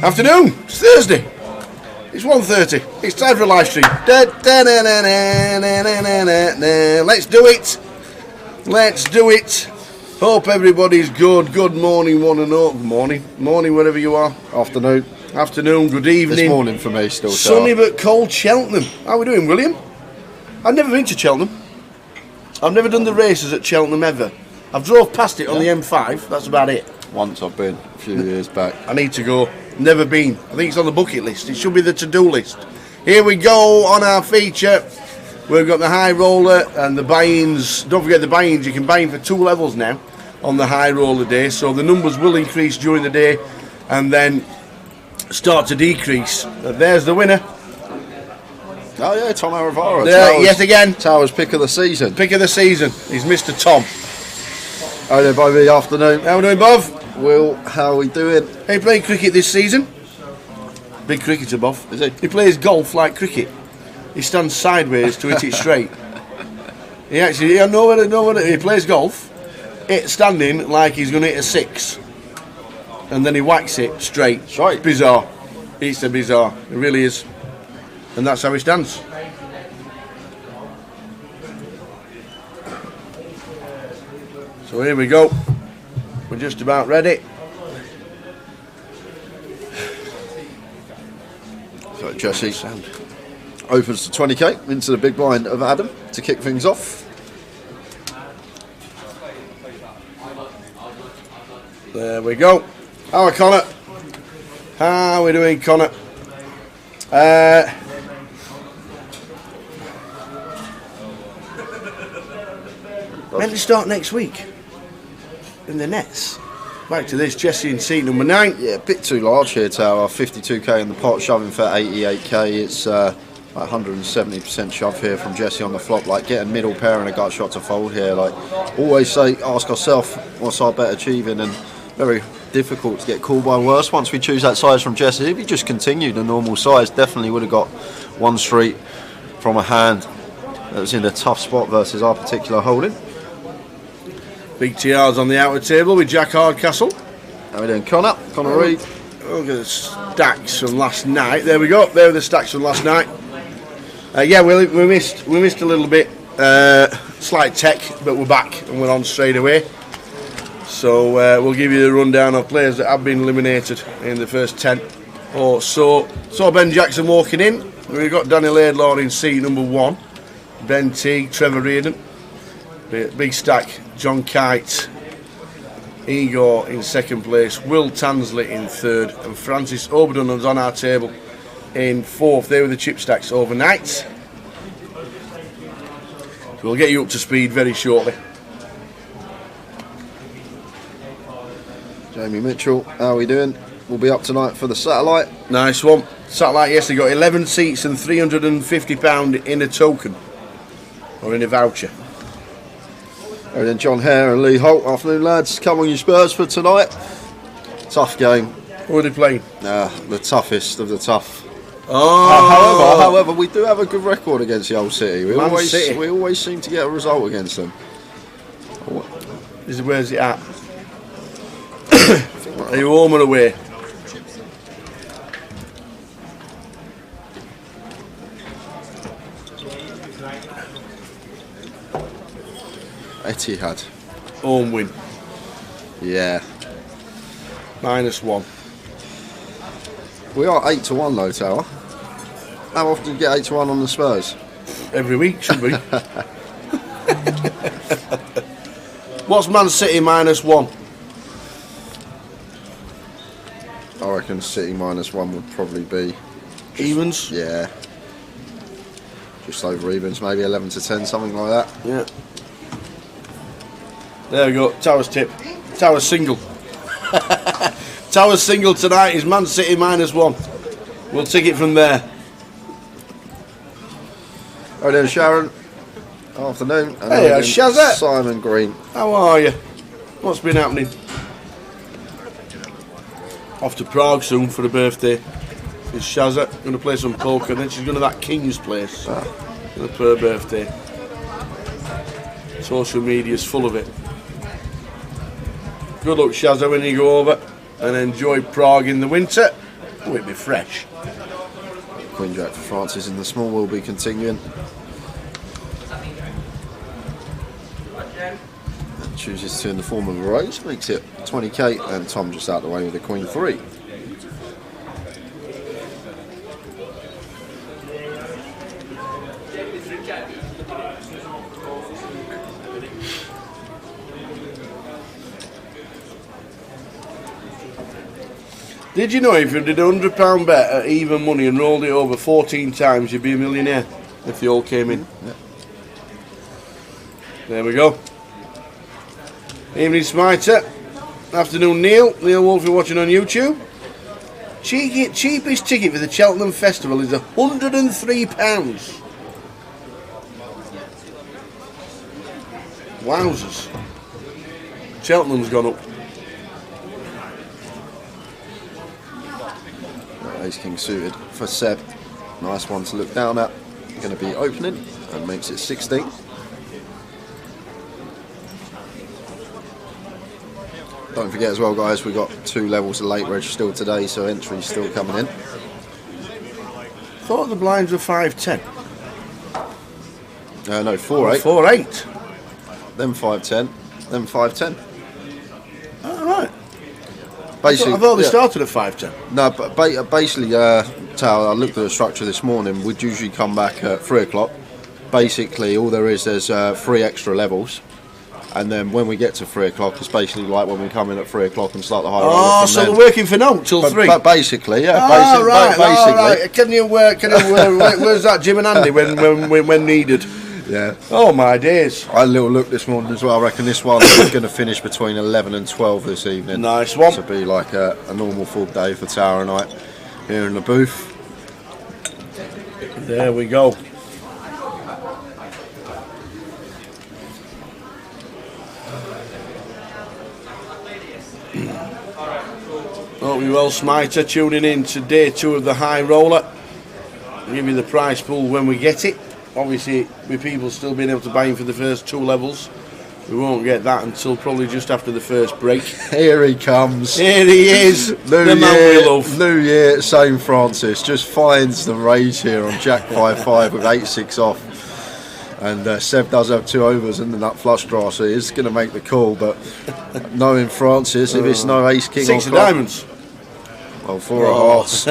Afternoon, it's Thursday. It's 1:30. It's time for a live stream. Let's do it. Let's do it. Hope everybody's good. Good morning, one and all. Good morning. Morning, wherever you are. Afternoon. Afternoon, good evening. This morning for me still. Sunny but cold Cheltenham. How are we doing, William? I've never been to Cheltenham. I've never done the races at Cheltenham ever. I've drove past it on the M5. That's about it. Once I've been, a few years back. I need to go. Never been. I think it's on the bucket list. It should be the to-do list. Here we go on our feature. We've got the high roller and the buy-ins. Don't forget the buy-ins. You can buy in for 2 levels now on the high roller day. So the numbers will increase during the day and then start to decrease. There's the winner. Oh yeah, Tom Aravara. Yet again. Towers pick of the season. Pick of the season. He's Mr. Tom. How are you doing, Bobby? Afternoon. How are we doing, Bob? Will, how are we doing? He playing cricket this season. Big cricketer, Bob. Is he? He plays golf like cricket. He stands sideways to hit it straight. He actually, he plays golf, standing like he's going to hit a 6. And then he whacks it straight. Right. Bizarre. It's a bizarre. It really is. And that's how he stands. So here we go. We're just about ready. So Jesse opens to 20k into the big blind of Adam to kick things off. There we go. How are Connor? How are we doing, Connor? Meant to start next week in the nets. Back to this, Jesse in seat number 9. Yeah, a bit too large here, Tower. 52k in the pot, shoving for 88k. It's like 170% shove here from Jesse on the flop. Like getting middle pair and a gut shot to fold here. Like always say, ask ourselves what's our bet achieving, and very difficult to get called by worse once we choose that size from Jesse. If he just continued the normal size, definitely would have got one street from a hand that was in a tough spot versus our particular holding. Big TRs on the outer table with Jack Hardcastle. How are we doing, Connor? Connor Reid. Look at the stacks from last night. There we go. There are the stacks from last night. Yeah, we missed a little bit. Slight tech, but we're back and we're on straight away. So we'll give you the rundown of players that have been eliminated in the first 10 or so. So Ben Jackson walking in. We've got Danny Laidlaw in seat number 1. Ben Teague, Trevor Reardon. Big stack, John Kite, Igor in second place, Will Tansley in third, and Francis Oberdon was on our table in 4th. They were the chip stacks overnight. So we'll get you up to speed very shortly. Jamie Mitchell, how are we doing? We'll be up tonight for the satellite. Nice one. Satellite yesterday got 11 seats and £350 in a token or in a voucher. And then John Hare and Lee Holt. Afternoon, lads. Come on, you Spurs for tonight. Tough game. Who are they playing? The toughest of the tough. Oh. However, we do have a good record against the old City. We City. We always seem to get a result against them. Where's it at? Are you home or away? Etihad. Home win. Yeah. -1. We are 8-1 though, Tower. How often do you get 8-1 on the Spurs? Every week, should we? What's Man City -1? I reckon City -1 would probably be Evens? Yeah. Just over evens, maybe 11 to 10, something like that. Yeah. There we go, Tower's tip. Tower's single. Tower's single tonight is Man City -1. We'll take it from there. Right then, Sharon. Afternoon. And hey, Shazza. Simon Green. How are you? What's been happening? Off to Prague soon for a birthday. Is Shazza going to play some poker? Then she's going to that King's place for her birthday. Social media's full of it. Good luck, Shazza, when you go over and enjoy Prague in the winter. Oh, it'd be fresh. Queen Jack for Francis in the small will be continuing. And chooses to in the form of a raise, makes it 20k, and Tom just out the way with a Queen 3. Did you know if you did a £100 bet at even money and rolled it over 14 times, you'd be a millionaire if they all came in? Yeah. There we go. Evening Smiter. Afternoon Neil. Neil Wolf, you're watching on YouTube. Cheapest ticket for the Cheltenham Festival is £103. Wowzers. Cheltenham's gone up. Ace King suited for Seb. Nice one to look down at. Going to be opening and makes it 16. Don't forget as well, guys, we've got 2 levels of late reg still today, so entries still coming in. Thought the blinds were 5'10". No, 4'8". 4'8". Then 5'10". Then 5'10". All right. Basically, I thought they started at 5'10". No, but basically, Tal, I looked at the structure this morning. We'd usually come back at 3 o'clock. Basically, all there's 3 extra levels. And then when we get to 3 o'clock, it's basically like when we come in at 3 o'clock and start the high roller. Oh, so they're working for now till 3? But basically, yeah. Basically. Right. Can you where's that Jim and Andy when needed? Yeah. Oh my days. I had a little look this morning as well. I reckon this one is going to finish between 11 and 12 this evening. Nice one. To be like a normal full day for Tower and Night here in the booth. There we go. Hope you well, Smiter, tuning in to day 2 of the high roller. I'll give you the prize pool when we get it. Obviously, with people still being able to buy in for the first 2 levels, we won't get that until probably just after the first break. Here he comes. Here he is. The man we love. New Year, St. Francis just finds the raise here on Jack 5-5 with 8-6 off. And Seb does have 2 overs and the nut flush draw, so he is going to make the call. But knowing Francis, if it's no ace king 6 or of diamonds. Well, 4 of hearts.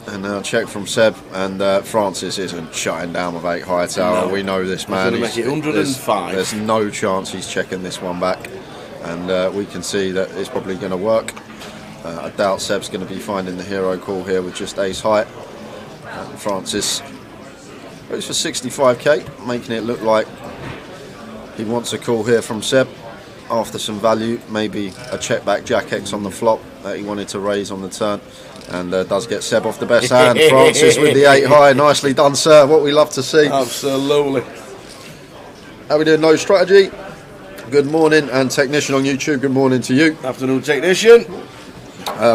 And now check from Seb, and Francis isn't shutting down with 8 high tower. No. We know this man. He's going to make it 105. There's no chance he's checking this one back, and we can see that it's probably going to work. I doubt Seb's going to be finding the hero call here with just ace high. And Francis goes for 65k, making it look like he wants a call here from Seb after some value, maybe a check back Jack X on the flop that he wanted to raise on the turn. And does get Seb off the best hand. Francis with the 8 high. Nicely done, sir. What we love to see. Absolutely. How we doing? No strategy. Good morning. And technician on YouTube, good morning to you. Afternoon, technician.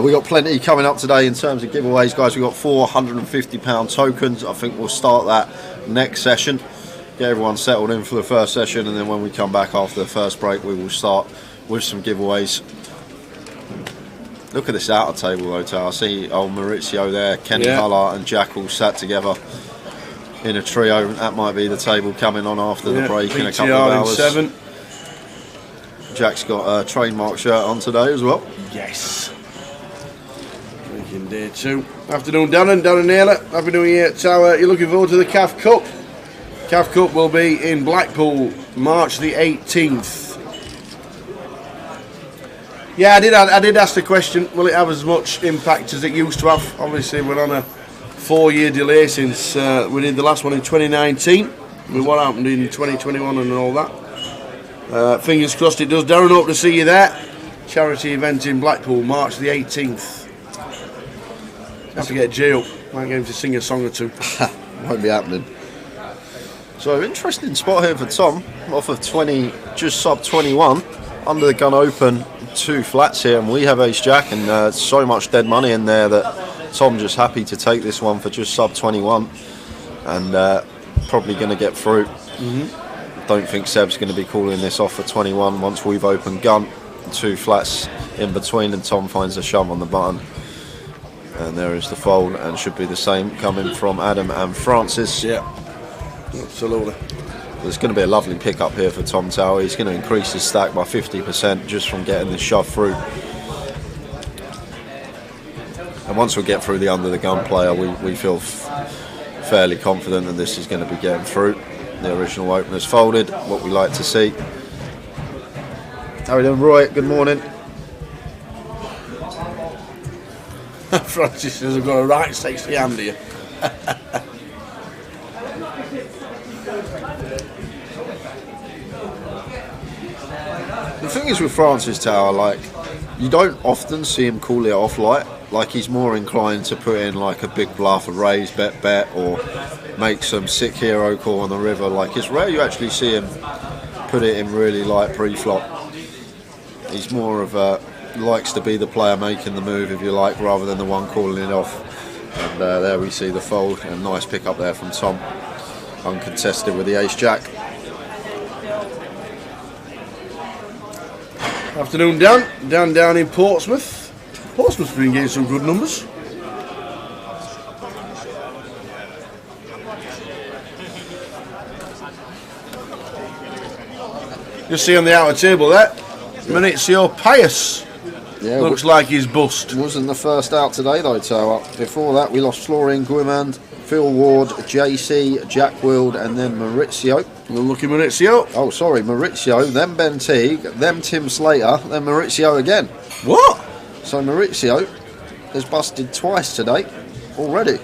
We got plenty coming up today in terms of giveaways, guys. We got £450 tokens. I think we'll start that next session. Get everyone settled in for the first session, and then when we come back after the first break, we will start with some giveaways. Look at this outer table though, Tal. I see old Maurizio there, Kenny Hullart and Jack all sat together in a trio. That might be the table coming on after the break in a couple of hours. 7. Jack's got a trademark shirt on today as well. Yes. Drinking day 2. Afternoon, Darren Naylor. Happy New Year, Tower. You're looking forward to the CAF Cup. CAF Cup will be in Blackpool, March the 18th. Yeah, I did ask the question, will it have as much impact as it used to have? Obviously, we're on a 4-year delay since we did the last one in 2019. With what happened in 2021 and all that. Fingers crossed it does. Darren, hope to see you there. Charity event in Blackpool, March the 18th. Have to get Jay up. Might get him to sing a song or 2. Won't be happening. So, interesting spot here for Tom. Off of 20, just sub 21. Under the gun open. 2 flats here, and we have ace jack, and so much dead money in there that Tom just happy to take this one for just sub 21, and probably going to get through. Don't think Seb's going to be calling this off for 21 once we've opened gun. 2 flats in between, and Tom finds a shove on the button. And there is the fold, and should be the same coming from Adam and Francis. Yeah, absolutely. There's going to be a lovely pick-up here for Tom Tower. He's going to increase his stack by 50% just from getting this shove through. And once we get through the under the gun player, we feel fairly confident that this is going to be getting through. The original opener's folded, what we like to see. How are you doing, Roy? Good morning. Francis says I've got a right sexy hand here. The thing is with Francis Tower, like, you don't often see him call it off light. Like, he's more inclined to put in like a big bluff, a raise, bet, or make some sick hero call on the river. Like, it's rare you actually see him put it in really light pre-flop. He's more of a, likes to be the player making the move, if you like, rather than the one calling it off. And there we see the fold, and nice pick up there from Tom, uncontested with the ace-jack. Afternoon, Dan. Down in Portsmouth. Portsmouth's been getting some good numbers. You see on the outer table there, Maurizio Pius. Yeah, looks like he's bust. Wasn't the first out today though, Tower. Before that we lost Florian Guimand, Phil Ward, JC, Jack Wild, and then Maurizio. Lucky Maurizio. Oh, sorry, Maurizio, then Ben Teague, then Tim Slater, then Maurizio again. What? So Maurizio has busted twice today already.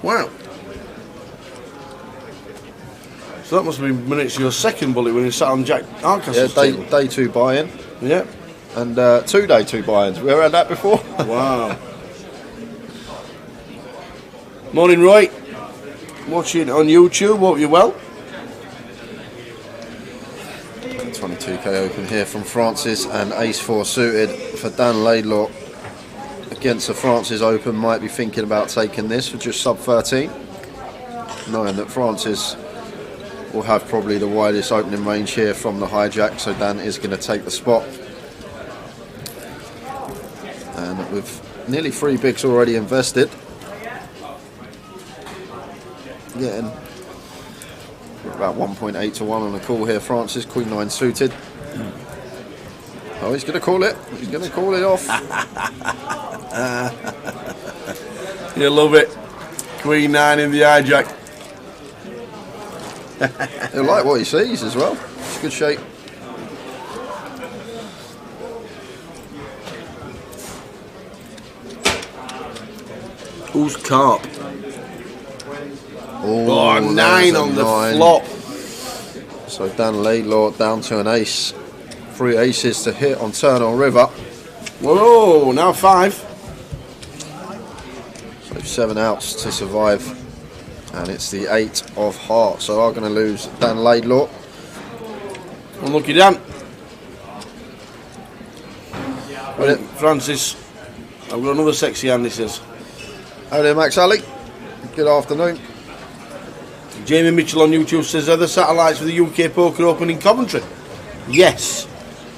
Wow. So that must have been Maurizio's second bullet when he sat on Jack Arcas's table. Day 2 buy-in. Yeah. And 2 day 2 buy-ins. We ever had that before? Wow. Morning, Roy. Watching on YouTube. Hope you're well. 22k open here from Francis, and ace-4 suited for Dan Laidlaw against the Francis Open. Might be thinking about taking this for just sub 13, knowing that Francis will have probably the widest opening range here from the hijack, so Dan is going to take the spot. And with nearly 3 bigs already invested, getting about 1.8 to 1 on the call here. Francis, Queen 9 suited. Oh, he's going to call it. He's going to call it off. You love it. Queen 9 in the hijack. He'll like what he sees as well. It's good shape. Who's carp? Oh, 9 on the flop. So Dan Laidlaw down to an ace. 3 aces to hit on turn or river. Whoa, now 5. So 7 outs to survive. And it's the 8 of hearts. So I'm going to lose Dan Laidlaw. Unlucky Dan. Well, Francis, I've got another sexy hand, he says. How there, Max Ali? Good afternoon. Jamie Mitchell on YouTube says, are there satellites for the UK Poker Open in Coventry? Yes,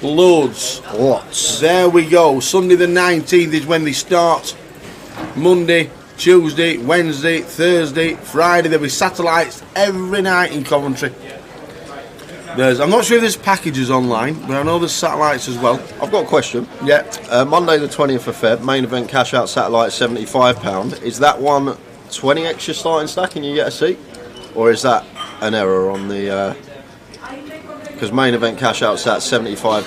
loads. Lots. There we go. Sunday the 19th is when they start. Monday, Tuesday, Wednesday, Thursday, Friday. There'll be satellites every night in Coventry. I'm not sure if there's packages online, but I know there's satellites as well. I've got a question. Yeah. Monday the 20th of Feb, main event cash out satellite £75. Is that one 20 extra starting stack and you get a seat? Or is that an error on the... Because main event cash out sat £75.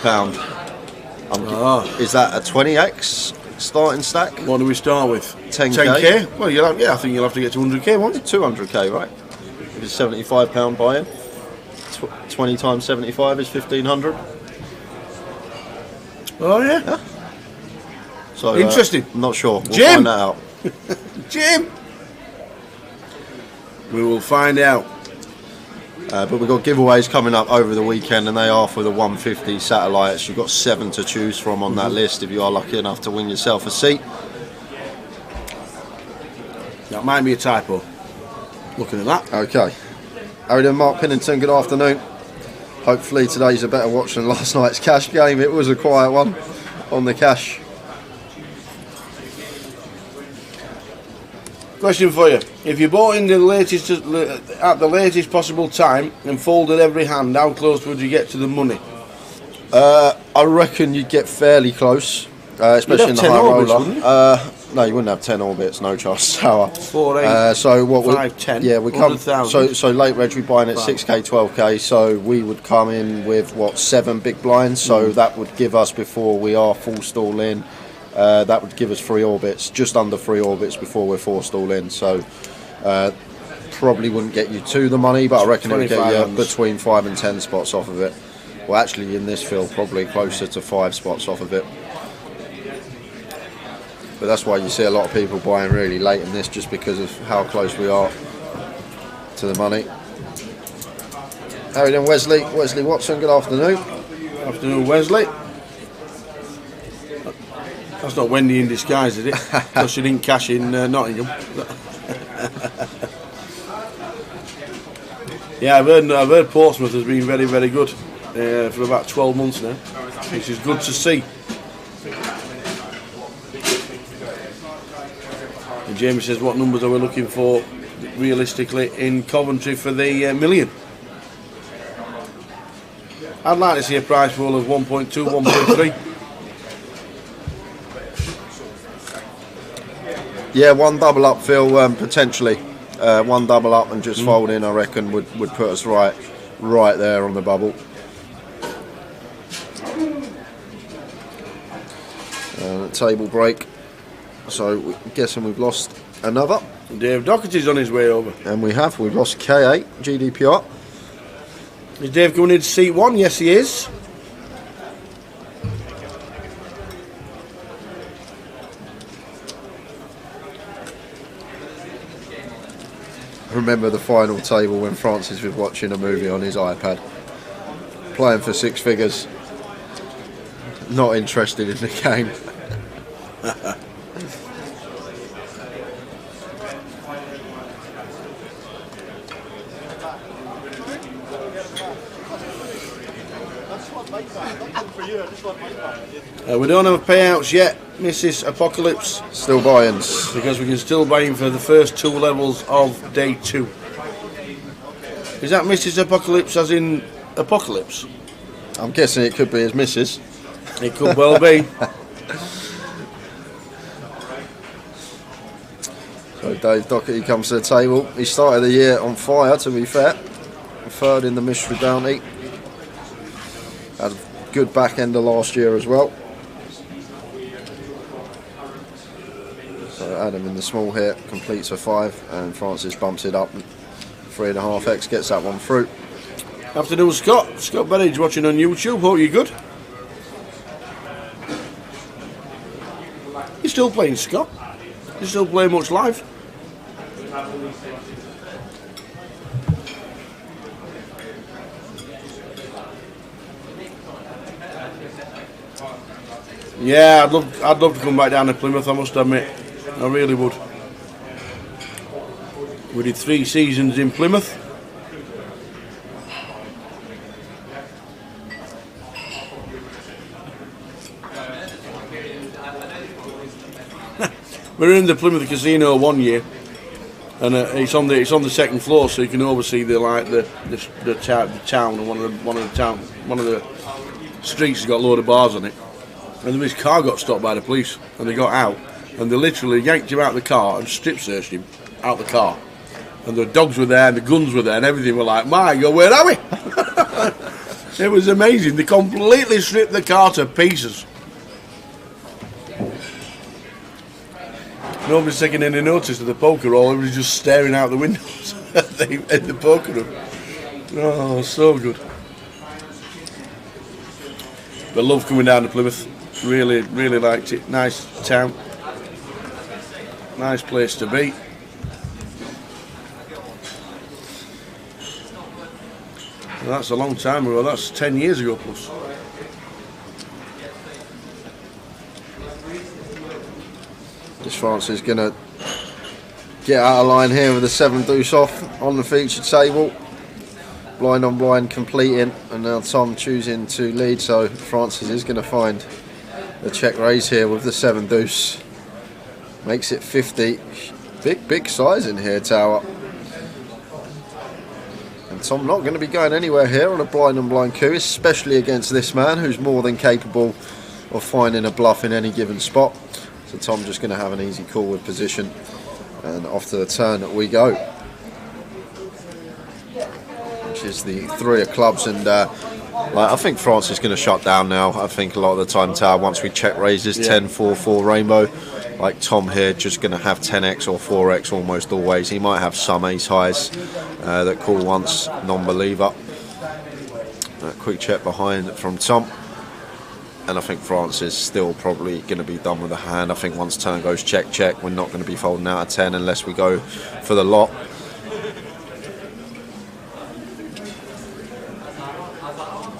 Is that a 20x starting stack? What do we start with? 10k? 10k? Well, I think you'll have to get to 100k, won't you? 200k, right? If it's £75 buy-in, 20 times 75 is 1500. Oh yeah. So interesting. I'm not sure. We'll Jim! find that out. Jim! We will find out. But we've got giveaways coming up over the weekend, and they are for the 150 satellites. You've got 7 to choose from on that list if you are lucky enough to win yourself a seat. That might be a typo. Looking at that. Okay. How are you doing, Mark Pinnington? Good afternoon. hopefully today's a better watch than last night's cash game. It was a quiet one on the cash. Question for you: if you bought in the latest at the latest possible time and folded every hand, how close would you get to the money? I reckon you'd get fairly close, especially in the high roller. No, you wouldn't have 10 orbits, no chance. Tower. 4, 8, so what 5, 10. Yeah, we come. So late reg we buying at 6k, 12k. So we would come in with what 7 big blinds. So that would give us, before we are full stall in, that would give us 3 orbits, just under 3 orbits before we're forced all in. So probably wouldn't get you to the money, but I reckon it would get you between 5 and 10 spots off of it. Well, actually, in this field, probably closer to 5 spots off of it. But that's why you see a lot of people buying really late in this, just because of how close we are to the money. How are you doing, Wesley? Wesley Watson, good afternoon. Afternoon, Wesley. That's not Wendy in disguise, is it? Because she didn't cash in Nottingham. Yeah, I've heard Portsmouth has been very, very good for about 12 months now, which is good to see. And Jamie says, what numbers are we looking for realistically in Coventry for the million? I'd like to see a prize pool of 1.2, 1.3. Yeah, one double up, Phil, potentially. One double up and just fold in, I reckon, would put us right there on the bubble. Table break. So I'm guessing we've lost another. Dave Doherty's on his way over. And we've lost K8 GDPR. Is Dave going into seat 1? Yes, he is. I remember the final table when Francis was watching a movie on his iPad, playing for 6 figures, not interested in the game. We don't have payouts yet, Mrs. Apocalypse. Still buy-ins. Because we can still buy in for the first 2 levels of day 2. Is that Mrs. Apocalypse as in Apocalypse? I'm guessing it could be his missus. It could well be. So Dave Doherty comes to the table. He started the year on fire, to be fair. 3rd in the mystery bounty. Had a good back end of last year as well. So Adam in the small here completes a 5, and Francis bumps it up. 3.5x gets that one through. Afternoon, Scott. Scott Berridge watching on YouTube. Hope you're good. You still playing, Scott? You still play much live? Yeah, I'd love to come back down to Plymouth, I must admit. I really would. We did 3 seasons in Plymouth. We were in the Plymouth Casino one year, and it's on the 2nd floor, so you can oversee the town, and one of the streets has got a load of bars on it. And then his car got stopped by the police, and they got out, and they literally yanked him out of the car and strip searched him out of the car. And the dogs were there, and the guns were there, and everything. Were like, my God, where are we? It was amazing. They completely stripped the car to pieces. Nobody's taking any notice of the poker roll. Everybody's just staring out the windows at the poker room. Oh, so good. But love coming down to Plymouth. Really, really liked it. Nice town. Nice place to be. And that's a long time ago. That's 10 years ago plus. This Francis is going to get out of line here with a 7 deuce off on the featured table. blind on blind completing, and now Tom choosing to lead, so Francis is going to find the check raise here with the 7 deuce. Makes it 50. Big size in here, Tower. And Tom not going to be going anywhere here on a blind on blind coup, especially against this man who's more than capable of finding a bluff in any given spot. So Tom just going to have an easy call with position, and off to the turn that we go, which is the 3 of clubs. And I think Francis is going to shut down now. I think a lot of the time, Tower, once we check raises 10-4-4 rainbow, like Tom here, just going to have 10x or 4x almost always. He might have some ace highs that call once, non-believer. Quick check behind from Tom, and I think Francis is still probably going to be done with the hand. I think once turn goes check check, we're not going to be folding out of 10 unless we go for the lot.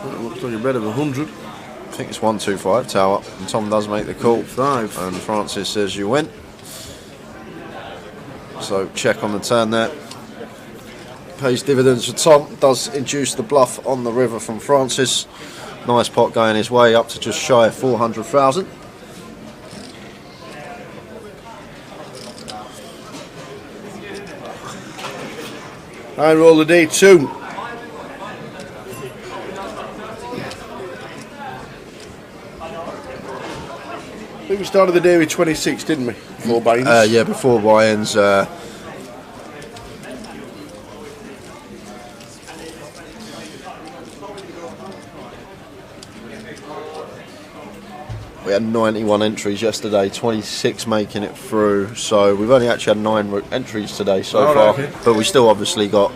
That looks like a bet of 100. I think it's 125, Tower, and Tom does make the call. 5. And Francis says you win. So check on the turn there. Pays dividends for Tom. Does induce the bluff on the river from Francis. Nice pot going his way up to just shy of 400,000. I roll the day 2. I think we started the day with 26, didn't we? Before buy-ins. Yeah, before buy-ins. We had 91 entries yesterday, 26 making it through. So we've only actually had 9 entries today so far. Okay. But we still obviously got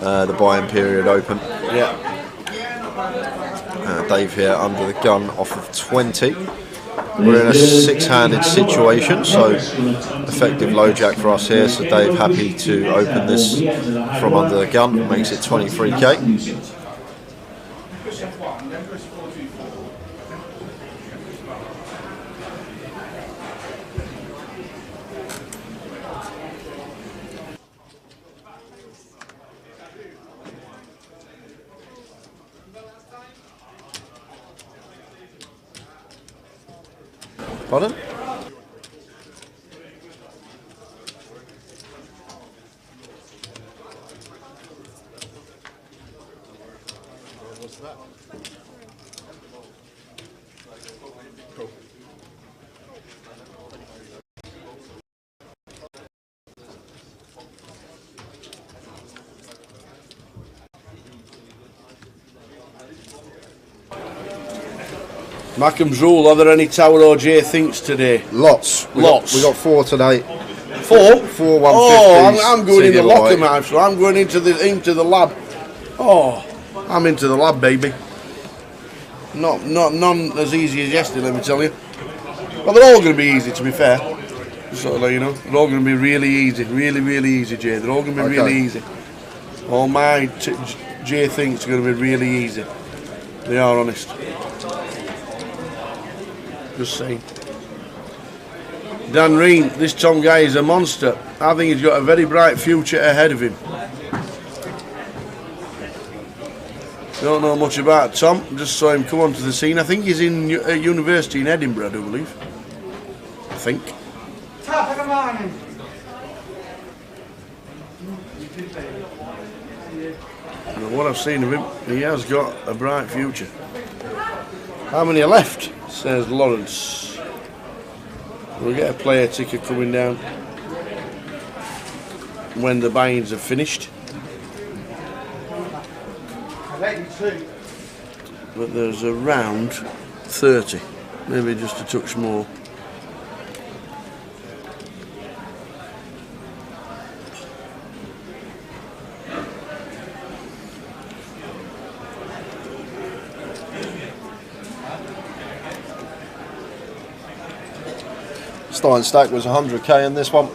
the buy-in period open. Yeah. Dave here under the gun off of 20. We're in a 6-handed situation, so effective low jack for us here. So Dave happy to open this from under the gun, makes it 23k. Pardon? What's that? Cool. Mackham's rule, are there any Tower or J thinks today? Lots. We got 4 today. 4? 4 150s. Oh, I'm going in the locker, man, so I'm going into the lab. Oh, I'm into the lab, baby. None as easy as yesterday, let me tell you. Well, they're all going to be easy, to be fair. Just sort of let you know. They're all going to be really easy, really easy, Jay. They're all going to be really easy. All my Jay thinks are going to be really easy. They are, honest. Just saying. Dan Reen, this Tom guy is a monster. I think he's got a very bright future ahead of him. Don't know much about Tom, just saw him come onto the scene. I think he's in a university in Edinburgh, I do believe. I think. Top of the morning. And what I've seen of him, he has got a bright future. How many are left? Says Lawrence. We'll get a player ticker coming down when the buy-ins are finished. But there's around 30, maybe just a touch more. Starting stack was 100k in this one.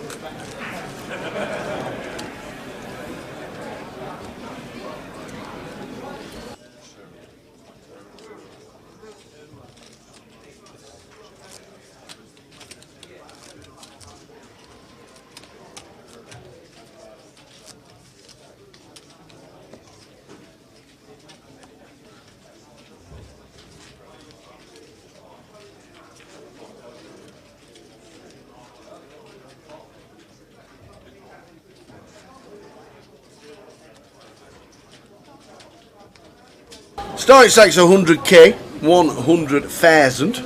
Starting stakes 100k, 100,000.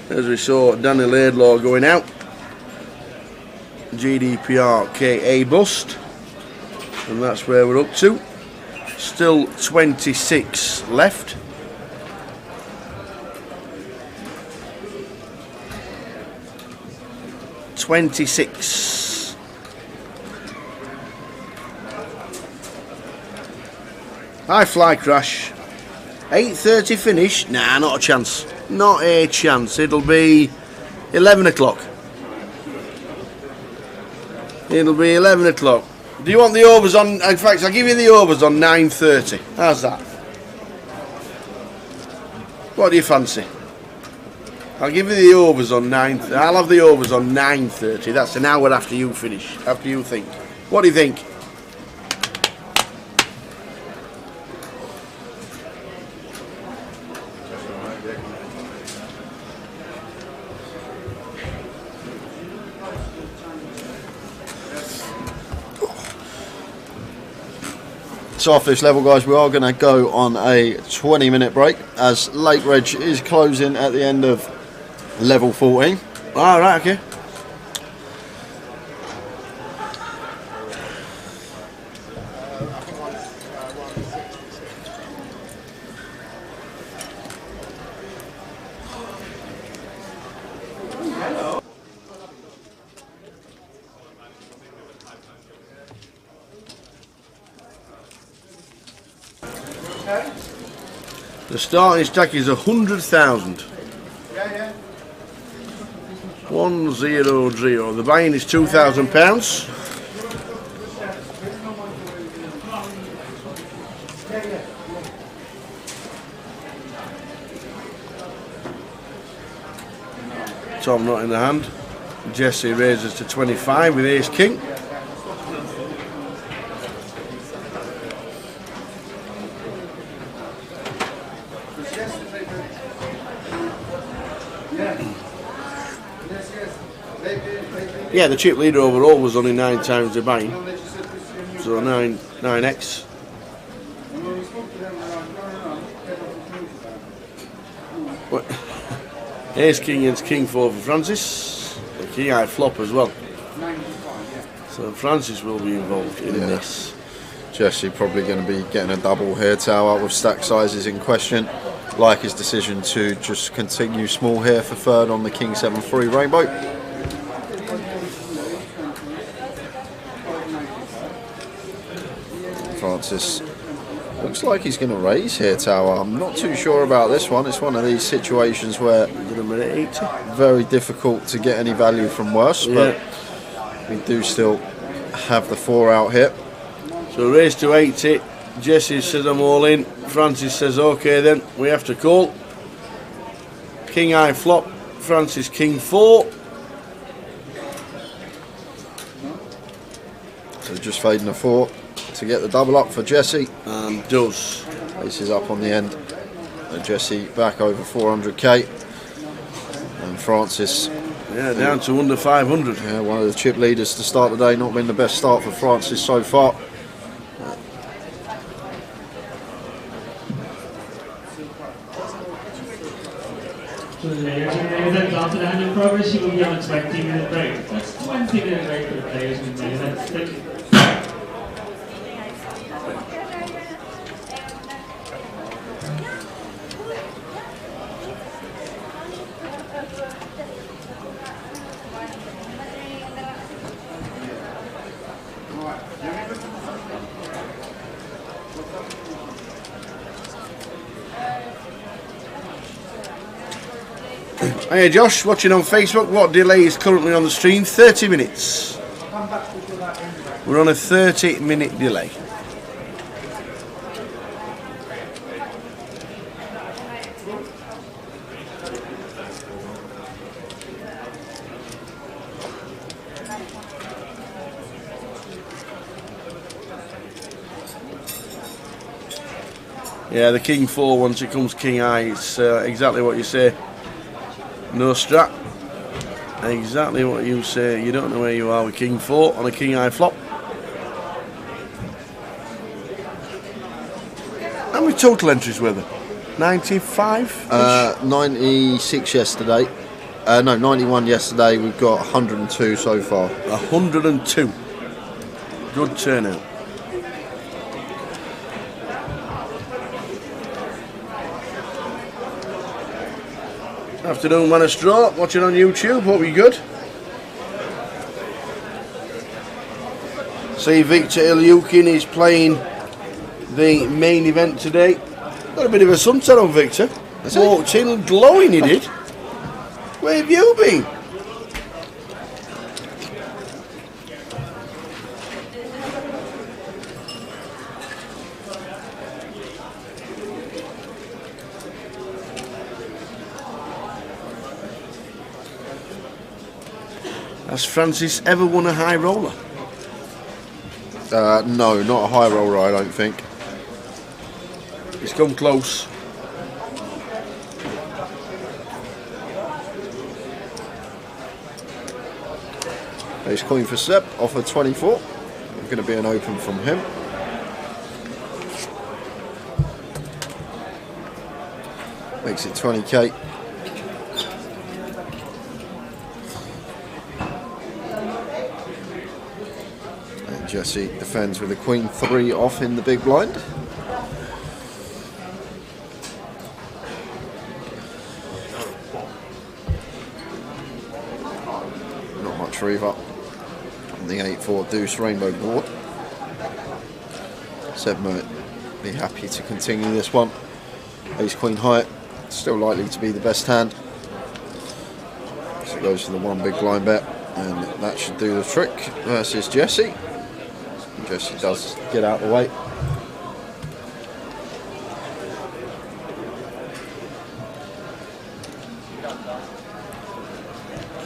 As we saw, Danny Laidlaw going out. GDPR KA bust. And that's where we're up to. Still 26 left. High fly crash. 8:30 finish. Nah, not a chance. Not a chance. It'll be 11 o'clock. It'll be 11 o'clock. Do you want the overs on? In fact, I'll give you the overs on 9:30. How's that? What do you fancy? I'll give you the overs on 9. I'll have the overs on 9:30. That's an hour after you finish. After you think. What do you think? So off this level, guys, we are going to go on a 20-minute break as Lake Reg is closing at the end of level 14. All right, okay. The starting stack is 100,000. 100. The buy-in is £2,000. Tom not in the hand. Jesse raises to 25 with Ace King. Yeah, the chip leader overall was only 9 times the buying, so 9x. What? Ace King against King 4 for Francis. The King High flop as well. So Francis will be involved in this. Jesse probably going to be getting a double here, tower with stack sizes in question. Like his decision to just continue small here for third on the King 7-3 Rainbow. Francis looks like he's going to raise here, tower. I'm not too sure about this one. It's one of these situations where very difficult to get any value from worse, but we do still have the 4 out here. So raise to 80. Jesse says I'm all in. Francis says okay then, we have to call. King High flop. Francis King 4. So just fading a 4 to get the double up for Jesse. And does. Aces up on the end. And Jesse back over 400k. And Francis. Yeah, down to under 500. Yeah, one of the chip leaders to start the day. Not been the best start for Francis so far. So ladies and gentlemen, after the hand in progress, you will be on a 20-minute break. That's 20-minute break for the players and ladies. Thank you. Hey Josh, watching on Facebook, what delay is currently on the stream? 30 minutes. We're on a 30-minute delay. Yeah, the king 4 once it comes king high, it's exactly what you say. No strat. Exactly what you say. You don't know where you are with king 4 on a king high flop. How many total entries were there? 95? 96 yesterday. No, 91 yesterday. We've got 102 so far. 102. Good turnout. Afternoon, man of straw. Watching on YouTube. Hope you're good. See, Victor Ilyukin is playing the main event today. Got a bit of a suntan on Victor. Walked in glowing, he did. Where have you been? Has Francis ever won a high roller? No, not a high roller, I don't think. He's come close. Ace queen for Seb, offer 24. Going to be an open from him. Makes it 20k. And Jesse defends with a queen 3 off in the big blind. Not much reeve-up on the 8-4 deuce rainbow board. Seb might be happy to continue this one. Ace queen high, still likely to be the best hand. So it goes for the 1 big blind bet, and that should do the trick versus Jesse. Jesse does get out of the way.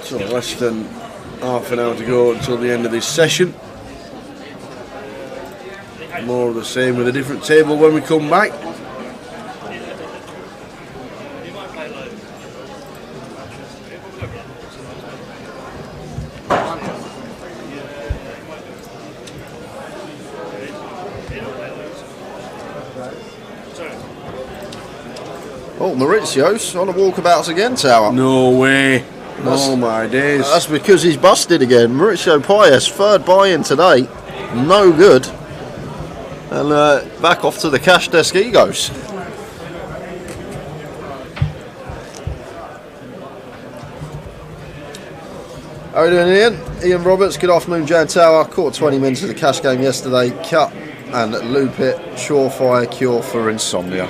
So less than half an hour to go until the end of this session. More of the same with a different table when we come back. Oh, Mauricio's on the walkabouts again, Tower. No way. Oh my days. That's because he's busted again. Mauricio Paez, 3rd buy-in today. No good. And back off to the cash desk he goes. How are you doing, Ian? Ian Roberts, good afternoon, Jan Tower. Caught 20 minutes of the cash game yesterday. Cut and loop it. Surefire cure for insomnia.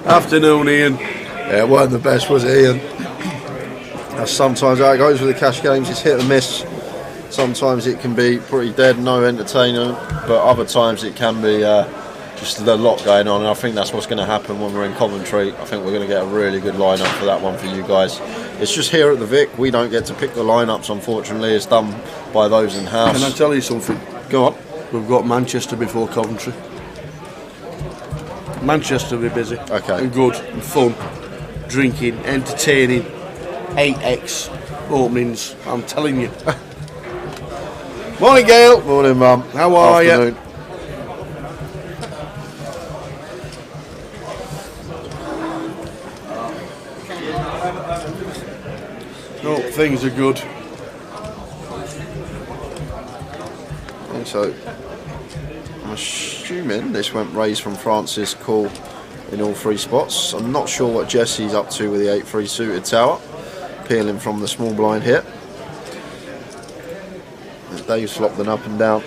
Afternoon, Ian. Yeah, it weren't the best, was it, Ian? That's sometimes how it goes with the cash games. It's hit and miss. Sometimes it can be pretty dead, no entertainment, but other times it can be just a lot going on, and I think that's what's going to happen when we're in Coventry. I think we're going to get a really good lineup for that one for you guys. It's just here at the Vic, we don't get to pick the lineups, unfortunately. It's done by those in house. Can I tell you something? Go on. We've got Manchester before Coventry. Manchester will be busy. Okay. And good, and fun, drinking, entertaining, 8x openings, I'm telling you. Morning, Gail. Morning, Mum. How are you? Oh, things are good. And so, I'm assuming this went raised from Francis Call in all 3 spots. I'm not sure what Jesse's up to with the 8-3 suited tower. Peeling from the small blind here. And Dave's flopped them up and down.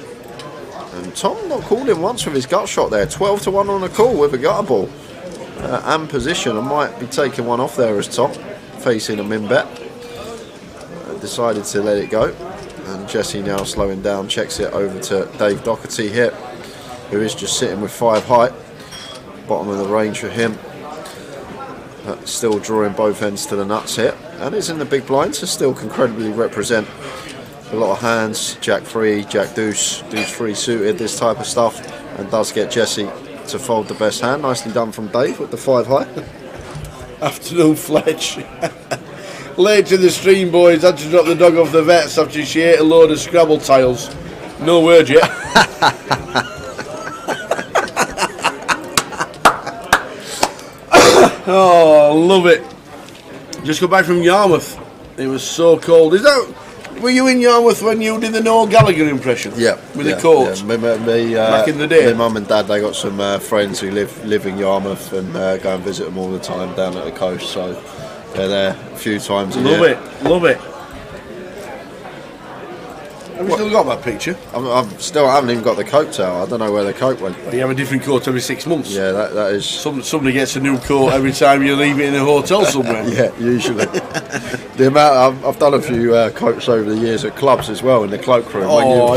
And Tom not called him once with his gut shot there. 12 to 1 on a call with a gutter ball. And position. I might be taking one off there as Tom. Facing a min bet. Decided to let it go. And Jesse now slowing down. Checks it over to Dave Doherty here. Who is just sitting with 5 height. Bottom of the range for him. Still drawing both ends to the nuts here. And is in the big blind to still can credibly represent a lot of hands, Jack 3, Jack Deuce, Deuce 3 suited, this type of stuff, and does get Jesse to fold the best hand. Nicely done from Dave with the 5 high. Afternoon Fletch. Late to the stream, boys. Had to drop the dog off the vets after she ate a load of Scrabble tiles. No word yet. Oh, love it. Just got back from Yarmouth. It was so cold. Were you in Yarmouth when you did the Noel Gallagher impression? Yeah. With the coat? Yeah. Back in the day? My mum and dad, they got some friends who live in Yarmouth and go and visit them all the time down at the coast. So they're there a few times a year. Love it. Have you still got that picture? I haven't even got the coat towel. I don't know where the coat went. You have a different coat every 6 months. Yeah, that is. Somebody gets a new coat every time you leave it in a hotel somewhere. Yeah, usually. The amount I've done a few coats over the years at clubs as well in the cloakroom.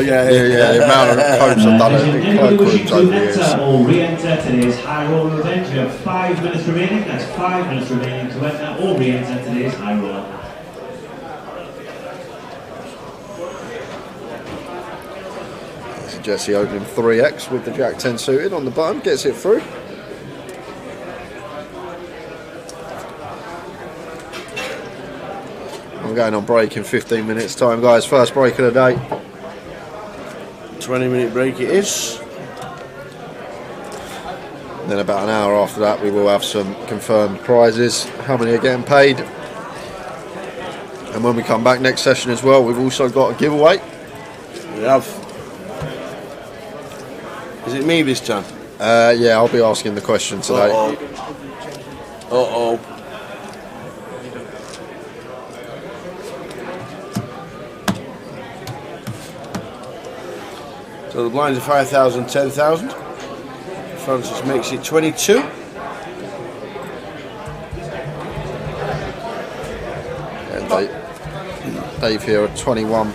Yeah. The amount of coats I've done at the cloakrooms over the years. Or re-enter today's high roller event. You have 5 minutes remaining. That's 5 minutes remaining to enter or re-enter today's high roller. Jesse opening 3x with the Jack 10 suited on the button, gets it through. I'm going on break in 15 minutes time, guys. First break of the day. 20-minute break it is. Then about an hour after that we will have some confirmed prizes, how many are getting paid. And when we come back next session as well, we've also got a giveaway. We have. Is it me this time? Yeah, I'll be asking the question today. Uh-oh. So the blinds are 5,000, 10,000. Francis makes it 22. And Dave here at 21.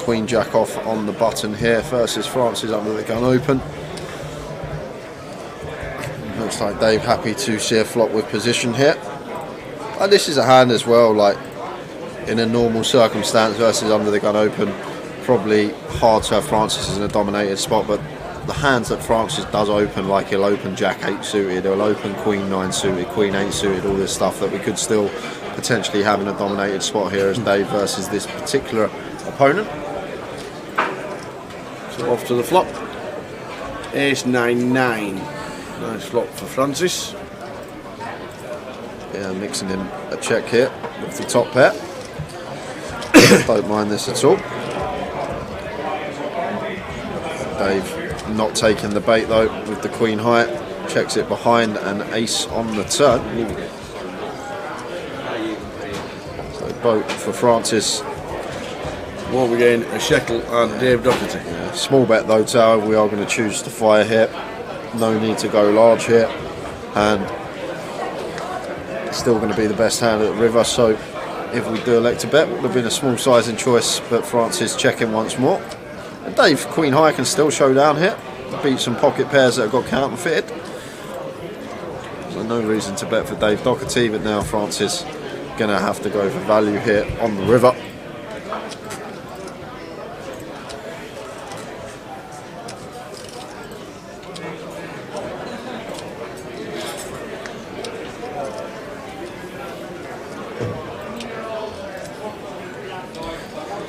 Queen Jack off on the button here versus Francis under the gun open. Looks like Dave happy to see a flop with position here. And this is a hand as well, like in a normal circumstance versus under the gun open. Probably hard to have Francis in a dominated spot, but the hands that Francis does open, like he'll open Jack 8 suited, he'll open Queen 9 suited, Queen 8 suited, all this stuff that we could still potentially have in a dominated spot here as Dave versus this particular opponent. So off to the flop. Ace 9-9. Nice flop for Francis. Yeah, mixing in a check here with the top pair. Don't mind this at all. Dave not taking the bait though with the Queen high. Checks it behind and ace on the turn. So boat for Francis. Won't be getting a shekel and Dave Doherty. Yeah, small bet though, Tower. We are going to choose to fire here. No need to go large here. And still going to be the best hand at the river. So if we do elect to bet, it would have been a small sizing choice. But Francis checking once more. And Dave, Queen high can still show down here. Beat some pocket pairs that have got counterfeited. So no reason to bet for Dave Doherty. But now Francis going to have to go for value here on the river.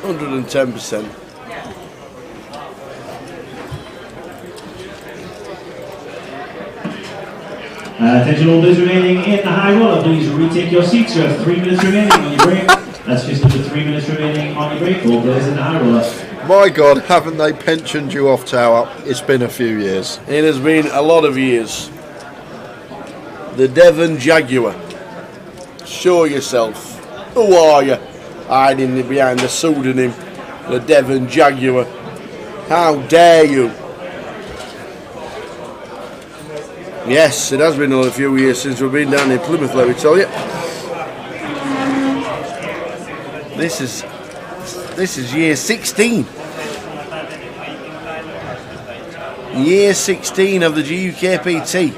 $110%. Attention all those remaining in the high roller, please retake your seats. You have 3 minutes remaining on your break. That's just under 3 minutes remaining on your break. All players in the high roller. My God, haven't they pensioned you off, Tower? It's been a few years. It has been a lot of years. The Devon Jaguar. Show yourself. Who are you? Hiding behind the pseudonym, the Devon Jaguar. How dare you? Yes, it has been a few years since we've been down in Plymouth, let me tell you. This is year 16. Year 16 of the GUKPT.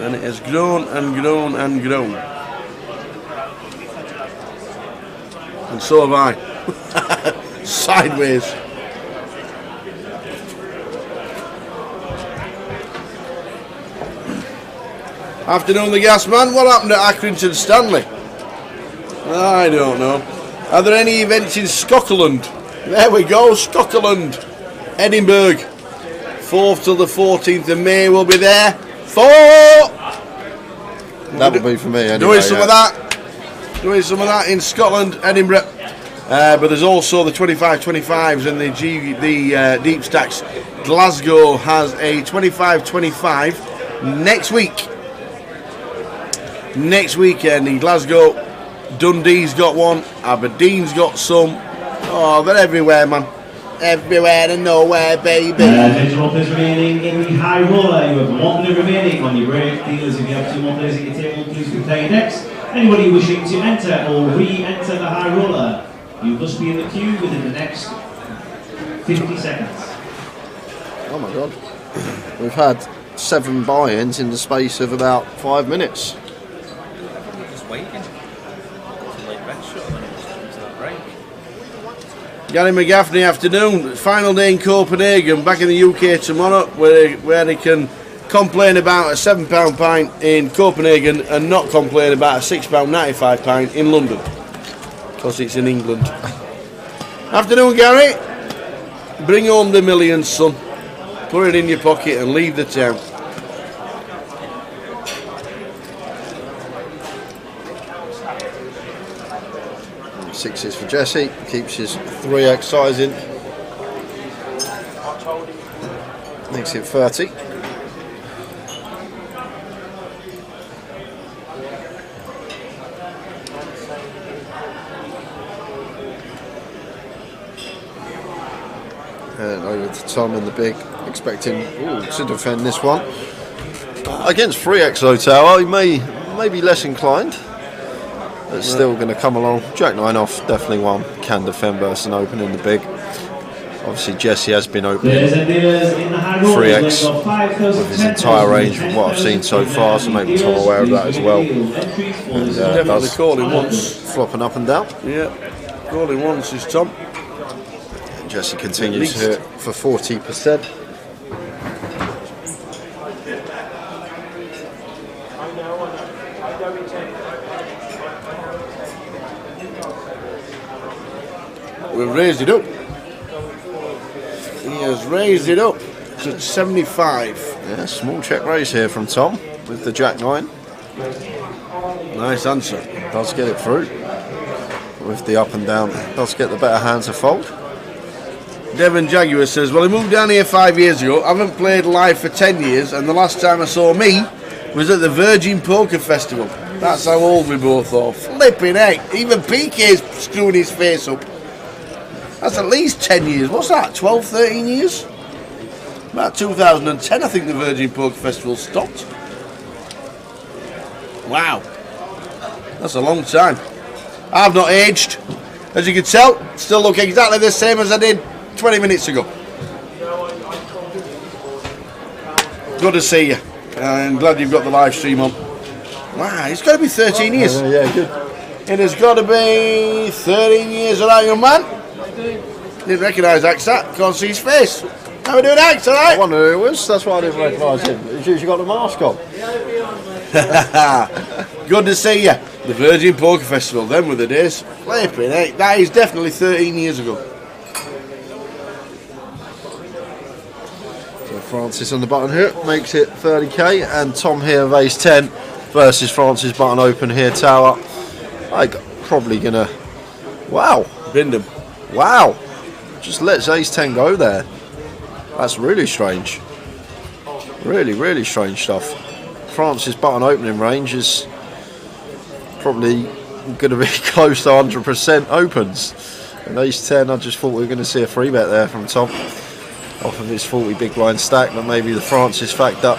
And it has grown and grown and grown. And so have I. Sideways. Afternoon, the gas man. What happened at Accrington Stanley? I don't know. Are there any events in Scotland? There we go, Scotland. Edinburgh. 4th till the 14th of May we'll be there. That would be for me anyway. Doing some of that in Scotland, Edinburgh. But there's also the 25-25s and the Deep Stacks. Glasgow has a 25-25 next week. Next weekend in Glasgow. Dundee's got one. Aberdeen's got some. Oh, they're everywhere, man. Everywhere and nowhere, baby. Attention, all players remaining in the high roller. You have 1 minute remaining on your break. Dealers, if you have 2 more players at your table, please prepare your decks. Anybody wishing to enter or re-enter the high roller, you must be in the queue within the next 50 seconds. Oh my god. We've had 7 buy-ins in the space of about 5 minutes. Just waiting. It's a late bench shot when it comes to that break. Gary McGaffney afternoon. Final day in Copenhagen. Back in the UK tomorrow, where they can complain about a £7 pint in Copenhagen and not complain about a £6.95 pint in London. Because it's in England. Afternoon, Gary. Bring home the millions, son. Put it in your pocket and leave the town. Sixes for Jesse, keeps his 3x size in. Makes it 30. And over to Tom in the big, expecting to defend this one. Against 3x though, Tower, he may be less inclined. But still going to come along. Jack 9 off, definitely one. Can defend versus an open in the big. Obviously Jesse has been opening 3x with his entire range from what I've seen so far, so maybe Tom aware of that as well. And, Definitely calling once. Flopping up and down. Yeah, calling once is Tom. And Jesse continues here for 40%. We've raised it up. He has raised it up to 75. Yeah, small check raise here from Tom with the Jack 9. Nice answer. Does get it through with the up and down. Does get the better hands to fold. Devon Jaguar says, well, I moved down here 5 years ago. I haven't played live for 10 years, and the last time I saw me was at the Virgin Poker Festival. That's how old we both are. Flipping heck. Even PK's screwing his face up. That's at least 10 years. What's that? 12, 13 years? About 2010, I think the Virgin Poker Festival stopped. Wow. That's a long time. I've not aged. As you can tell, still look exactly the same as I did 20 minutes ago. Good to see you. I'm glad you've got the live stream on. Wow, it's got to be 13 years. Yeah, good. It has got to be 13 years of that young man. Didn't recognise Axat, can't see his face. How we doing, Ax, alright? I wonder who it was, that's why I didn't recognise him. He's usually got the mask on. Good to see you. The Virgin Poker Festival, them were the days. Flipping, eh? That is definitely 13 years ago. So Francis on the button here makes it 30k, and Tom here of ace 10 versus Francis button open here, Tower. Probably gonna. Wow. Binned him. Wow. Just lets ace 10 go there. That's really strange. Really, really strange stuff. Francis button opening range is probably going to be close to 100% opens. And ace 10, I just thought we were going to see a free bet there from Tom off of his 40 big blind stack, but maybe the Francis factor,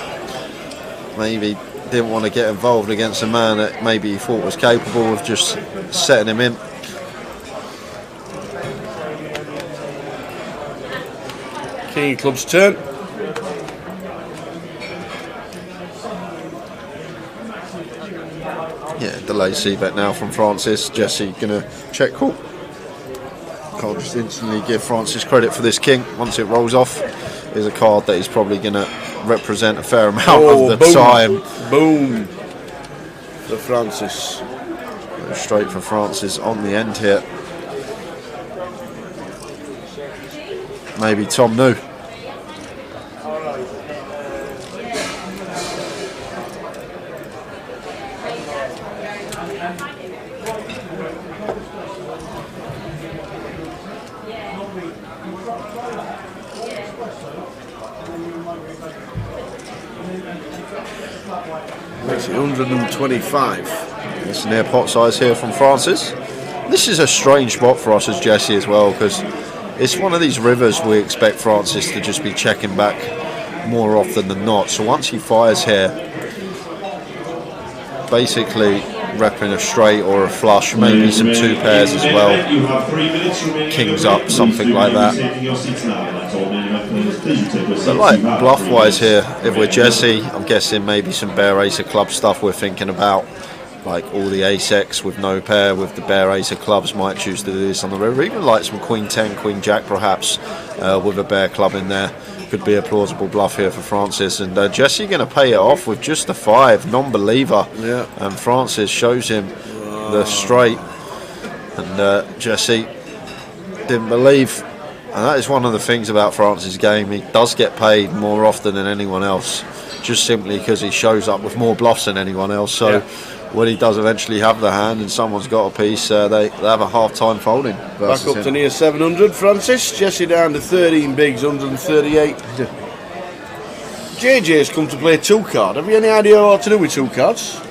maybe didn't want to get involved against a man that maybe he thought was capable of just setting him in. King of Clubs turn. Yeah, delayed c-bet now from Francis. Jesse gonna check call. I'll just instantly give Francis credit for this king. Once it rolls off, is a card that he's probably going to represent a fair amount of the boom. time. Boom. For Francis. Straight for Francis on the end here. Maybe Tom knew. Makes it 125. It's near pot size here from Francis. This is a strange spot for us as Jesse as well, because it's one of these rivers we expect Francis to just be checking back more often than not. So once he fires here, basically repping a straight or a flush, maybe some two pairs as well, kings up, something like that. But like bluff wise here, if we're Jesse, I'm guessing maybe some bare ace of club stuff we're thinking about, like all the ace-x with no pair with the bare ace of clubs might choose to do this on the river, even like some queen 10, queen jack perhaps, with a bare club in there. Could be a plausible bluff here for Francis, and Jesse going to pay it off with just a 5, non-believer. Yeah. And Francis shows him the straight, and Jesse didn't believe. And that is one of the things about Francis' game. He does get paid more often than anyone else, just simply because he shows up with more bluffs than anyone else. So when he does eventually have the hand and someone's got a piece, they have a hard time folding. Back up to near 700, Francis. Jesse down to 13 bigs, 138. JJ's come to play 2 card. Have you any idea what to do with 2 cards?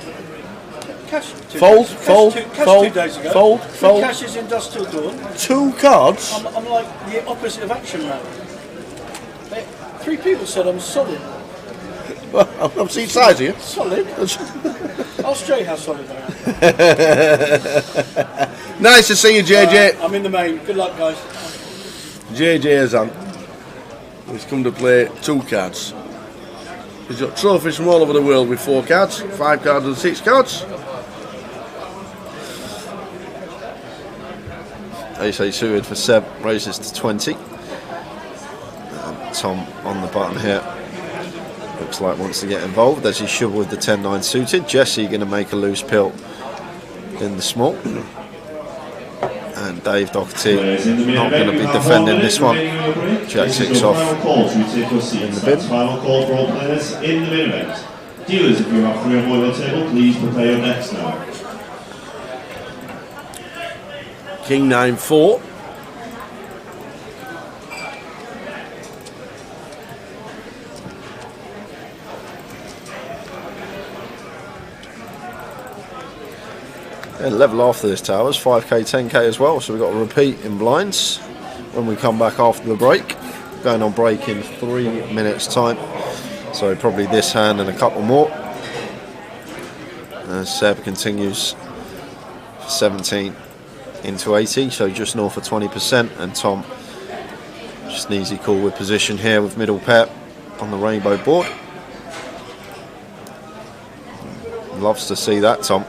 Cash. Fold, Cash fold, cash fold, 2 days ago. fold, fold. Cash is industrial dawn. 2 cards? I'm like the opposite of action man. 3 people said I'm solid. I've seen size here. Solid? I'll show you how solid I am. Nice to see you, JJ. I'm in the main. Good luck, guys. JJ is on. He's come to play 2 cards. He's got trophies from all over the world with 4 cards, 5 cards and 6 cards. Ace suited for 7, raises to 20. Tom on the button here. Looks like wants to get involved, as he should with the 10-9 suited. Jesse going to make a loose pill in the small. And Dave Doherty not going to be defending this one. Jack 6 off in the bin. Final call for all players in the main event. Dealers, if you have 3 or more on your table, please prepare your decks now. King 9-4. And level after this towers, 5k, 10k as well. So we've got a repeat in blinds when we come back after the break. Going on break in 3 minutes time. So probably this hand and a couple more. As Seb continues 17 into 80, so just north of 20%. And Tom just an easy call with position here with middle pair on the rainbow board. Loves to see that, Tom.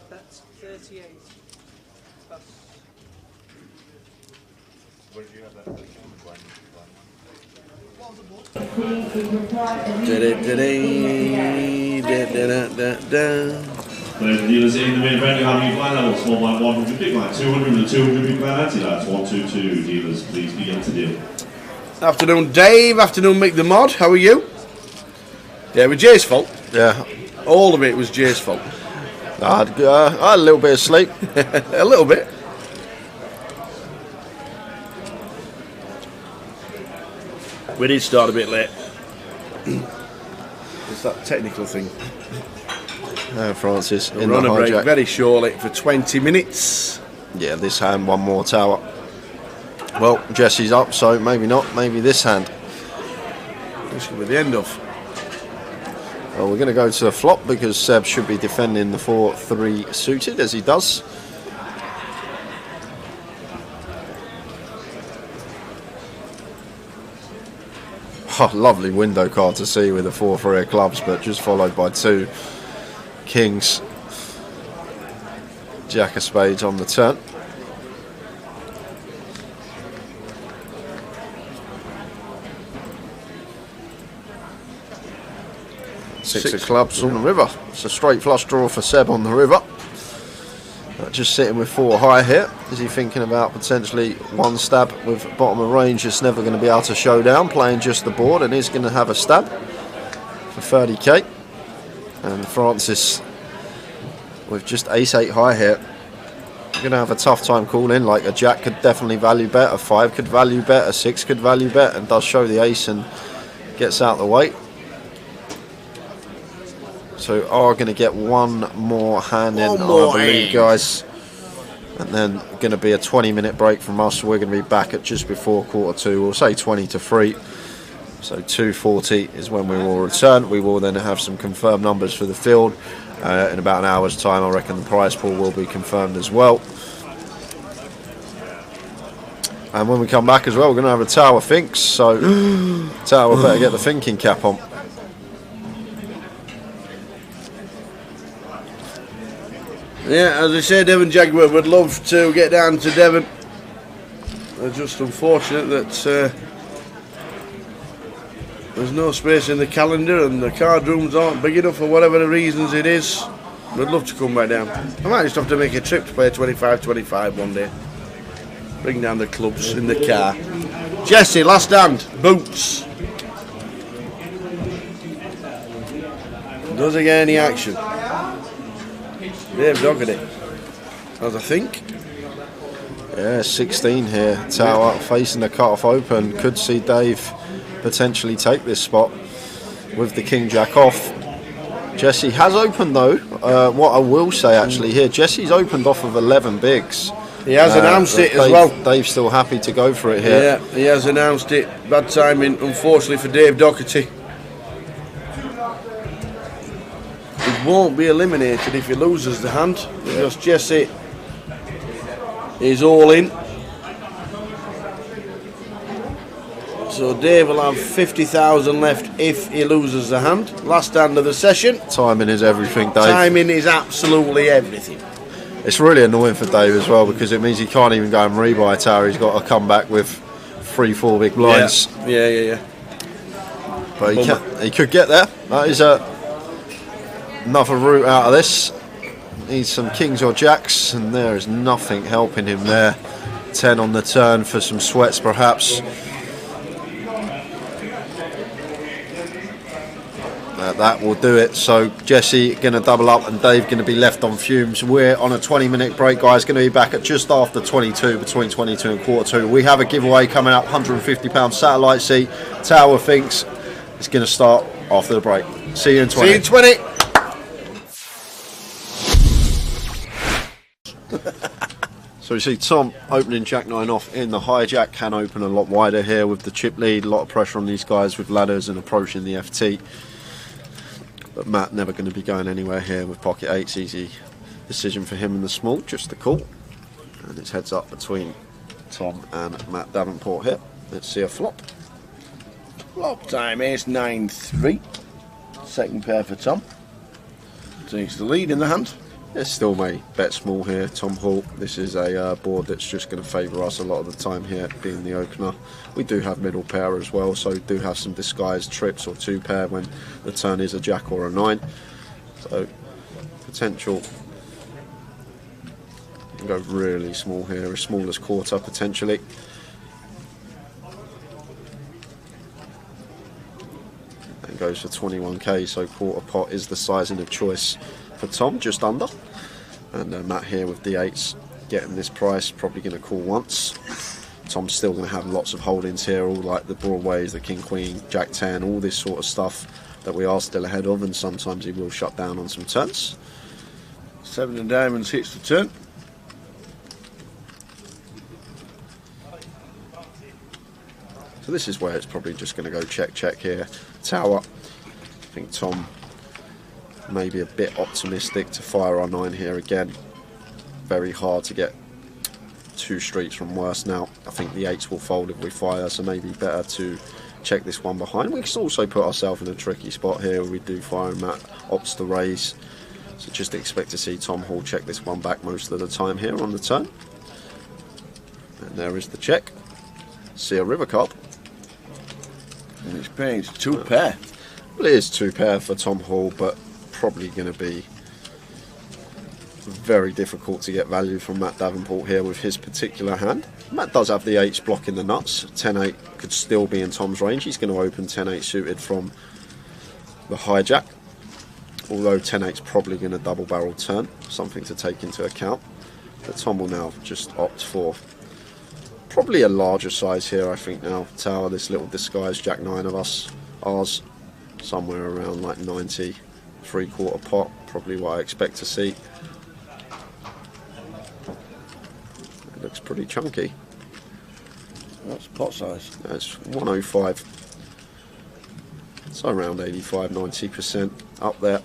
That's 38. Plus. Where did you have that? Players and dealers in the main event, you have new blind levels, small blind 100, big blind 200 and 200 big blind anti-lights, 122. Dealers, please begin to deal. Afternoon, Dave. Afternoon, Mick the Mod. How are you? Yeah, it was Jay's fault. Yeah. All of it was Jay's fault. I had a little bit of sleep. A little bit. We did start a bit late. that technical thing? Francis in We're the on a break hijack. very shortly for 20 minutes. Yeah, this hand, one more tower. Well, Jesse's up, so maybe not. Maybe this hand. This could be the end of. Well, we're going to go to the flop because Seb should be defending the 4-3 suited, as he does. Oh, lovely window card to see with the 4-3 of clubs, but just followed by 2 kings. Jack of spades on the turn. Six of clubs on the river. It's a straight flush draw for Seb on the river. Just sitting with 4 high here. Is he thinking about potentially one stab with bottom of range? It's never going to be able to show down. Playing just the board, and he's going to have a stab for 30k. And Francis with just ace-8 high here, going to have a tough time calling. Like a jack could definitely value bet, a 5 could value bet, a 6 could value bet, and does show the ace and gets out the way. So are going to get one more hand in, I believe, guys. And then going to be a 20-minute break from us. So we're going to be back at just before 2:45. We'll say 20 to 3. So 2:40 is when we will return. We will then have some confirmed numbers for the field. In about an hour's time, I reckon the prize pool will be confirmed as well. And when we come back as well, we're going to have a Tower Finks. So Tower better get the thinking cap on. Yeah, as I said, Devon Jaguar would love to get down to Devon. It's just unfortunate that there's no space in the calendar and the card rooms aren't big enough for whatever the reasons it is. We'd love to come back down. I might just have to make a trip to play 25-25 one day. Bring down the clubs in the car. Jesse, last hand, boots. Does he get any action? Dave Doherty, as I think. Yeah, 16 here. Tower facing the cut-off open. Could see Dave potentially take this spot with the king jack off. Jesse has opened though. What I will say actually here, Jesse's opened off of 11 bigs. He has announced it as well. Dave's still happy to go for it here. Yeah, he has announced it. Bad timing, unfortunately, for Dave Doherty. He won't be eliminated if he loses the hand, because Jesse is all in. So Dave will have 50,000 left if he loses the hand. Last hand of the session. Timing is everything, Dave. Timing is absolutely everything. It's really annoying for Dave as well, because it means he can't even go and rebuy tower. He's got to come back with 3-4 big blinds. Yeah. But he could get there. That is another route out of this. Needs some kings or jacks, and there is nothing helping him there. 10 on the turn for some sweats perhaps. That will do it. So Jesse going to double up and Dave going to be left on fumes. We're on a 20-minute break, guys. Going to be back at just after 22, between 22 and 2:45. We have a giveaway coming up, £150 satellite seat, Tower Finks. It's going to start after the break. See you in 20. See you in 20. So you see Tom opening Jack 9 off in the hijack. Can open a lot wider here with the chip lead. A lot of pressure on these guys with ladders and approaching the FT. But Matt never going to be going anywhere here with pocket 8s. Easy decision for him in the small, just the call. And it's heads up between Tom and Matt Davenport here. Let's see a flop. Flop time, ace 9-3. Second pair for Tom. Takes the lead in the hand. It's still may bet small here, Tom Hall. This is a board that's just going to favour us a lot of the time here, being the opener. We do have middle pair as well, so we do have some disguised trips or 2 pair when the turn is a jack or a 9. So potential. You can go really small here, as small as quarter potentially. And goes for 21k, so quarter pot is the sizing of choice for Tom, just under. And Matt here with the 8s getting this price, probably going to call once. Tom's still going to have lots of holdings here, all like the broadways, the king queen, jack 10, all this sort of stuff. that we are still ahead of, and sometimes he will shut down on some turns. 7 of diamonds hits the turn. So this is where it's probably just going to go check, check here. Tower. I think Tom may be a bit optimistic to fire our 9 here again. Very hard to get 2 streets from worse now. I think the 8s will fold if we fire, so maybe better to check this one behind. We can also put ourselves in a tricky spot here where we do fire and Matt opts to raise. So just expect to see Tom Hall check this one back most of the time here on the turn. And there is the check. See a river carp. And it's paying 2 pair. Well, it is 2 pair for Tom Hall, but probably going to be very difficult to get value from Matt Davenport here with his particular hand. Matt does have the 8s blocking the nuts. 10-8 could still be in Tom's range. He's going to open 10-8 suited from the hijack, although 10-8's probably going to double barrel turn, something to take into account. But Tom will now just opt for probably a larger size here, I think now. Tower, this little disguised Jack 9 of us, ours somewhere around like 90, 3/4 pot, probably what I expect to see. It looks pretty chunky. That's pot size. That's 105. So around 85-90% up there.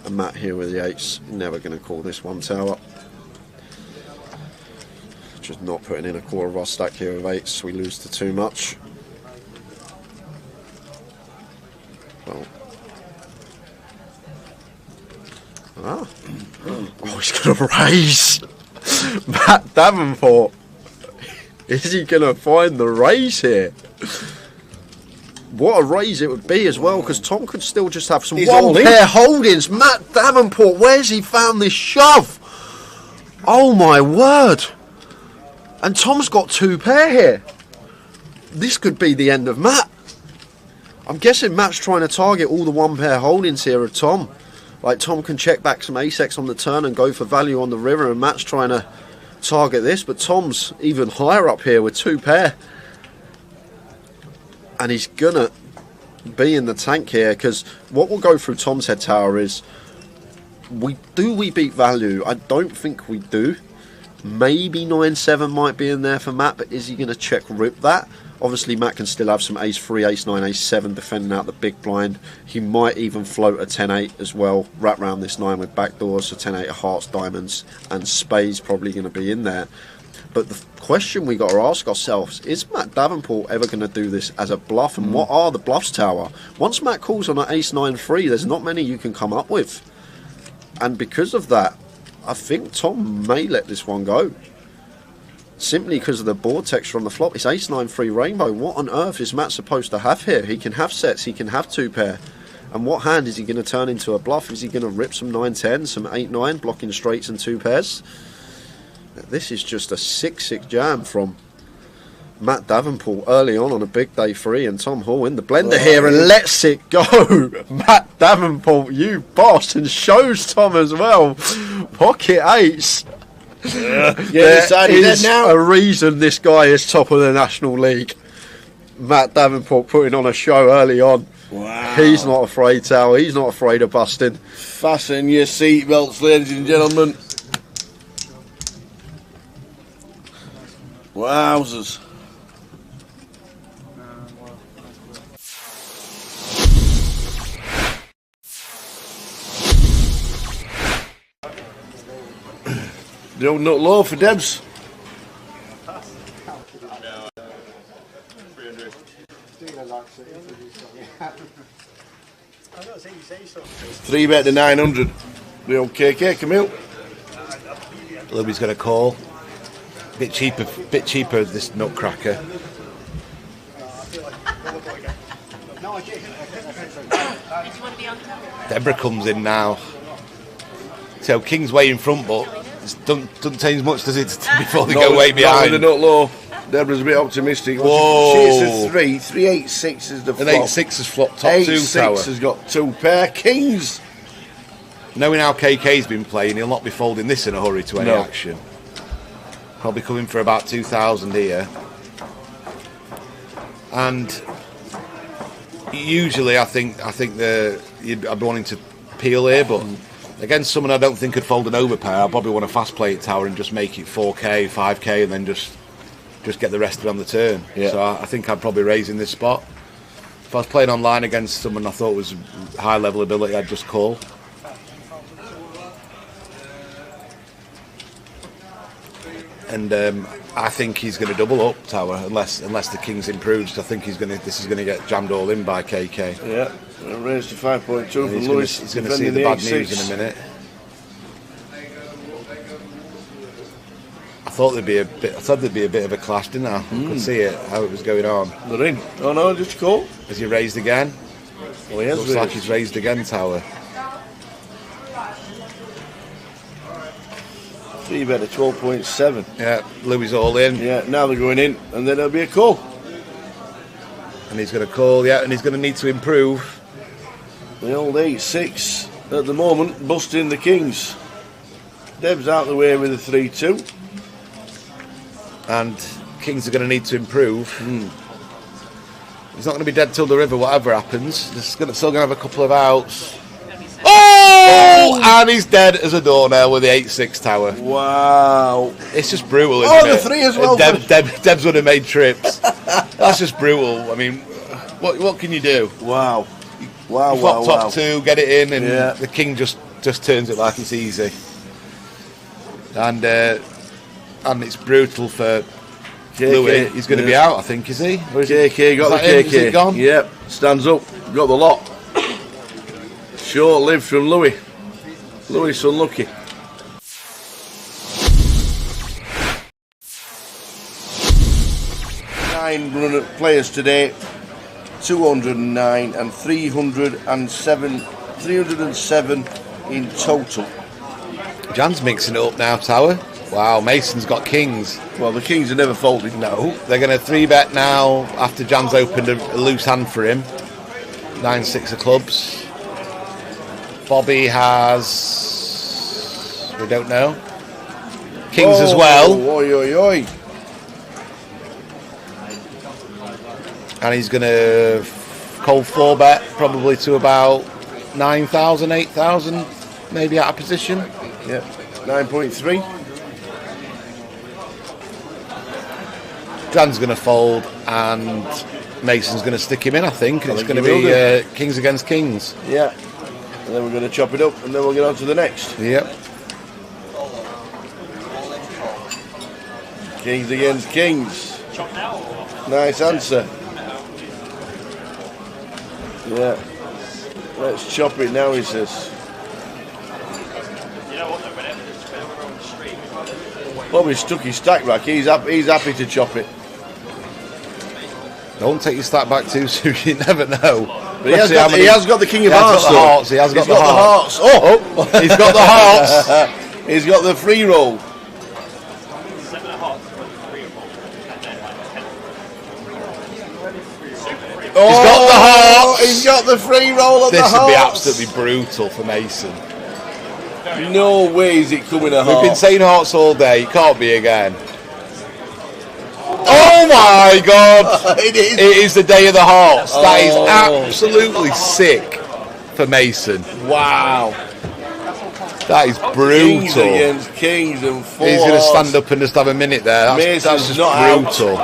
And Matt here with the 8s, never going to call this one Tower. Just not putting in a quarter of our stack here with 8s, we lose to too much. Well. Oh, he's going to raise. Matt Davenport. Is he going to find the raise here? What a raise it would be as well, because Tom could still just have some one pair holdings. Matt Davenport, where's he found this shove? Oh my word. And Tom's got 2 pair here. This could be the end of Matt. I'm guessing Matt's trying to target all the 1 pair holdings here of Tom. Like Tom can check back some ace-x on the turn and go for value on the river, and Matt's trying to target this, but Tom's even higher up here with 2 pair. And he's gonna be in the tank here, because what will go through Tom's head, Tower, is we beat value? I don't think we do. Maybe 9-7 might be in there for Matt, but is he going to check rip that? Obviously Matt can still have some ace-3, ace-9, ace-7 defending out the big blind. He might even float a 10-8 as well, wrap round this 9 with backdoors, so 10-8 of hearts, diamonds and spades probably going to be in there. But the question we got to ask ourselves, is Matt Davenport ever going to do this as a bluff, and what are the bluffs, Tower? Once Matt calls on an ace-9-3, there's not many you can come up with. And because of that, I think Tom may let this one go. Simply because of the board texture on the flop. It's ace-9-3 rainbow. What on earth is Matt supposed to have here? He can have sets, he can have 2 pair. And what hand is he going to turn into a bluff? Is he going to rip some 9-10, some 8-9, blocking straights and 2 pairs? This is just a 6-6 jam from Matt Davenport early on a big day 3, and Tom Hall in the blender here and lets it go. Matt Davenport, you boss, and shows Tom as well. Pocket 8s. There is a reason this guy is top of the National League. Matt Davenport putting on a show early on. Wow. He's not afraid, Tower. He's not afraid of busting. Fasten your seatbelts, ladies and gentlemen. Wowzers. The old nut low for Debs. Three bet to 900. The old KK Camille. Louis got a call. Bit cheaper this nutcracker. Deborah comes in now. So King's way in front, but it doesn't change much, does it, before they go way behind? Not with the nut low. Deborah's a bit optimistic. Whoa. She's a 3. 3-8-6 is the flop. An 8-6 has flopped top 2, Tower. 8-6 has got 2 pair. Kings. Knowing how KK's been playing, he'll not be folding this in a hurry to any action. Probably coming for about 2,000 here. And usually I think I'd be wanting to peel here, but against someone I don't think could fold an overpair, I'll probably want to fast play it tower and just make it 4k, 5k, and then just get the rest of it on the turn. Yeah. So I think I'd probably raise in this spot. If I was playing online against someone I thought was high level ability, I'd just call. And I think he's going to double up tower unless the king's improved. I think this is going to get jammed all in by KK. Yeah, raised to 5.2 from Lewis. He's going to see the bad news in a minute. I thought there'd be a bit of a clash, didn't I? I could see it, how it was going on. They're in. Oh no, just call. Has he raised again? Well, he has. Looks like he's raised again, tower. 3 bet at 12.7. Yeah, Louis all in. Yeah, now they're going in, and then there'll be a call. And he's going to call, yeah, and he's going to need to improve. The old 8-6 at the moment, busting the kings. Deb's out the way with a 3-2. And kings are going to need to improve. He's not going to be dead till the river, whatever happens. He's still going to have a couple of outs. Oh! And he's dead as a doornail with the 8-6 tower. Wow. It's just brutal, isn't it? Oh, the 3 as well. Deb's would have made trips. That's just brutal. I mean, what can you do? Wow. You flop top 2, get it in, and yeah. the king just turns it like it's easy. And it's brutal for Louis. He's going to be out, I think, is he? KK got the KK. Is it gone? Yep, stands up. Got the lot. Short lived from Louis. Louis unlucky. Nine players today. 209 and 307 in total. Jan's mixing it up now, tower. Wow, Mason's got kings. Well, the kings are never folded. No, they're going to 3-bet now after Jan's opened a loose hand for him. 9-6 of clubs. Bobby has... we don't know. Kings as well. Oi, oi, oi. And he's going to cold 4-bet probably to about 9,000, 8,000, maybe out of position. Yeah, 9.3. Jan's going to fold and Mason's going to stick him in, I think. And it's going to be kings against kings. Yeah. And then we're going to chop it up and then we'll get on to the next. Yep. Kings against kings. Nice answer. Yeah. Let's chop it now, he says. Bobby stuck his stack back. He's happy to chop it. Don't take your stack back too soon, you never know. But he has got the king of hearts. He has got the hearts. Oh, he's got the hearts. He's got the free roll. He's got the hearts. He's got the free roll of the hearts. This would be absolutely brutal for Mason. No way is it coming a heart. We've been saying hearts all day. It can't be again. Oh my God! It is. It is the day of the hearts. That is absolutely sick for Mason. Wow. That is brutal. Kings against kings and 4 He's going to stand up and just have a minute there. That's just brutal.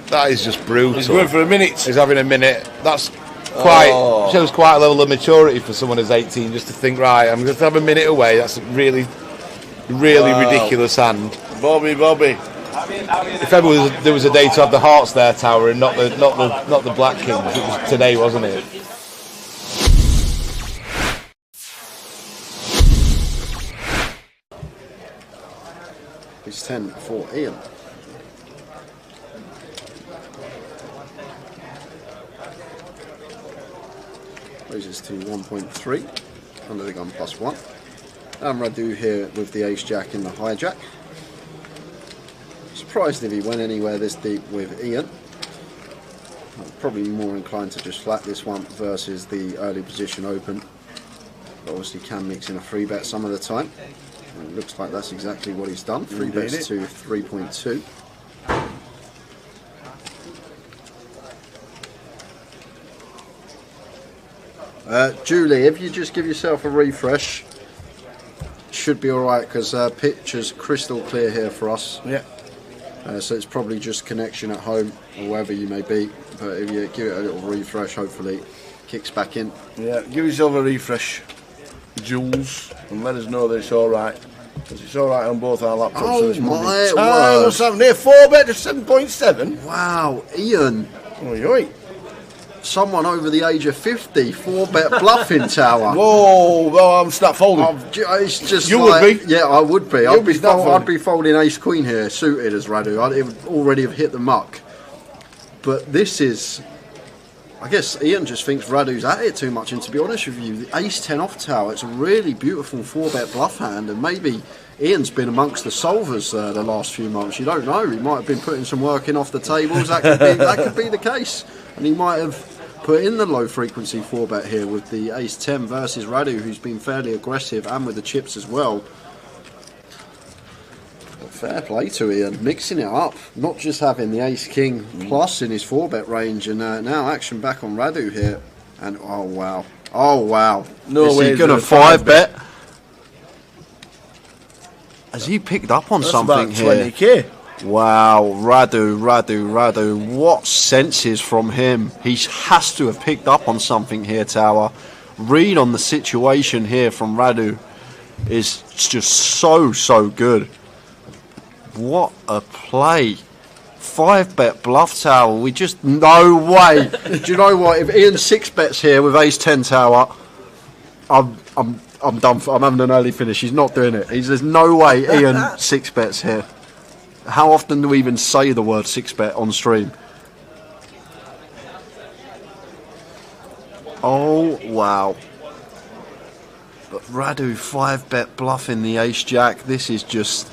That is just brutal. He's going for a minute. He's having a minute. That's shows quite a level of maturity for someone who's 18 just to think, right, I'm going to have a minute away. That's a really ridiculous hand. Bobby. If ever there was a day to have the hearts there, tower, and not the black kings, it was today, wasn't it? It's 10 for Ian. Raises to 1.3 under the gun +1. And Radu here with the ace jack in the hijack. Surprised if he went anywhere this deep with Ian. I'm probably more inclined to just flat this one versus the early position open. But obviously can mix in a 3-bet some of the time. And it looks like that's exactly what he's done. 3 bets to 3.2. Julie, if you just give yourself a refresh, should be alright, because picture's crystal clear here for us. Yeah. So it's probably just connection at home or wherever you may be. But if you give it a little refresh, hopefully it kicks back in. Yeah, give yourself a refresh, Jules, and let us know that it's alright. Because it's alright on both our laptops. Oh, so it's my word. What's happening here? 4-bet to 7.7. Wow, Ian. Oi, oi. Someone over the age of 50, 4-bet bluffing tower. Whoa, well, I'm start folding. It's just You like, would be. Yeah, I would be. You'd be start folding. I'd be folding ace queen here, suited as Radu. It would already have hit the muck. But this is, I guess Ian just thinks Radu's at it too much. And to be honest with you, the ace 10 off tower, it's a really beautiful 4-bet bluff hand. And maybe Ian's been amongst the solvers the last few months. You don't know. He might have been putting some work in off the tables. That could be the case. And he might have put in the low frequency 4-bet here with the ace 10 versus Radu, who's been fairly aggressive, and with the chips as well. But fair play to Ian, mixing it up, not just having the ace king plus in his 4-bet range, and now action back on Radu here. And oh wow, No is way he gonna 5-bet? Has he picked up on That's something about here? 20k. Wow, Radu, what senses from him. He has to have picked up on something here, Tower. Read on the situation here from Radu is just so good. What a play. 5-bet bluff Tower, we just, no way. Do you know what, if Ian 6-bets here with ace 10 Tower, I'm done for, I'm having an early finish. He's not doing it. There's no way Ian 6-bets here. How often do we even say the word 6-bet on stream? Oh, wow. But Radu 5-bet bluffing the ace-jack. This is just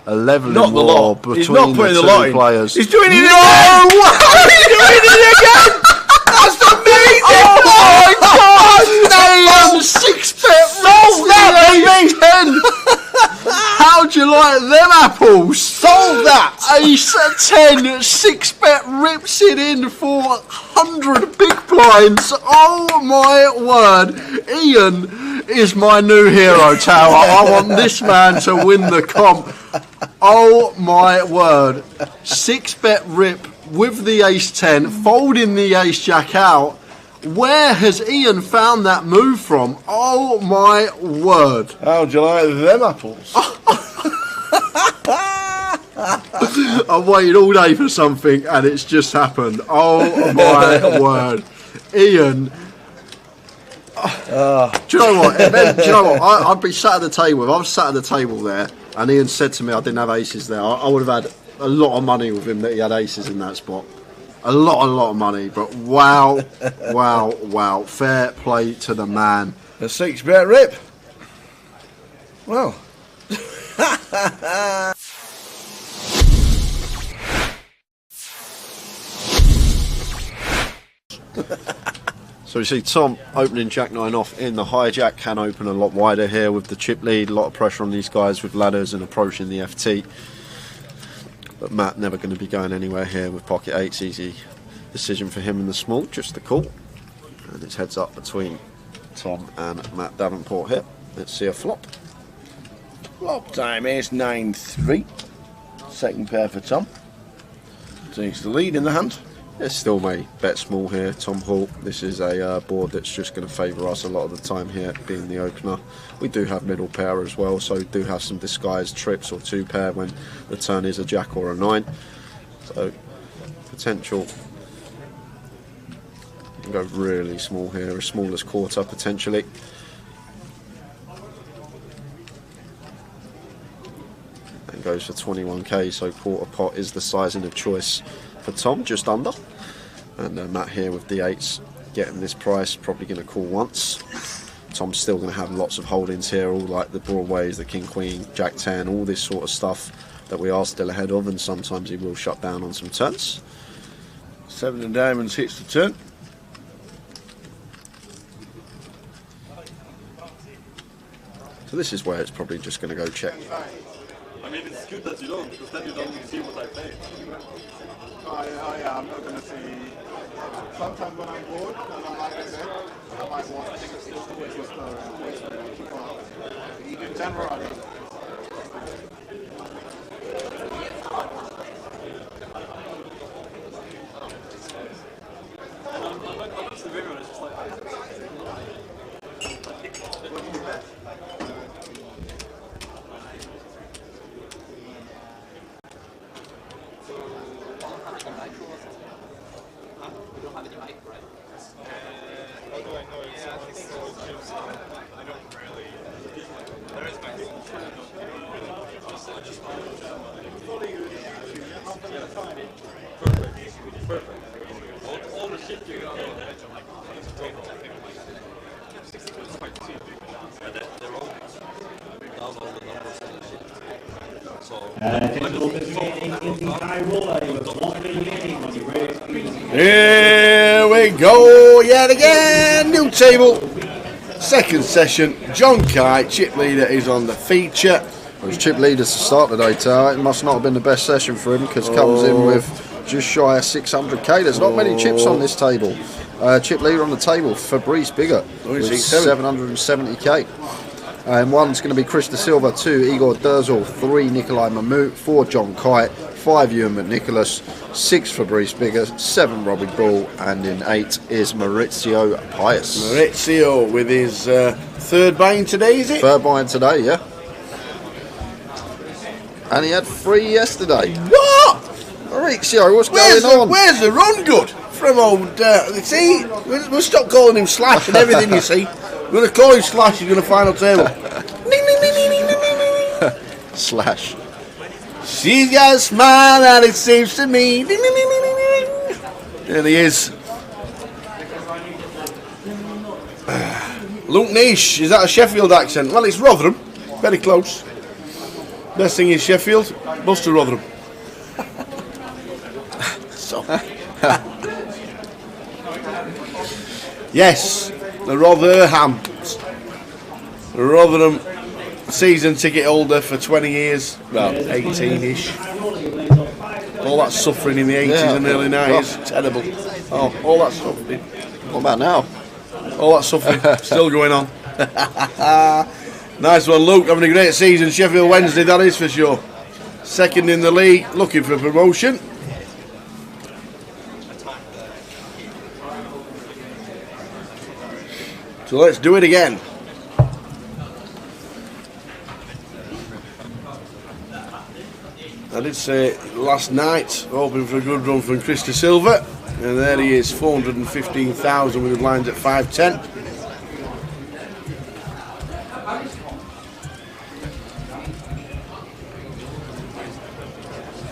a leveling Not the war lot. between He's not the putting the two lot in. players. He's doing it No again! way! He's doing it again! That's amazing! Oh my God! Ian 6-bet roll that, baby! 10! How'd you like them apples? Solve that! Ace 10, 6-bet rips it in for 100 big blinds. Oh my word. Ian is my new hero, Tower. I want this man to win the comp. Oh my word. 6-bet rip with the ace 10, folding the ace jack out. Where has Ian found that move from? Oh my word. How'd you like them apples? I've waited all day for something and it's just happened. Oh my word. Ian. Do you know what? Do you know what? I'd be sat at the table. If I was sat at the table there and Ian said to me I didn't have aces there, I would have had a lot of money with him that he had aces in that spot. A lot of money. But wow. Fair play to the man. A 6-bet rip. Well. So we see Tom opening Jack 9 off in the hijack. Can open a lot wider here with the chip lead. A lot of pressure on these guys with ladders and approaching the FT. But Matt never going to be going anywhere here with pocket 8s. Easy decision for him in the small, just the call. And it's heads up between Tom and Matt Davenport here. Let's see a flop. Flop time is 9-3. Second pair for Tom. Takes the lead in the hand. It's still may bet small here, Tom Hall. This is a board that's just going to favour us a lot of the time here, being the opener. We do have middle pair as well, so we do have some disguised trips or 2-pair when the turn is a jack or a 9. So potential. You can go really small here, as small as quarter potentially. And goes for 21k, so quarter pot is the sizing of choice for Tom, just under. And Matt here with the 8s getting this price, probably going to call once. Tom's still going to have lots of holdings here, all like the broadways, the king queen, jack 10, all this sort of stuff that we are still ahead of, and sometimes he will shut down on some turns. 7 of diamonds hits the turn. So this is where it's probably just going to go check. I mean, it's good that you don't, because then you don't see what I play. Oh yeah, I'm not going to see Sometimes when I'm bored and I like it, I might watch you can tell her on it. Here we go yet again. New table. Second session. John Kite, chip leader, is on the feature. Well, his chip leader to start today, Tower. It must not have been the best session for him because comes in with just shy of 600k. There's not many chips on this table. Chip leader on the table, Fabrice Bigger, with 770k. And one's going to be Chris De Silva, 2 Igor Derzel, 3 Nikolai Mamut, 4 John Kite, 5 Ewan McNicholas, 6 Fabrice Bigger, 7 Robbie Ball, and in 8 is Maurizio Pius. Maurizio with his third buying today, is it? Third buying today, yeah. And he had 3 yesterday. What? Maurizio, what's going on? Where's the run good from old... see, we'll stop calling him Slash and everything, you see. We're going to call him Slash, he's going to final table. Slash. She's got a smile that it seems to me. There he is. Luke Niche, is that a Sheffield accent? Well, it's Rotherham. Very close. Best thing is Sheffield, Buster Rotherham. So. Yes, the Rotherham season ticket holder for 20 years, well, 18-ish. All that suffering in the 80s and early 90s, terrible. Oh, all that suffering. What about now? All that suffering, still going on. Nice one, Luke, having a great season. Sheffield Wednesday, that is for sure. Second in the league, looking for promotion. So let's do it again. I did say last night, hoping for a good run from Chris De Silva, and there he is, 415,000 with the lines at 510.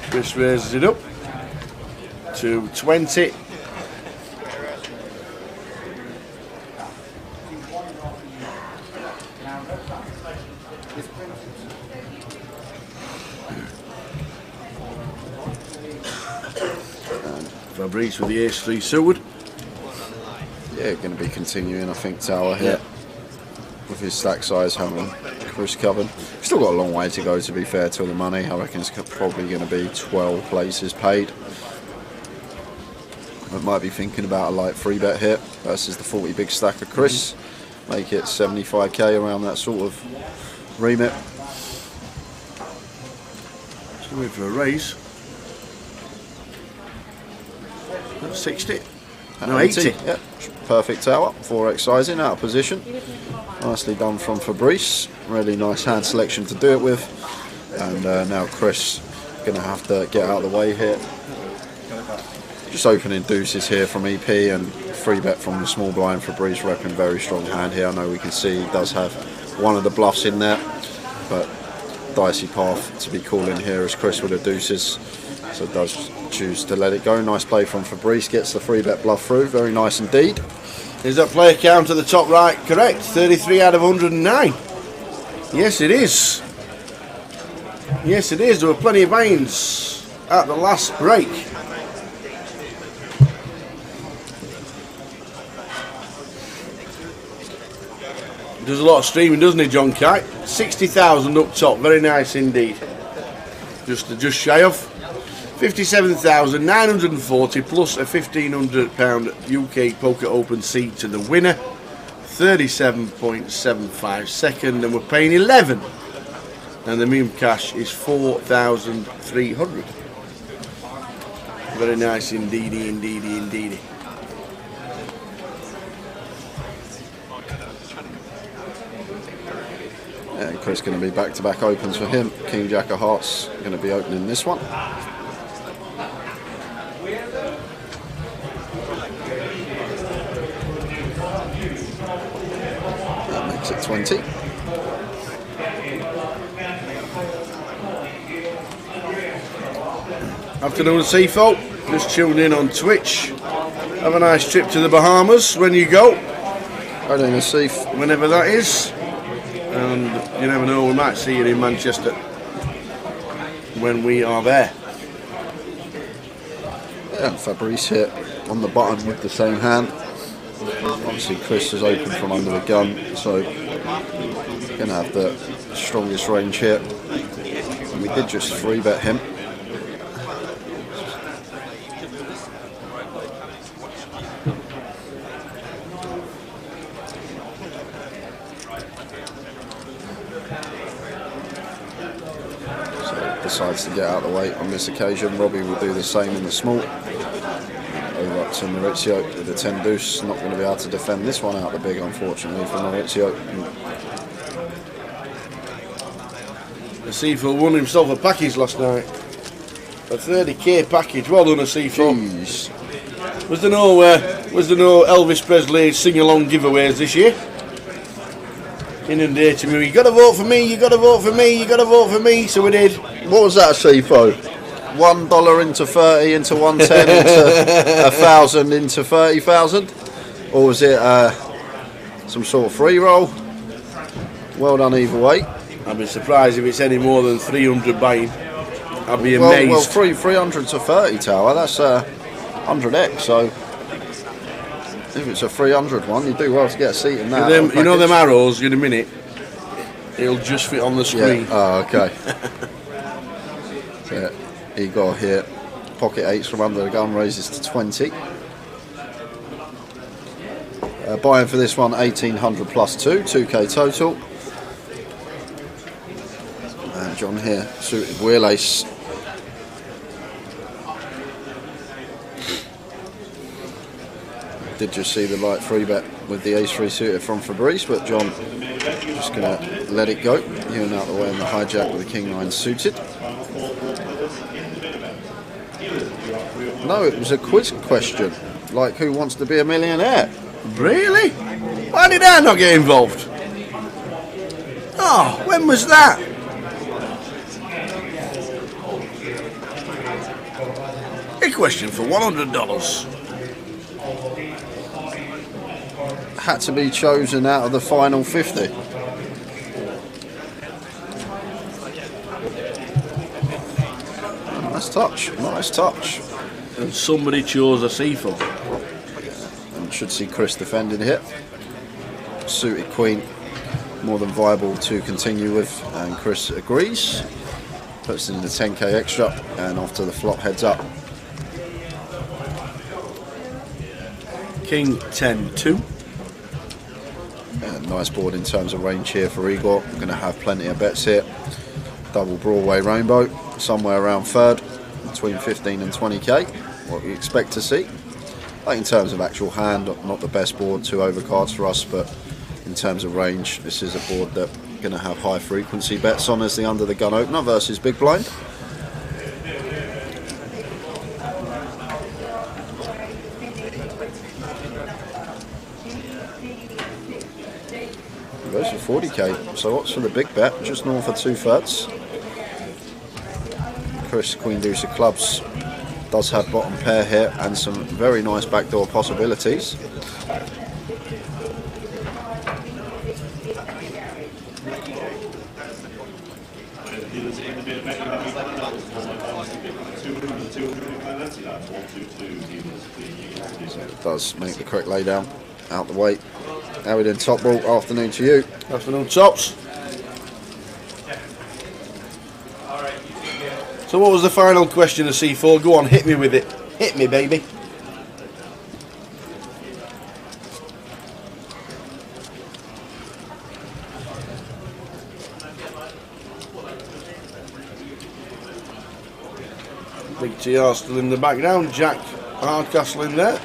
Chris raises it up to 20. Fabrice with the ace-3 suited. Yeah, going to be continuing, I think, Tower here. With his stack size having Chris covered. Still got a long way to go, to be fair, to the money. I reckon it's probably going to be 12 places paid. I might be thinking about a light free bet here versus the 40 big stack of Chris. Make it 75k, around that sort of remit. Let's wait for a raise. 60. No, 80. Yeah, perfect Tower. 4x sizing, out of position. Nicely done from Fabrice. Really nice hand selection to do it with. And now Chris going to have to get out of the way here. Just opening deuces here from EP and free bet from the small blind. Fabrice repping very strong hand here. I know we can see he does have one of the bluffs in there, but dicey path to be calling here as Chris with the deuces. So does choose to let it go. Nice play from Fabrice, gets the free bet bluff through. Very nice indeed. Is that player count at the top right correct? 33 out of 109. Yes, it is. Yes, it is. There were plenty of buy-ins at the last break. Does a lot of streaming, doesn't he, John Kite? 60,000 up top. Very nice indeed. Just shy of. £57,940 plus a £1,500 UK Poker Open seat to the winner. 37.75 second, and we're paying 11. And the minimum cash is 4,300. Very nice indeedy, indeedy, indeedy. And Chris going to be back-to-back opens for him. King Jack of Hearts going to be opening this one. That makes it 20. Afternoon, Seafo. Just tune in on Twitch. Have a nice trip to the Bahamas when you go. Right in the Seaf. Whenever that is. And you never know, we might see you in Manchester when we are there. And Fabrice here on the button with the same hand. Obviously Chris is open from under the gun, so going to have the strongest range here. And we did just 3-bet him. Decides to get out of the way on this occasion. Robbie will do the same in the small. Over up to Maurizio with the 10 deuce. Not going to be able to defend this one out the big, unfortunately, for Maurizio. Seafo won himself a package last night. A 30k package. Well done, Seafo. Was there no Elvis Presley sing-along giveaways this year? Inundating me. You got to vote for me. You got to vote for me. You got to vote for me. So we did. What was that, Seafo? $1 into 30 into 110 into 1,000 into 30,000, or was it some sort of free roll? Well done either way. I'd be surprised if it's any more than 300 buying. I'd be amazed. Well, 300 to 30 tower. That's 100x. So if it's a 300 one, you do well to get a seat in that. You know them arrows in a minute. It'll just fit on the screen. Yeah. Oh, okay. So, Igor here, pocket 8s from under the gun, raises to 20. Buying for this one 1,800 plus 2k total. And John here, suited wheel ace. Did just see the light 3-bet with the ace 3 suited from Fabrice, but John just going to let it go. Hewing out the way in the hijack with the king 9 suited. No, it was a quiz question, like who wants to be a millionaire? Really? Why did I not get involved? Oh, when was that? A question for $100. Had to be chosen out of the final 50. Nice touch, nice touch. And somebody chose a Seafo. And should see Chris defending here. Suited queen, more than viable to continue with, and Chris agrees. Puts in the 10k extra, and off to the flop heads up. King 10-2. Nice board in terms of range here for Igor. Going to have plenty of bets here. Double Broadway Rainbow, somewhere around third, between 15 and 20k. What we expect to see. Like in terms of actual hand, not the best board, 2 overcards for us, but in terms of range, this is a board that going to have high frequency bets on as the under the gun opener versus big blind. Goes for 40k, so what's for the big bet? Just north of 2/3. Chris, Queen Deuce of clubs, does have bottom pair here and some very nice backdoor possibilities. So it does make the correct lay down out the way. How we doing, Top Ball? Afternoon to you. Afternoon, Tops. So what was the final question of C4? Go on, hit me with it. Hit me, baby. Big TR still in the background. Jack Hardcastle in there.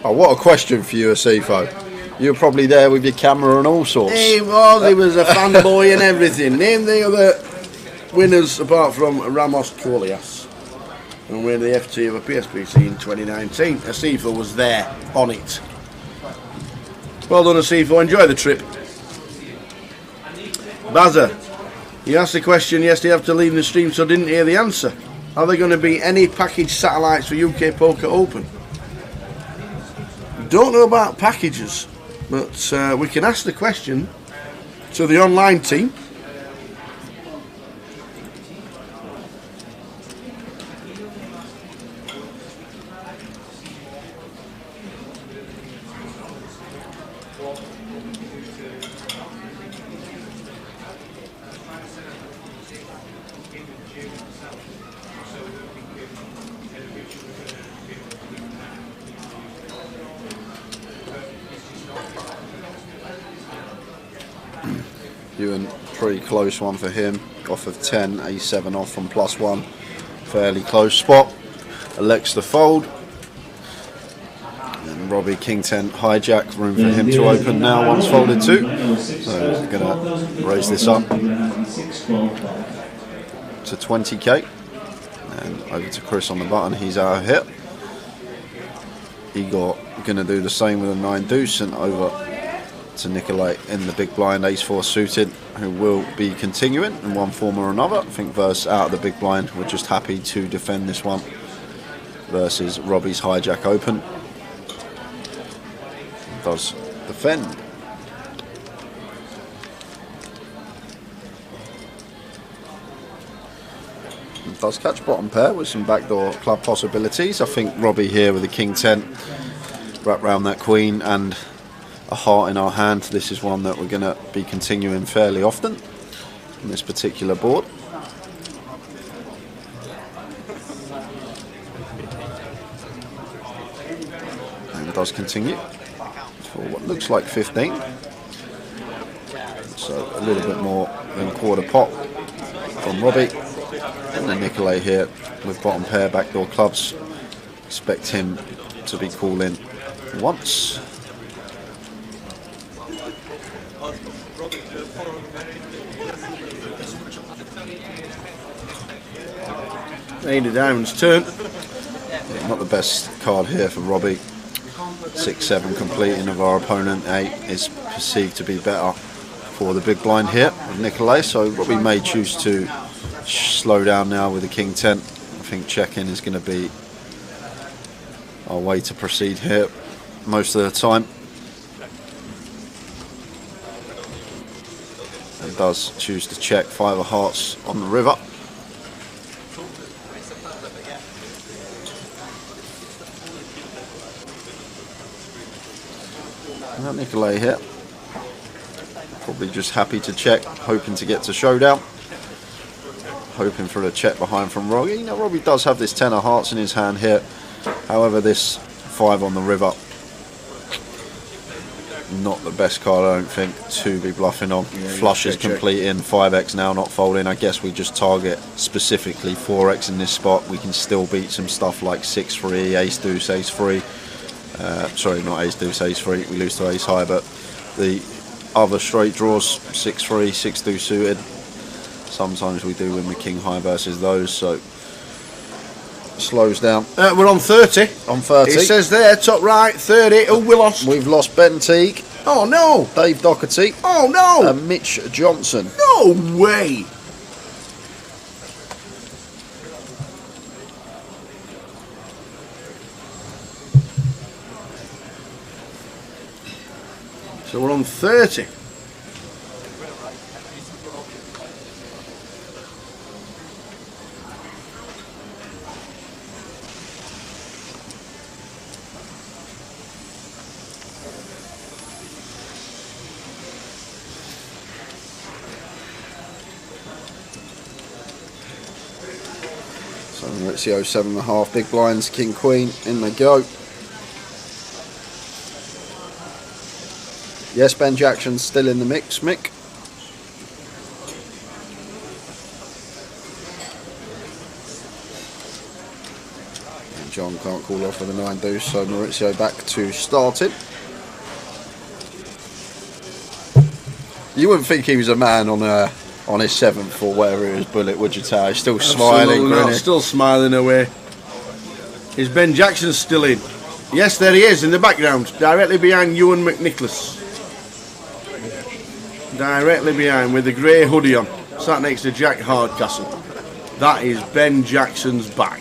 Oh, what a question for you, Asifo. You were probably there with your camera and all sorts. He was a fanboy and everything. Name the other winners apart from Ramos Colias and winning the FT of a PSPC in 2019. Asifo was there on it. Well done, Asifo. Enjoy the trip. Bazza, you asked the question yesterday after leaving the stream, so didn't hear the answer. Are there going to be any package satellites for UK Poker Open? Don't know about packages, but we can ask the question to the online team. Ewan, pretty close one for him. Off of 10, A7 off from +1. Fairly close spot. Elects the fold. And Robbie, King 10 hijack. Room for him to open now once folded 2. So we're going to raise this up to 20k. And over to Chris on the button. He's out of hit. Igor going to do the same with a 9 deuce and over to Nicolai in the big blind, ace-4 suited, who will be continuing in one form or another. I think versus out of the big blind, we're just happy to defend this one versus Robbie's hijack open. Does defend. Does catch bottom pair with some backdoor club possibilities. I think Robbie here with the King 10 wrap round that queen and a heart in our hand. This is one that we're going to be continuing fairly often on this particular board. And does continue for what looks like 15. So a little bit more than quarter pot from Robbie. And then Nicolai here with bottom pair backdoor clubs. Expect him to be calling once. Eight of diamonds turn. Yeah, not the best card here for Robbie. 6-7 completing of our opponent. 8 is perceived to be better for the big blind here with Nicolai. So Robbie may choose to slow down now with the King 10. I think check-in is going to be our way to proceed here most of the time. And does choose to check 5 of hearts on the river. Nicolai here, probably just happy to check, hoping to get to showdown, hoping for a check behind from Robbie. You know, Robbie does have this 10 of hearts in his hand here, however this 5 on the river, not the best card I don't think to be bluffing on. Yeah, flush is completing, 5x now not folding. I guess we just target specifically 4x in this spot. We can still beat some stuff like 6-3, ace deuce, ace 3. Sorry, not ace deuce, ace three. We lose to ace high, but the other straight draws 6-3, 6-2 suited. Sometimes we do win with king high versus those, so slows down. We're on 30. On 30. It says there, top right, 30. Oh, we lost. We've lost Ben Teague, Oh, no. Dave Doherty, Oh, no. and Mitch Johnson. No way. So we're on 30. So Maurizio 7.5 big blinds, king queen, in they go. Yes, Ben Jackson's still in the mix, Mick. And John can't call off with a 9 deuce, so Maurizio back to starting. You wouldn't think he was a man on his 7th or whatever it was bullet, would you, Tao? He's still smiling, Absolutely not. grinning. Still smiling away. Is Ben Jackson still in? Yes, there he is in the background, directly behind Ewan McNicholas. Directly behind with the grey hoodie on, sat next to Jack Hardcastle. That is Ben Jackson's back.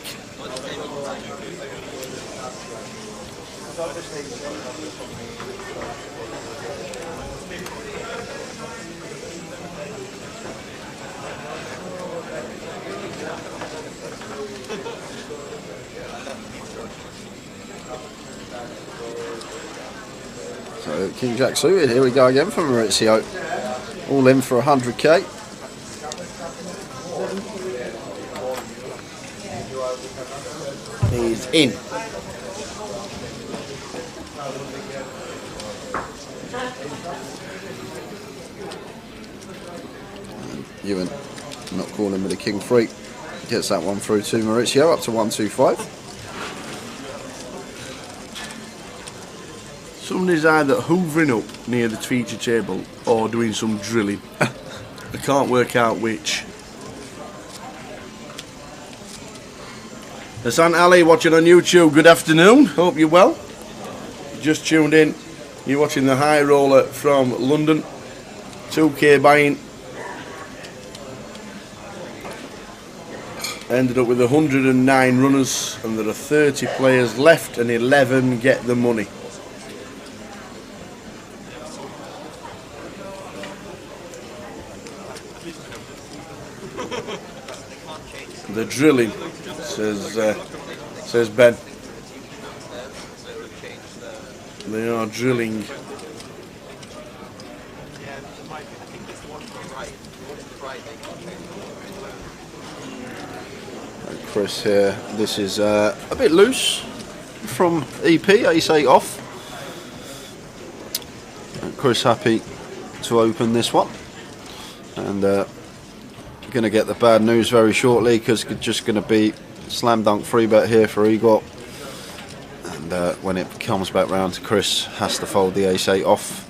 So King Jack suited, here we go again for Maurizio. All in for 100k. He's in. Ewan not calling with a king three. Gets that one through to Maurizio, up to 125. Somebody's either hoovering up near the feature table or doing some drilling. I can't work out which. Hassan Ali watching on YouTube, good afternoon, hope you're well. Just tuned in, you're watching the high roller from London, 2k buying. Ended up with 109 runners and there are 30 players left and 11 get the money. The drilling, says Ben. They are drilling. And Chris here, this is a bit loose from EP, ace-8 off. And Chris happy to open this one. And going to get the bad news very shortly because it's just going to be slam dunk free bet here for Igor, and when it comes back round to Chris, has to fold the ace-8 off.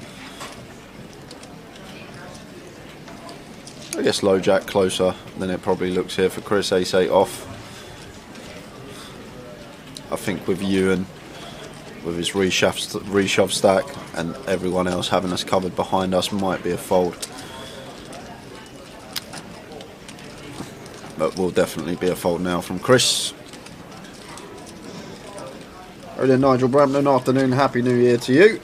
I guess low jack closer than it probably looks here for Chris, ace-8 off. I think with Ewan, with his reshove stack and everyone else having us covered behind us, might be a fold. But will definitely be a fold now from Chris. Hello there, Nigel Brampton. Afternoon, happy new year to you.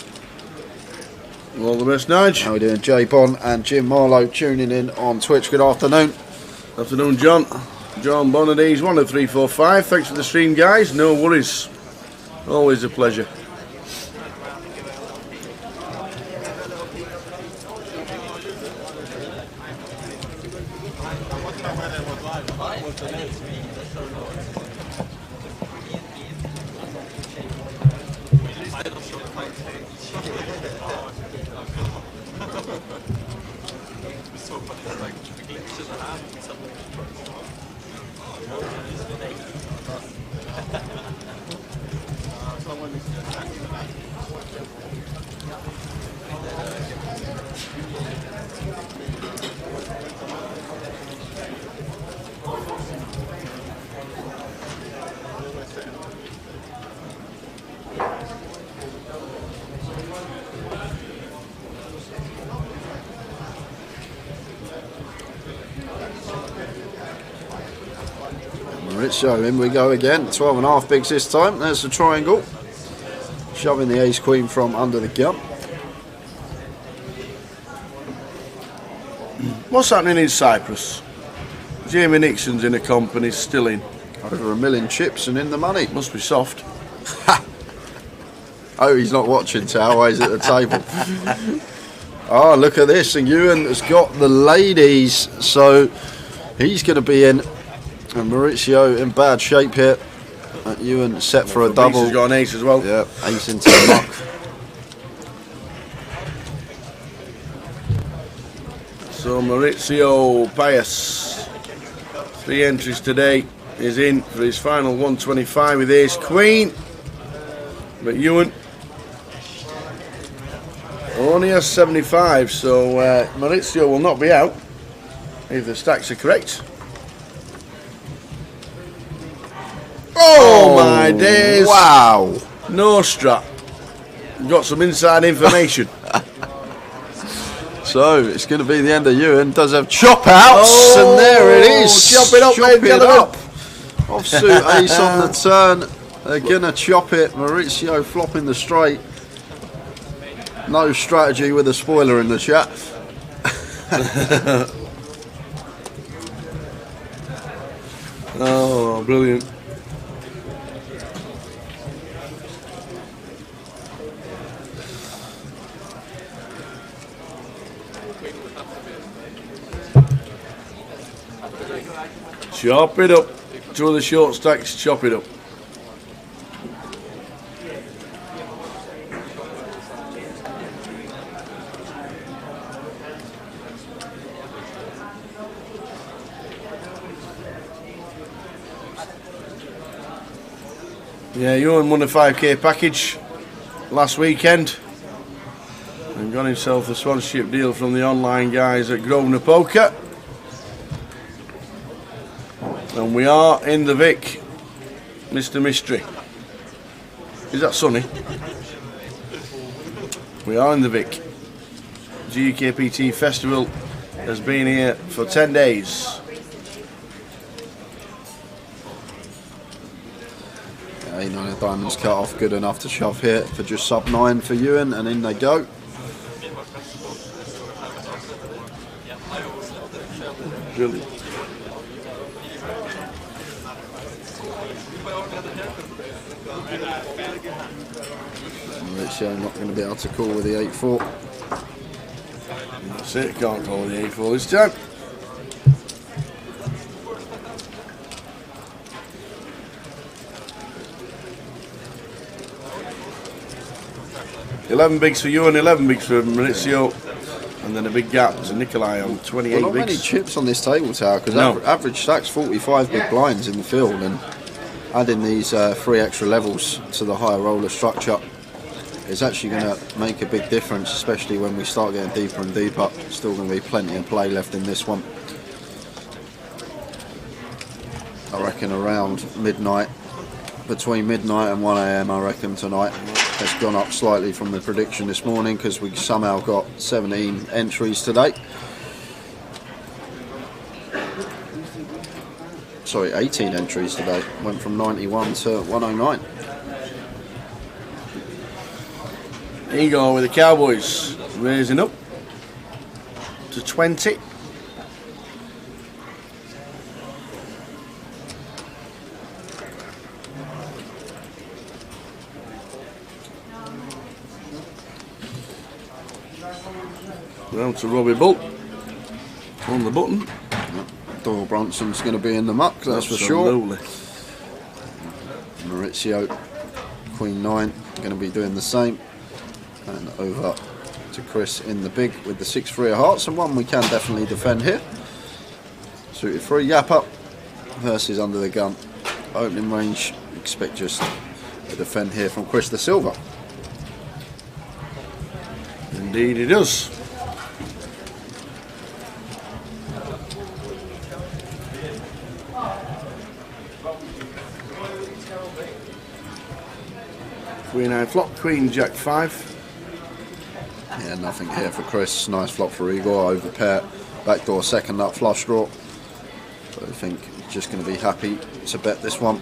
All the best, Nige. How are we doing? Jay Bond and Jim Marlowe tuning in on Twitch. Good afternoon. Afternoon, John. John Bonadese, 10345. Thanks for the stream, guys. No worries. Always a pleasure. Maurizio, in we go again. 12.5 bigs this time. There's the triangle. Shoving the ace queen from under the gun. What's happening in Cyprus? Jamie Nixon's in a company, still in. Over 1 million chips and in the money. Must be soft. Oh, he's not watching, Tao. He's at the table. Oh, look at this. And Ewan has got the ladies. So he's going to be in. And Maurizio in bad shape here. Ewan set for a double. He's got an ace as well. Yeah, ace into the muck. So Maurizio Pius, 3 entries today, is in for his final 125 with ace queen. But Ewan only has 75, so Maurizio will not be out if the stacks are correct. Oh my days! Wow! No strap. Got some inside information. So it's going to be the end of Ewan. Does have chop outs, and there it is. Chop it up, chop it up. Offsuit ace on the turn. They're going to chop it. Maurizio flopping the straight. No strategy with a spoiler in the chat. Oh, brilliant. Chop it up. 2 of the short stacks, chop it up. Yeah, Ewan won a 5k package last weekend and got himself the sponsorship deal from the online guys at Grosvenor Poker. And we are in the Vic, Mr. Mystery. Is that sunny? We are in the Vic. GUKPT Festival has been here for 10 days. Yeah, 9 of diamonds cut off, good enough to shove here for just sub 9 for Ewan, and in they go. Brilliant. Maurizio not going to be able to call with the 8-4. That's it, can't call the 8-4 this time. $11 bigs for you and 11 bigs for Maurizio, and then a big gap to Nikolai on 28 Well, not bigs. many chips on this table, Tower, because No. average stack's 45 big blinds in the field, and adding these 3 extra levels to the higher roller structure is actually going to make a big difference, especially when we start getting deeper and deeper. Still going to be plenty of play left in this one. I reckon around midnight, between midnight and 1 AM, I reckon tonight. It's gone up slightly from the prediction this morning because we somehow got 17 entries today. Sorry, 18 entries today. Went from 91 to 109. Igor with the Cowboys raising up to 20. Round to Robbie Bull on the button. Doyle Bronson's going to be in the muck, that's for sure. Absolutely. Maurizio, Queen 9, going to be doing the same. And over to Chris in the big with the 6-3 of hearts, and one we can definitely defend here. Suited 3 gap up versus under the gun. Opening range, expect just a defend here from Chris the Silver. Indeed he does. Queen 9 flop, Queen Jack 5. Yeah, nothing here for Chris. Nice flop for Igor, over pair, backdoor second nut flush draw. So I think just going to be happy to bet this one.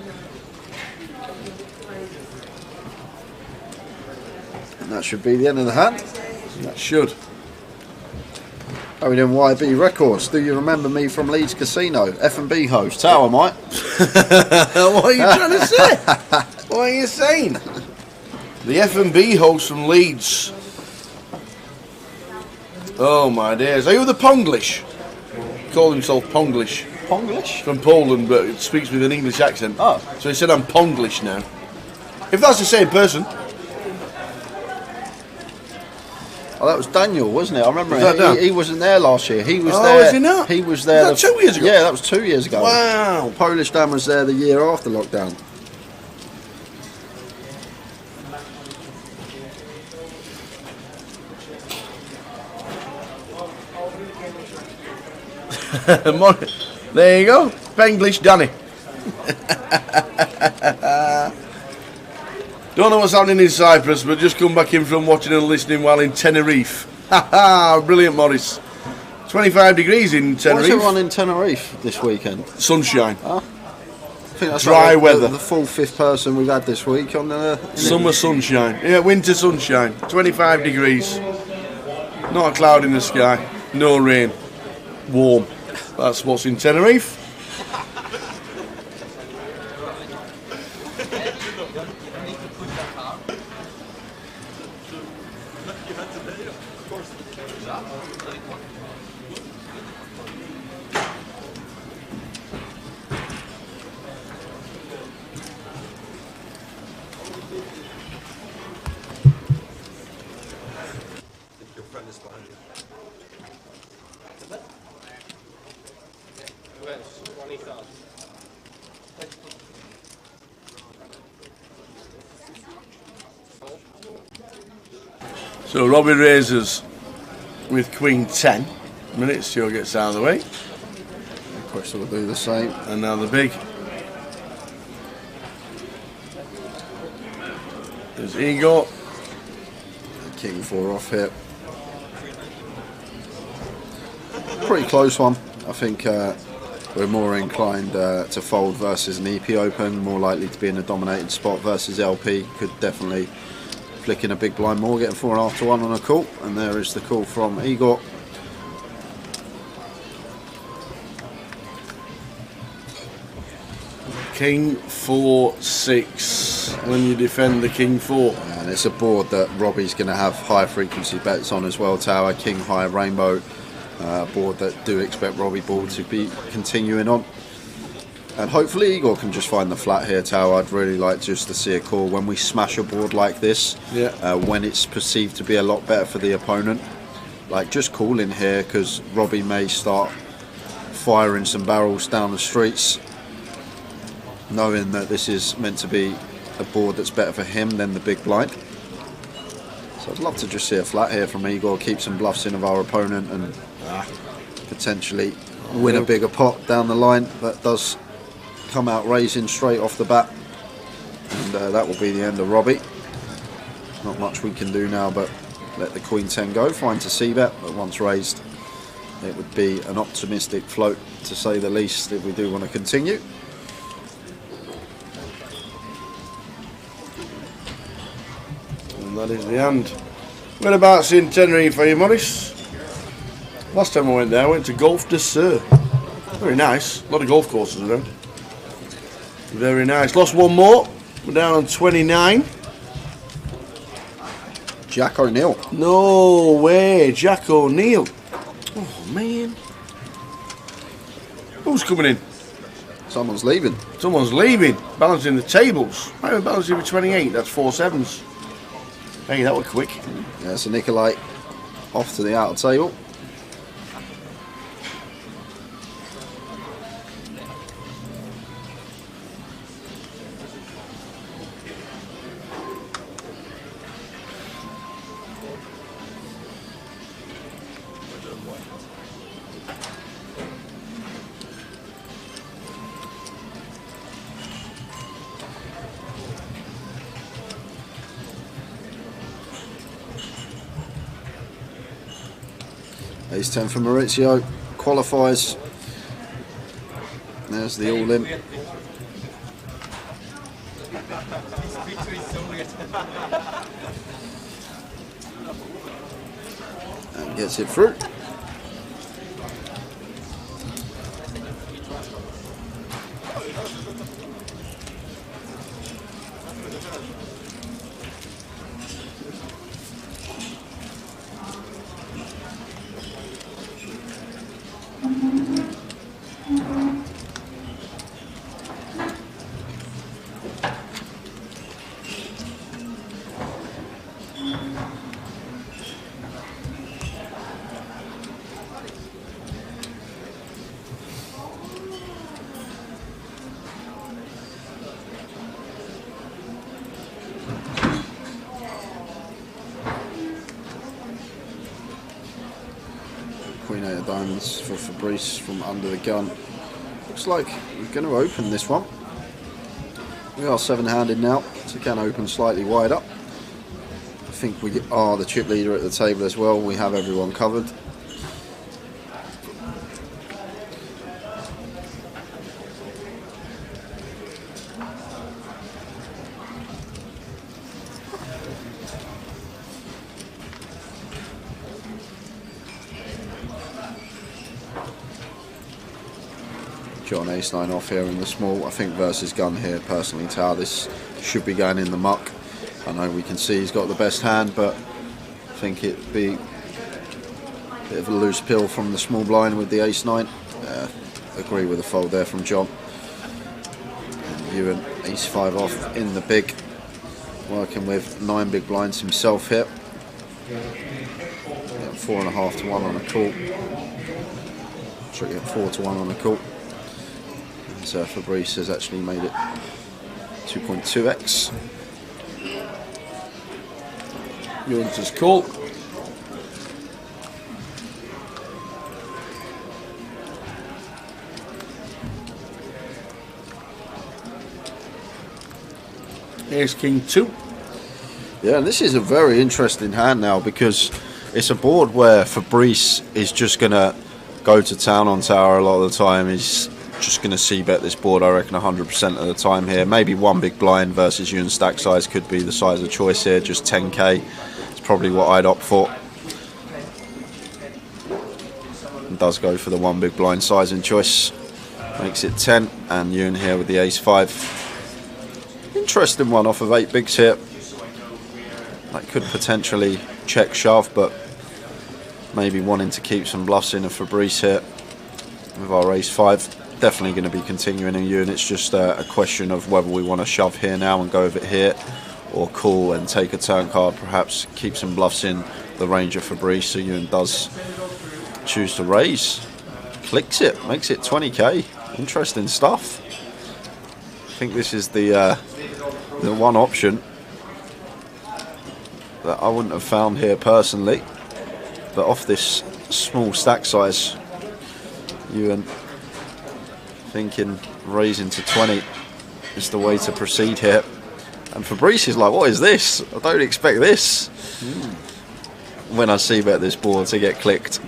And that should be the end of the hand. That should. Oh, we did YB Records. Do you remember me from Leeds Casino? F&B host. Tower, mate. What are you trying to say? What are you saying? The F&B host from Leeds. Oh my days. Are you the Ponglish? He called himself Ponglish. Ponglish? From Poland, but it speaks with an English accent. Oh. So he said I'm Ponglish now. If that's the same person. Oh, that was Daniel, wasn't it? I remember he wasn't there last year. He was Oh, there. is he not? He was there. Was that 2 years ago? Yeah, that was 2 years ago. Wow. Polish Dan was there the year after lockdown. There you go. Penglish Danny. Don't know what's happening in Cyprus, but just come back in from watching and listening while in Tenerife. Brilliant, Morris. 25 degrees in Tenerife. What's everyone in Tenerife this weekend? Sunshine. I think that's Dry like weather. The full fifth person we've had this week on the Summer sunshine. Yeah, winter sunshine. 25 degrees. Not a cloud in the sky. No rain. Warm. That's what's in Tenerife. So Robbie raises with Queen 10. Maurizio gets out of the way. Of course, will do the same. And now the big. There's Igor. King 4 off here. Pretty close one. I think we're more inclined to fold versus an EP Open, more likely to be in a dominated spot versus LP. Could definitely flick in a big blind more, getting 4.5 to 1 on a call. And there is the call from Igor. King 4-6 when you defend the King 4. And it's a board that Robbie's going to have high frequency bets on as well. Tower, King High, Rainbow. Board that do expect Robbie Ball to be continuing on. And hopefully Igor can just find the flat here, Tower. I'd really like just to see a call when we smash a board like this. Yeah. When it's perceived to be a lot better for the opponent. Like, just call in here, because Robbie may start firing some barrels down the streets, knowing that this is meant to be a board that's better for him than the big blind. So I'd love to just see a flat here from Igor, keep some bluffs in of our opponent, and potentially win a bigger pot down the line. That does come out raising straight off the bat, and that will be the end of Robbie. Not much we can do now but let the Queen 10 go, fine to see bet, but once raised it would be an optimistic float to say the least if we do want to continue. And that is the end. Whereabouts in Tenerife for you, Morris? Last time I went there, I went to Golf de Sur. Very nice. A lot of golf courses around. Very nice. Lost one more. We're down on 29. Jack O'Neill. No way. Jack O'Neill. Oh, man. Who's coming in? Someone's leaving. Someone's leaving. Balancing the tables. I was balancing with 28. That's 4 sevens. Hey, that was quick. Yeah, so Nikolai off to the outer table. Ace 10 for Maurizio, qualifies. There's the all-in. And gets it through. Queen 8 of diamonds for Fabrice from under the gun. Looks like we're going to open this one. We are 7-handed now, so we can open slightly wider. I think we are the chip leader at the table as well. We have everyone covered. John ace-9 off here in the small. I think versus gun here, personally, Tower, this should be going in the muck. I know we can see he's got the best hand, but I think it'd be a bit of a loose pill from the small blind with the ace-9. Agree with the fold there from John. And Ewan, ace-5 off in the big, working with 9 big blinds himself here. 4.5 to 1 on a call. Sorry, 4 to 1 on a call. So Fabrice has actually made it 2.2x. Ewan's call. Ace King 2. Yeah, and this is a very interesting hand now because it's a board where Fabrice is just going to go to town on Tower a lot of the time. He's just going to c-bet this board, I reckon, 100% of the time here. Maybe one big blind versus Ewan's stack size could be the size of choice here. Just 10k is probably what I'd opt for. And does go for the one big blind size in choice. Makes it 10, and Ewan here with the ace-5. Interesting one off of 8 bigs here. That could potentially check shove, but maybe wanting to keep some bluffs in of Fabrice here with our ace-5. Definitely going to be continuing in Ewan. It's just a question of whether we want to shove here now and go with it here, or call and take a turn card, perhaps keep some bluffs in the range of Fabrice. So Ewan does choose to raise, clicks it, makes it 20k. Interesting stuff. I think this is the one option that I wouldn't have found here personally, but off this small stack size, Ewan thinking raising to 20 is the way to proceed here. And Fabrice is like, what is this? I don't expect this. When I see bet this board to get clicked.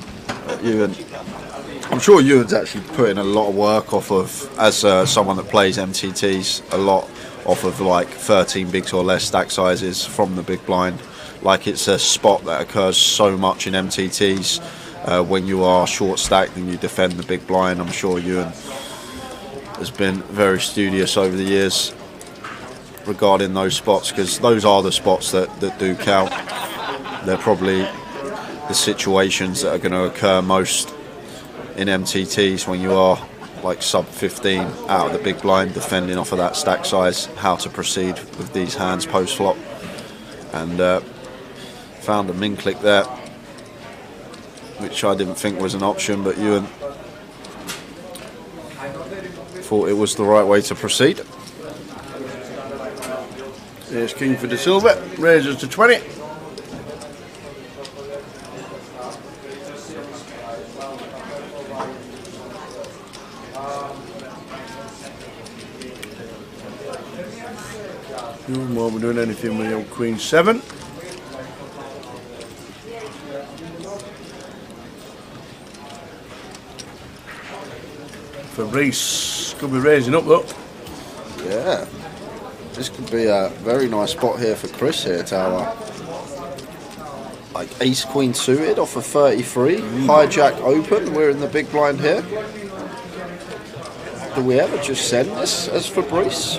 Ewan, I'm sure Ewan's actually putting a lot of work off of, as someone that plays MTTs, a lot off of like 13 bigs or less stack sizes from the big blind. Like, it's a spot that occurs so much in MTTs. When you are short stacked and you defend the big blind, I'm sure Ewan has been very studious over the years regarding those spots, because those are the spots that do count. They're probably the situations that are going to occur most in MTTs when you are like sub 15 out of the big blind, defending off of that stack size, how to proceed with these hands post flop. And found a min click there, which I didn't think was an option, but Ewan thought it was the right way to proceed. Ace King for the silver, raises to 20. Won't be doing anything with the old Queen 7. Fabrice could be raising up though. Yeah. This could be a very nice spot here for Chris here, Tower. Like ace queen suited off of 33. Hijack open. We're in the big blind here. Do we ever just send this as Fabrice?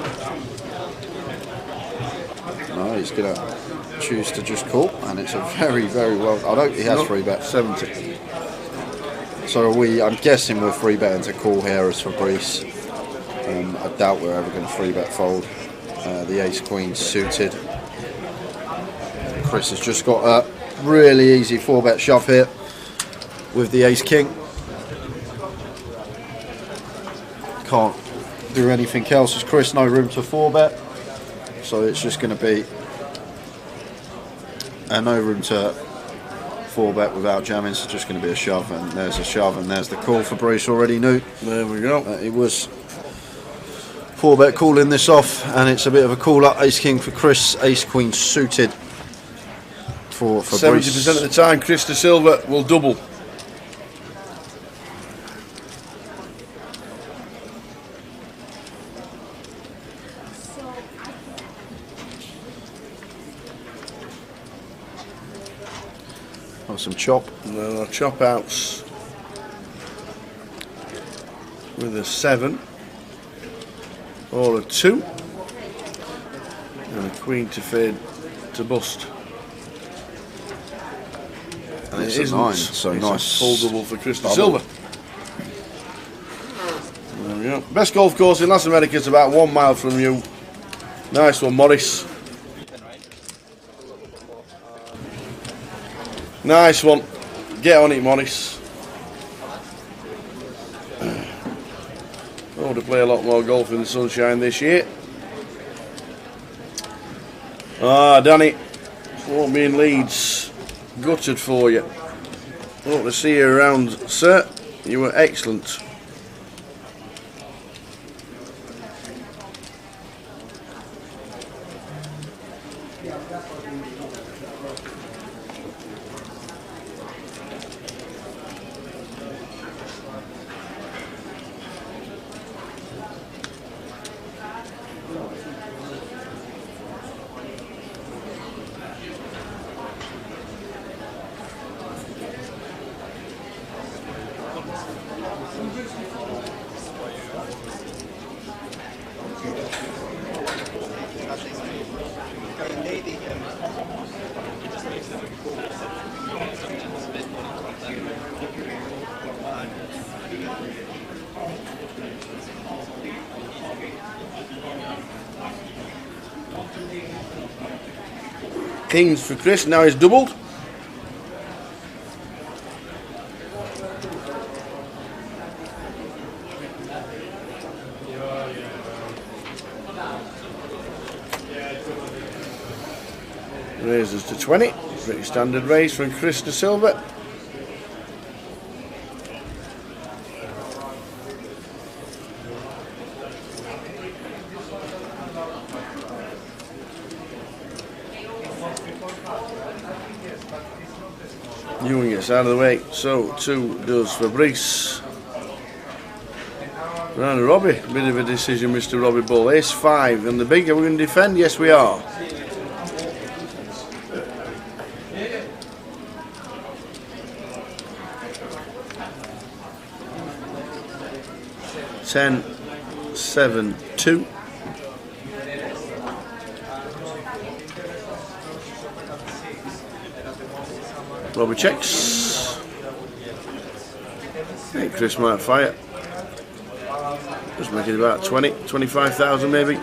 No, he's going to choose to just call. And it's a very, very well... I don't... He has free bet. 70. So I'm guessing we're free betting to call here as Fabrice. I doubt we're ever going to free bet fold. The ace queen suited. Chris has just got a really easy 4-bet shove here with the ace king. Can't do anything else as Chris, no room to 4-bet. So it's just going to be no room to 4-bet without jamming, so just going to be a shove, and there's a shove, and there's the call. Fabrice already knew. There we go. It was 4-bet calling this off, and it's a bit of a call up. Ace king for Chris, ace queen suited for Fabrice. 70% of the time, Chris De Silva will double. Some chop. And then our chop outs with a 7 or a 2 and a queen to fade to bust. And It's it a isn't. 9, so It's nice. a full double for Chris De Double. Silva. There we go. Best golf course in Las Americas, about 1 mile from you. Nice one, Morris. Nice one. Get on it, Morris. I want to play a lot more golf in the sunshine this year. Ah, Danny. Won't be in Leeds. Gutted for you. Hope to see you around, sir. You were excellent. Kings for Chris, now he's doubled. Raises to 20, pretty standard raise from Chris De Silva. Ewing gets out of the way, so too does Fabrice. Round Robbie, bit of a decision, Mr. Robbie Bull. Ace 5 and the big, are we going to defend? Yes, we are. Ten, 7, 2. Robbie checks. Hey, Chris might fire. Just make it about 20, 25,000 maybe.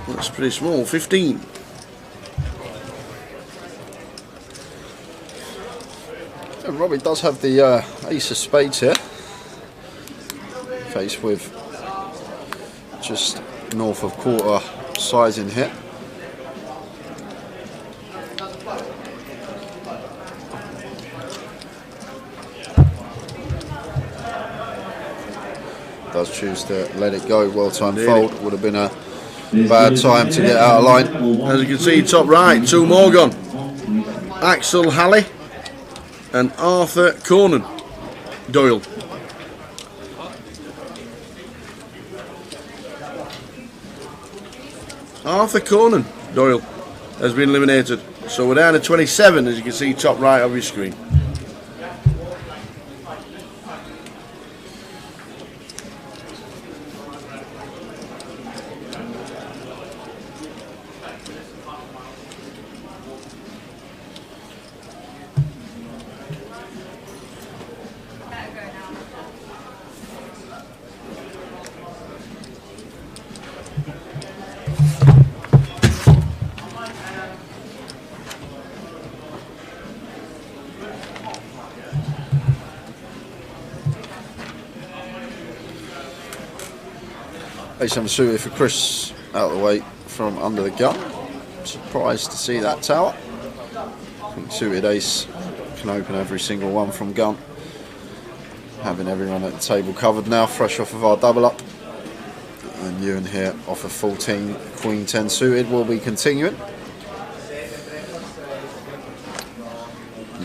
That's pretty small, 15. And Robbie does have the ace of spades here. Faced with just north of quarter size in here. Does choose to let it go. Well timed fold. Would have been a bad time to get out of line. As you can see, top right, 2 more gone. Axel Halley and Arthur Conan Doyle. Arthur Conan Doyle has been eliminated. So we're down to 27, as you can see top right of your screen. A7 suited for Chris out of the way from under the gun. Surprised to see that tower. I think suited ace can open every single one from gun. Having everyone at the table covered now, fresh off of our double up. And Ewan here off of 14, Queen 10 suited will be continuing.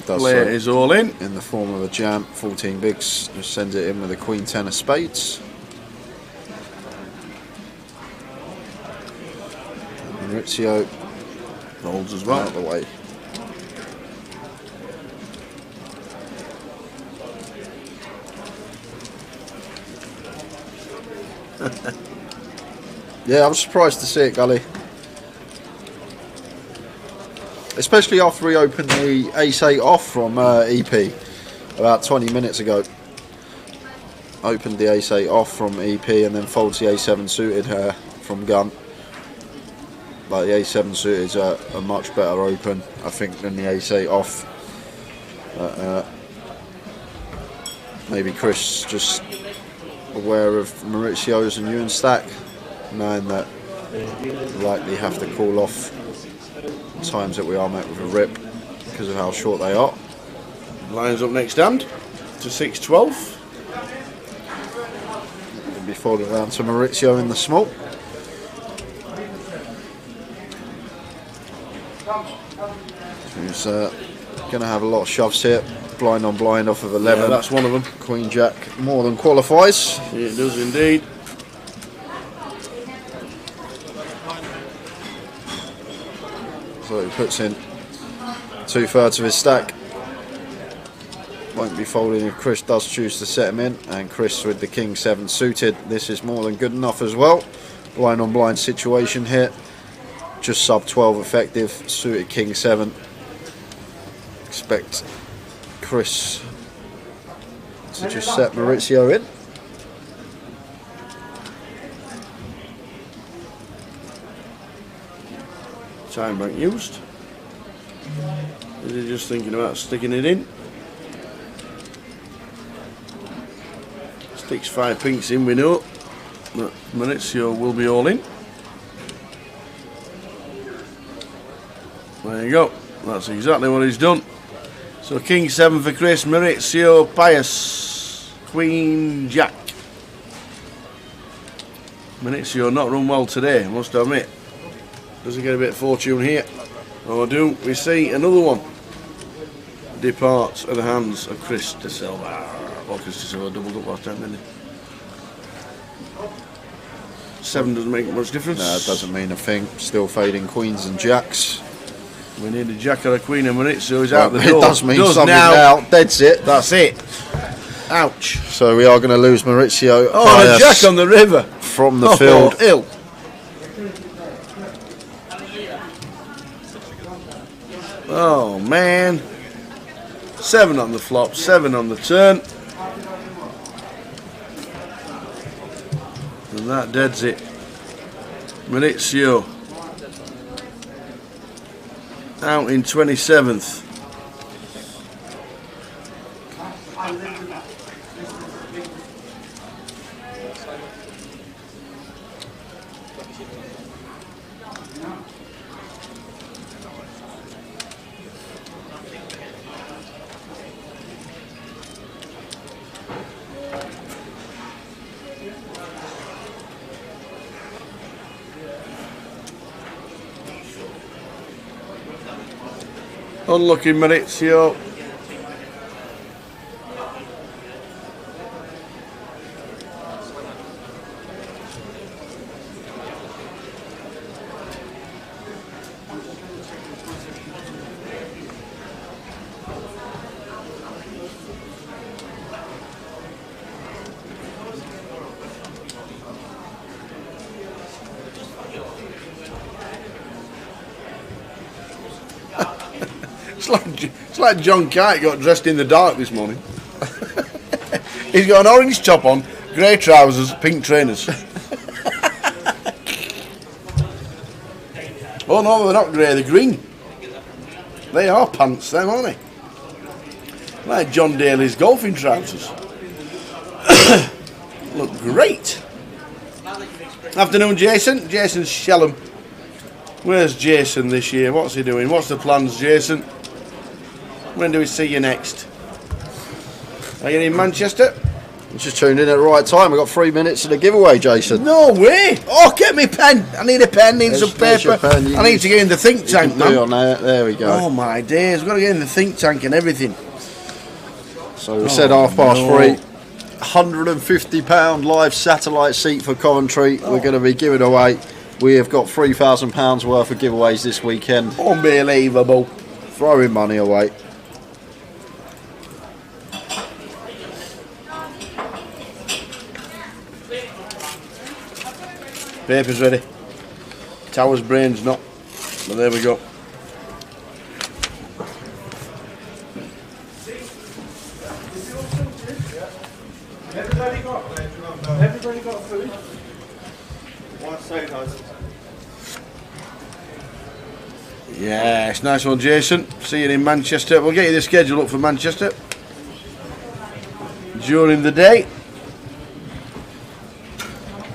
Player is all in the form of a jam. 14 bigs, just sends it in with a Queen 10 of spades. Maurizio folds as well. Out of the way. Yeah, I was surprised to see it, Gully. Especially after we opened the ace-8 off from EP about 20 minutes ago. Opened the ace-8 off from EP and then folds the a7 suited from gun. But the a7 suited is a much better open, I think, than the ace-8 off. Maybe Chris just aware of Maurizio's and Ewan stack, knowing that we'll likely have to call off times that we are met with a rip because of how short they are. Lines up next hand to 6-12. We'll be folding down to Maurizio in the small. Who's going to have a lot of shoves here. Blind on blind off of 11. Yeah, that's one of them. Queen Jack more than qualifies. It does indeed. So he puts in 2/3 of his stack. Won't be folding if Chris does choose to set him in. And Chris with the King 7 suited. This is more than good enough as well. Blind on blind situation here. Just sub 12 effective. Suited King 7. Expect Chris to just set Maurizio in. Time bank used. Is he just thinking about sticking it in? Sticks 5 pinks in, we know. But Maurizio will be all in. There you go. That's exactly what he's done. So King 7 for Chris, Maurizio Pius, Queen Jack. Maurizio not run well today, I must admit. Does he get a bit of fortune here? Or do we see another one departs at the hands of Chris de Silva? Oh, Chris de Silva doubled up last time, didn't he? 7 doesn't make much difference. No, it doesn't mean a thing. Still fading queens and jacks. We need a jack or a queen in a minute, so he's out the It door. does mean something now. Dead's it. That's it. Ouch. So we are going to lose Maurizio. Oh, and a jack on the river. From the field. Ill. Oh, man. 7 on the flop, 7 on the turn. And that deads it. Maurizio out in 27th. Unlucky Maurizio. It's like John Kite got dressed in the dark this morning. He's got an orange top on, grey trousers, pink trainers. Oh no, they're not grey, they're green. They are pants, them, aren't they? Like John Daly's golfing trousers. Look great. Afternoon, Jason. Jason's Shellham. Where's Jason this year? What's he doing? What's the plans, Jason? When do we see you next? Are you in Manchester? You just tuned in at the right time. We've got 3 minutes to the giveaway, Jason. No way! Oh, get me a pen. I need a pen, need some paper. I need to get in the think tank, man. On there we go. Oh my days, we've got to get in the think tank and everything. So we said 3:30. £150 live satellite seat for Coventry. We're going to be giving away. We have got £3,000 worth of giveaways this weekend. Unbelievable. Throwing money away. Paper's ready. Tower's brain's not. But there we go. Everybody got food? One side has. Yes, nice one, Jason. See you in Manchester. We'll get you the schedule up for Manchester during the day.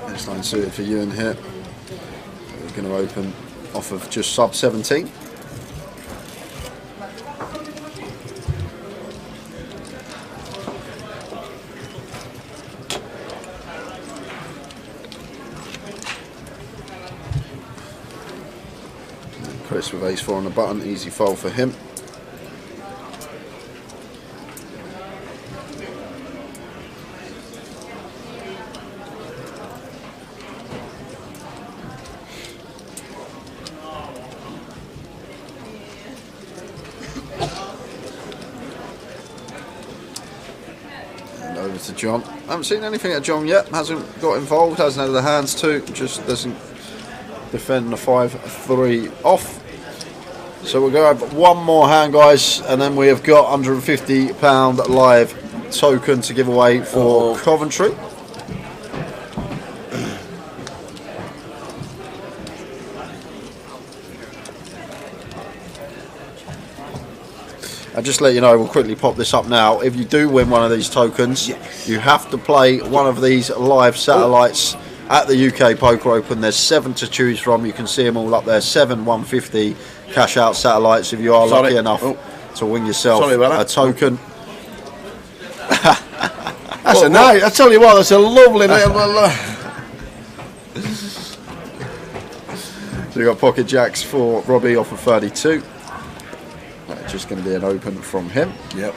Next line suited for you in here. We're going to open off of just sub 17. Chris with ace-4 on the button, easy fold for him. And over to John. I haven't seen anything at John yet, hasn't got involved, hasn't had the hands to, just doesn't defend the 5-3 off. So we're going to have one more hand, guys, and then we have got £150 live token to give away for Coventry. I'll just let you know, we'll quickly pop this up now. If you do win one of these tokens, you have to play one of these live satellites at the UK Poker Open. There's 7 to choose from. You can see them all up there. 7 150 cash out satellites if you are lucky enough to win yourself a token. That's a nice. I tell you what, that's a lovely little. So you got pocket jacks for Robbie off of 32. Just going to be an open from him. Yep.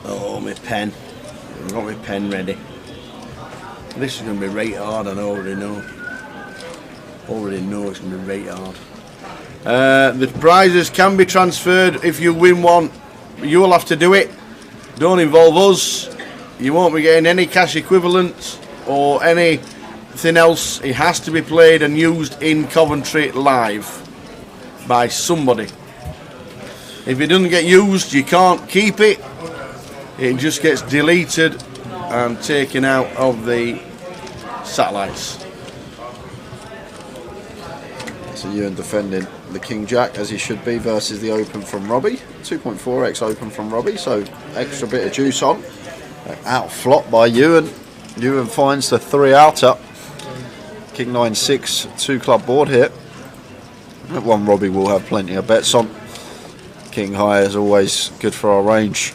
Oh, my pen. I've got my pen ready. This is going to be right hard, and I already know. Already know it's going to be right hard. The prizes can be transferred if you win one. You'll have to do it. Don't involve us. You won't be getting any cash equivalents or anything else. It has to be played and used in Coventry live by somebody. If it doesn't get used, you can't keep it. It just gets deleted and taken out of the satellites. So Ewan defending the King Jack as he should be versus the open from Robbie. 2.4x open from Robbie, so extra bit of juice on. Out flop by Ewan. Ewan finds the 3 outer. King 9-6, 2 club board here. That one Robbie will have plenty of bets on. King high is always good for our range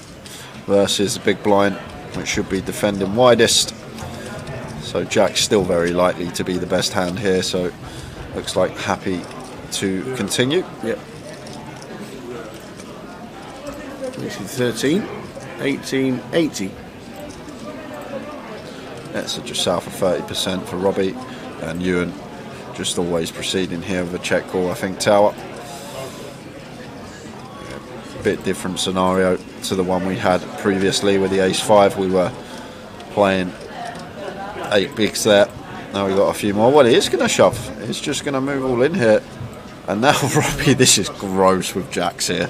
versus the big blind, which should be defending widest. So Jack's still very likely to be the best hand here, so looks like happy to continue. Yep. This is 13, 18, 80. That's just south of 30% for Robbie, and Ewan just always proceeding here with a check call. I think Tower. Bit different scenario to the one we had previously with the ace-5. We were playing 8 bigs there. Now we got a few more. Well, he is going to shove. He's just going to move all in here. And now Robbie, this is gross with jacks here.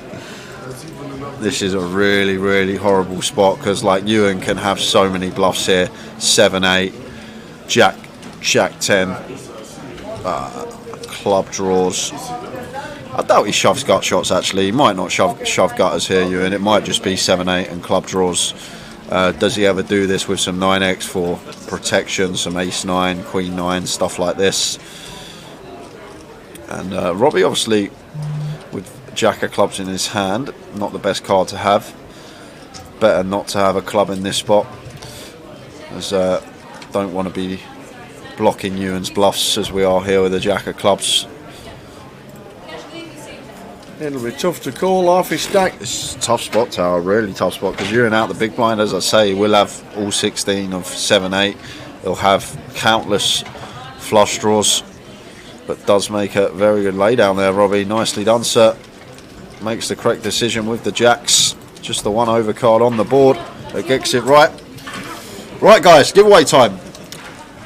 This is a really, really horrible spot because like Ewan can have so many bluffs here. 7-8, Jack 10, club draws. I doubt he shoves gut shots actually. He might not shove gutters here, Ewan. It might just be 7-8 and club draws. Does he ever do this with some 9x for protection, some ace-9, queen-9, stuff like this? And Robbie obviously with jack of clubs in his hand, not the best card to have. Better not to have a club in this spot, as don't want to be blocking Ewan's bluffs as we are here with the jack of clubs. It'll be tough to call off his stack. It's a tough spot, Tower, really tough spot, because Ewan out the big blind, as I say, we'll have all 16 of 7-8. He'll have countless flush draws, but does make a very good lay down there, Robbie. Nicely done, sir. Makes the correct decision with the jacks. Just the one overcard on the board that gets it right. Right, guys, giveaway time.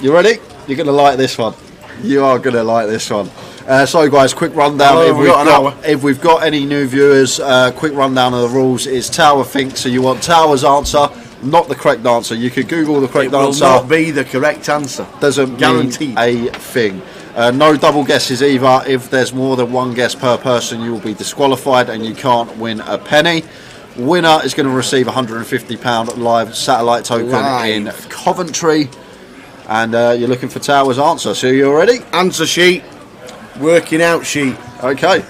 You ready? You're going to like this one. You are going to like this one. So, guys, quick rundown. If we've got any new viewers, quick rundown of the rules is Tower thinks. So you want Tower's answer, not the correct answer. You could Google the correct answer. It will not be the correct answer. Doesn't guarantee a thing. No double guesses either. If there's more than one guess per person, you will be disqualified and you can't win a penny. Winner is going to receive £150 live satellite token in Coventry. And you're looking for Tower's answer. So you ready? Answer sheet. Working out sheet. Okay.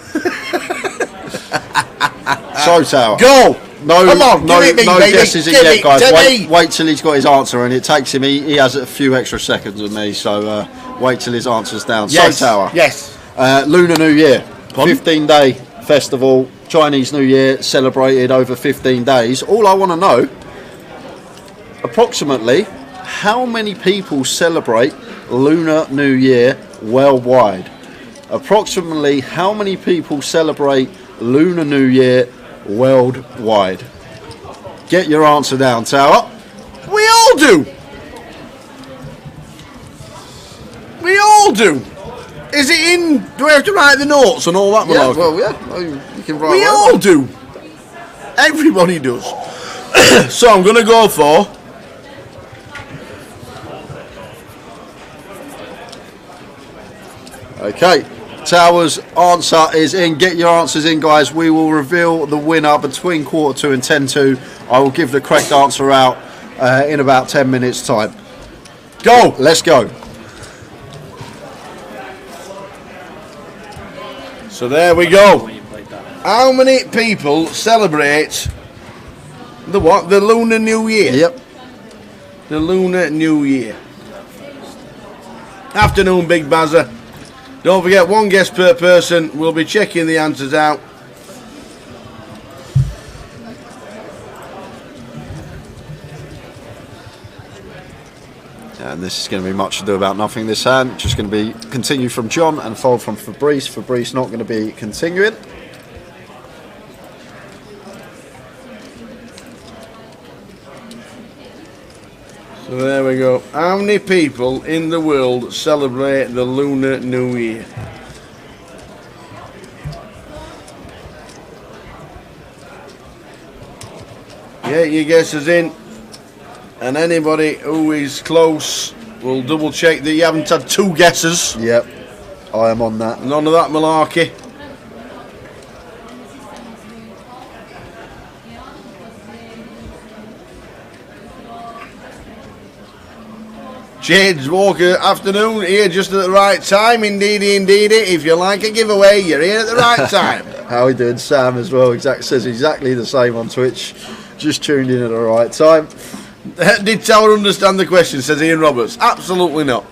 So Tower. Go! No, come on, no, give it me, no baby. guesses in yet, guys. Wait till he's got his answer, and it takes him. He has a few extra seconds than me, so wait till his answer's down. Yes. So Tower. Yes. Lunar New Year, 15-day festival, Chinese New Year celebrated over 15 days. All I want to know, approximately, how many people celebrate Lunar New Year worldwide? Approximately, how many people celebrate Lunar New Year worldwide? Get your answer down, Tower. We all do. We all do. Is it in? Do we have to write the notes and all that? Yeah, well, yeah. You can write. We all do. Everybody does. So I'm going to go for. Okay. Tower's answer is in. Get your answers in, guys. We will reveal the winner between 1:45 and 10:02. I will give the correct answer out in about 10 minutes' time. Go! Let's go. So there we go. How many people celebrate the what? The Lunar New Year? Yep. The Lunar New Year. Afternoon, Big Bazzer. Don't forget, one guess per person. We'll be checking the answers out. And this is going to be much ado about nothing this hand. Just going to be continue from John and fold from Fabrice. Fabrice not going to be continuing. So there we go. How many people in the world celebrate the Lunar New Year? Get your guesses in. And anybody who is close will double check that you haven't had two guesses. Yep, I am on that. None of that malarkey. James Walker, afternoon, here just at the right time, indeedy. If you like a giveaway, you're here at the right time. How we doing? Sam as well, says exactly the same on Twitch. Just tuned in at the right time. Did Tower understand the question, says Ian Roberts? Absolutely not.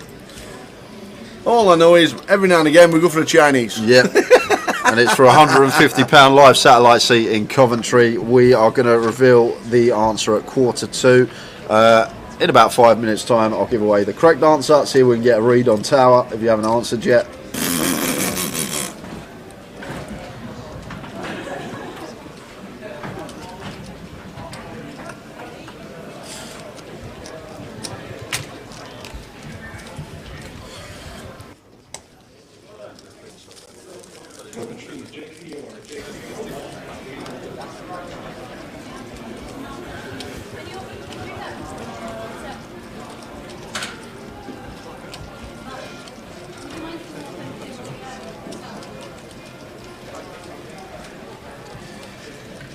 All I know is every now and again we go for a Chinese. Yeah. And it's for £150 live satellite seat in Coventry. We are going to reveal the answer at 1:45. In about 5 minutes' time, I'll give away the correct answer. See if we can get a read on Tower if you haven't answered yet.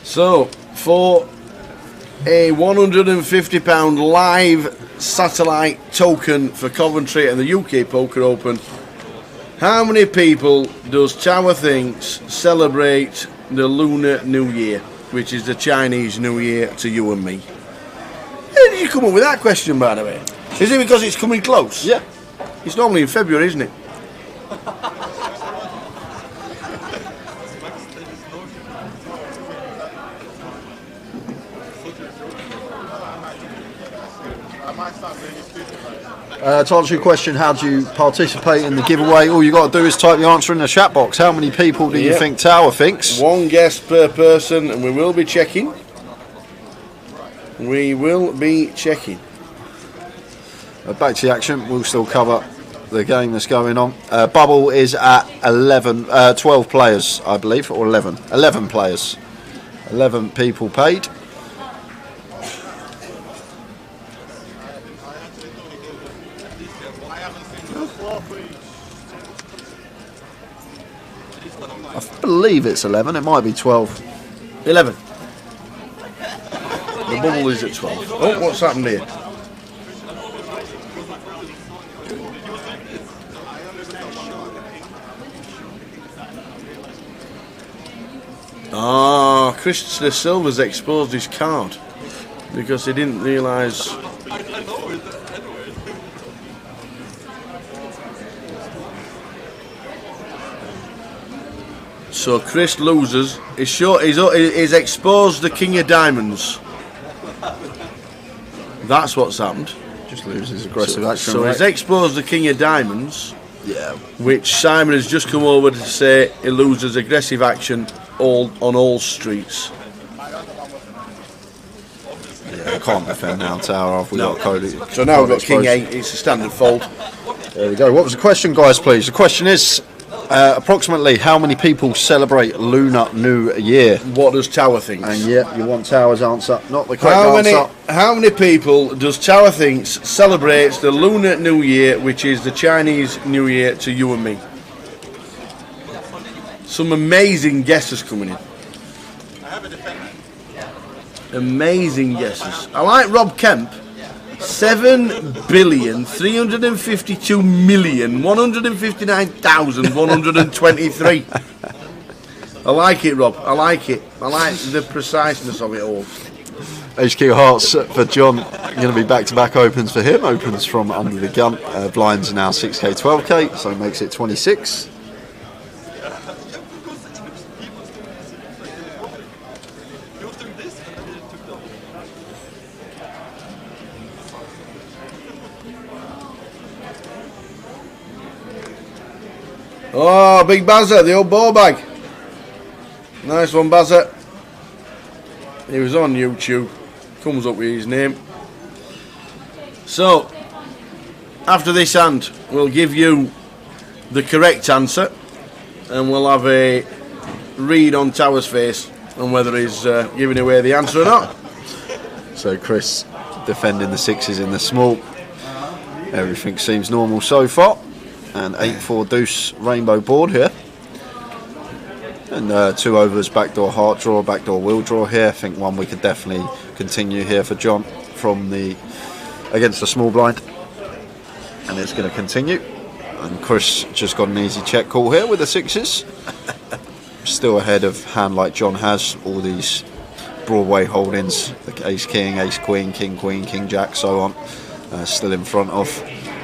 So, for a £150 live satellite token for Coventry and the UK Poker Open, how many people does Tower thinks celebrate the Lunar New Year, which is the Chinese New Year to you and me? How did you come up with that question, by the way? Is it because it's coming close? Yeah. It's normally in February, isn't it? To answer your question, how do you participate in the giveaway? All you got to do is type the answer in the chat box. How many people do you think Tower thinks? One guess per person, and we will be checking. We will be checking. Back to the action. We'll still cover the game that's going on. Bubble is at 12 players, I believe, or 11. 11 players. 11 people paid. I believe it's 11. It might be 12. 11. The bubble is at 12. Oh, what's happened here? Ah, Chris De Silva's exposed his card because he didn't realise. So Chris loses. He's exposed the King of Diamonds. That's what's happened. Just loses aggressive action. So he's exposed the King of Diamonds. Yeah. Which Simon has just come over to say he loses aggressive action on all streets. Yeah, I can't defend now, Tower. We got Cody. So now we've got King 8. It's a standard fold. There we go. What was the question, guys, please? The question is approximately how many people celebrate Lunar New Year? What does Tower think? And yeah, you want Tower's answer, not the correct answer. How many people does Tower thinks celebrates the Lunar New Year, which is the Chinese New Year to you and me? Some amazing guesses coming in. Amazing guesses. I like Rob Kemp. 7,352,159,123. I like it, Rob. I like it. I like the preciseness of it all. HQ Hearts for John. Going to be back-to-back opens for him. Opens from under the gun. Blinds are now 6k, 12k, so makes it 26. Oh, big Bazza, the old ball bag. Nice one, Bazza. He was on YouTube. Comes up with his name. So, after this hand, we'll give you the correct answer, and we'll have a read on Tower's face on whether he's giving away the answer or not. So Chris defending the sixes in the small. Everything seems normal so far. And 8-4 deuce rainbow board here. And 2 overs, backdoor heart draw, backdoor wheel draw here. I think one we could definitely continue here for John from against the small blind. And it's going to continue. And Chris just got an easy check call here with the sixes. Still ahead of hand like John has. All these Broadway holdings, the ace king, ace queen, king queen, king jack, so on. Still in front of.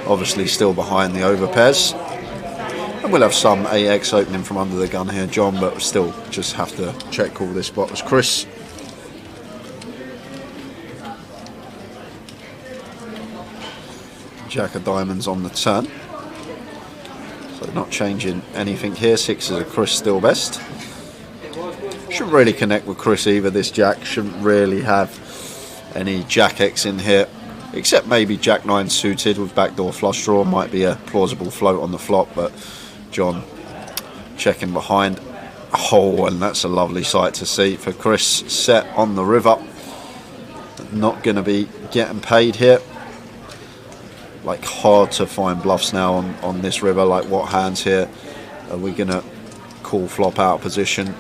Obviously still behind the over pairs. And we'll have some 8x opening from under the gun here, John, but we'll still just have to check all this spot as Chris. Jack of diamonds on the turn. So not changing anything here. Sixes of Chris still best. Shouldn't really connect with Chris either. This Jack shouldn't really have any Jack X in here, except maybe Jack 9 suited with backdoor flush draw. Might be a plausible float on the flop, but John checking behind. Oh, and that's a lovely sight to see for Chris. Set on the river. Not going to be getting paid here. Like, hard to find bluffs now on this river. Like, what hands here are we going to call flop out of position,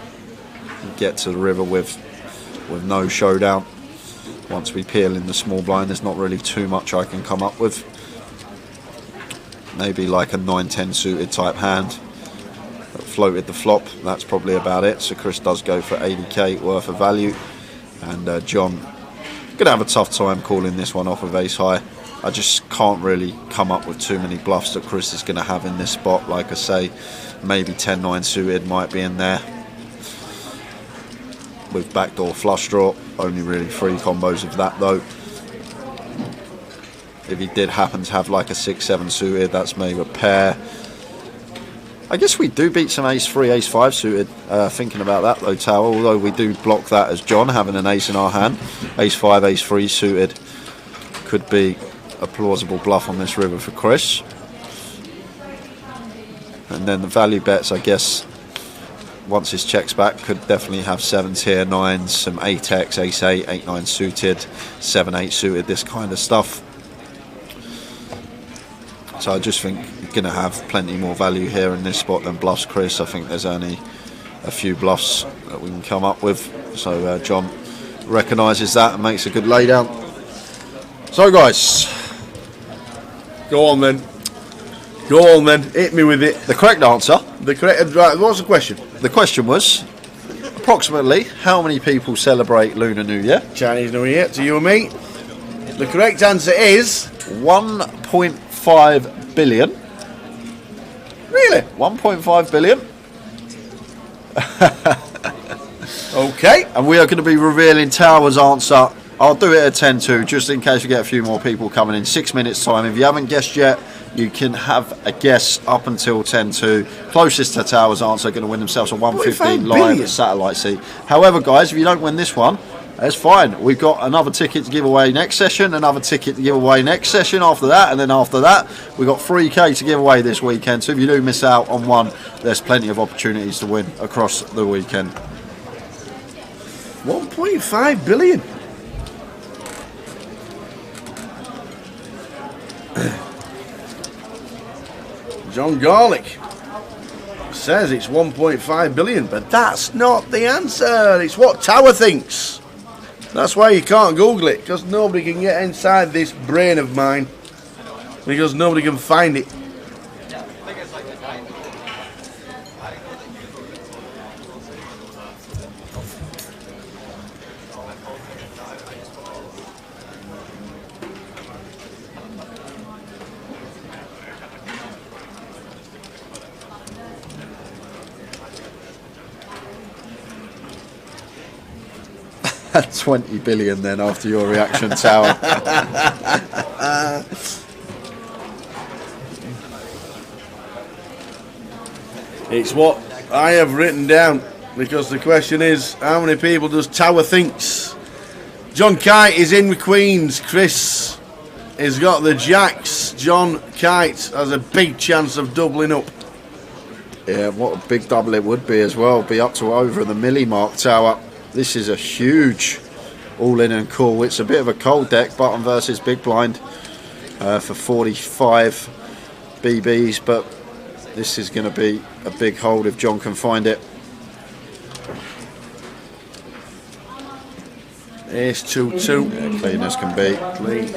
get to the river with no showdown? Once we peel in the small blind, there's not really too much I can come up with. Maybe like a 9-10 suited type hand that floated the flop. That's probably about it. So Chris does go for 80k worth of value, and John gonna have a tough time calling this one off with ace high. I just can't really come up with too many bluffs that Chris is going to have in this spot. Like I say, maybe 10-9 suited might be in there. With backdoor flush draw, only really 3 combos of that though. If he did happen to have like a 6-7 suited, that's maybe a pair. I guess we do beat some ace 3, ace 5 suited. Thinking about that though, Tower, although we do block that as John, having an ace in our hand. Ace 5, ace 3 suited could be a plausible bluff on this river for Chris. And then the value bets, I guess, once his checks back, could definitely have 7s here, 9s, some 8x, ace 8, 8-9 suited, 7-8 suited, this kind of stuff. So I just think you're going to have plenty more value here in this spot than bluffs, Chris. I think there's only a few bluffs that we can come up with. So John recognises that and makes a good laydown. So guys, Go on then. Go on then. Hit me with it. the correct answer. The correct. Right. What's the question? The question was, approximately how many people celebrate Lunar New Year? Chinese New Year to you and me. The correct answer is 1.5 billion. really 1.5 billion. okay. And we are going to be revealing Tower's answer. I'll do it at 10-2 just in case we get a few more people coming in. 6 minutes time. If you haven't guessed yet, you can have a guess up until 10-2. Closest to Tower's answer going to win themselves a 115 live satellite seat. However, guys, if you don't win this one, that's fine. We've got another ticket to give away next session, another ticket to give away next session after that, and then after that, we've got 3k to give away this weekend. So if you do miss out on one, there's plenty of opportunities to win across the weekend. 1.5 billion. John Garlick says it's 1.5 billion, but that's not the answer. It's what Tower thinks. That's why you can't Google it, because nobody can get inside this brain of mine, because nobody can find it. At 20 billion then after your reaction, Tower. It's what I have written down, because the question is, how many people does Tower thinks? John Kite is in with Queens. Chris has got the Jacks. John Kite has a big chance of doubling up. Yeah, what a big double it would be as well. Be up to over the milli mark, Tower. This is a huge all-in and call. It's a bit of a cold deck, button versus big blind for 45 BBs, but this is going to be a big hold if John can find it. Ace 2-2. Yeah, clean as can be. Clean.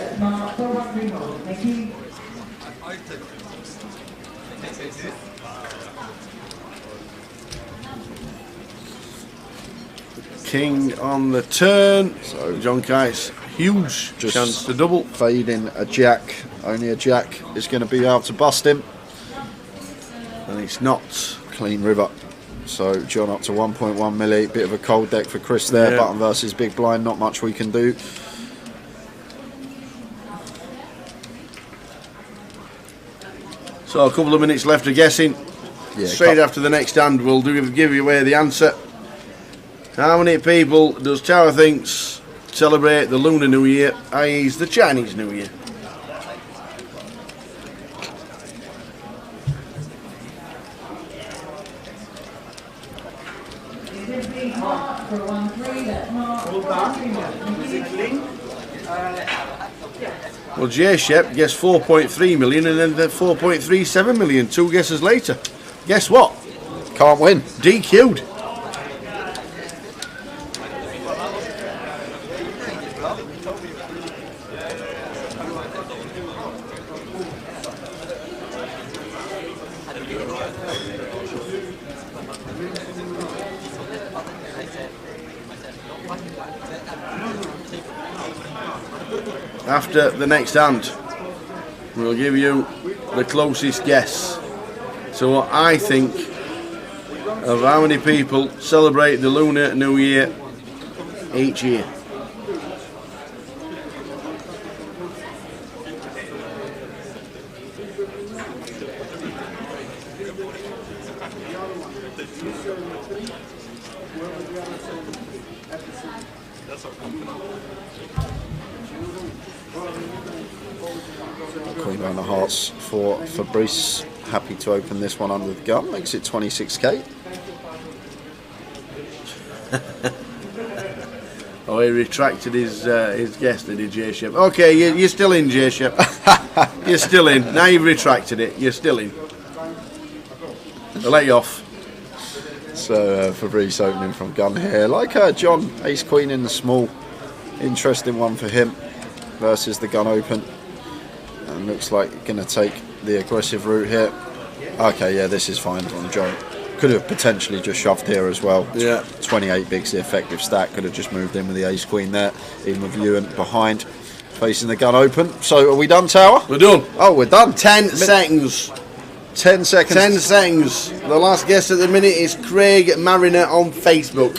King on the turn, so John Kite's huge chance to double. Fading a jack, only a jack is going to be able to bust him. And it's not. Clean river. So John up to 1.1 milli. Bit of a cold deck for Chris there. Yeah. Button versus big blind. Not much we can do. So a couple of minutes left of guessing. Yeah, Straight after the next hand, we'll give you away the answer. How many people does Tower thinks celebrate the Lunar New Year, i.e. the Chinese New Year? Well, J Shep guessed 4.3 million and then the 4.37 million 2 guesses later. Guess what? Can't win. DQ'd. After the next hand, we'll give you the closest guess to what I think of how many people celebrate the Lunar New Year each year. Queen on the hearts for Fabrice. Happy to open this one under the gun. Makes it 26k. Oh, he retracted his guess, did he, J Shep? Okay, you're still in, J Shep. You're still in. Now you've retracted it. You're still in. I'll let you off. So Fabrice opening from gun here. Like John, ace queen in the small. Interesting one for him versus the gun open. And looks like going to take the aggressive route here. Okay, yeah, this is fine from John. Could have potentially just shoved here as well. Yeah. 28 big's the effective stack. Could have just moved in with the ace queen there, even with you and behind, facing the gun open. So are we done, Tower? We're done. Oh, we're done. 10 seconds. 10 seconds. 10 seconds. The last guess at the minute is Craig Mariner on Facebook.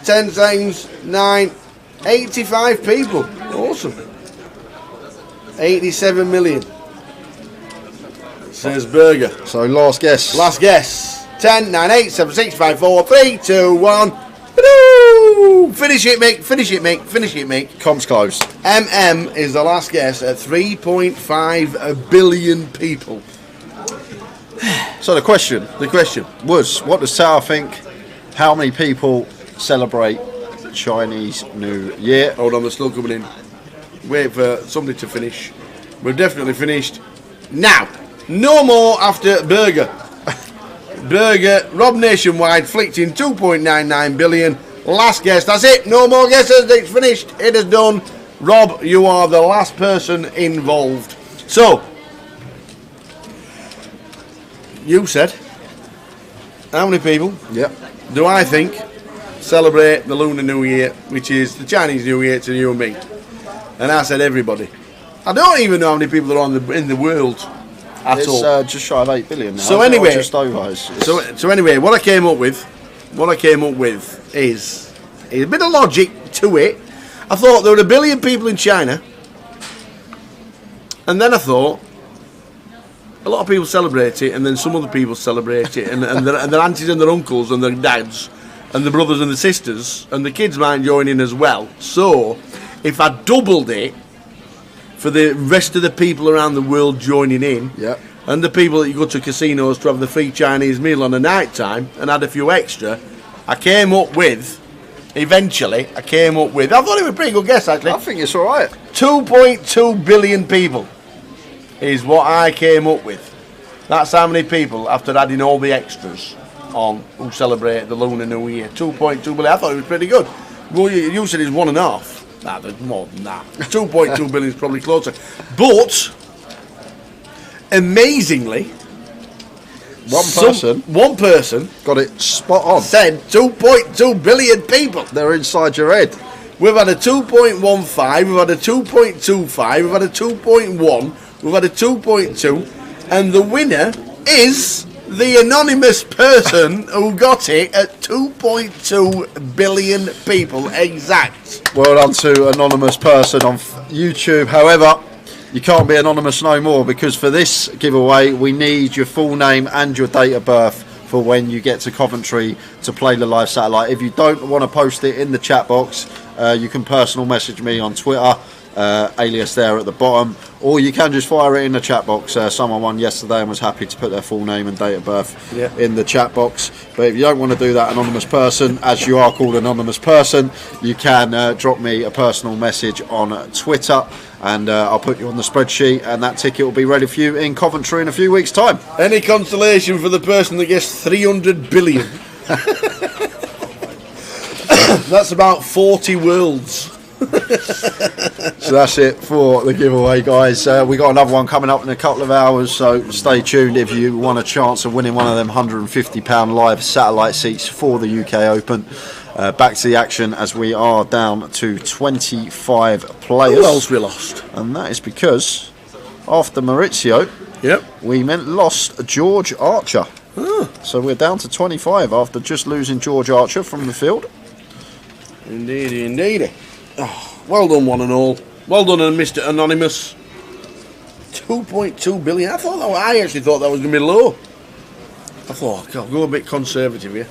10 seconds. 9. 85 people. Awesome. 87 million. Says Burger. So last guess. Last guess. 10, 9, 8, 7, 6, 5, 4, 3, 2, 1. Woo! Finish it, mate. Finish it, mate. Finish it, mate. Comms closed. MM is the last guess at 3.5 billion people. So the question was, what does Tower think? How many people celebrate Chinese New Year? Hold on, they're still coming in. Wait for somebody to finish. We've definitely finished. Now, no more after Burger. Burger, Rob Nationwide, flicked in 2.99 billion. Last guess, that's it. No more guesses, it's finished. It is done. Rob, you are the last person involved. So, you said, how many people do I think celebrate the Lunar New Year, which is the Chinese New Year to you and me? And I said everybody. I don't even know how many people are in the world at all. It's just shy of 8 billion now. So anyway, just over. So anyway, what I came up with is a bit of logic to it. I thought there were 1 billion people in China, and then I thought a lot of people celebrate it, and then some other people celebrate it, and their aunties and their uncles and their dads and the brothers and the sisters and the kids might join in as well. So if I doubled it for the rest of the people around the world joining in, and the people that you go to casinos to have the free Chinese meal on a night time and add a few extra, I came up with, I thought it was a pretty good guess actually. I think it's alright. 2.2 billion people is what I came up with. That's how many people, after adding all the extras on, who celebrate the Lunar New Year. 2.2 billion. I thought it was pretty good. Well, you said it's 1.5. Nah, there's more than that. 2.2 billion is probably closer. But, amazingly, one person got it spot on. Said 2.2 billion people. They're inside your head. We've had a 2.15, we've had a 2.25, we've had a 2.1, We've had a 2.2, and the winner is the anonymous person who got it at 2.2 billion people exact. Well done to anonymous person on YouTube. However, you can't be anonymous no more, because for this giveaway we need your full name and your date of birth for when you get to Coventry to play the live satellite. If you don't want to post it in the chat box, you can personal message me on Twitter, alias there at the bottom, or you can just fire it in the chat box. Someone won yesterday and was happy to put their full name and date of birth in the chat box. But if you don't want to do that, anonymous person, as you are called anonymous person, you can drop me a personal message on Twitter, and I'll put you on the spreadsheet, and that ticket will be ready for you in Coventry in a few weeks' time. Any consolation for the person that gets 300 billion? That's about 40 worlds. So that's it for the giveaway, guys. We got another one coming up in a couple of hours, so stay tuned if you want a chance of winning one of them £150 live satellite seats for the UK Open. Back to the action, as we are down to 25 players. Who else we lost? And that is because after Maurizio, we lost George Archer. So we're down to 25 after just losing George Archer from the field. Indeed, indeed. Oh, well done, one and all. Well done, Mr. Anonymous. 2.2 billion. I actually thought that was going to be low. I thought, I'll go a bit conservative here.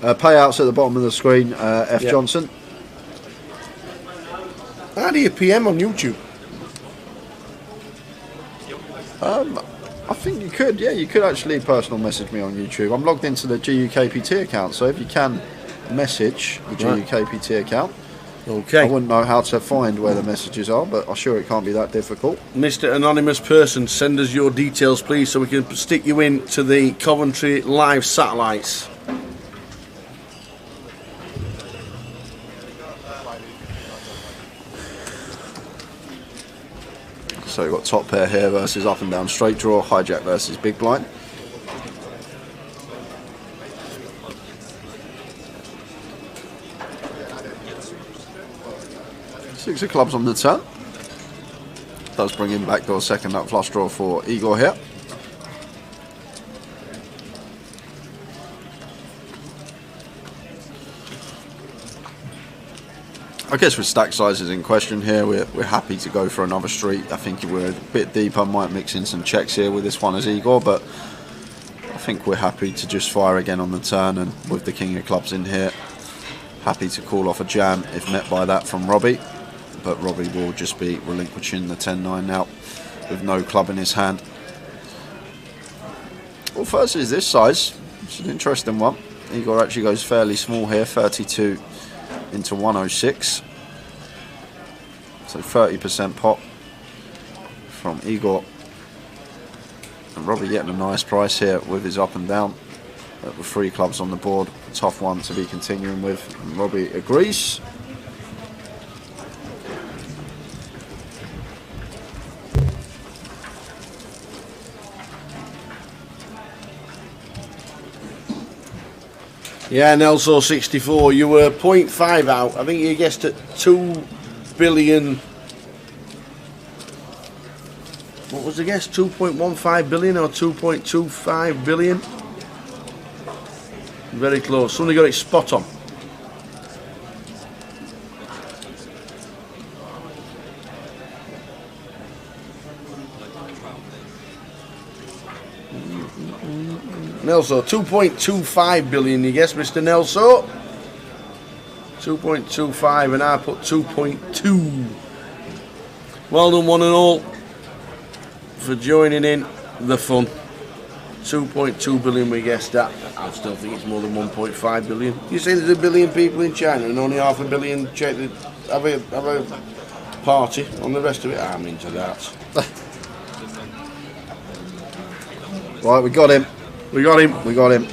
Payouts at the bottom of the screen. F. Johnson. How do you PM on YouTube? I think you could, you could actually personal message me on YouTube. I'm logged into the GUKPT account, so if you can message the GUKPT account, I wouldn't know how to find where the messages are, but I'm sure it can't be that difficult. Mr. Anonymous person, send us your details, please, so we can stick you in to the Coventry live satellites. So we've got top pair here versus up and down straight draw, hijack versus big blind. Six of clubs on the turn. Does bring in backdoor second nut flush draw for Igor here. I guess with stack sizes in question here, we're happy to go for another street. I think if we're a bit deeper, might mix in some checks here with this one as Igor, but I think we're happy to just fire again on the turn, and with the king of clubs in here, happy to call off a jam if met by that from Robbie, but Robbie will just be relinquishing the 10-9 now with no club in his hand. Well, first is this size. It's an interesting one. Igor actually goes fairly small here, 32 into 106, so 30% pop from Igor, and Robbie getting a nice price here with his up and down with 3 clubs on the board. A tough one to be continuing with, and Robbie agrees. Yeah, Nelso 64, you were 0.5 out. I think you guessed at 2 billion. What was the guess? 2.15 billion or 2.25 billion? Very close. Somebody got it spot on. Nelso, 2.25 billion, you guess, Mr. Nelso. 2.25, and I put 2.2. Well done, one and all, for joining in the fun. 2.2 billion we guessed at. I still think it's more than 1.5 billion. You say there's 1 billion people in China and only half a billion have a party on the rest of it. I'm into that. Right, we got him. We got him. We got him.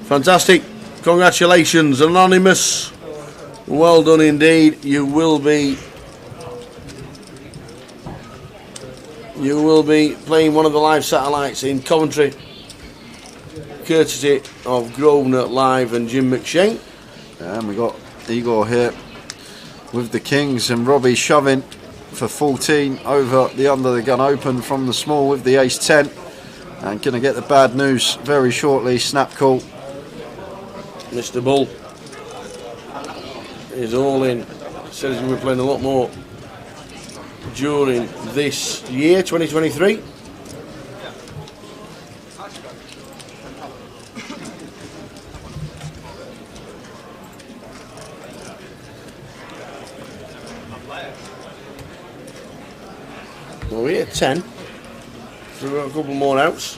Fantastic. Congratulations, Anonymous. Well done indeed. You will be playing one of the live satellites in Coventry, courtesy of Grosvenor Live and Jim McShane. And we got Igor here with the kings, and Robbie shoving for 14 over the under the gun open from the small with the ace 10, and gonna get the bad news very shortly. Snap call. Mr. Bull is all in. Says we were playing a lot more during this year, 2023. Well, we're at 10, so we've got a couple more outs.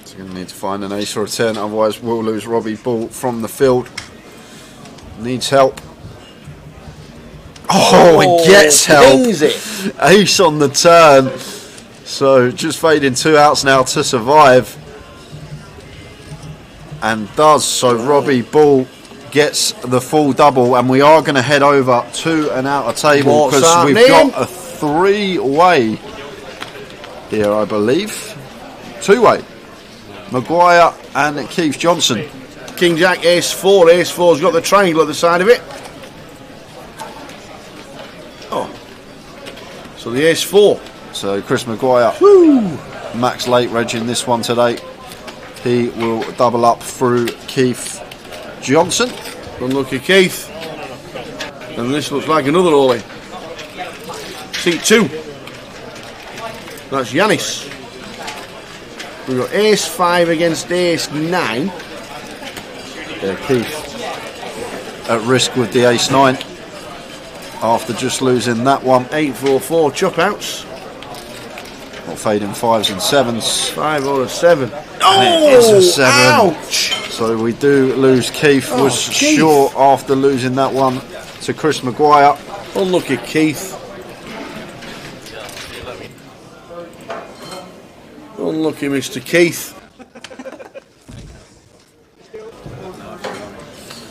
So going to need to find an ace or a 10, otherwise we'll lose Robbie Bull from the field. Needs help. Oh, he gets help. Ace on the turn. So just fading 2 outs now to survive. And does. So Robbie Bull gets the full double, and we are going to head over to an outer table because we've got a 3-way here, I believe. 2-way. Maguire and Keith Johnson. King Jack, ace 4. Ace 4's got the triangle at the side of it. Oh. So the ace 4. So Chris Maguire, Max late reg in this one today. He will double up through Keith Johnson. Unlucky Keith. And this looks like another Ollie. Seat 2. That's Yanis. We've got ace 5 against ace 9. Yeah, Keith at risk with the ace 9 after just losing that one. 8-4-4 chop outs. Or fading 5s and 7s. 5 or a 7. And it is a 7. Ouch! So we do lose Keith. Was short after losing that one to Chris Maguire. Unlucky Keith. Unlucky Mr. Keith.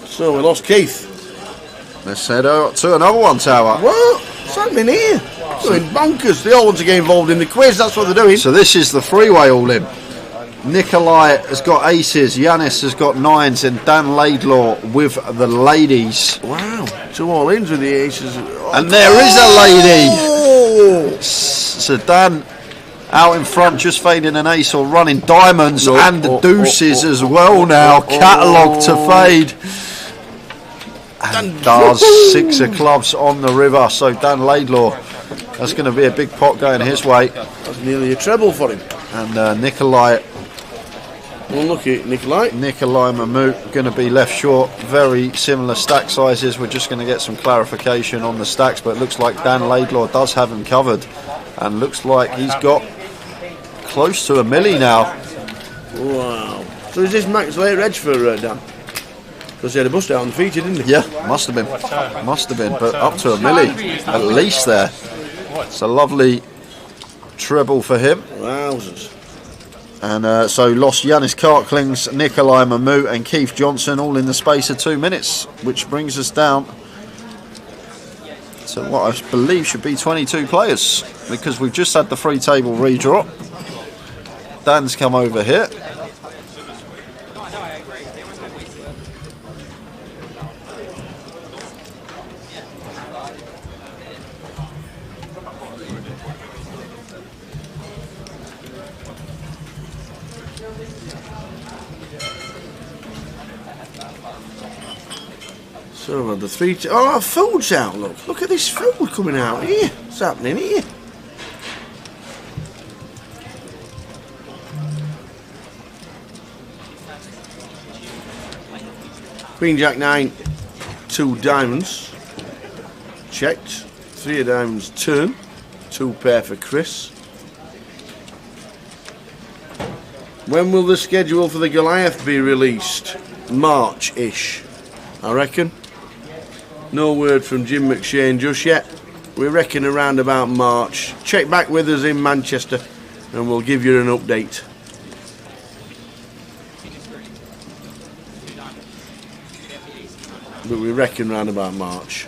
So we lost Keith. Let's head out to another one, Tower. What? What's happening here? Doing bonkers. They all want to get involved in the quiz. That's what they're doing. So this is the 3-way all in. Nikolai has got aces, Yanis has got 9s, and Dan Laidlaw with the ladies. Wow. 2 all ins with the aces. Oh. And there is a lady. Oh. So Dan out in front, just fading an ace or running diamonds, and the deuces as well now. Catalogue to fade. And does 6 of clubs on the river. So Dan Laidlaw, that's going to be a big pot going his way. That's nearly a treble for him. And Nikolai. Unlucky Nikolai. Nikolai Mahmood going to be left short. Very similar stack sizes. We're just going to get some clarification on the stacks, but it looks like Dan Laidlaw does have him covered, and looks like he's got close to a milli now. Wow. So is this max late reg for Dan? Because he had a bust out on the feature, didn't he? Yeah, must have been. Must have been, but up to a milli at least there. It's a lovely treble for him. Wowzers. And so lost Yanis Karklings, Nikolai Mahmood and Keith Johnson all in the space of 2 minutes, which brings us down to what I believe should be 22 players, because we've just had the free table redraw. Dan's come over here. So the 3. Oh, food's out. Look at this food coming out here. What's happening here? Queen Jack 9, 2 diamonds. Checked. 3 of diamonds turn. 2 pair for Chris. When will the schedule for the Goliath be released? March-ish, I reckon. No word from Jim McShane just yet. We reckon around about March. Check back with us in Manchester and we'll give you an update. But we reckon around about March.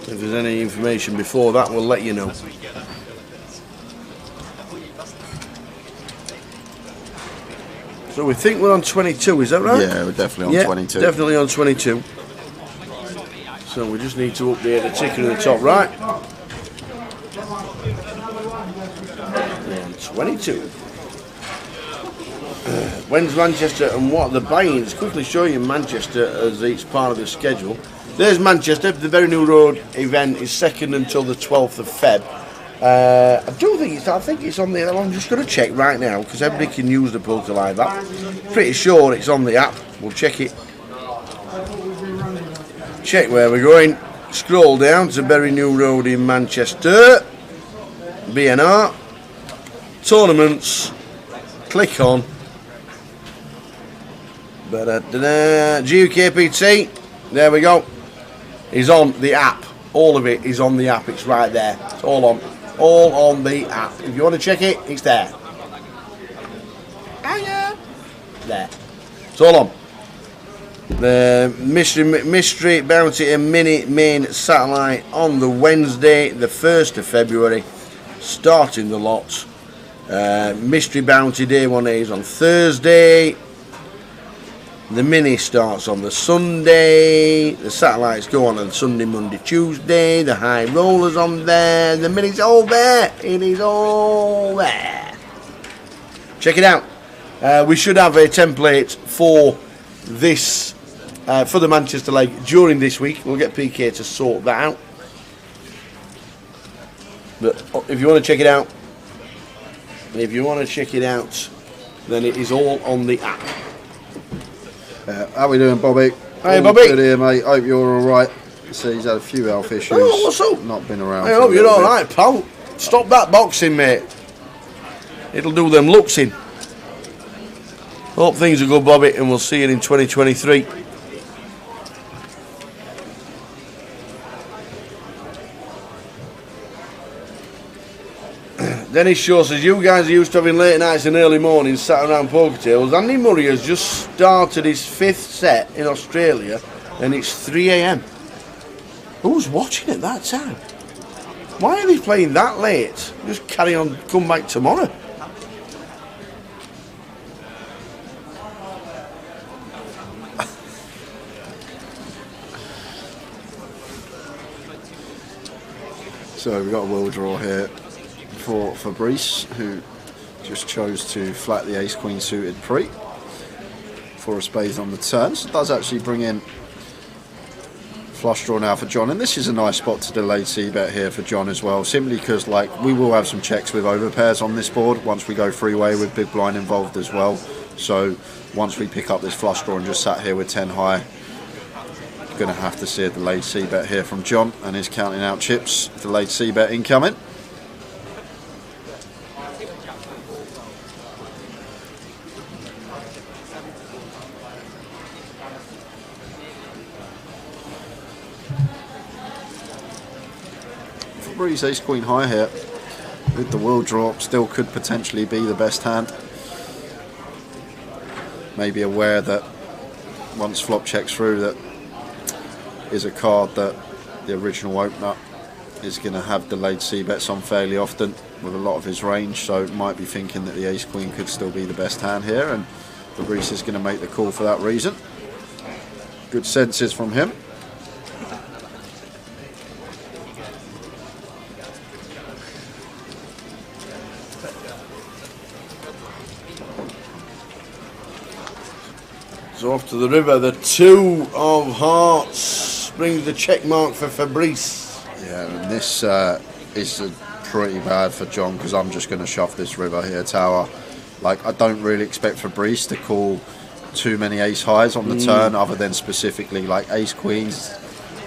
If there's any information before that, we'll let you know. So So we think we're on 22, is that right? Yeah, we're definitely on 22. Definitely on 22. So we just need to update the ticker in the top right. We're on 22. When's Manchester and what are the buy-ins? Quickly show you Manchester as each part of the schedule. There's Manchester. The Very New Road event is 2nd until the 12th of Feb. I think it's on the. I'm just going to check right now because everybody can use the poker like that. Pretty sure it's on the app. We'll check it. Check where we're going. Scroll down to Very New Road in Manchester. BNR. Tournaments. Click on. GUKPT. There we go. Is on the app. All of it is on the app. It's right there. It's all on the app. If you want to check it, it's there. There. It's all on. The Mystery Bounty and Mini Main Satellite on the Wednesday, the 1st of February. Starting the lots. Mystery Bounty Day 1A is on Thursday. The Mini starts on the Sunday. The satellites go on Sunday, Monday, Tuesday. The high rollers on there. The Mini's all there. It is all there. Check it out. We should have a template for this, for the Manchester leg during this week. We'll get PK to sort that out. But if you want to check it out, then it is all on the app. How we doing, Bobby? Hey, Bobby. Good here, mate. Hope you're all right. So he's had a few health issues. Oh, what's up? Not been around. I hope you're all right, pal. Stop that boxing, mate. It'll do them looks in. Hope things are good, Bobby, and we'll see you in 2023. Dennis Shaw says, you guys are used to having late nights and early mornings sat around poker tables. Andy Murray has just started his 5th set in Australia and it's 3 AM. Who's watching at that time? Why are they playing that late? Just carry on, come back tomorrow. So we've got a world draw here for Fabrice, who just chose to flat the ace-queen suited pre for a spade on the turn. So it does actually bring in flush draw now for John, and this is a nice spot to delayed c-bet here for John as well, simply because like we will have some checks with overpairs on this board once we go freeway with big blind involved as well. So once we pick up this flush draw and just sat here with 10 high, going to have to see a delayed c-bet here from John, and he's counting out chips. Delayed c-bet incoming. Fabrice ace queen high here with the world draw, still could potentially be the best hand. Maybe aware that once flop checks through, that is a card that the original opener is going to have delayed c-bets on fairly often with a lot of his range, so might be thinking that the ace queen could still be the best hand here, and Fabrice is going to make the call for that reason. Good senses from him. So off to the river, the 2 of hearts brings the check mark for Fabrice. Yeah, and this is pretty bad for John, because I'm just going to shove this river here, tower. Like, I don't really expect Fabrice to call too many ace highs on the turn, other than specifically like ace queens,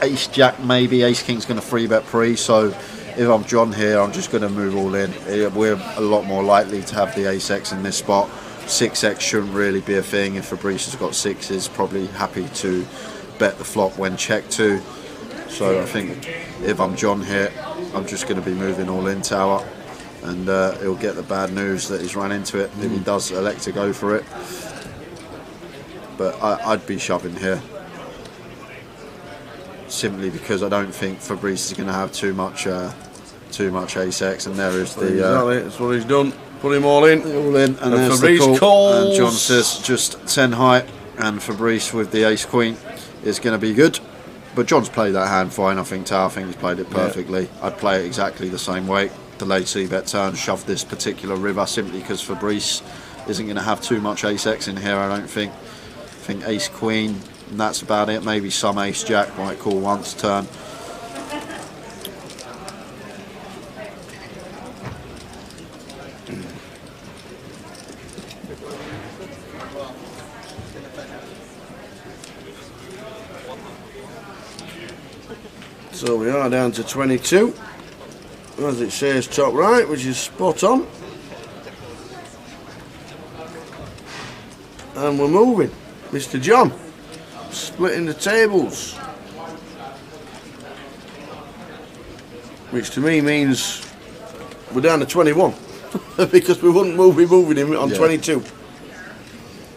ace jack maybe, ace king's going to free bet pre. So if I'm John here, I'm just going to move all in. We're a lot more likely to have the ace x in this spot. 6x shouldn't really be a thing. If Fabrice has got sixes, probably happy to bet the flop when checked too. So I think if I'm John here, I'm just going to be moving all in, tower, and he'll get the bad news that he's run into it if he does elect to go for it. But I'd be shoving here, simply because I don't think Fabrice is going to have too much ace x, and there is the exactly, that's what he's done. Put him all in. All in, and there's Fabrice the call. calls. And John says just 10 high, and Fabrice with the ace queen is going to be good. But John's played that hand fine, I think, Tao. I think he's played it perfectly. I'd play it exactly the same way. Delayed c-bet turn, shove this particular river simply because Fabrice isn't going to have too much ace-x in here, I don't think. I think ace-queen, and that's about it. Maybe some ace-jack, might call once turn. So we are down to 22, as it says top right, which is spot on. And we're moving. Mr. John, splitting the tables. Which to me means we're down to 21, because we wouldn't be moving him on 22.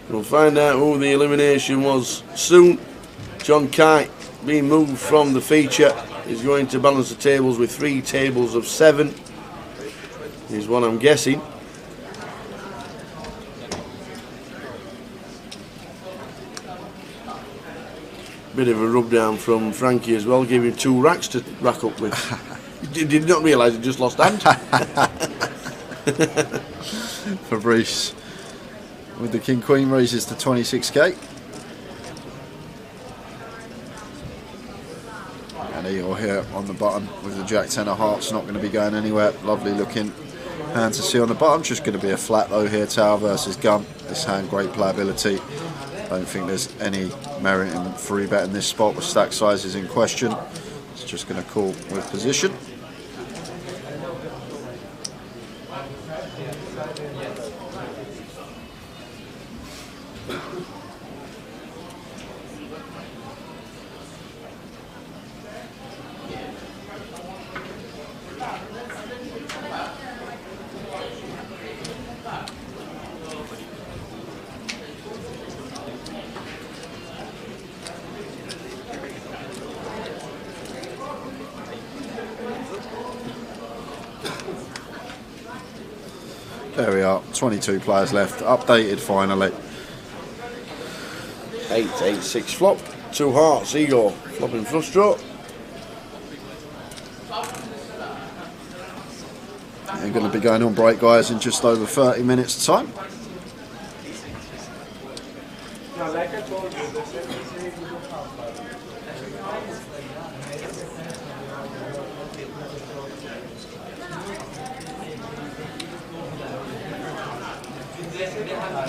We'll find out who the elimination was soon. John Kite, being moved from the feature, is going to balance the tables with 3 tables of 7, is what I'm guessing. Bit of a rub down from Frankie as well, gave him 2 racks to rack up with. Did not realise he just lost hand. Fabrice with the king queen raises to 26k. And Eeyore here on the bottom with the jack 10 of hearts, not going to be going anywhere. Lovely looking hand to see on the bottom. Just going to be a flat though here. Tower versus gun. This hand, great playability. Don't think there's any merit in free betting this spot with stack sizes in question. It's just going to call with position. There we are, 22 players left, updated finally. 8-8-6 flop, 2 hearts, Igor, flopping flush draw. They're going to be going on break, guys, in just over 30 minutes time. like I told you, the same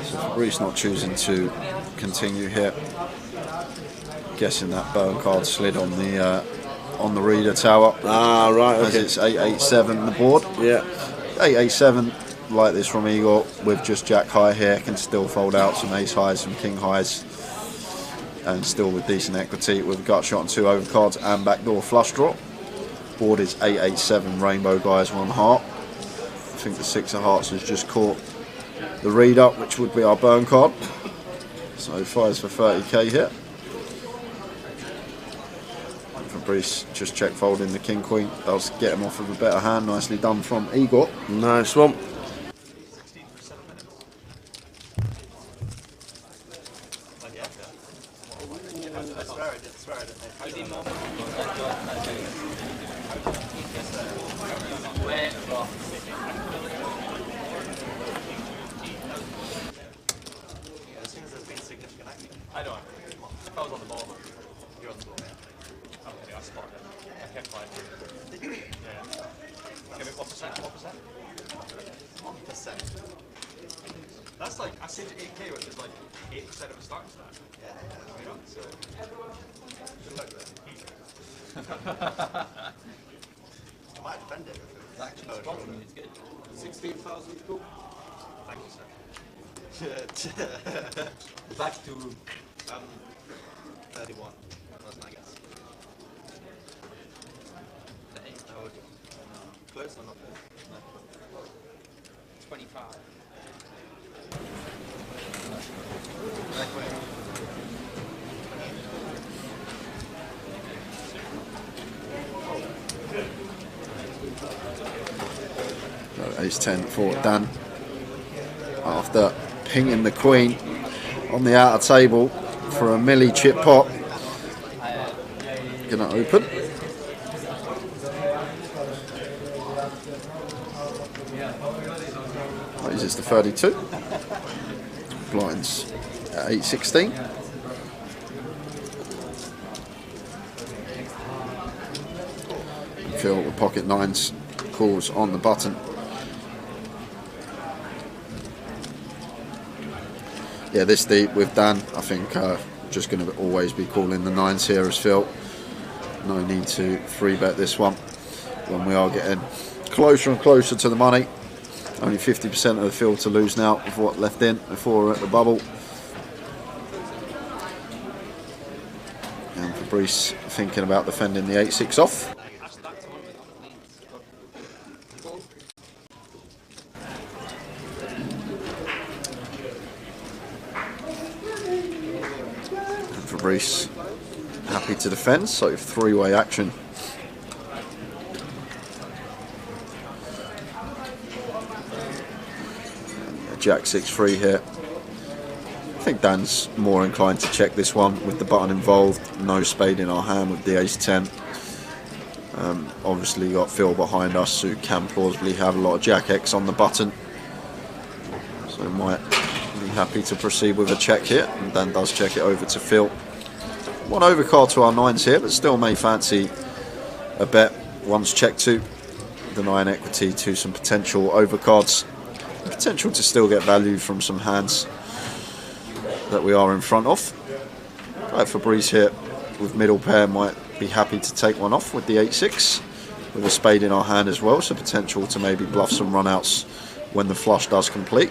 Fabrice not choosing to continue here. Guessing that burn card slid on the reader tower. Ah, right. Okay. As it's 887 the board. Yeah. 887 like this from Igor with just jack high here, can still fold out some ace highs, some king highs, and still with decent equity with gut shot and 2 overcards and backdoor flush draw. Board is 887 rainbow, guys, 1 heart. I think the 6 of hearts has just caught the read up, which would be our burn card. So 5s for 30k here. Fabrice just check folding the king queen. Does get him off of a better hand. Nicely done from Igor. Nice one. I know. If I was on the ball, you're on the ball. Okay, I spotted it. I kept quiet. Yeah. Give it 1%. 1%. That's like, I said 8k, which is like 8% of a starting stack. Yeah. You know, so. Good luck there. I might defend it if it was actually spot for me. It's good. 16,000 cool. Thank you, sir. Back to 31. That's my guess. No. Close or not close? No. 25. So ace 10 for Dan. after pinging the queen on the outer table for a milli chip pot. Gonna open. Raises the 32. Blinds at 8.16. Phil with pocket nines calls on the button. Yeah, this deep with Dan, I think just going to always be calling the nines here as Phil. No need to free bet this one when we are getting closer and closer to the money. Only 50% of the field to lose now of what left in before we're at the bubble. And Fabrice thinking about defending the 8-6 off. And Fabrice happy to defend, so three-way action. Jack 6-3 here. I think Dan's more inclined to check this one with the button involved. No spade in our hand with the ace-10. Obviously got Phil behind us who can plausibly have a lot of Jack X on the button. So might be happy to proceed with a check here. And Dan does check it over to Phil. One overcard to our nines here, but still may fancy a bet once checked to. Denying equity to some potential overcards. Potential to still get value from some hands that we are in front of. Like Fabrice here with middle pair might be happy to take one off with the 8-6 with a spade in our hand as well, so potential to maybe bluff some runouts when the flush does complete.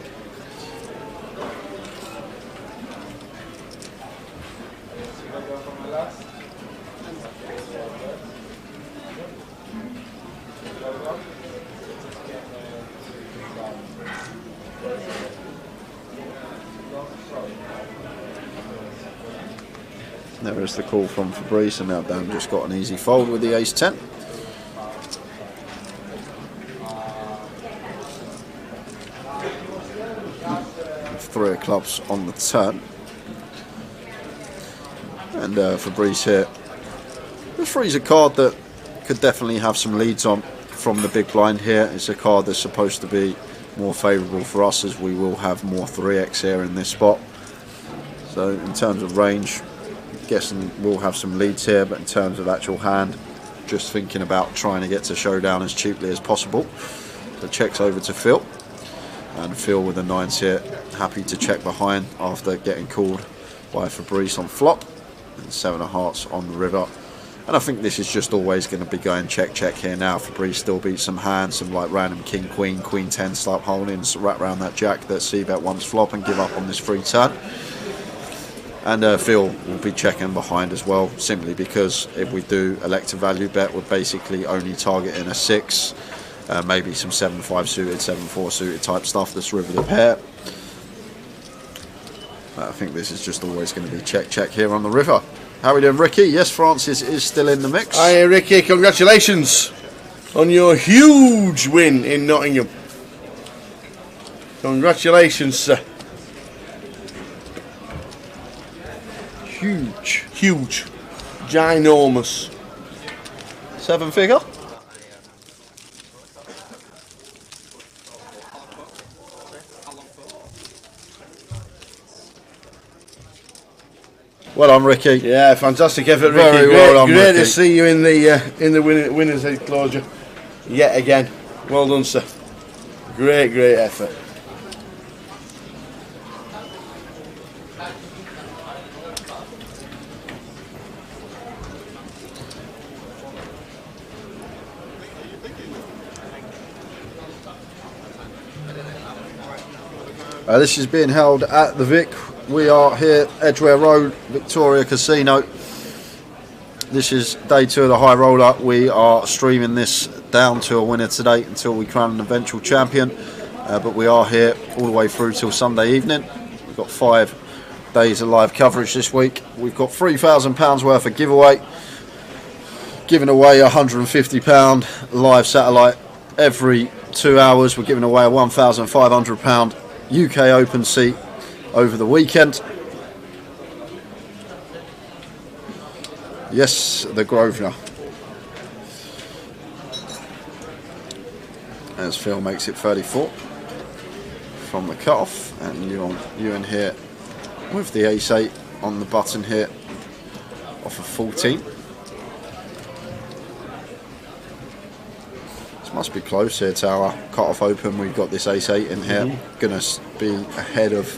There is the call from Fabrice, and now Dan just got an easy fold with the ace-10. Three of clubs on the turn. And Fabrice here. The three's a card that could definitely have some leads on from the big blind here. It's a card that's supposed to be more favourable for us, as we will have more 3x here in this spot. So in terms of range, guessing we'll have some leads here, but in terms of actual hand, just thinking about trying to get to showdown as cheaply as possible. So checks over to Phil, and Phil with the nines here, happy to check behind after getting called by Fabrice on flop, and 7 of hearts on the river. And I think this is just always going to be going check here now. Fabrice still beats some hands, some like random king queen, queen 10 start holding, so wrap around that jack that c-bet once flop and give up on this free turn. And Phil will be checking behind as well, simply because if we do elect a value bet, we're basically only targeting a 6, maybe some 7-5 suited, 7-4 suited type stuff that's river the pair. I think this is just always going to be check here on the river. How are we doing, Ricky? Yes, Francis is still in the mix. Hi, Ricky. Congratulations on your huge win in Nottingham. Congratulations, sir. Huge, ginormous. 7-figure. Well done, Ricky. Yeah, fantastic effort, Ricky. Very well done, great Ricky. to see you in the winners' enclosure yet again. Well done, sir. Great effort. This is being held at the Vic. We are here, Edgware Road, Victoria Casino. This is day 2 of the high roller. We are streaming this down to a winner today until we crown an eventual champion. But we are here all the way through till Sunday evening. We've got 5 days of live coverage this week. We've got £3,000 worth of giveaway. Giving away a £150 live satellite every 2 hours. We're giving away a £1,500 UK Open seat over the weekend. Yes, the Grosvenor. As Phil makes it 34 from the cut-off, and Ewan here with the ace-8 on the button here off of 14. This must be close here to our cut-off open. We've got this ace-8 in here. Gonna be ahead of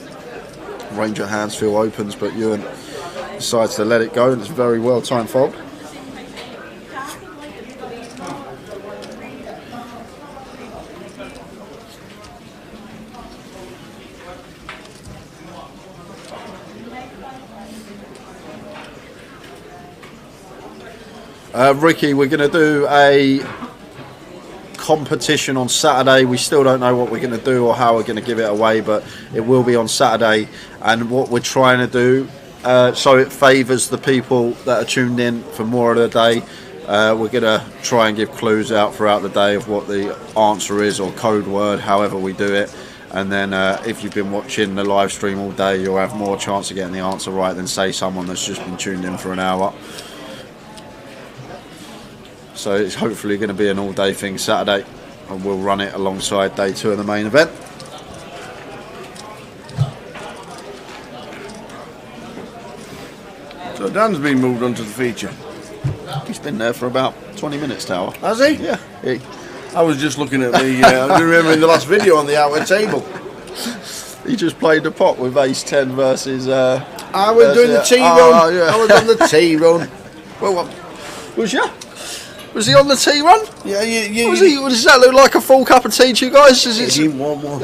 Ranger Hansfield opens, but Ewan decides to let it go, and it's a very well timed fold. Ricky, we're going to do a competition on Saturday. We still don't know what we're going to do or how we're going to give it away, but it will be on Saturday. And what we're trying to do, so it favours the people that are tuned in for more of the day, we're going to try and give clues out throughout the day of what the answer is, or code word, however we do it. And then if you've been watching the live stream all day, you'll have more chance of getting the answer right than, say, someone that's just been tuned in for an hour. So it's hopefully going to be an all-day thing Saturday, and we'll run it alongside day 2 of the main event. So Dan's been moved onto the feature. He's been there for about 20 minutes, Tower. Has he? Yeah. I was just looking at the, I remember in the last video on the outer table. He just played the pot with ace-10 versus... I was doing the tea run. Yeah. I was on the tea run. Well, what? Was you? Was he on the tea run? Yeah, Does that look like a full cup of tea to you guys? He didn't want one.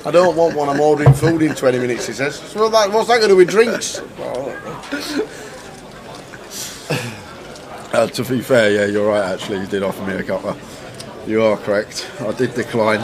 I don't want one. I'm ordering food in 20 minutes, he says. So what's that going to do with drinks? To be fair, yeah, you're right, actually. You did offer me a cuppa. You are correct. I did decline.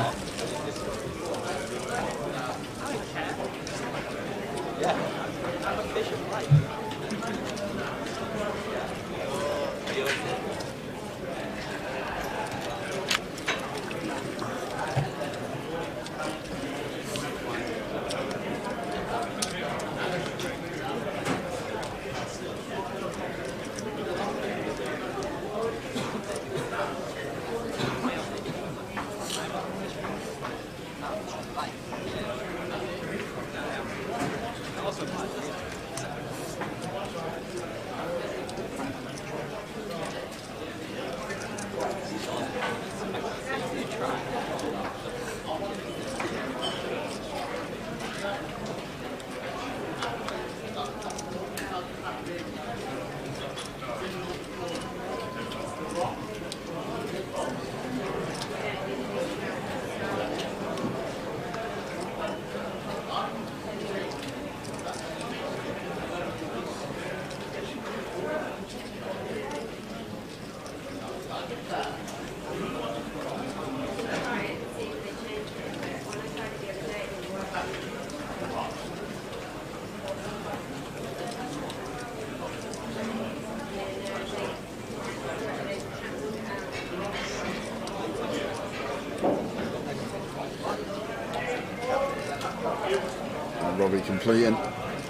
Robbie completing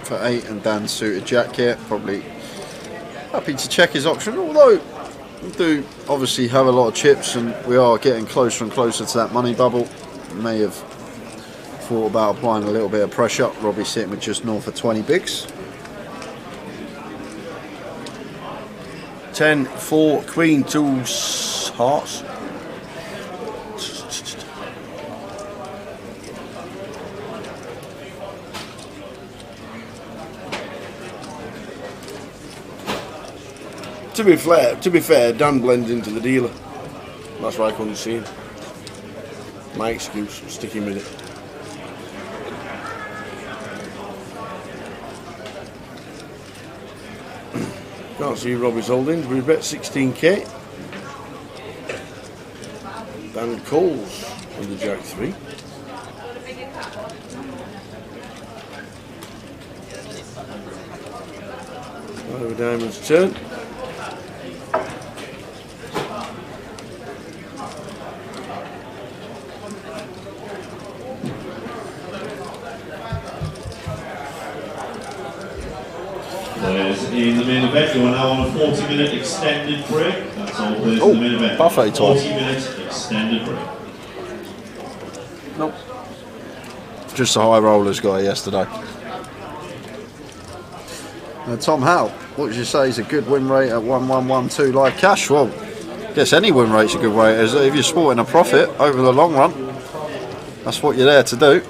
for 8, and Dan suited Jack here. Probably happy to check his option, although we do obviously have a lot of chips and we are getting closer and closer to that money bubble. May have thought about applying a little bit of pressure. Robbie sitting with just north of 20 bigs. 10, 4, Queen, 2 hearts. To be fair, Dan blends into the dealer. That's why I couldn't see him. My excuse, sticking with it. Can't see Robbie's holdings. We bet 16k. Dan Coles with the Jack 3. Over Diamond's turn. Players in the main event, you are now on a 40-minute extended break. That's all players in the main event. Buffet time. 40-minute extended break. Nope. Just the high rollers guy yesterday. Tom Howe, what would you say is a good win rate at 1112 live cash? Well, I guess any win rate's a good rate. If you're sporting a profit over the long run, that's what you're there to do.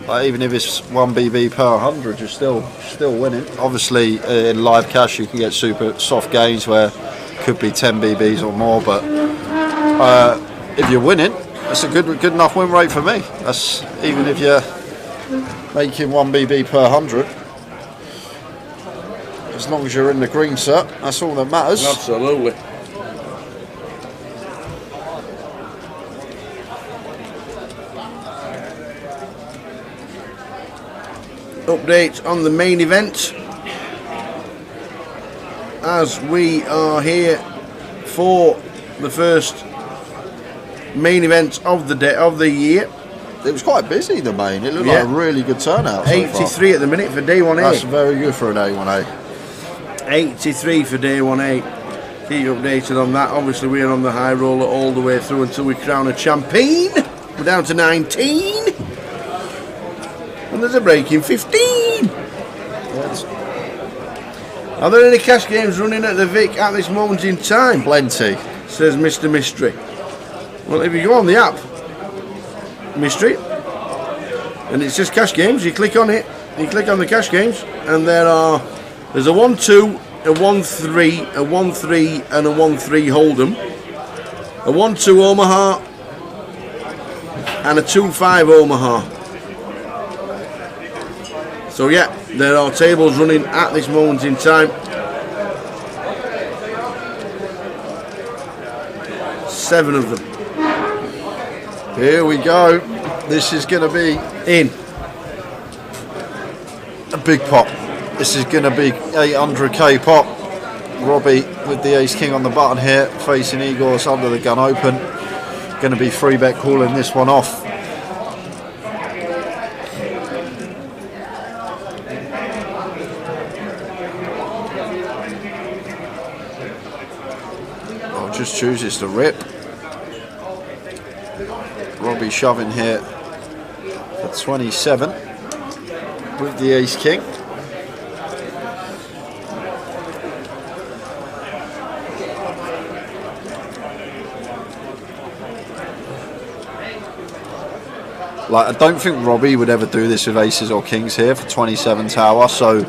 Like, even if it's 1 BB per 100, you're still winning. Obviously, in live cash, you can get super soft gains where it could be 10 BBs or more. But if you're winning, that's a good enough win rate for me. That's even if you're making 1 BB per 100. As long as you're in the green, sir, that's all that matters. Absolutely. Update on the main event as we are here for the first main event of the day of the year. It was quite busy, the main. It looked like a really good turnout. 83 at the minute for day 1A. That's very good for an A1A. 83 for day 1A. Keep you updated on that. Obviously, we're on the high roller all the way through until we crown a champion. We're down to 19. And there's a break in 15. Are there any cash games running at the Vic at this moment in time? Plenty, says Mr. Mystery. Well, if you go on the app, Mystery, and it's just cash games, you click on it, you click on the cash games, and there's a 1-2, a 1-3, a 1-3, and a 1-3 Hold'em, a 1-2 Omaha, and a 2-5 Omaha. So yeah, there are tables running at this moment in time. 7 of them. Here we go. This is going to be in a big pot. This is going to be 800k pot. Robbie with the ace king on the button here, facing Igor's under the gun open. Going to be free bet calling this one off. Just chooses to rip. Robbie shoving here for 27 with the ace king. Like, I don't think Robbie would ever do this with aces or kings here for 27 tower, so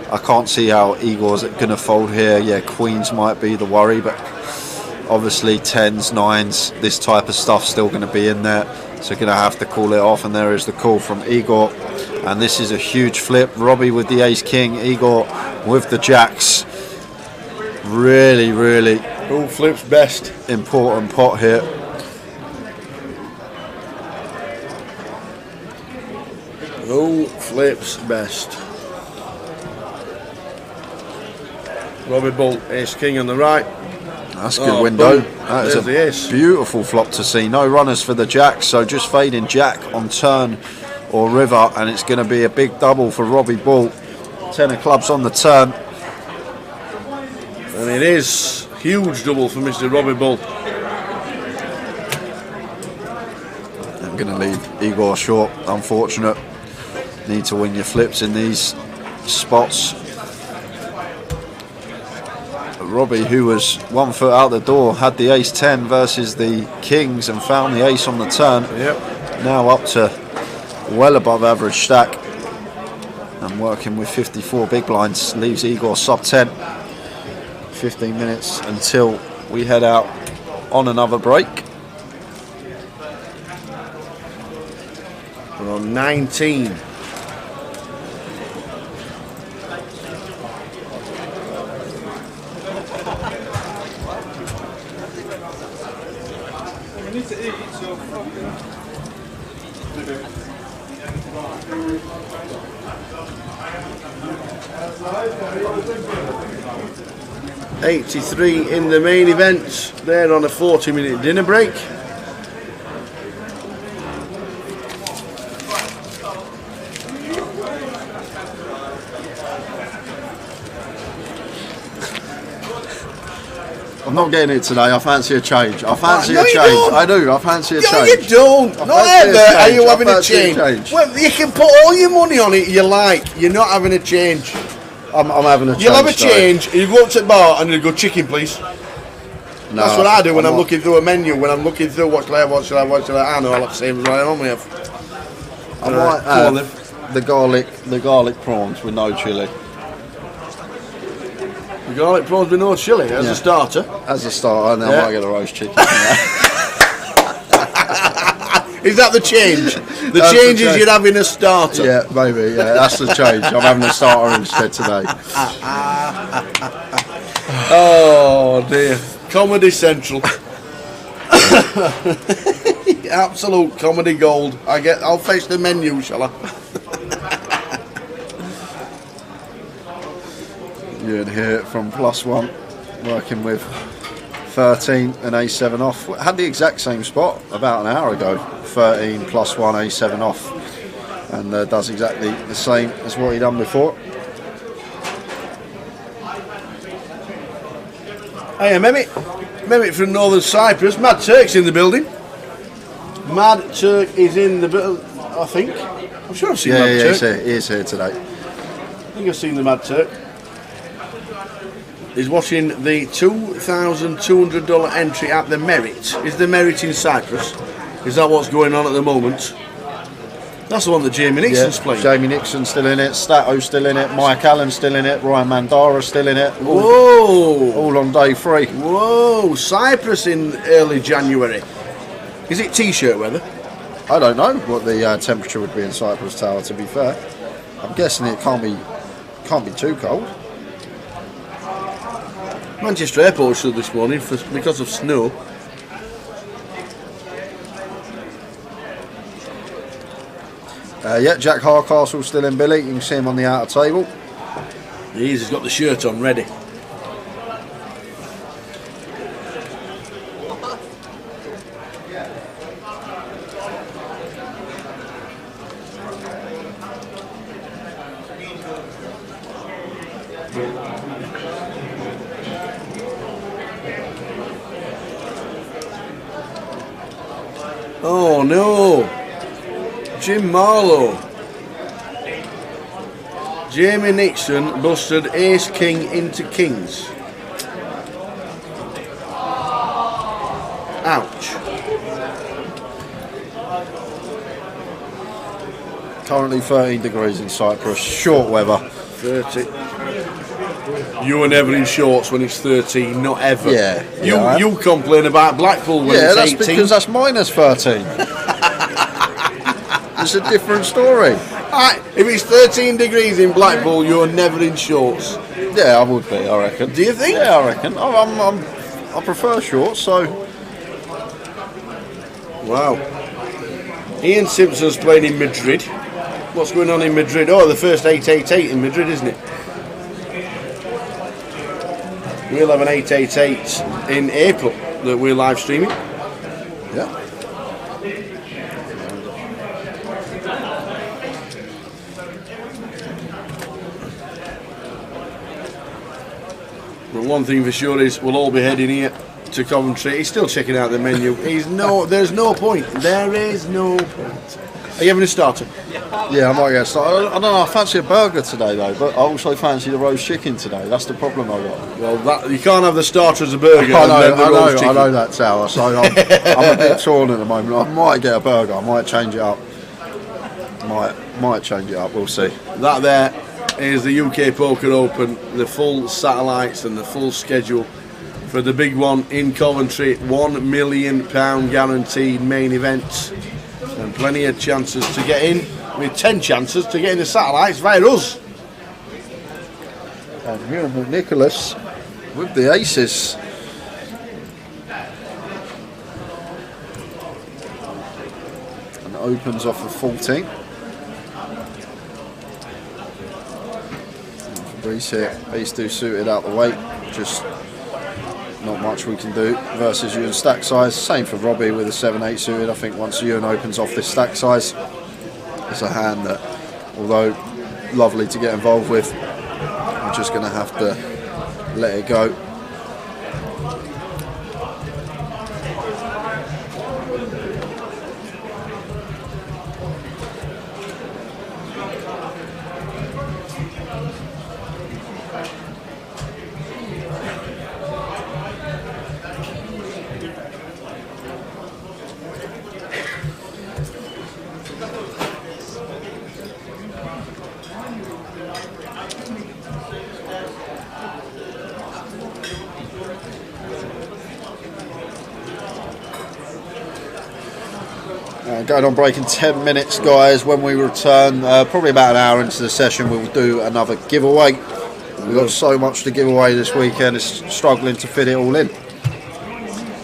I can't see how Igor's going to fold here. Yeah, queens might be the worry, but obviously 10s, 9s, this type of stuff still going to be in there, so going to have to call it off. And there is the call from Igor, and this is a huge flip. Robbie with the ace king, Igor with the jacks. Really who flips best? Important pot here. Who flips best? Robbie Bull, ace king on the right. That's a good window. Boom. That is a beautiful flop to see. No runners for the jack, so just fading jack on turn or river, and it's going to be a big double for Robbie Bull. 10 of clubs on the turn. And it is huge double for Mr. Robbie Bull. I'm going to leave Igor short, unfortunate. Need to win your flips in these spots. Robbie, who was 1 foot out the door, had the ace 10 versus the kings and found the ace on the turn. Yep. Now up to well above average stack and working with 54 big blinds, leaves Igor sub 10. 15 minutes until we head out on another break. We're on 19. We need to eat, so $83 in the main event. They're on a 40-minute dinner break. I'm not getting it today. I fancy a change. I fancy No, a you change. don't. I do. I fancy a No, change. you don't. I Not fancy a ever are change. you I having a fancy a change. change. Well, you can put all your money on it you like. You're not having a change. I'm having a change. You'll have a though. change. You go up to the bar and you go, chicken, please. No, That's what I do when I'm not. looking through a menu. When I'm looking through what should I have, what should I have, what should I have. I know I'll have the same as what I normally have. I might Come on have the garlic prawns with no chilli The garlic prawns with no chilli as a starter. as a starter, and then Yeah. I might get a roast chicken. Is that the change? The That's change the is change. you're having a starter. Yeah, maybe. Yeah, that's the change. I'm having a starter instead today. Oh dear. Comedy Central. Absolute comedy gold. I'll fetch the menu, shall I? You'd hear it from +1, working with 13 and A7 off. Had the exact same spot about an hour ago. 13 +1 A7 off, and does exactly the same as what he done before. Hey, Mehmet. Mehmet from Northern Cyprus. Mad Turk's in the building. Mad Turk is in the building, I think. I'm sure I've seen Mad Turk. He is here today. I think I've seen the Mad Turk. He's watching the $2,200 entry at the Merit. Is the Merit in Cyprus? Is that what's going on at the moment? That's the one that Jamie Nixon's playing. Jamie Nixon's still in it, Stato's still in it, Mike Allen's still in it, Ryan Mandara's still in it. Whoa! All on day 3. Whoa! Cyprus in early January. Is it t-shirt weather? I don't know what the temperature would be in Cyprus Tower, to be fair. I'm guessing it can't be too cold. Manchester Airport shut this morning because of snow. Yeah, Jack Harcastle's still in Billy. You can see him on the outer table. He's got the shirt on ready. Oh no! Jim Marlowe. Jamie Nixon busted Ace King into Kings. Ouch. Currently 13 degrees in Cyprus. Short weather. 30. You were never in shorts when it's 13, not ever. Yeah, You yeah. you complain about Blackpool when Yeah, it's that's 18. because that's minus 13. It's a different story. Right, if it's 13 degrees in Blackpool, you're never in shorts. Yeah, I would be, I reckon. Do you think? Yeah, I reckon. I prefer shorts, so... Wow. Ian Simpson's playing in Madrid. What's going on in Madrid? Oh, the first 888 in Madrid, isn't it? We'll have an 888 in April that we're live streaming. Yeah. But one thing for sure is we'll all be heading here to Coventry. He's still checking out the menu. There's no point. There is no point. Are you having a starter? Yeah, I might get started. I don't know, I fancy a burger today though, but I also fancy the roast chicken today. That's the problem I've got. Well, you can't have the starter as a burger. I and then the roast know chicken. that, Tower. So I'm a bit torn at the moment. I might get a burger. I might change it up. Might change it up. We'll see. That there is the UK Poker Open, the full satellites and the full schedule for the big one in Coventry. £1 million guaranteed main event, and plenty of chances to get in. With 10 chances to get in the satellites via us. And here with Nicholas with the aces. And opens off the 14. Fabrice here, ace-2 suited out the way. Just not much we can do versus Ewan stack size. Same for Robbie with a 7-8 suited. I think once Ewan opens off this stack size, it's a hand that, although lovely to get involved with, I'm just going to have to let it go. Going on break in 10 minutes, guys. When we return, probably about an hour into the session, we'll do another giveaway. We've got so much to give away this weekend, it's struggling to fit it all in.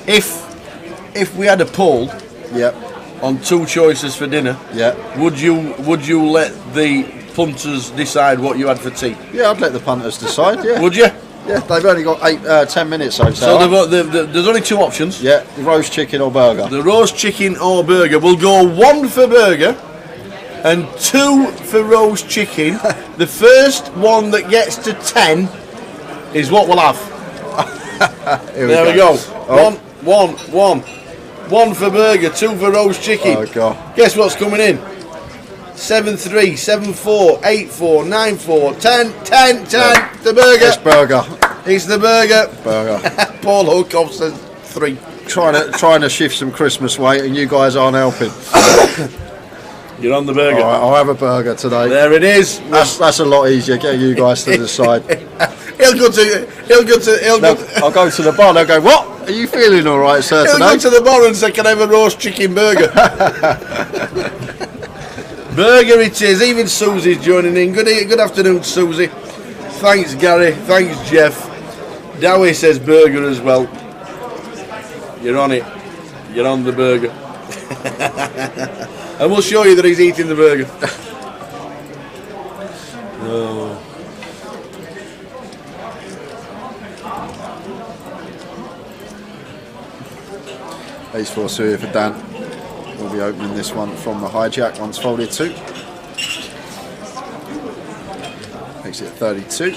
If we had a poll, Yep. on 2 choices for dinner, Yeah. would you let the punters decide what you had for tea? Yeah, I'd let the punters decide, yeah. Would you? Yeah, they've only got 10 minutes so So far. there's only 2 options. Yeah, roast chicken or burger. The roast chicken or burger. We'll go 1 for burger and 2 for roast chicken. The first one that gets to 10 is what we'll have. There we go. Oh. One for burger, 2 for roast chicken. Oh, God. Guess what's coming in? 7-3, 7-4, 8-4, 9-4, 10. The burger. It's burger. It's the burger. Burger. Paul Hukoff says 3. Trying to shift some Christmas weight, and you guys aren't helping. You're on the burger. All right, I'll have a burger today. There it is. That's a lot easier. Get you guys to decide. He'll go to. No, I'll go to the bar. They'll go, "What? Are you feeling all right, sir, He'll today?" go to the bar and say, "Can I have a roast chicken burger?" Burger it is. Even Susie's joining in. Good afternoon, Susie. Thanks, Gary. Thanks, Jeff. Dowie says burger as well. You're on it. You're on the burger. And we'll show you that he's eating the burger. Oh. Ace 4 Suya for Dan. We'll be opening this one from the hijack once folded 2. Makes it 32.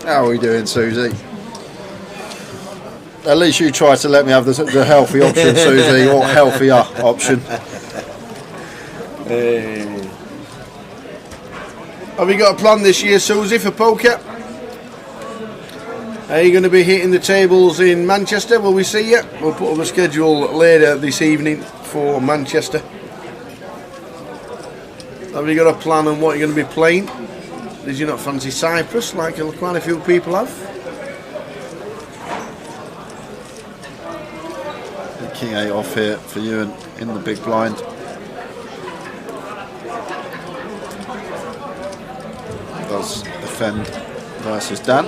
How are we doing, Susie? At least you try to let me have the healthy option, Susie, or healthier option. Have you got a plan this year, Susie, for poker? Are you going to be hitting the tables in Manchester? Will we see you? We'll put up a schedule later this evening for Manchester. Have you got a plan on what you're going to be playing? Did you not fancy Cyprus like quite a few people have? The King 8 off here for you and in the big blind. Does defend versus Dan.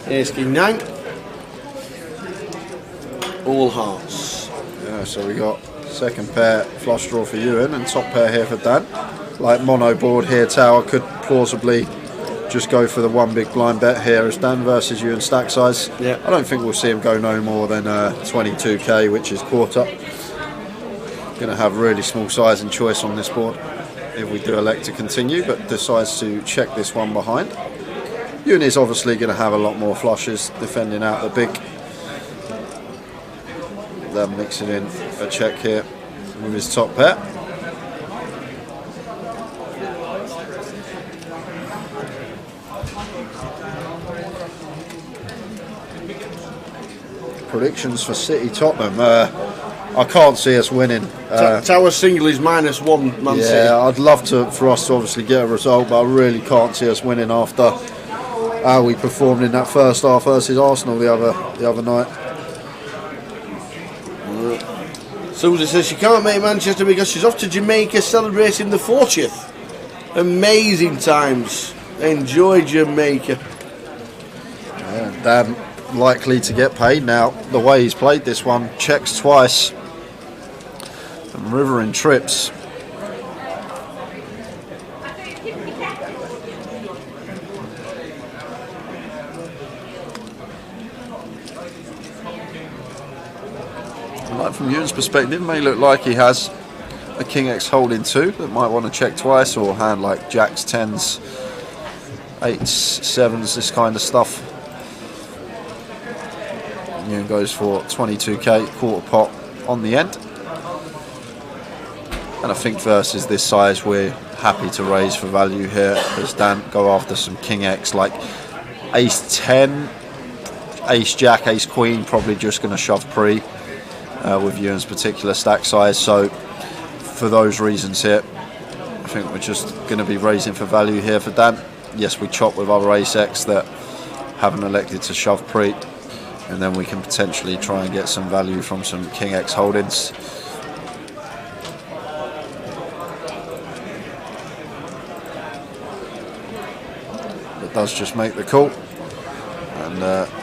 Ace King 9. All hearts. Yeah, so we got second pair flush draw for Ewan and top pair here for Dan. Like mono board here, Tower could plausibly just go for the one big blind bet here as Dan versus Ewan stack size. Yeah. I don't think we'll see him go no more than 22k, which is quarter. Going to have really small size and choice on this board if we do elect to continue, but decides to check this one behind. Ewan is obviously going to have a lot more flushes defending out the big. Then mixing in a check here with his top pair. Predictions for City Tottenham. I can't see us winning. Tower single is -1 Man City. Yeah, I'd love for us to obviously get a result, but I really can't see us winning after how we performed in that first half versus Arsenal the other night. Susie says she can't make Manchester because she's off to Jamaica celebrating the 40th. Amazing times. Enjoy Jamaica. Yeah, Dan likely to get paid now. The way he's played this one, checks twice and river in trips. Like from Ewan's perspective, may look like he has a King X holding 2 that might want to check twice, or hand like Jacks, 10s, 8s, 7s, this kind of stuff. And Ewan goes for 22k, quarter pot on the end. And I think versus this size, we're happy to raise for value here, as Dan go after some King X, like Ace 10, Ace Jack, Ace Queen, probably just going to shove pre with Ewan's particular stack size. So for those reasons here, I think we're just going to be raising for value here for Dan. Yes, we chop with other Ace X that haven't elected to shove pre, and then we can potentially try and get some value from some King X holdings. Does just make the call, and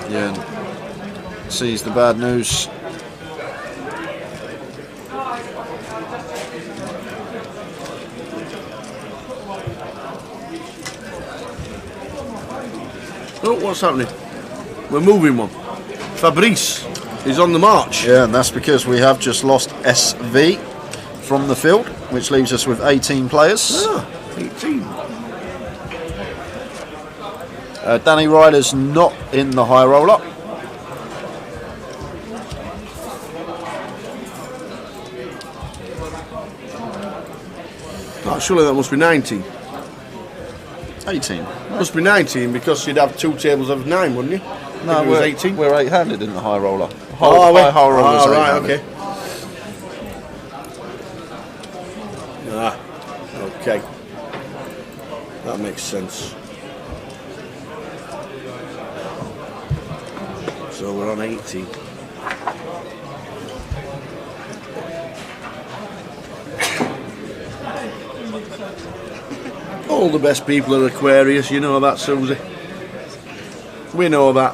Ewan sees the bad news. Oh, what's happening? We're moving one. Fabrice is on the march. Yeah, and that's because we have just lost SV from the field, which leaves us with 18 players. 18. Danny Ryder's not in the high roller. Oh, surely that must be 19. 18. Must be 19 because you'd have 2 tables of 9, wouldn't you? No, it was 18. We're 8-handed in the high roller. Oh, high roller's right, 8-handed. okay. Okay. That makes sense. So we're on 18. All the best people are Aquarius, you know that, Susie. We know that.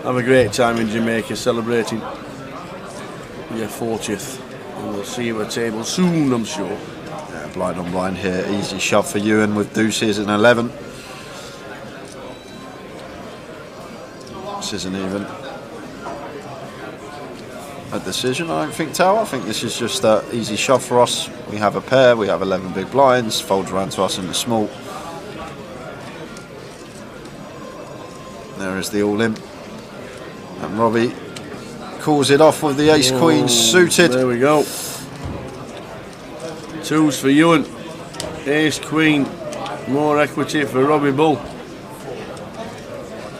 Have a great time in Jamaica celebrating your 40th. And we'll see you at table soon, I'm sure. Yeah, blind on blind here. Easy shove for Ewan with deuces and 11. This isn't even a decision, I don't think, Tower. I think this is just an easy shove for us. We have a pair, we have 11 big blinds, folds around to us in the small. There is the all-in. And Robbie calls it off with the ace-queen suited. There we go. 2s for Ewan. Ace-queen. More equity for Robbie Bull,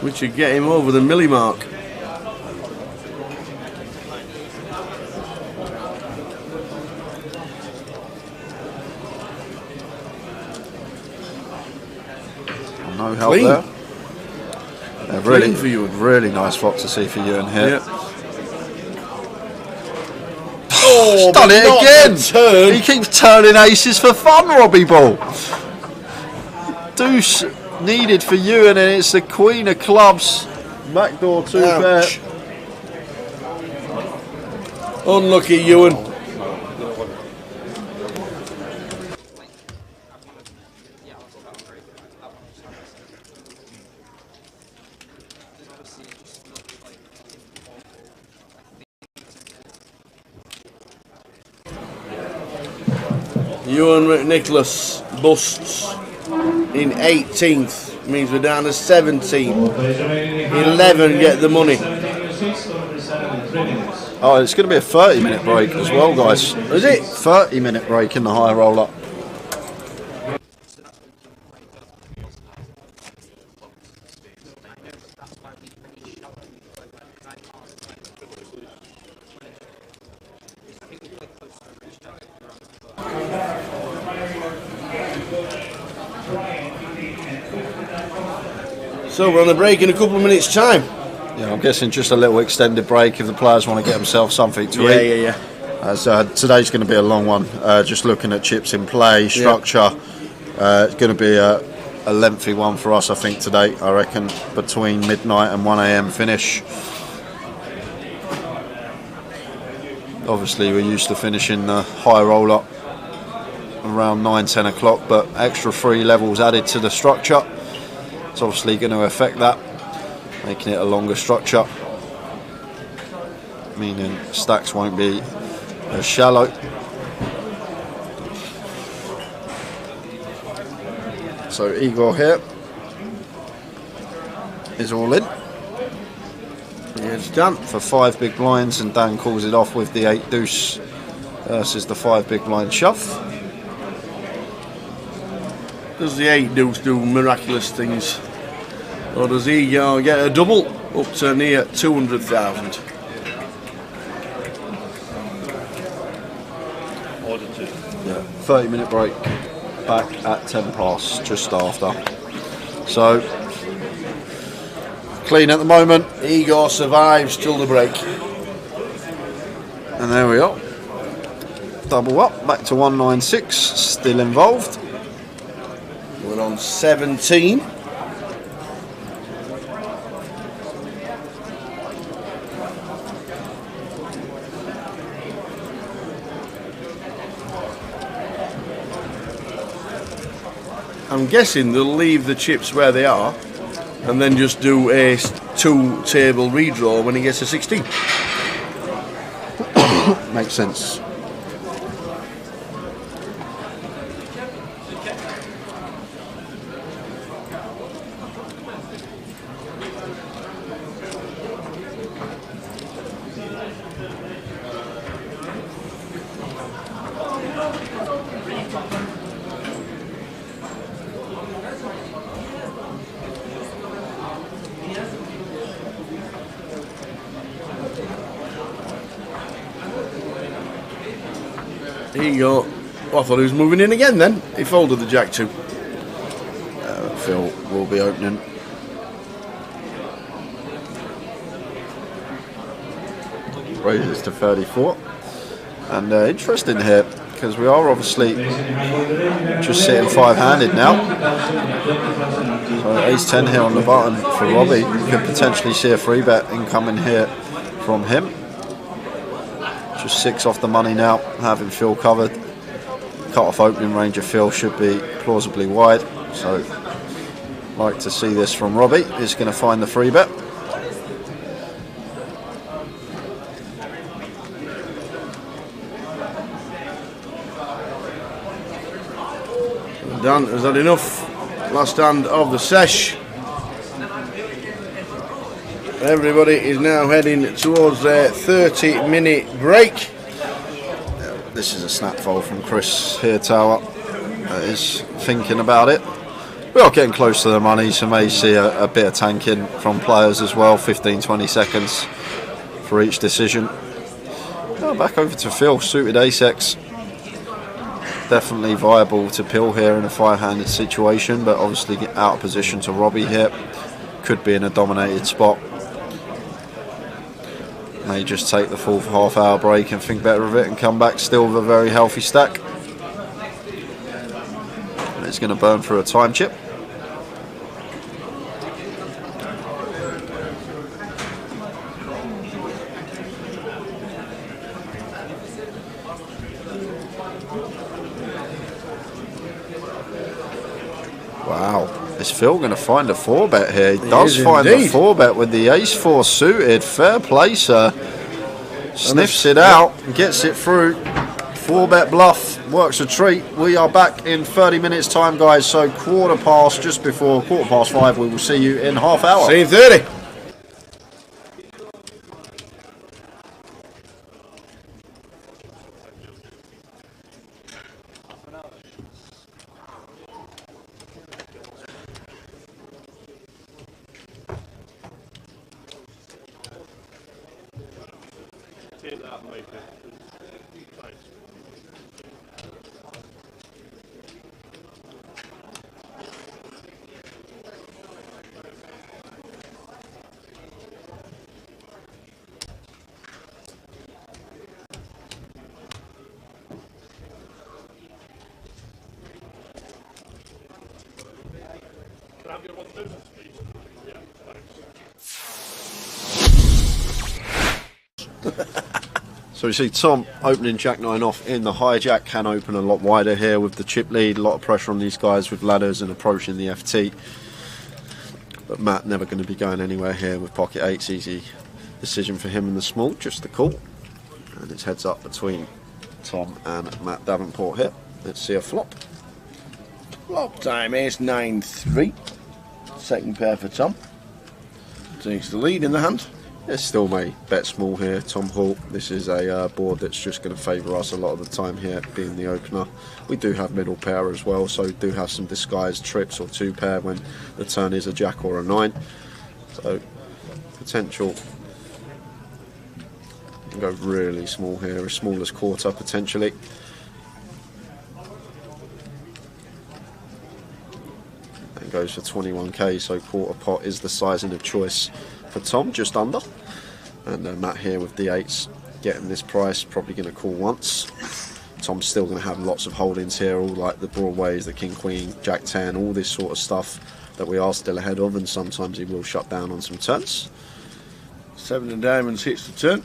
which would get him over the milli mark. No help Clean. there. Yeah, really, Clean for Ewan. really nice flop to see for Ewan here. Yeah. Oh, Done it not again! the turn. He keeps turning aces for fun, Robbie Bull. Deuce needed for Ewan, and it's the queen of clubs. Backdoor 2 pair. Ouch. Unlucky Ewan. Ewan McNicholas busts in 18th. Means we're down to 17. 11 get the money. Oh, it's going to be a 30-minute break as well, guys. Is it? 30-minute break in the high roller. So we're on a break in a couple of minutes' time. Yeah, I'm guessing just a little extended break if the players want to get themselves something to eat. Yeah. As today's going to be a long one. Just looking at chips in play, structure. It's going to be a lengthy one for us, I think, today. I reckon between midnight and 1 AM finish. Obviously, we're used to finishing the high roller around 9-10 o'clock, but extra 3 levels added to the structure. It's obviously going to affect that, making it a longer structure. meaning stacks won't be as shallow. So Igor here is all in. Yeah, it's done. For 5 big blinds, and Dan calls it off with the 8 deuce versus the 5 big blind shove. Does the 8 deuce do miraculous things? Or does he get a double up to near 200,000? Yeah, 30-minute break, back at 10 past, just after. So, clean at the moment. Igor survives till the break. And there we are. Double up, back to 196, still involved. We're on 17. I'm guessing they'll leave the chips where they are and then just do a 2-table redraw when he gets a 16. Makes sense. Here you go. I thought he was moving in again then. He folded the jack 2. Phil will be opening. Raises to 34. And interesting here, because we are obviously just sitting 5-handed now. So ace 10 here on the button for Robbie. You could potentially see a free bet incoming here from him. Just 6 off the money now, having Phil covered. Cut-off opening range of Phil should be plausibly wide. So, like to see this from Robbie. He's going to find the free bet. Done. Is that enough? Last hand of the sesh. Everybody is now heading towards their 30-minute break. This is a snap fold from Chris here, Tower. Is thinking about it. We are getting close to the money, so may see a bit of tanking from players as well. 15-20 seconds for each decision. Oh, back over to Phil, suited ace-X. Definitely viable to pill here in a 5-handed situation, but obviously get out of position to Robbie here. Could be in a dominated spot. May just take the full half-hour break and think better of it and come back still with a very healthy stack. And it's going to burn through a time chip. Wow, is Phil going to find a 4-bet here? He does find the 4-bet with the ace-4 suited. Fair play, sir. Sniffs it out and gets it through. 4-bet bluff, works a treat. We are back in 30 minutes time, guys, so just before 5:15, we will see you in half hour. See you in 30. So we see Tom opening Jack 9 off in the hijack. Can open a lot wider here with the chip lead. A lot of pressure on these guys with ladders and approaching the FT. But Matt never going to be going anywhere here with pocket 8s. Easy decision for him in the small, just the call. And it's heads up between Tom and Matt Davenport here. Let's see a flop. Flop time, ace 9-3. Second pair for Tom. Takes the lead in the hand. It's still may bet small here, Tom Hall. This is a board that's just going to favour us a lot of the time here, being the opener. We do have middle pair as well, so we do have some disguised trips or two pair when the turn is a jack or a 9. So potential. You can go really small here, as small as quarter potentially. And goes for 21k, so quarter pot is the sizing of choice for Tom, just under. And Matt here with D8s getting this price, probably going to call once. Tom's still going to have lots of holdings here, all like the broadways, the king queen, jack 10, all this sort of stuff that we are still ahead of, and sometimes he will shut down on some turns. 7 of diamonds hits the turn.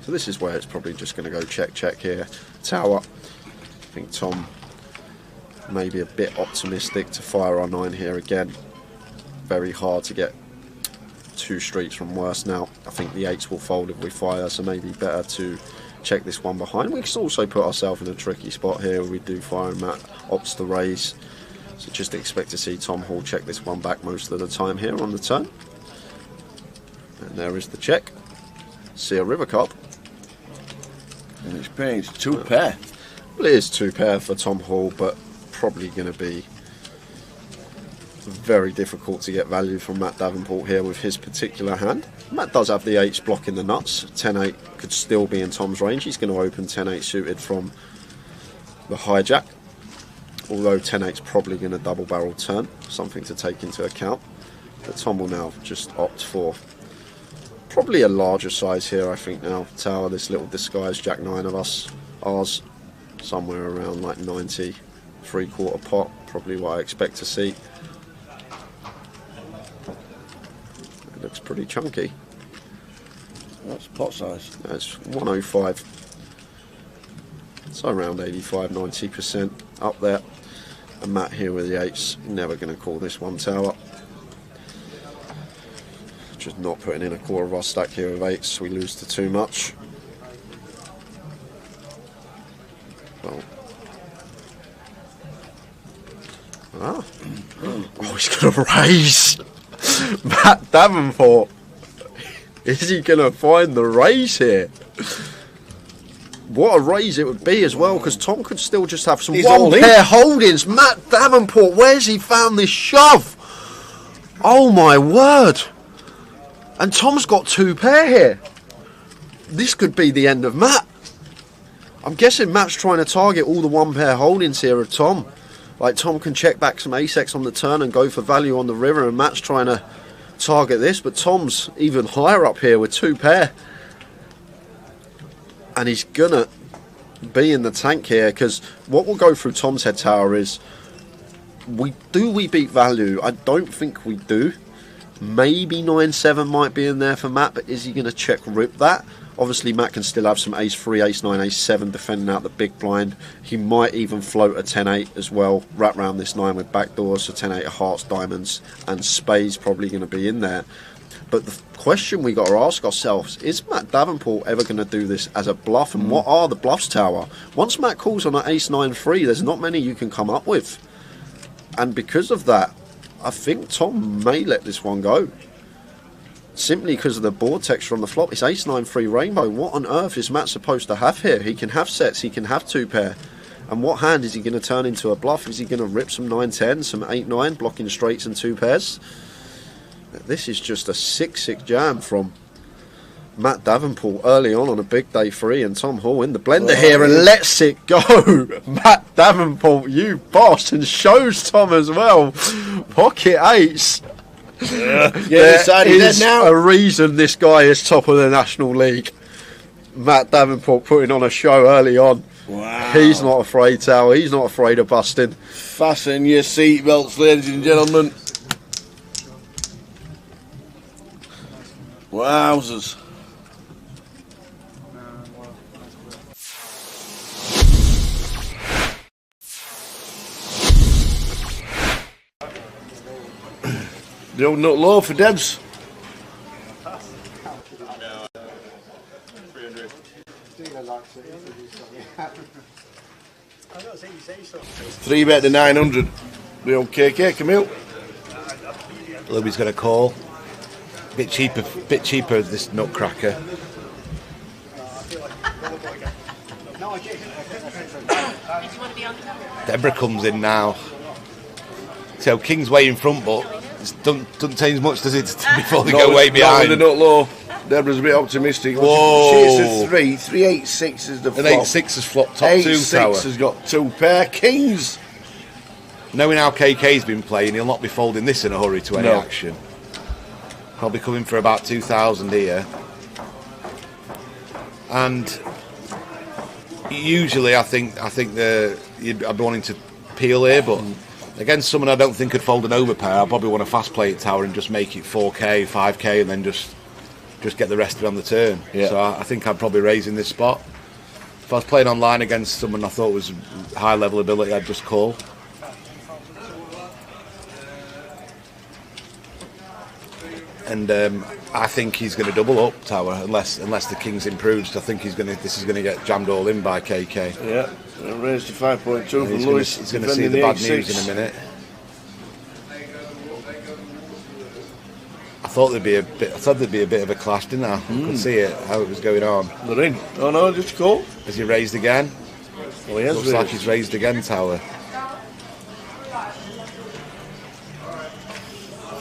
So this is where it's probably just going to go check, check here. Tower. I think Tom may be a bit optimistic to fire our 9 here again. Very hard to get 2 streets from worse now. I think the 8s will fold if we fire, so maybe better to check this one behind. We can also put ourselves in a tricky spot here where we do fire and Matt opts to raise. So just expect to see Tom Hall check this one back most of the time here on the turn. And there is the check. See a river card. And it's paying 2 pair. Well, it is 2 pair for Tom Hall, but probably going to be very difficult to get value from Matt Davenport here with his particular hand. Matt does have the 8s blocking the nuts. 10-8 could still be in Tom's range. He's going to open 10-8 suited from the hijack, although 10-8's probably going to double barrel turn, something to take into account. But Tom will now just opt for probably a larger size here, I think now. Tower, this little disguised jack 9 of us, ours somewhere around like 90, 3/4 pot, probably what I expect to see. It looks pretty chunky. That's pot size. That's 105. So around 85-90% up there. And Matt here with the 8s, never going to call this one tower. Just not putting in a quarter of our stack here with 8s, we lose to too much. Well. Ah. Oh, he's going to raise. Matt Davenport. Is he going to find the raise here? What a raise it would be as well, because Tom could still just have some one pair holdings. Matt Davenport, where's he found this shove? Oh my word. And Tom's got 2 pair here. This could be the end of Matt. I'm guessing Matt's trying to target all the 1 pair holdings here of Tom. Like Tom can check back some ace-x on the turn and go for value on the river, and Matt's trying to target this, but Tom's even higher up here with 2 pair. And he's gonna be in the tank here, because what will go through Tom's head, Tower, is we beat value? I don't think we do. Maybe 9-7 might be in there for Matt, but is he going to check rip that? Obviously Matt can still have some ace-3, ace-9, ace-7 defending out the big blind. He might even float a 10-8 as well, wrap round this 9 with backdoors, so 10-8 of hearts, diamonds and spades probably going to be in there. But the question we got to ask ourselves, is Matt Davenport ever going to do this as a bluff, and what are the bluffs, Tower? Once Matt calls on an ace-9-3, there's not many you can come up with. And because of that, I think Tom may let this one go. Simply because of the board texture on the flop. It's ace-9-3 rainbow. What on earth is Matt supposed to have here? He can have sets, he can have 2 pair. And what hand is he going to turn into a bluff? Is he going to rip some 9-10, some 8-9, blocking straights and 2 pairs? This is just a 6-6 jam from Matt Davenport early on a big day 3, and Tom Hall in the blender here and lets it go. Matt Davenport, you boss, and shows Tom as well. Pocket 8s. There is a reason this guy is top of the National League. Matt Davenport putting on a show early on. Wow. He's not afraid, Tower. He's not afraid of busting. Fasten your seatbelts, ladies and gentlemen. Wowzers. The old nut low for Debs. Three bet to 900. The old KK Camille. Louis going to call. Bit cheaper this nutcracker. Deborah comes in now. So King's way in front, but it doesn't change much, does it, before they go way behind? Not with the nut low. Deborah's a bit optimistic. Whoa. She's a 3. 3-8-6 is the flop. An 8-6 has flopped top 2 tower. 8-6 has got 2 pair. Kings. Knowing how KK's been playing, he'll not be folding this in a hurry to any No. action. Probably coming for about 2,000 here. And usually I think you'd be wanting to peel here, but against someone I don't think could fold an overpair, I'll probably want to fast play it tower and just make it 4k, 5k, and then just get the rest of it on the turn. Yeah. So I think I'd probably raise in this spot. If I was playing online against someone I thought was high level ability, I'd just call. And I think he's going to double up tower unless the King's improves. I think this is going to get jammed all in by KK. Yeah, raised to 5.2 from Lewis. He's going to see the bad news in a minute. I thought there'd be a bit of a clash, didn't I? I could see it, how it was going on. They're in. Oh no, just call. Has he raised again? Oh, he has. Looks like he's raised again, tower.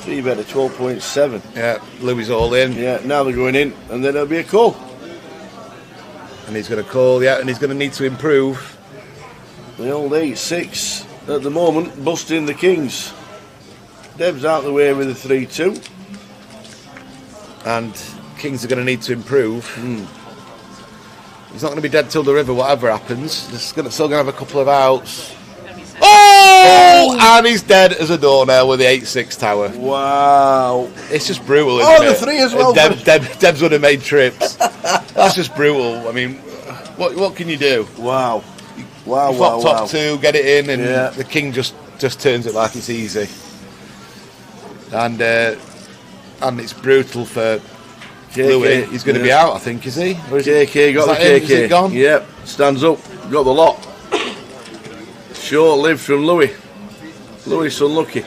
3 bet at 12.7. Yeah, Louis all in. Yeah, now they're going in, and then it'll be a call. And he's going to call, yeah, and he's going to need to improve. The old 8-6 at the moment, busting the Kings. Deb's out the way with a 3-2. And Kings are going to need to improve. He's not going to be dead till the river, whatever happens. Still going to have a couple of outs. Oh! And he's dead as a doornail with the 8-6 tower. Wow. It's just brutal, isn't it? Oh, the 3 as well. Deb's would have made trips. That's just brutal. I mean, what can you do? Wow. You flop top 2, get it in, and Yeah. the King just turns it like it's easy. And it's brutal for Louis. He's going to be out, I think, is he? KK got the KK. Is it gone? Yep, stands up. Got the lot. Short lived from Louis. Louis unlucky.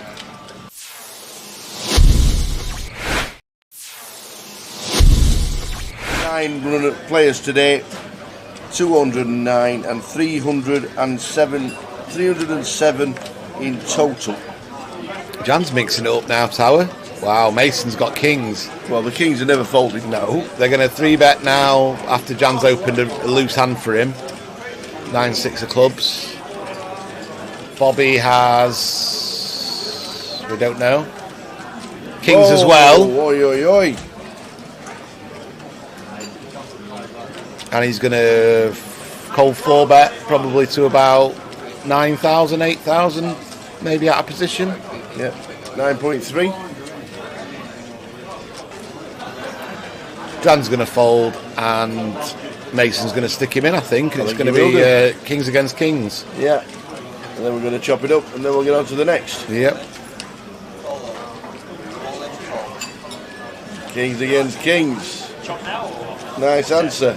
Nine players today. 209 and 307 in total. Jan's mixing it up now, tower. Wow, Mason's got Kings. Well, the Kings are never folded. No, they're going to 3-bet now after Jan's opened a loose hand for him. 9-6 of clubs. Bobby has... we don't know. Kings as well. Oi, oi, oi. And he's going to cold 4-bet probably to about 9,000, 8,000, maybe out of position. Yeah, 9.3. Jan's going to fold and Mason's going to stick him in, I think. And it's going to be Kings against Kings. Yeah. And then we're going to chop it up and then we'll get on to the next. Yep. Kings against Kings. Nice answer.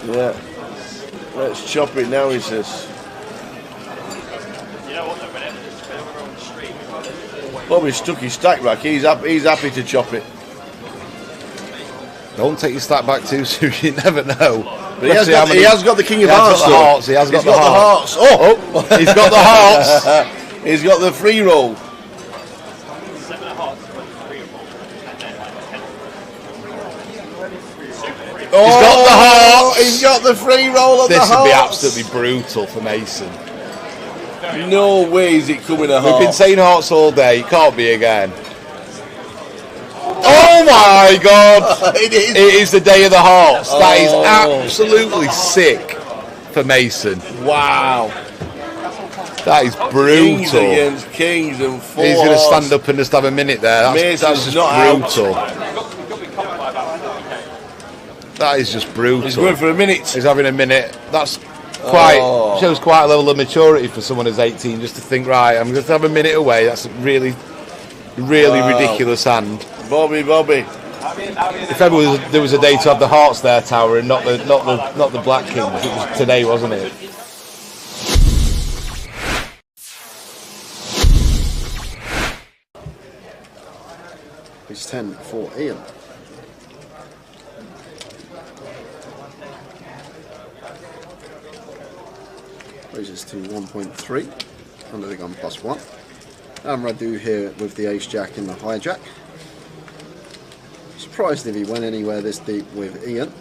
Yeah. Let's chop it now, he says. Bobby stuck his stack back. He's happy to chop it. Don't take your stack back too soon, you never know. But he has got the King of Hearts, though. He has got the hearts. Oh! He's got the hearts. He's got the free roll. He's got the hearts. He's got the free roll of the hearts. This would be absolutely brutal for Mason. No way is it coming a heart. We've been saying hearts all day. It can't be again. Oh my God! It is. It is the day of the hearts. That is absolutely sick for Mason. Wow. That is brutal. Kings against Kings and 4 He's going to hearts. stand up and just have a minute there. That's just brutal. That is just brutal. He's going for a minute. He's having a minute. That's shows quite a level of maturity for someone who's 18 just to think, right, I'm going to have a minute away. That's a really ridiculous hand. Bobby. If ever there was a day to have the hearts there, Tower, and not the Black Kings, it was today, wasn't it? It's 10 for Ian. Raises to 1.3 under the gun +1. And Radu here with the ace jack in the hijack. Surprised if he went anywhere this deep with Ian.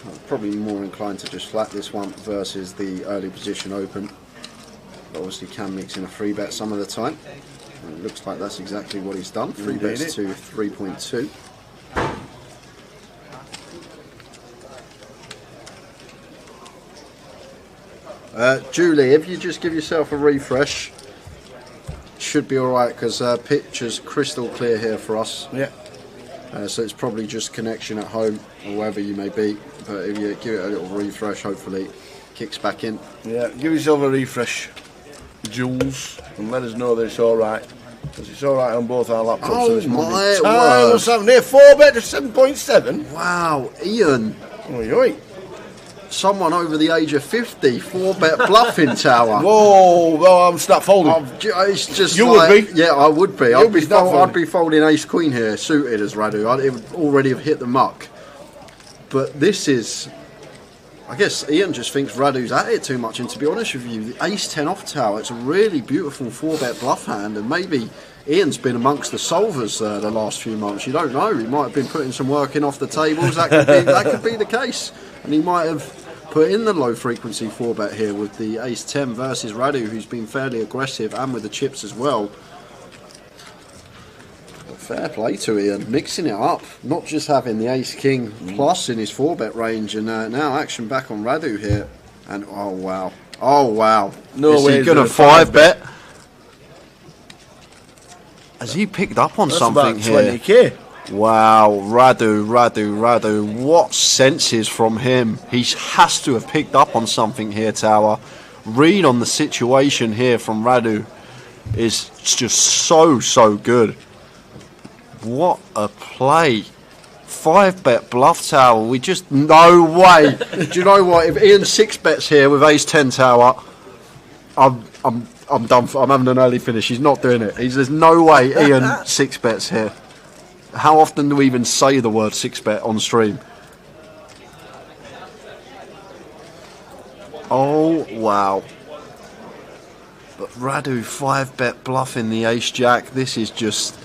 I'm probably more inclined to just flat this one versus the early position open. But obviously can mix in a 3-bet some of the time. And it looks like that's exactly what he's done. 3 bets to 3.2. Julie, if you just give yourself a refresh, should be alright because picture's crystal clear here for us. Yeah. So it's probably just connection at home or wherever you may be. But if you give it a little refresh, hopefully it kicks back in. Yeah, give yourself a refresh, Jules, and let us know that it's alright. Because it's alright on both our laptops. Oh, so it's my Monday. word. What's happening here? 4-bet to 7.7. Wow, Ian. Oi. Someone over the age of 50, 4-bet bluffing Tower. Whoa, well, I'm snap folding. It's just You like, would be. Yeah, I would be. You'd be snap folding. I'd be folding ace queen here, suited as Radu. It would already have hit the muck. But this is, I guess Ian just thinks Radu's at it too much. And to be honest with you, the ace 10 off Tower, it's a really beautiful 4-bet bluff hand. And maybe Ian's been amongst the solvers the last few months. You don't know. He might have been putting some work in off the tables. That could be the case. And he might have put in the low frequency 4-bet here with the ace 10 versus Radu, who's been fairly aggressive, and with the chips as well. But fair play to Ian, mixing it up, not just having the ace king plus in his 4-bet range, and now action back on Radu here. And oh wow, No way. Is he gonna 5-bet? Has he picked up on something about here? 20k. Wow, Radu, what senses from him. He has to have picked up on something here, Tower. Read on the situation here from Radu is just so good. What a play. 5-bet bluff Tower, we just, no way. Do you know what, if Ian 6-bets here with ace 10 Tower, I'm done for, I'm having an early finish. He's not doing it. There's no way Ian 6-bets here. How often do we even say the word 6-bet on stream? Oh, wow. But Radu 5-bet bluffing the ace jack. This is just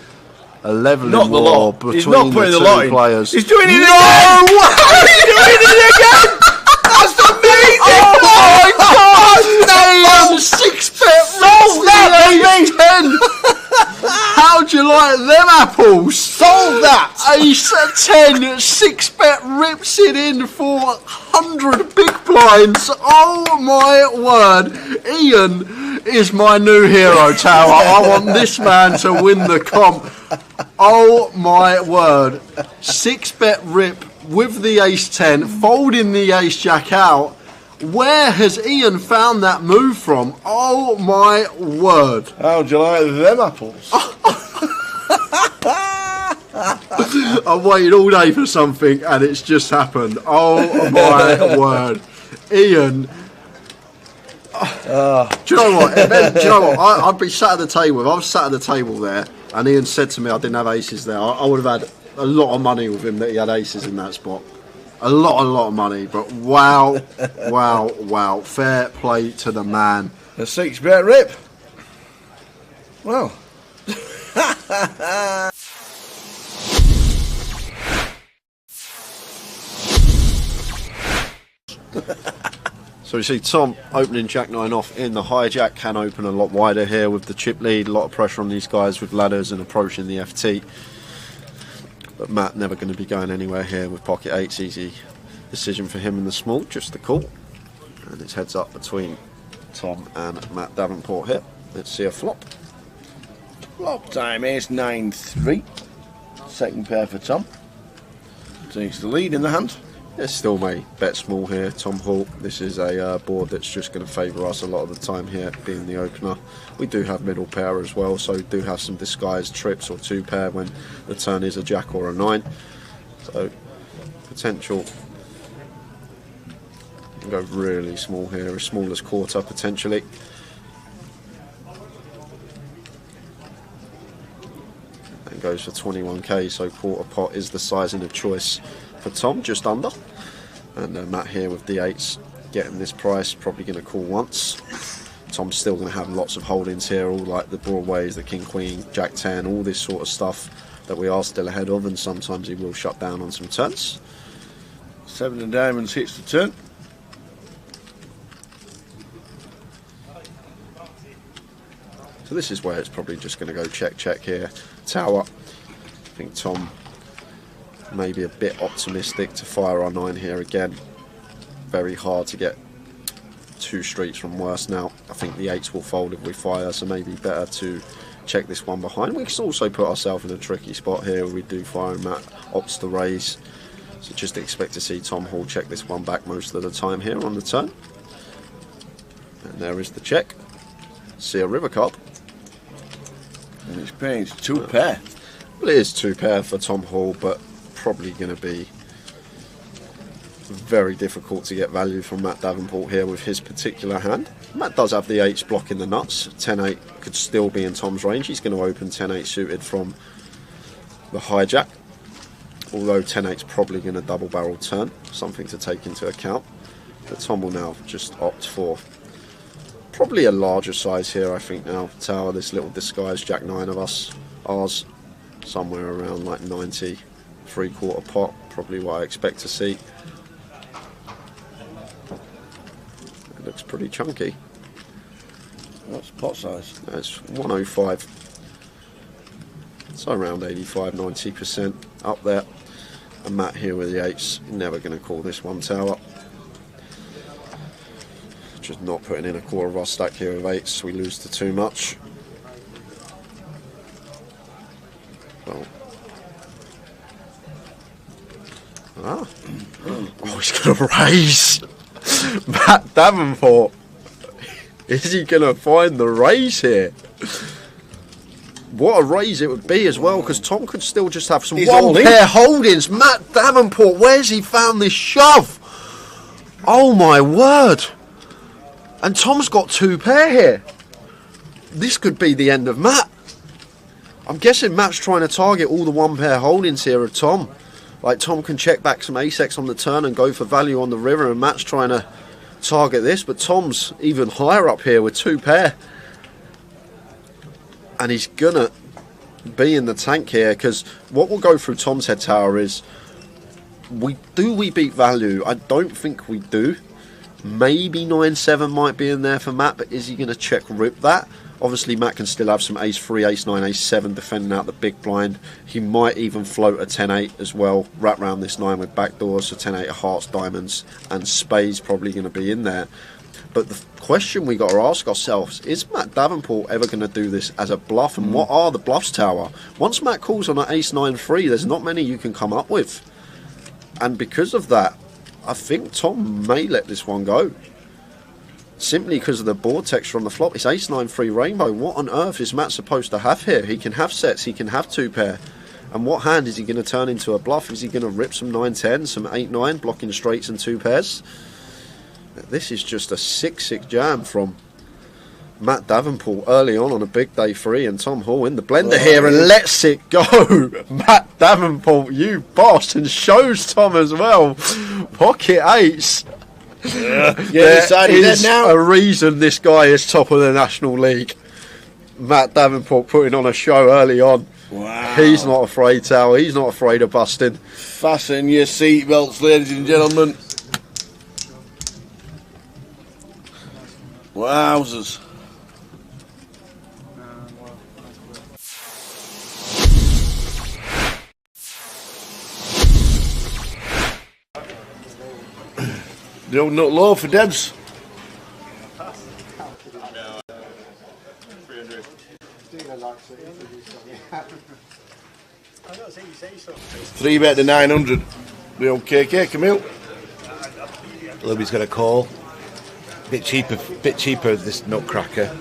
a leveling war between the two players. He's doing it again! He's doing it again! That's amazing! Oh my God! Ian 6-bet rolls the ace 10! How'd you like them apples? Solve that! Ace 10, 6-bet rips it in for 100 big blinds. Oh my word. Ian is my new hero, Tower. I want this man to win the comp. Oh my word. 6-bet rip with the ace 10, folding the ace jack out. Where has Ian found that move from? Oh my word. How'd you like them apples? I've waited all day for something and it's just happened. Oh my word. Ian. Do you know what? Do you know what? I'd be sat at the table. If I was sat at the table there and Ian said to me I didn't have aces there, I would have had a lot of money with him that he had aces in that spot. A lot of money. But wow. Fair play to the man. A 6-bet rip. Well. So you see Tom opening Jack 9 off in the hijack, can open a lot wider here with the chip lead, a lot of pressure on these guys with ladders and approaching the FT. But Matt never going to be going anywhere here with pocket 8s, easy decision for him in the small, just the call. And it's heads up between Tom and Matt Davenport here. Let's see a flop. Flop time is 9-3. Second pair for Tom. Takes the lead in the hand. Yeah, still may bet small here. Tom Hall, this is a board that's just going to favour us a lot of the time here, being the opener. We do have middle pair as well, so we do have some disguised trips or 2 pair when the turn is a jack or a 9. So potential. You can go really small here, as small as quarter potentially. And goes for 21k, so quarter pot is the sizing of choice for Tom, just under. And Matt here with D8s getting this price, probably going to call once. Tom's still going to have lots of holdings here, all like the Broadways, the King Queen, Jack 10, all this sort of stuff that we are still ahead of, and sometimes he will shut down on some turns. 7 of diamonds hits the turn. So this is where it's probably just going to go check, check here. Tower. I think Tom may be a bit optimistic to fire our 9 here again. Very hard to get 2 streets from worse now. I think the 8s will fold if we fire, so maybe better to check this one behind. We can also put ourselves in a tricky spot here. We do fire and Matt opts to raise. So just expect to see Tom Hall check this one back most of the time here on the turn. And there is the check. See a river card. And it's paying 2 pair. Well, it is 2 pair for Tom Hall, but probably going to be very difficult to get value from Matt Davenport here with his particular hand. Matt does have the 8s blocking the nuts. 10-8 could still be in Tom's range. He's going to open 10-8 suited from the hijack, although 10-8's probably going to double barrel turn, something to take into account. But Tom will now just opt for probably a larger size here, I think now. Tower, this little disguised Jack 9 of us, ours, somewhere around like 90, 3/4 pot, probably what I expect to see. It looks pretty chunky. What's pot size? It's 105. So around 85-90% up there. And Matt here with the 8s, never going to call this one Tower. Just not putting in a quarter of our stack here with 8s, we lose to too much. Well. Ah. Oh, he's going to raise. Matt Davenport. Is he going to find the raise here? What a raise it would be as well, because Tom could still just have some one pair holdings. Matt Davenport, where's he found this shove? Oh my word. And Tom's got 2 pair here. This could be the end of Matt. I'm guessing Matt's trying to target all the 1 pair holdings here of Tom. Like Tom can check back some ace-x on the turn and go for value on the river, and Matt's trying to target this, but Tom's even higher up here with 2 pair. And he's gonna be in the tank here, because what will go through Tom's head, Tower, is we beat value? I don't think we do. Maybe 9-7 might be in there for Matt, but is he going to check rip that? Obviously Matt can still have some ace-3, ace-9, ace-7 defending out the big blind. He might even float a 10-8 as well, wrap round this 9 with backdoors, so 10-8 of hearts, diamonds and spades probably going to be in there. But the question we got to ask ourselves, is Matt Davenport ever going to do this as a bluff, and what are the bluffs, Tower? Once Matt calls on an ace-9-3, there's not many you can come up with. And because of that, I think Tom may let this one go. Simply because of the board texture on the flop. It's ace-9-3 rainbow. What on earth is Matt supposed to have here? He can have sets, he can have 2 pair. And what hand is he going to turn into a bluff? Is he going to rip some 9-10, some 8-9, blocking straights and 2 pairs? This is just a 6-6 jam from Matt Davenport early on a big day 3, and Tom Hall in the blender here and lets it go. Matt Davenport, you boss, and shows Tom as well. Pocket 8s. There is a reason this guy is top of the National League. Matt Davenport putting on a show early on. Wow. He's not afraid, Tower. He's not afraid of busting. Fasten your seatbelts, ladies and gentlemen. Wowzers. The old nut low for Debs. Three bet to 900. The old KK Camille. Louis going to call. Bit cheaper this nutcracker.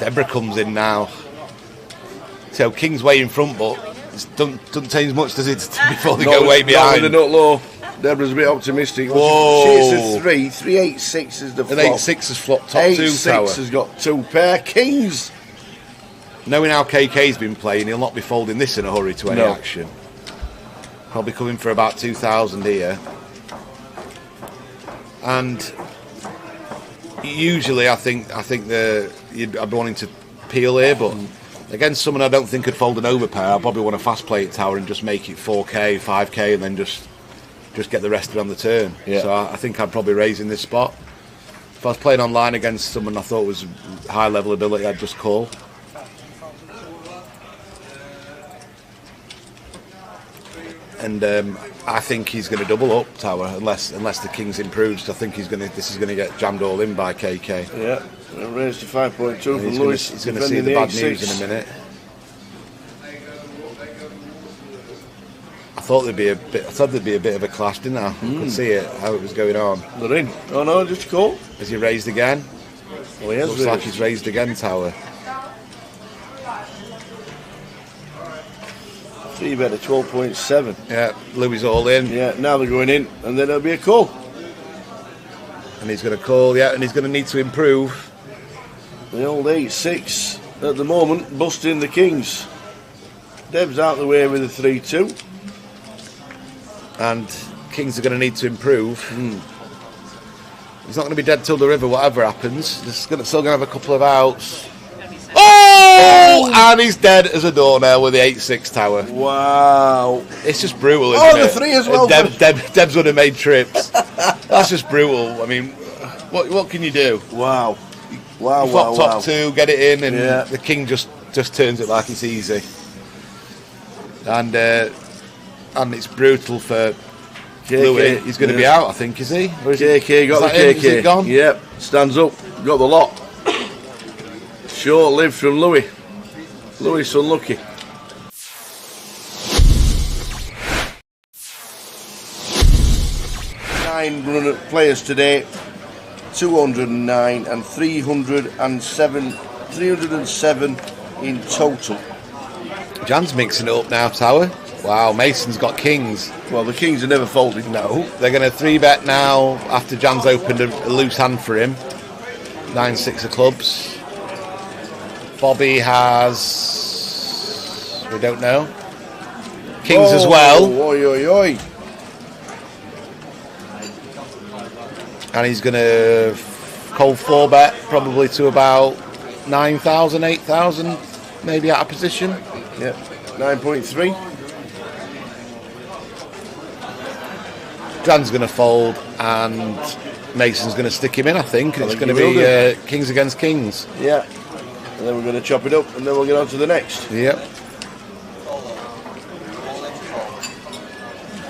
Deborah comes in now. So King's way in front, but it doesn't change much, does it, before they go way behind? Not with the nut low. Deborah's a bit optimistic. Whoa. She's a 3. 3-8-6 is the flop. An 8-6 has flopped top 2 tower. 8-6 has got 2 pair. Kings. Knowing how KK's been playing, he'll not be folding this in a hurry to any action. Probably coming for about 2,000 here. And usually I think I'd be wanting to peel here, but against someone I don't think could fold an overpair, I'll probably want to fast play it tower and just make it 4k, 5k, and then just get the rest of it on the turn. Yeah. So I think I'd probably raise in this spot. If I was playing online against someone I thought was high level ability, I'd just call. And I think he's going to double up tower unless the King's improves. I think this is going to get jammed all in by KK. Yeah, raised to 5.2 from Lewis. He's going to see the bad news in a minute. I thought there'd be a bit of a clash, didn't I? I could see it, how it was going on. They're in. Oh no, just call. Has he raised again? Well, he has. Looks like he's raised again, tower. 3 bet at 12.7. Yeah, Louis all in. Yeah, now they're going in, and then it'll be a call. And he's going to call, yeah, and he's going to need to improve. The old 8-6 at the moment, busting the Kings. Deb's out the way with a 3-2. And Kings are going to need to improve. He's not going to be dead till the river, whatever happens. Still going to have a couple of outs. Oh! And he's dead as a doornail with the 8-6 tower. Wow. It's just brutal, isn't it? The 3 as well. Deb's would have made trips. That's just brutal. I mean, what can you do? Wow. Flop top 2, get it in, and the King just turns it like it's easy. And it's brutal for Louis. He's going to be out, I think, is he? KK got the KK. Is it gone? Yep, stands up. Got the lot. Short-lived from Louis. Louis unlucky. Nine players today. 209 and 307 in total. Jan's mixing it up now, tower. Wow, Mason's got Kings. Well, the Kings are never folded. No, they're going to 3-bet now after Jan's opened a loose hand for him. 9-6 of clubs. Bobby has... we don't know. Kings as well. Oi, oi, oi. And he's going to cold 4-bet probably to about 9,000, 8,000, maybe out of position. Yep, 9.3. Jan's going to fold and Mason's going to stick him in, I think. And it's going to be Kings against Kings. Yeah. And then we're going to chop it up and then we'll get on to the next. Yep.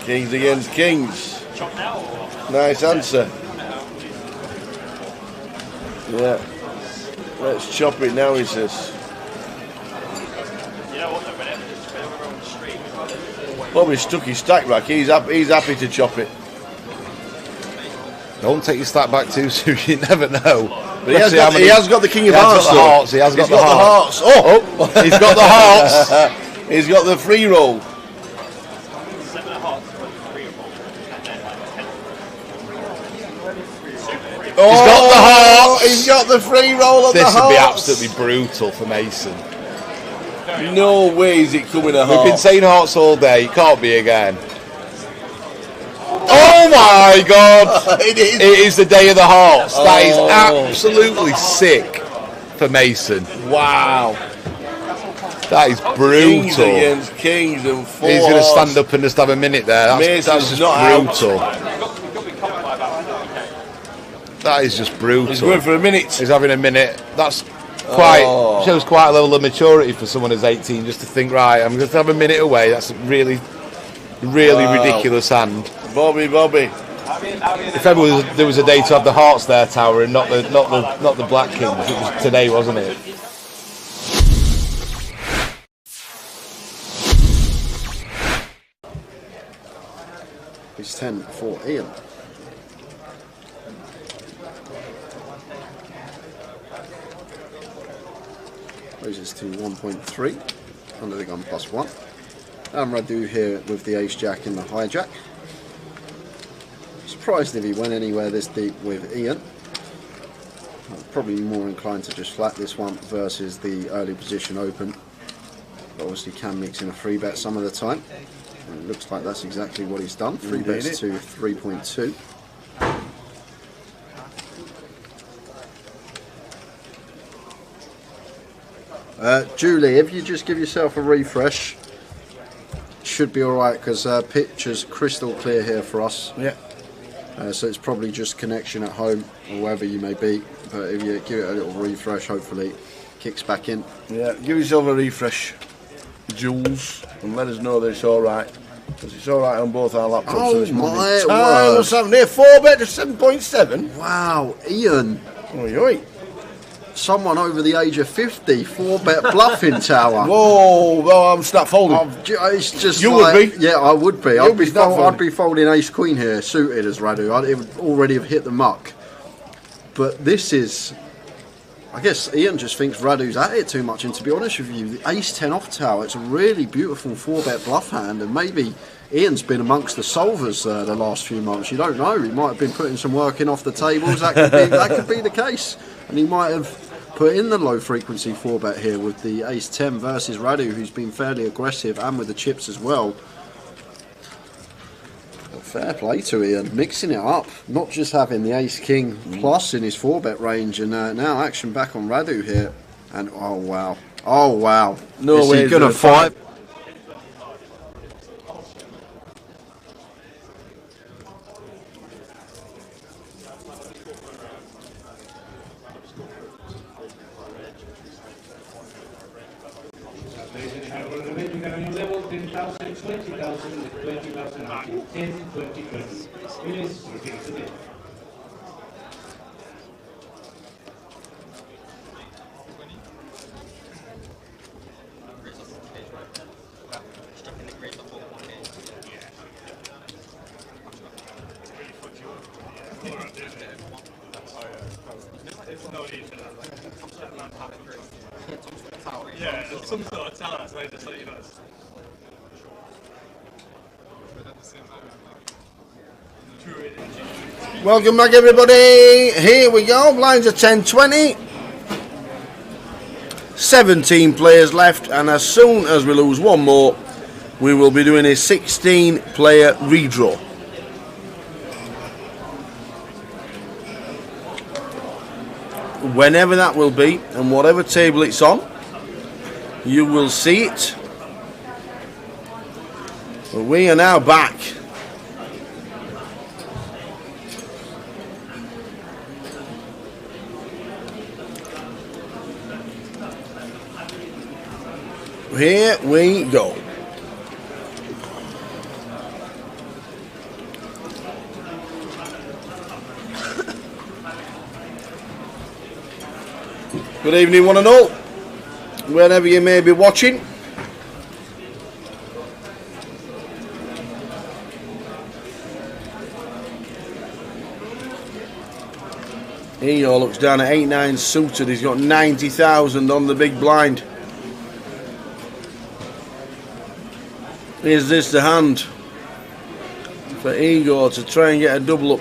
Kings against Kings. Nice answer. Yeah. Let's chop it now, he says. Bobby stuck his stack back. He's happy to chop it. Don't take your stack back too soon, you never know. But he has got the King of Hearts. He has got the hearts. Oh, he's got the hearts. He's got the free roll. He's got the hearts. He's got the free roll of the hearts. This would be absolutely brutal for Mason. No way is it coming a heart. We've been saying hearts all day. It can't be again. Oh my God! It is the day of the hearts. That is absolutely sick for Mason. Wow. That is brutal. Kings against Kings and 4 He's going to stand up and just have a minute there. That's just brutal. That is just brutal. He's going for a minute. He's having a minute. That's shows quite a level of maturity for someone who's 18 just to think, right, I'm going to have a minute away. That's a really ridiculous hand. Bobby. If ever there was a day to have the hearts there, tower, and not the Black Kings, it was today, wasn't it? It's 10 for Ian. Raises to 1.3 under the gun +1. And Radu here with the ace jack in the hijack. Surprised if he went anywhere this deep with Ian. Probably more inclined to just flat this one versus the early position open. But obviously can mix in a 3-bet some of the time. And it looks like that's exactly what he's done. 3 bets to 3.2. Julie, if you just give yourself a refresh, should be alright, because picture's crystal clear here for us. Yeah. So it's probably just connection at home or wherever you may be. But if you give it a little refresh, hopefully it kicks back in. Yeah, give yourself a refresh, Jules, and let us know that it's alright. Because it's alright on both our laptops. Oh so it's my word. word. 4-bet to 7.7. Wow, Ian. Oi, oi. Someone over the age of 50, 4-bet bluffing tower. Whoa, well, I'm start folding. It's just You like, would be. Yeah, I would be. You'd be start folding. I'd be folding ace queen here, suited as Radu. It would already have hit the muck. But this is, I guess Ian just thinks Radu's at it too much. And to be honest with you, the ace 10 off tower, it's a really beautiful 4-bet bluff hand. And maybe Ian's been amongst the solvers the last few months. You don't know. He might have been putting some work in off the tables. That could be the case. And he might have put in the low frequency 4-bet here with the ace 10 versus Radu, who's been fairly aggressive, and with the chips as well. But fair play to Ian, mixing it up, not just having the ace king plus in his 4-bet range, and now action back on Radu here. And oh wow, No way he's gonna fight. Level 10,000, 20,000, 20,000, 10, 20, 20. Please repeat today. Yeah, some sort of talent, so I just let you know. Welcome back, everybody. Here we go. Blinds are 10-20. 17 players left, and as soon as we lose one more, we will be doing a 16-player redraw. Whenever that will be, and whatever table it's on, you will see it. But we are now back. Here we go. Good evening, one and all, wherever you may be watching. Eo looks down at 8-9 suited. He's got 90,000 on the big blind. Is this the hand for Igor to try and get a double up?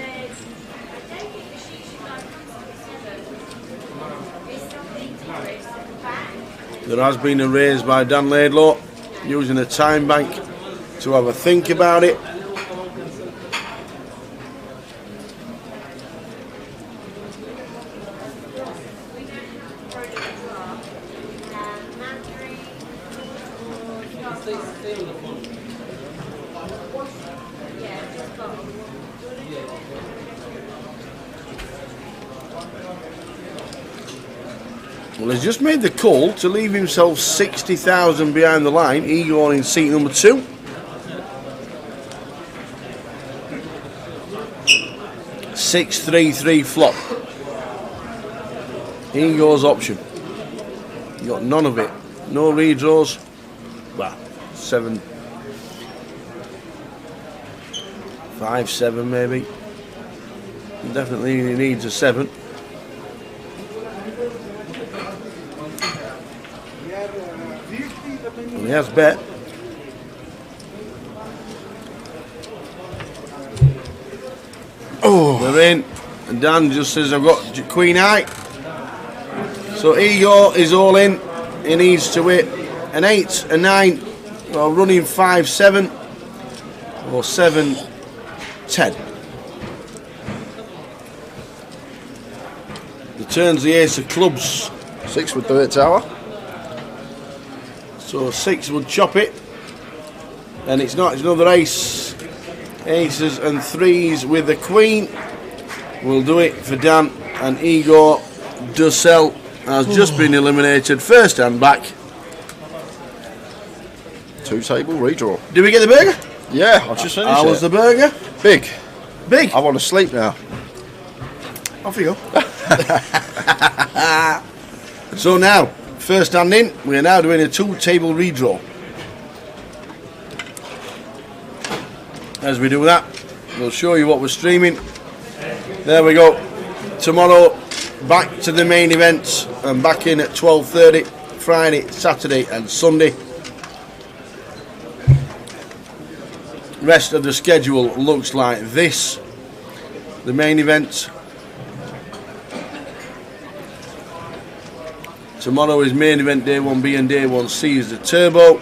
There has been a raise by Dan Laidlaw, using a time bank to have a think about it. Well, he's just made the call to leave himself 60,000 behind the line. Igor in seat number 2. (6-3-3) flop. Igor's option. You got none of it. No redraws. Well, 7. 5-7 maybe. Definitely he needs a 7. And he has bet. Oh, they're in. And Dan just says I've got Queen Eye. So Igor is all in. He needs to hit an 8, a 9, or running 5-7 or 7-10. The turns the ace of clubs. 6 would do it, Tower. So 6 would chop it. And it's not, it's another ace. Aces and 3s with the queen will do it for Dan. And Igor Dussel has just been eliminated. First hand back. 2-table redraw. Did we get the burger? Yeah, I've just finished How was the burger? Big. Big. I want to sleep now. Off you go. So now, first hand in, we are now doing a 2-table redraw. As we do that, we'll show you what we're streaming. There we go. Tomorrow, back to the main events and back in at 12:30, Friday, Saturday and Sunday. Rest of the schedule looks like this. The main event tomorrow is main event day 1B and day 1C is the Turbo.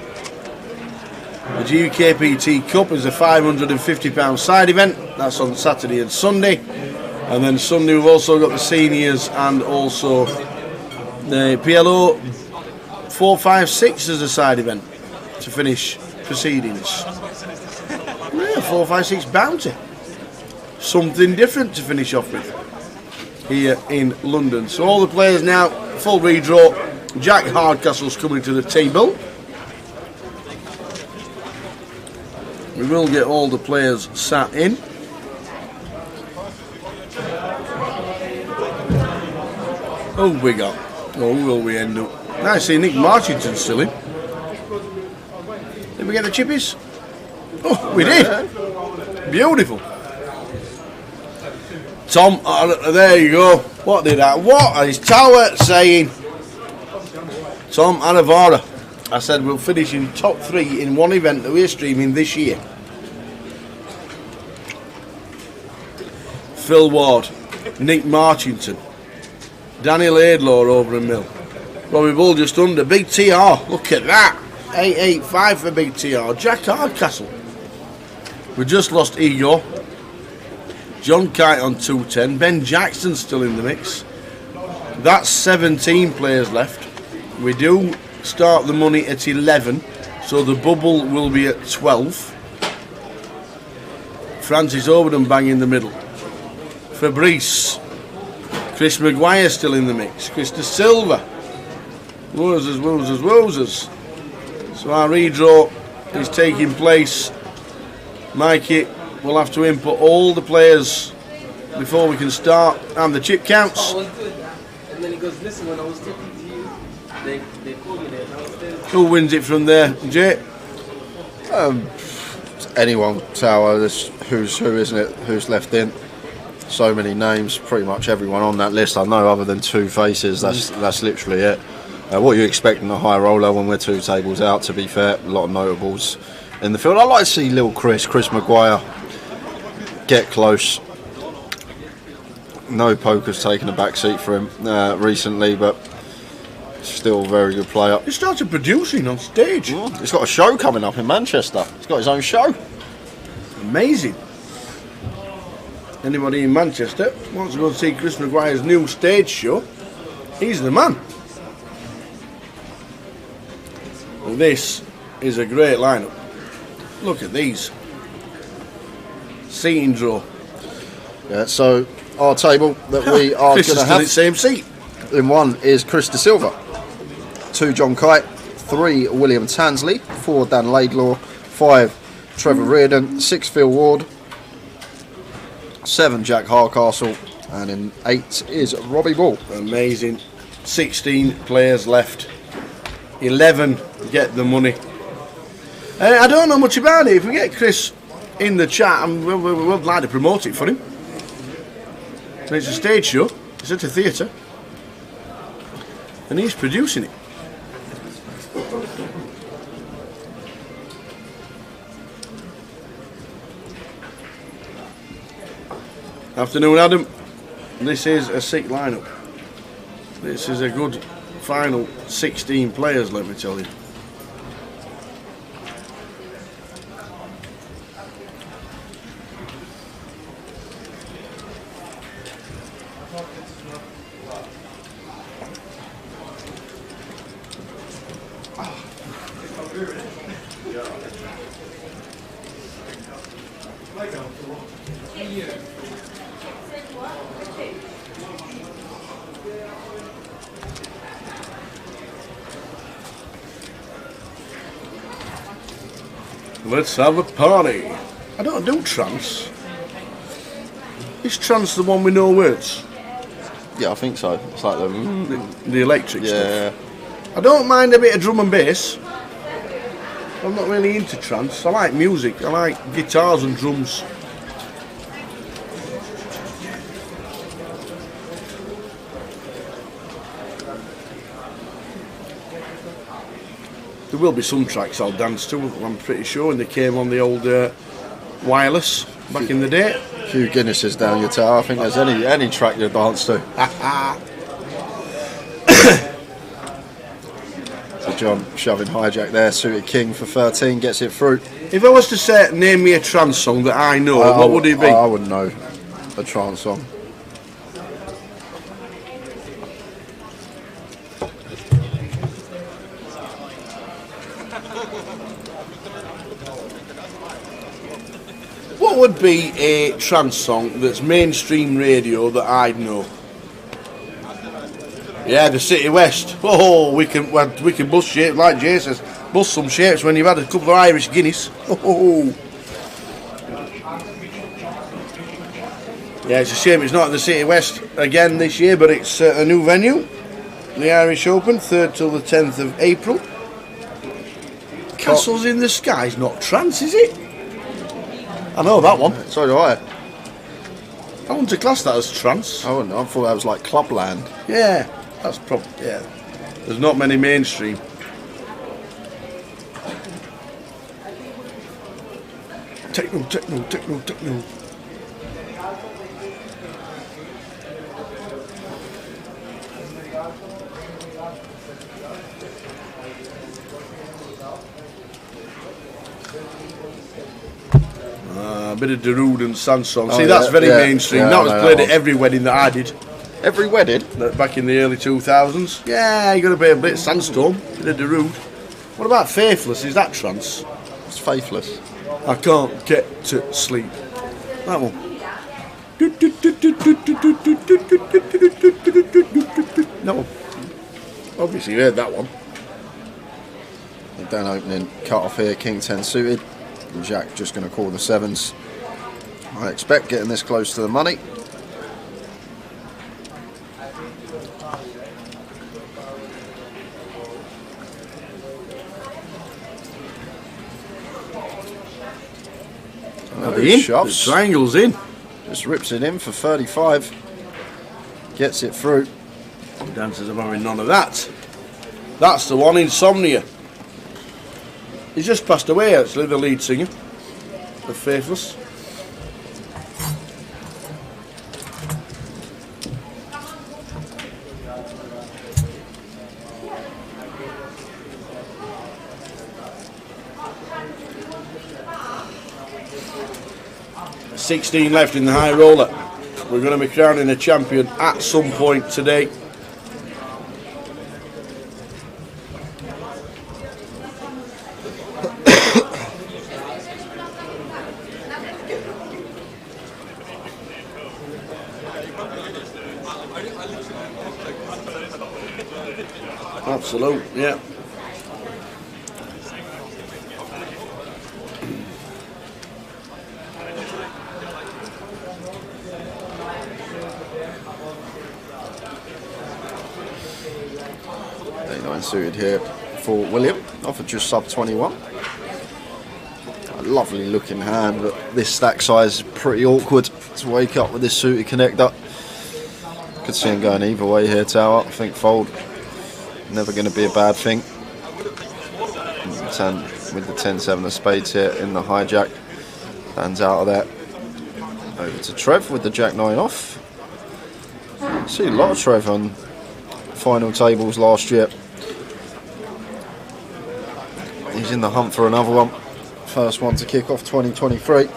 The GUKPT Cup is a £550 side event. That's on Saturday and Sunday. And then Sunday we've also got the seniors and also the PLO 456 as a side event to finish proceedings. Yeah, 456 bounty. Something different to finish off with here in London. So all the players now, full redraw. Jack Hardcastle's coming to the table. We will get all the players sat in. Oh, we got. Oh, will we end up? Now I see Nick Marchington still in. Did we get the chippies? Oh, we did. Beautiful. Tom, there you go. What is Tower saying? Tom Anavara. I said we'll finish in top 3 in one event that we're streaming this year. Phil Ward, Nick Marchington, Daniel Aidlaw over a mill. Robbie Bull just under. Big TR, look at that. 885 for Big TR. Jack Hardcastle. We just lost Igor. John Kite on 210. Ben Jackson still in the mix. That's 17 players left. We do start the money at 11, so the bubble will be at 12. Francis Overton bang in the middle. Fabrice. Chris Maguire still in the mix. Chris De Silva. Wozers. So our redraw is taking place. Mikey will have to input all the players before we can start, and the chip counts. And then he goes, listen, when I was talking to you, they called me there. Who wins it from there, Jay? Anyone, Tower. Who's who, isn't it? Who's left in? So many names. Pretty much everyone on that list I know, other than 2 faces. That's literally it. What you expect in a high roller when we're 2 tables out? To be fair, a lot of notables in the field. I like to see little Chris Maguire get close. No poker's taken a back seat for him recently, but still a very good player. He started producing on stage. He's got a show coming up in Manchester. He's got his own show. Amazing. Anybody in Manchester wants to go and see Chris Maguire's new stage show, he's the man. Well, this is a great lineup. Look at these. Seating draw. Yeah, so our table that we are going to have, same seat. In 1 is Chris De Silva, 2 John Kite, 3 William Tansley, 4 Dan Laidlaw, 5 Trevor Reardon, 6 Phil Ward, 7 Jack Hardcastle, and in 8 is Robbie Bull. Amazing. 16 players left. 11 get the money. I don't know much about it. If we get Chris in the chat, and we would like to promote it for him. And it's a stage show. It's at a theatre, and he's producing it. Afternoon, Adam. This is a sick lineup. This is a good final 16 players, let me tell you. Let's have a party. I don't do trance. Is trance the one with no words? Yeah, I think so. It's like The electric yeah. stuff. I don't mind a bit of drum and bass. I'm not really into trance. I like music. I like guitars and drums. There will be some tracks I'll dance to, I'm pretty sure, when they came on the old wireless back in the day. A few Guinnesses down your tower. I think there's any track you dance to. So John shoving hijack there, suited king for 13, gets it through. If I was to say, name me a trance song that I know, what would it be? I wouldn't know a trance song. What would be a trance song that's mainstream radio that I'd know? Yeah, the City West. Oh, we can bust shapes like Jay says. Bust some shapes when you've had a couple of Irish Guinness. Oh. Yeah, it's a shame it's not at the City West again this year, but it's a new venue, the Irish Open, 3rd till the 10th of April. Castles in the Sky's not trance, is it? I know that one. So do I. I wouldn't have classed that as trance. I wouldn't. I thought that was like Clubland. Yeah, that's probably, yeah. There's not many mainstream. Techno, techno, techno, techno. A bit of Darude and Sanson. See, that's very mainstream. That was played at every wedding that I did. Every wedding? Back in the early 2000s. Yeah, you got to play a bit of Sandstorm, a bit of Darude. What about Faithless? Is that trance? It's Faithless. I can't get to sleep. That one. That one. Obviously you heard that one. Down opening, cut off here, King 10 suited. And Jack just going to call the sevens. I expect getting this close to the money. The triangle's in. Just rips it in for 35. Gets it through. The dancers are having none of that. That's the one, Insomnia. He's just passed away, actually, the lead singer of Faithless. $16 left in the high roller. We're going to be crowning a champion at some point today. Absolute, yeah. Suited here for William, offered just sub 21. A lovely looking hand, but this stack size is pretty awkward to wake up with this suited connector. Could see him going either way here, Tower. I think fold, never going to be a bad thing. 10 with the 10-7 of spades here in the hijack. Stands out of there. Over to Trev with the Jack-9 off. See a lot of Trev on final tables last year. He's in the hunt for another one. First one to kick off 2023.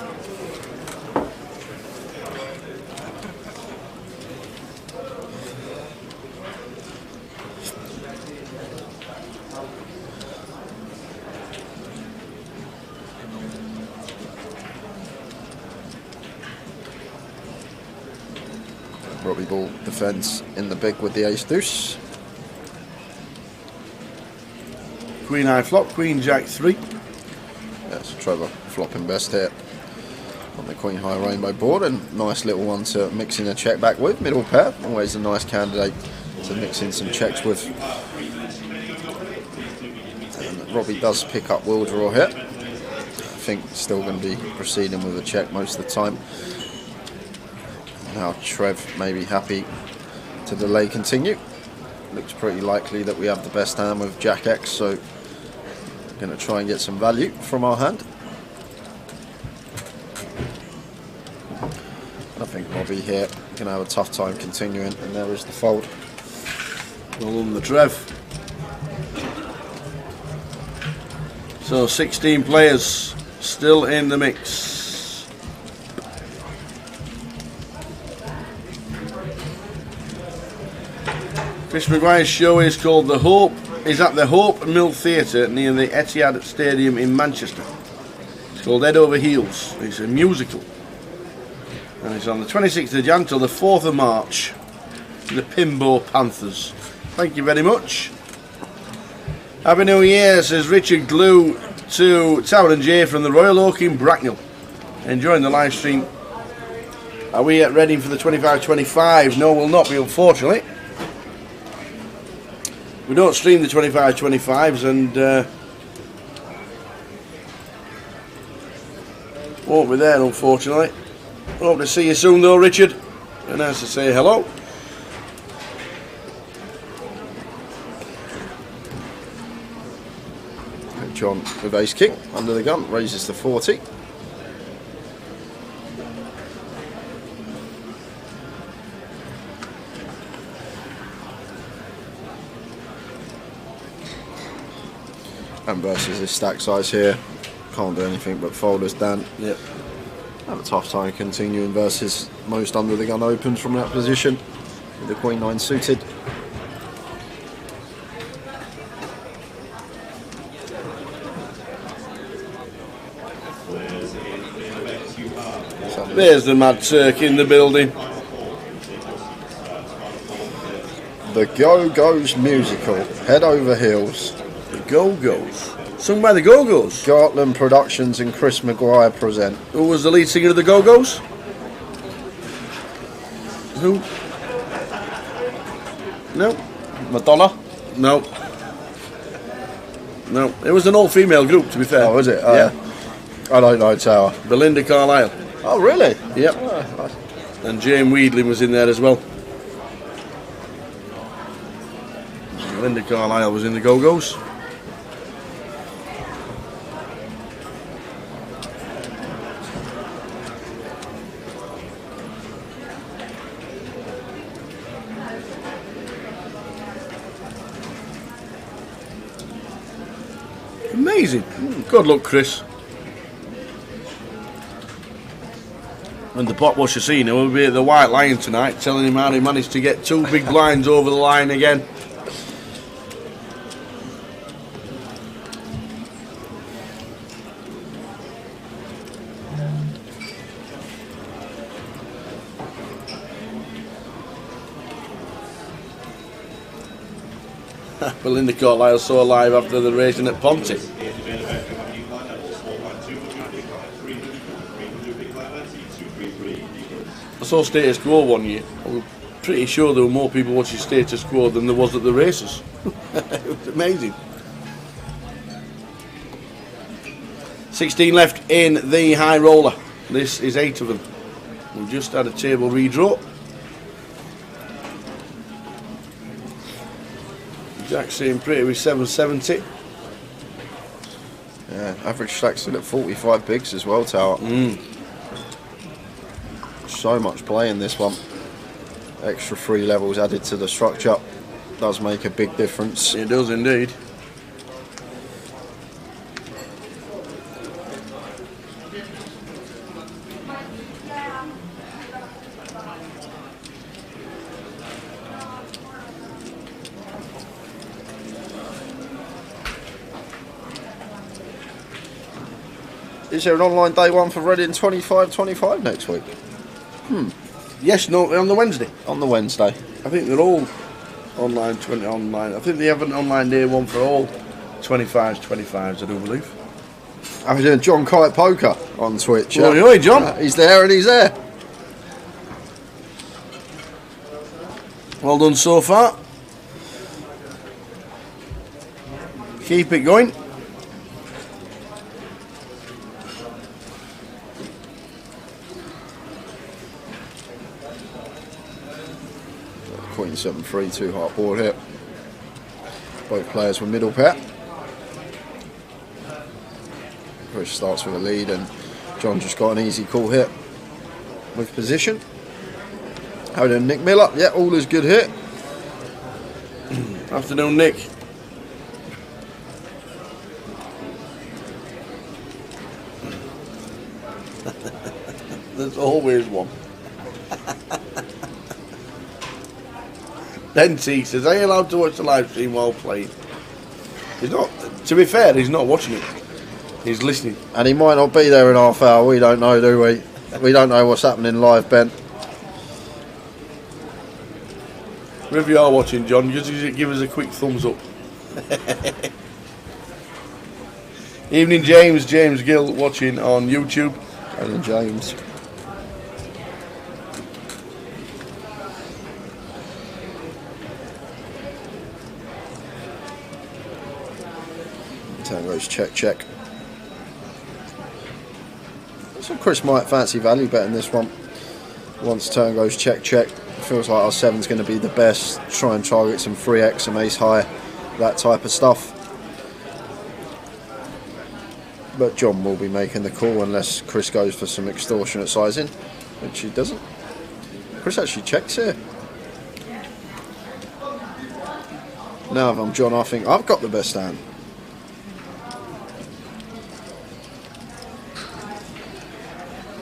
Robbie Ball defends in the big with the ace deuce. Queen high flop, Queen Jack 3. That's Trevor flopping best here on the Queen high rainbow board, and nice little one to mix in a check back with. Middle pair, always a nice candidate to mix in some checks with. And Robbie does pick up will draw here. I think still going to be proceeding with a check most of the time. Now Trev may be happy to delay continue. Looks pretty likely that we have the best hand with Jack X, so going to try and get some value from our hand. I think Robbie here going to have a tough time continuing, and there is the fold. Well on the Trev. So 16 players still in the mix. Chris Maguire's show is called The Hope. Is at the Hope Mill Theatre near the Etihad Stadium in Manchester. It's called Head Over Heels. It's a musical. And it's on the 26th of Jan till the 4th of March. The Pimbo Panthers. Thank you very much. Happy New Year, says Richard Glue to Tower and Jay from the Royal Oak in Bracknell. Enjoying the live stream. Are we at Reading for the 25-25? No, we'll not be, unfortunately. We don't stream the 25-25s, and won't be there, unfortunately. Hope to see you soon though, Richard, and nice to say hello. John with ace king under the gun, raises to 40. And versus this stack size here, can't do anything but fold us down. Yep. Have a tough time continuing versus most under the gun opens from that position with the Queen 9 suited. There's the Mad Turk in the building. The Go-Go's musical, Head Over Heels. The Go-Go's. Sung by the Go-Go's. Gartland Productions and Chris Maguire present. Who was the lead singer of the Go-Go's? Who? No. Madonna? No. No. It was an all-female group, to be fair. Oh, was it? Yeah. I don't know, Tower. Belinda Carlisle. Oh, really? Yep. Oh, nice. And Jane Weedling was in there as well. Belinda Carlisle was in the Go-Go's. Amazing. Good luck, Chris. And the pot washer senior will be at the White Lion tonight, telling him how he managed to get 2 big blinds over the line again. Belinda Carlisle saw live after the racing at Ponty. I saw Status Quo one year. I'm pretty sure there were more people watching Status Quo than there was at the races. It was amazing. 16 left in the high roller. This is 8 of them. We've just had a table redraw. Jack seeing pretty with 770. Yeah, average stack's still at 45 bigs as well, Tower. So much play in this one. Extra 3 levels added to the structure does make a big difference. It does indeed. Is there an online day one for Reading 25-25 next week? Yes, no, on the Wednesday. On the Wednesday. I think they're all online, 20 online. I think they have an online day one for all 25s, I do believe. I'm doing John Kite Poker on Twitch. Oi, oi, John. He's there and he's there. Well done so far. Keep it going. Queen 7-3, 2 heart board here. Both players were middle pair. Chris starts with a lead and John just got an easy call here with position. How did Nick Miller? Yeah, all is good here. Afternoon, Nick. There's always one. Then T says, are you allowed to watch the live stream while playing? He's not, to be fair, he's not watching it. He's listening. And he might not be there in half hour, we don't know, do we? We don't know what's happening live, Ben. If you are watching, John, just give us a quick thumbs up. Evening, James Gill watching on YouTube. And James. Tango's check. So Chris might fancy value betting this one. Once turn goes check. Feels like our 7's going to be the best. Try and target some 3x, some ace high, that type of stuff. But John will be making the call unless Chris goes for some extortionate sizing, which he doesn't. Chris actually checks here. Now if I'm John, I think I've got the best hand.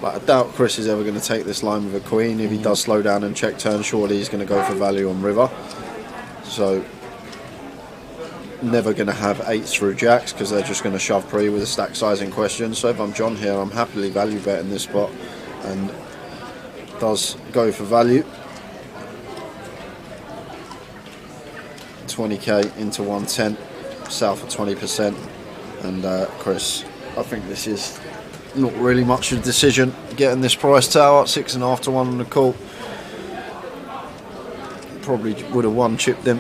But I doubt Chris is ever going to take this line with a queen. If he does slow down and check turn, surely he's going to go for value on river. So never going to have 8s through jacks because they're just going to shove pre with a stack size in question. So if I'm John here, I'm happily value betting this spot and does go for value. 20k into 110, south of 20%. And Chris, I think this is not really much of a decision getting this price tower, 6.5 to 1 on the call. Probably would have one chipped him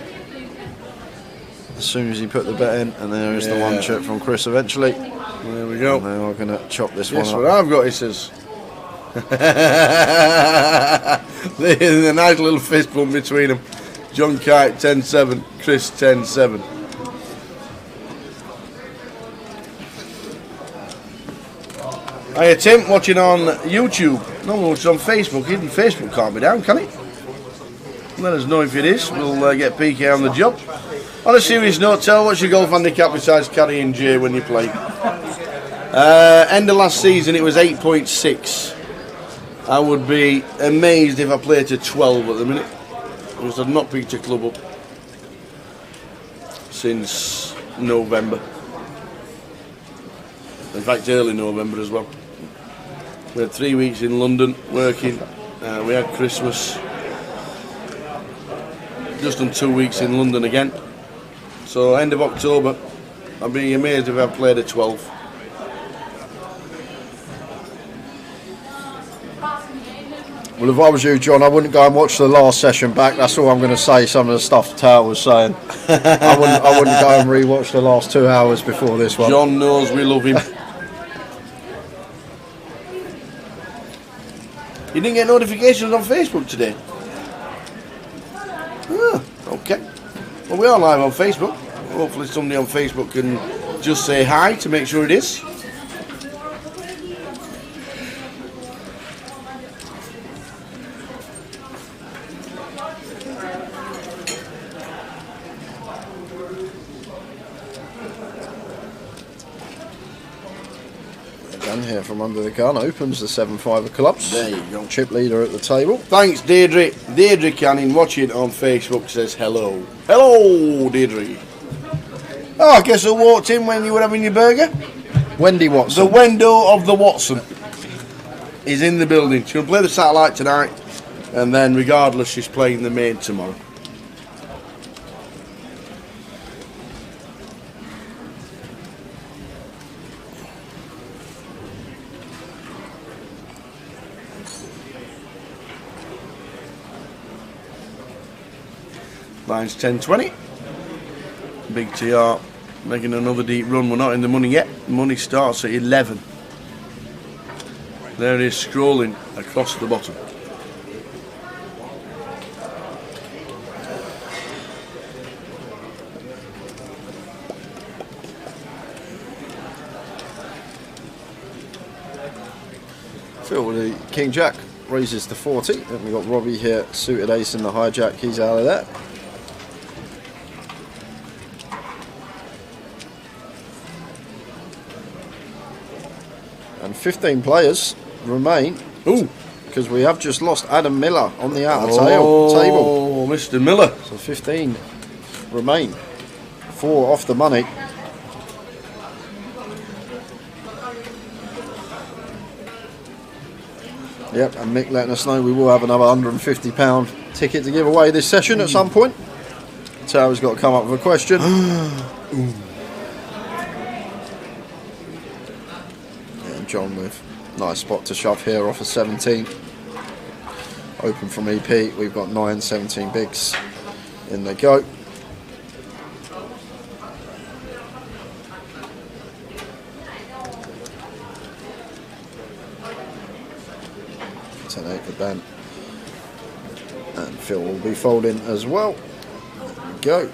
as soon as he put the bet in, and there is the one chip from Chris eventually. There we go. And now we're going to chop this one Guess up. what I've got, he says. There's a nice little fist bump between them. John Kite 10-7, Chris 10-7. Hiya Tim, watching on YouTube. No one watches on Facebook. Even Facebook can't be down, can it? Let us know if it is. We'll get PK on the job. On a serious note, tell what's your golf handicap besides carrying J when you play? End of last season it was 8.6. I would be amazed if I played to 12 at the minute. Because I've not picked a club up since November. In fact, early November as well. We had 3 weeks in London working. We had Christmas. Just done 2 weeks in London again. So end of October, I'd be amazed if I played a 12. Well, if I was you, John, I wouldn't go and watch the last session back. That's all I'm going to say. Some of the stuff Tao was saying. I wouldn't go and re-watch the last 2 hours before this one. John knows we love him. You didn't get notifications on Facebook today? Ah, okay. Well, we are live on Facebook. Hopefully somebody on Facebook can just say hi to make sure it is. Again here from under the gun, opens the 7-5 of clubs. There you go. Chip leader at the table. Thanks, Deirdre. Deirdre Canning, watching on Facebook, says hello. Hello, Deirdre. Oh, I guess who walked in when you were having your burger? Wendy Watson. The Wendo of the Watson is in the building. She's going to play the satellite tonight, and then regardless, she's playing the main tomorrow. Line's 10-20. Big TR making another deep run. We're not in the money yet. Money starts at 11. There it is, scrolling across the bottom. Phil with the King Jack raises to 40. Then we've got Robbie here, suited ace in the hijack. He's out of that. And 15 players remain. Ooh, because we have just lost Adam Miller on the outer oh, table. Oh, Mr. Miller. So 15 remain. 4 off the money. Yep, and Mick letting us know we will have another £150 ticket to give away this session at some point. Tower's got to come up with a question. And John with nice spot to shove here off of 17. Open from EP, we've got 9, 17 bigs. In they go. For Ben, and Phil will be folding as well. There we go.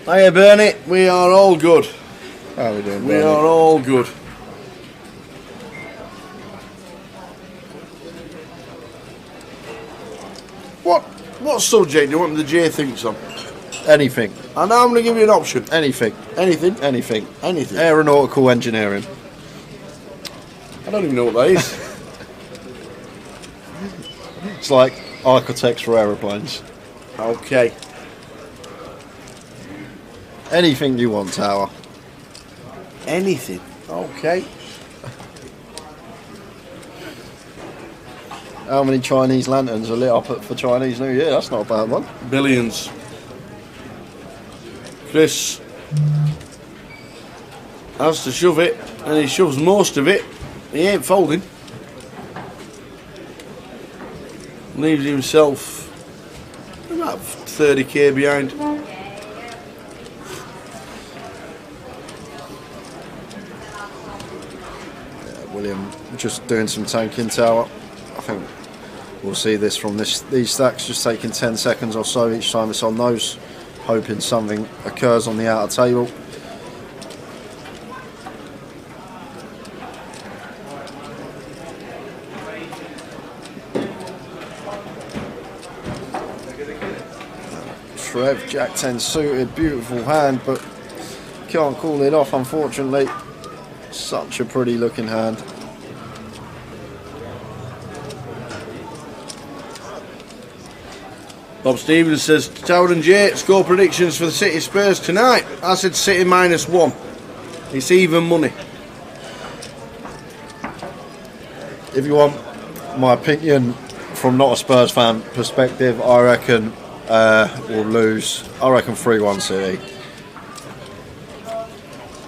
Hiya, Bernie. We are all good. How are we doing, We Bernie? are all good. What subject do you want the J thinks on? Anything. And now I'm going to give you an option. Anything. Anything? Anything. Anything. Aeronautical engineering. I don't even know what that is. It's like architects for aeroplanes. Okay. Anything you want, Tower. Anything. Okay. How many Chinese lanterns are lit up for Chinese New Year? That's not a bad one. Billions. Chris has to shove it, and he shoves most of it. He ain't folding. Leaves himself about 30k behind. William just doing some tanking, Tower. I think we'll see this from these stacks just taking 10 seconds or so each time it's on those, hoping something occurs on the outer table. Trev, Jack 10 suited, beautiful hand, but can't call it off, unfortunately. Such a pretty looking hand. Bob Stevens says, Tower and J, score predictions for the City Spurs tonight. I said City -1. It's even money. If you want my opinion from not a Spurs fan perspective, I reckon we'll lose. I reckon 3-1 City.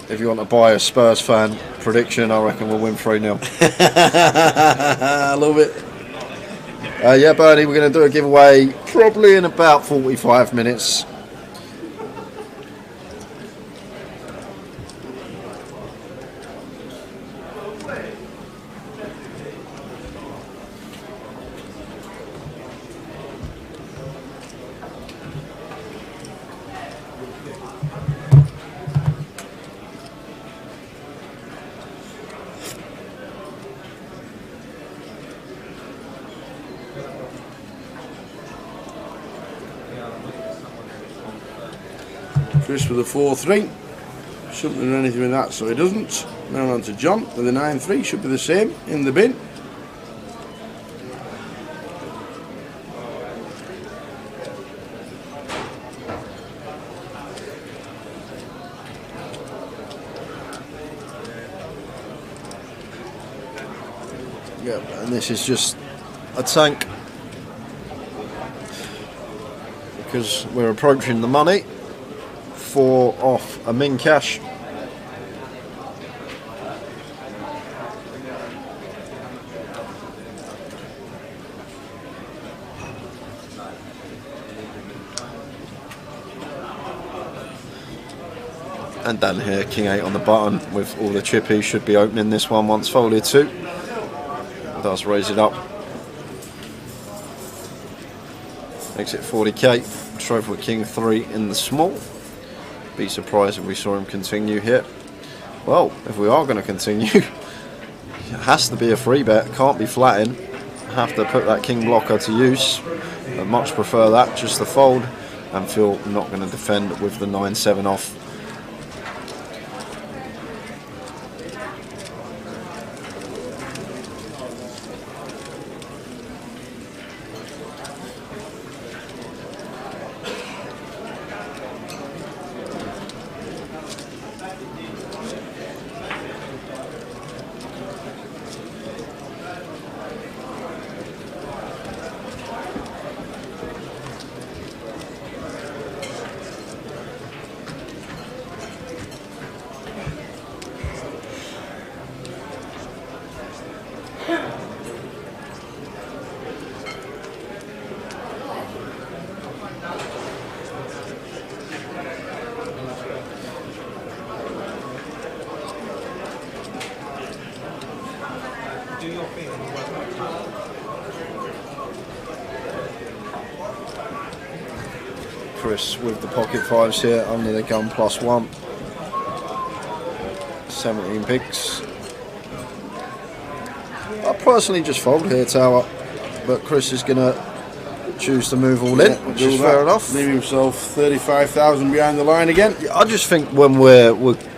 If you want to buy a Spurs fan prediction, I reckon we'll win 3-0. I love it. Yeah, Bernie, we're going to do a giveaway probably in about 45 minutes. Chris with a 4-3. Shouldn't do anything with that, so he doesn't. Now on to John with a 9-3. Should be the same in the bin. Yeah, and this is just a tank because we're approaching the money. 4 off a min cash. And down here, King 8 on the button with all the chippies. Should be opening this one once folded too. Does raise it up. Makes it 40k. Trophy with King 3 in the small. Be surprised if we saw him continue here. Well, if we are going to continue, it has to be a free bet. Can't be flatting. Have to put that king blocker to use. I much prefer that, just the fold, and feel not going to defend with the 9-7 off. Chris with the pocket fives here under the gun +1. 17 bigs. I personally just fold here, Tower, but Chris is going to choose to move all in, which is fair enough. Leave himself 35,000 behind the line again. I just think when we're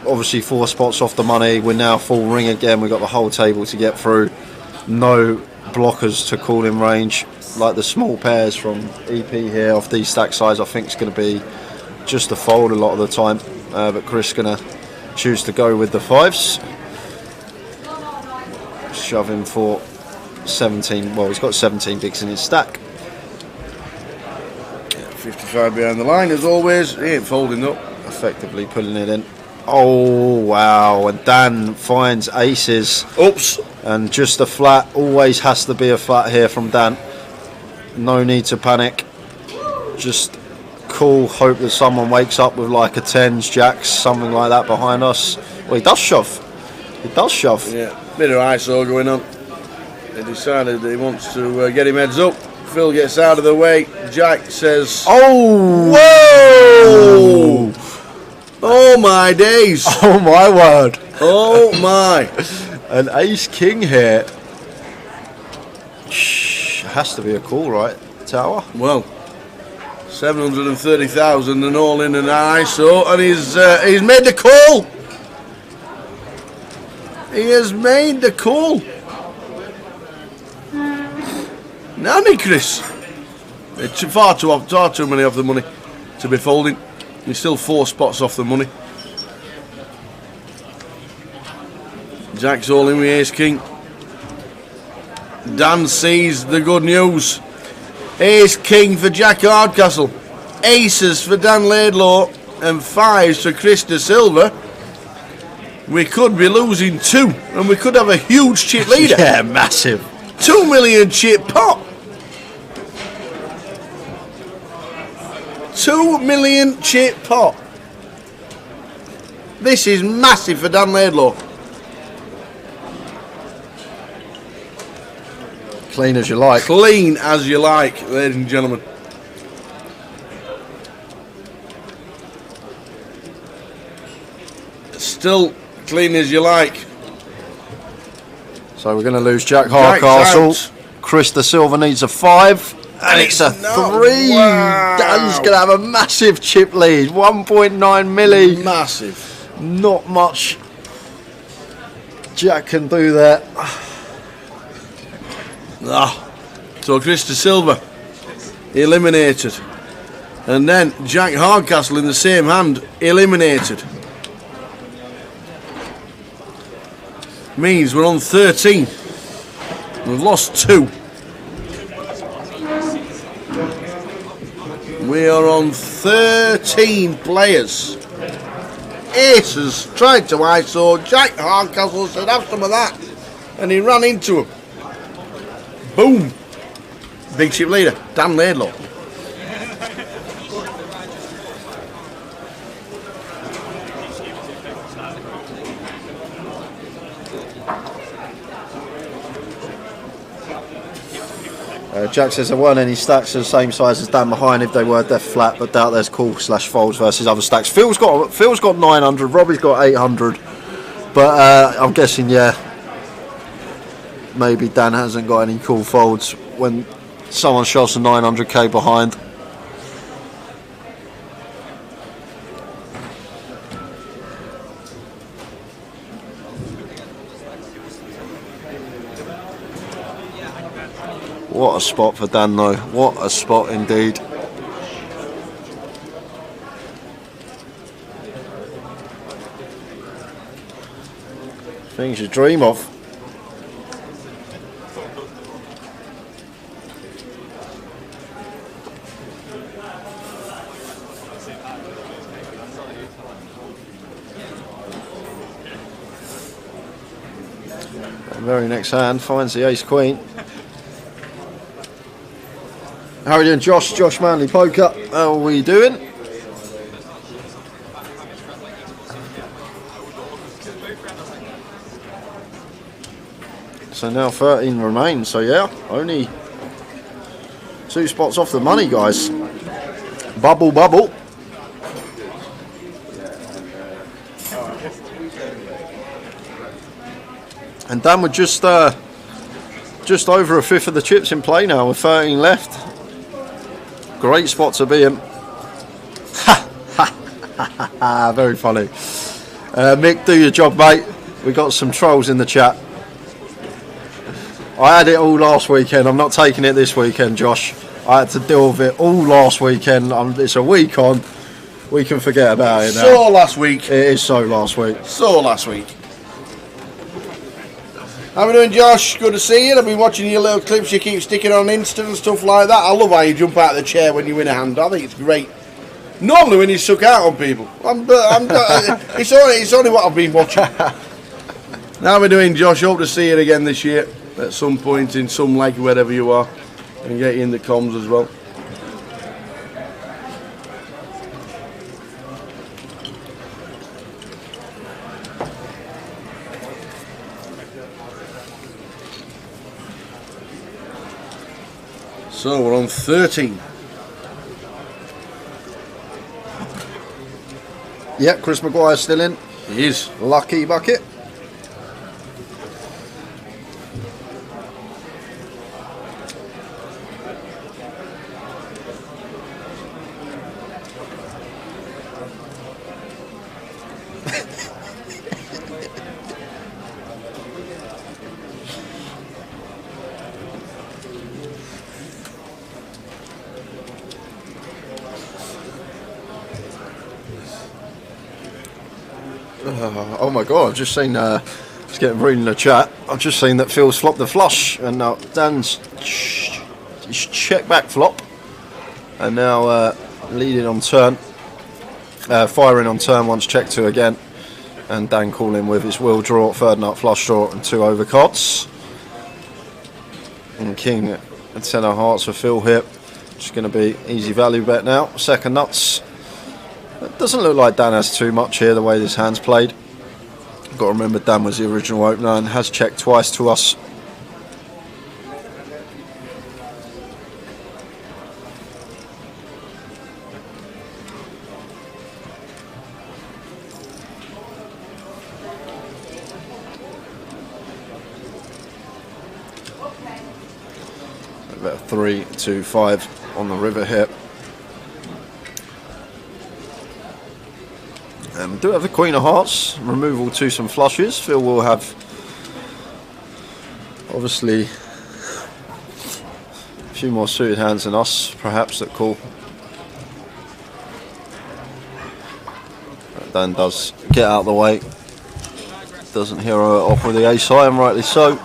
obviously 4 spots off the money, we're now full ring again, we've got the whole table to get through, no blockers to call in range, like the small pairs from EP here off these stack size. I think it's going to be just a fold a lot of the time, but Chris is going to choose to go with the fives. Shoving for 17, well, he's got 17 bigs in his stack. 55 behind the line as always. He ain't folding up. Effectively pulling it in. Oh wow, and Dan finds aces. Oops. And just a flat. Always has to be a flat here from Dan. No need to panic. Just cool, hope that someone wakes up with like a 10s, jacks, something like that behind us. Well, he does shove. He does shove. Yeah, bit of ISO going on. He decided that he wants to get him heads up. Phil gets out of the way. Jack says, "Oh, whoa! Oh my days! Oh my word! Oh my!" An ace king here. Has to be a call, right, Tower? Well, 730,000 and all in an ISO, and he's made the call. He has made the call. Nanny Chris. It's far too many of the money to be folding. He's still 4 spots off the money. Jack's all in with Ace King. Dan sees the good news. Ace King for Jack Hardcastle. Aces for Dan Laidlaw. And 5s for Chris De Silva. We could be losing 2. And we could have a huge chip leader. Yeah, massive. 2 million chip pot. 2 million chip pot. This is massive for Dan Laidlaw. Clean as you like. Clean as you like, ladies and gentlemen. Still clean as you like. So we're going to lose Jack Hardcastle. Chris De Silva needs a 5. And it's a 3. Wow. Dan's going to have a massive chip lead. 1.9 milli. Massive. Not much Jack can do there. So Chris De Silva eliminated. And then Jack Hardcastle in the same hand eliminated. Means we're on 13. We've lost 2. We are on 13 players. Aces tried to ISO. Jack Hardcastle said, have some of that. And he ran into him. Boom. Big chip leader, Dan Laidlaw. Jack says there weren't any stacks of the same size as Dan behind. If they were, they're flat, but doubt there's call/folds versus other stacks. Phil's got 900, Robbie's got 800, but I'm guessing, yeah, maybe Dan hasn't got any cool folds when someone shoves a 900k behind. What a spot for Dan though, what a spot indeed. Things you dream of. Very next hand finds the ace queen. How are we doing, Josh? Josh Manley Poker. How are we doing? So now 13 remain. So yeah, only 2 spots off the money, guys. Bubble, bubble. And Dan, we're just over a fifth of the chips in play now with 13 left. Great spot to be in. Very funny. Mick, do your job, mate. We got some trolls in the chat. I had it all last weekend. I'm not taking it this weekend, Josh. I had to deal with it all last weekend. It's a week on. We can forget about it now. So last week. It is so last week. So last week. How are we doing, Josh? Good to see you. I've been watching your little clips you keep sticking on Insta and stuff like that. I love how you jump out of the chair when you win a hand. I think it's great. Normally when you suck out on people. It's only what I've been watching. How are we doing, Josh? Hope to see you again this year at some point in some lake, wherever you are, and get you in the comms as well. So we're on 13. Yep, Chris Maguire's still in. He is. Lucky bucket. Oh my god, I've just seen Just getting reading the chat. I've just seen that Phil's flopped the flush, and now Dan's check back flop, and now leading on turn, firing on turn once check 2 again, and Dan calling with his wheel draw, third nut flush draw, and 2 overcards. And king and 10 of hearts for Phil here. Just going to be easy value bet now. Second nuts. It doesn't look like Dan has too much here the way this hand's played. Got to remember Dan was the original opener and has checked twice to us. About 3, 2, 5 on the river here. Do have the Queen of Hearts, removal to some flushes. Phil will have obviously a few more suited hands than us, perhaps, that call. Dan does get out of the way. Doesn't hero off with the ace high, and rightly so.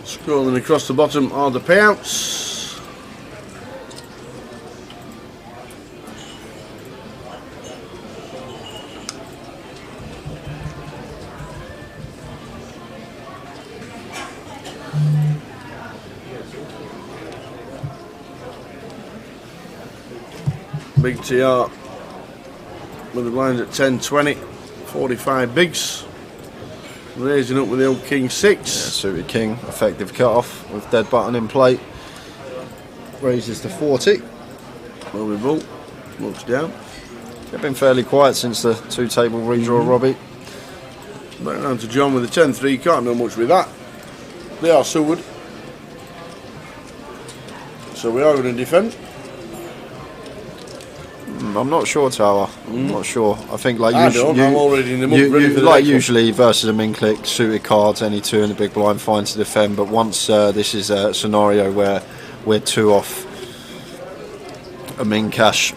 Scrolling across the bottom are the payouts. Big TR with the blinds at 10, 20, 45 bigs. Raising up with the old King 6. Yeah, suited King, effective cut-off with dead button in play. Raises to 40. Well, we vault. Looks down. They've been fairly quiet since the 2-table redraw, Robbie. Back down to John with the 10-3. Can't know much with that. They are suited. So we are going to defend. I'm not sure, Tower. I'm not sure. I think like I'm already in the mud, ready for the like next one. usually versus a min click, suited cards, any 2 in the big blind, fine to defend. But once this is a scenario where we're 2 off a min cash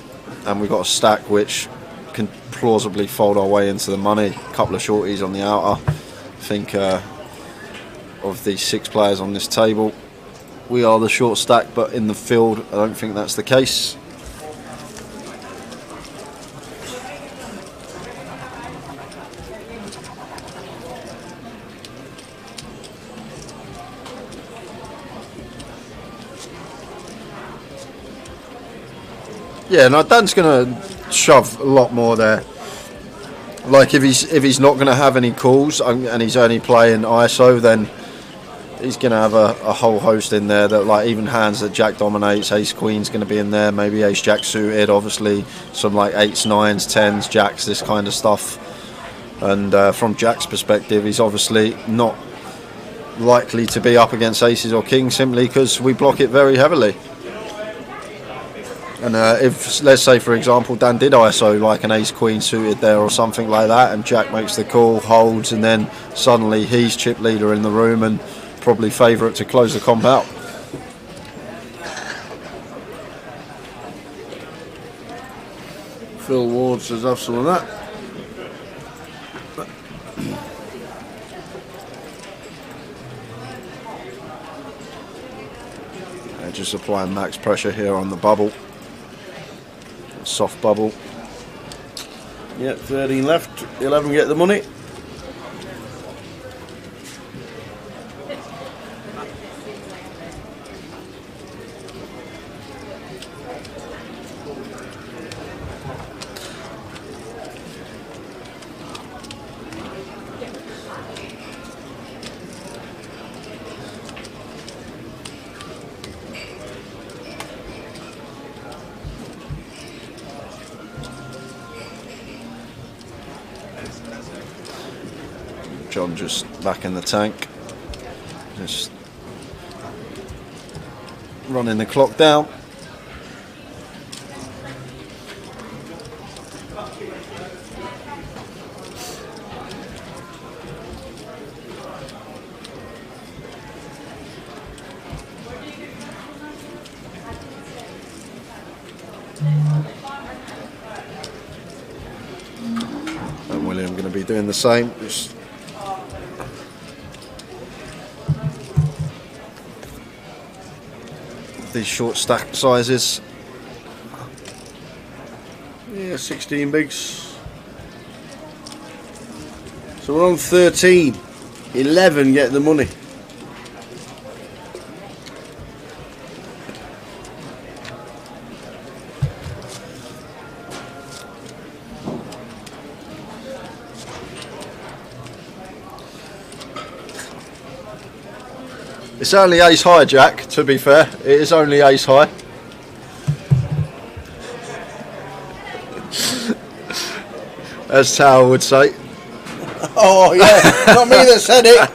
and we've got a stack which can plausibly fold our way into the money, a couple of shorties on the outer. I think of the 6 players on this table, we are the short stack, but in the field I don't think that's the case. Yeah, no, Dan's going to shove a lot more there. Like if he's not going to have any calls and he's only playing ISO, then he's going to have a whole host in there that, like, even hands that Jack dominates. Ace Queen's going to be in there, maybe Ace Jack suited, obviously some like 8s, 9s, 10s, Jacks, this kind of stuff. And from Jack's perspective, he's obviously not likely to be up against aces or kings simply because we block it very heavily. And if, let's say for example, Dan did ISO like an ace queen suited there or something like that, and Jack makes the call, holds, and then suddenly he's chip leader in the room and probably favourite to close the comp out. Phil Ward says have some of that. Just applying max pressure here on the bubble. Soft bubble. Yep, 13 left. 11 get the money. John just back in the tank, just running the clock down. And William going to be doing the same. Just these short stack sizes. Yeah, 16 bigs. So we're on 13. 11 get the money. It's only ace high, Jack, to be fair. It is only ace high. As Tower would say. Oh yeah, not me that said it.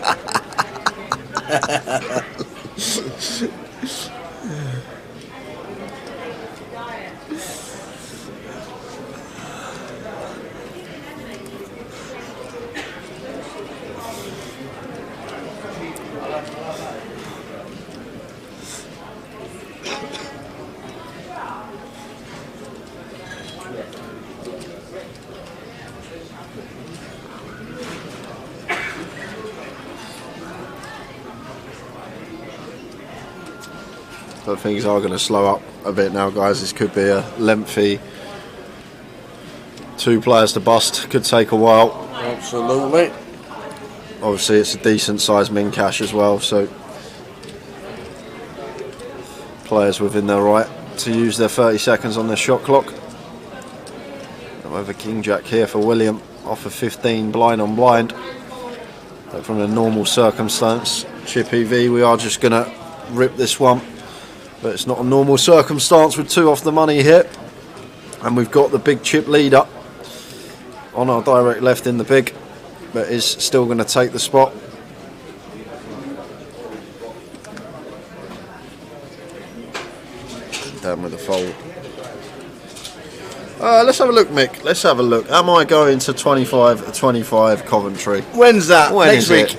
But things are going to slow up a bit now, guys. This could be a lengthy 2 players to bust. Could take a while. Absolutely. Obviously, it's a decent sized min cash as well, so players within their right to use their 30 seconds on their shot clock. We have a king jack here for William, off of 15, blind on blind. But from a normal circumstance, chip EV, we are just going to rip this one. But it's not a normal circumstance with 2 off the money here. And we've got the big chip leader on our direct left in the big, but is still going to take the spot. Down with the fold. Let's have a look, Mick. Let's have a look. Am I going to 25 Coventry? When's that? When Next week?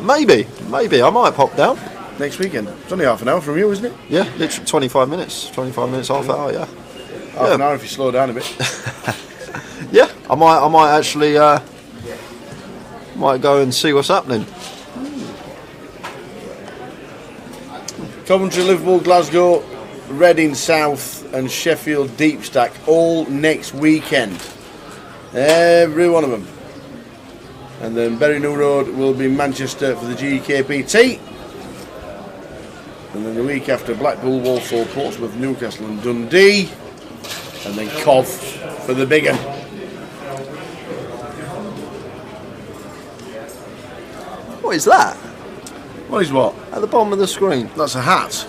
Maybe. I might pop down. Next weekend. It's only half an hour from you, isn't it? Yeah, literally 25 minutes. 25 minutes, half hour, yeah. Half an hour if you slow down a bit. Yeah, I might actually might go and see what's happening. Coventry, Liverpool, Glasgow, Reading South and Sheffield Deep Stack all next weekend. Every one of them. And then Bury New Road will be Manchester for the GUKPT. And then the week after, Blackpool, Walsall, Portsmouth, Newcastle and Dundee. And then Cov for the big one. What is that? What is what? At the bottom of the screen. That's a hat.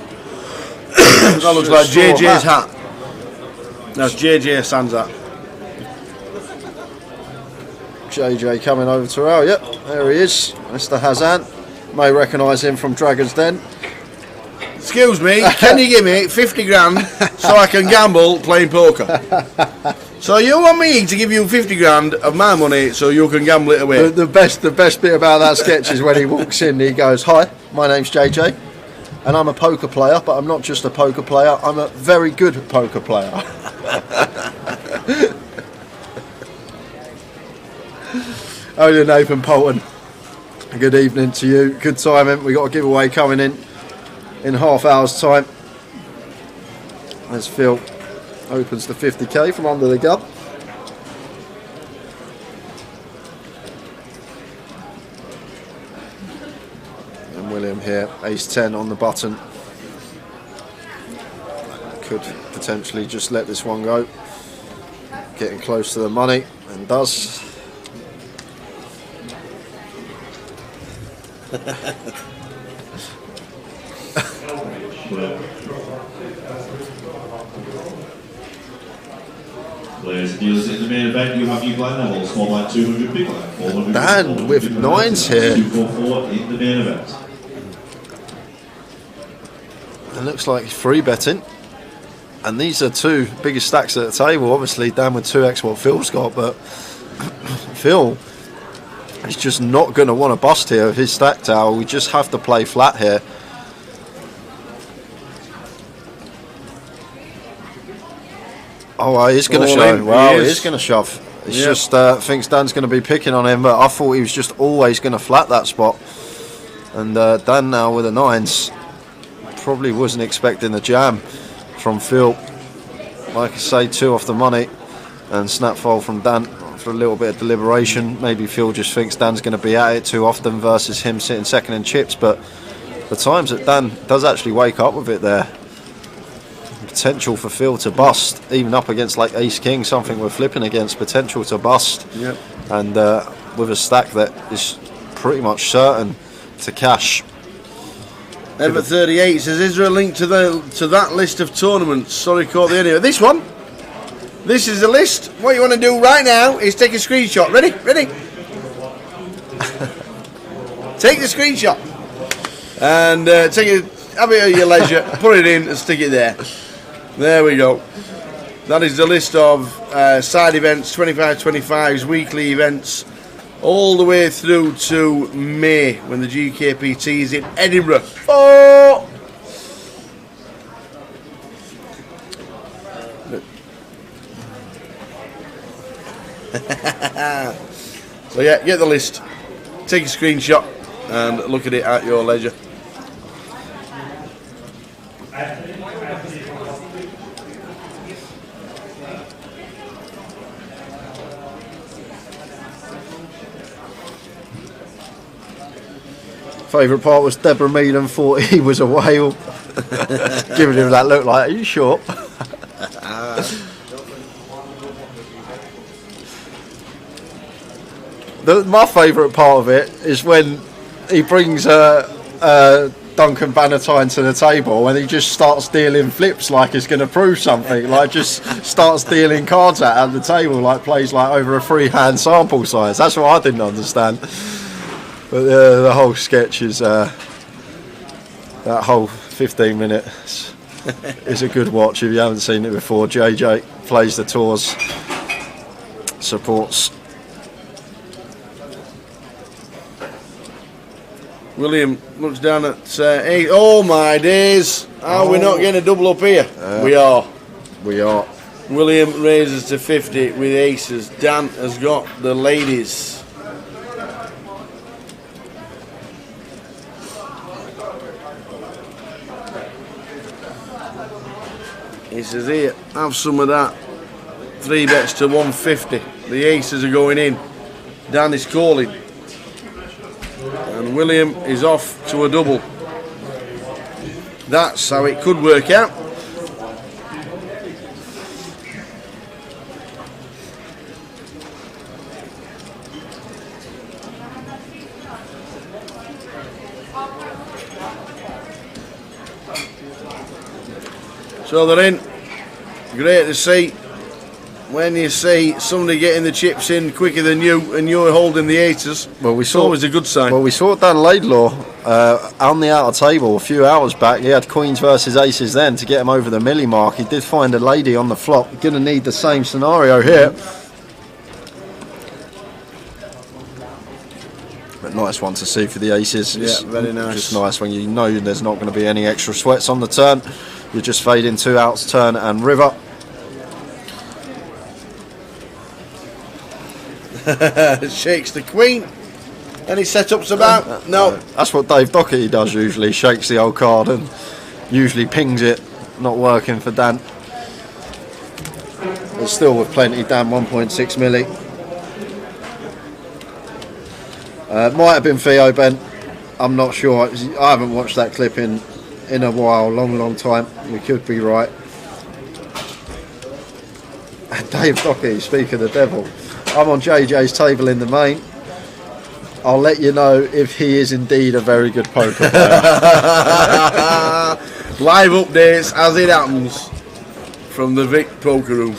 That looks like JJ's hat. That's JJ Sands hat. JJ coming over to our, yep, there he is, Mr. Hazan. May recognise him from Dragon's Den. Excuse me, can you give me 50 grand so I can gamble playing poker? So you want me to give you 50 grand of my money so you can gamble it away? The best bit about that sketch is when he walks in, he goes, "Hi, my name's JJ, and I'm a poker player, but I'm not just a poker player, I'm a very good poker player." Owner Nathan Polton, good evening to you. Good timing. We got a giveaway coming in half hour's time. As Phil opens the 50k from under the gun. And William here, ace 10 on the button. Could potentially just let this one go. Getting close to the money, and does. Players and dealers in the main event, you have your Glen Neville, scored by 200 big line, 400 Dan with nines here. 244 in the main event. It looks like he's free betting. And these are two biggest stacks at the table. Obviously, Dan with 2x what Phil's got, but Phil is just not going to want to bust here with his stack tower. We just have to play flat here. Oh, he's going to shove. Wow, he is going to shove. He just thinks Dan's going to be picking on him, but I thought he was just always going to flat that spot. And Dan now with the nines. Probably wasn't expecting the jam from Phil. Like I say, 2 off the money and snap fold from Dan for a little bit of deliberation. Maybe Phil just thinks Dan's going to be at it too often versus him sitting second in chips, but the times that Dan does actually wake up with it there, potential for Phil to bust, even up against like ace king, something we're flipping against, potential to bust. Yep. And with a stack that is pretty much certain to cash. Ever 38 says, is there a link to that list of tournaments? Sorry, caught the end. This one. This is the list. What you want to do right now is take a screenshot. Ready? Ready? Take the screenshot and have it at your leisure. Put it in and stick it there. There we go. That is the list of side events, 25-25s, weekly events, all the way through to May when the GUKPT is in Edinburgh. Oh! So yeah, get the list, take a screenshot and look at it at your leisure. Favourite part was Deborah Meaden thought he was a whale. Giving him that look like, are you sure? My favourite part of it is when he brings Duncan Bannatyne to the table and he just starts dealing flips like he's going to prove something, like just starts dealing cards out at the table, like plays like over a freehand sample size. That's what I didn't understand. But the whole sketch is, that whole 15 minutes is a good watch if you haven't seen it before. JJ plays the tours, supports. William looks down at 8. Oh my days! Are we not getting a double up here? We are. We are. William raises to 50 with aces. Dan has got the ladies. He says, here, have some of that. 3 bets to 150. The aces are going in. Dan is calling. And William is off to a double. That's how it could work out. So they're in. Great to see. When you see somebody getting the chips in quicker than you and you're holding the aces, well, it's always a good sign. Well, we saw Dan Laidlaw on the outer table a few hours back. He had queens versus aces then to get him over the milli mark. He did find a lady on the flop. Going to need the same scenario here. But nice one to see for the aces. Yeah, very nice. Just nice when you know there's not going to be any extra sweats on the turn. You're just fading 2 outs, turn and river. Shakes the queen. Any setups about? No. That's what Dave Doherty does usually. Shakes the old card and usually pings it. Not working for Dan. But still with plenty. Dan 1.6 milli. Might have been Theo Ben. I'm not sure. I haven't watched that clip in a while. Long time. We could be right. Dave Doherty, speak of the devil. I'm on JJ's table in the main. I'll let you know if he is indeed a very good poker player. Live updates as it happens from the Vic Poker Room.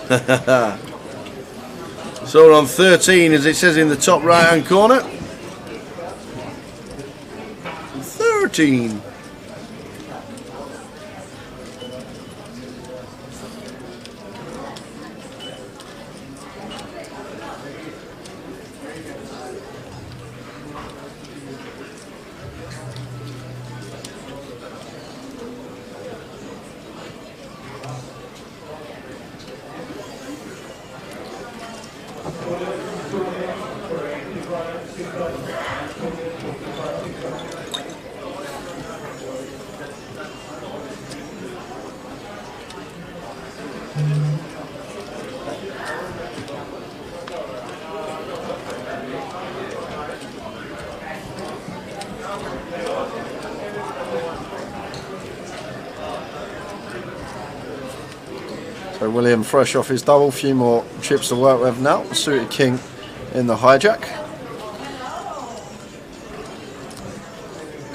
So we're on 13, as it says in the top right hand corner. 13. So William fresh off his double, few more chips to work with now. Suited king in the hijack.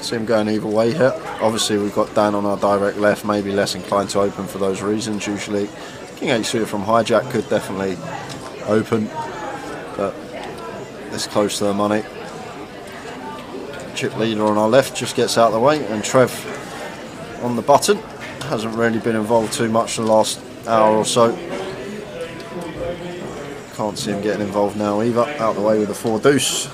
See him going either way here. Obviously we've got Dan on our direct left, maybe less inclined to open for those reasons. Usually king 8 suited from hijack could definitely open, but this close to the money. Chip leader on our left just gets out of the way, and Trev on the button hasn't really been involved too much in the last hour or so. Can't see him getting involved now either. Out of the way with the 4 deuce.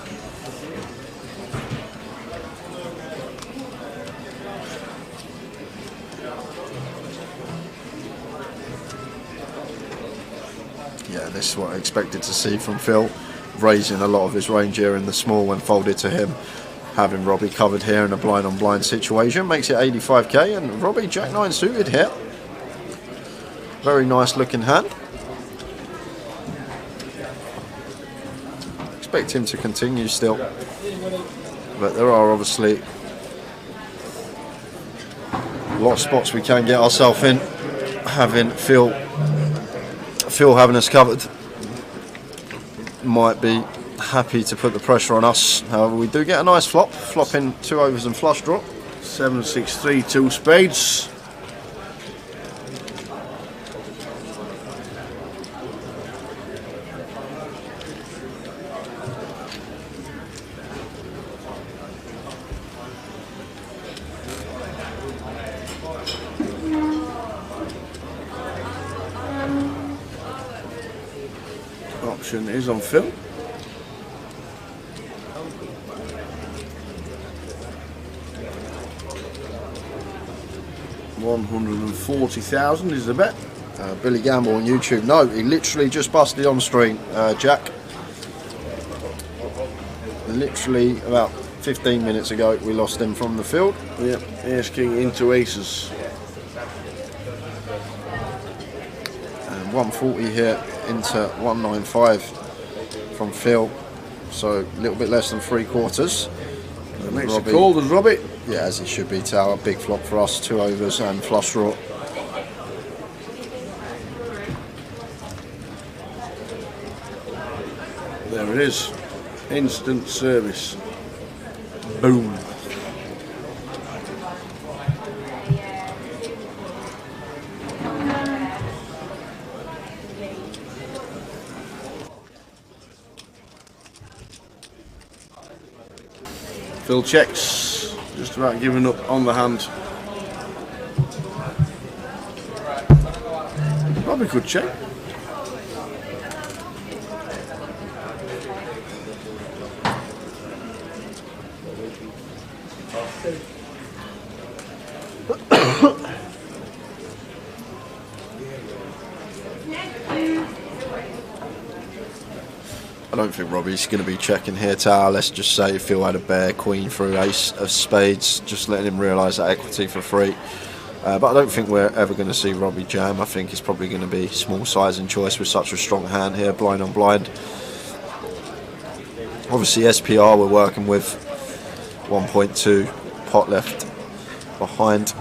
Yeah, this is what I expected to see from Phil, raising a lot of his range here in the small when folded to him. Having Robbie covered here in a blind on blind situation makes it 85k, and Robbie jack 9 suited here. Very nice looking hand. Expect him to continue still, but there are obviously a lot of spots we can get ourselves in. Having Phil having us covered might be happy to put the pressure on us. However, we do get a nice flop, flopping 2 overs and flush draw. 7, 6, 3, 2 spades. Option is on Phil. $140,000 is the bet. Billy Gamble on YouTube. No, he literally just busted on screen, Jack. Literally about 15 minutes ago we lost him from the field. Yep, ace king into aces. And 140 here into 195 from Phil. So a little bit less than 3/4. Makes a call, does Robbie? Yeah, as it should be, Tower. Big flop for us, 2 overs and flush draw. There it is. Instant service. Boom. Phil checks, just about giving up on the hand. Probably could check. I don't think Robbie's going to be checking here, Tower. Let's just say Phil had a bear, queen through ace of spades, just letting him realise that equity for free. But I don't think we're ever going to see Robbie jam. I think it's probably going to be small size and choice with such a strong hand here, blind on blind. Obviously SPR we're working with 1.2 pot left behind.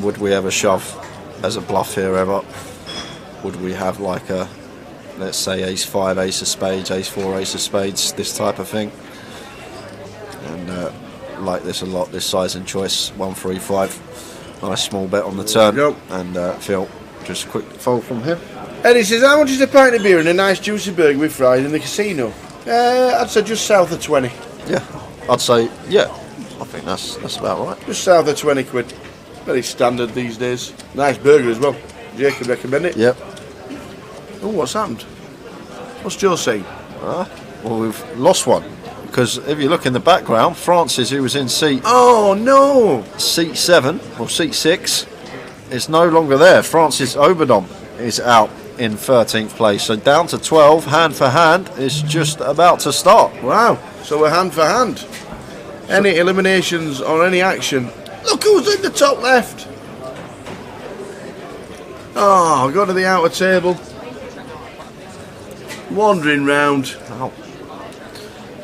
Would we ever shove as a bluff here ever? Would we have like a, let's say ace 5, ace of spades, ace 4, ace of spades, this type of thing? And like this a lot, this size and choice, 135. Nice small bet on the turn. And Phil, just a quick fold from him. Eddie says, how much is a pint of beer and a nice juicy burger with fries in the casino? I'd say just south of 20. Yeah, I'd say, yeah, I think that's about right. Just south of 20 quid. Very standard these days. Nice burger as well. Jake could recommend it. Yep. Oh, what's happened? What's Joe saying? Well, we've lost one. Because if you look in the background, Francis, who was in seat Oh, no! seat 7, or seat 6, is no longer there. Francis Oberdom is out in 13th place. So down to 12, hand for hand, is just about to start. Wow. So we're hand for hand. Any eliminations or any action? Look who's in the top left. Oh, go to the outer table. Wandering round. Oh.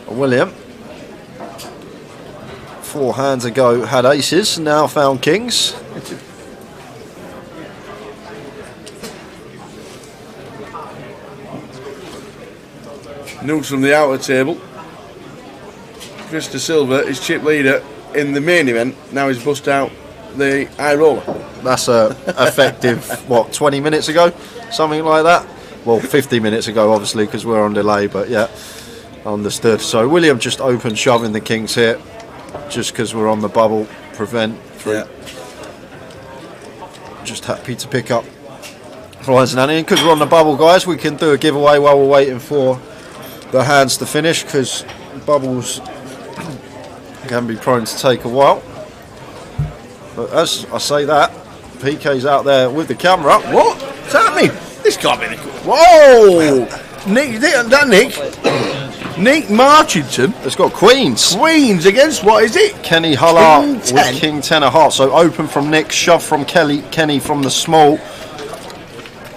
William, 4 hands ago had aces, now found kings. News from the outer table. Krista Silva is chip leader in the main event. Now he's bust out the high roller. That's effective, what, 20 minutes ago? Something like that? Well, 50 minutes ago, obviously, because we're on delay, but yeah, understood. So William just open shoving the kings here, just because we're on the bubble, prevent. Yeah. Just happy to pick up flies and ante. Because we're on the bubble, guys, we can do a giveaway while we're waiting for the hands to finish, because bubbles can be prone to take a while. But as I say that, PK's out there with the camera. What? What's happening? This can't be the... Whoa! Nick, that Nick? Nick Marchington It's got queens. Queens against, what is it? Kenny Hullart King with 10. King 10 of hearts. So open from Nick, shove from Kenny from the small.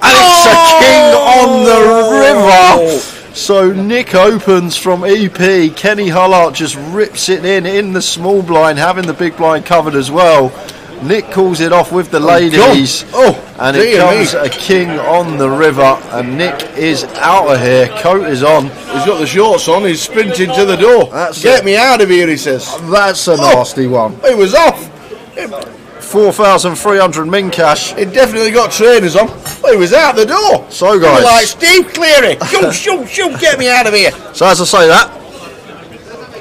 And it's a king on the river. So Nick opens from EP. Kenny Hullart just rips it in the small blind, having the big blind covered as well. Nick calls it off with the ladies. And it comes a king on the river. And Nick is out of here. Coat is on. He's got the shorts on. He's sprinting to the door. Get me out of here, he says. That's a nasty one. He was off. 4,300 min cash. He definitely got trainers on. He was out the door. So guys, like Steve Cleary. Shoot, get me out of here. So as I say that,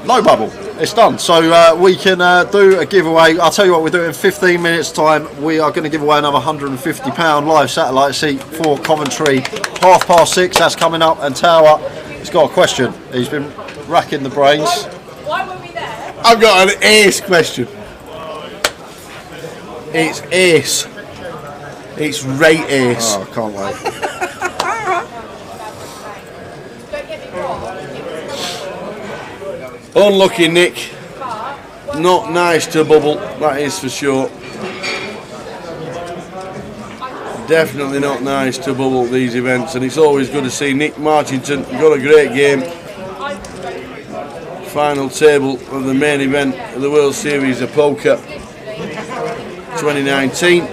no bubble. It's done. So we can do a giveaway. I'll tell you what, we're doing in 15 minutes time. We are going to give away another £150 live satellite seat for Coventry. 6:30, that's coming up. And Tower, he's got a question. He's been racking the brains. Why were we there? I've got an ace question. It's ace. It's rate ace. Oh, I can't wait. Don't get me wrong. Unlucky Nick. Not nice to bubble, that is for sure. Definitely not nice to bubble these events, and it's always good to see Nick Marchington. Got a great game. Final table of the main event of the World Series of Poker 2019.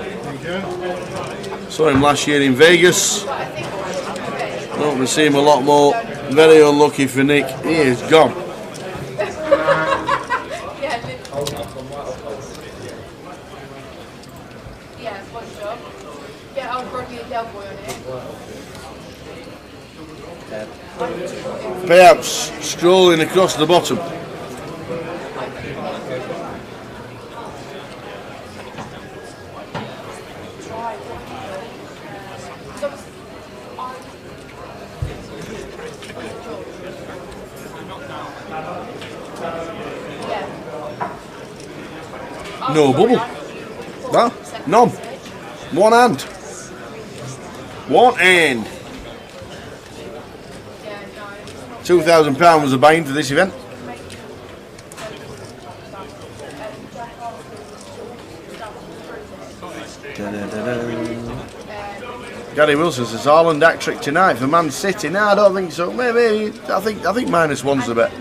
Saw him last year in Vegas. Hope to see him a lot more. Very unlucky for Nick. He is gone. Payouts strolling across the bottom. No bubble. No? None. One hand. One hand. £2,000 was the buying for this event. Gary Wilson says Haaland hat trick tonight for Man City. No, I don't think so. Maybe I think -1's the bet.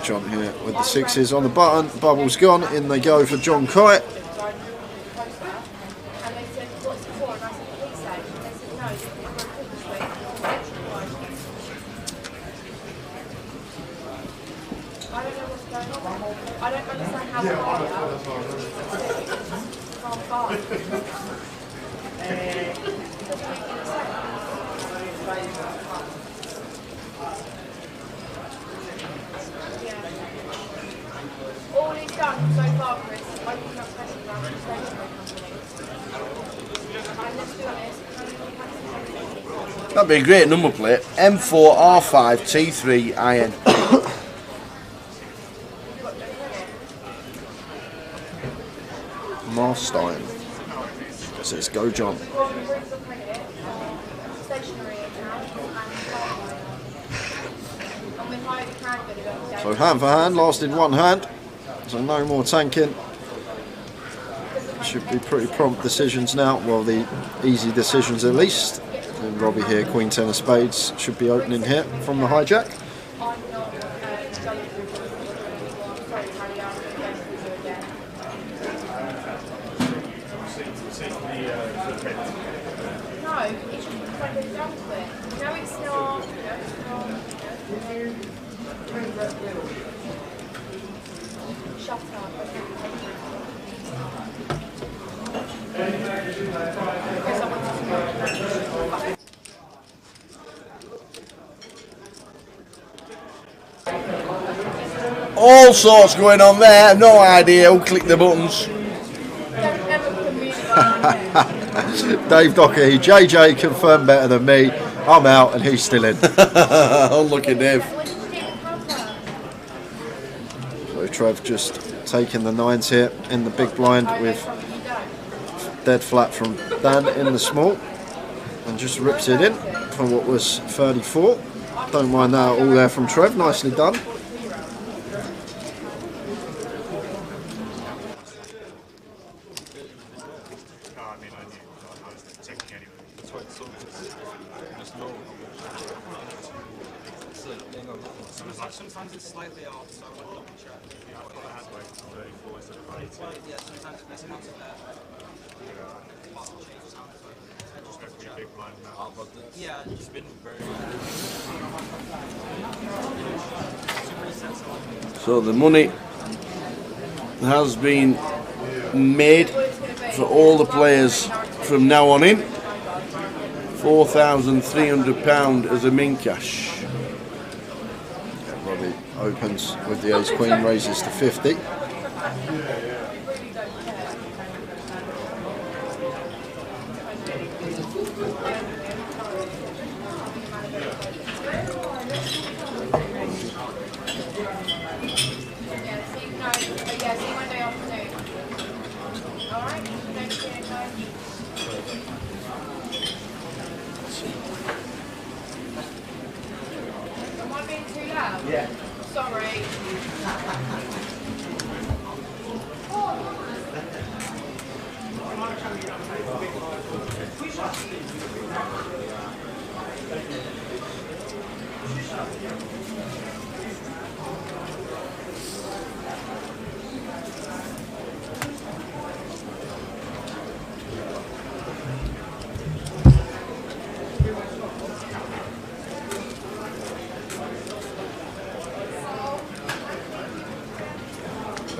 John here with the sixes on the button. Bubble's gone. In they go for John Kite. That'd be a great number plate. M4R5T3IN. Marstein says go John. So hand for hand, last in one hand. So no more tanking. Should be pretty prompt decisions now. Well, the easy decisions at least. And Robbie here, Queen 10 of Spades, should be opening here from the hijack. All sorts going on there, no idea who clicked the buttons. Dave Doherty, JJ confirmed better than me. I'm out and he's still in. Unlucky Dave. So Trev just taking the nines here in the big blind with dead flat from Dan in the small and just rips it in for what was 34. Don't mind that all there from Trev, nicely done. Sometimes it's slightly off, so I want to double check. Yeah, I had like 34 instead of 80. Yeah, sometimes it's not just going to be a big blind now. Yeah, it's been very. So the money has been made for all the players from now on in. £4,300 as a min cash. Robbie opens with the ace queen, raises to 50. Yeah. Sorry.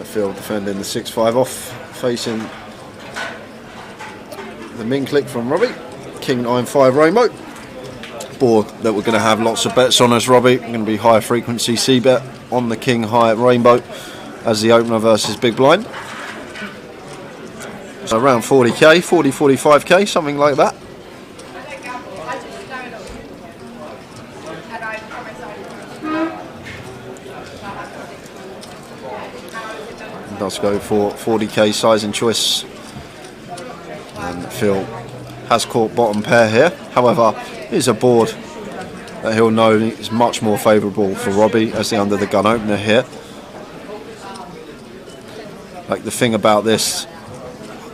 Phil defending the 6-5 off, facing the min click from Robbie. King 9-5 rainbow. Board that we're going to have lots of bets on as Robbie. Going to be high frequency C bet on the King high rainbow as the opener versus big blind. So around 40k, 40-45k, something like that. Does go for 40k size and choice, and Phil has caught bottom pair here. However, it's a board that he'll know is much more favourable for Robbie as the under the gun opener here. Like, the thing about this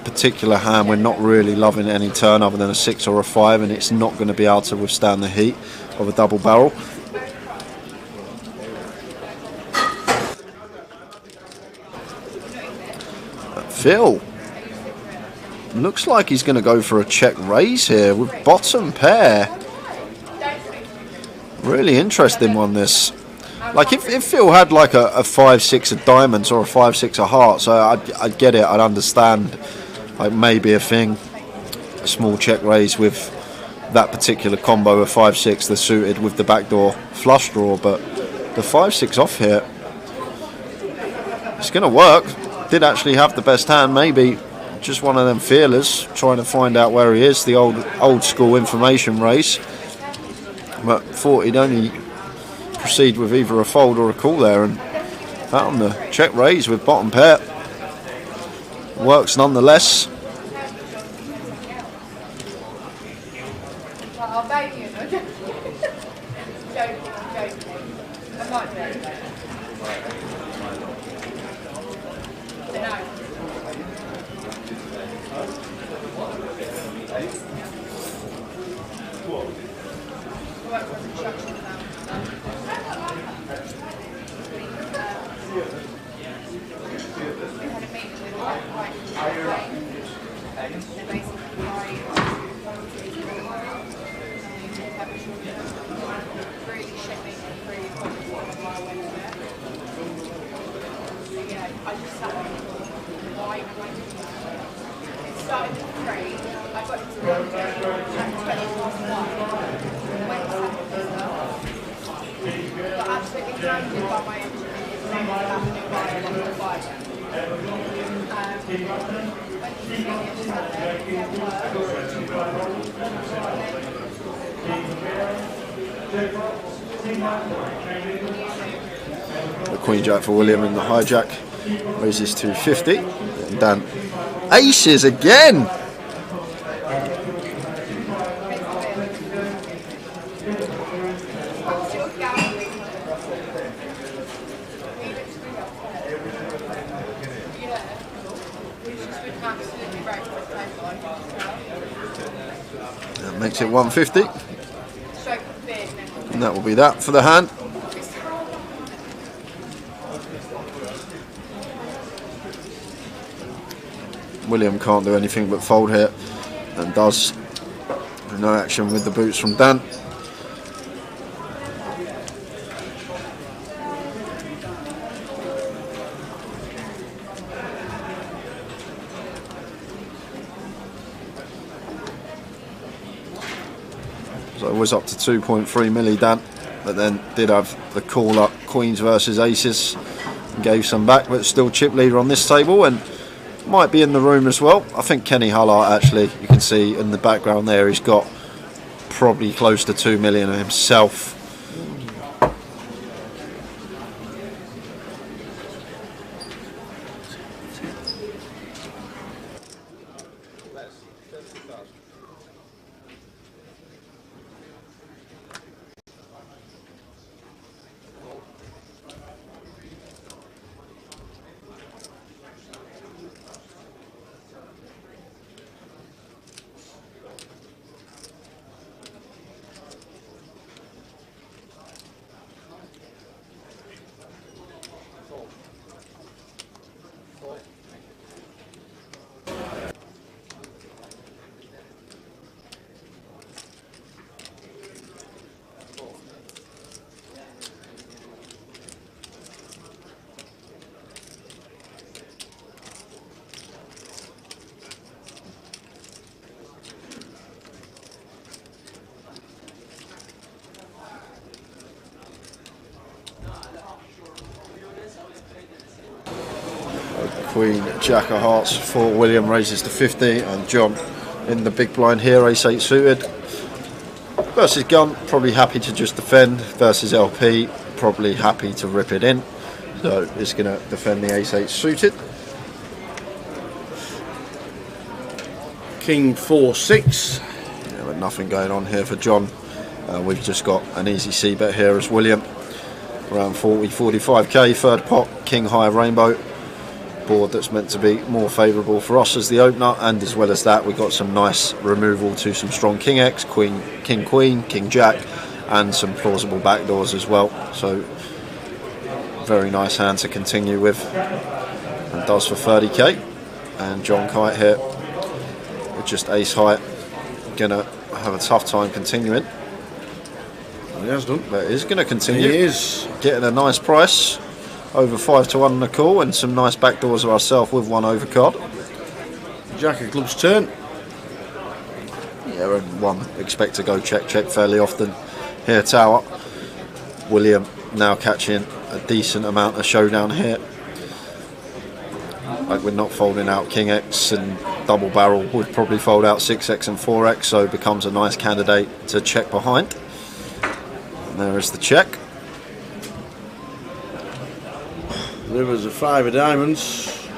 particular hand, we're not really loving any turn other than a 6 or a 5, and it's not going to be able to withstand the heat of a double barrel. Phil looks like he's going to go for a check raise here with bottom pair. Really interesting one, this. Like, if Phil had like a 5-6 of diamonds or a 5-6 of hearts, I'd get it, I'd understand. Like, maybe a thing, a small check raise with that particular combo of 5-6, the suited with the backdoor flush draw, but the 5-6 off here, it's going to work. did actually have the best hand. Maybe just one of them feelers trying to find out where he is. The old school information race. But thought he'd only proceed with either a fold or a call there, and found the check raise with bottom pair. Works nonetheless. I'll bait you. Joking. I might be. The Queen Jack for William in the hijack raises 250. And Dan aces again. That makes it 150. And that will be that for the hand. William can't do anything but fold here, and does. No action with the boots from Dan. So it was up to 2.3 milli, Dan, but then did have the call up queens versus aces and gave some back, but still chip leader on this table, and might be in the room as well. I think Kenny Hullart, actually, you can see in the background there, he's got probably close to 2 million himself. Queen Jack of Hearts for William raises to 50, and John in the big blind here, ace-8 suited. Versus Gun, probably happy to just defend. Versus LP, probably happy to rip it in. So it's going to defend the ace-8 suited. King 4-6. Yeah, but nothing going on here for John. We've just got an easy c-bet here as William. Around 40-45k, third pot, King High Rainbow. Board that's meant to be more favourable for us as the opener, and as well as that we've got some nice removal to some strong King X, Queen, King Queen, King Jack, and some plausible backdoors as well. So very nice hand to continue with, and does for 30k. And John Kite here with just ace high, gonna have a tough time continuing. He has done, but he's gonna continue. He is getting a nice price. Over 5-1 on the call, and some nice backdoors of ourselves with one overcard. Jack of Clubs turn. Yeah, and one expect to go check fairly often here. Tower. William now catching a decent amount of showdown here. Like we're not folding out King X, and double barrel would probably fold out 6X and 4X, so it becomes a nice candidate to check behind. And there is the check. River's a 5 of diamonds.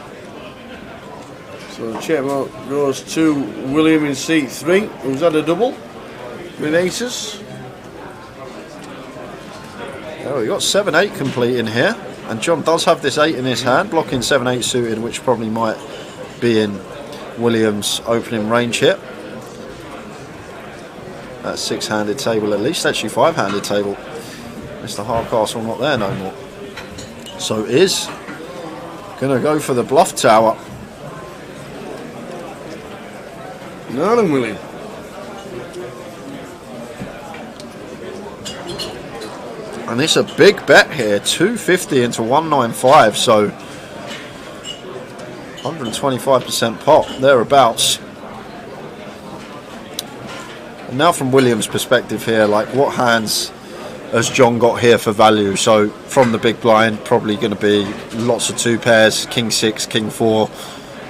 So the check mark goes to William in seat 3, who's had a double with aces. Oh, we got 7-8 complete in here, and John does have this 8 in his hand, blocking 7-8 suited, which probably might be in William's opening range here. That's 6-handed table at least, actually 5-handed table. Mr. Hardcastle not there no more. So is gonna go for the bluff tower. No, then William. And it's a big bet here, 250 into 195, so 125% pop, thereabouts. And now from William's perspective here, like what hands has John got here for value? So from the big blind, probably going to be lots of 2 pairs, King 6, King 4,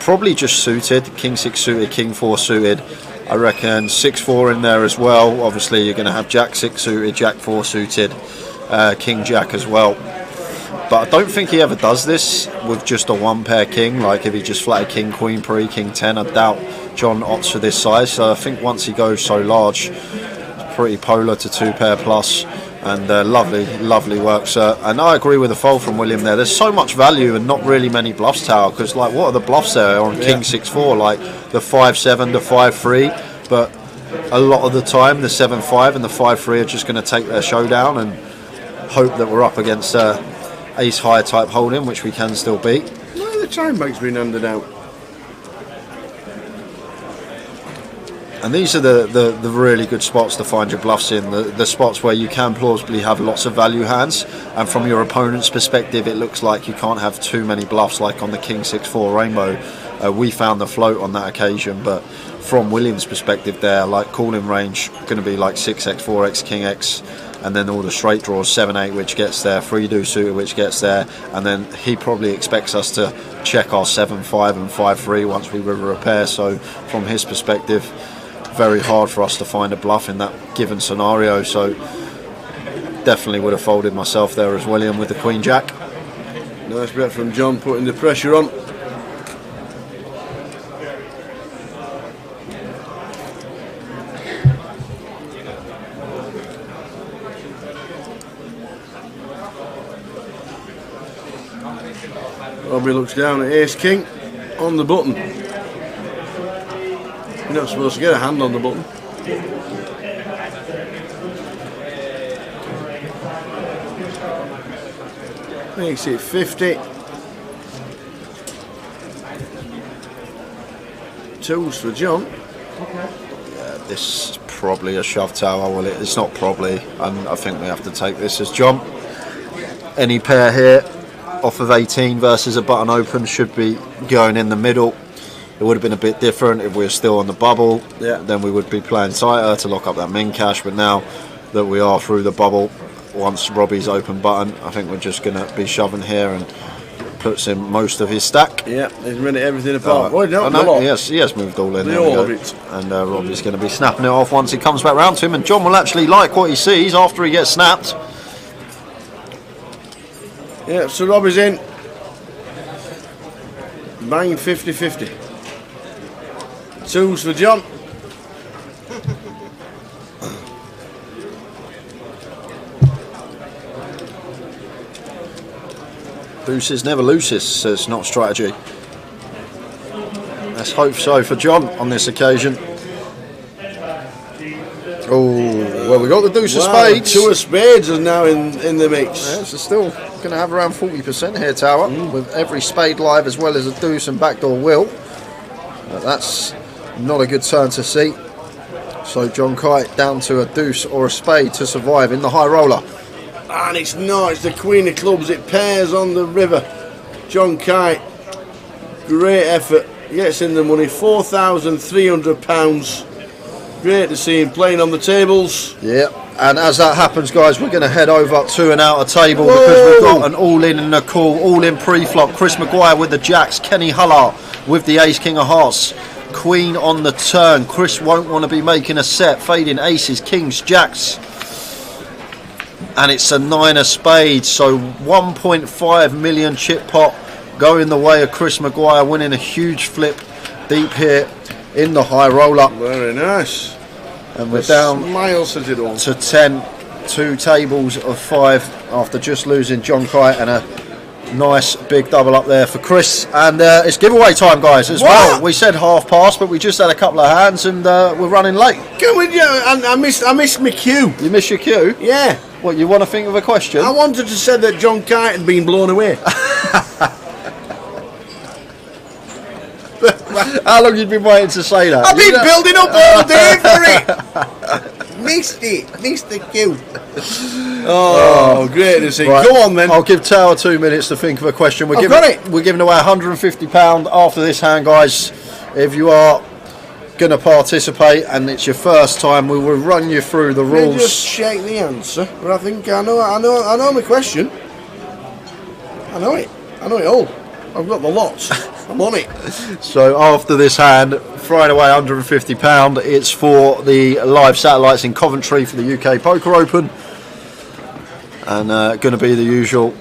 probably just suited, King 6 suited, King 4 suited. I reckon 6-4 in there as well. Obviously you're going to have Jack 6 suited, Jack 4 suited, King Jack as well. But I don't think he ever does this with just a 1 pair king. Like if he just flatted King Queen pre, King 10, I doubt John opts for this size. So I think once he goes so large, it's pretty polar to 2 pair plus. And lovely work, sir. And I agree with the fold from William there. There's so much value and not really many bluffs, Tower, because like what are the bluffs there on King 6-4? Like the 5-7, the 5-3, but a lot of the time the 7-5 and the 5-3 are just going to take their showdown and hope that we're up against ace high type holding, which we can still beat. No, the time bank's been handed out. And these are the really good spots to find your bluffs in, the spots where you can plausibly have lots of value hands, and from your opponent's perspective it looks like you can't have too many bluffs, like on the King 6-4 rainbow. We found the float on that occasion, but from William's perspective there, like calling range going to be like 6X, 4X, King X, and then all the straight draws, 7-8 which gets there, 3-2 suited which gets there, and then he probably expects us to check our 7-5 and 5-3 once we river a pair. So from his perspective, very hard for us to find a bluff in that given scenario. So definitely would have folded myself there as William with the Queen Jack. Nice bet from John, putting the pressure on. Robbie looks down at Ace King on the button. You're not supposed to get a hand on the button. Makes it 50. Twos for John. Yeah, this is probably a shove tower. Well, it's not probably, and I think we have to take this as John. Any pair here off of 18 versus a button open should be going in the middle. It would have been a bit different if we were still on the bubble. Yeah. Then we would be playing tighter to lock up that min cash, but now that we are through the bubble, once Robbie's open button, I think we're just going to be shoving here, and puts in most of his stack. Yeah, he's running everything apart. Yes, he has moved all in. The all of it. And Robbie's going to be snapping it off once he comes back round to him, and John will actually like what he sees after he gets snapped. Yeah, so Robbie's in. Bang 50-50. Twos for John. Deuces never loses, says Not Strategy. Let's hope so for John on this occasion. Oh, well, we got the deuce of spades. 2 of spades is now in the mix. Yeah, so still going to have around 40% here, Tower, with every spade live as well as a deuce and backdoor will. But that's not a good turn to see. So John Kite down to a deuce or a spade to survive in the high roller. And it's not, it's the Queen of Clubs. It pairs on the river. John Kite, great effort. Gets in the money, £4,300. Great to see him playing on the tables. Yep. And as that happens, guys, we're going to head over to an outer table because we've got an all-in and a call, all-in pre-flop. Chris Maguire with the jacks, Kenny Hullart with the ace, king of hearts, queen on the turn. Chris won't want to be making a set, fading aces, kings, jacks. And it's a 9 of spades, so 1.5 million chip pot going the way of Chris Maguire, winning a huge flip deep here in the high roller. Very nice. And we're down to 10, 2 tables of 5 after just losing John Kite, and a nice big double up there for Chris. And it's giveaway time, guys, as well. We said half past, but we just had a couple of hands and we're running late. Can we? I missed my cue. You missed your cue? Yeah. What, you want to think of a question? I wanted to say that John Kite had been blown away. How long have you been waiting to say that? I've been building up all day for it. Missed the cue. Oh, great to see. Right. Go on then. I'll give Tower 2 minutes to think of a question. We're giving away £150 after this hand, guys. If you are going to participate and it's your first time, we will run you through the rules. Just shake the answer, but I think I know my question. I know it all. I've got the lots. I'm on it. So after this hand, throwing away £150. It's for the live satellites in Coventry for the UK Poker Open, and going to be the usual.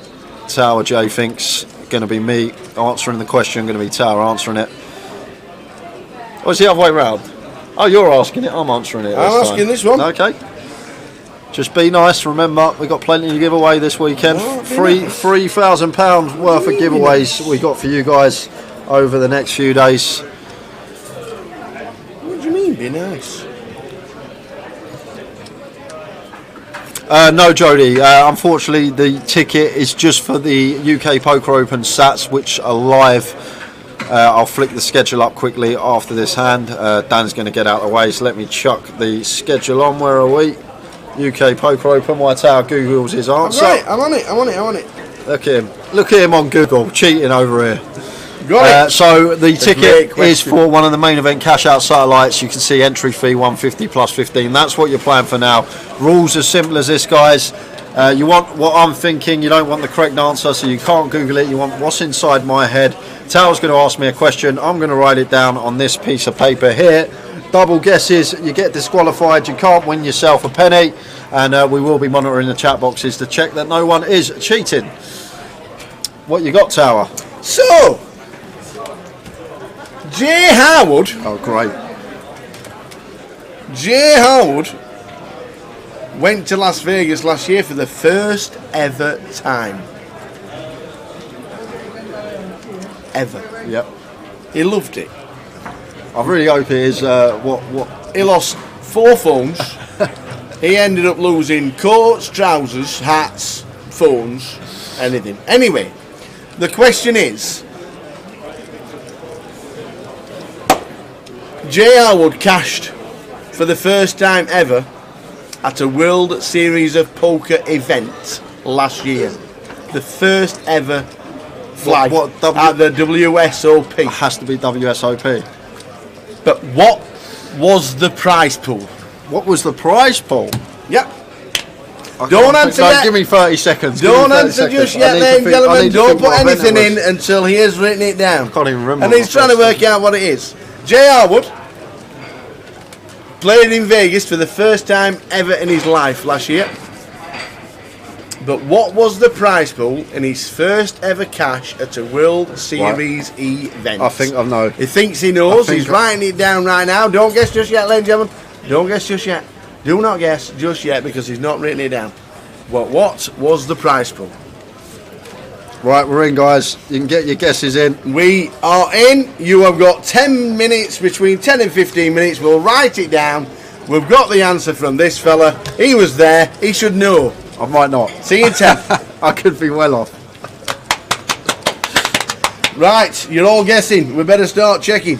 Tower J thinks going to be me answering the question. Going to be Tower answering it. Or is it the other way round? Oh, you're asking it. I'm answering it. I'm asking this one. Okay. Just be nice. Remember, we've got plenty to give away this weekend. £3,000 worth of giveaways we got for you guys over the next few days. What do you mean, be nice? No, Jody. Unfortunately, the ticket is just for the UK Poker Open Sats, which are live. I'll flick the schedule up quickly after this hand. Dan's going to get out of the way, so let me chuck the schedule on. Where are we? UK Poker Open. White Tower Google's his answer. I'm on it. Look at him. Look at him on Google, cheating over here. Got it. So the ticket is for one of the main event cash out satellites. You can see entry fee 150 plus 15. That's what you're playing for now. Rules as simple as this, guys. You want what I'm thinking. You don't want the correct answer, so you can't Google it. You want what's inside my head. Tower's going to ask me a question. I'm going to write it down on this piece of paper here. Double guesses, you get disqualified. You can't win yourself a penny, and we will be monitoring the chat boxes to check that no one is cheating. What you got, Tower? So, Jay Howard. Oh, great. Jay Howard went to Las Vegas last year for the first ever time. Ever. Yep. He loved it. I really hope it is what he lost 4 phones. He ended up losing coats, trousers, hats, phones, anything. Anyway, the question is, Jay Howard cashed for the first time ever at a World Series of Poker event last year. The first ever flag at the WSOP. It has to be WSOP. But what was the prize pool? What was the prize pool? Yep. Don't answer yet. Give me 30 seconds. Don't answer just yet, ladies and gentlemen. Don't put anything in until he has written it down. I can't even remember. And he's trying to work out what it is. Jay Howard played in Vegas for the first time ever in his life last year. But what was the prize pool in his first ever cash at a World Series event? I think I know. He thinks he knows. He's writing it down right now. Don't guess just yet, ladies and gentlemen. Don't guess just yet. Do not guess just yet because he's not written it down. Well, what was the prize pool? Right, we're in, guys. You can get your guesses in. We are in. You have got 10 minutes, between 10 and 15 minutes. We'll write it down. We've got the answer from this fella. He was there. He should know. I might not. See you in 10. I could be well off. Right, you're all guessing. We better start checking.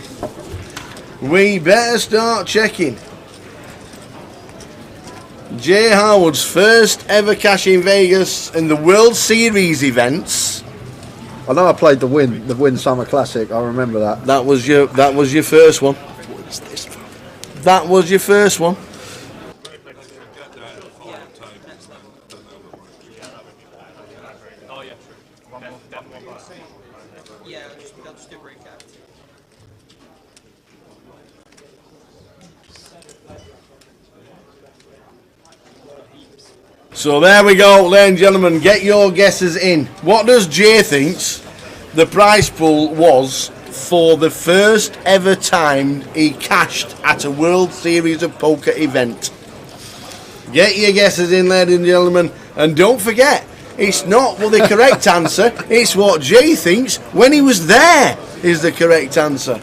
Jay Howard's first ever cash in Vegas in the World Series events. I know I played the Win Summer Classic. I remember that. That was your first one. What is this? That was your first one. So there we go, ladies and gentlemen. Get your guesses in. What does Jay thinks the prize pool was for the first ever time he cashed at a World Series of Poker event? Get your guesses in, ladies and gentlemen. And don't forget, it's not the correct answer. It's what Jay thinks when he was there is the correct answer.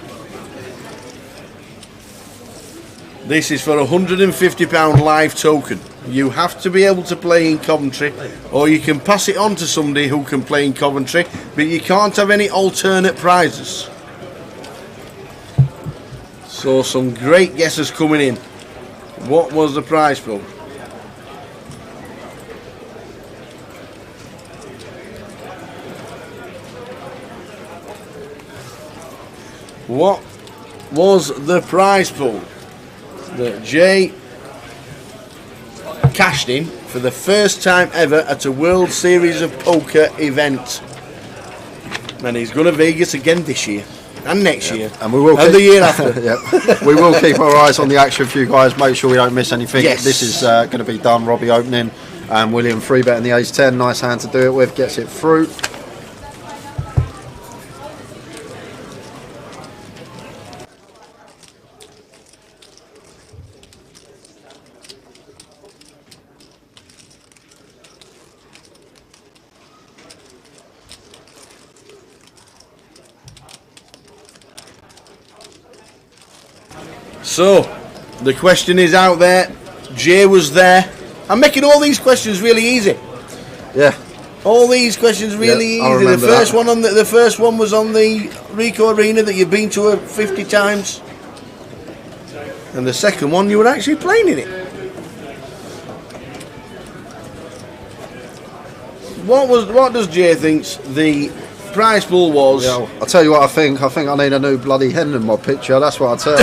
This is for a £150 live token. You have to be able to play in Coventry, or you can pass it on to somebody who can play in Coventry, but you can't have any alternate prizes. So some great guesses coming in. What was the prize pool? What was the prize pool that Jay cashed in for the first time ever at a World Series of Poker event? And he's going to Vegas again this year and next year and we will and the year after. We will keep our eyes on the action for you guys. Make sure we don't miss anything. Yes. This is going to be done. Robbie opening and William free betting the ace 10. Nice hand to do it with. Gets it through. So, the question is out there. Jay was there. I'm making all these questions really easy. Yeah. All these questions really Yeah, I easy. remember The first that. one on the first one was on the Rico Arena that you've been to 50 times, and the second one you were actually playing in it. What does Jay thinks the prize pool was? Yeah, I'll tell you what I think. I think I need a new bloody hen in my picture. That's what I tell.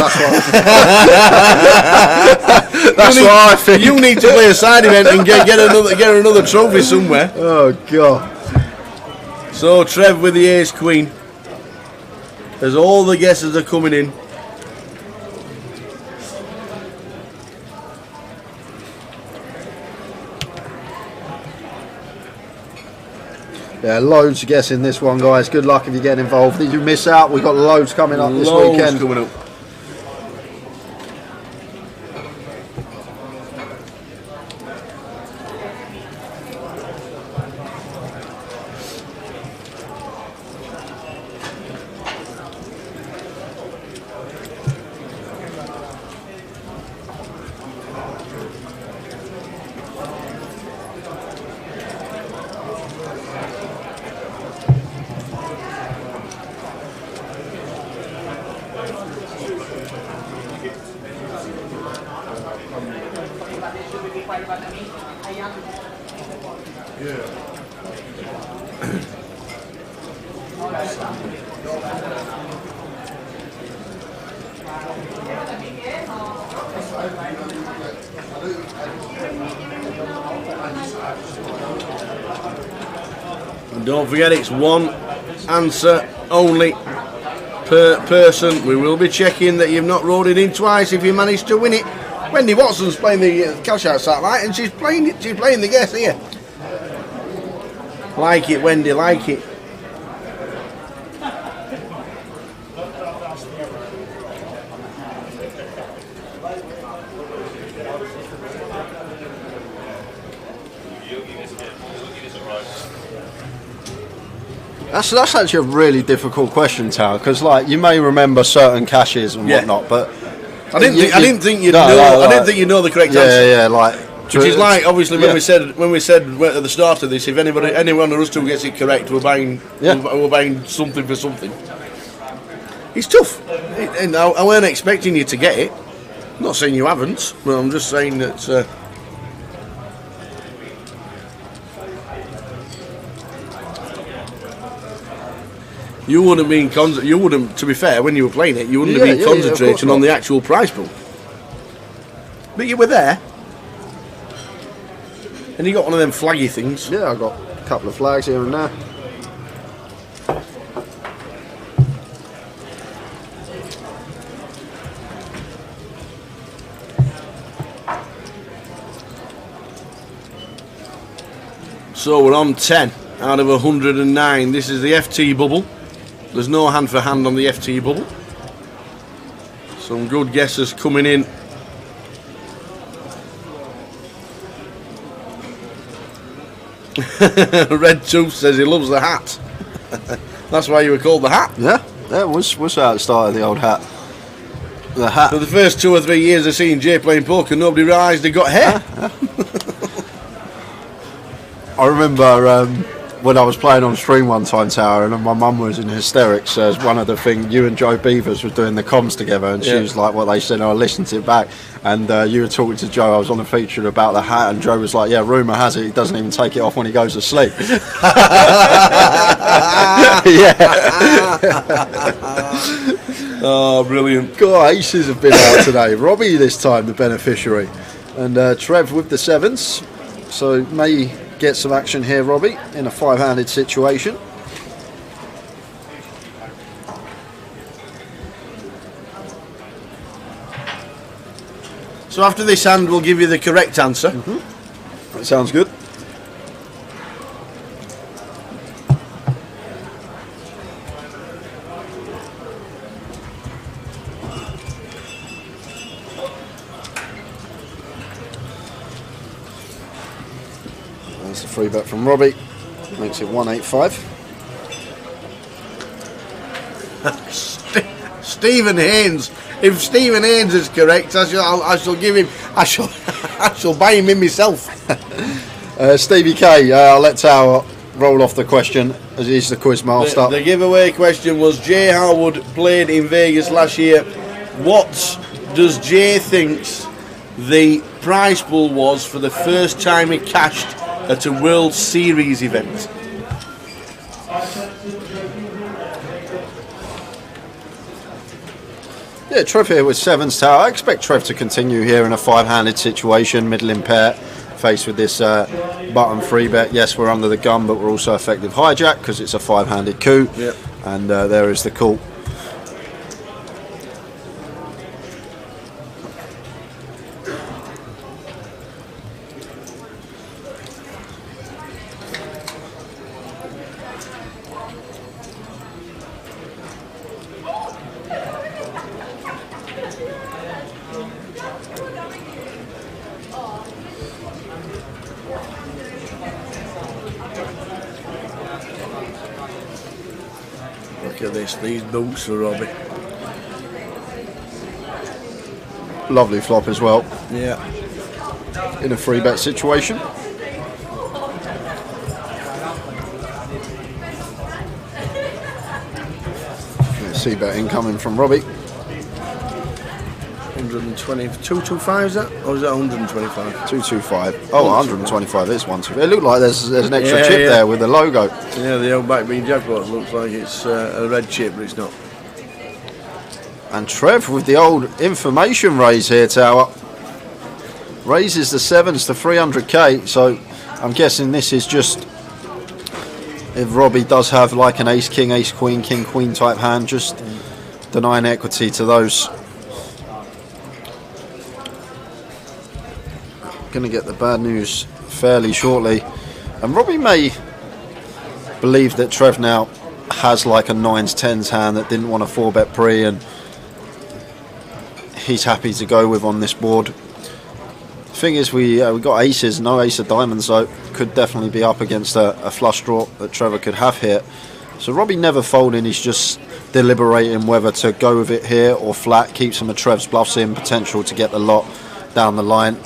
That's what I think. You need to play a side event and get another trophy somewhere. Oh God. So Trev with the ace queen, as all the guesses are coming in. Yeah, loads of guessing this one, guys. Good luck if you get involved. If you miss out, we've got loads coming up this Loads weekend. coming up. And don't forget, it's one answer only per person. We will be checking that you've not rolled it in twice if you manage to win it. Wendy Watson's playing the cash out satellite, and she's playing it. She's playing the guess here. Like it, Wendy. Like it. That's actually a really difficult question, Tal, because like you may remember certain caches and whatnot, but I didn't think you'd know. I didn't think you'd know the correct answer. Yeah, like which is like obviously when we said at the start of this, if anyone of us two gets it correct, we're buying something for something. It's tough, and I weren't expecting you to get it. I'm not saying you haven't, but I'm just saying that. You wouldn't be to be fair, when you were playing it, you wouldn't have been concentrating on the actual prize pool. But you were there. And you got one of them flaggy things. Yeah, I got a couple of flags here and there. So we're on 10 out of 109. This is the FT bubble. There's no hand for hand on the FT bubble. Some good guesses coming in. Red Tooth says he loves the hat. That's why you were called the hat. Yeah, that was how it started, the old hat. The hat. For the first 2 or 3 years of seeing Jay playing poker, nobody realised he got hair. I remember when I was playing on stream one time, Tower, and my mum was in hysterics as one of the things, you and Joe Beavers were doing the comms together, and she was like, what they said, and I listened to it back, and you were talking to Joe. I was on a feature about the hat, and Joe was like, yeah, rumour has it he doesn't even take it off when he goes to sleep. Yeah. Oh, brilliant. God, aces have been out today. Robbie this time the beneficiary, and Trev with the 7s, so may get some action here, Robbie, in a 5-handed situation. So after this hand, we'll give you the correct answer. That sounds good. That's the free bet from Robbie. Makes it 185. Stephen Haynes. If Stephen Haynes is correct, I shall give him. I shall buy him in myself. Stevie K, I'll let Tower roll off the question as he's the quiz master. The giveaway question was: Jay Harwood played in Vegas last year. What does Jay thinks the prize pool was for the first time he cashed at a World Series event? Yeah, Trev here with 7s, Tower. I expect Trev to continue here in a 5-handed situation, middling pair, faced with this button free bet. Yes, we're under the gun, but we're also effective hijack because it's a 5-handed coup. Yep. And there is the call. Look at this, these boots for Robbie. Lovely flop as well. Yeah. In a free bet situation. C bet incoming from Robbie. 120, 225 is that? Or is that 125? 225. Oh, 125 is 125. It looked like there's an extra chip there with the logo. Yeah, the old backbeat jackpot looks like it's a red chip, but it's not. And Trev with the old information raise here, Tower. Raises the 7s to 300k, so I'm guessing this is just if Robbie does have like an ace king, ace queen, king queen type hand, just denying equity to those. Going to get the bad news fairly shortly, and Robbie may believe that Trev now has like a 9s 10s hand that didn't want a 4-bet pre, and he's happy to go with on this board. The thing is, we got aces, no ace of diamonds, so could definitely be up against a flush draw that Trevor could have here. So Robbie never folding, he's just deliberating whether to go with it here or flat, keep some of Trev's bluffs in, potential to get the lot down the line.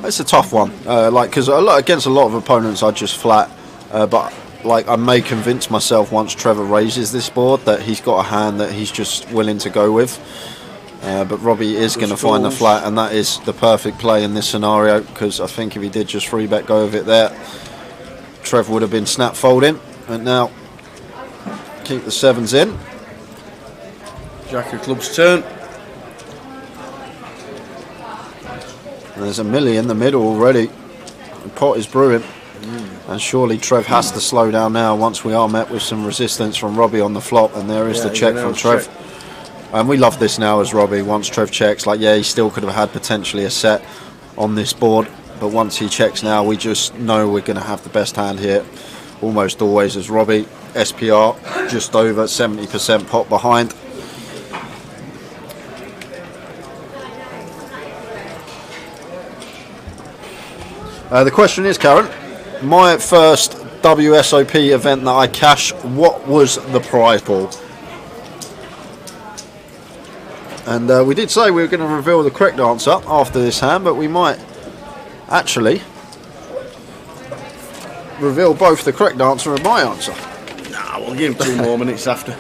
It's a tough one, because against a lot of opponents I just flat, but like I may convince myself once Trevor raises this board that he's got a hand that he's just willing to go with. But Robbie is going to find the flat, and that is the perfect play in this scenario, because I think if he did just 3-bet go with it there, Trev would have been snap folding, and now keep the 7s in. Jack of clubs turn. And there's a milli in the middle already. The pot is brewing. And surely Trev has to slow down now once we are met with some resistance from Robbie on the flop, and there is the check from Trev. And we love this now as Robbie, once Trev checks, like, yeah, he still could have had potentially a set on this board, but once he checks now, we just know we're going to have the best hand here, almost always as Robbie. SPR just over 70% pot behind. The question is, Karen, my first WSOP event that I cashed, what was the prize pool? And we did say we were going to reveal the correct answer after this hand, but we might actually reveal both the correct answer and my answer. Nah, we'll give him 2 more minutes after.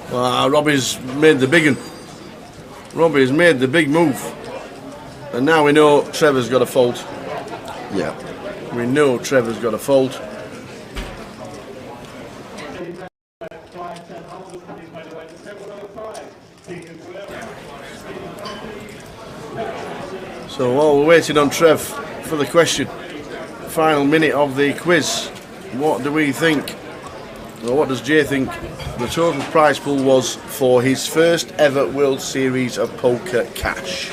Well, Robbie's made the big one. Robbie's made the big move. And now we know Trevor's got a fold. Yeah. We know Trevor's got a fold. So while we're waiting on Trev for the question, final minute of the quiz, what do we think, or what does Jay think the total prize pool was for his first ever World Series of Poker cash?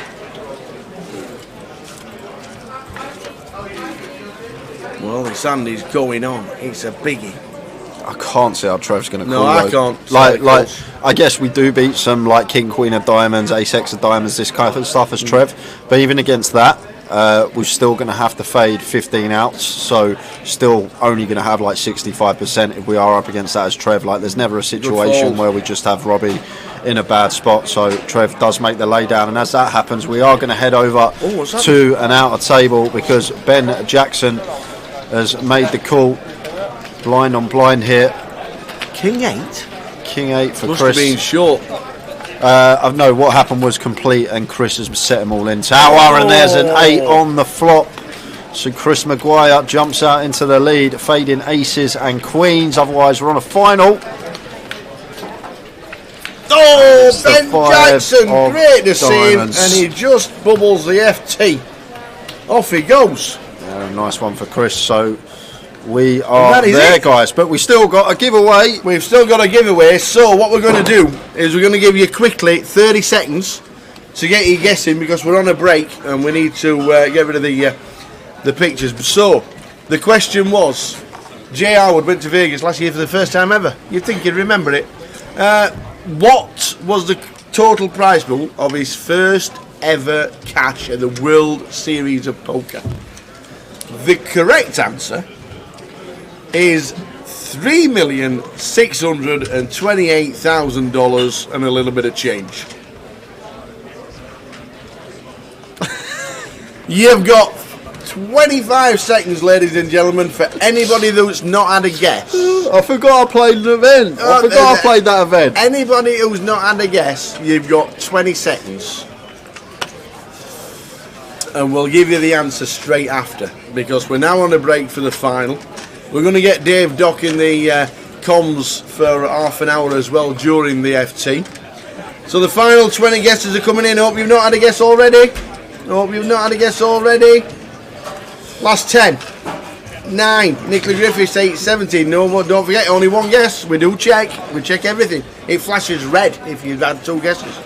Well, this hand is going on. It's a biggie. I can't see how Trev's going to No, call I those. can't. Like, I guess we do beat some like King, Queen of Diamonds, Ace, X of Diamonds, this kind of stuff as Trev. But even against that, we're still going to have to fade 15 outs. So still only going to have like 65% if we are up against that as Trev. Like, there's never a situation where we just have Robbie in a bad spot. So Trev does make the laydown, and as that happens, we are going to head over to an outer table because Ben Jackson has made the call. Blind on blind here. King 8? King 8 for Must Chris. have been short. No, what happened was complete, and Chris has set them all in tower, and there's an 8 on the flop. So Chris Maguire jumps out into the lead, fading aces and queens. Otherwise, we're on a final. Oh, Ben Jackson, great to see him, diamonds. and he just bubbles the FT. Off he goes. Nice one for Chris. So we are there, there, guys, but we still got a giveaway. We've still got a giveaway, so what we're going to do is we're going to give you quickly 30 seconds to get you guessing, because we're on a break and we need to get rid of the pictures. So the question was, J. Howard went to Vegas last year for the first time ever. You'd think you'd remember it. What was the total prize pool of his first ever cash at the World Series of Poker? The correct answer is $3,628,000 and a little bit of change. You've got 25 seconds, ladies and gentlemen, for anybody that's not had a guess. I forgot I played an event. I forgot I played that event. Anybody who's not had a guess, you've got 20 seconds. And we'll give you the answer straight after, because we're now on a break for the final. We're going to get Dave Dock in the comms for half an hour as well during the FT. So the final 20 guesses are coming in. Hope you've not had a guess already. Last 10. 9. Nicola Griffiths, 8, 17. No more, don't forget, only one guess. We do check. We check everything. It flashes red if you've had 2 guesses.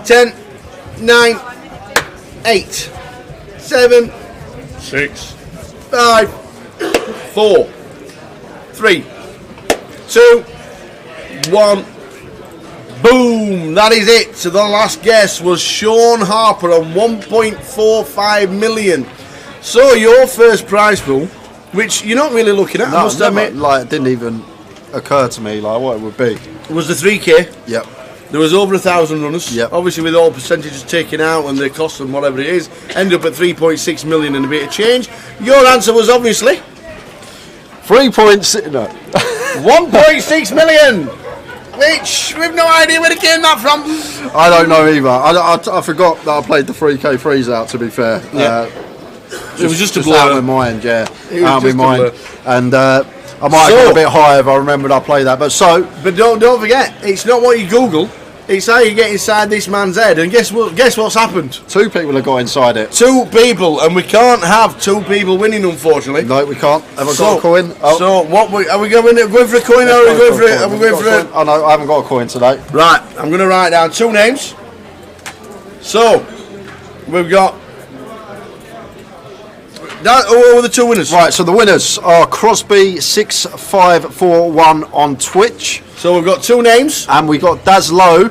10, 9, 8, 7, 6, 5, 4, 3, 2, 1. Boom! That is it. So the last guess was Sean Harper on 1.45 million. So your first prize pool, which you're not really looking at, I must admit. Like, it didn't even occur to me like what it would be. Was the 3K. Yep. There was over 1,000 runners. Yep. Obviously, with all percentages taken out and the cost and whatever it is, end up at 3.6 million and a bit of change. Your answer was obviously 3.6. No. 1.6 million, which we've no idea where it came that from. I don't know either. I forgot that I played the 3K freeze out. To be fair, Yeah. It was just a out blur. of my mind. Yeah, It was out of my just a mind. blur. And I might have gone a bit higher if I remembered I played that. But don't forget, it's not what you Google, It's how you get inside this man's head, and guess what? Guess what's happened? 2 people have got inside it. 2 people, and we can't have 2 people winning, unfortunately. No, we can't. Have I got a coin? Oh. So what? Are we going for a coin, or are we going for it? Are we going for it? Oh no, I haven't got a coin today. Right, I'm going to write down 2 names. So we've got. Who are the 2 winners? Right, so the winners are Crosby6541 on Twitch. So we've got 2 names. And we got Dazlow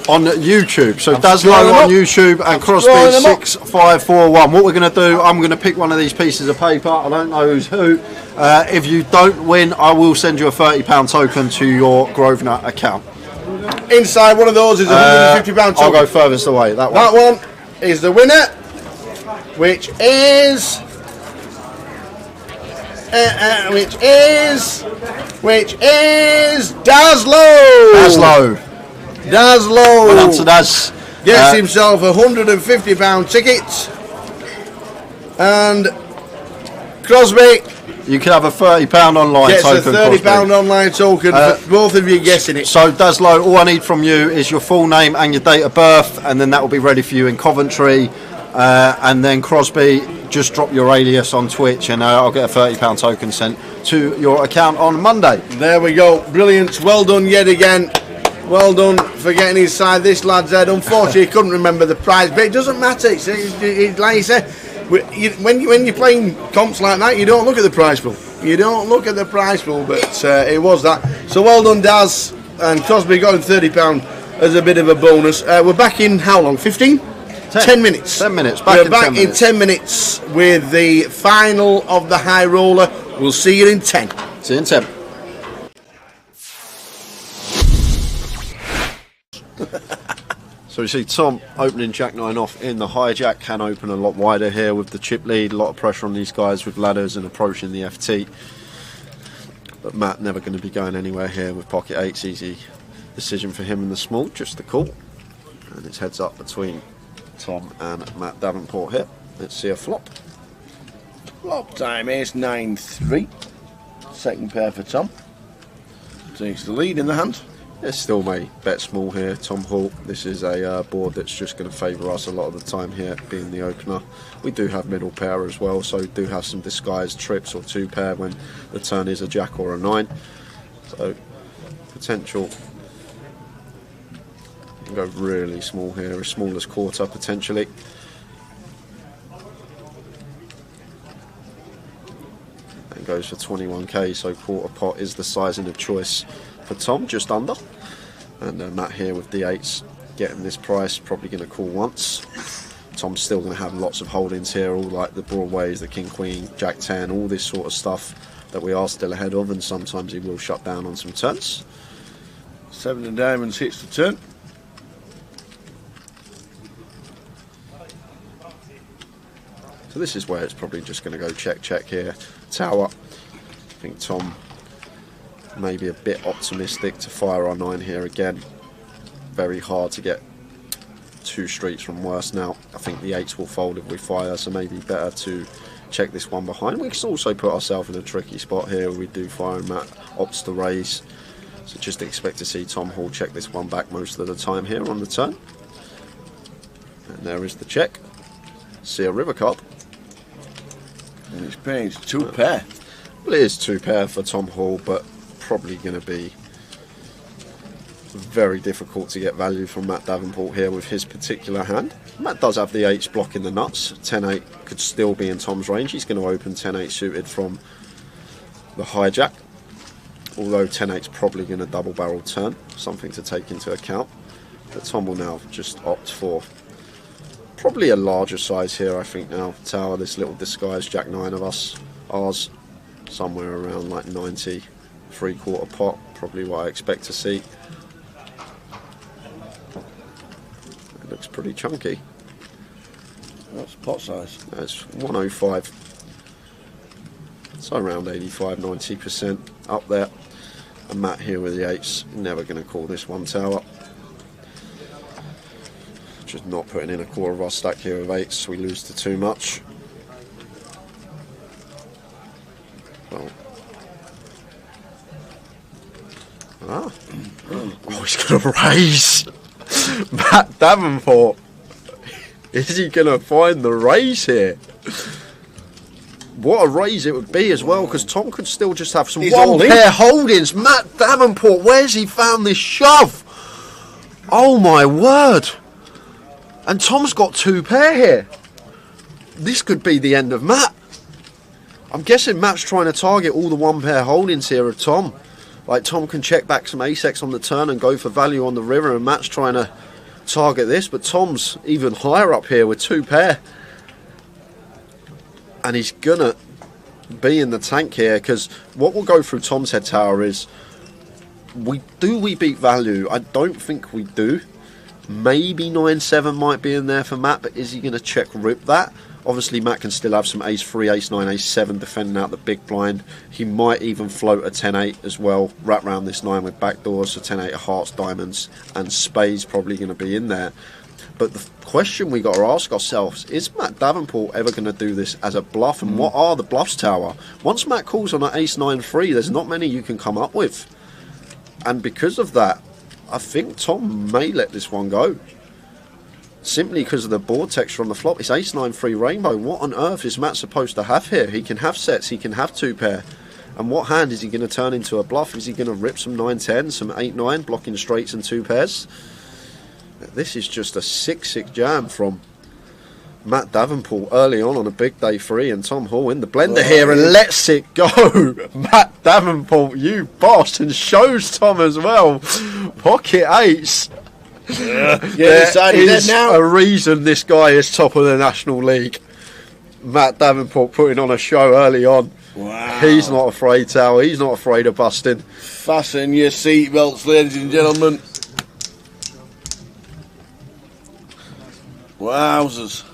on YouTube. So Dazlow on YouTube and Crosby6541. What we're going to do, I'm going to pick one of these pieces of paper. I don't know who's who. If you don't win, I will send you a £30 token to your Grosvenor account. Inside one of those is a £150 token. I'll go furthest away. That one is the winner, which is Dazlow. Well done to Daz. Gets himself a £150 ticket, and Crosby. You can have a £30 online gets token. Gets a £30 online token for both of you guessing it. So Dazlow, all I need from you is your full name and your date of birth, and then that will be ready for you in Coventry. And then Crosby, just drop your alias on Twitch, and I'll get a £30 token sent to your account on Monday. There we go. Brilliant. Well done yet again. Well done for getting inside this lad's head. Unfortunately, he couldn't remember the prize, but it doesn't matter. It's like you said, when you're playing comps like that, you don't look at the prize pool. You don't look at the prize pool, but it was that. So well done, Daz. And Crosby got him £30 as a bit of a bonus. We're back in how long? 15? 10 minutes. 10 minutes. We're back in 10 minutes with the final of the high roller. We'll see you in 10. See you in 10. So you see Tom opening Jack 9 off in the hijack. Can open a lot wider here with the chip lead. A lot of pressure on these guys with ladders and approaching the FT. But Matt never going to be going anywhere here with pocket 8s. Easy decision for him in the small. Just the call. And it's heads up between Tom and Matt Davenport here. Let's see a flop. Flop time is 9-3. Second pair for Tom. Takes the lead in the hand. It's still may bet small here, Tom Hall. This is a board that's just going to favour us a lot of the time here, being the opener. We do have middle pair as well, so we do have some disguised trips or 2 pair when the turn is a jack or a 9. So potential. You can go really small here, as small as quarter potentially. And goes for 21k, so quarter pot is the sizing of choice for Tom, just under. And Matt here with D8s getting this price, probably going to call once. Tom's still going to have lots of holdings here, all like the Broadways, the King Queen, Jack 10, all this sort of stuff that we are still ahead of, and sometimes he will shut down on some turns. 7 of diamonds hits the turn. So this is where it's probably just going to go check here. Tower. I think Tom maybe a bit optimistic to fire our 9 here again. Very hard to get 2 streets from worse now. I think the 8s will fold if we fire, so maybe better to check this one behind. We can also put ourselves in a tricky spot here. We do fire and Matt opts to raise. So just expect to see Tom Hall check this one back most of the time here on the turn. And there is the check. See a river card. And it's paying 2 pair. Well, it is 2 pair for Tom Hall, but probably going to be very difficult to get value from Matt Davenport here with his particular hand. Matt does have the 8s blocking the nuts. 10-8 could still be in Tom's range. He's going to open 10-8 suited from the hijack, although 10-8's probably going to double barrel turn, something to take into account. But Tom will now just opt for probably a larger size here, I think now. Tower, this little disguised Jack 9 of ours, somewhere around like 90. 3/4 pot, probably what I expect to see. It looks pretty chunky. That's pot size. That's 105. So around 85-90% up there. And Matt here with the 8s, never going to call this one tower. Just not putting in a quarter of our stack here of 8s, we lose to too much. Well. Ah. Oh, he's going to raise. Matt Davenport. Is he going to find the raise here? What a raise it would be as well, because Tom could still just have some one-pair holdings. Matt Davenport, where's he found this shove? Oh my word. And Tom's got 2 pair here. This could be the end of Matt. I'm guessing Matt's trying to target all the 1-pair holdings here of Tom. Like, Tom can check back some ace-x on the turn and go for value on the river, and Matt's trying to target this, but Tom's even higher up here with 2 pair. And he's gonna be in the tank here, because what will go through Tom's head, Tower, is we beat value? I don't think we do. Maybe 9-7 might be in there for Matt, but is he going to check rip that? Obviously Matt can still have some ace-3, ace-9, ace-7 defending out the big blind. He might even float a 10-8 as well, wrap round this 9 with backdoors, so 10-8 of hearts, diamonds and spades probably going to be in there. But the question we got to ask ourselves, is Matt Davenport ever going to do this as a bluff? And what are the bluffs, Tower? Once Matt calls on an ace-9-3, there's not many you can come up with. And because of that, I think Tom may let this one go. Simply because of the board texture on the flop. It's ace-9-3 rainbow. What on earth is Matt supposed to have here? He can have sets, he can have 2 pair. And what hand is he going to turn into a bluff? Is he going to rip some 9-10, some 8-9, blocking straights and 2 pairs? This is just a 6-6 jam from Matt Davenport early on a big day 3, and Tom Hall in the blender here and lets it go. Matt Davenport, you boss, and shows Tom as well. Pocket 8s. There is now a reason this guy is top of the National League. Matt Davenport putting on a show early on. Wow. He's not afraid, Tower. He's not afraid of busting. Fasten your seatbelts, ladies and gentlemen. Wowzers.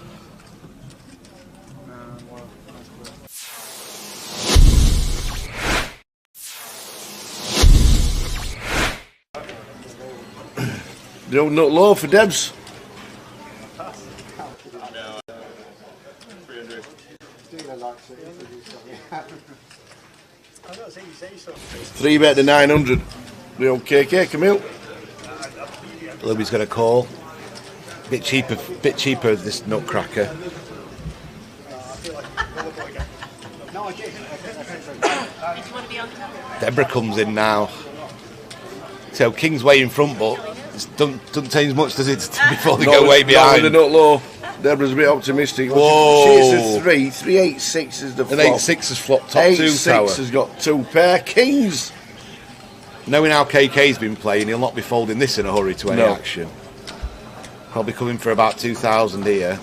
The old nut low for Debs. Three bet to 900. The old KK, Camille. Louis got a call. Bit cheaper this nutcracker. Deborah comes in now. So King's way in front, but it doesn't change much, does it, before they go way behind? Not with the nut low. Deborah's a bit optimistic. Whoa. She's a 3. 3-8-6 is the flop. An 8-6 has flopped top 2, Tower. 8-6 has got 2 pair. Kings. Knowing how KK's been playing, he'll not be folding this in a hurry to any action. Probably coming for about 2,000 here.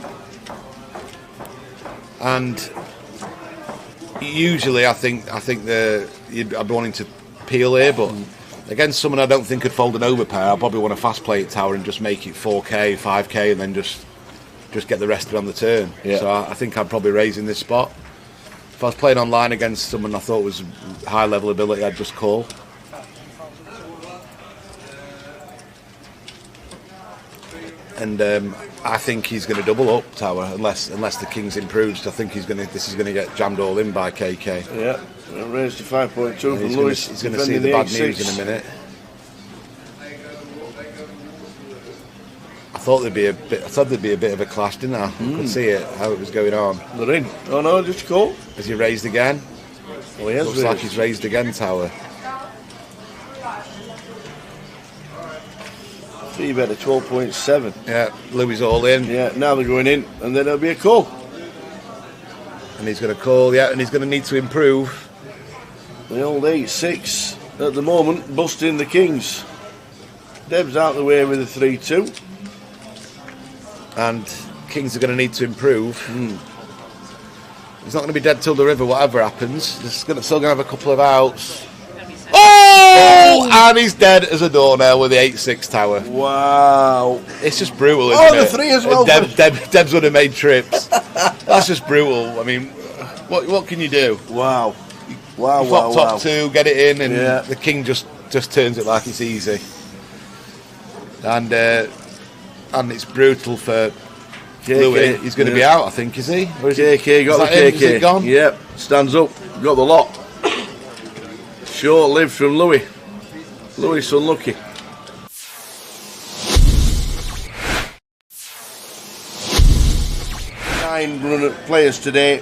And usually I think I'd be wanting to peel here, but against someone I don't think could fold an overpair, I'll probably want to fast play it, Tower, and just make it 4k, 5k, and then just get the rest of it on the turn. Yeah. So I think I'd probably raise in this spot. If I was playing online against someone I thought was high level ability, I'd just call. And I think he's going to double up, Tower, unless the King's improves. I think this is going to get jammed all in by KK. Yeah, raised to 5.2 from Lewis. He's going to see the bad news in a minute. I thought there'd be a bit of a clash, didn't I? I could see it, how it was going on. They're in. Oh no, just call. Has he raised again? Oh, he has. Looks like he's raised again, Tower. 3 bet at 12.7. Yeah, Louis all in. Yeah, now they're going in, and then there'll be a call. And he's going to call, yeah, and he's going to need to improve. The old 8-6 at the moment, busting the Kings. Deb's out the way with a 3-2. And Kings are going to need to improve. He's not going to be dead till the river, whatever happens. He's still going to have a couple of outs. Oh! And he's dead as a doornail with the 8-6 Tower. Wow. It's just brutal, isn't it? Oh, the 3 as well. Debs would have made trips. That's just brutal. I mean, what can you do? Wow. Wow, flop top 2, get it in, and the King just turns it like it's easy. And it's brutal for Louis. He's going to be out, I think, is he? KK got the KK. Is it gone? Yep, stands up. Got the lot. Short-lived from Louis. Louis unlucky. 9 players today.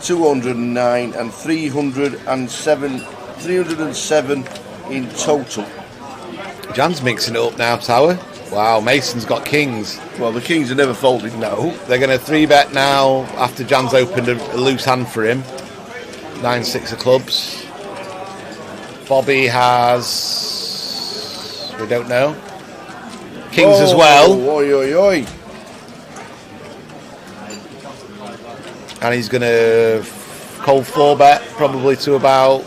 209 and 307 in total. Jan's mixing it up now, Tower. Wow, Mason's got kings. Well, the kings are never folded. No, they're going to 3-bet now after Jan's opened a loose hand for him. 9-6 of clubs. Bobby has... we don't know. Kings as well. Oi, oi, oi. And he's going to cold 4-bet probably to about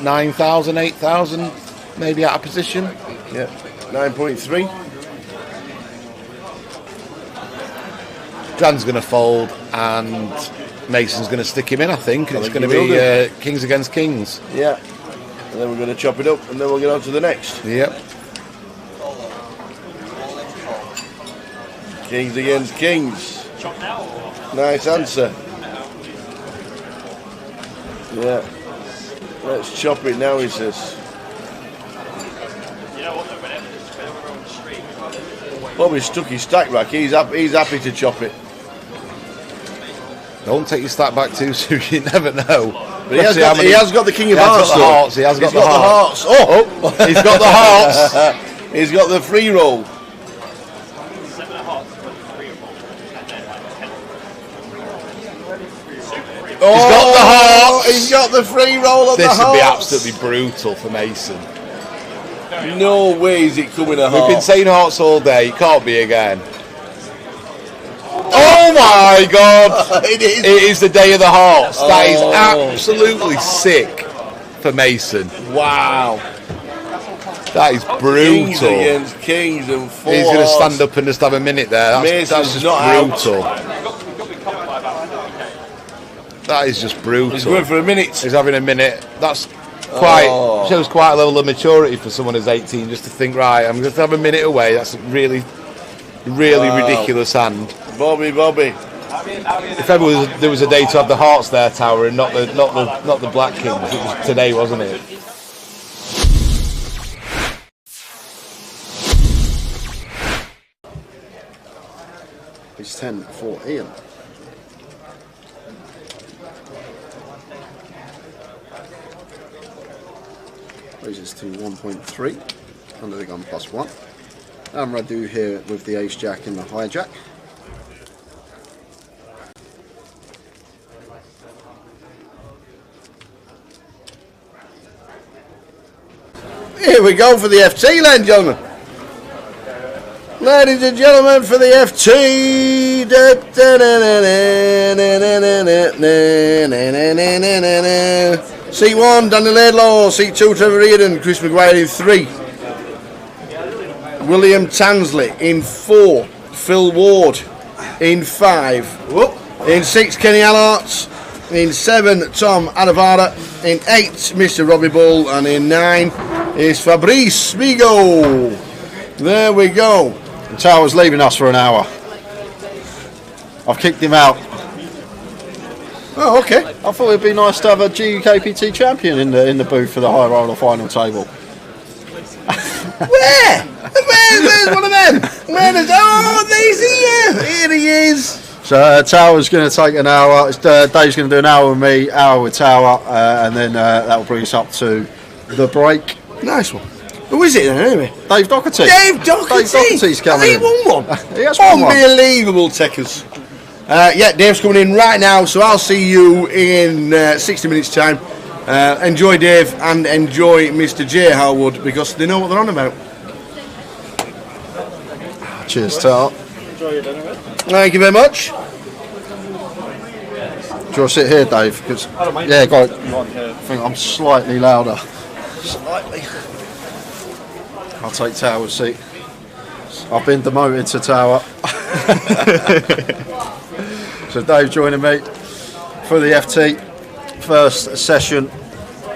9,000, 8,000, maybe out of position. Yeah, 9.3. Jan's going to fold and Mason's going to stick him in, I think. It's going to be kings against kings. Yeah. And then we're going to chop it up and then we'll get on to the next. Yep. Kings against kings. Nice answer. Yeah. Let's chop it now, he says. Bobby's stuck his stack back. He's happy to chop it. Don't take your stack back too soon, you never know. But he has got the king of hearts. He has got the hearts. Oh, he's got the hearts. He's got the free roll. He's got the hearts. He's got the free roll of the hearts. This would be absolutely brutal for Mason. No way is it coming a heart. We've been saying hearts all day. It can't be again. Oh my God! It is. It is the day of the hearts. That is absolutely sick for Mason. Wow. That is brutal. Kings against kings and 4 He's going to hearts. stand up and just have a minute there. That's just not brutal. That is just brutal. He's going for a minute. He's having a minute. That's shows quite a level of maturity for someone who's 18 just to think, right, I'm going to have a minute away. That's a really ridiculous hand. Bobby. If ever there was a day to have the hearts there, Tower, and not the black kings, it was today, wasn't it? It's 10 for Ian. Raises to 1.3 under the gun +1. And Radu here with the ace jack in the hijack. Here we go for the FT, ladies and gentlemen. Ladies and gentlemen, for the FT. Seat 1, Daniel Laidlaw. Seat 2, Trevor Reardon. Chris McGuire in 3. William Tansley in 4. Phil Ward in 5. In 6, Kenny Allarts. In 7, Tom Adavara. In 8, Mr. Robbie Bull. And in 9 is Fabrice Migo. There we go. And Tower's leaving us for an hour. I've kicked him out. Oh, okay. I thought it'd be nice to have a GUKPT champion in the booth for the high roller final table. Where? Where's one of them? Where is? Oh, there's here. Here he is. So Tower's going to take an hour. Dave's going to do an hour with me, hour with Tower, and then that will bring us up to the break. Nice one. Who is it then, anyway? Dave Doherty. Dave Doherty. Dave Doherty's coming in. Has he won one? He has won one. Unbelievable, Techers. Yeah, Dave's coming in right now, so I'll see you in 60 minutes' time. Enjoy Dave and enjoy Mr. J. Harwood because they know what they're on about. Cheers, Tower. Enjoy your dinner, mate. Thank you very much. Do you want to sit here, Dave? I don't mind. Yeah, go on. You want to... I think I'm slightly louder. Slightly. I'll take Tower's seat. I've been demoted to Tower. So Dave joining me for the FT first session.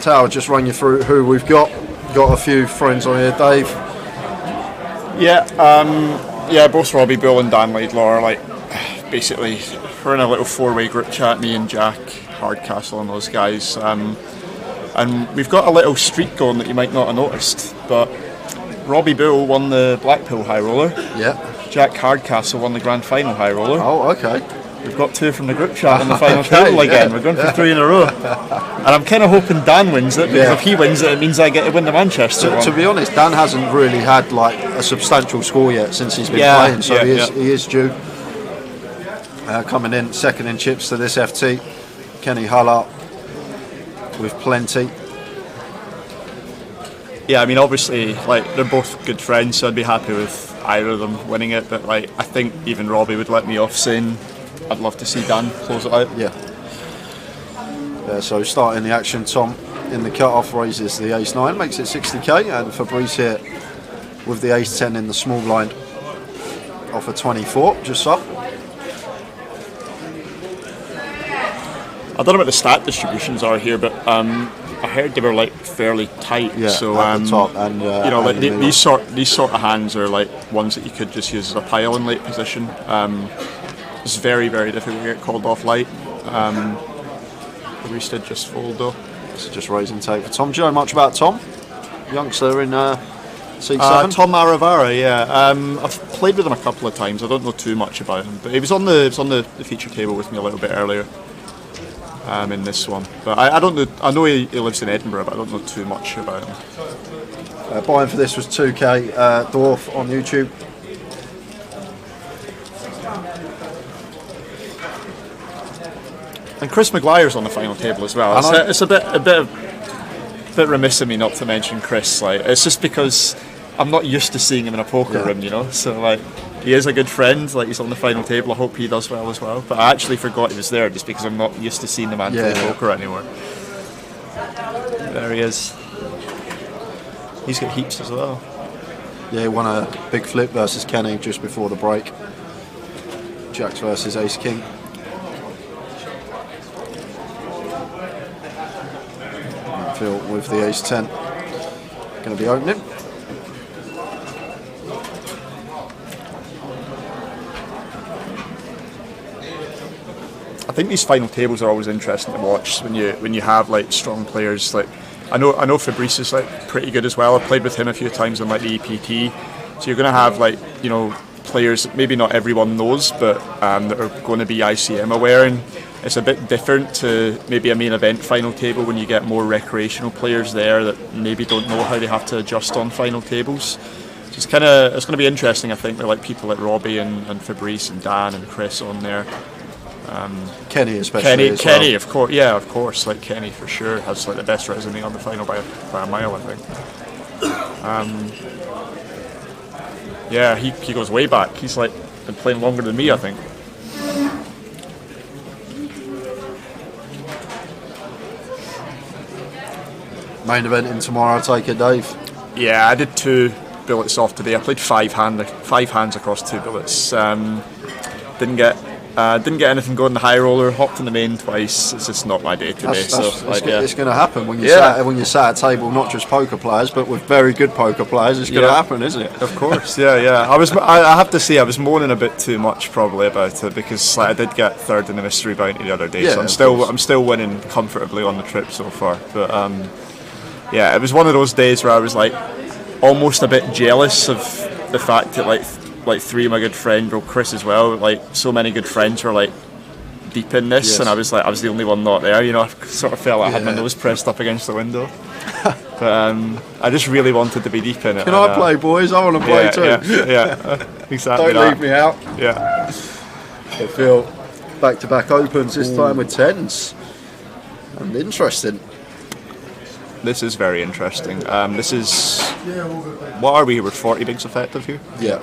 Tower, just run you through who we've got. Got a few friends on here, Dave. Yeah, both Robbie Bull and Dan Laidlaw are like basically we're in a little 4-way group chat. Me and Jack Hardcastle and those guys, and we've got a little streak going that you might not have noticed. But Robbie Bull won the Blackpool High Roller. Yeah. Jack Hardcastle won the Grand Final High Roller. Oh, okay. We've got 2 from the group chat on the final table again. Yeah. We're going for 3 in a row. And I'm kind of hoping Dan wins it, because if he wins it, it means I get to win the Manchester one. To be honest, Dan hasn't really had like a substantial score yet since he's been playing, so he is due. Coming in second in chips to this FT, Kenny Hullart with plenty. Yeah, I mean, obviously, like, they're both good friends, so I'd be happy with either of them winning it. But like, I think even Robbie would let me off saying I'd love to see Dan close it out. Yeah. So starting the action, Tom in the cut-off raises the ace-9, makes it 60k, and Fabrice here with the ace-10 in the small blind off a 24, just up. I don't know what the stat distributions are here, but I heard they were like fairly tight. Yeah, so at the top and you know, like these sort of hands are like ones that you could just use as a pile in late position. It's very, very difficult to get called off light. Fabrice did just fold though. So just raising take for Tom. Do you know much about Tom? Youngster in C7? Tom Aravara, yeah. I've played with him a couple of times. I don't know too much about him, but he was on the feature table with me a little bit earlier. In this one, but I don't know. I know he lives in Edinburgh, but I don't know too much about him. Buying for this was 2k. Dwarf on YouTube. And Chris Maguire's on the final table as well. It's a bit remiss of me not to mention Chris. Like, it's just because I'm not used to seeing him in a poker room, you know. So like, he is a good friend. Like, he's on the final table. I hope he does well as well. But I actually forgot he was there just because I'm not used to seeing the man play poker anymore. There he is. He's got heaps as well. Yeah, he won a big flip versus Kenny just before the break. Jacks versus Ace King. Phil with the Ace 10. Going to be opening. I think these final tables are always interesting to watch when you have like strong players. Like I know Fabrice is like pretty good as well. I've played with him a few times on like the EPT. So you're going to have like, you know, players that maybe not everyone knows, but that are going to be ICM aware, and it's a bit different to maybe a main event final table when you get more recreational players there that maybe don't know how they have to adjust on final tables. So it's going to be interesting. I think with like people like Robbie and Fabrice and Dan and Chris on there. Kenny especially. Kenny, of course, like Kenny for sure has like the best resume on the final by a mile, I think. Yeah, he goes way back. He's like been playing longer than me, I think. Main event in tomorrow, take it, Dave. Yeah, I did 2 billets off today. I played 5 hands across 2 billets. Didn't get anything going. The high roller, hopped in the main twice. It's just not my day today. It's going to happen when you sat at a table, not just poker players, but with very good poker players. It's going to happen, isn't it? Of course, yeah. I have to say, I was moaning a bit too much probably about it because like, I did get 3rd in the mystery bounty the other day, so I'm still winning comfortably on the trip so far. But yeah, it was one of those days where I was like almost a bit jealous of the fact that like 3 of my good friends, well Chris as well, like so many good friends were like deep in this, and I was the only one not there, you know. I sort of felt like I had my nose pressed up against the window. But I just really wanted to be deep in it. Can I play, boys? I want to play too. Yeah, exactly. Don't leave me out. Yeah. I feel back-to-back opens, this time with 10s. And interesting. This is very interesting. This is, what are we? We're 40 bigs effective here? Yeah.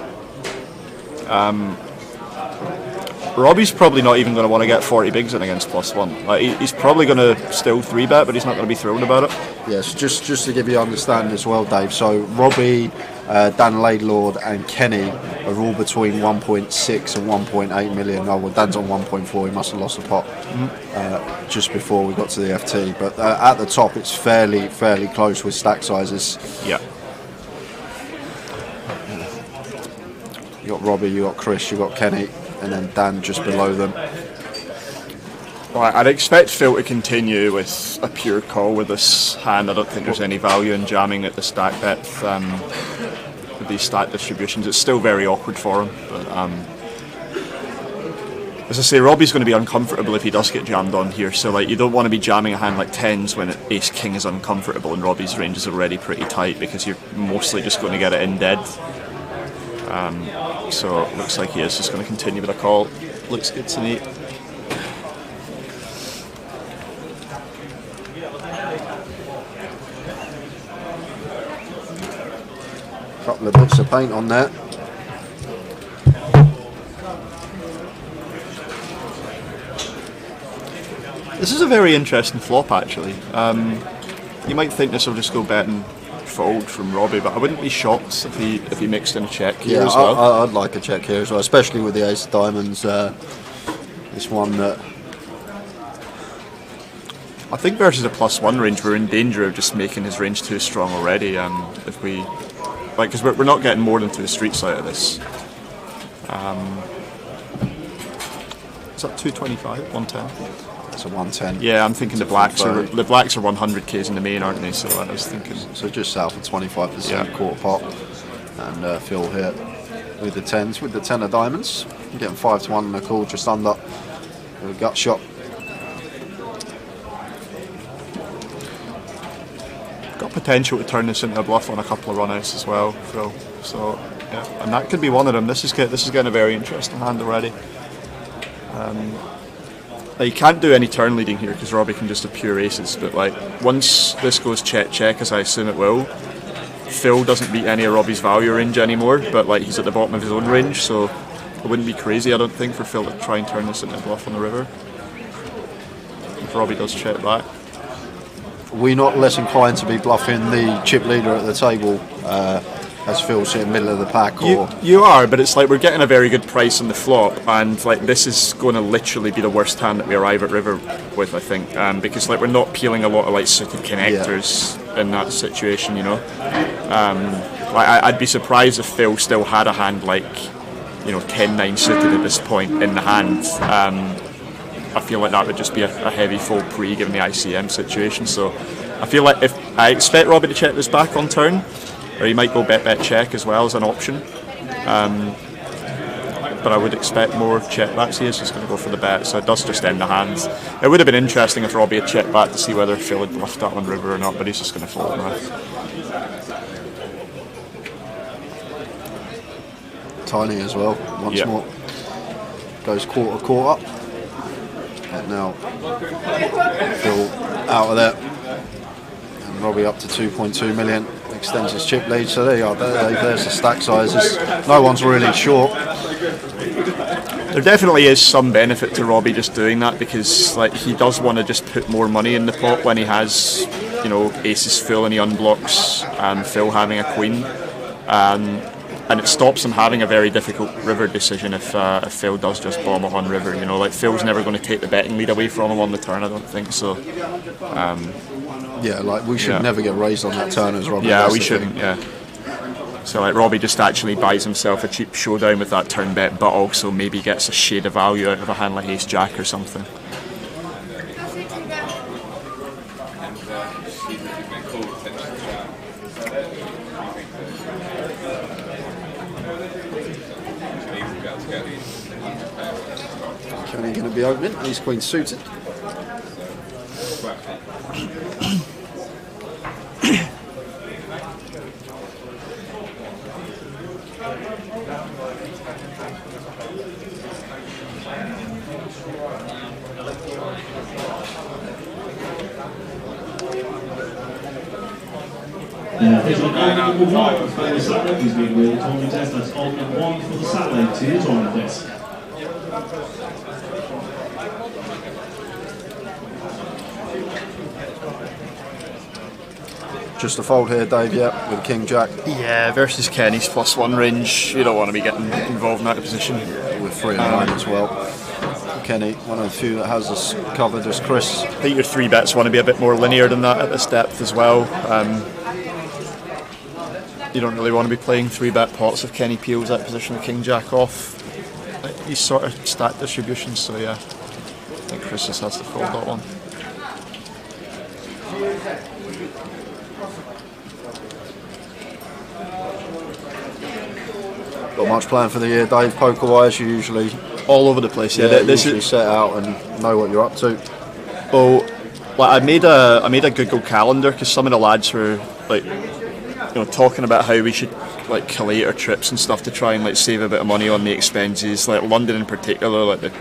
Robbie's probably not even going to want to get 40 bigs in against +1. Like, he's probably going to still 3-bet, but he's not going to be thrilled about it. Yes, just to give you understanding as well, Dave. So Robbie, Dan Laidlord and Kenny are all between 1.6 and 1.8 million. Oh, well, Dan's on 1.4. He must have lost a pot just before we got to the FT. But at the top, it's fairly close with stack sizes. Yeah. You got Robbie, you got Chris, you got Kenny, and then Dan just below them. Right, I'd expect Phil to continue with a pure call with this hand. I don't think there's any value in jamming at the stack depth with these stack distributions. It's still very awkward for him, but as I say, Robbie's going to be uncomfortable if he does get jammed on here. So like, you don't want to be jamming a hand like tens when ace king is uncomfortable and Robbie's range is already pretty tight, because you're mostly just going to get it in dead. So it looks like he is just going to continue with a call. Looks good to me. Couple of bits of paint on there. This is a very interesting flop, actually. You might think this will just go bet and fold from Robbie, but I wouldn't be shocked if he mixed in a check here as well. I'd like a check here as well, especially with the ace of diamonds. This one that I think versus a +1 range, we're in danger of just making his range too strong already. If we because we're not getting more than 2 streets out of this. Is that 225, 110? It's a 110. Yeah, I'm thinking the blacks are 100Ks in the main, aren't they? So I was thinking. So just south of 25%, quarter pot, and Phil here with the tens, with the 10 of diamonds, getting 5 to 1 and a call, just under with a gut shot. Got potential to turn this into a bluff on a couple of runouts as well, Phil. So yeah, and that could be one of them. This is getting a very interesting hand already. You can't do any turn leading here because Robbie can just have pure aces, but like once this goes check, as I assume it will, Phil doesn't beat any of Robbie's value range anymore, but like he's at the bottom of his own range, so it wouldn't be crazy, I don't think, for Phil to try and turn this into a bluff on the river if Robbie does check back. We're not less inclined to be bluffing the chip leader at the table as Phil sitting middle of the pack. You are, but it's like we're getting a very good price on the flop, and like this is going to literally be the worst hand that we arrive at river with, I think, because like we're not peeling a lot of like suited connectors in that situation, you know. Like I'd be surprised if Phil still had a hand like, you know, 10-9 suited at this point in the hand. I feel like that would just be a heavy fold pre given the ICM situation. So I feel like if I expect Robbie to check this back on turn, or he might go bet check as well as an option. But I would expect more check backs. He is just going to go for the bet, so it does just end the hands. It would have been interesting if Robbie had checked back to see whether Phil had bluffed that on river or not, but he's just going to fold now. Tiny as well, once more. Goes quarter. And now Phil out of there. And Robbie up to 2.2 million. Extends his chip lead, so there you are. There's the stack sizes. No one's really short. There definitely is some benefit to Robbie just doing that, because like he does want to just put more money in the pot when he has, you know, aces full and he unblocks Phil having a queen, and it stops him having a very difficult river decision if Phil does just bomb it on river. You know, like Phil's never going to take the betting lead away from him on the turn, I don't think so. Yeah, like we should never get raised on that turn as Robbie. Yeah, we shouldn't. Yeah. So like Robbie just actually buys himself a cheap showdown with that turn bet, but also maybe gets a shade of value out of a hand like Ace Jack or something. Kenny going to be opening. Ace Queen suited. This one, number 1 for the Saturday is being wheeled tournament test. That's old number 1 for the Saturday to the tournament test. Just a fold here, Dave, with King Jack. Yeah, versus Kenny's +1 range, you don't want to be getting involved in that position. With 3 and 9 as well. Kenny, one of the few that has us covered as Chris. I think your 3 bets want to be a bit more linear than that at this depth as well. You don't really want to be playing 3-bet pots if Kenny peels that position with King Jack off. These sort of stat distributions, so yeah, I think Chris just has to fold that one. Not much planned for the year, Dave. Poker wise, you usually all over the place. Yeah, this is set out and know what you're up to. Well, I made a Google Calendar because some of the lads were like, talking about how we should like collate our trips and stuff to try and like save a bit of money on the expenses. Like London in particular, like the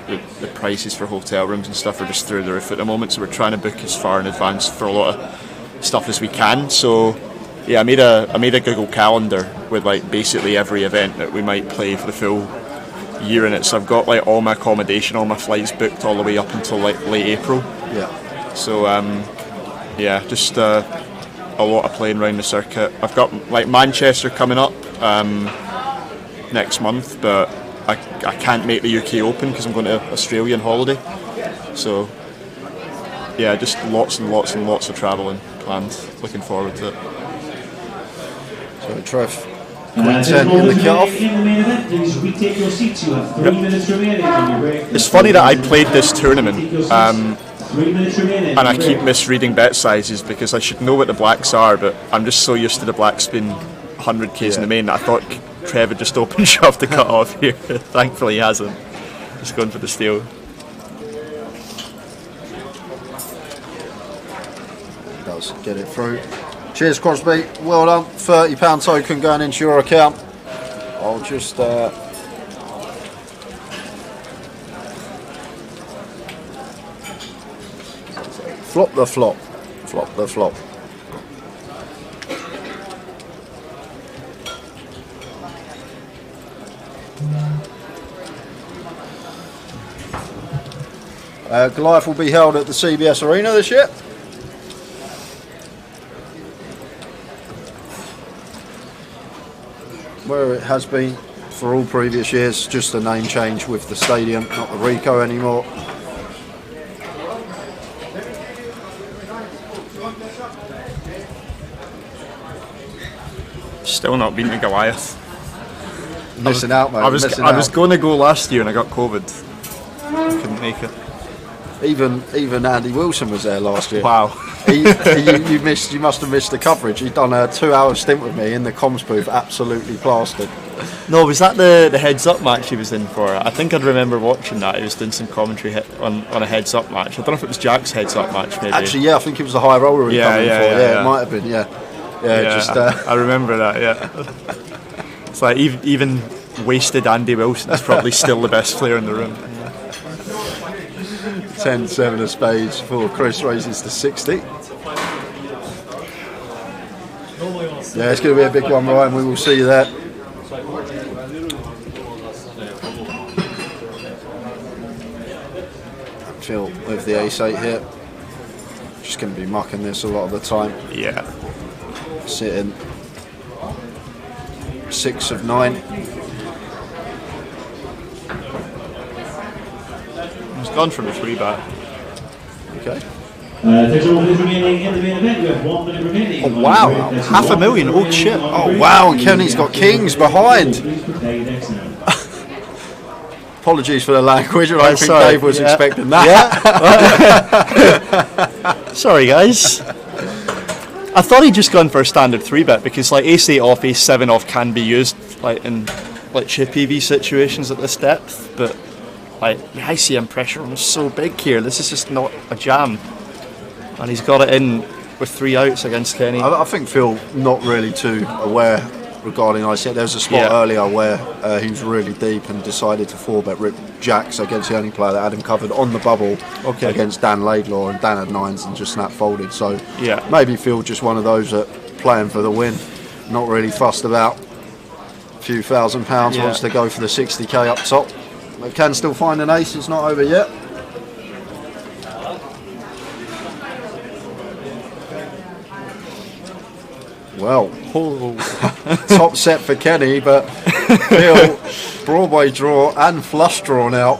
prices for hotel rooms and stuff are just through the roof at the moment. So we're trying to book as far in advance for a lot of stuff as we can. So yeah, I made a Google Calendar with like basically every event that we might play for the full year in it. So I've got like all my accommodation, all my flights booked all the way up until like late April. Yeah. So just a lot of playing around the circuit. I've got like Manchester coming up next month, but I can't make the UK Open because I'm going to Australia on holiday. So yeah, just lots and lots and lots of travelling planned. Looking forward to it. So Trev, Queen 10 in the cut-off. It's funny that I played this tournament and I keep misreading bet sizes because I should know what the blacks are, but I'm just so used to the blacks being 100k's in the main that I thought Trev had just open shoved the cut-off here. Thankfully he hasn't. Just going for the steal. Does get it through. Cheers Crosby, well done. £30 token going into your account. I'll just flop the flop. Flop the flop. Goliath will be held at the CBS Arena this year. Where it has been for all previous years, just a name change with the stadium, not the Rico anymore. Still not beating the Goliath. Missing out, mate. I was going to go last year and I got COVID. Couldn't make it. Even Andy Wilson was there last year. Wow. You must have missed the coverage. He'd done a 2-hour stint with me in the comms booth, absolutely plastered. No, was that the heads up match he was in for? I think I'd remember watching that. He was doing some commentary on a heads up match. I don't know if it was Jack's heads up match maybe. Actually, yeah, I think it was the high roller he coming for. Yeah, it might have been. Yeah. I remember that. Yeah. It's like even wasted Andy Wilson is probably still the best player in the room. 10-7 of spades for Chris, raises to 60. Yeah, it's going to be a big one, Ryan. We will see you there. Phil with the ace-8 here. Just going to be mucking this a lot of the time. Yeah. Sitting 6 of 9. He's gone from a 3-bet. Okay. There's a minute remaining in the main event. We have 1 minute remaining. Oh wow, $500,000. Oh shit. Oh wow, and Kenny's got kings behind. Apologies for the language. I don't think Dave was expecting that. Yeah. Sorry guys. I thought he'd just gone for a standard 3-bet because like ace-8 off, ace-7 off can be used like in like chip EV situations at this depth, but like the ICM pressure was so big here. This is just not a jam, and he's got it in with 3 outs against Kenny. I think Phil not really too aware regarding ICM. There was a spot earlier where he was really deep and decided to 4-bet rip jacks against the only player that had him covered on the bubble against Dan Laidlaw, and Dan had 9s and just snap folded. So maybe Phil just one of those that playing for the win, not really fussed about a few £1,000, wants to go for the 60k up top. But can still find an ace, it's not over yet. Well, top set for Kenny, but Phil, Broadway draw and flush draw now.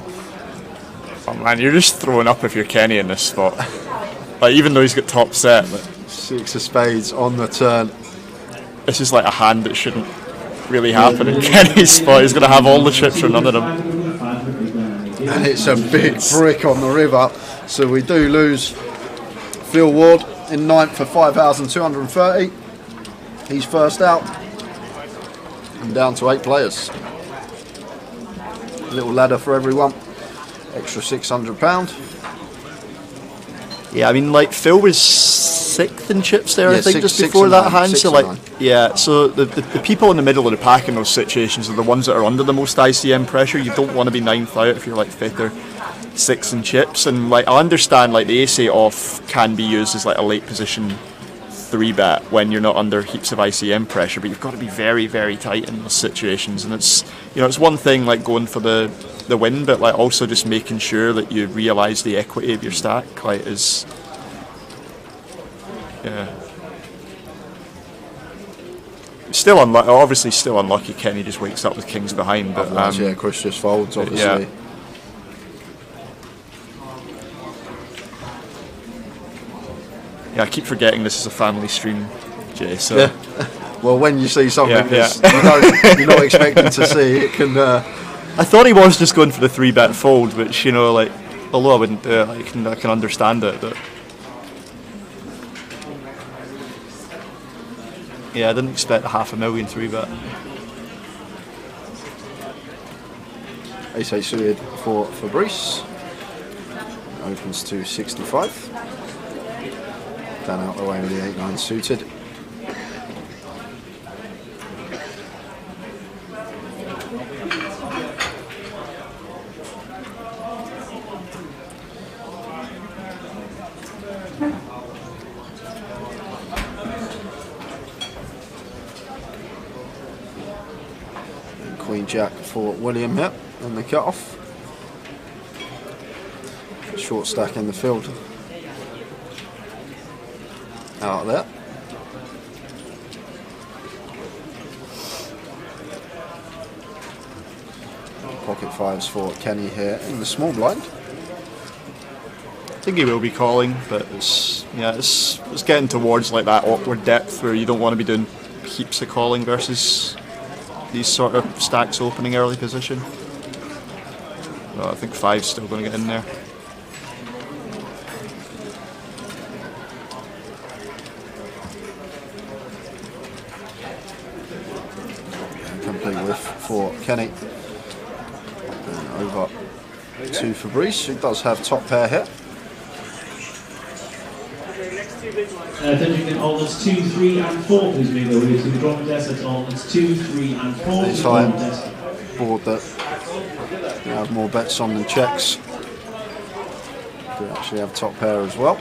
Oh man, you're just throwing up if you're Kenny in this spot. Like even though he's got top set. But 6 of spades on the turn. This is like a hand that shouldn't really happen in Kenny's spot. He's going to have all the chips or none of them. And it's a big brick on the river, so we do lose Phil Ward in 9th for 5,230. He's first out and down to 8 players. little ladder for everyone. Extra £600. Yeah, I mean, like Phil was 6th in chips there, Yeah, I think, six- just six before and that nine, hand. six So, and like, nine. yeah, so the people in the middle of the pack in those situations are the ones that are under the most ICM pressure. You don't want to be 9th out if you're like 5th or 6th in chips. And like, I understand like the ace-8 off can be used as like a late position 3-bet when you're not under heaps of ICM pressure, but you've got to be very, very tight in those situations. And it's, you know, it's one thing like going for the win, but like also just making sure that you realise the equity of your stack. Like, is, yeah. Still unlucky. Obviously, still unlucky. Kenny just wakes up with kings behind, but Yeah, Chris just folds, obviously. yeah. Yeah, I keep forgetting this is a family stream, Jay. So Yeah. Well, when you see something Yeah, that you're not expecting to see, it can. I thought he was just going for the 3-bet fold, which, you know, like, although I wouldn't do it, I can understand it, but yeah, I didn't expect a $500,000 3-bet. Ace-8 suited for Fabrice. Opens to 65. Dan out the way with the 8-9 suited. And Queen Jack for William here in the cut-off. Short stack in the field. Out there. Pocket fives for Kenny here in the small blind. I think he will be calling, but it's getting towards like that awkward depth where you don't want to be doing heaps of calling versus these sort of stacks opening early position. Well, I think 5's still going to get in there. Complete whiff for Kenny. And over to Fabrice, who does have top pair here. Then you can alternates 2, 3 and 4 please make their way to the drum desk. That's alternates 2, 3 and 4 This to the time, drum desk. board that you have more bets on than checks. Do actually have top pair as well.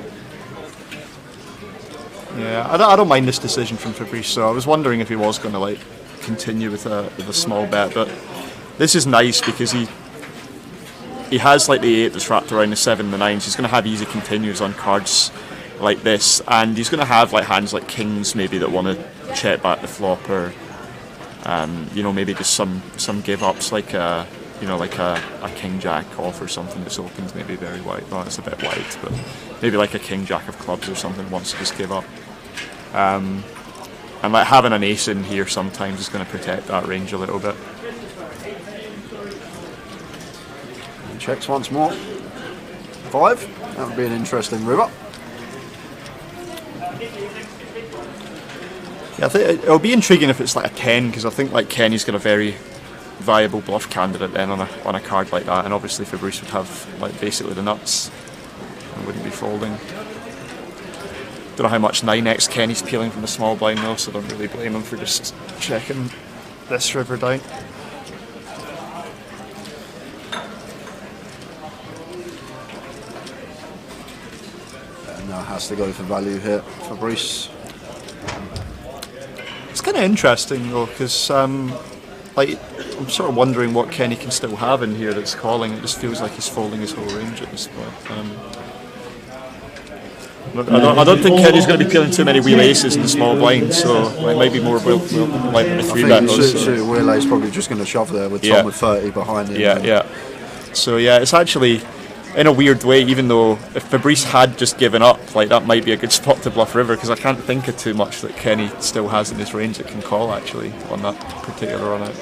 Yeah, I don't mind this decision from Fabrice. So I was wondering if he was going to like continue with a small bet, but this is nice because he has like the 8 that's wrapped around the 7 and the 9s. He's going to have easy continues on cards like this, and he's going to have like hands like kings maybe that want to check back the flop, or you know, maybe just some give ups like a king jack off or something that's opened maybe very wide. Well, it's a bit wide, but maybe like a king jack of clubs or something wants to just give up. And like having an ace in here sometimes is going to protect that range a little bit. And checks once more. 5. That would be an interesting river. Yeah, I think it'll be intriguing if it's like a 10, because I think like Kenny's got a very viable bluff candidate then on a card like that, and obviously Fabrice would have like basically the nuts and wouldn't be folding. Don't know how much 9x Kenny's peeling from the small blind though, so don't really blame him for just checking this river down. And now has to go for value here, Fabrice. It's kind of interesting though, because like I'm sort of wondering what Kenny can still have in here that's calling. It just feels like he's folding his whole range at this point. I don't think Kenny's going to be peeling too many wheel aces in the small blind, so it might be more like the 3-bet. I think wheel ace probably just going to shove there with Tom with 30 behind him. Yeah. So yeah, it's actually in a weird way, even though if Fabrice had just given up, like that might be a good spot to bluff river, because I can't think of too much that Kenny still has in his range that can call actually on that particular run out.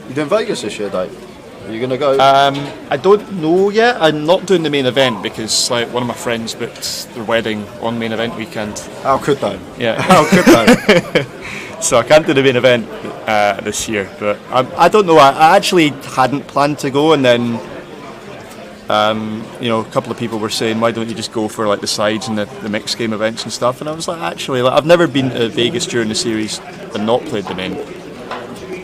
You doing Vegas this year, Dave? Are you going to go? I don't know yet. I'm not doing the main event because like one of my friends booked their wedding on main event weekend. How could they? Yeah. How could they? So I can't do the main event this year. But I don't know. I actually hadn't planned to go, and then a couple of people were saying, why don't you just go for like the sides and the mixed game events and stuff? And I was like, actually, I've never been to Vegas during the series and not played the main.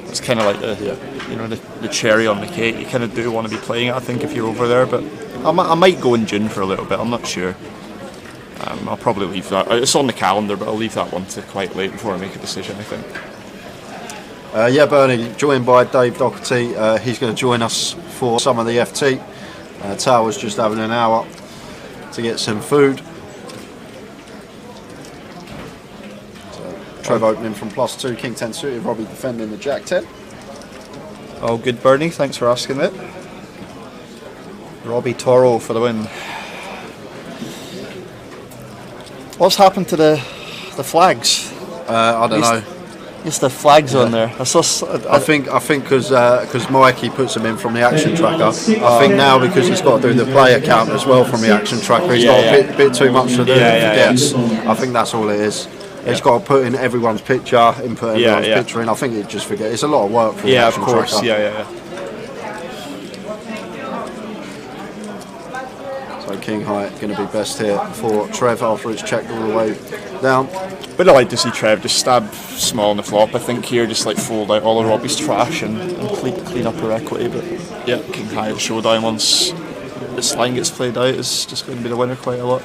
It's kind of like the cherry on the cake. You kind of do want to be playing it, I think, if you're over there. But I might go in June for a little bit. I'm not sure. I'll probably leave that. It's on the calendar, but I'll leave that one to quite late before I make a decision, I think. Bernie, joined by Dave Doherty. He's going to join us for some of the FT. Tower's just having an hour to get some food. Trev opening from +2, King 10 suited, Robbie defending the Jack 10. Oh, good, Bernie. Thanks for asking it. Robbie Toro for the win. What's happened to the flags? I don't know. It's the flags on there. I think because Mikey puts them in from the action tracker. I think now because he's got to do the player count as well from the action tracker, he's got a bit too much to do. I think that's all it is. He's got to put in everyone's picture, input everyone's picture in. I think he'd just forget. It's a lot of work for the action of course. tracker. Yeah. So King Height going to be best here for Trev after it's checked all the way down. But I like to see Trev just stab small on the flop. I think here just like fold out all of Robbie's trash and clean up her equity. But yeah, King Height showdown once this line gets played out is just going to be the winner quite a lot.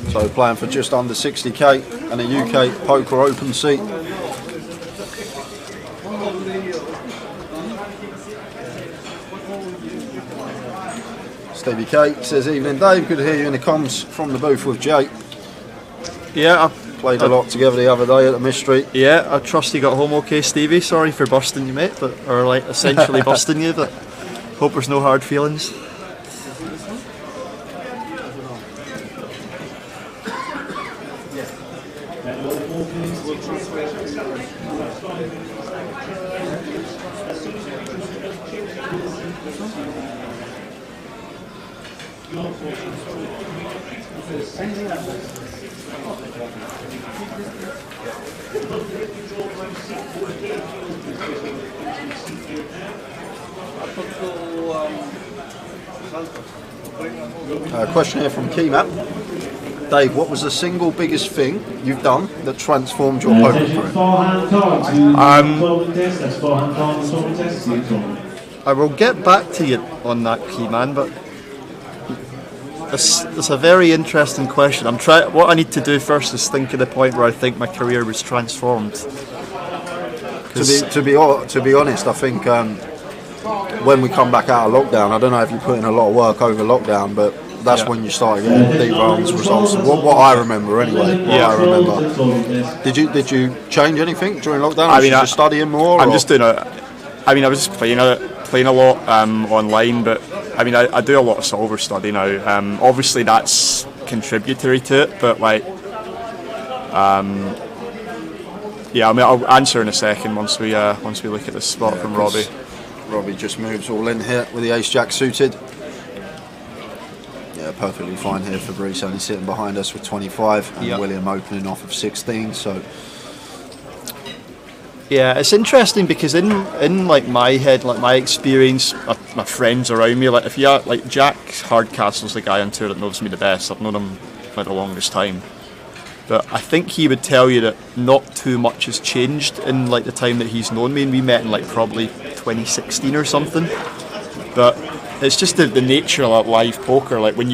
So playing for just under 60k and a UK Poker Open seat. Stevie K says, evening Dave, good to hear you in the comms from the booth with Jake. Yeah, I played a lot together the other day at the Mystery. Yeah, I trust you got home okay, Stevie. Sorry for busting you, mate, or like essentially busting you, but hope there's no hard feelings. Question here from Keymap. Dave, what was the single biggest thing you've done that transformed your poker career? I will get back to you on that, Keyman, but it's a very interesting question. What I need to do first is think of the point where I think my career was transformed. To be honest, I think when we come back out of lockdown, I don't know if you put in a lot of work over lockdown, but that's when you started getting deep runs results. What I remember anyway. I remember. Did you change anything during lockdown? I mean, just studying more. I'm just doing I was just playing a lot online, but I mean, I do a lot of solver study now. Obviously, that's contributory to it, but like, yeah. I mean, I'll answer in a second once we look at the spot from Robbie. Robbie just moves all in here with the ace jack suited. Yeah, perfectly fine here. Fabrice only sitting behind us with 25, and William opening off of 16. So yeah, it's interesting because in like my head, like my experience, my friends around me, like if you like Jack Hardcastle's the guy on tour that knows me the best. I've known him for the longest time, but I think he would tell you that not too much has changed in like the time that he's known me, and we met in like probably 2016 or something. But it's just the nature of like live poker. Like when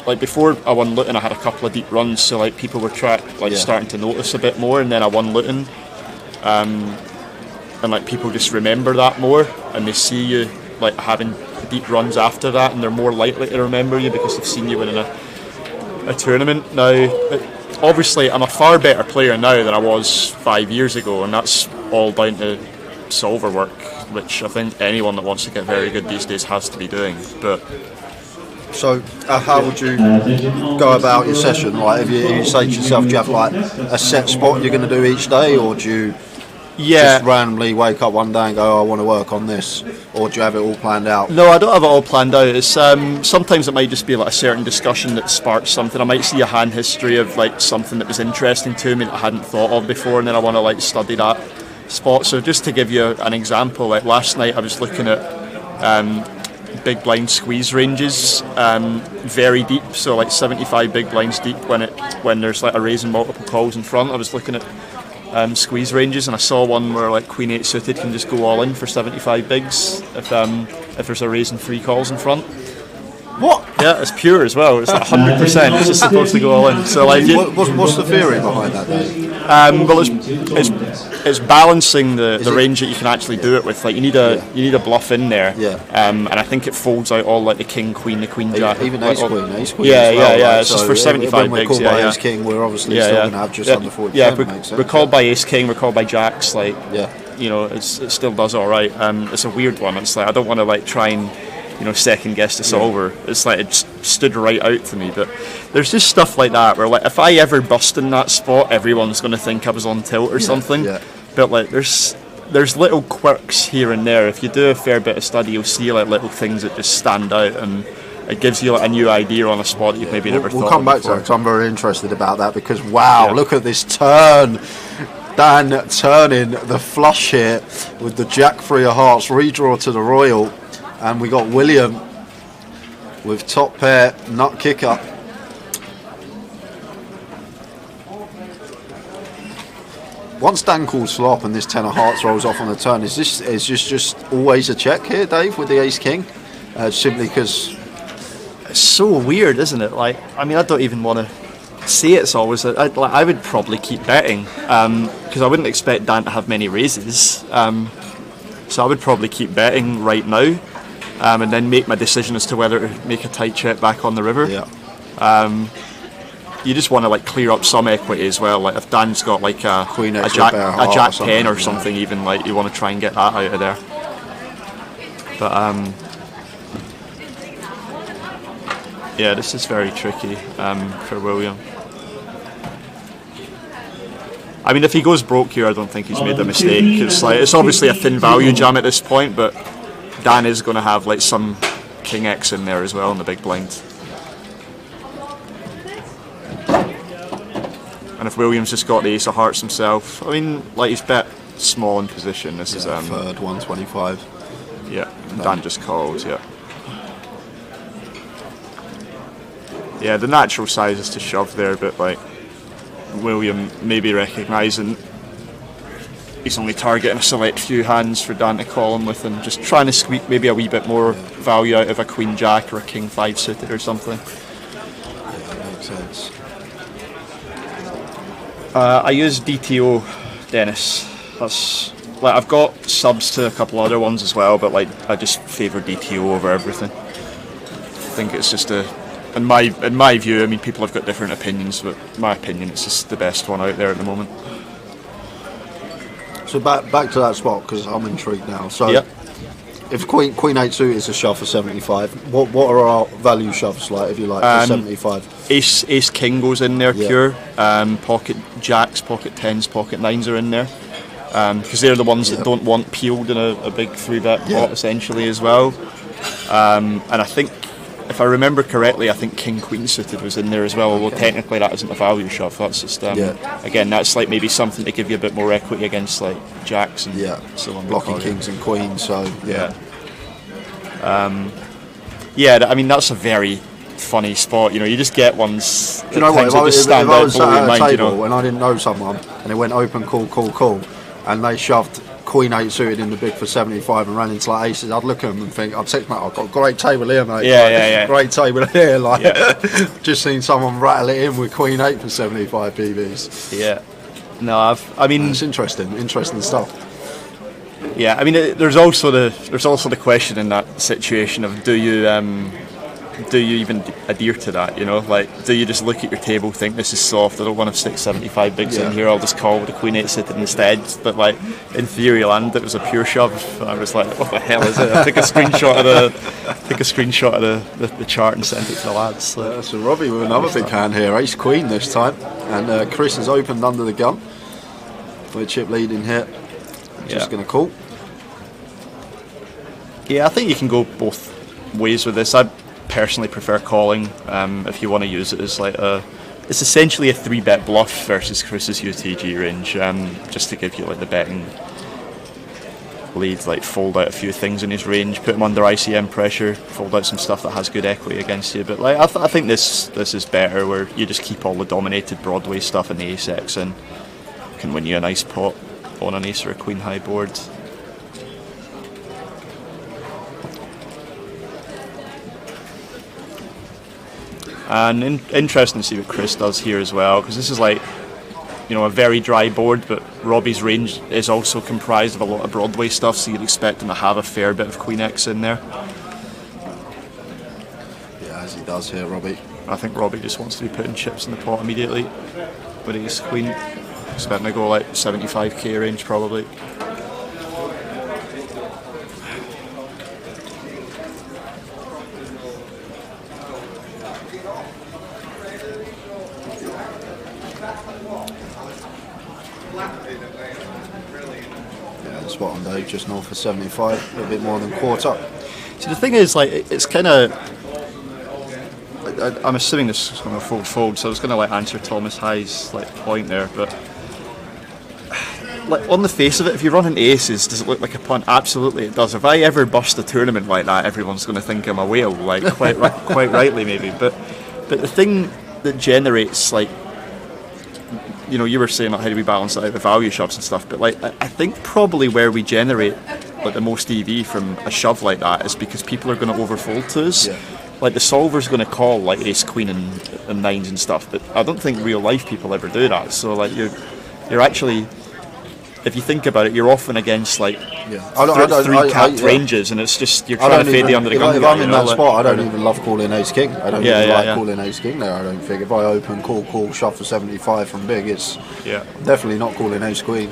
like before I won Luton, I had a couple of deep runs, so like people were starting to notice a bit more, and then I won Luton, and like people just remember that more, and they see you like having deep runs after that, and they're more likely to remember you because they've seen you winning a tournament. Now, obviously, I'm a far better player now than I was 5 years ago, and that's all down to solver work, which I think anyone that wants to get very good these days has to be doing. But so, how would you go about your session? Like, if you say to yourself, do you have like a set spot you're going to do each day, or do you just randomly wake up one day and go, oh, I want to work on this, or do you have it all planned out? No, I don't have it all planned out. It's sometimes it might just be like a certain discussion that sparks something. I might see a hand history of like something that was interesting to me that I hadn't thought of before, and then I want to like study that spot. So just to give you an example, like last night I was looking at big blind squeeze ranges, very deep, so like 75 big blinds deep when there's like a raise and multiple calls in front. I was looking at squeeze ranges, and I saw one where like Queen 8 suited can just go all in for 75 bigs if there's a raise and 3 calls in front. What? Yeah, it's pure as well. It's like 100%. It's just supposed to go all in. So like, what's the theory behind that, Dave? Well, it's balancing the range that you can actually do it with. Like you need a bluff in there. Yeah. And I think it folds out all like the king, queen, the queen, jack. Even ace queen. Yeah, as well, yeah. It's just for 75 when we're bigs. Called by ace king, we're obviously still going to have just under 40%. Yeah, we're called by ace king. We're called by jacks. Like, yeah. You know, it still does all right. It's a weird one. It's like I don't want to like try and second guess the solver. It's like it stood right out to me. But there's just stuff like that where like if I ever bust in that spot, everyone's going to think I was on tilt or something. Yeah. But like there's little quirks here and there. If you do a fair bit of study, you'll see like little things that just stand out, and it gives you like a new idea on a spot that you've maybe never thought of. We'll come back to that because I'm very interested about that, because wow, look at this turn. Dan turning the flush here with the jack 3 of hearts, redraw to the royal, and we got William with top pair nut kicker. Once Dan calls flop and this 10 of hearts rolls off on the turn, is this just always a check here, Dave, with the ace king? Simply because it's so weird, isn't it? Like, I mean, I don't even want to say it's always. I would probably keep betting because I wouldn't expect Dan to have many raises. So I would probably keep betting right now, and then make my decision as to whether to make a tight check back on the river. Yeah. You just want to like clear up some equity as well. Like if Dan's got like a jack 10 or something, even like you want to try and get that out of there. But yeah, this is very tricky for William. I mean, if he goes broke here, I don't think he's made a mistake. It's obviously a thin value jam at this point, but Dan is going to have like some King X in there as well in the big blind. And if Williams just got the ace of hearts himself, I mean, like he's bet small in position. This is third 125. Yeah, Dan just calls. Yeah. Yeah, the natural size is to shove there, but like William maybe recognising he's only targeting a select few hands for Dan to call him with, and just trying to squeak maybe a wee bit more value out of a queen jack or a king 5 suited or something. Yeah, that makes sense. I use DTO, Dennis. That's like I've got subs to a couple other ones as well, but like I just favour DTO over everything. I think it's just in my view, I mean, people have got different opinions, but in my opinion, it's just the best one out there at the moment. So back to that spot, because I'm intrigued now. So yep. If Queen 8 suit is a shove for 75, what are our value shoves like, if you like, for 75? Ace King goes in there, pure. Pocket Jacks, Pocket 10s, Pocket 9s are in there. Because they're the ones that don't want peeled in a big 3-bet pot, essentially, as well. And I think, if I remember correctly, I think King Queen suited was in there as well, although technically that isn't a value shove. That's just, again, that's like maybe something to give you a bit more equity against like Jacks and so on. Blocking Kings and Queens, so I mean, that's a very funny spot. You know, you just get ones. Do you know what? If I was sat at a mind, table and I didn't know someone and it went open, call, and they shoved Queen 8 suited in the big for 75 and ran into like aces, I'd look at them and think, I'd text mate, I've got a great table here, mate. Yeah, like, yeah. Great table here. Like, Yeah. just seen someone rattle it in with Queen 8 for 75 PBs. Yeah. No, I mean, it's interesting stuff. Yeah, I mean, there's also the question in that situation of do you even adhere to that? You know, like, do you just look at your table, think this is soft, I don't want to stick 75 bigs in here, I'll just call with a Queen 8 sitting instead. But like in theory land, it was a pure shove. I was like, what the hell is it? I took a screenshot of the chart and sent it to the lads. So Robbie with another big hand here, Ace Queen this time, and Chris has opened under the gun with chip leading here. Just going to call. Yeah, I think you can go both ways with this. I personally prefer calling if you want to use it as like it's essentially a 3-bet bluff versus Chris's UTG range, just to give you like the betting lead, like fold out a few things in his range, put him under ICM pressure, fold out some stuff that has good equity against you. But like I think this is better, where you just keep all the dominated Broadway stuff in the ace-X and can win you a nice pot on an ace or a queen high board. And interesting to see what Chris does here as well, because this is like, you know, a very dry board, but Robbie's range is also comprised of a lot of Broadway stuff, so you'd expect him to have a fair bit of Queen X in there. Yeah, as he does here, Robbie. I think Robbie just wants to be putting chips in the pot immediately with ace queen. Expecting to go like 75k range probably. Spot on Dave, just north of 75, a little bit more than quarter. See, the thing is, like, it's kind of, I'm assuming this is going to fold, so I was going to like answer Thomas High's like point there, but like on the face of it, if you run an aces, does it look like a punt? Absolutely it does. If I ever bust a tournament like that, everyone's going to think I'm a whale, like quite rightly maybe. But the thing that generates, like, you know, you were saying like, how do we balance it out with value shoves and stuff, but like I think probably where we generate like the most EV from a shove like that is because people are going to overfold to us. Yeah. Like the solver's going to call like ace queen and nines and stuff, but I don't think real life people ever do that. So like you're actually, if you think about it, you're often against like three capped ranges, and it's just you're trying to fade the under the gun. If I'm in that spot, I don't even love calling ace king. I don't even like calling ace king there. I don't think if I open call shove for 75 from big, it's definitely not calling ace queen.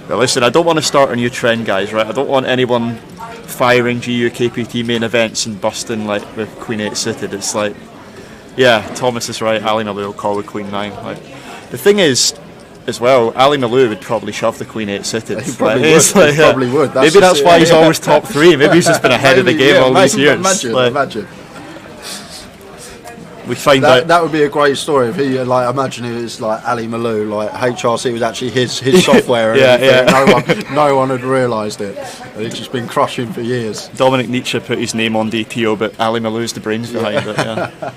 Well, listen, I don't want to start a new trend, guys. Right? I don't want anyone firing GUKPT main events and busting like with Queen 8 suited. It's like, yeah, Thomas is right. Ali Malou will call with Queen 9. Like the thing is, as well, Ali Malou would probably shove the Queen 8 suited. He probably would. Maybe that's why he's always top 3. Maybe he's just been ahead of the game all these years. Imagine. We find out that would be a great story if he like imagine it was like Ali Malou, like HRC was actually his software. And no one had realised it. He'd just been crushing for years. Dominic Nietzsche put his name on DTO, but Ali Malou's the brains behind it. Yeah.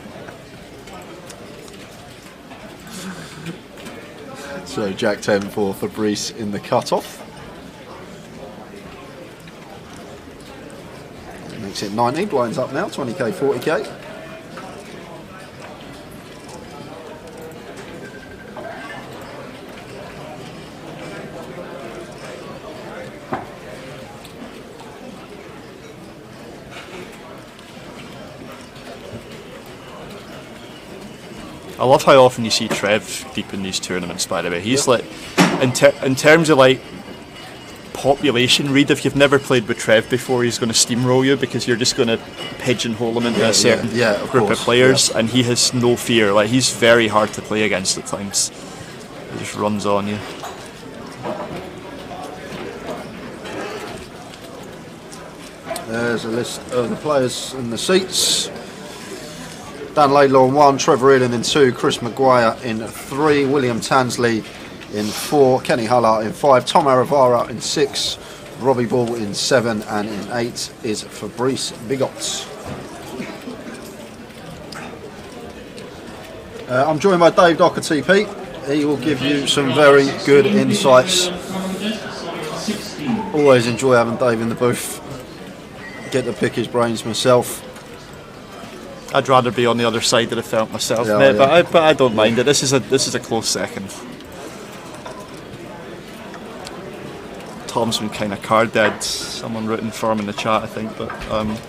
So Jack 10 for Fabrice in the cut-off. Makes it 90, blinds up now, 20k, 40k. I love how often you see Trev deep in these tournaments, by the way. He's like, in terms of like population read, if you've never played with Trev before, he's going to steamroll you because you're just going to pigeonhole him into a certain group of players, and he has no fear. Like, he's very hard to play against at times. He just runs on you. There's a list of the players in the seats. Dan Laidlaw in 1, Trevor Ealing in 2, Chris Maguire in 3, William Tansley in 4, Kenny Hullart in 5, Tom Aravara in 6, Robbie Ball in 7, and in 8 is Fabrice Bigot. I'm joined by Dave Doherty, Pete. He will give you some very good insights Always enjoy having Dave in the booth. Get to pick his brains myself. I'd rather be on the other side of the felt myself, Yeah, mate, yeah. but I don't mind it. This is a close second. Tom's been kind of card dead. Someone written for him in the chat, I think, but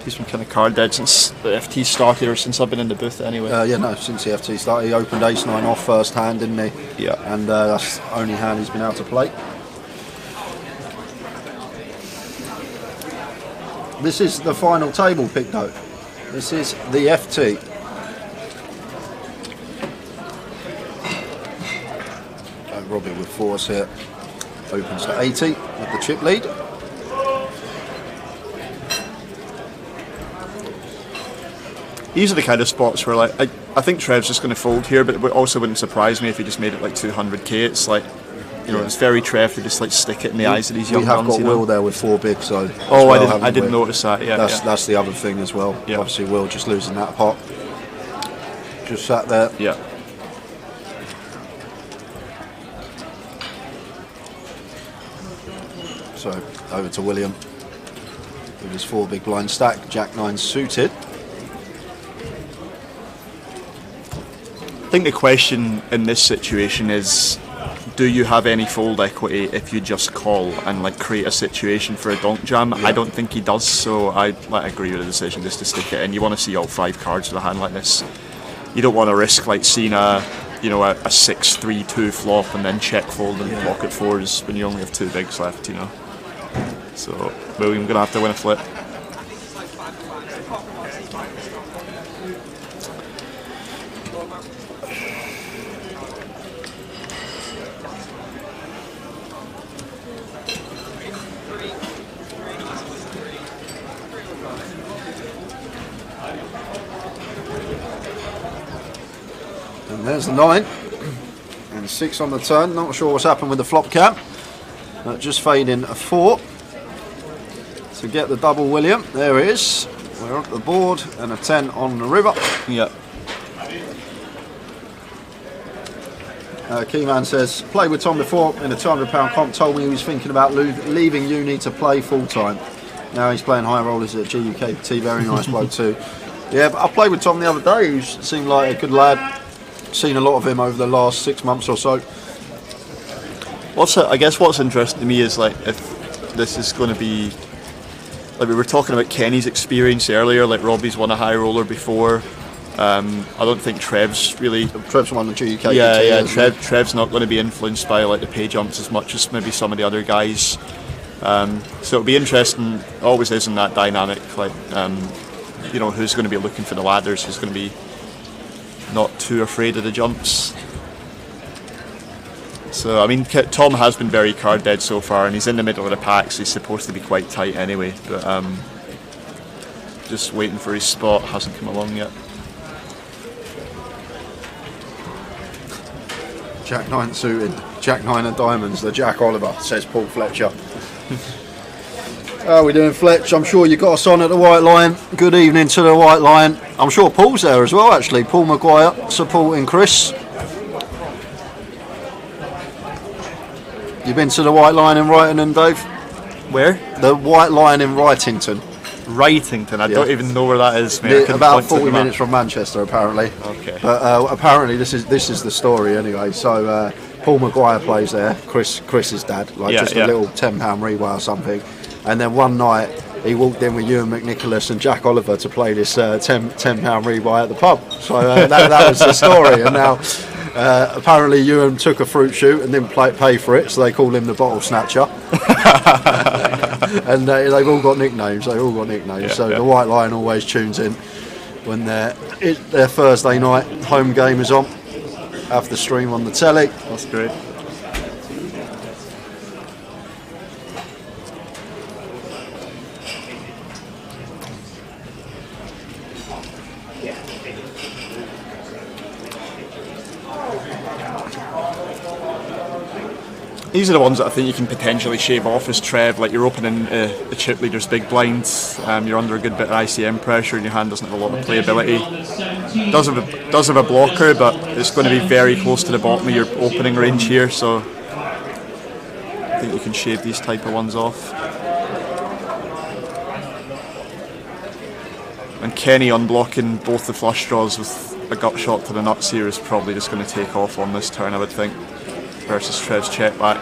he's been kind of card dead since the FT started, or since I've been in the booth anyway. Yeah, no, since the FT started, he opened ace-9 off first hand, didn't he? Yeah. And that's the only hand he's been able to play. This is the final table pick, though. This is the FT. Robbie with fours here. Opens to 80 with the chip lead. These are the kind of spots where, like, I think Trev's just going to fold here, but it also wouldn't surprise me if he just made it like 200k. It's like, you know, it's very Trev to just like stick it in the eyes of these young We have guns, got you know? Will there with 4 big, so. Oh, well, I didn't notice that. Yeah, that's the other thing as well. Yeah. Obviously, Will just losing that pot. Just sat there. Yeah. So over to William with his 4 big blind stack, Jack-9 suited. I think the question in this situation is, do you have any fold equity if you just call and like create a situation for a donk jam? Yeah. I don't think he does, so I agree with the decision just to stick it in. You want to see all 5 cards with a hand like this. You don't want to risk like seeing a 6-3-2 flop and then check fold and pocket 4s when you only have 2 bigs left, you know. So William gonna have to win a flip. And there's the 9 and 6 on the turn. Not sure what's happened with the flop cap. Just fading a 4 to get the double William. There it is. We're up the board and a 10 on the river. Yeah. Keyman says, played with Tom before in a £200 comp, told me he was thinking about leaving uni to play full time. Now he's playing high rollers at GUKPT, very nice bloke too. Yeah, but I played with Tom the other day, who seemed like a good lad. Seen a lot of him over the last 6 months or so. I guess what's interesting to me is like if this is going to be, like we were talking about Kenny's experience earlier, like Robbie's won a high roller before. I don't think Trev's won the GUKPT. Yeah, Trev's not going to be influenced by like the pay jumps as much as maybe some of the other guys. So it'll be interesting. Always is in that dynamic, like who's going to be looking for the ladders, who's going to be not too afraid of the jumps. So I mean, Tom has been very card dead so far, and he's in the middle of the pack, so he's supposed to be quite tight anyway. But just waiting for his spot, hasn't come along yet. Jack-9 suited, Jack-9 of diamonds, the Jack Oliver, says Paul Fletcher. How are we doing, Fletch? I'm sure you got us on at the White Lion. Good evening to the White Lion. I'm sure Paul's there as well, actually. Paul Maguire supporting Chris. You been to the White Lion in Wrightington, Dave? Where? The White Lion in Wrightington. Wrightington? I don't even know where that is, mate. About 40 minutes from Manchester, apparently. Okay. But apparently this is the story anyway. So Paul Maguire plays there, Chris's dad, a little £10 rewire or something. And then one night he walked in with Ewan McNicholas and Jack Oliver to play this £10 rebuy at the pub. So that was the story. And now apparently Ewan took a fruit shoot and didn't pay for it, so they call him the bottle snatcher. And they've all got nicknames. The White Lion always tunes in when their Thursday night home game is on. Have the stream on the telly. That's great. These are the ones that I think you can potentially shave off as Trev. Like you're opening the chip leader's big blinds, you're under a good bit of ICM pressure, and your hand doesn't have a lot of playability. Does have a blocker, but it's going to be very close to the bottom of your opening range here. So think you can shave these type of ones off. And Kenny unblocking both the flush draws with a gut shot to the nuts here is probably just going to take off on this turn, I would think, versus Trev's check back.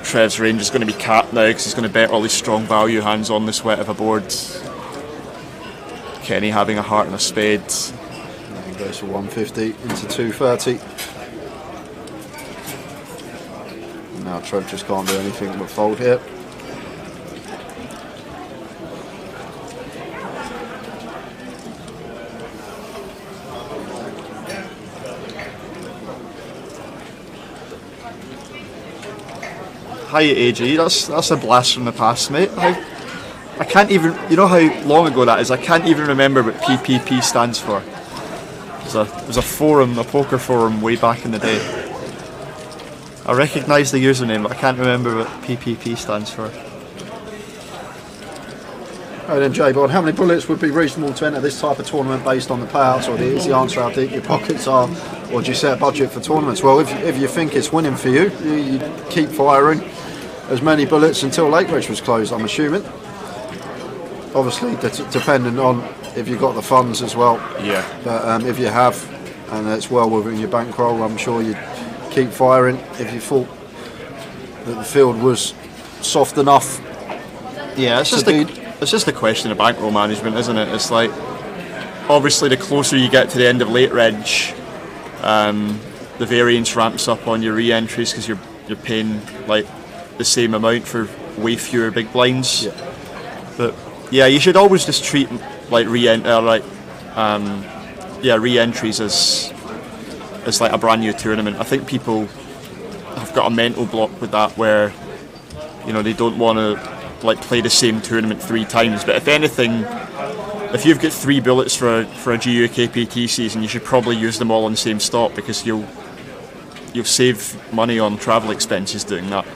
Trev's range is going to be capped now because he's going to bet all his strong value hands on this wet of a board. Kenny having a heart and a spade. And he goes for 150 into 230. And now Trev just can't do anything but fold here. Hi AG, that's a blast from the past, mate. I can't even, you know how long ago that is, I can't even remember what PPP stands for. It was a forum, a poker forum way back in the day. I recognise the username, but I can't remember what PPP stands for. Right then, J-Bod, how many bullets would be reasonable to enter this type of tournament based on the payouts, or is the answer how deep your pockets are, or do you set a budget for tournaments? Well, if you think it's winning for you, you keep firing as many bullets until Lake Ridge was closed, I'm assuming. Obviously, depending on if you've got the funds as well. Yeah. But if you have, and it's well within your bankroll, I'm sure you'd keep firing. If you thought that the field was soft enough. Yeah, it's just a question of bankroll management, isn't it? It's like, obviously the closer you get to the end of Late Ridge, the variance ramps up on your re-entries because you're paying like the same amount for way fewer big blinds. Yeah. But yeah, you should always just treat like re-entries as like a brand new tournament. I think people have got a mental block with that where, you know, they don't want to like play the same tournament 3 times. But if anything, if you've got 3 bullets for a GUKPT season, you should probably use them all on the same stop because you'll save money on travel expenses doing that.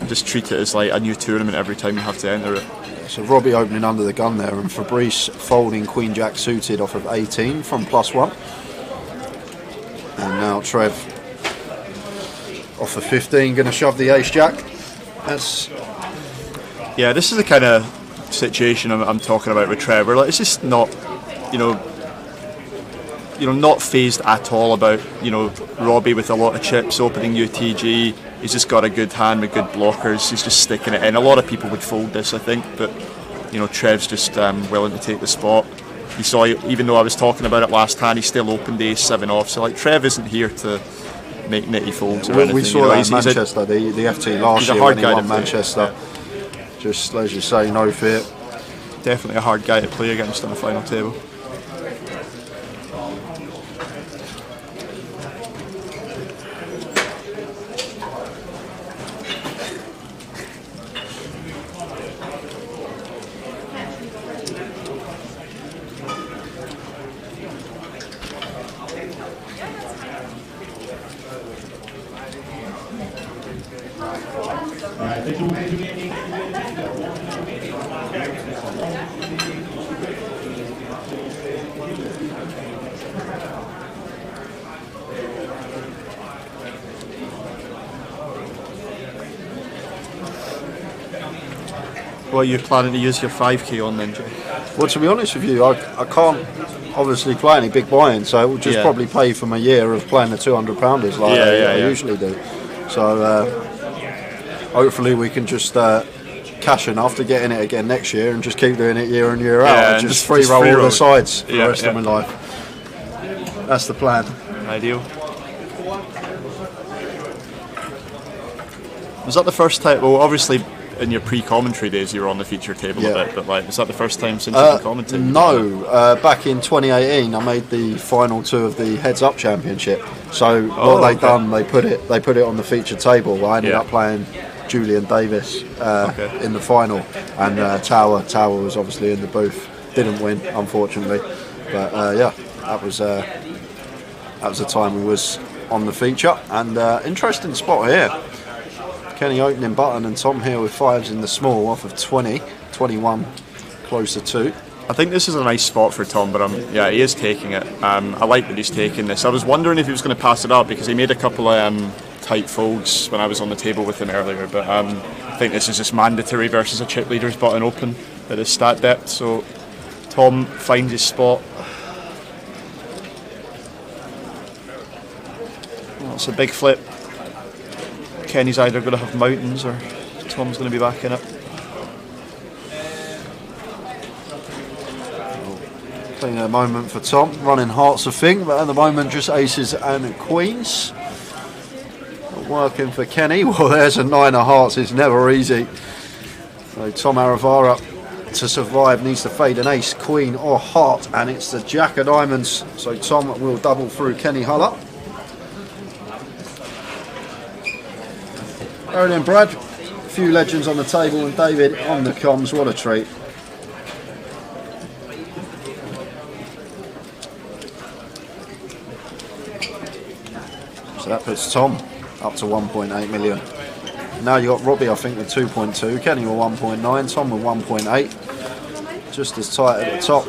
Just treat it as like a new tournament every time you have to enter it. So Robbie opening under the gun there, and Fabrice folding Queen Jack suited off of 18 from +1. And now Trev off of 15, going to shove the Ace Jack. Yeah, this is the kind of situation I'm talking about with Trevor. Like, it's just not, not phased at all about, Robbie with a lot of chips opening UTG. He's just got a good hand with good blockers. He's just sticking it in. A lot of people would fold this, I think, but Trev's just willing to take the spot. You saw, even though I was talking about it last hand, he still opened the Ace-7 off. So like, Trev isn't here to make nitty folds or anything. We saw that in Manchester, the FT last year when he won Manchester. Yeah. Just as you say, no fear. Definitely a hard guy to play against on the final table. What are you planning to use your 5k on then, Jay? Well, to be honest with you, I can't obviously play any big buy-in, so it will just probably pay for my year of playing the 200 pounders like I usually do. So hopefully we can just cash enough to get in it again next year and just keep doing it year in year out and just free roll all the sides for the rest of my life. That's the plan. Ideal. Was that the first time? Well, obviously in your pre-commentary days you were on the feature table a bit, but like, is that the first time since you've been commentating? No, back in 2018 I made the final 2 of the Heads Up Championship. So what they done, they put it on the feature table. I ended up playing Julian Davis in the final, and Tower was obviously in the booth. Didn't win, unfortunately, but that was the time we was on the feature. And interesting spot here. Kenny opening button and Tom here with 5s in the small off of 20, 21 closer to. I think this is a nice spot for Tom, but yeah, he is taking it. I like that he's taking this. I was wondering if he was going to pass it up because he made a couple of tight folds when I was on the table with him earlier, but I think this is just mandatory versus a chip leader's button open at his stat depth, so Tom finds his spot. Well, it's a big flip. Kenny's either going to have mountains or Tom's going to be back in it. Playing a moment for Tom, running hearts a thing, but at the moment just aces and queens. Working for Kenny. Well, there's a 9 of hearts, it's never easy. So Tom Aravara, to survive, needs to fade an ace, queen or heart, and it's the jack of diamonds. So Tom will double through Kenny Huller. Aaron and Brad, a few legends on the table, and David on the comms. What a treat. So that puts Tom up to 1.8 million. Now you got Robbie, I think, with 2.2, Kenny with 1.9, Tom with 1.8. Just as tight at the top.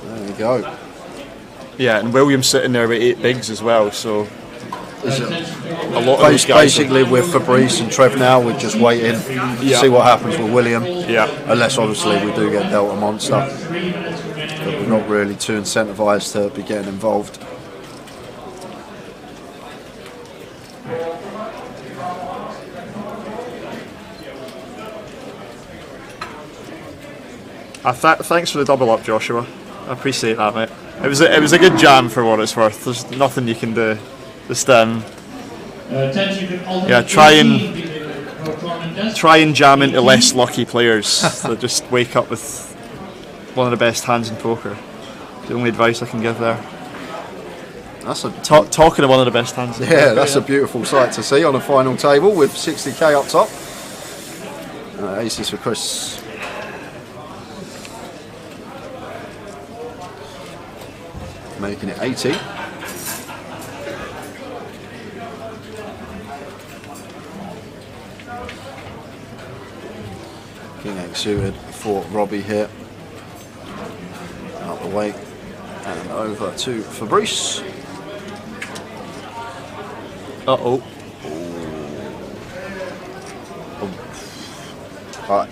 There we go. Yeah, and William's sitting there with 8 bigs as well, so a lot of those guys. Basically, with Fabrice and Trev now, we're just waiting to see what happens with William. Yeah. Unless obviously we do get dealt a monster. But we're not really too incentivised to be getting involved. Thanks for the double up, Joshua. I appreciate that, mate. It was a good jam for what it's worth. There's nothing you can do. Just yeah, try and jam into less lucky players that just wake up with one of the best hands in poker. The only advice I can give there. That's a talking to one of the best hands. Yeah, that's a beautiful sight to see on a final table with 60k up top. Aces for Chris. Making it 80. King 8 suited for Robbie here. Out the way and over to Fabrice. Uh-oh.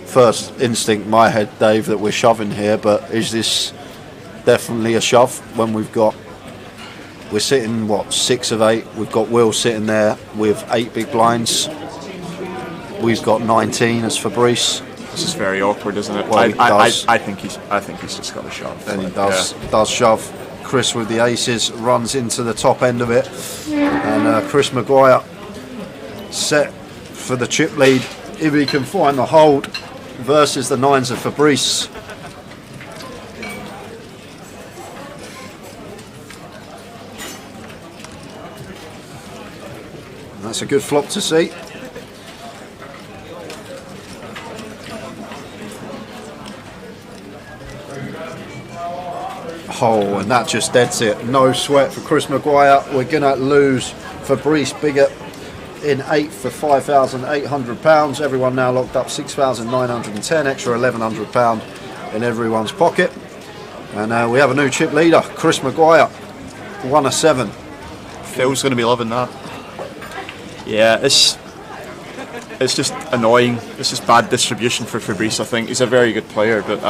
First instinct in my head, Dave, that we're shoving here, but is this definitely a shove when we're sitting, what, 6 of 8? We've got Will sitting there with 8 big blinds. We've got 19 as Fabrice. This is very awkward, isn't it? Well, I think he's just got a shove. And he does shove. Chris with the aces runs into the top end of it, and Chris Maguire set for the chip lead if he can find the hold versus the 9s of Fabrice. And that's a good flop to see. Oh, and that just deads it. No sweat for Chris Maguire. We're going to lose Fabrice Bigot in 8th for £5,800. Everyone now locked up 6,910, extra £1,100 in everyone's pocket. And we have a new chip leader, Chris Maguire, 1 of 7. Phil's going to be loving that. Yeah, it's just annoying. It's just bad distribution for Fabrice. I think he's a very good player, but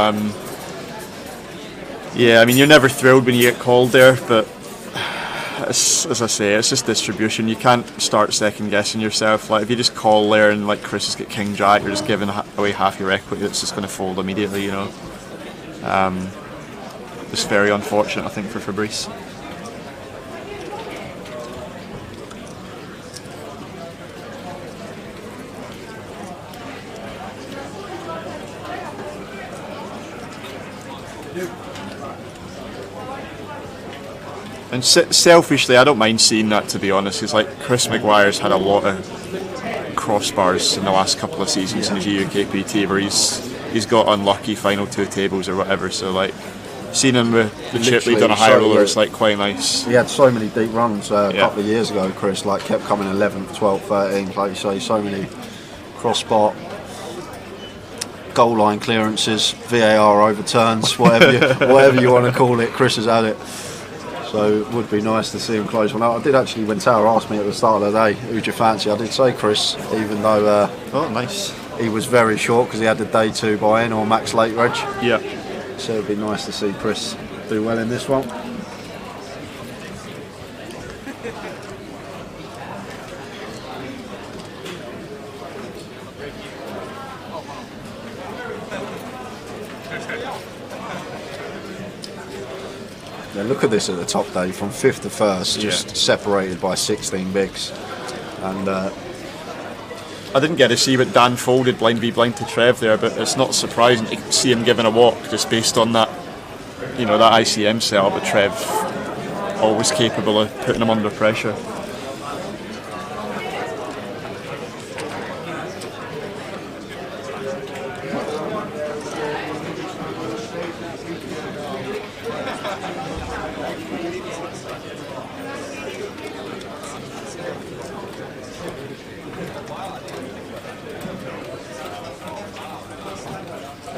yeah, I mean, you're never thrilled when you get called there, but as I say, it's just distribution. You can't start second guessing yourself. Like, if you just call there and like Chris has got King Jack, you're just giving away half your equity. It's just going to fold immediately, you know. Just very unfortunate, I think, for Fabrice. And selfishly, I don't mind seeing that, to be honest. It's like Chris Maguire's had a lot of crossbars in the last couple of seasons in his GUKPT where he's got unlucky final 2 tables or whatever. So like seeing him with the chip lead on a high roller is like quite nice. He had so many deep runs a couple of years ago. Chris kept coming 11th, 12th, 13th. Like you say, so many crossbar goal line clearances, VAR overturns, whatever you want to call it. Chris has had it. So it would be nice to see him close one out. I did actually, when Tower asked me at the start of the day, who'd you fancy? I did say Chris, even though oh, nice. He was very short because he had the day 2 buy-in or max late reg. Yeah. So it'd be nice to see Chris do well in this one. Yeah, look at this at the top, Dave, from 5th to 1st, just separated by 16 bigs. And I didn't get to see what Dan folded blind v blind to Trev there, but it's not surprising to see him given a walk just based on that, you know, that ICM setup. But Trev always capable of putting him under pressure.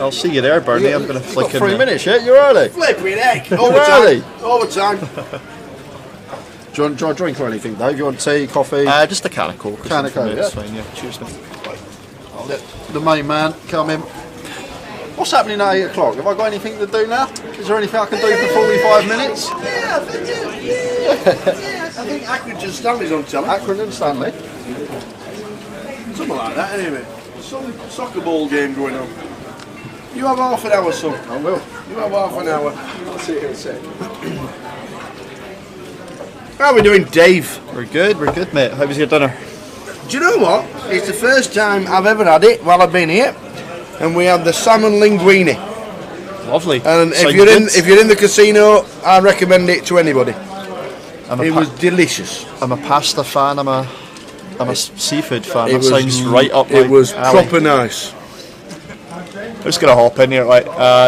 I'll see you there, Bernie. I'm going to flick in 3 minutes yet? You're early. Flipping heck. You're early. Overtime. Do you want a drink or anything, Dave? You want tea, coffee? Just a can of Coke. Can of Coke, That's fine, yeah. Cheers, mate. I'll let the main man come in. What's happening at 8 o'clock? Have I got anything to do now? Is there anything I can do for 45 minutes? Yeah, I think I think Accrington Stanley's on telly. Accrington Stanley? Something like that, anyway. Some soccer ball game going on. You have half an hour, son. I will. You have half an hour. I'll see you in a sec. How are we doing, Dave? We're good, mate. How was your dinner? Do you know what? It's the first time I've ever had it while I've been here, and we had the salmon linguine. Lovely. And if you're in the casino, I recommend it to anybody. It was delicious. I'm a pasta fan. I'm a seafood fan. It That sounds right up my It was alley. proper nice. I'm just going to hop in here. Right,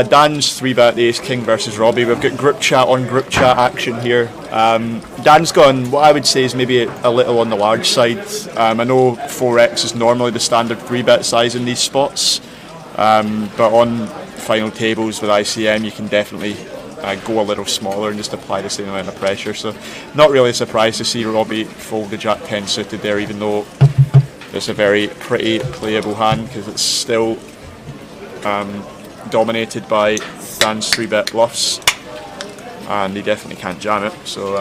Dan's 3-bet the Ace King versus Robbie. We've got group chat on group chat action here. Dan's gone what I would say is maybe a little on the large side. I know 4x is normally the standard 3-bet size in these spots, but on final tables with ICM you can definitely go a little smaller and just apply the same amount of pressure. So not really a surprise to see Robbie fold the Jack 10 suited there, even though it's a very pretty playable hand because it's still dominated by Dan's 3-bet bluffs, and he definitely can't jam it. So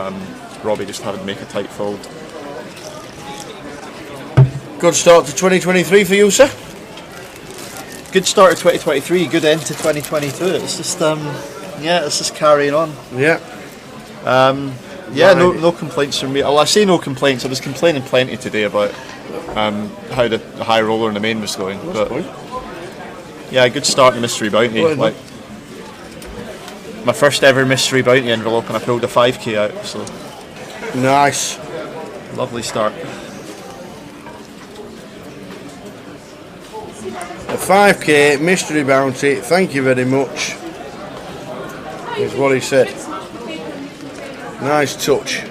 Robbie just having to make a tight fold. Good start to 2023 for you, sir. Good start to 2023. Good end to 2022. It's just it's just carrying on. Yeah. No complaints from me. Well, I say no complaints. I was complaining plenty today about how the high roller in the main was going. Yeah, good start in Mystery Bounty. Like my first ever Mystery Bounty envelope, and I pulled a 5k out. So nice, lovely start. A 5k Mystery Bounty. Thank you very much. Is what he said. Nice touch.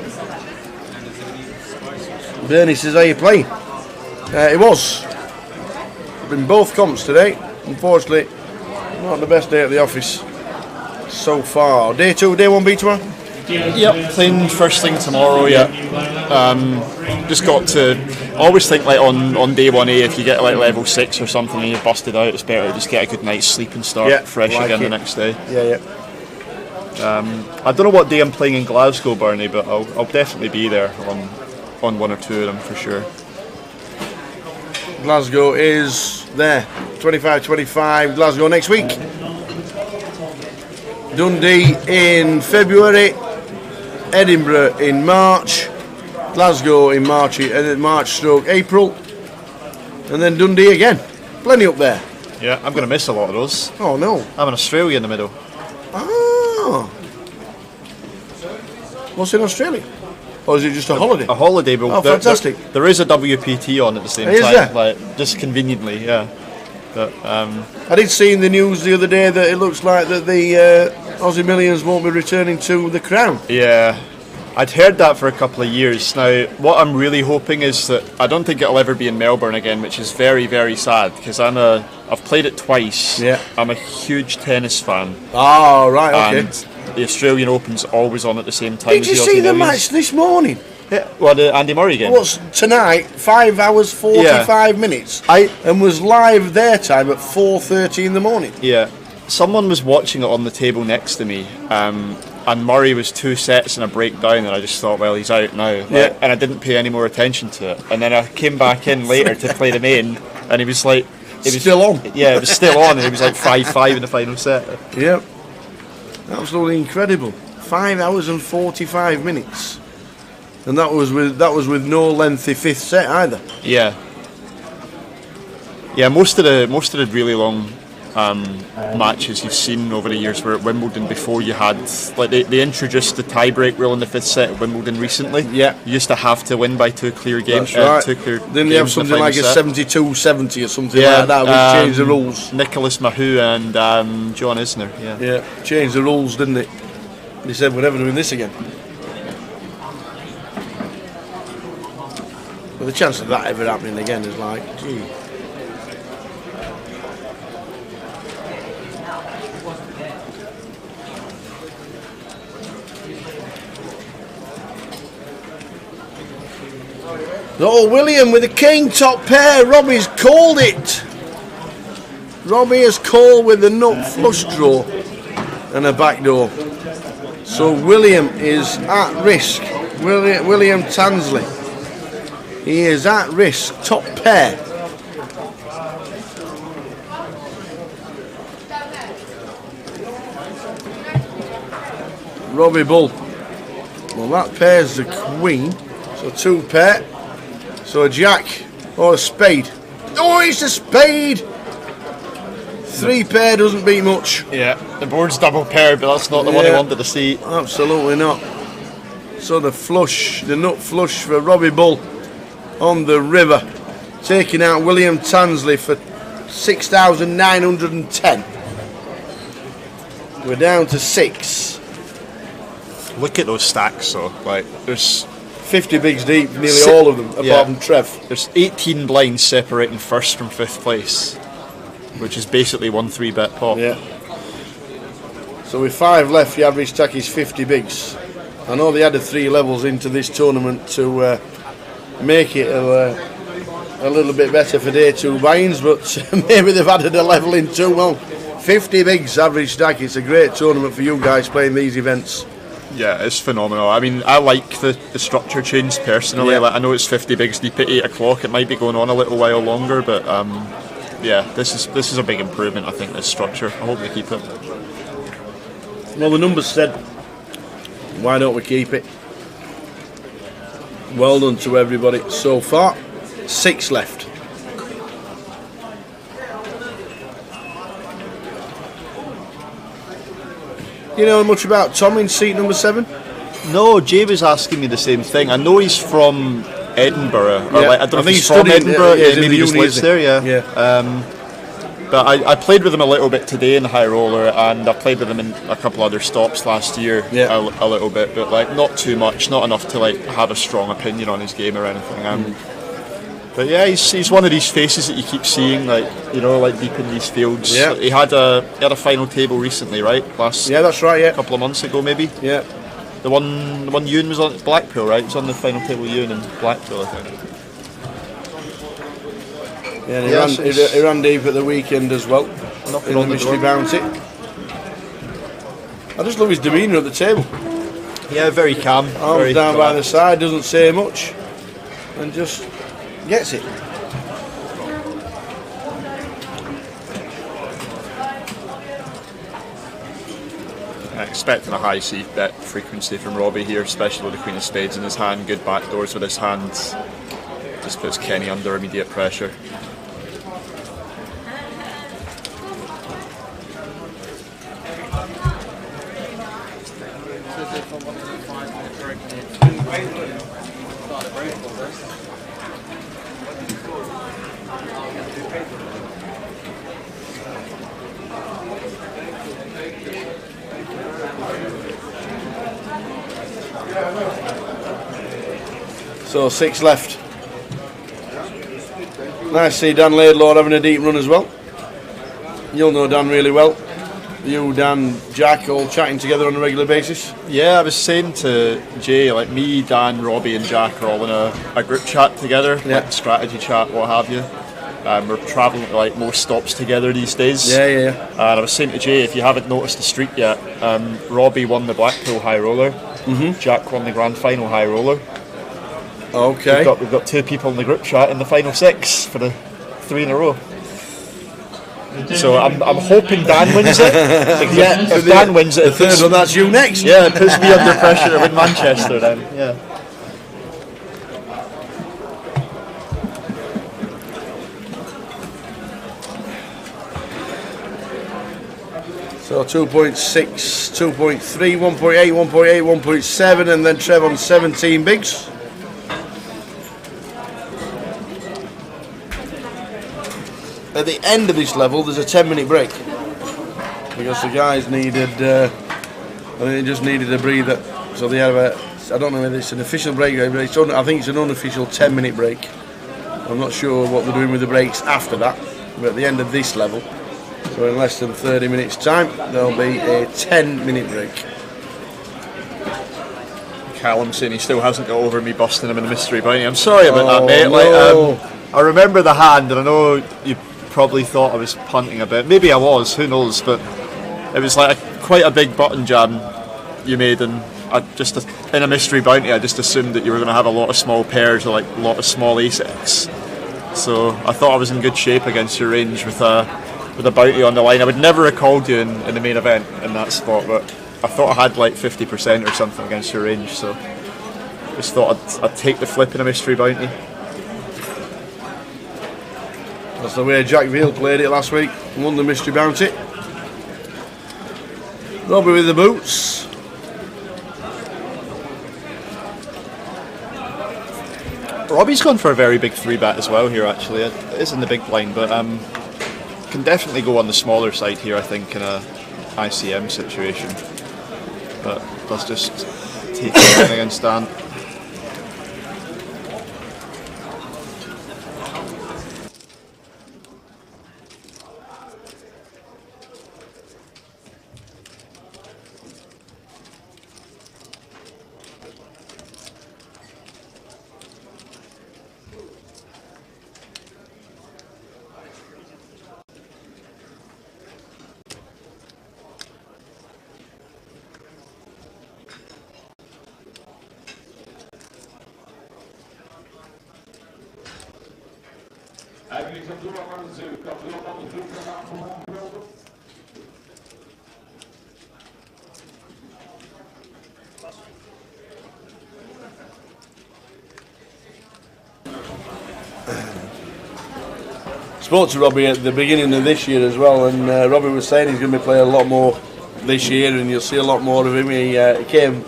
Bernie says, "Are you playing?" It was. Been both comps today. Unfortunately, not the best day at the office so far. Day 2, day 1 be tomorrow? Yep, playing first thing tomorrow, yeah. Just got to, I always think like on day 1A, if you get like level 6 or something and you're busted out, it's better to just get a good night's sleep and start fresh again the next day. Yeah. I don't know what day I'm playing in Glasgow, Bernie, but I'll definitely be there on 1 or 2 of them for sure. Glasgow is there. 25-25 Glasgow next week. Dundee in February. Edinburgh in March. Glasgow in March/April. And then Dundee again. Plenty up there. Yeah, I'm going to miss a lot of those. Oh no. I'm in Australia in the middle. Ah. What's in Australia? Or is it just a holiday? A holiday, but fantastic. There is a WPT on at the same Is time. there? Like, just conveniently, yeah. But, I did see in the news the other day that it looks like that the Aussie Millions won't be returning to the Crown. Yeah. I'd heard that for a couple of years. Now, what I'm really hoping is that I don't think it'll ever be in Melbourne again, which is very, very sad because I've played it twice. Yeah. I'm a huge tennis fan. Oh, right, okay. And the Australian Open's always on at the same time. Did as you the see Aussie the Millions. match this morning? Yeah. Well, the Andy Murray game. What's tonight? 5 hours 45 minutes. And was live their time at 4:30 in the morning. Yeah. Someone was watching it on the table next to me, and Murray was 2 sets in a breakdown, and I just thought, well, he's out now. Yeah. And I didn't pay any more attention to it. And then I came back in later to play the main, and he was like... It was still on. Yeah, it was still on, and it was like 5-5 in the final set. Yep. Absolutely incredible. 5 hours and 45 minutes. And that was with no lengthy fifth set either. Yeah. Yeah, most of the really long matches you've seen over the years were at Wimbledon. Before you had, like, they introduced the tie-break rule in the fifth set at Wimbledon recently. Yeah. You used to have to win by 2 clear games. That's right. 2 clear Then they have games in the something like a final set. 72-70 or something like that, which changed the rules. Nicholas Mahou and John Isner. Yeah. Yeah, changed the rules, didn't it? They said we're never doing this again. But the chance of that ever happening again is like, gee. Oh, William with the king top pair. Robbie's called it. Robbie has called with the nut flush draw and a backdoor. So William is at risk. William Tansley. He is at risk. Top pair. Robbie Bull. Well, that pair's the queen. So 2 pair. So a jack or a spade. Oh, it's a spade! 3 pair doesn't beat much. Yeah, the board's double pair, but that's not the one he wanted to see. Absolutely not. So the flush, the nut flush for Robbie Bull on the river, taking out William Tansley for 6,910. We're down to 6. Look at those stacks, though. Like, there's 50 bigs deep, nearly all of them, apart from Trev. There's 18 blinds separating first from 5th place, which is basically 1 3-bet pot. Yeah. So with 5 left, the average stack is 50 bigs. I know they added 3 levels into this tournament to make it a little bit better for day 2 buy-ins, but maybe they've added a level in too. Well, 50 bigs average stack. It's a great tournament for you guys playing these events. Yeah, it's phenomenal. I mean, I like the structure change personally. Yeah. Like, I know it's 50 bigs deep at 8 o'clock. It might be going on a little while longer, but yeah, this is a big improvement. I think, this structure. I hope they keep it. Well, the numbers said, why don't we keep it? Well done to everybody so far. 6 left. You know much about Tom in seat number 7? No, Jay was asking me the same thing. I know he's from Edinburgh. Or Yeah. like, I don't know I if think he's he from studied, Edinburgh. he's Yeah, in maybe the he just uni, lives isn't there. he? Yeah. But I played with him a little bit today in the high roller, and I played with him in a couple other stops last year. Yeah. A little bit, but like not too much, not enough to like have a strong opinion on his game or anything. But yeah, he's one of these faces that you keep seeing, like, you know, like deep in these fields. Yeah. He had a final table recently, right? Yeah, that's right. Yeah, couple of months ago, maybe. Yeah. The one Ewan was on Blackpool, right? He was on the final table, Ewan in Blackpool, I think. Yeah, Yeah, he ran deep at the weekend as well. Knocking In the on the mystery door. bounty. I just love his demeanour at the table. Yeah, very calm. Arms very down by the relaxed. side, doesn't say much, and just gets it. Expecting a high seat bet frequency from Robbie here, especially with the Queen of Spades in his hand. Good backdoors with his hands. Just puts Kenny under immediate pressure. So 6 left. Nice to see Dan Laidlaw having a deep run as well. You'll know Dan really well. You, Dan, Jack, all chatting together on a regular basis. Yeah, I was saying to Jay, like me, Dan, Robbie and Jack are all in a group chat together, like strategy chat, what have you. We're travelling to like most stops together these days. Yeah. And I was saying to Jay, if you haven't noticed the streak yet, Robbie won the Blackpool High Roller, Jack won the Grand Final High Roller. Okay. We've got 2 people in the group chat in the final 6 for the 3 in a row. So I'm hoping Dan wins it. If Dan wins it, the third one, that's you next. Yeah, it puts me under pressure to win Manchester then. Yeah. So 2.6, 2.3, 1.8, 1.8, 1.7, and then Trev on 17 bigs. At the end of this level, there's a 10-minute break because the guys needed, I think they just needed a breather. So they have I don't know whether it's an official break, but I think it's an unofficial 10-minute break. I'm not sure what they're doing with the breaks after that, but at the end of this level, so in less than 30 minutes time, there'll be a 10-minute break. Callum saying he still hasn't got over me busting him in the mystery bounty. I'm sorry about that, mate. No. I remember the hand, and I know you probably thought I was punting a bit. Maybe I was, who knows, but it was like quite a big button jam you made, and in a mystery bounty I just assumed that you were going to have a lot of small pairs or like a lot of small ace-X. So I thought I was in good shape against your range with a bounty on the line. I would never have called you in the main event in that spot, but I thought I had like 50% or something against your range, so just thought I'd take the flip in a mystery bounty. That's the way Jack Veal played it last week. Won the mystery bounty. Robbie with the boots. Robbie's gone for a very big 3-bet as well here actually. It is in the big blind, but can definitely go on the smaller side here I think in a ICM situation. But let's just take it against Dan. Spoke to Robbie at the beginning of this year as well, and Robbie was saying he's going to be playing a lot more this year, and you'll see a lot more of him. He came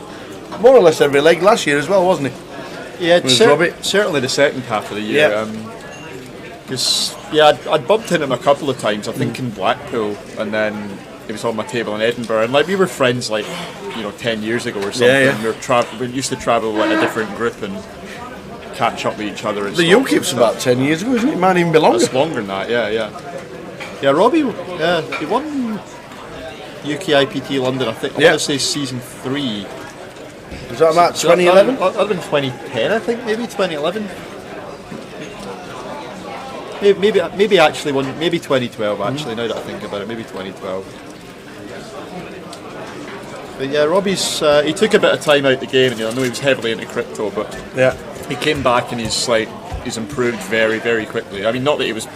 more or less every leg last year as well, wasn't he? Yeah, certainly the second half of the year. Because I'd bumped into him a couple of times. I think in Blackpool, and then he was on my table in Edinburgh, and like we were friends like 10 years ago or something. We used to travel like a different group and catch up with each other. The UKIP's about 10 years ago, isn't it? It might even be longer. It's longer than that, yeah. Robbie, he won UKIPT London, I think. I want to say season 3. Was that about 2011? That would have been 2010, I think, maybe 2011. Maybe actually maybe 2012 actually, now that I think about it, maybe 2012. But yeah, Robbie's he took a bit of time out the game, and I know he was heavily into crypto, but he came back and he's improved very, very quickly. I mean, not that he was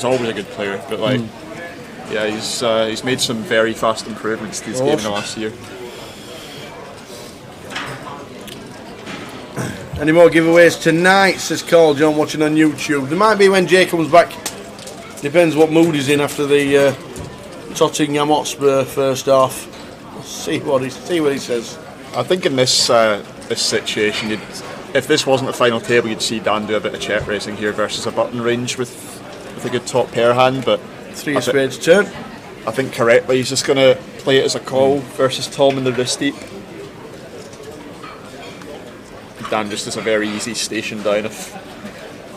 always a good player, but like he's made some very fast improvements to his game in the last year. Any more giveaways tonight, says Carl John, watching on YouTube. There might be when Jay comes back. Depends what mood he's in after the Tottenham Hotspur first half. See what he says. I think in this situation, if this wasn't a final table, you'd see Dan do a bit of check raising here versus a button range with a good top pair hand. But 3 of spades turn. I think correctly he's just going to play it as a call versus Tom in the wrist deep. Dan just has a very easy station down if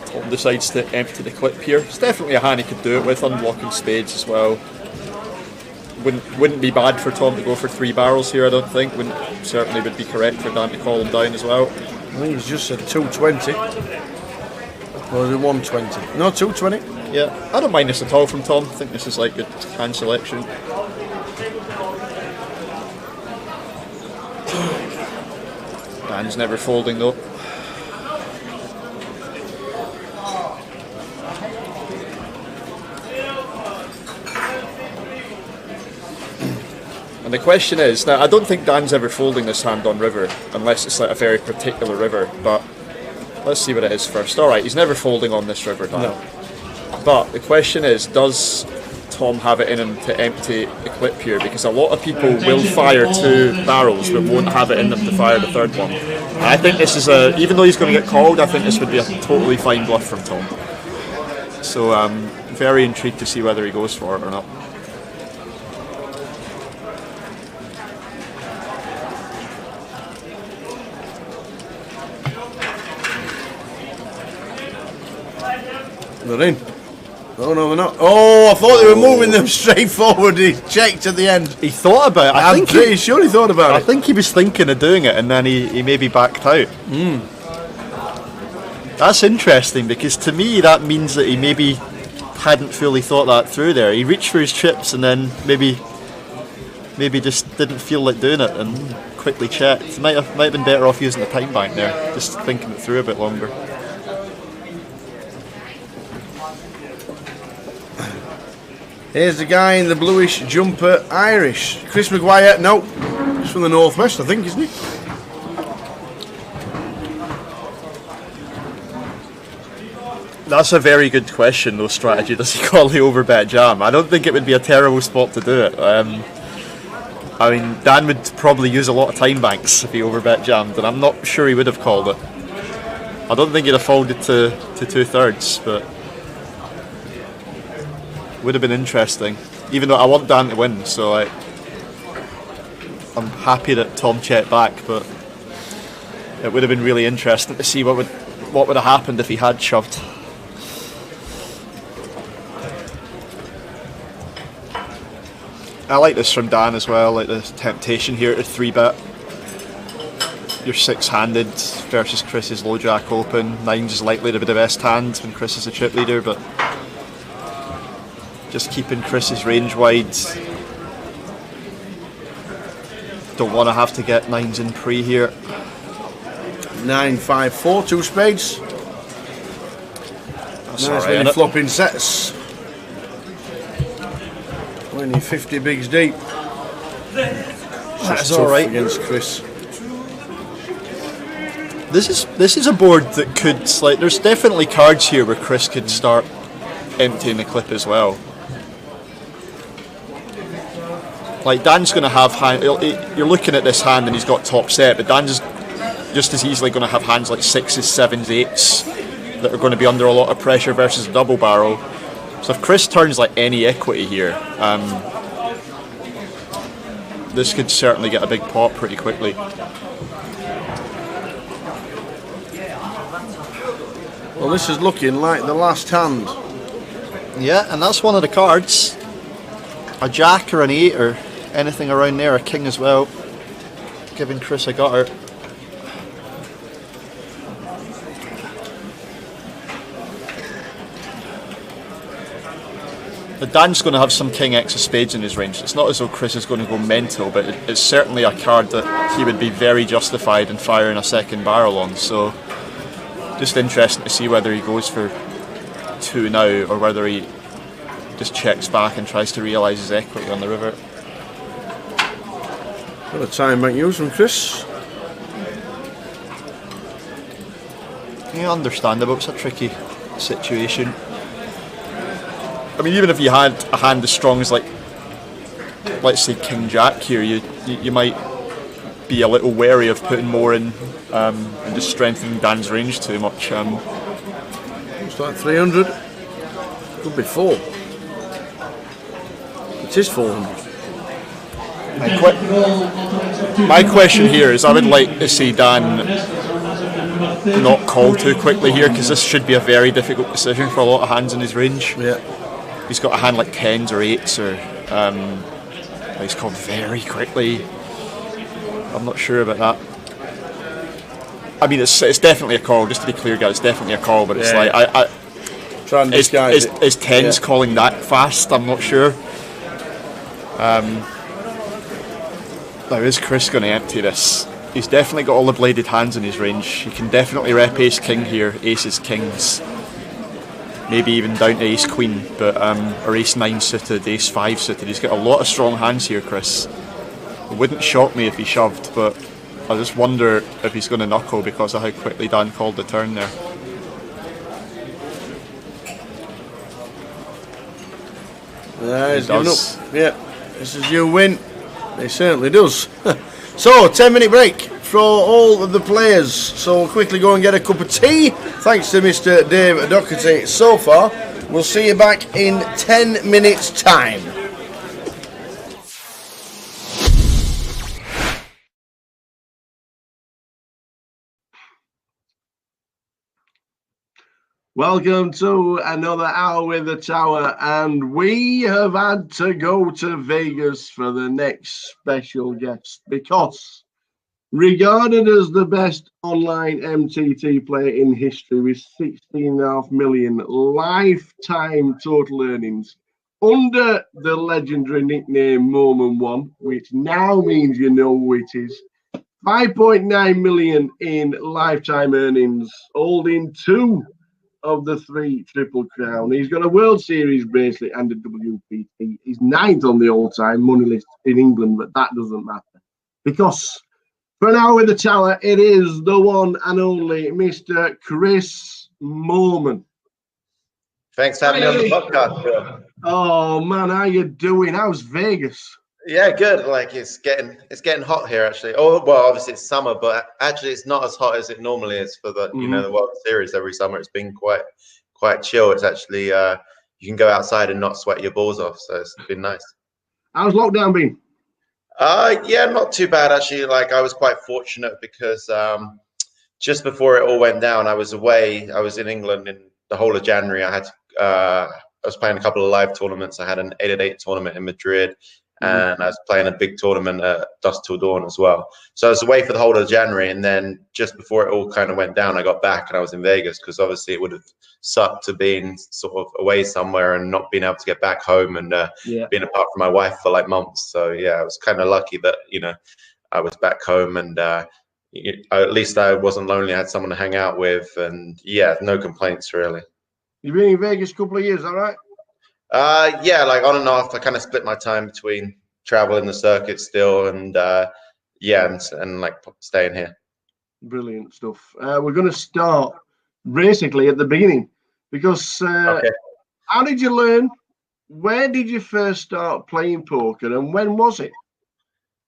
Tom decides to empty the clip here. It's definitely a hand he could do it with, unblocking spades as well. Wouldn't be bad for Tom to go for 3 barrels here, I don't think. Certainly would be correct for Dan to call him down as well. I think he's just said 220. Or is it 120? No, 220. Yeah, I don't mind this at all from Tom. I think this is like good hand selection. Dan's never folding though. And the question is, now I don't think Dan's ever folding this hand on river, unless it's like a very particular river, but let's see what it is first. Alright, he's never folding on this river, Dan. No. But the question is, does Tom have it in him to empty the clip here? Because a lot of people will fire 2 barrels but won't have it in them to fire the 3rd one. And I think this is even though he's going to get called, I think this would be a totally fine bluff from Tom. So very intrigued to see whether he goes for it or not. They're in. Oh no, they're not. Oh, I thought they were moving them straight forward. He checked at the end. He thought about it. I'm pretty sure he thought about it. I think he was thinking of doing it and then he maybe backed out. That's interesting, because to me that means that he maybe hadn't fully thought that through there. He reached for his chips and then maybe just didn't feel like doing it and quickly checked. Might have been better off using the time bank there, just thinking it through a bit longer. Here's the guy in the bluish jumper, Irish. Chris Maguire, no, he's from the northwest, I think, isn't he? That's a very good question, though, strategy. Does he call the overbet jam? I don't think it would be a terrible spot to do it. I mean, Dan would probably use a lot of time banks if he overbet jammed, and I'm not sure he would have called it. I don't think he'd have folded to 2/3, but would have been interesting. Even though I want Dan to win, so I'm happy that Tom checked back, but it would have been really interesting to see what would have happened if he had shoved. I like this from Dan as well, like the temptation here to 3-bet. You're 6-handed versus Chris's low jack open. 9's is likely to be the best hand when Chris is a chip leader, but just keeping Chris's range wide. Don't want to have to get 9's in pre here. 9-5-4, 2 spades. That's nice alright, many flopping sets. 50 bigs deep. That's alright against Chris. This is a board that could, like, there's definitely cards here where Chris could start emptying the clip as well. Like, Dan's going to have hand. You're looking at this hand and he's got top set, but Dan's just as easily going to have hands like 6s, 7s, 8s that are going to be under a lot of pressure versus a double barrel. So if Chris turns like any equity here, this could certainly get a big pot pretty quickly. Well, this is looking like the last hand. Yeah, and that's one of the cards. A jack or an 8 or anything around there, a king as well, giving Chris a gutter. But Dan's going to have some king X of spades in his range. It's not as though Chris is going to go mental, but it's certainly a card that he would be very justified in firing a second barrel on. So just interesting to see whether he goes for 2 now or whether he just checks back and tries to realise his equity on the river. Got a time bank use from Chris. Yeah, understandable. It's a tricky situation. I mean, even if you had a hand as strong as, like, let's say King Jack here, you might be a little wary of putting more in and just strengthening Dan's range too much. Looks like 300. Could be 4. It is 400. My question here is, I would like to see Dan not call too quickly here, because this should be a very difficult decision for a lot of hands in his range. Yeah. He's got a hand like 10s or 8s, or he's called very quickly. I'm not sure about that. I mean, it's definitely a call. Just to be clear, guys, it's definitely a call. But it's like try and disguise it. Is tens calling that fast? I'm not sure. Now is Chris going to empty this? He's definitely got all the bladed hands in his range. He can definitely rep ace king here, aces kings, maybe even down to ace queen, but or ace 9 suited, ace 5 suited. He's got a lot of strong hands here, Chris. It wouldn't shock me if he shoved, but I just wonder if he's going to knuckle because of how quickly Dan called the turn there. He's given up. Yeah, this is your win. He certainly does. So, 10-minute break for all of the players. So we'll quickly go and get a cup of tea. Thanks to Mr. Dave Doherty so far. We'll see you back in 10 minutes' time. Welcome to another hour with the Tower, and we have had to go to Vegas for the next special guest because, regarded as the best online MTT player in history with 16.5 million lifetime total earnings, under the legendary nickname Moment One, which now means you know who it is, 5.9 million in lifetime earnings, holding 2 of the 3 Triple Crown. He's got a World Series bracelet and a WPT. He's 9th on the all-time money list in England, but that doesn't matter because for an hour with the Tower, it is the one and only Mr. Chris Moorman. Thanks for having me on the podcast, Phil. Oh man, how you doing? How's Vegas? Yeah, good. Like it's getting hot here actually. Oh well, obviously it's summer, but actually it's not as hot as it normally is for the you know the World Series every summer. It's been quite chill. It's actually you can go outside and not sweat your balls off, so it's been nice. How's lockdown been? Yeah, not too bad actually. Like I was quite fortunate because just before it all went down, I was away. I was in England in the whole of January. I was playing a couple of live tournaments. I had an 8-at-8 tournament in Madrid. And I was playing a big tournament at Dusk Till Dawn as well. So I was away for the whole of January, and then just before it all kind of went down, I got back and I was in Vegas because obviously it would have sucked to being sort of away somewhere and not being able to get back home and being apart from my wife for like months. So yeah, I was kind of lucky that I was back home and at least I wasn't lonely. I had someone to hang out with, and yeah, no complaints really. You've been in Vegas a couple of years, all right? Yeah, like on and off. I kind of split my time between traveling the circuit still and and like staying here. Brilliant stuff. We're going to start basically at the beginning because how did you learn? Where did you first start playing poker, and when was it?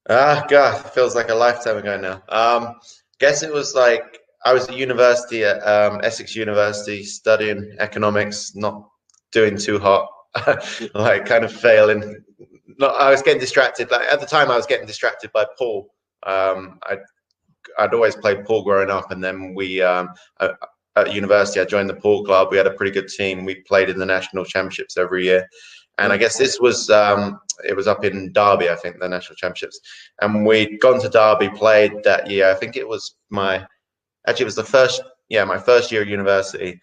God, it feels like a lifetime ago now. Guess it was like I was at university at Essex University studying economics, not doing too hot. Like kind of failing. I was getting distracted. Like at the time, I was getting distracted by pool. I'd always played pool growing up, and then we at university I joined the pool club. We had a pretty good team. We played in the national championships every year, and I guess this was it was up in Derby, I think, the national championships, and we'd gone to Derby, played that year. I think it was my first year at university.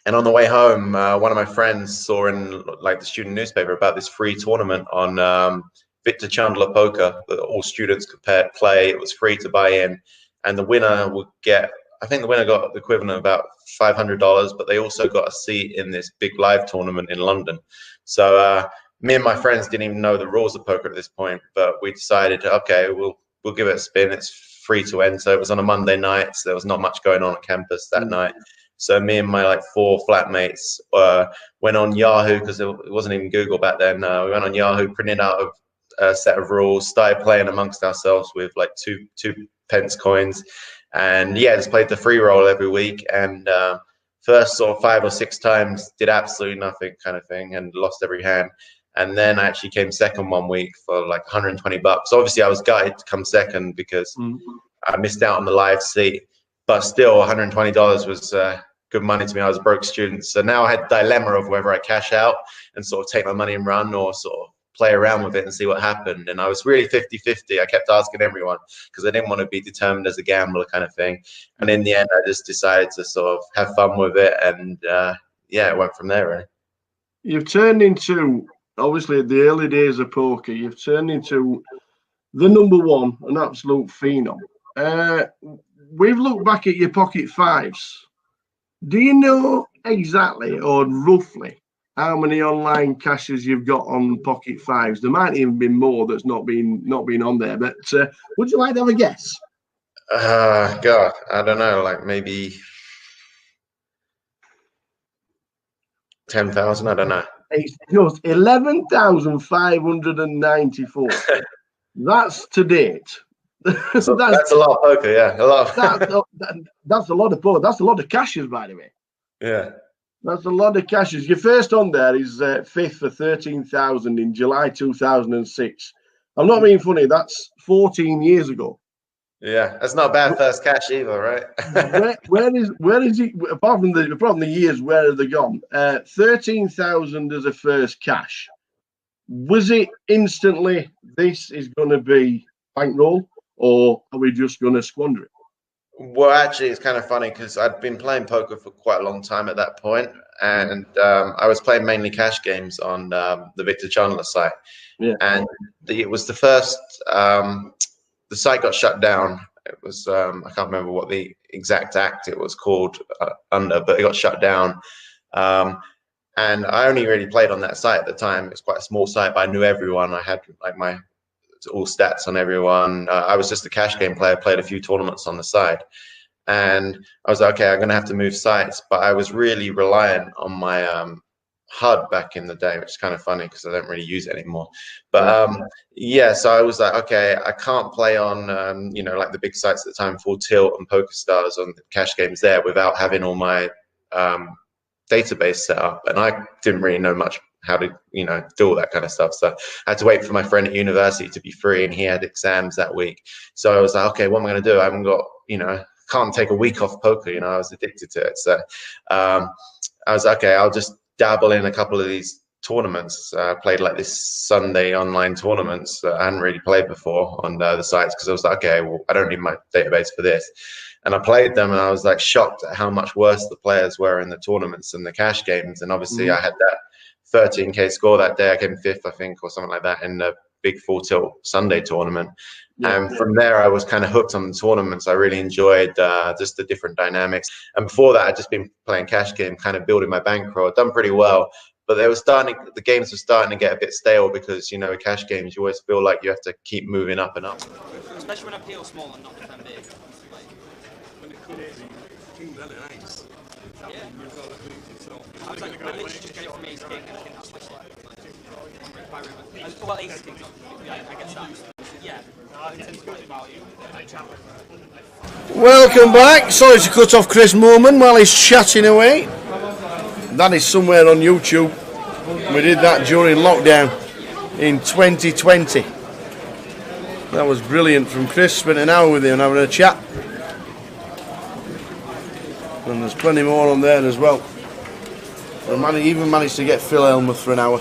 And on the way home, one of my friends saw in like the student newspaper about this free tournament on Victor Chandler Poker that all students could play. It was free to buy in, and the winner would get. I think the winner got the equivalent of about $500, but they also got a seat in this big live tournament in London. So me and my friends didn't even know the rules of poker at this point, but we decided, okay, we'll give it a spin. It's free to enter. It was on a Monday night, so there was not much going on campus that night. So me and my like 4 flatmates went on Yahoo because it wasn't even Google back then. We went on Yahoo, printed out a set of rules, started playing amongst ourselves with like two pence coins, and yeah, just played the free roll every week. And first sort of 5 or 6 times did absolutely nothing kind of thing and lost every hand. And then I actually came second one week for like $120. Obviously, I was gutted to come second because I missed out on the live seat. but still $120 was good money to me. I was a broke student. So now I had the dilemma of whether I cash out and sort of take my money and run, or sort of play around with it and see what happened. And I was really 50-50. I kept asking everyone because I didn't want to be determined as a gambler kind of thing. And in the end, I just decided to sort of have fun with it. And yeah, it went from there, really. You've turned into, obviously, the early days of poker, you've turned into the number one, an absolute phenom. We've looked back at your pocket fives. Do you know exactly or roughly how many online cashes you've got on pocket fives? There might even be more that's not been on there, but would you like to have a guess? God, I don't know, like maybe 10,000. I don't know. It's just 11,594. That's to date. So that's a lot of poker, yeah. A lot. That's a lot of poker. That's a lot of cashes, by the way. Yeah. That's a lot of cashes. Your first on there is fifth for 13,000 in July 2006. I'm not being funny. That's 14 years ago. Yeah, that's not a bad first cash either, right? where is it? Apart from the years, where have they gone? 13,000 as a first cash. Was it instantly? This is going to be bankroll, or are we just going to squander it? Well, actually, it's kind of funny because I'd been playing poker for quite a long time at that point, and I was playing mainly cash games on the Victor Chandler site. Yeah. And it was the first. The site got shut down. It was I can't remember what the exact act it was called under, but it got shut down. And I only really played on that site at the time. It's quite a small site, but I knew everyone. I had like my all stats on everyone. I was just a cash game player, played a few tournaments on the side. And I was like, okay, I'm going to have to move sites. But I was really reliant on my HUD back in the day, which is kind of funny because I don't really use it anymore. But yeah, so I was like, okay, I can't play on, like the big sites at the time, Full Tilt and PokerStars on the cash games there without having all my database set up. And I didn't really know much how to, do all that kind of stuff. So I had to wait for my friend at university to be free, and he had exams that week. So I was like, okay, what am I going to do? I haven't got, can't take a week off poker. I was addicted to it. So I was like, okay, I'll just dabble in a couple of these tournaments. I played like this Sunday online tournaments that I hadn't really played before on the sites, because I was like, okay, well, I don't need my database for this. And I played them, and I was like shocked at how much worse the players were in the tournaments and the cash games. And obviously I had that 13K score that day. I came fifth, I think, or something like that in the big Full Tilt Sunday tournament. And from there, I was kind of hooked on the tournaments. I really enjoyed just the different dynamics. And before that, I'd just been playing cash game, kind of building my bankroll. I'd done pretty well, but the games were starting to get a bit stale because, with cash games, you always feel like you have to keep moving up and up. Especially when I peel small and not defend big. When it comes to King Belly Ice, Yeah. I was like, I literally just get it from ace king, and I think that's like by river. Well, ace king, yeah, I guess that. Yeah. Welcome back. Sorry to cut off Chris Moorman while he's chatting away. That is somewhere on YouTube. We did that during lockdown in 2020. That was brilliant from Chris. Spent an hour with him having a chat. And there's plenty more on there as well. I even managed to get Phil Elmuth for an hour.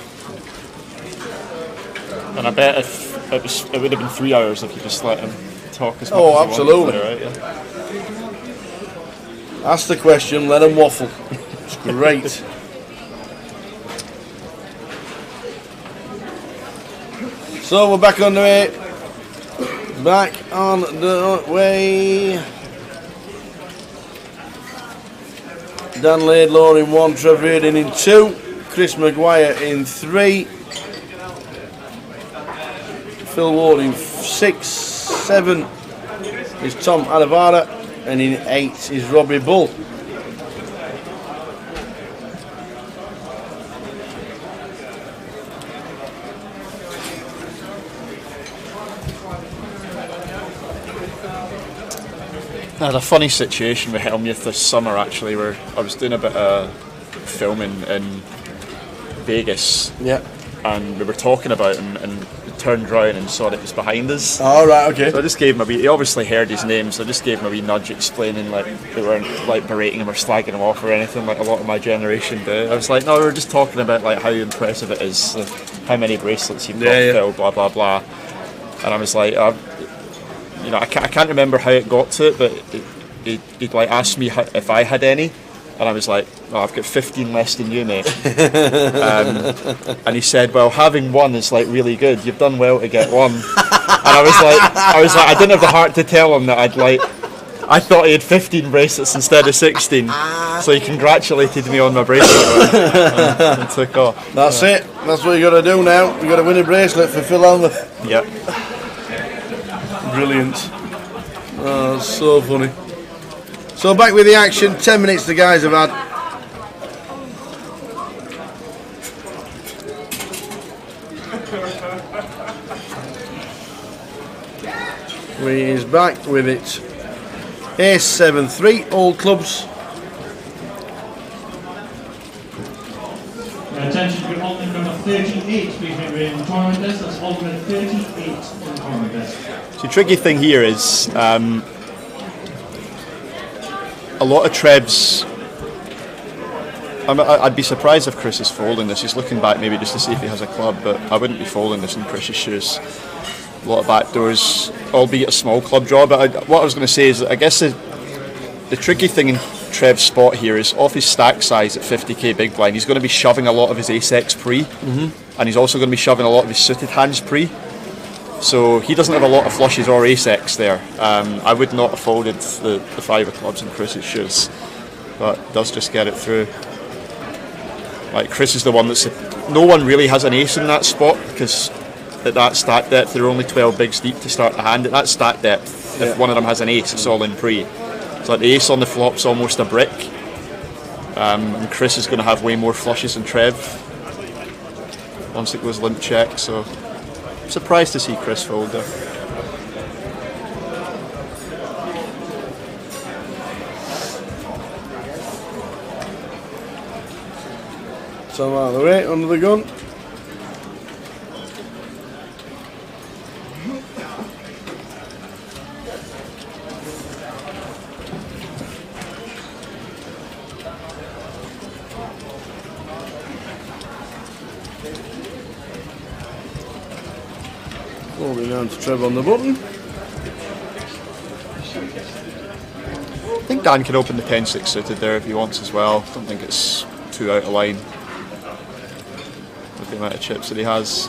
And I bet if it would have been 3 hours if you just let him talk as much as he absolutely. Wanted, right? Yeah. Ask the question, let him waffle. It's great. So we're back on the way. Back on the way. Dan Laidlaw in 1, Trevor Reardon in 2, Chris Maguire in 3, Phil Ward in 6, 7 is Tom Adavara, and in 8 is Robbie Bull. I had a funny situation with Helmuth this summer actually, where I was doing a bit of filming in Vegas. Yeah. And we were talking about him, and turned round and saw that it was behind us. All right, okay. So I just gave him a wee. He obviously heard his name, so I just gave him a wee nudge, explaining like they weren't like berating him or slagging him off or anything like a lot of my generation do. I was like, no, we were just talking about like how impressive it is, like, how many bracelets you've got, Phil, blah blah blah. And I was like, you know, I can't remember how it got to it, but he'd like asked me if I had any. And I was like, oh, I've got 15 less than you, mate. And he said, well, having one is like really good. You've done well to get one. And I was like, I didn't have the heart to tell him that I thought he had 15 bracelets instead of 16. So he congratulated me on my bracelet and took off. That's it. That's what you got to do now. You got to win a bracelet for Phil Elmer. Yep. Brilliant. Oh, that's so funny. So back with the action, 10 minutes the guys have had. We is back with it. Ace 7-3, all clubs. Attention to alternate number 38, please remember in the tournament list. That's alternate 38 in the tournament list. So the tricky thing here is a lot of Trebs. I'd be surprised if Chris is folding this. He's looking back maybe just to see if he has a club, but I wouldn't be folding this in Chris's shoes. A lot of backdoors, albeit a small club draw. But what I was going to say is that I guess the tricky thing in Trev's spot here is off his stack size at 50k big blind, he's going to be shoving a lot of his ace-x pre, and he's also going to be shoving a lot of his suited hands pre. So he doesn't have a lot of flushes or ace-x there. I would not have folded the 5 of clubs in Chris's shoes, but does just get it through. Like Chris is the one that's... No one really has an ace in that spot, because at that stack depth there are only 12 bigs deep to start the hand. At that stack depth, if one of them has an ace, it's all in pre. So like the ace on the flop's almost a brick. And Chris is going to have way more flushes than Trev once it goes limp check, so... Surprised to see Chris fold there. So out of the way, under the gun. Holding down to Trev on the button. I think Dan can open the 10-6 suited there if he wants as well. Don't think it's too out of line with the amount of chips that he has.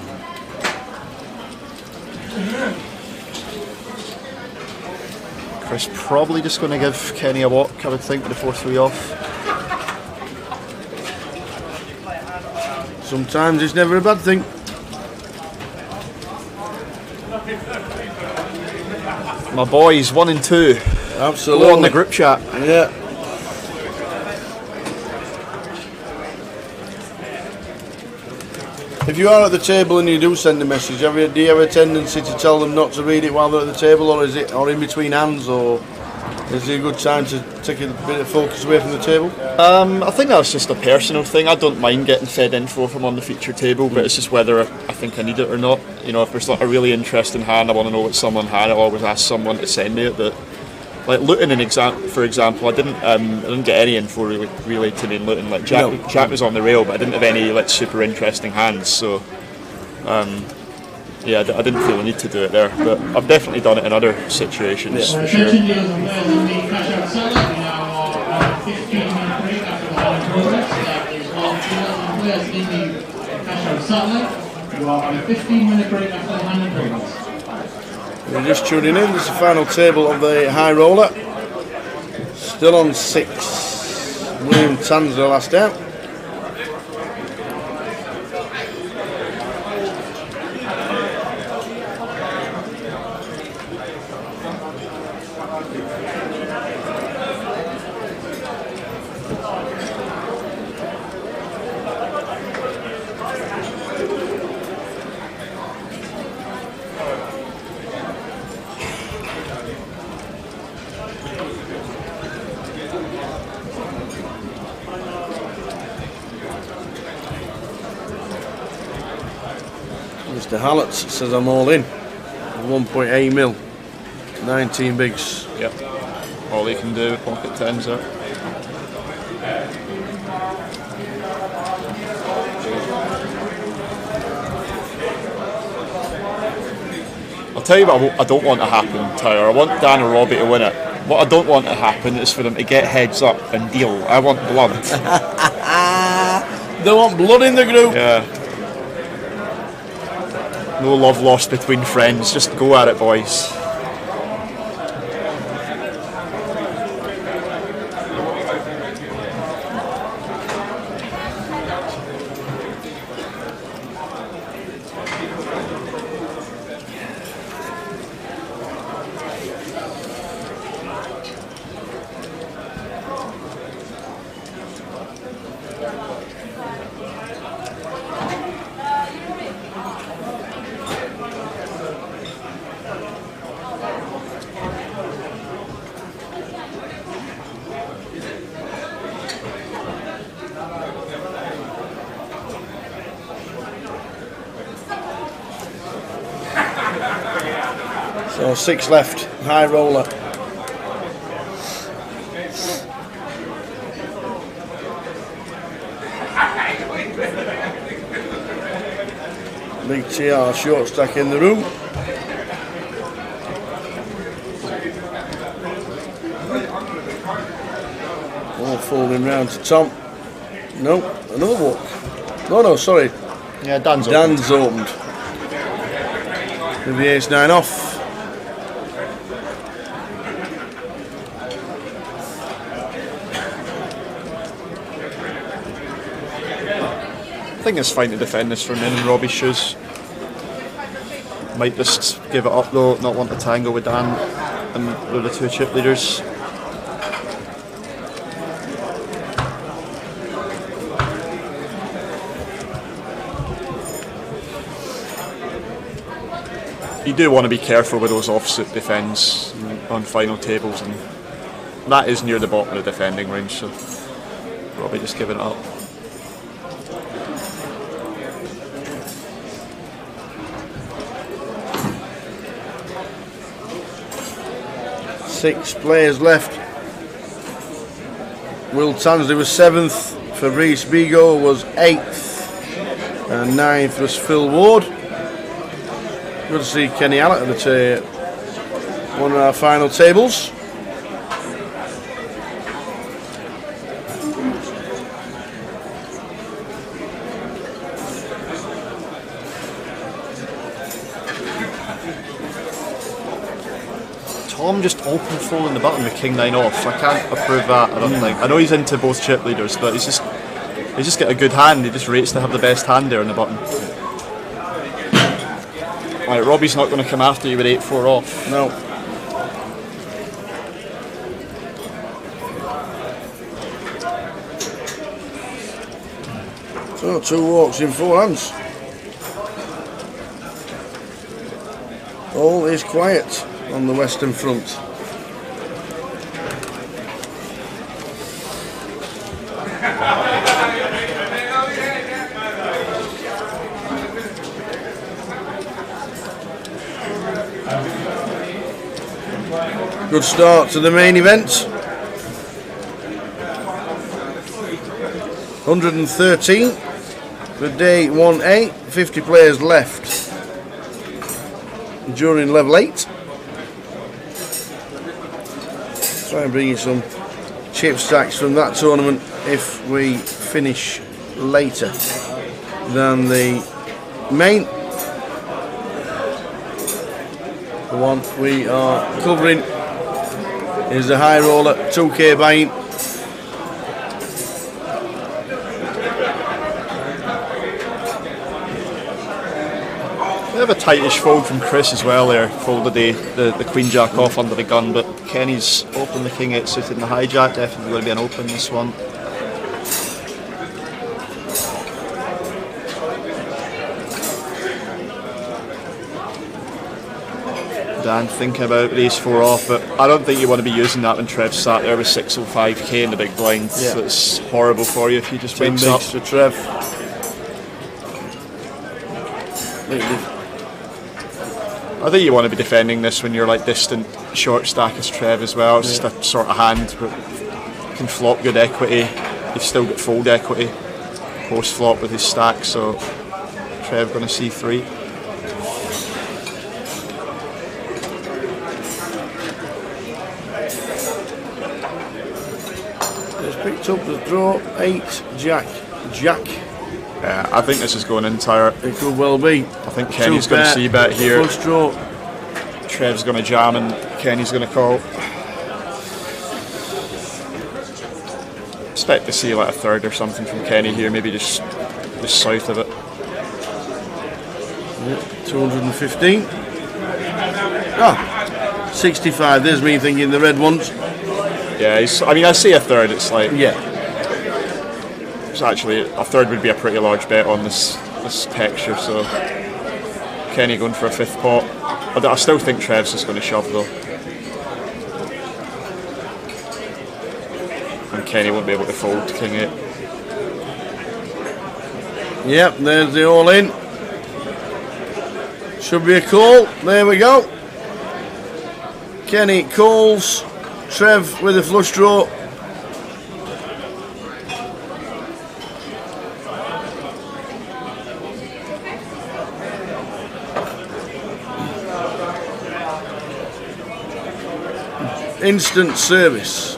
Chris probably just going to give Kenny a walk, I would think, with the 4-3 off. Sometimes it's never a bad thing. My boys, 1 and 2. Absolutely. All on the group chat. Yeah. If you are at the table and you do send a message, do you have a tendency to tell them not to read it while they're at the table, or is it, or in between hands, or is it a good time to take a bit of focus away from the table? I think that's just a personal thing. I don't mind getting fed info from on the feature table, but it's just whether I think I need it or not. You know, if there's like a really interesting hand, I want to know what someone had, I'll always ask someone to send me it. But like Luton, for example, I didn't get any info really to me in Luton. Like Jack was on the rail, but I didn't have any like super interesting hands. So yeah, I didn't feel the need to do it there, but I've definitely done it in other situations for sure. You are on a 15-minute break after the hand and progress. We're just tuning in. This is the final table of the high roller. Still on 6. William Tanzer last out. Mr. Hallett says I'm all in. 1.8 mil. 19 bigs. Yep. All he can do with pocket tens there. I'll tell you what I don't want to happen, Tyler. I want Dan or Robbie to win it. What I don't want to happen is for them to get heads up and deal. I want blood. They want blood in the group. Yeah. No love lost between friends. Just go at it, boys. So 6 left, high roller. Big TR short stack in the room. All folding round to Tom. No, another walk. No, sorry. Yeah, Dan's opened. With the ace-9 off. I think it's fine to defend this from in Robbie's shoes. Might just give it up though, not want to tangle with Dan and with the two chip leaders. You do want to be careful with those offsuit defends on final tables, and that is near the bottom of the defending range, so Robbie just giving it up. Six players left. Will Tansley was 7th, Fabrice Bigot was 8th, and 9th was Phil Ward. Good to see Kenny Allett at one of our final tables. Tom just open folding the button with King 9 off. I can't approve that, I don't think. I know he's into both chip leaders, but he's just got a good hand. He just rates to have the best hand there on the button. Right, Robbie's not going to come after you with 8-4 off. No. So 2 walks in 4 hands. All is quiet on the Western Front. Good start to the main event. 113 for day 1A, 50 players left during level 8. Try and bring you some chip stacks from that tournament if we finish later than the main. The one we are covering is the high roller 2K buying. Bit of a tightish fold from Chris as well there. Folded the Queen Jack off under the gun, but Kenny's opened the King 8 suited and the hijack. Definitely going to be an open this one. Dan thinking about the ace-4 off, but I don't think you want to be using that when Trev sat there with 605k in the big blind. Yeah. It's horrible for you if you just wakes up. For Trev. I think you want to be defending this when you're like distant short stack as Trev as well. It's just a sort of hand that can flop good equity. You've still got fold equity post flop with his stack, so Trev going to C3. It's picked up the draw. 8 Jack. Yeah, I think this is going entire. It could well be. I think Kenny's going to see bet here. Flush draw. Trev's going to jam and Kenny's going to call. Expect to see like a third or something from Kenny here, maybe just south of it. Yeah, 215. 65. There's me thinking the red ones. Yeah, I mean, I see a third. It's like it's actually a third would be a pretty large bet on this texture. So Kenny going for a 5th pot. I still think Trev's just going to shove though, and Kenny won't be able to fold to King 8. Yep, there's the all in. Should be a call. There we go. Kenny calls. Trev with a flush draw. Instant service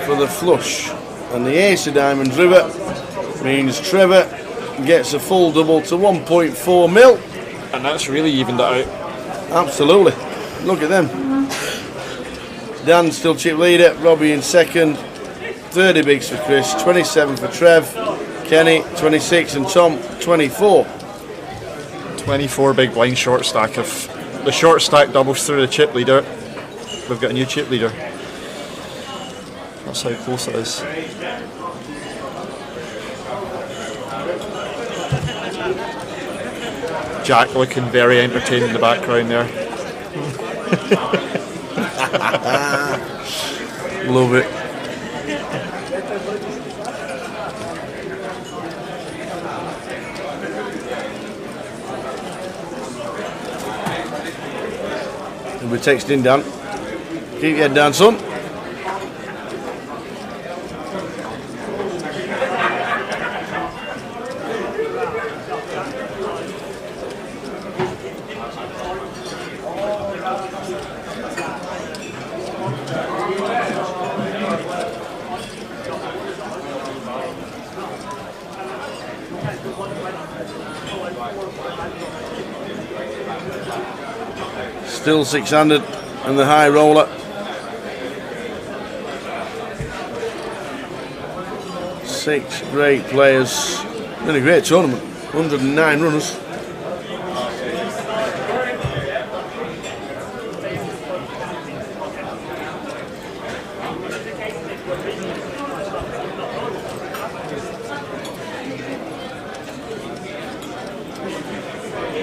for the flush, and the ace of diamonds river means Trevor gets a full double to 1.4 mil, and that's really evened it out. Absolutely. Look at them. Dan still chip leader, Robbie in second, 30 bigs for Chris, 27 for Trev, Kenny 26 and Tom 24. 24 big blind short stack. If the short stack doubles through the chip leader, we've got a new chip leader. That's how close it is. Jack looking very entertained in the background there. Love it. We're texting Dan. Keep your head down, son. Still 600 and the high roller. 6 great players. Been a great tournament. 109 runners.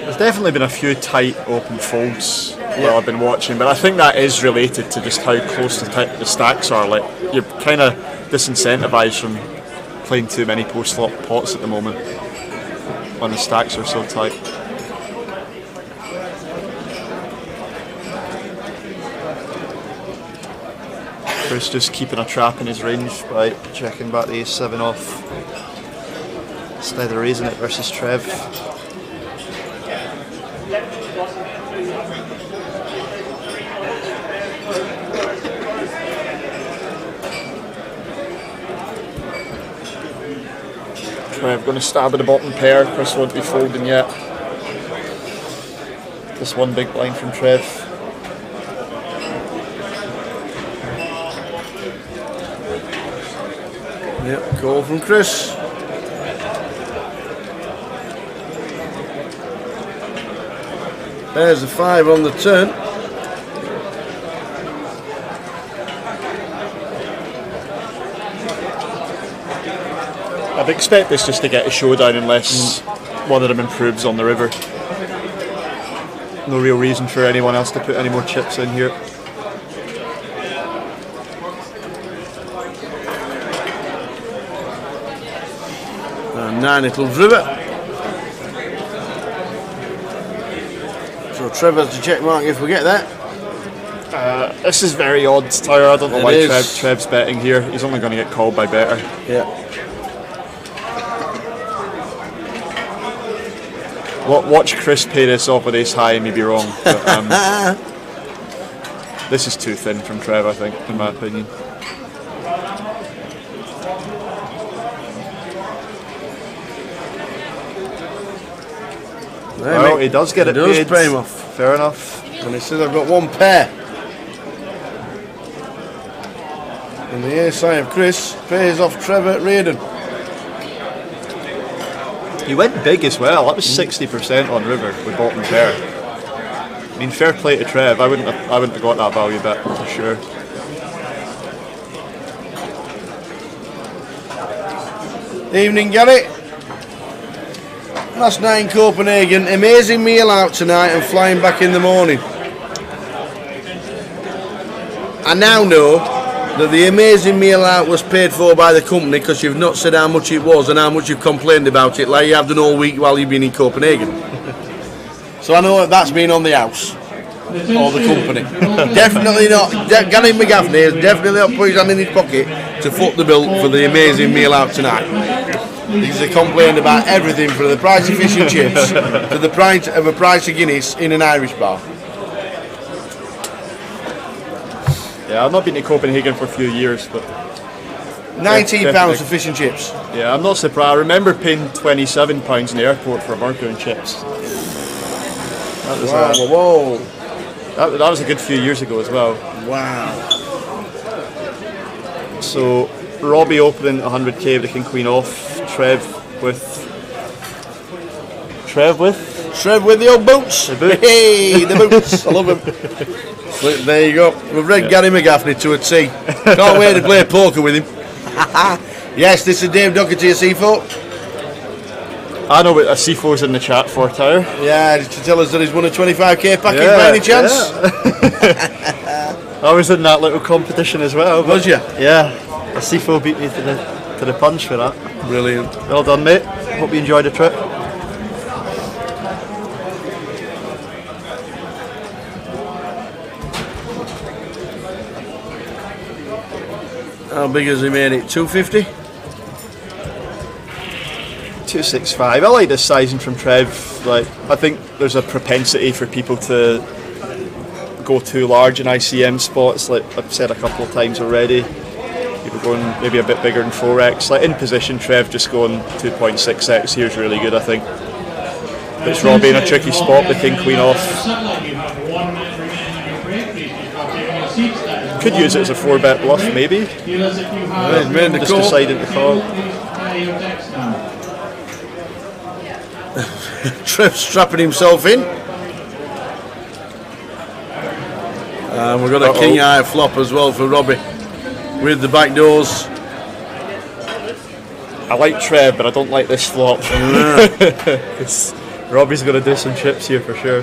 There's definitely been a few tight open folds while I've been watching, but I think that is related to just how close the stacks are. Like, you're kind of disincentivised from playing too many post-flop pots at the moment when the stacks are so tight. Chris just keeping a trap in his range by checking back the ace-7 off instead of raising it versus Trev. Trev going to stab at the bottom pair. Chris won't be folding yet. Just one big blind from Trev. Yep, call from Chris. There's a 5 on the turn. I'd expect this just to get a showdown unless one of them improves on the river. No real reason for anyone else to put any more chips in here. And 9 it'll river. So Trevor's the check mark if we get that. This is very odd, Tyre. I don't know It why is. Trev's betting here. He's only going to get called by better. Yeah. Watch Chris pay this off with ace high and maybe wrong. But, this is too thin from Trev, I think, in my opinion. Well, he does get it paid. He does pay him off. Fair enough. And he says I've got one pair. And the ace high of Chris pays off Trevor Reardon. He went big as well. That was 60% on river with bottom pair. I mean, fair play to Trev. I wouldn't have got that value bet for sure. Evening, Gary. Last night in Copenhagen, amazing meal out tonight and flying back in the morning. I now know that the amazing meal out was paid for by the company because you've not said how much it was and how much you've complained about it like you have done all week while you've been in Copenhagen. So I know that's been on the house or the company. Definitely not. Gary McGaffney has definitely not put his hand in his pocket to foot the bill for the amazing meal out tonight. Because they complained about everything from the price of fish and chips to the price of a price of Guinness in an Irish bar. Yeah, I've not been to Copenhagen for a few years, but £19 for fish and chips. Yeah, I'm not surprised. I remember paying £27 in the airport for a burger and chips. That was whoa. That was a good few years ago as well. Wow. So Robbie opening 100k with the king queen off. Trev with the old boots. Hey, the boots. I love them. There you go. We've read Gary McGaffney to a T. Can't wait to play poker with him. Yes, this is Dave Doherty of C4. I know what a C4's in the chat for, Tyre. Yeah, to tell us that he's won a 25k package by any chance? I was in that little competition as well. Was you? Yeah. A C4 beat me to the punch for that. Brilliant. Well done, mate. Hope you enjoyed the trip. How big has he made it? 250? 265. I like this sizing from Trev. Like, I think there's a propensity for people to go too large in ICM spots. Like I've said a couple of times already. People going maybe a bit bigger than 4x. Like in position, Trev just going 2.6x here is really good, I think. It's Robbie in a tricky spot, the king queen off. Could use it as a 4-bet bluff, maybe. Just deciding to call. Trev strapping himself in. And we've got a king high flop as well for Robbie with the back doors. I like Trev, but I don't like this flop. Robbie's going to do some chips here for sure.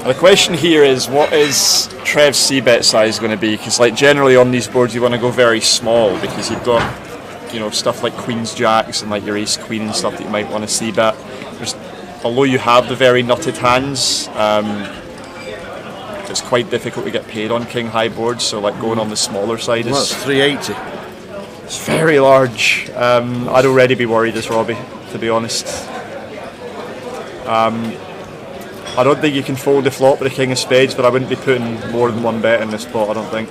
The question here is, what is Trev's c-bet size going to be? Because like generally on these boards you want to go very small because you've got, you know, stuff like queens jacks and like your ace queen and stuff that you might want to c-bet. Although you have the very nutted hands, it's quite difficult to get paid on king high boards, so like going on the smaller side is... That's 380. It's very large. I'd already be worried as Robbie, to be honest. I don't think you can fold the flop with a king of spades, but I wouldn't be putting more than one bet in this spot, I don't think.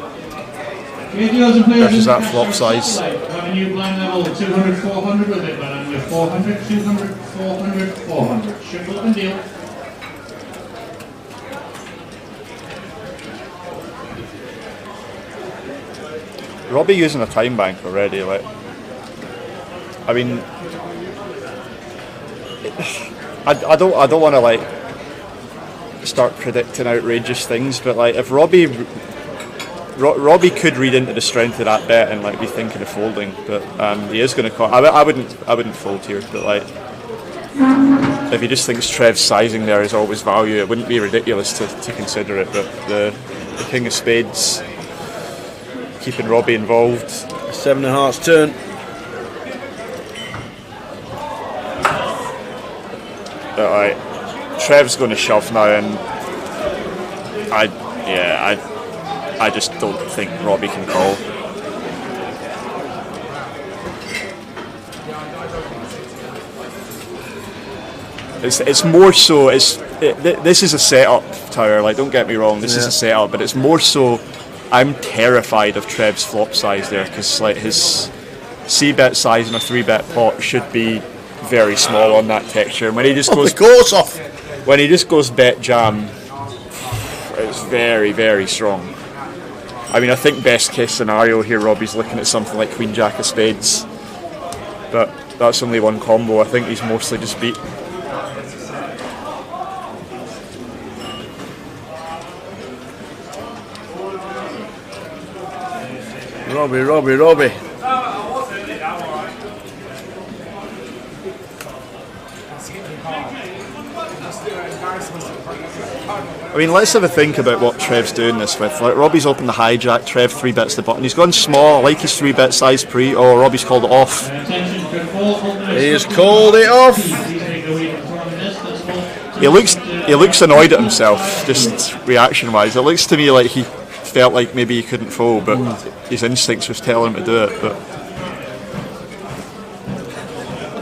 Versus that flop size. New blind level 200, 400 with it, but under 400, 200, 400, 400. Shuffle and deal. Robbie using a time bank already, like. I mean, I don't want to like start predicting outrageous things, but like if Robbie could read into the strength of that bet and like be thinking of folding, but he is going to call. I wouldn't fold here, but like if he just thinks Trev's sizing there is always value, it wouldn't be ridiculous to consider it. But the king of spades keeping Robbie involved. 7 of hearts turn. that Trev's going to shove now, and I just don't think Robbie can call. It's more so. This is a setup, Tower. Like, don't get me wrong. This is a setup, but it's more so. I'm terrified of Trev's flop size there, because like his C-bet size in a 3-bet pot should be very small on that texture. And when he just goes the course off, when he just goes bet jam, it's very, very strong. I mean, I think best case scenario here, Robbie's looking at something like Queen Jack of Spades, but that's only one combo. I think he's mostly just beat. Robbie. I mean, let's have a think about what Trev's doing this with. Like, Robbie's opened the hijack, Trev 3-bets the button. He's gone small. I like his 3-bet size pre. Oh, Robbie's called it off. He's called it off. He looks annoyed at himself, just reaction-wise. It looks to me like he felt like maybe he couldn't fold, but his instincts was telling him to do it. But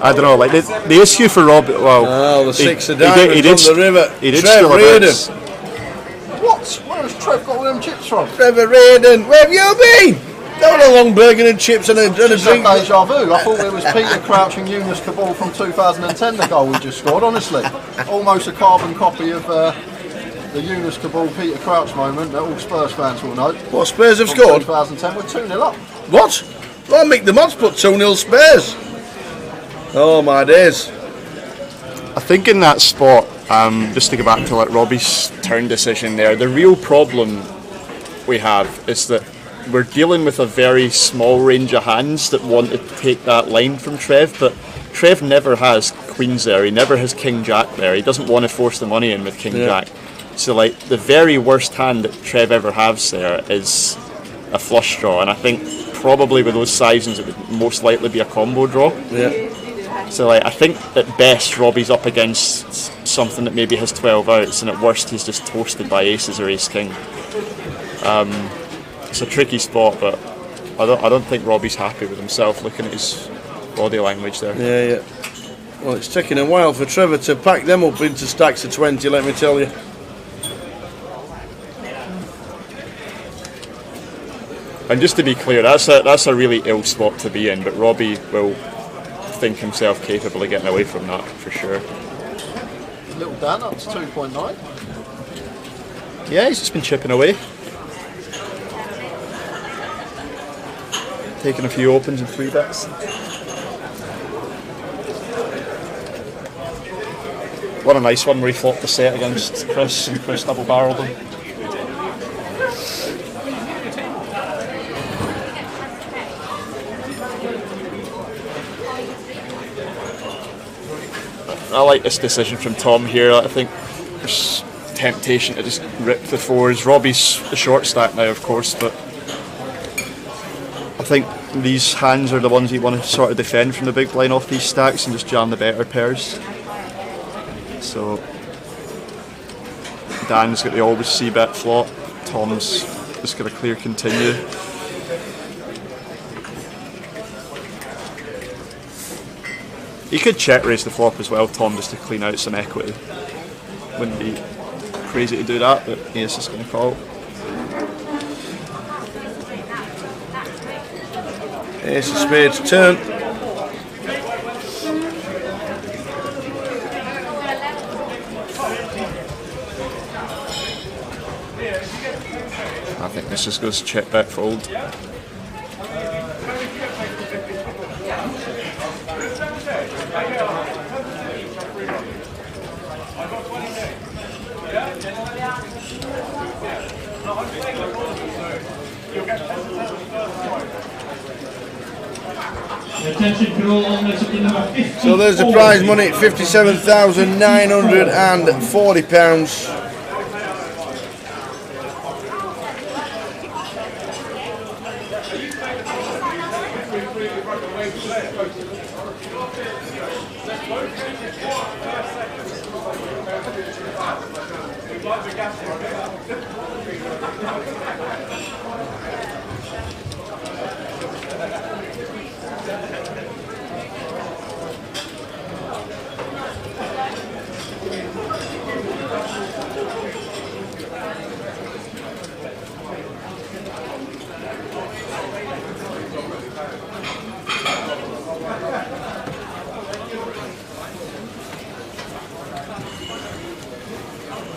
I don't know, like the issue for Rob. Well, the 6 of diamonds on the river. He did Trev steal a Reardon. What? Where has Trev got all them chips from? Trevor Reardon, where have you been? That was a long burger and chips and a drink. Deja vu. I thought it was Peter Crouch and Eunice Cabal from 2010, the goal we just scored, honestly. Almost a carbon copy of the Eunice Cabal Peter Crouch moment that all Spurs fans will know. What, Spurs have scored? 2010, we're 2-0 up. What? Well, Mick the Mods put 2-0 Spurs. Oh my days. I think in that spot, just to go back to like Robbie's turn decision there, the real problem we have is that we're dealing with a very small range of hands that want to take that line from Trev, but Trev never has queens there, he never has King Jack there, he doesn't want to force the money in with King Jack. So like the very worst hand that Trev ever has there is a flush draw, and I think probably with those sizings it would most likely be a combo draw. Yeah. So like I think at best Robbie's up against something that maybe has 12 outs, and at worst he's just toasted by aces or ace king. It's a tricky spot, but I don't think Robbie's happy with himself looking at his body language there. Yeah. Well, it's taking a while for Trevor to pack them up into stacks of 20, let me tell you. And just to be clear, that's a really ill spot to be in, but Robbie will think himself capable of getting away from that for sure. Little Dan up to 2.9. Yeah, he's just been chipping away. Taking a few opens and 3-bets. What a nice one where he flopped the set against Chris and Chris double barreled him. I like this decision from Tom here. I think there's temptation to just rip the fours. Robbie's the short stack now, of course, but I think these hands are the ones you want to sort of defend from the big blind off these stacks and just jam the better pairs. So Dan's got the always C-bet flop. Tom's just got a clear continue. He could check raise the flop as well, Tom, just to clean out some equity. Wouldn't be crazy to do that, but he is just going to call. Ace of spades turn. I think this just goes check bet fold. So there's the prize money, £57,940.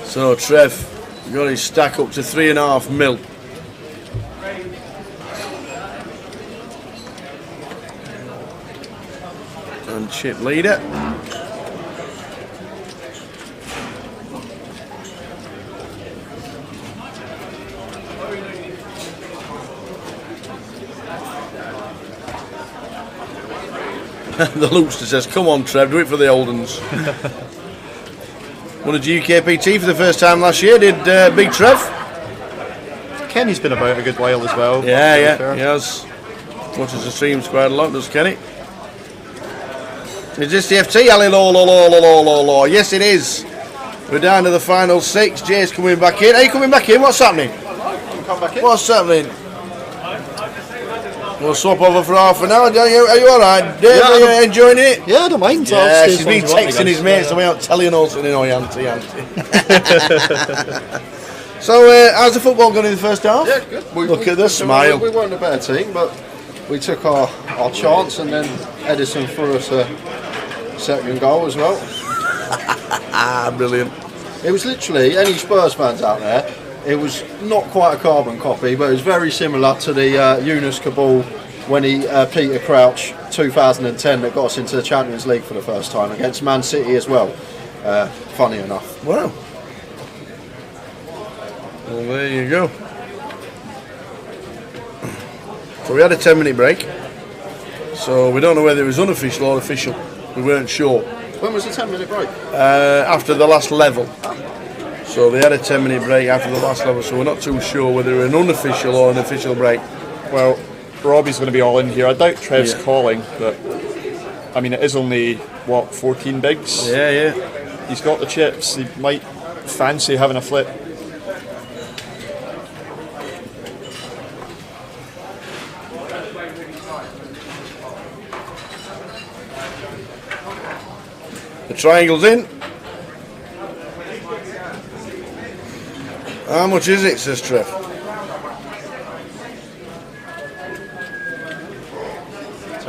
So Trev got his stack up to 3.5 mil. And chip leader. The Loopster says, come on Trev, do it for the old uns. Won a GUKPT for the first time last year, did Big Trev. Kenny's been about a good while as well. Yeah, he has. Watches the streams quite a lot, does Kenny? Is this the FT? Yes, it is. We're down to the final 6. Jay's coming back in. Are you coming back in? What's happening? Come back in. What's happening? We'll swap over for half an hour. Are you alright, Dave? Yeah, are you enjoying it? Yeah, I don't mind. Yeah, she's been texting his mates about telling us, auntie. So, how's the football going in the first half? Yeah, good. Look at the smile. We weren't a better team, but we took our chance, and then Edison threw us a second goal as well. Brilliant. It was literally, any Spurs fans out there, it was not quite a carbon copy, but it was very similar to the Yunus Kabul when he Peter Crouch 2010 that got us into the Champions League for the first time against Man City as well. Funny enough. Wow. Well, there you go. So we had a 10-minute break. So we don't know whether it was unofficial or official. We weren't sure. When was the 10-minute break? After the last level. So they had a 10-minute break after the last level, so we're not too sure whether it was an unofficial or an official break. Well, Robbie's going to be all in here. I doubt Trev's calling, but I mean, it is only, what, 14 bigs? Yeah. He's got the chips. He might fancy having a flip. The triangle's in. How much is it, says Trev? Tell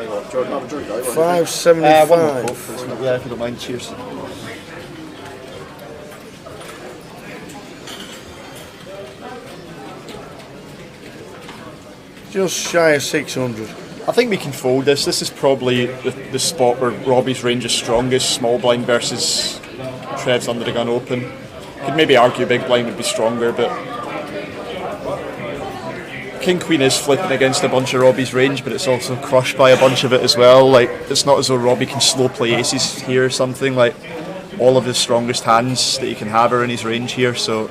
you what, do you want another drink, though? $5.75. One more puff, yeah, if you don't mind. Cheers. Just shy of 600. I think we can fold this. This is probably the spot where Robbie's range is strongest. Small blind versus Trev's under the gun open. Could maybe argue big blind would be stronger, but King Queen is flipping against a bunch of Robbie's range, but it's also crushed by a bunch of it as well. Like, it's not as though Robbie can slow play aces here or something. Like, all of his strongest hands that he can have are in his range here, so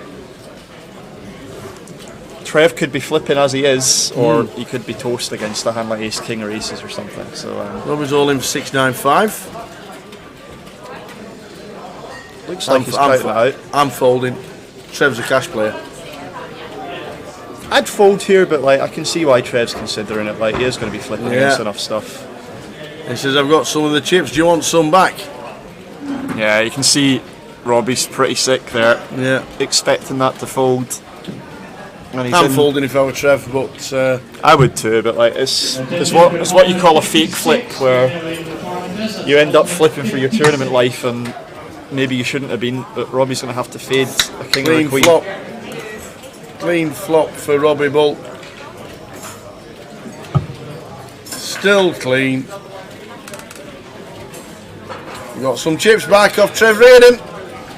Trev could be flipping as he is, or he could be toast against a hand like ace king or aces or something. So Robbie's all in for 695. Looks like he's quite out. I'm folding. Trev's a cash player. I'd fold here, but like I can see why Trev's considering it. Like, he is going to be flipping against enough stuff. He says, I've got some of the chips. Do you want some back? Yeah, you can see Robbie's pretty sick there. Yeah. Expecting that to fold. And I'm folding if I were Trev, but I would too. But like, it's what you call a fake flip, where you end up flipping for your tournament life, and maybe you shouldn't have been. But Robbie's going to have to fade a king or a queen. Flop. Clean flop for Robbie Bolt. Still clean. You got some chips back off Trev Reardon.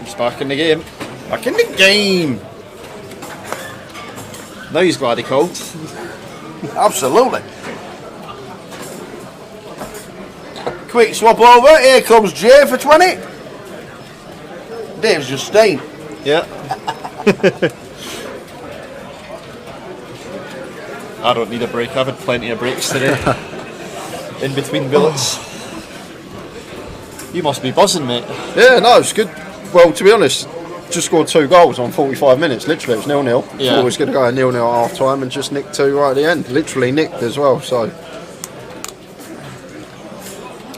He's back in the game. Back in the game. Now he's glad he called. Absolutely. Quick swap over. Here comes Jay for 20. Dave's just staying. Yeah. I don't need a break. I've had plenty of breaks today. In between billets. You must be buzzing, mate. Yeah, no, it's good. Well, to be honest, just scored 2 goals on 45 minutes. Literally, it was 0-0. Yeah. Thought it was going to go 0-0 at half time and just nicked 2 right at the end. Literally nicked as well. So,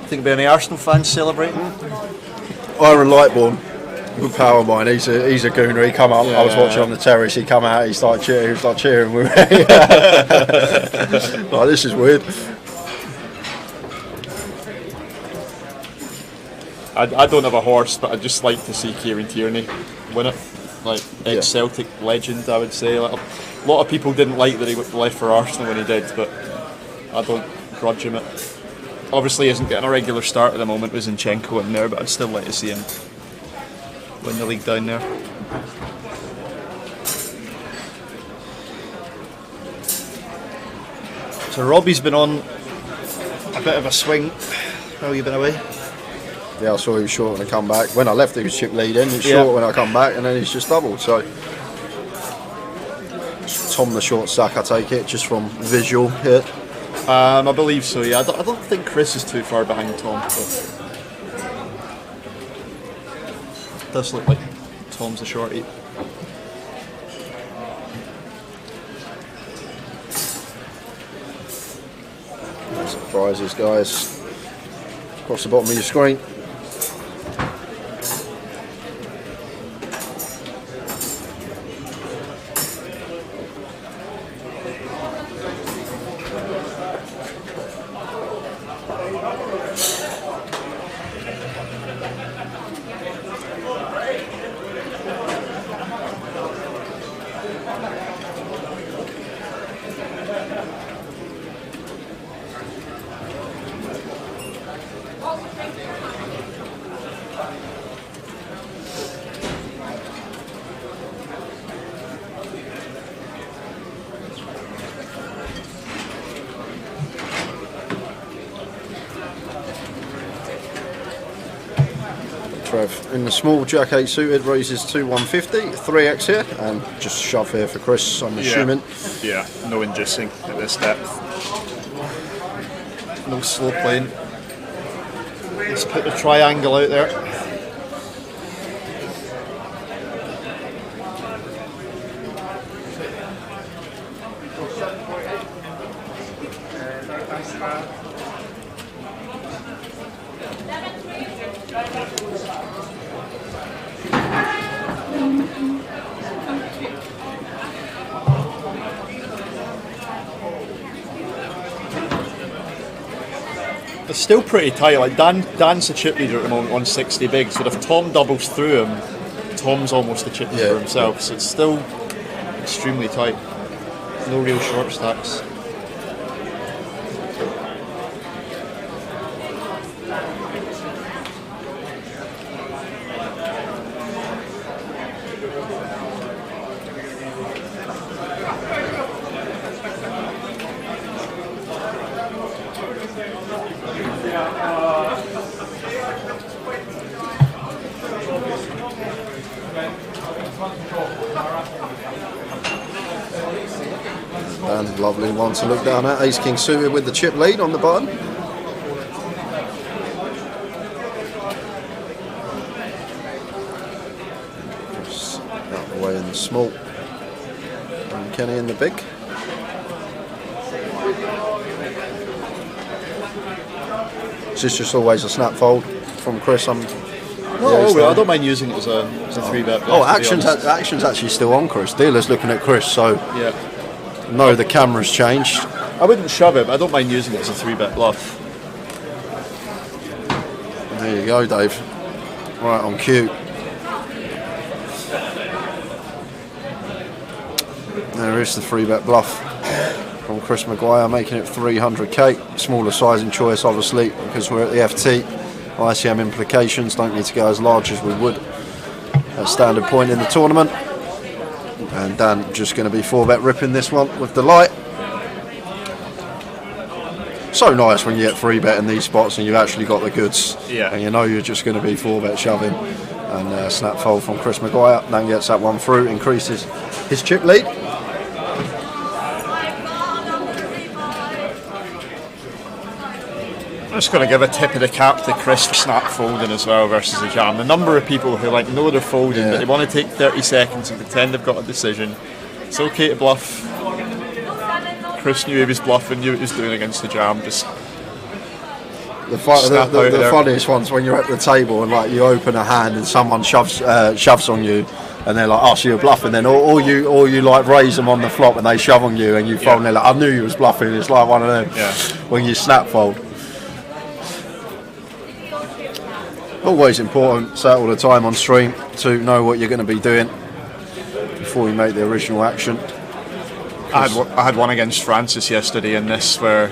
Think about any Arsenal fans celebrating? Aaron Lightbourne, good power mine. He's a gooner. He come up. I was watching on the terrace. He come out. He started cheering. He was like cheering with me. Like, this is weird. I don't have a horse, but I'd just like to see Kieran Tierney win it. Like, ex-Celtic legend, I would say. Like, a lot of people didn't like that he left for Arsenal when he did, but I don't grudge him it. Obviously, he isn't getting a regular start at the moment with Zinchenko in there, but I'd still like to see him win the league down there. So Robbie's been on a bit of a swing while you've been away. Yeah, I saw he was short when I come back. When I left, he was chip leading. He's short when I come back, and then he's just doubled. So, Tom the short sack, I take it, just from visual here. I believe so. Yeah, I don't think Chris is too far behind Tom. But it does look like Tom's the shorty. No surprises, guys. Across the bottom of your screen. Trev in the small Jack 8 suited raises to 150, 3x here, and just shove here for Chris, I'm assuming. Yeah, no inducing at this depth. No slow playing. Let's put the triangle out there. It's still pretty tight. Like Dan's the chip leader at the moment, 160 bigs. But if Tom doubles through him, Tom's almost the chip leader himself. So it's still extremely tight. No real short stacks. And lovely one to look down at. Ace King suited with the chip lead on the button. Just out the way in the small. And Kenny in the big. Is this just always a snap fold from Chris? No, I don't mind using it as a 3-bet. Oh, action's actually still on Chris. Dealer's looking at Chris, so yeah. No, the camera's changed. I wouldn't shove it, but I don't mind using it as a 3-bet bluff. There you go, Dave. Right on cue. There is the 3-bet bluff from Chris Maguire, making it 300k. Smaller sizing choice, obviously, because we're at the FT. ICM implications, don't need to go as large as we would at standard point in the tournament. And Dan just going to be 4-bet ripping this one with delight. So nice when you get 3-bet in these spots and you've actually got the goods. Yeah. And you know you're just going to be 4-bet shoving. And snap fold from Chris Maguire. Dan gets that one through, increases his chip lead. just going to give a tip of the cap to Chris for snap folding as well versus the jam. The number of people who like know they're folding, but they want to take 30 seconds and pretend they've got a decision. It's okay to bluff. Chris knew he was bluffing, knew what he was doing against the jam. Just the funniest one's when you're at the table and like you open a hand and someone shoves on you, and they're like, "Oh, so you're bluffing?" Then or you like raise them on the flop and they shove on you and you fold. And they're like, "I knew you was bluffing." It's like one of them when you snap fold. Always important, say it all the time on stream, to know what you're going to be doing before you make the original action. I had one against Francis yesterday in this where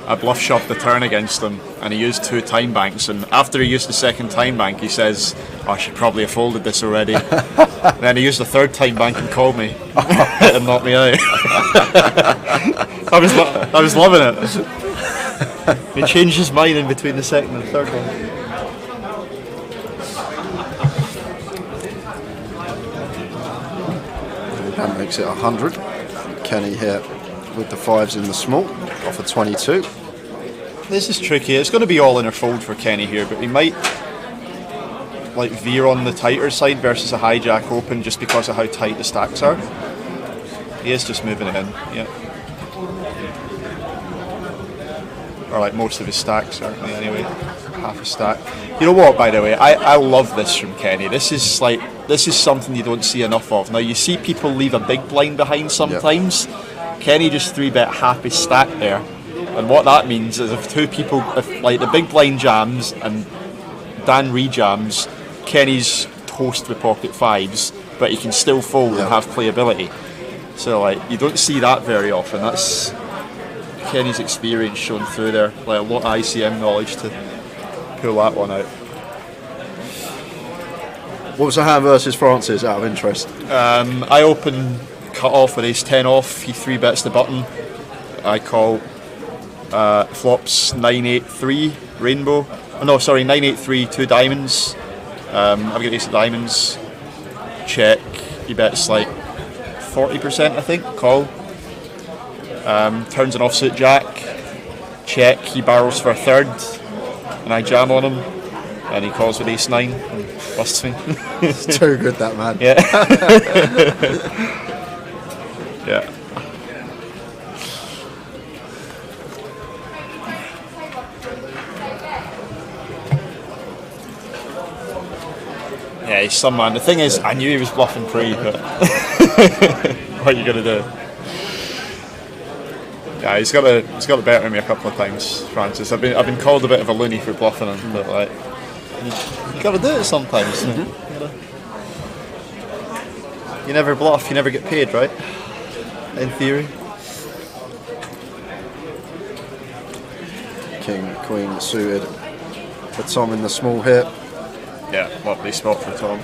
I bluff shoved the turn against him and he used 2 time banks, and after he used the second time bank he says, "Oh, I should probably have folded this already." And then he used the 3rd time bank and called me and knocked me out. I was loving it. He changed his mind in between the second and third one. That makes it 100. Kenny here with the 5s in the small, off a 22. This is tricky. It's going to be all in or fold for Kenny here, but we might like veer on the tighter side versus a hijack open just because of how tight the stacks are. He is just moving it in, yeah. Or like most of his stacks, certainly anyway. Half a stack. You know what, by the way, I love this from Kenny. This is something you don't see enough of. Now you see people leave a big blind behind sometimes. Yep. Kenny just 3-bet half his stack there. And what that means is if two people, if like the big blind jams and Dan rejams, Kenny's toast with pocket 5s, but he can still fold and have playability. So like you don't see that very often. That's Kenny's experience shown through there. Like a lot of ICM knowledge to pull that one out. What was the hand versus Francis out of interest? I open cut off with ace 10 off. He 3-bets the button. I call flops 9-8-3 rainbow. Oh, no, sorry, 9-8-3 2 diamonds. I've got ace of diamonds. Check. He bets like 40%, I think. Call. Turns an offsuit jack. Check. He barrels for a 3rd, and I jam on him, and he calls with ace 9 and busts me. It's too good, that man. Yeah. Yeah. Yeah, he's some man. The thing is, I knew he was bluffing pre, but what are you gonna do? Yeah, he's got the better than me a couple of times, Francis. I've been called a bit of a loony for bluffing him, but like you gotta do it sometimes. You never bluff, you never get paid, right? In theory. King, Queen suited for Tom in the small here. Yeah, lovely spot for Tom.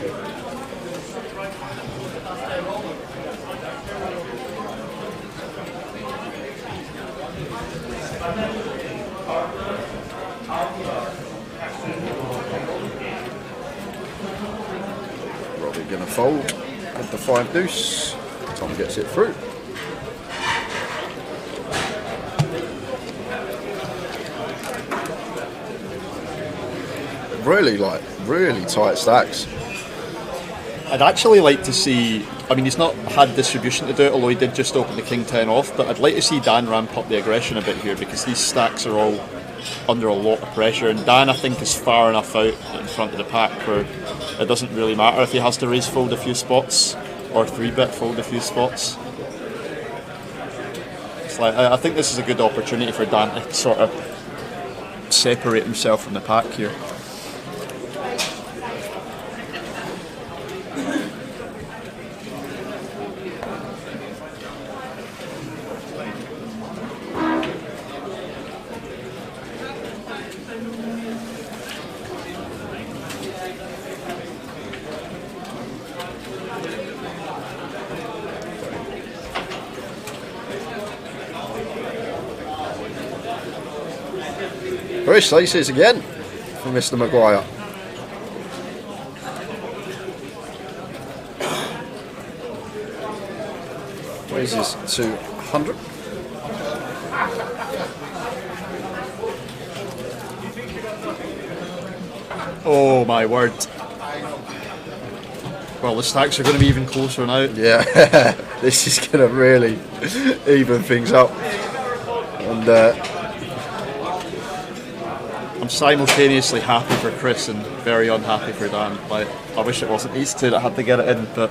Robbie gonna fold with the 5 deuce. Tom gets it through. Really tight stacks. I'd actually like to see, I mean he's not had distribution to do it, although he did just open the king 10 off, but I'd like to see Dan ramp up the aggression a bit here because these stacks are all under a lot of pressure, and Dan I think is far enough out in front of the pack where it doesn't really matter if he has to raise fold a few spots or 3-bet fold a few spots. It's like, I think this is a good opportunity for Dan to sort of separate himself from the pack here. Chris aces again for Mr. Maguire. Raises to 100. Oh my word. Well, the stacks are going to be even closer now. Yeah, this is going to really even things up. And I'm simultaneously happy for Chris and very unhappy for Dan. Like, I wish it wasn't these two that had to get it in, but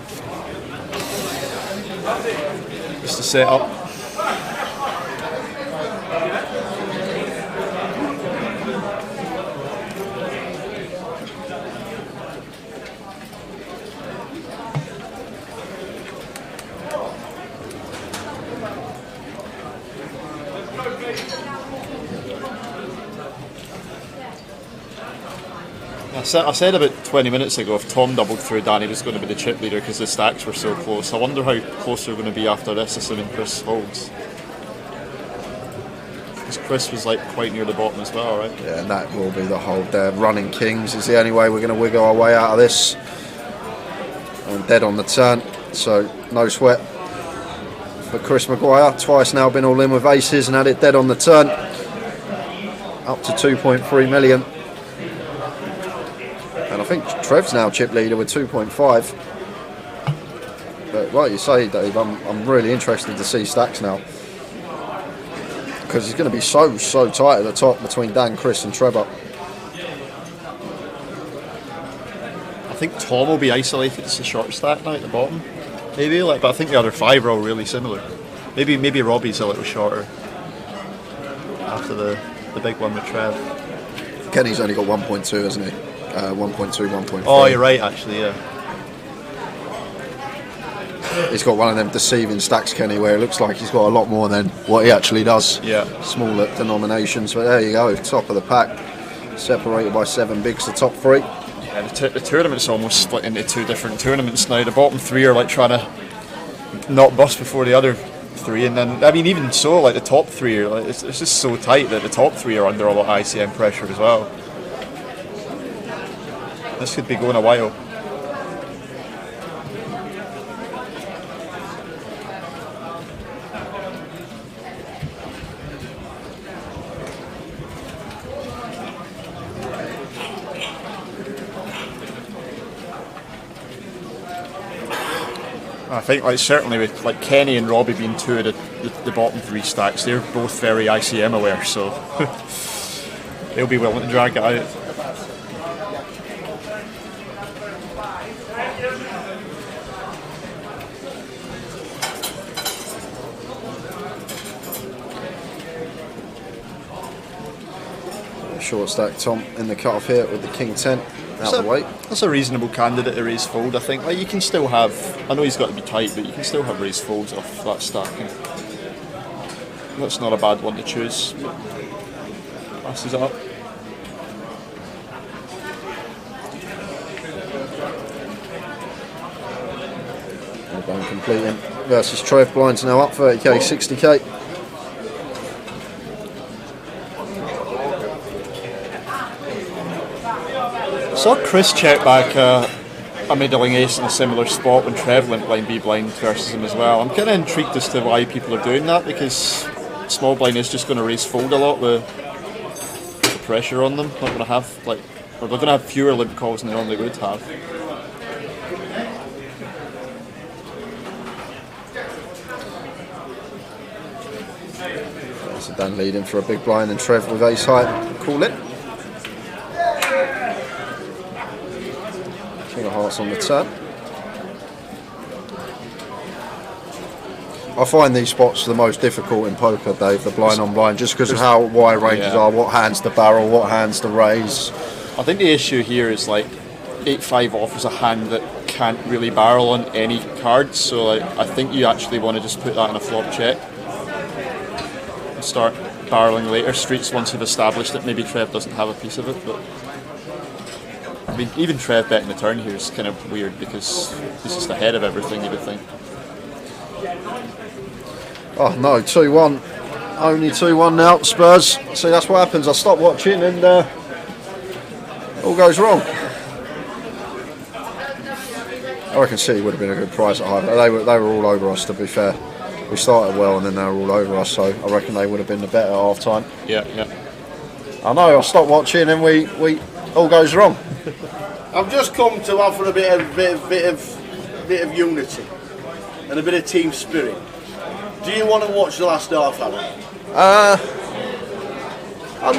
just to set up. I said about 20 minutes ago if Tom doubled through, Danny was going to be the chip leader because the stacks were so close. I wonder how close they're going to be after this, assuming Chris holds. Because Chris was like quite near the bottom as well, right? Yeah, and that will be the hold there. Running Kings is the only way we're going to wiggle our way out of this. And dead on the turn, so no sweat for Chris Maguire. Twice now been all in with aces and had it dead on the turn. Up to 2.3 million. And I think Trev's now chip leader with 2.5. But like you say, Dave, I'm really interested to see stacks now. Because it's going to be so tight at the top between Dan, Chris and Trevor. I think Tom will be isolated as a short stack now at the bottom. Maybe, like, but I think the other five are all really similar. Maybe Robbie's a little shorter after the big one with Trev. Kenny's only got 1.2, hasn't he? 1.2, 1.3. Oh, you're right, actually, yeah. He's got one of them deceiving stacks, Kenny, where it looks like he's got a lot more than what he actually does. Yeah. Smaller denominations, but there you go, top of the pack. Separated by 7 bigs, the top 3. Yeah, the tournament's almost split into 2 different tournaments now. The bottom 3 are like trying to not bust before the other 3, and then, I mean, even so, like the top 3 are, like, it's just so tight that the top 3 are under a lot of ICM pressure as well. This could be going a while. I think, like, certainly with like Kenny and Robbie being 2 of the bottom 3 stacks, they're both very ICM aware, so they'll be willing to drag it out. Short stack Tom in the cut-off here with the King 10 out of the way. That's a reasonable candidate to raise fold, I think. Like, you can still have, I know he's got to be tight, but you can still have raise folds off that stack. That's not a bad one to choose. Passes it up. Going completing versus Trev. Blinds now up 30k, 60k. Saw Chris check back a middling ace in a similar spot when Trev went blind B blind versus him as well. I'm kind of intrigued as to why people are doing that, because small blind is just going to raise fold a lot with the pressure on them. Not going to have, like, or they're going to have fewer limp calls than they normally would have. So Dan leading for a big blind and Trev with ace high. Call it. King of hearts on the turn. I find these spots the most difficult in poker, Dave, the blind on blind, just because of how wide ranges are, what hands to barrel, what hands to raise. I think the issue here is, like, 8-5 offers a hand that can't really barrel on any cards, so, like, I think you actually want to just put that in a flop check and start barreling later streets once you've established that maybe Trev doesn't have a piece of it. But I mean, even Trev betting the turn here is kind of weird because he's just ahead of everything, you would think. Oh no, 2-1. Only 2-1 now, Spurs. See, that's what happens. I stop watching and all goes wrong. I reckon City would have been a good price at high. They were all over us, to be fair. We started well and then they were all over us, so I reckon they would have been the better at half time. Yeah. I know, I stopped watching and we all goes wrong. I've just come to offer a bit of unity and a bit of team spirit. Do you want to watch the last half hour? I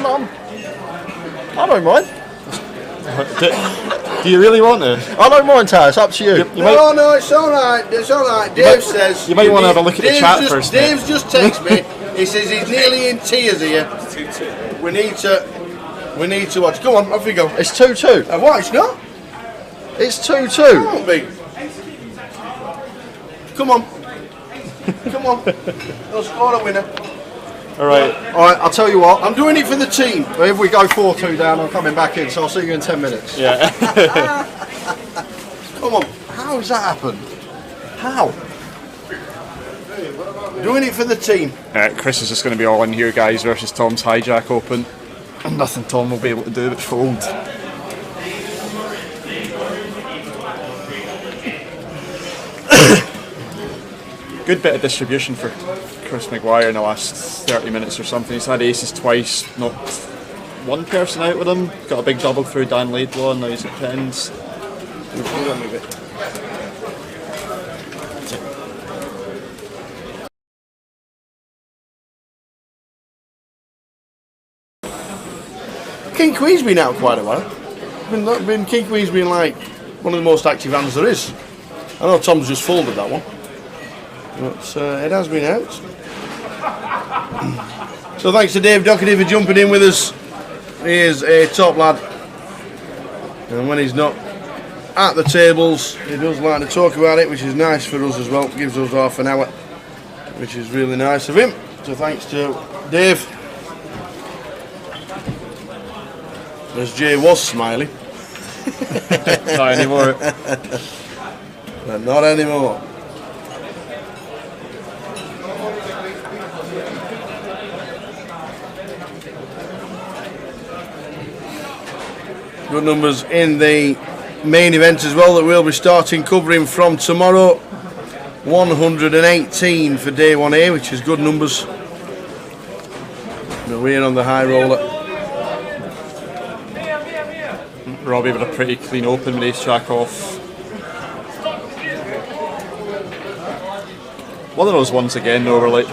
don't mind. Do you really want to? I don't mind, Ty. It's up to you. No, it's all right. It's all right. Dave says you might want to have a look at the chat first. Dave's just texted me. He says he's nearly in tears here. 2-2. We need to watch. Go on, off we go. It's 2-2. What? It's not. It's 2-2. Won't be. Come on. Come on. They'll score a winner. All right, I'll tell you what. I'm doing it for the team. If we go 4-2 down, I'm coming back in, so I'll see you in 10 minutes. Yeah. Come on. How has that happened? How? Doing it for the team. Chris is just going to be all in here, guys, versus Tom's Hijack Open. And nothing Tom will be able to do but fold. Good bit of distribution for Chris Maguire in the last 30 minutes or something. He's had aces twice, knocked one person out with him. Got a big double through Dan Laidlaw, and now he's at tens. King Queen's been out quite a while. King Queen's been like one of the most active hands there is. I know Tom's just folded that one, but it has been out. So thanks to Dave Doherty for jumping in with us. He is a top lad, and when he's not at the tables, he does like to talk about it, which is nice for us as well. Gives us half an hour, which is really nice of him. So thanks to Dave. As Jay was smiling. Not anymore. But not anymore. Good numbers in the main event as well that we'll be starting covering from tomorrow. 118 for day 1A, which is good numbers. We're on the high roller. Robbie with a pretty clean open with ace jack off. One of those ones again though, where like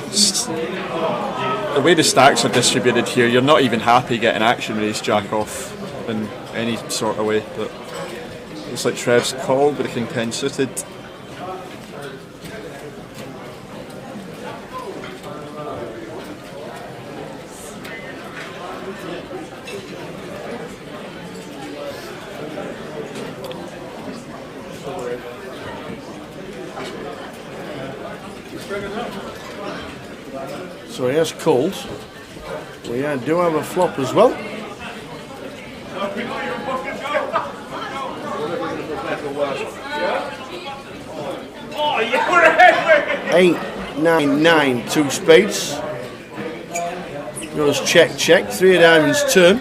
the way the stacks are distributed here, you're not even happy getting action with ace jack off in any sort of way. But looks like Trev's called with the king 10 suited. So he has called. We do have a flop as well. Oh, yeah, 8, 9, 9, 2 spades. Goes check, check. 3 of diamonds turn.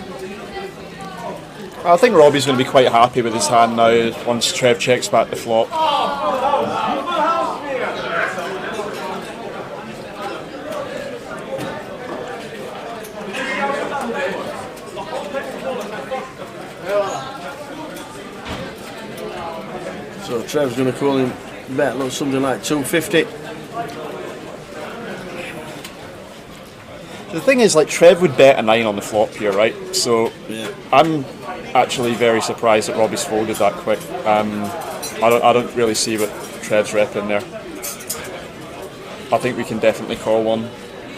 I think Robbie's going to be quite happy with his hand now once Trev checks back the flop. So Trev's going to call him bet look something like 250. The thing is, like, Trev would bet a 9 on the flop here, right? So yeah. I'm actually very surprised that Robbie's folded that quick. I don't really see what Trev's repping there. I think we can definitely call one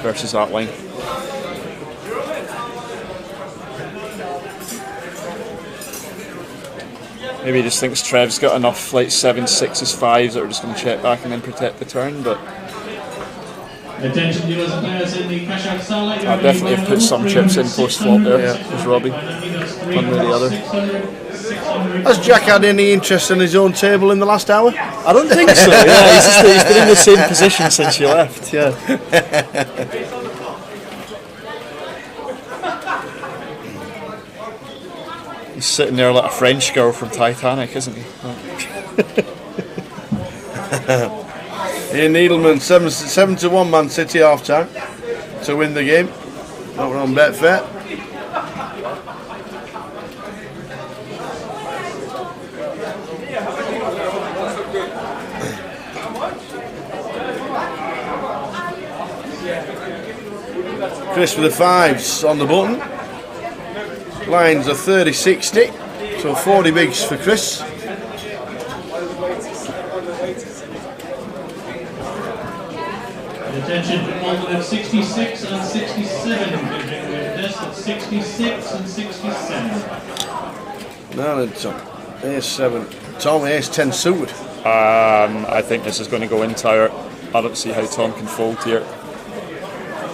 versus that line. Maybe he just thinks Trev's got enough like 7s, 6s, 5s that are just going to check back and then protect the turn, but attention dealers and players in the cash out style. I definitely have put some chips in post flop there, as Robbie, one way or the other. Has Jack had any interest in his own table in the last hour? I don't think so, yeah, he's been in the same position since you left, yeah. He's sitting there like a French girl from Titanic, isn't he? Ian Needleman, 7-1 Man City half time to win the game. Not on Betfair. Chris with the 5s on the button. Lines are 30-60, so 40 bigs for Chris. Attention for alternate 66 and 67. This at 66 and 67. Now then, Tom. Ace 7. Tom, Ace 10 suited. I think this is going to go entire. I don't see how Tom can fold here.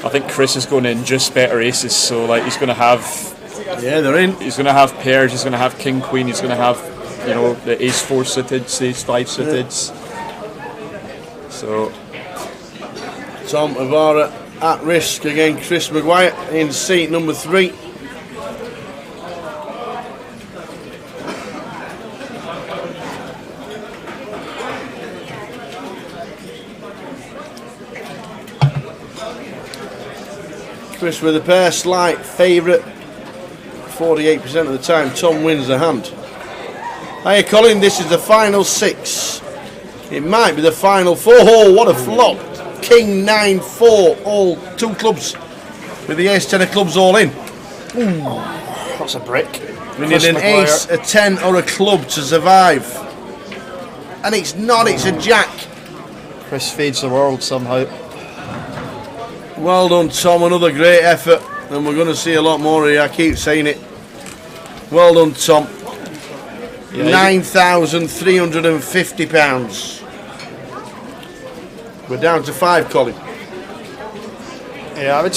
I think Chris is going in just better aces, so like he's going to have. Yeah, they're in. He's going to have pairs. He's going to have king queen. He's going to have, you know, the ace 4 suited, ace 5 suited. Yeah. So. Tom Avara at risk again. Chris Maguire in seat number 3. Chris with a pair, slight favourite, 48% of the time. Tom wins the hand. Hiya Colin, this is the final 6. It might be the final 4. Oh, what a flop. King 9-4, all 2 clubs with the ace 10 of clubs all in. Ooh, that's a brick. We need an ace, a 10 or a club to survive. And it's not, it's a jack. Chris feeds the world somehow. Well done, Tom, another great effort. And we're going to see a lot more of you, I keep saying it. Well done, Tom. Yeah, £9,350. We're down to 5, Colin. Yeah, I would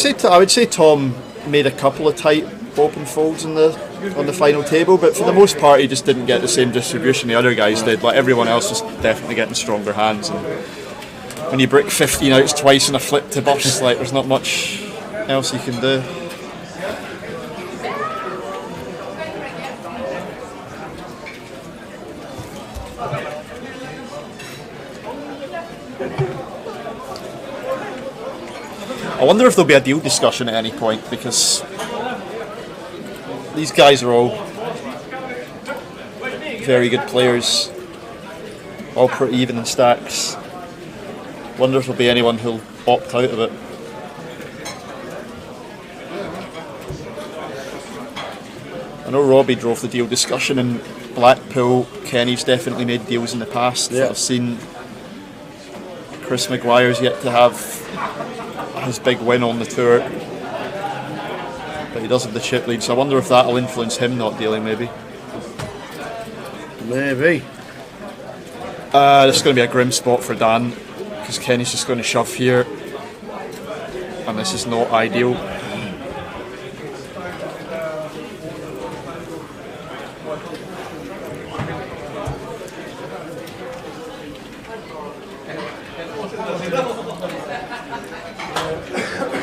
say Tom made a couple of tight open folds on the final table, but for the most part he just didn't get the same distribution the other guys did. Like everyone else was definitely getting stronger hands, and when you brick 15 outs twice in a flip to bust, like there's not much else you can do. I wonder if there'll be a deal discussion at any point, because these guys are all very good players, all pretty even in stacks. Wonder if there'll be anyone who'll opt out of it. I know Robbie drove the deal discussion in Blackpool. Kenny's definitely made deals in the past. Yeah. I've seen Chris Maguire's yet to have his big win on the tour, but he does have the chip lead, so I wonder if that'll influence him not dealing. Maybe. This is going to be a grim spot for Dan, because Kenny's just going to shove here, and this is not ideal.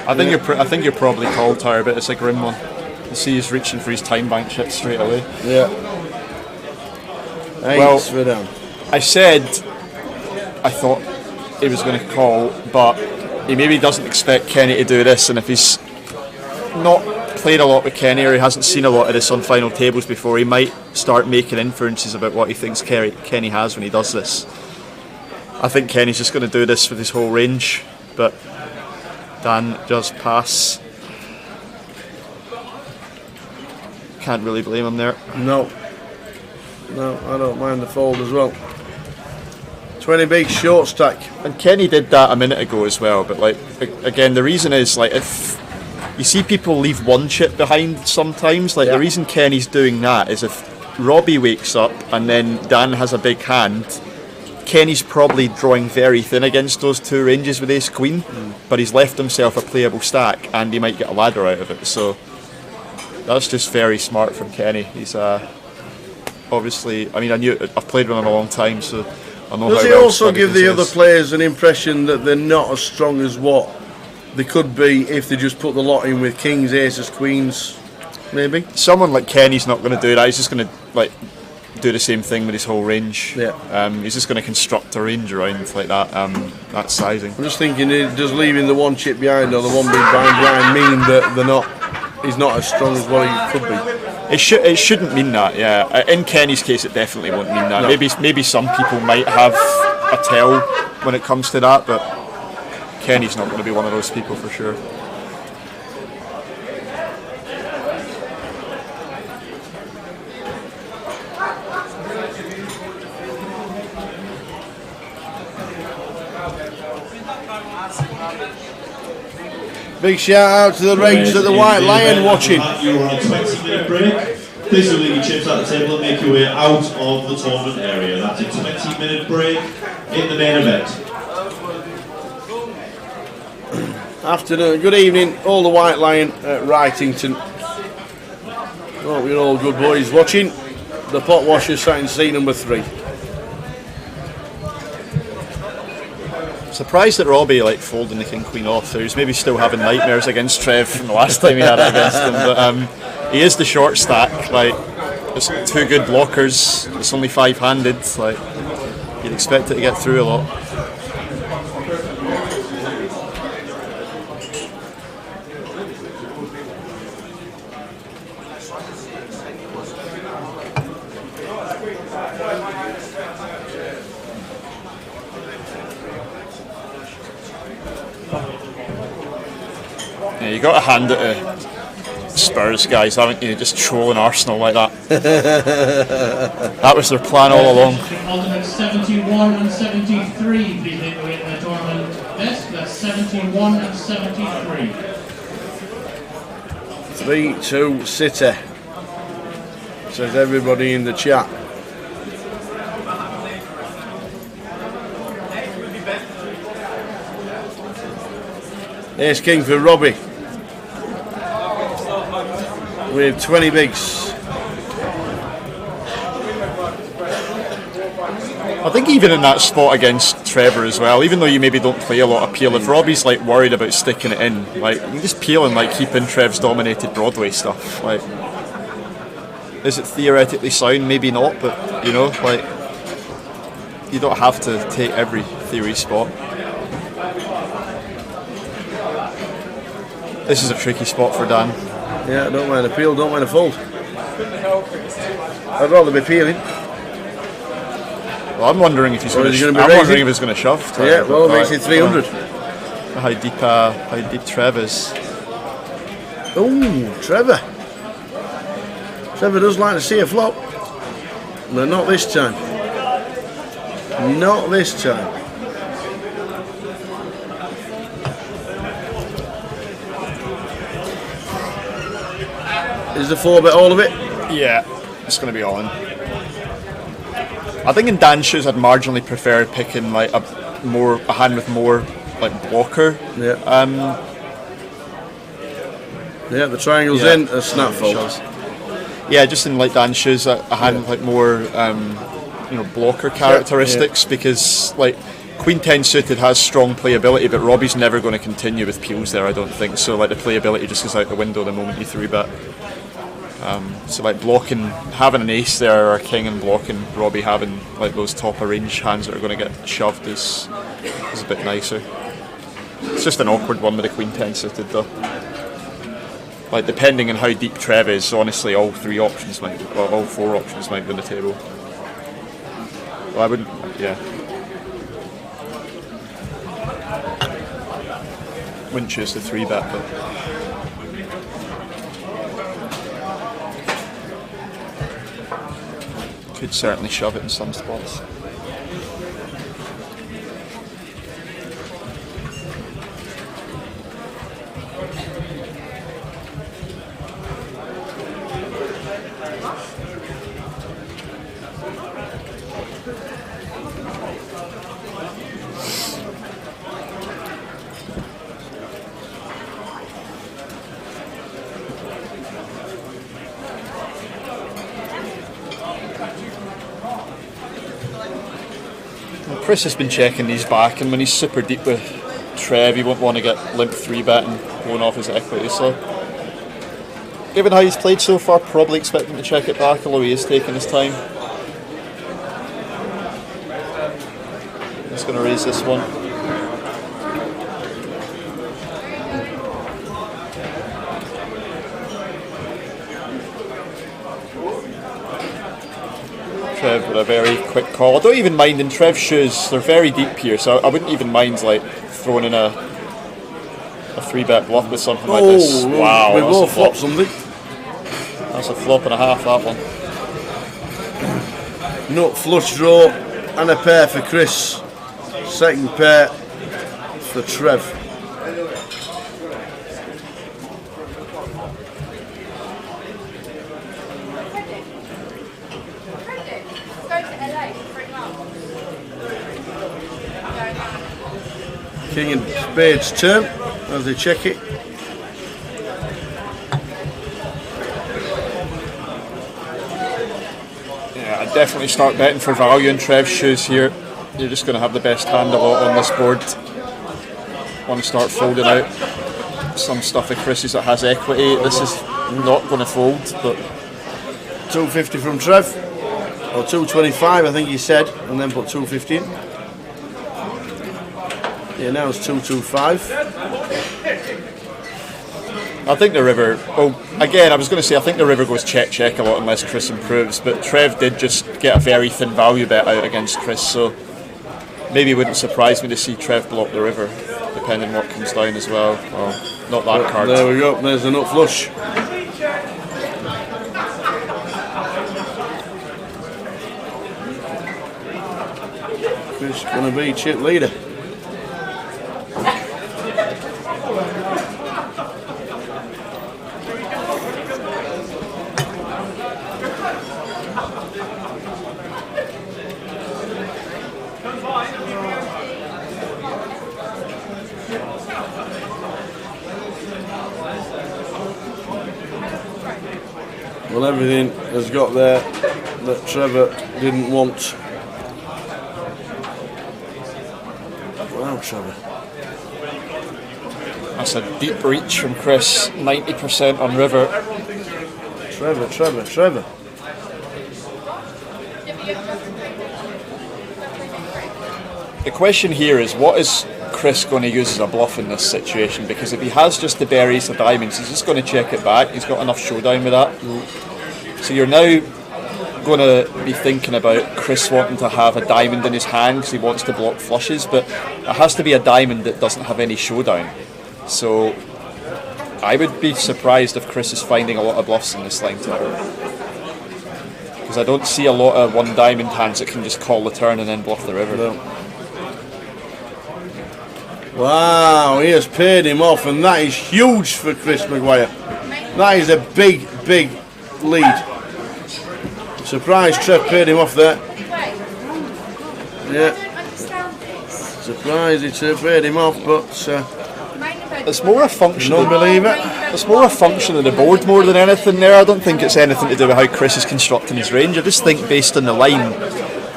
I think you're probably called, Tyre, but it's a grim one. You see he's reaching for his time bank chip straight away. Yeah. Well, I said I thought he was going to call, but he maybe doesn't expect Kenny to do this, and if he's not played a lot with Kenny, or he hasn't seen a lot of this on final tables before, he might start making inferences about what he thinks Kenny has when he does this. I think Kenny's just going to do this with his whole range, but Dan does pass. Can't really blame him there. No, I don't mind the fold as well. 20 big short stack. And Kenny did that a minute ago as well, but like again, the reason is like if you see people leave one chip behind sometimes, like the reason Kenny's doing that is if Robbie wakes up and then Dan has a big hand, Kenny's probably drawing very thin against those 2 ranges with ace queen, but he's left himself a playable stack and he might get a ladder out of it, so that's just very smart from Kenny. He's obviously, I mean, I've played with him a long time, so I know. Does he also give the other players an impression that they're not as strong as what they could be if they just put the lot in with kings, aces, queens, maybe? Someone like Kenny's not going to do that. He's just going to like do the same thing with his whole range. Yeah. He's just going to construct a range around like that. That sizing. I'm just thinking, does leaving the 1 chip behind or the 1 big behind mean that he's not as strong as what he could be? It shouldn't mean that. Yeah. In Kenny's case, it definitely won't mean that. No. Maybe some people might have a tell when it comes to that, but Kenny's not going to be one of those people for sure. Big shout out to the Reds at the White Lion watching. You're on a 20-minute break. Please do leave your chips at the table and make your way out of the tournament area. That's a 20-minute break in the main event. Afternoon, good evening, all the White Lion at Wrightington. Hope you're all good boys watching. The pot washers sat in seat number 3. Surprised that Robbie folding the king queen off. So he's maybe still having nightmares against Trev from the last time he had it against him. But he is the short stack. It's 2 good blockers. It's only 5-handed. You'd expect it to get through a lot. Yeah, you got to hand it to Spurs guys, haven't you? Just trolling Arsenal like that. That was their plan all along. Ultimate 71 and 73, please make way in the tournament best. That's 71 and 73. 3-2 City, says everybody in the chat. Ace King for Robbie with 20 bigs. I think even in that spot against Trevor as well, even though you maybe don't play a lot of peel, if Robbie's worried about sticking it in, you can just peel and keep in Trev's dominated Broadway stuff. Is it theoretically sound? Maybe not, but you don't have to take every theory spot. This is a tricky spot for Dan. Yeah, don't mind a peel, don't mind a fold. I'd rather be peeling. Well, I'm wondering if he's going to. I'm wondering if he's going to shove. Yeah, well, makes it 300. How deep Trev is. Oh, Trevor. Trevor does like to see a flop, but not this time. Not this time. Is the 4-bet all of it? Yeah, it's going to be all in. I think in Dan's shoes I'd marginally prefer picking a hand with more blocker. Yeah. Yeah, the triangle's in, a snap fold. Yeah, just in Dan's shoes, a hand with more blocker characteristics, because Queen 10 suited has strong playability, but Robbie's never going to continue with peels there, I don't think. So the playability just goes out the window the moment you 3-bet. So blocking, having an ace there or a king and blocking Robbie having those top of range hands that are going to get shoved is a bit nicer. It's just an awkward one with the Queen 10 suited though. Depending on how deep Trev is, honestly all 4 options might be on the table. Well, I wouldn't, wouldn't choose the 3-bet, but could certainly shove it in some spots. Chris has been checking these back, and when he's super deep with Trev, he won't want to get limp 3-bet and going off his equity. So, given how he's played so far, probably expect him to check it back, although he is taking his time. He's going to raise this one. Trev with a very quick call. I don't even mind in Trev's shoes, they're very deep here, so I wouldn't even mind throwing in a 3-bet bluff with something like this. Wow, we will flop something. That's a flop and a half, that one. Nut flush draw and a pair for Chris. Second pair for Trev. King and Spades turn as they check it. Yeah, I'd definitely start betting for value in Trev's shoes here. You're just going to have the best hand a lot on this board. Want to start folding out some stuff of Chris's that has equity. This is not going to fold, but 250 from Trev, or 225 I think he said, and then put 250 in. Yeah, now it's 225. I think the river, well, again, I was going to say, I think the river goes check a lot unless Chris improves, but Trev did just get a very thin value bet out against Chris, so maybe it wouldn't surprise me to see Trev block the river, depending what comes down as well. Well, not that card. There we go, there's a nut flush. Chris going to be chip leader. Well, everything has got there that Trevor didn't want. Wow, Trevor. That's a deep reach from Chris, 90% on river. Trevor. The question here is, what is Chris going to use as a bluff in this situation? Because if he has just the berries, the diamonds, he's just going to check it back. He's got enough showdown with that. So you're now going to be thinking about Chris wanting to have a diamond in his hand because he wants to block flushes, but it has to be a diamond that doesn't have any showdown. So I would be surprised if Chris is finding a lot of bluffs in this line table, because I don't see a lot of one diamond hands that can just call the turn and then bluff the river. No. Wow, he has paid him off, and that is huge for Chris Maguire. That is a big lead. Surprised Trev paid him off there. Yeah. Surprised he paid him off, but it's more a function. Non-believer. It's more a function of the board more than anything there. I don't think it's anything to do with how Chris is constructing his range. I just think based on the line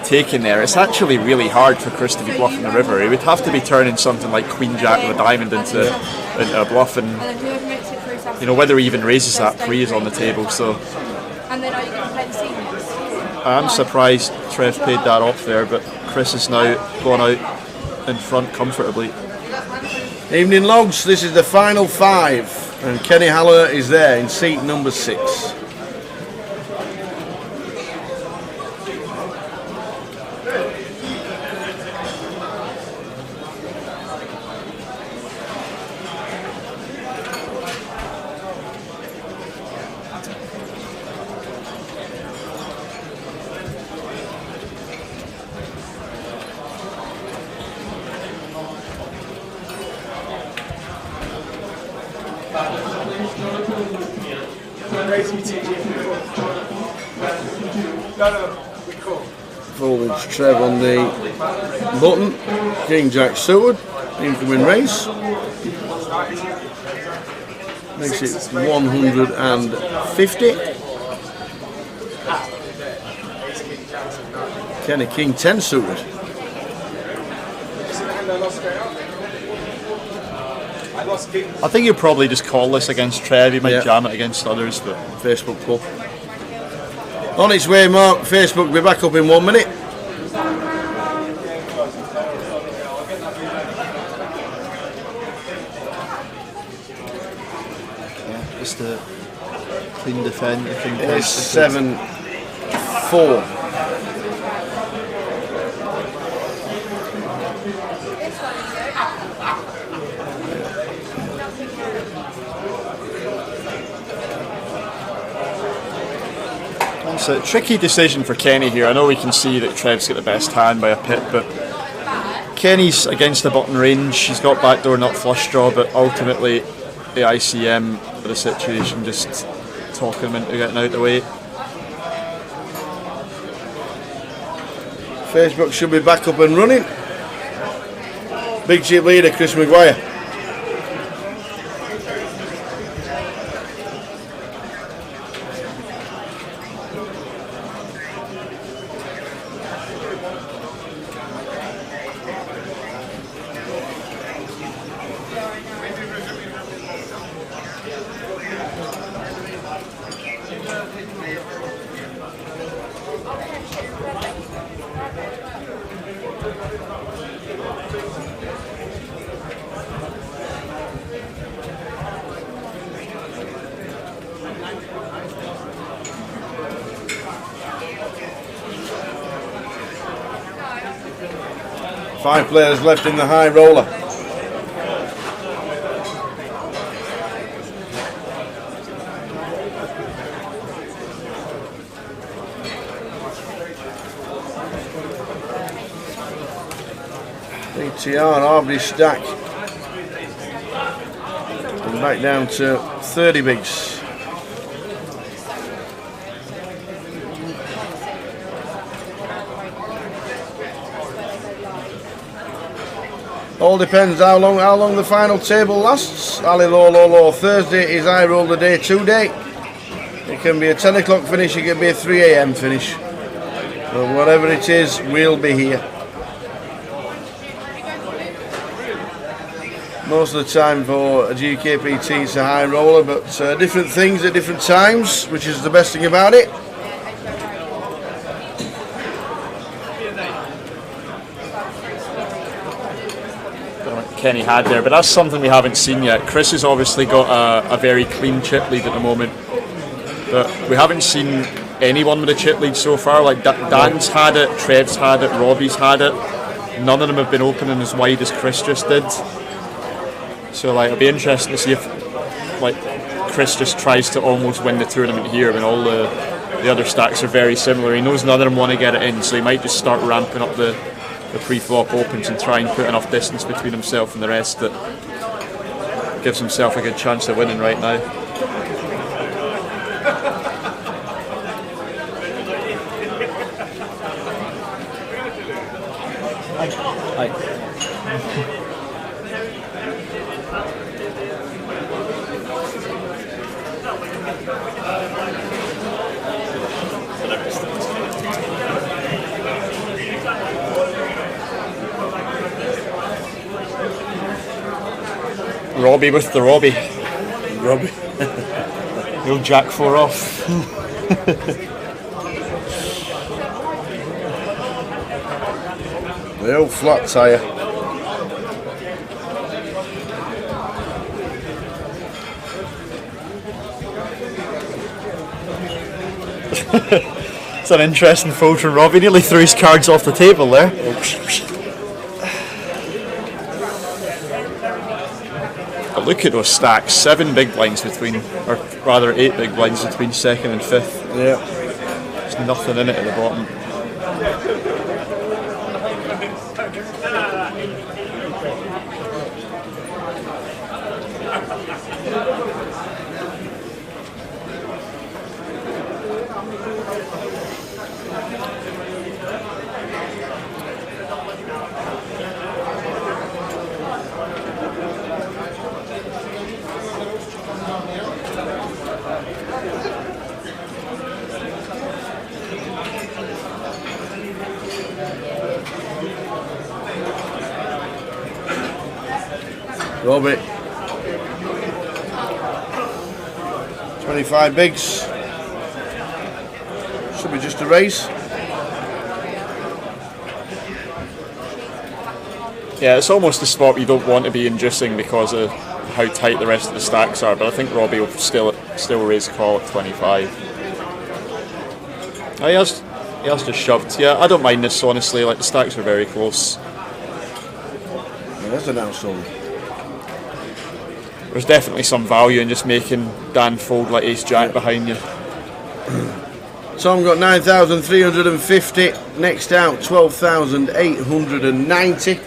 taken there, it's actually really hard for Chris to be bluffing the river. He would have to be turning something like Queen Jack with a diamond into a bluff, and you know, whether he even raises that pre is on the table. So I'm surprised Trev paid that off there, but Chris has now gone out in front comfortably. Evening logs, this is the final five, and Kenny Haller is there in seat number 6. Forwards Trev on the button, King Jack suited, incoming race. Makes it 150. Kenny King 10 suited. I think you'll probably just call this against Trev. He might jam it against others, but Facebook poll. On its way, Mark. Facebook will be back up in 1 minute. Yeah, just a clean defend. I think it's 7-4. It's a tricky decision for Kenny here. I know we can see that Trev's got the best hand by a pip, but Kenny's against the button range. He's got backdoor nut flush draw, but ultimately the ICM for the situation just talking him into getting out of the way. Facebook should be back up and running. Big chip leader Chris Maguire. Five players left in the high roller. BTR Arbery stack. And back down to 30 bigs. All depends how long the final table lasts. Ali Low Thursday is I roll the day 2 day. It can be a 10 o'clock finish, it can be a 3 AM finish. But whatever it is, we'll be here. Most of the time for a GUKPT it's a high roller, but different things at different times, which is the best thing about it. Kenny had there, but that's something we haven't seen yet. Chris has obviously got a very clean chip lead at the moment, but we haven't seen anyone with a chip lead so far. Like Dan's had it, Trev's had it, Robbie's had it. None of them have been opening as wide as Chris just did. So like, it'll be interesting to see if like Chris just tries to almost win the tournament here when all the other stacks are very similar. He knows none of them want to get it in, so he might just start ramping up the pre-flop opens and try and put enough distance between himself and the rest that gives himself a good chance of winning right now. Hi. Robbie with the Robbie. Robbie. He'll jack 4 off. The old flat tyre. It's an interesting fold from Robbie. Nearly threw his cards off the table there. But look at those stacks. 7 big blinds between, or rather 8 big blinds between second and fifth. Yeah. There's nothing in it at the bottom. Robbie. 25 bigs. Should be just a race. Yeah, it's almost a spot you don't want to be inducing because of how tight the rest of the stacks are, but I think Robbie will still raise a call at 25. Oh, he has just shoved. Yeah, I don't mind this honestly, like the stacks are very close. Yeah, that's an outsold. There's definitely some value in just making Dan fold like ace jack behind you. Tom got 9,350. Next out 12,890.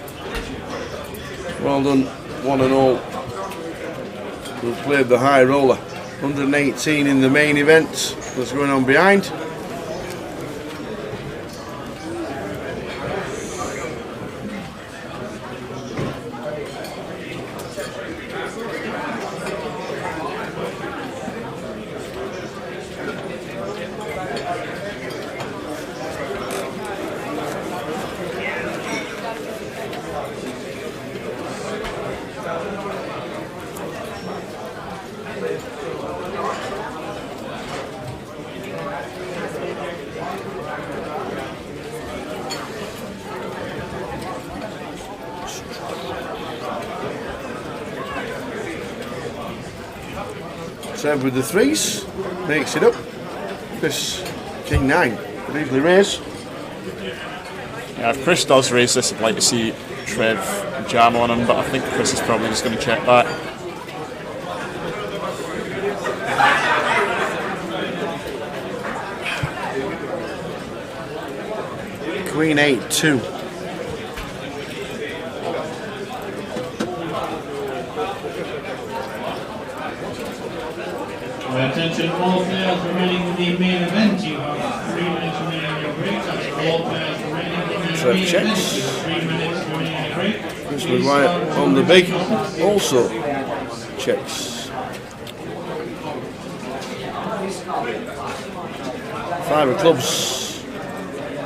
Well done, one and all, who played the high roller. 118 in the main event. What's going on behind? Trev with the threes, makes it up. Chris, King 9, could easily raise. Yeah, if Chris does raise this, I'd like to see Trev jam on him, but I think Chris is probably just going to check back. Queen 8-2. Attention, all players remaining in the main event. You have 3 minutes remaining in your break. That's all players remaining in the main event. You have 3 minutes remaining in your break. Chris Wyatt on the big, also checks. Five of clubs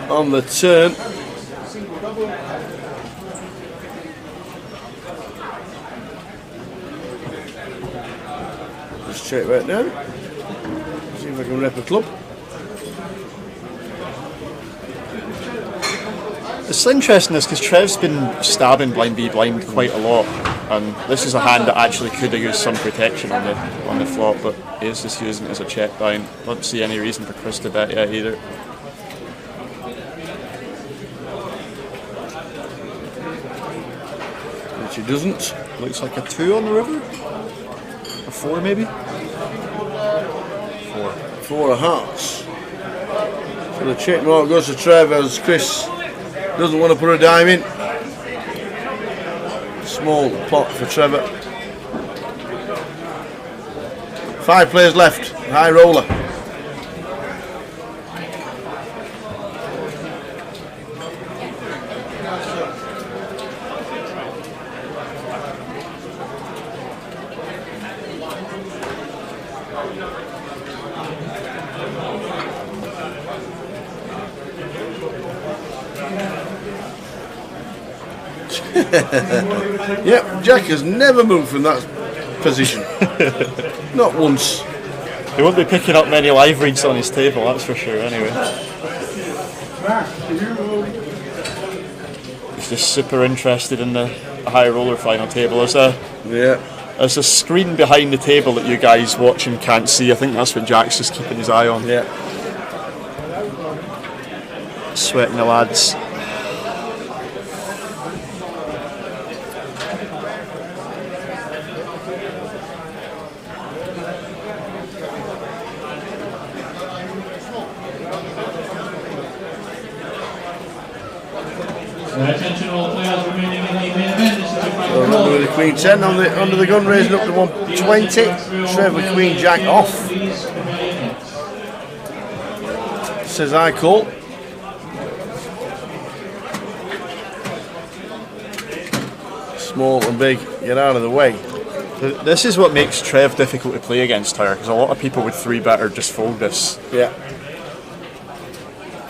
on the turn. Just check right now. See if I can rep a club. It's interesting this because Trev's been stabbing blind B blind quite a lot, and this is a hand that actually could have used some protection on the flop, but he is just using it as a check down. Don't see any reason for Chris to bet yet either. Which he doesn't. Looks like a 2 on the river? A 4 maybe? 4. 4 of hearts. So the check mark goes to Trev as Chris doesn't want to put a dime in. Small pot for Trevor. 5 players left. High roller. Yep, Jack has never moved from that position. Not once. He won't be picking up many live reads on his table, that's for sure, anyway. He's just super interested in the high roller final table. There's a screen behind the table that you guys watching can't see. I think that's what Jack's just keeping his eye on. Yeah. Sweating the lads. Attention, all players remaining in the main event. This is the final Remember with the Queen 10 under the gun, raising up to 120. Trevor Queen Jack off. Says I call. Small and big, get out of the way. This is what makes Trev difficult to play against her, because a lot of people with 3-bet are just fold this. Yeah.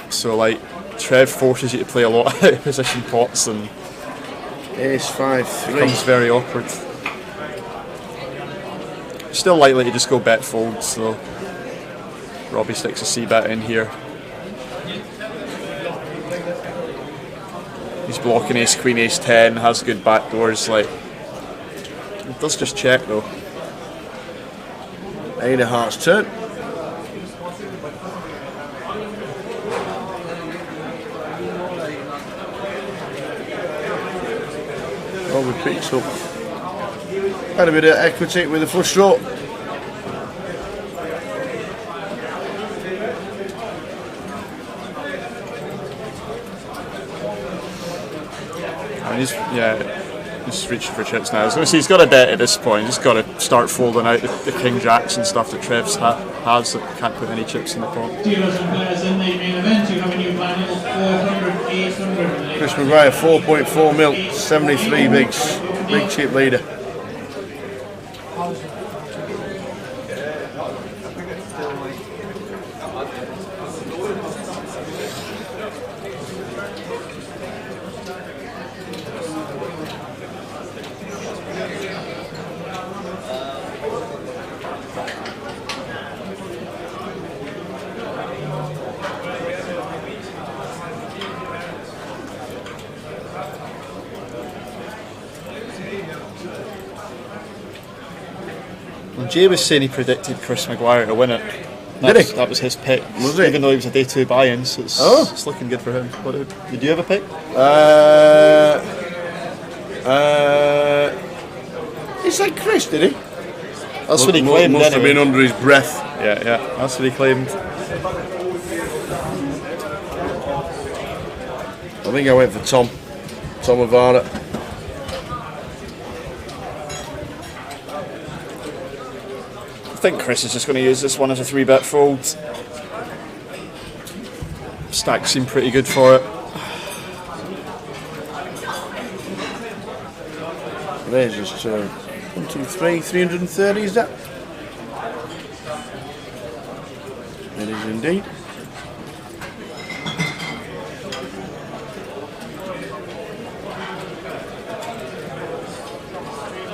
So like, Trev forces you to play a lot of out of position pots and Ace 5-3 becomes very awkward. Still likely to just go bet fold, so Robbie sticks a C-bet in here. He's blocking Ace Queen, Ace 10, has good backdoors. Like, it does just check though. 8 of hearts turn. Robbie picks up. Had a bit of equity with the flush draw. And He's reaching for chips now. I was going to say he's got a debt at this point. He's got to start folding out the King Jacks and stuff that Trev's has that can't put any chips in the pot. Dealers and players in the main event, you have a new final 400, 800. Chris Maguire 4.4 mil, 73 bigs, big chip leader. Well, Jay was saying he predicted Chris Maguire to win it. That was his pick. Was it? Even though he was a day 2 buy-in, so it's looking good for him. Did you have a pick? He said Chris, did he? That's what he claimed. Must have anyway. been under his breath. Yeah, that's what he claimed. I think I went for Tom Avara. I think Chris is just going to use this one as a 3-bet fold. Stacks seem pretty good for it. There's just 1, 2, 3, 330, is that? It is indeed.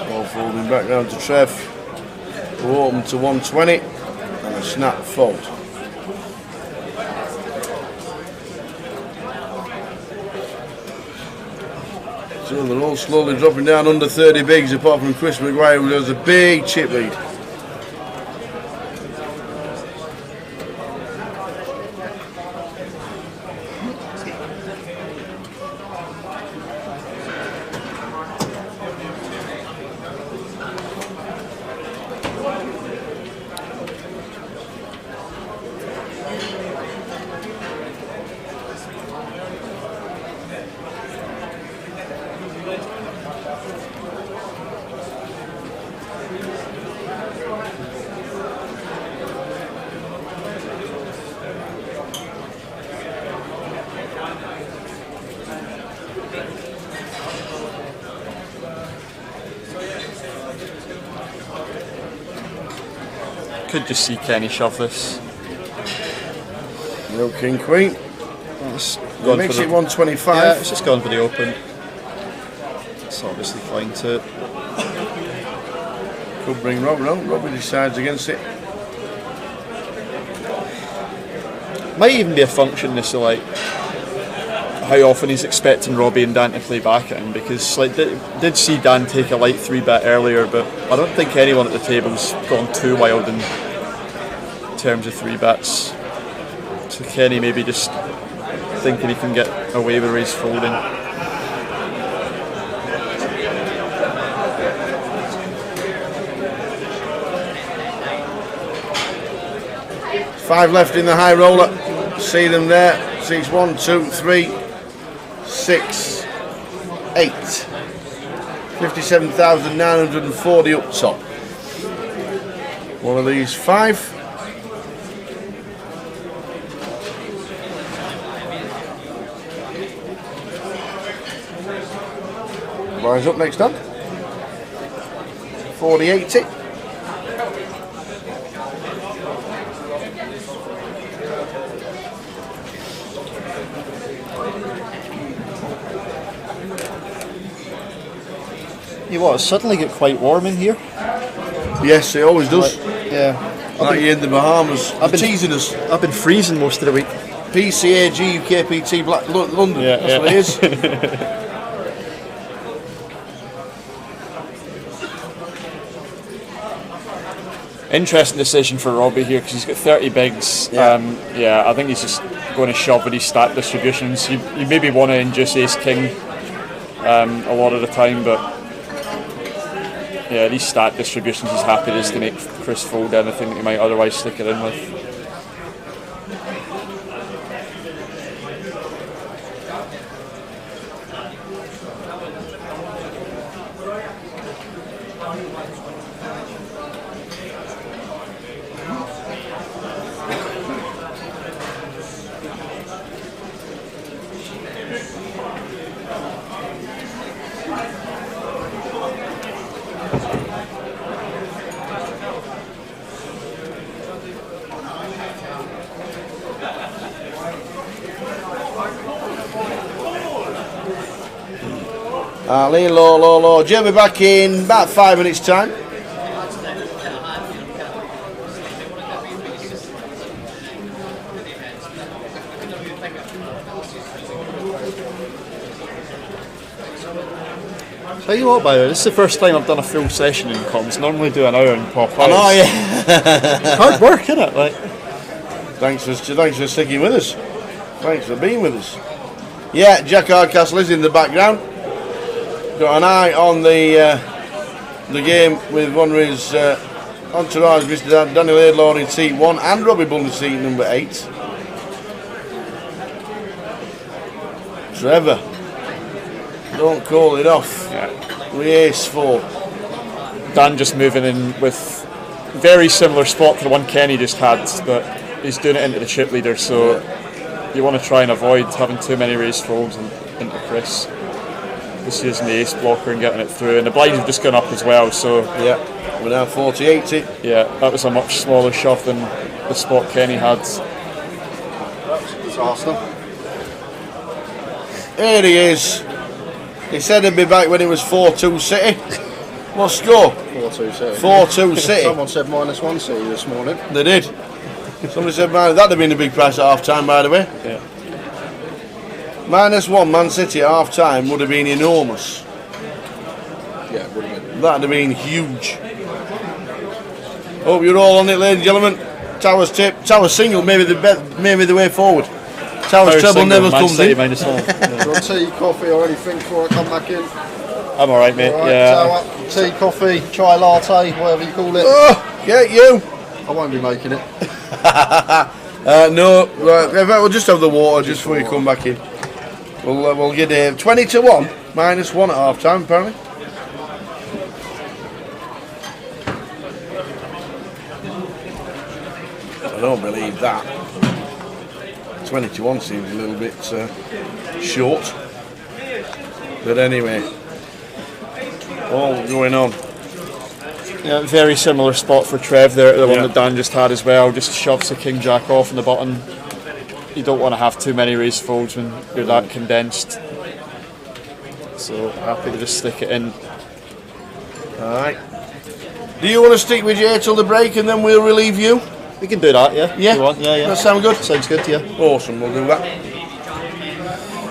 Ball folding back down to Trev. We're open to 120 and a snap fold. So they're all slowly dropping down under 30 bigs, apart from Chris Maguire, who has a big chip lead. Could just see Kenny shove this. No King Queen. It makes it 125. Yeah, it's just gone for the open. It's obviously fine too. Could bring Robbie on. Robbie decides against it. Might even be a function as to like how often he's expecting Robbie and Dan to play back at him, because like did see Dan take a light 3-bet earlier, but I don't think anyone at the table's gone too wild in terms of 3-bets. So Kenny maybe just thinking he can get away with raise folding. Five left in the high roller. See them there. See it's 1, 2, 3, 6, 8. 57,940 up top. One of these 5. Rise up next time. 40-80. You what? It's suddenly get quite warm in here. Yes, it always does. Yeah. Like you in the Bahamas. I've been teasing us. I've been freezing most of the week. PCA GUKPT Black London. Yeah, that's what it is. Interesting decision for Robbie here, because he's got 30 bigs. Yeah. I think he's just going to shove with his stat distributions. You maybe want to induce ace king a lot of the time, but yeah, these stat distributions he's happy just to make Chris fold anything that he might otherwise stick it in with. Ali, low. Jim, we're back in about 5 minutes' time. Tell you what, by the way, this is the first time I've done a full session in comms. Normally do an hour and pop out. I know, yeah. Hard work, innit? Like, thanks for sticking with us. Thanks for being with us. Yeah, Jack Hardcastle is in the background. Got an eye on the game with one of his entourage, Mr. Daniel Laidlaw in seat 1 and Robbie Bull in seat number 8. Trevor, don't call it off. Yeah. Race 4. Dan just moving in with very similar spot to the one Kenny just had, but he's doing it into the chip leader, so you want to try and avoid having too many race folds into Chris. Just using the ace blocker and getting it through, and the blinds have just gone up as well, so yeah, we're now 40-80. Yeah, that was a much smaller shove than the spot Kenny had. It's Arsenal. Here he is. He said he'd be back when it was 4-2 City. What score? 4-2 City. 4-2 City. Someone said -1 City this morning. They did. Somebody said that'd have been a big price at half time, by the way. Yeah. -1 Man City at half time would have been enormous. Yeah, it would have been. That'd have been huge. Hope you're all on it, ladies and gentlemen. Towers tip, Towers single, maybe the way forward. Towers treble never comes in. Do you want tea, coffee, or anything before I come back in? I'm alright, mate. All right, yeah. Tea, coffee, chai latte, whatever you call it. Oh, get you. I won't be making it. No, right, we'll just have the water just before you come back in. We'll get 20-1, -1 at half time apparently. I don't believe that. 20-1 seems a little bit short. But anyway, all going on. Yeah, very similar spot for Trev there, the one that Dan just had as well. Just shoves the king jack off in the button. You don't want to have too many race folds when you're that condensed. So happy to just stick it in. Alright. Do you want to stick with Jay till the break and then we'll relieve you? We can do that, yeah. Yeah? If you want. Yeah. That sound good? Sounds good, yeah. Awesome, we'll do that.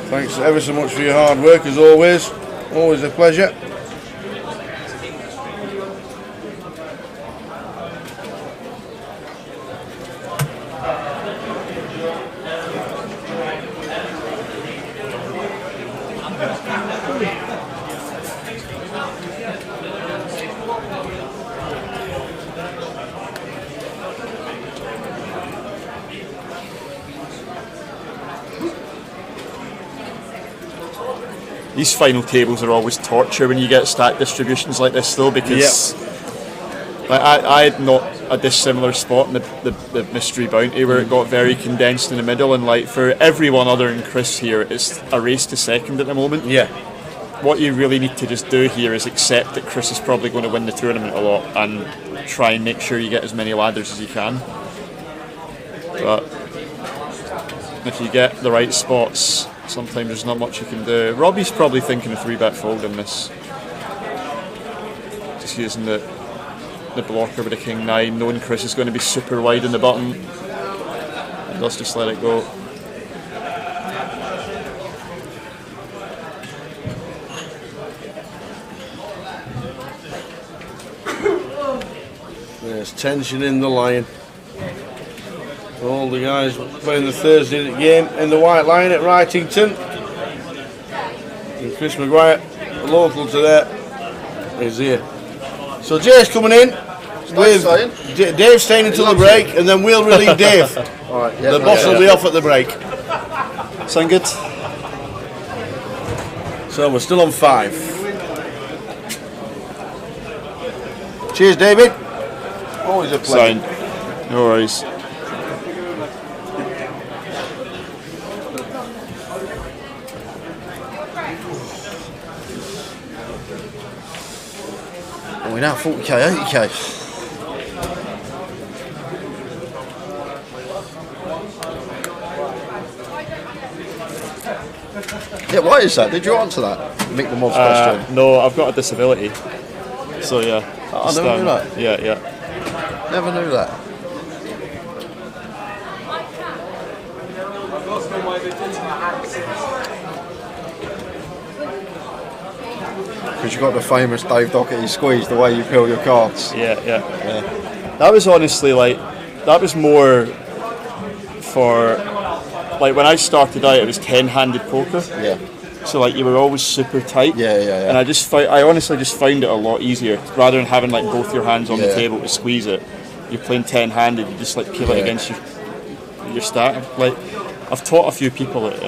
Thanks ever so much for your hard work as always. Always a pleasure. These final tables are always torture when you get stack distributions like this, though, because like, I had not a dissimilar spot in the mystery bounty where it got very condensed in the middle, and like for everyone other than Chris here, it's a race to second at the moment. Yeah. What you really need to just do here is accept that Chris is probably going to win the tournament a lot and try and make sure you get as many ladders as you can. But if you get the right spots, sometimes there's not much you can do. Robbie's probably thinking a 3-bet fold in this. Just using the blocker with the king 9, knowing Chris is going to be super wide in the button. And let's just let it go. There's tension in the line. All the guys playing the Thursday game in the White Lion at Wrightington. And Chris Maguire, local to there, is here. So Jay's coming in with Dave staying until the break, and then we'll relieve Dave. All right, yeah, the boss will be off at the break. Sound good? So we're still on 5. Cheers, David. Always a pleasure. Sound. No worries. We're now 40k, 80k. Yeah, why is that? Did you answer that? Mick the Mob's question. No, I've got a disability. So yeah. I never knew that. Yeah. Never knew that. Because you got the famous Dave Doherty squeeze, the way you peel your cards. Yeah. That was honestly like, that was more for, like when I started out it was 10-handed poker. Yeah. So like you were always super tight. Yeah. And I honestly just found it a lot easier. Rather than having like both your hands on the table to squeeze it, you're playing 10-handed, you just like peel it against your stack. Like I've taught a few people it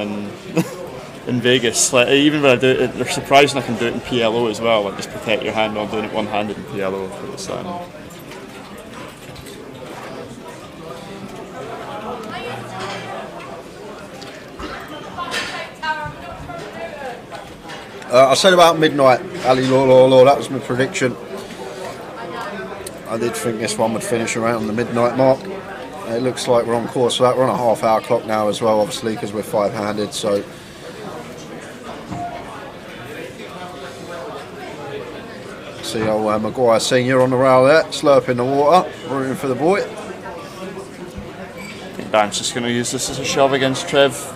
in Vegas. Like even when I do it, they're surprised I can do it in PLO as well. Like just protect your hand while doing it one-handed in PLO. It's, I said about midnight, Ali Law, that was my prediction. I did think this one would finish around the midnight mark. It looks like we're on course for that. We're on a half-hour clock now as well, obviously, because we're 5-handed. So see old Maguire Senior on the rail there, slurping the water, rooting for the boy. I think Dan's just going to use this as a shove against Trev.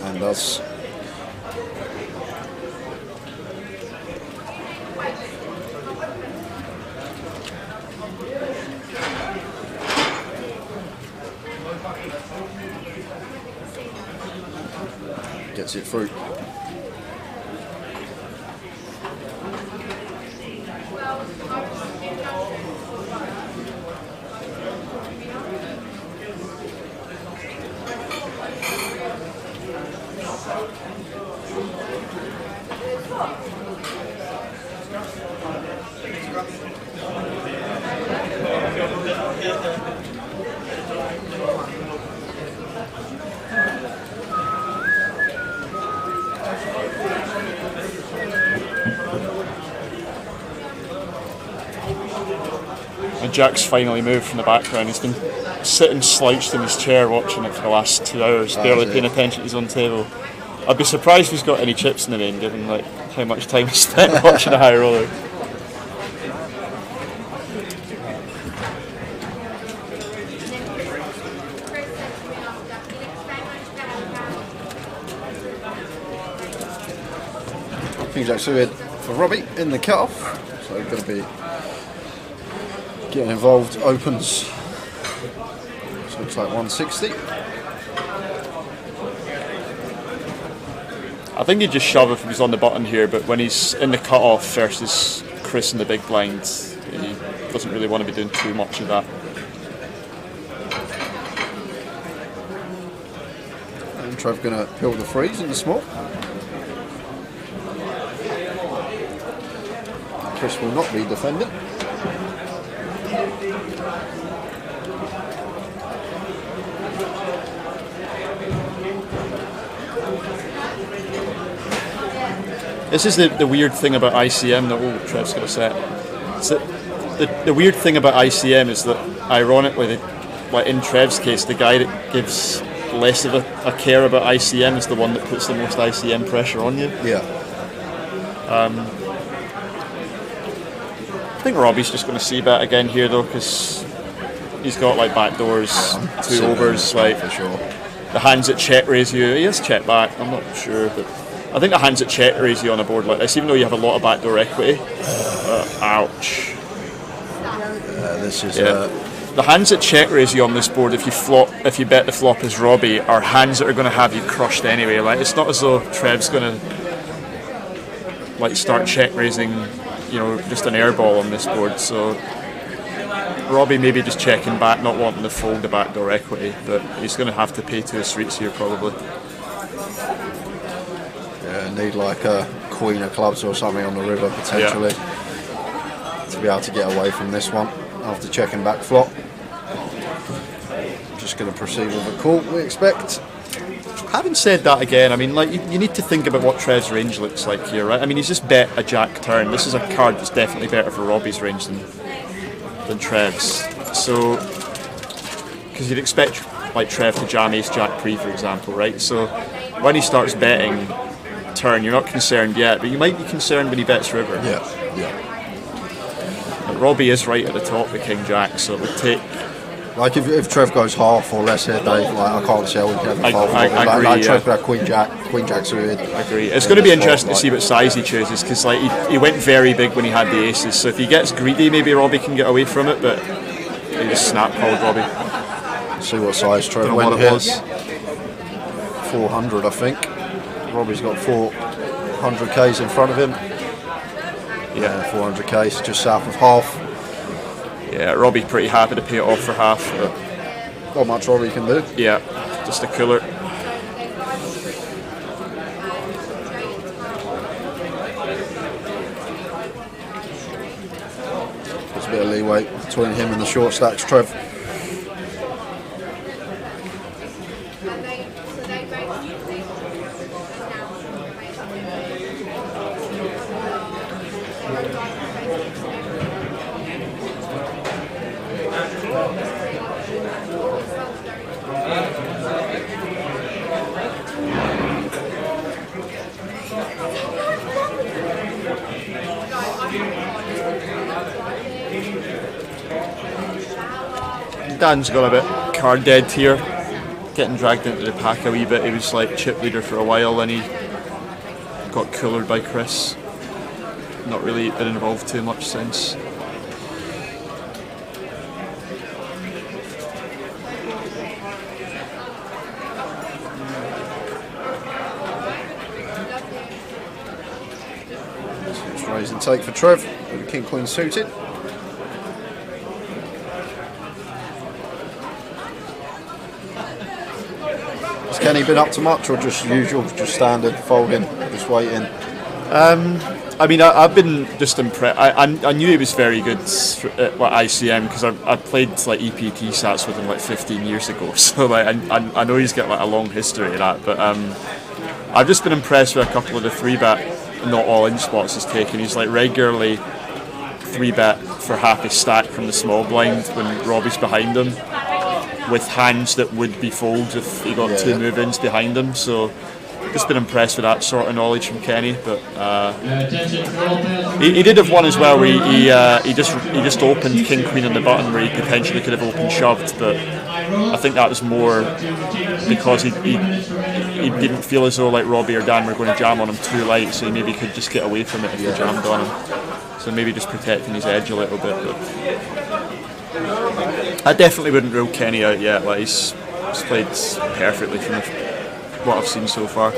And does. Gets it through. Jack's finally moved from the background. He's been sitting slouched in his chair watching it for the last 2 hours, barely paying attention to his own table. I'd be surprised if he's got any chips in the main, given like how much time he spent watching a high roller. King Jack suited for Robbie in the cut-off, so going to be getting involved. Opens, so looks like 160. I think he'd just shove if he was on the button here, but when he's in the cut-off versus Chris in the big blind, he doesn't really want to be doing too much of that. And Trev going to peel the freeze in the small. Chris will not be defending. This is the weird thing about ICM that Trev's got to set. So the weird thing about ICM is that, ironically, like in Trev's case, the guy that gives less of a care about ICM is the one that puts the most ICM pressure on you. Yeah. I think Robbie's just going to see bet again here though, because he's got like backdoors, two overs, like for sure. The hands that check raise you. He has check back. I'm not sure, but I think the hands that check raise you on a board like this, even though you have a lot of backdoor equity. Ouch. This is. The hands that check raise you on this board, if you bet the flop as Robbie, are hands that are going to have you crushed anyway. Like it's not as though Trev's going to like start check raising, just an airball on this board. So Robbie maybe just checking back, not wanting to fold the backdoor equity, but he's going to have to pay to his streets here probably. Yeah, need like a queen of clubs or something on the river potentially to be able to get away from this one after checking back flop. Just going to proceed with a call, we expect. Having said that again, I mean, like you need to think about what Trev's range looks like here, right? I mean, he's just bet a jack turn. This is a card that's definitely better for Robbie's range than Trev's. So, because you'd expect like Trev to jam ace jack pre, for example, right? So when he starts betting turn, you're not concerned yet, but you might be concerned when he bets river. But Robbie is right at the top with king jack, so it would take. Like if Trev goes half or less here, Dave, like I can't see how we can have I agree, like Trev got queen jack suited. I agree. It's going to be interesting to see what size he chooses, because like he went very big when he had the aces. So if he gets greedy, maybe Robbie can get away from it. But he just snap called Robbie. See what size Trev went here. 400, I think. Robbie's got 400Ks in front of him. Yeah, 400Ks, just south of half. Yeah, Robbie pretty happy to pay it off for half. But not much Robbie can do. Yeah, just a cooler. There's a bit of leeway between him and the short stacks, Trev. Dan's got a bit card dead here, getting dragged into the pack a wee bit. He was like chip leader for a while, then he got coolered by Chris. Not really been involved too much since. It's raise and take for Trev, with the king queen suited. Kenny been up to much, or just usual, just standard folding, just waiting? I mean, I've been just impressed. I knew he was very good at ICM because I played like EPT sats with him like 15 years ago. So like I know he's got like a long history of that. But I've just been impressed with a couple of the 3-bet, not all in spots he's taken. He's like regularly 3-bet for half his stack from the small blind when Robbie's behind him, with hands that would be folds if he got two move-ins behind him. So just been impressed with that sort of knowledge from Kenny. But he did have one as well where he just opened king queen on the button where he potentially could have opened shoved, but I think that was more because he didn't feel as though like Robbie or Dan were going to jam on him too light, so he maybe could just get away from it if they jammed on him. So maybe just protecting his edge a little bit. But I definitely wouldn't rule Kenny out yet. Like he's played perfectly from what I've seen so far.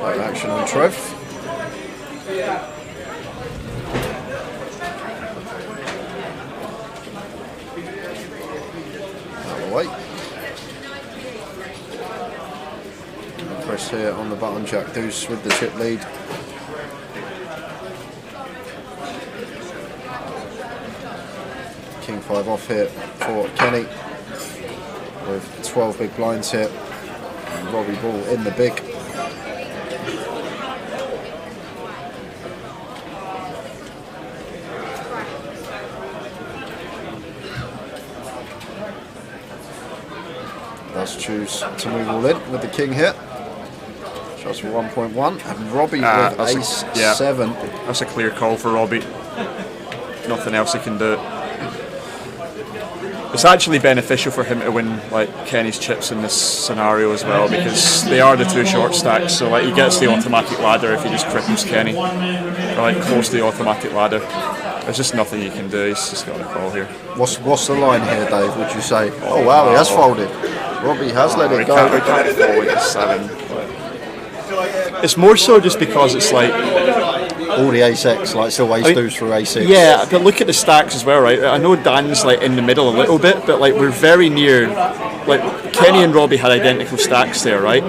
Right action on Trev. Out of the way. Chris here on the button, Jack Deuce with the chip lead. King 5 off here for Kenny with 12 big blinds here. And Robbie Ball in the big. Does choose to move all in with the king here. Shots for 1.1 and Robbie with ace 7. That's a clear call for Robbie. Nothing else he can do. It's actually beneficial for him to win like Kenny's chips in this scenario as well, because they are the two short stacks, so like he gets the automatic ladder if he just cripples Kenny, or like close to the automatic ladder. There's just nothing you can do. He's just got a call here. What's the line here, Dave? Would you say? Oh wow, he has folded. Robbie has let it go. We can't fold with 7. It's more so just because it's like all the ace-X, like still ace-2s through ace-6. Yeah, but look at the stacks as well, right? I know Dan's like in the middle a little bit, but like we're very near. Like Kenny and Robbie had identical stacks there, right?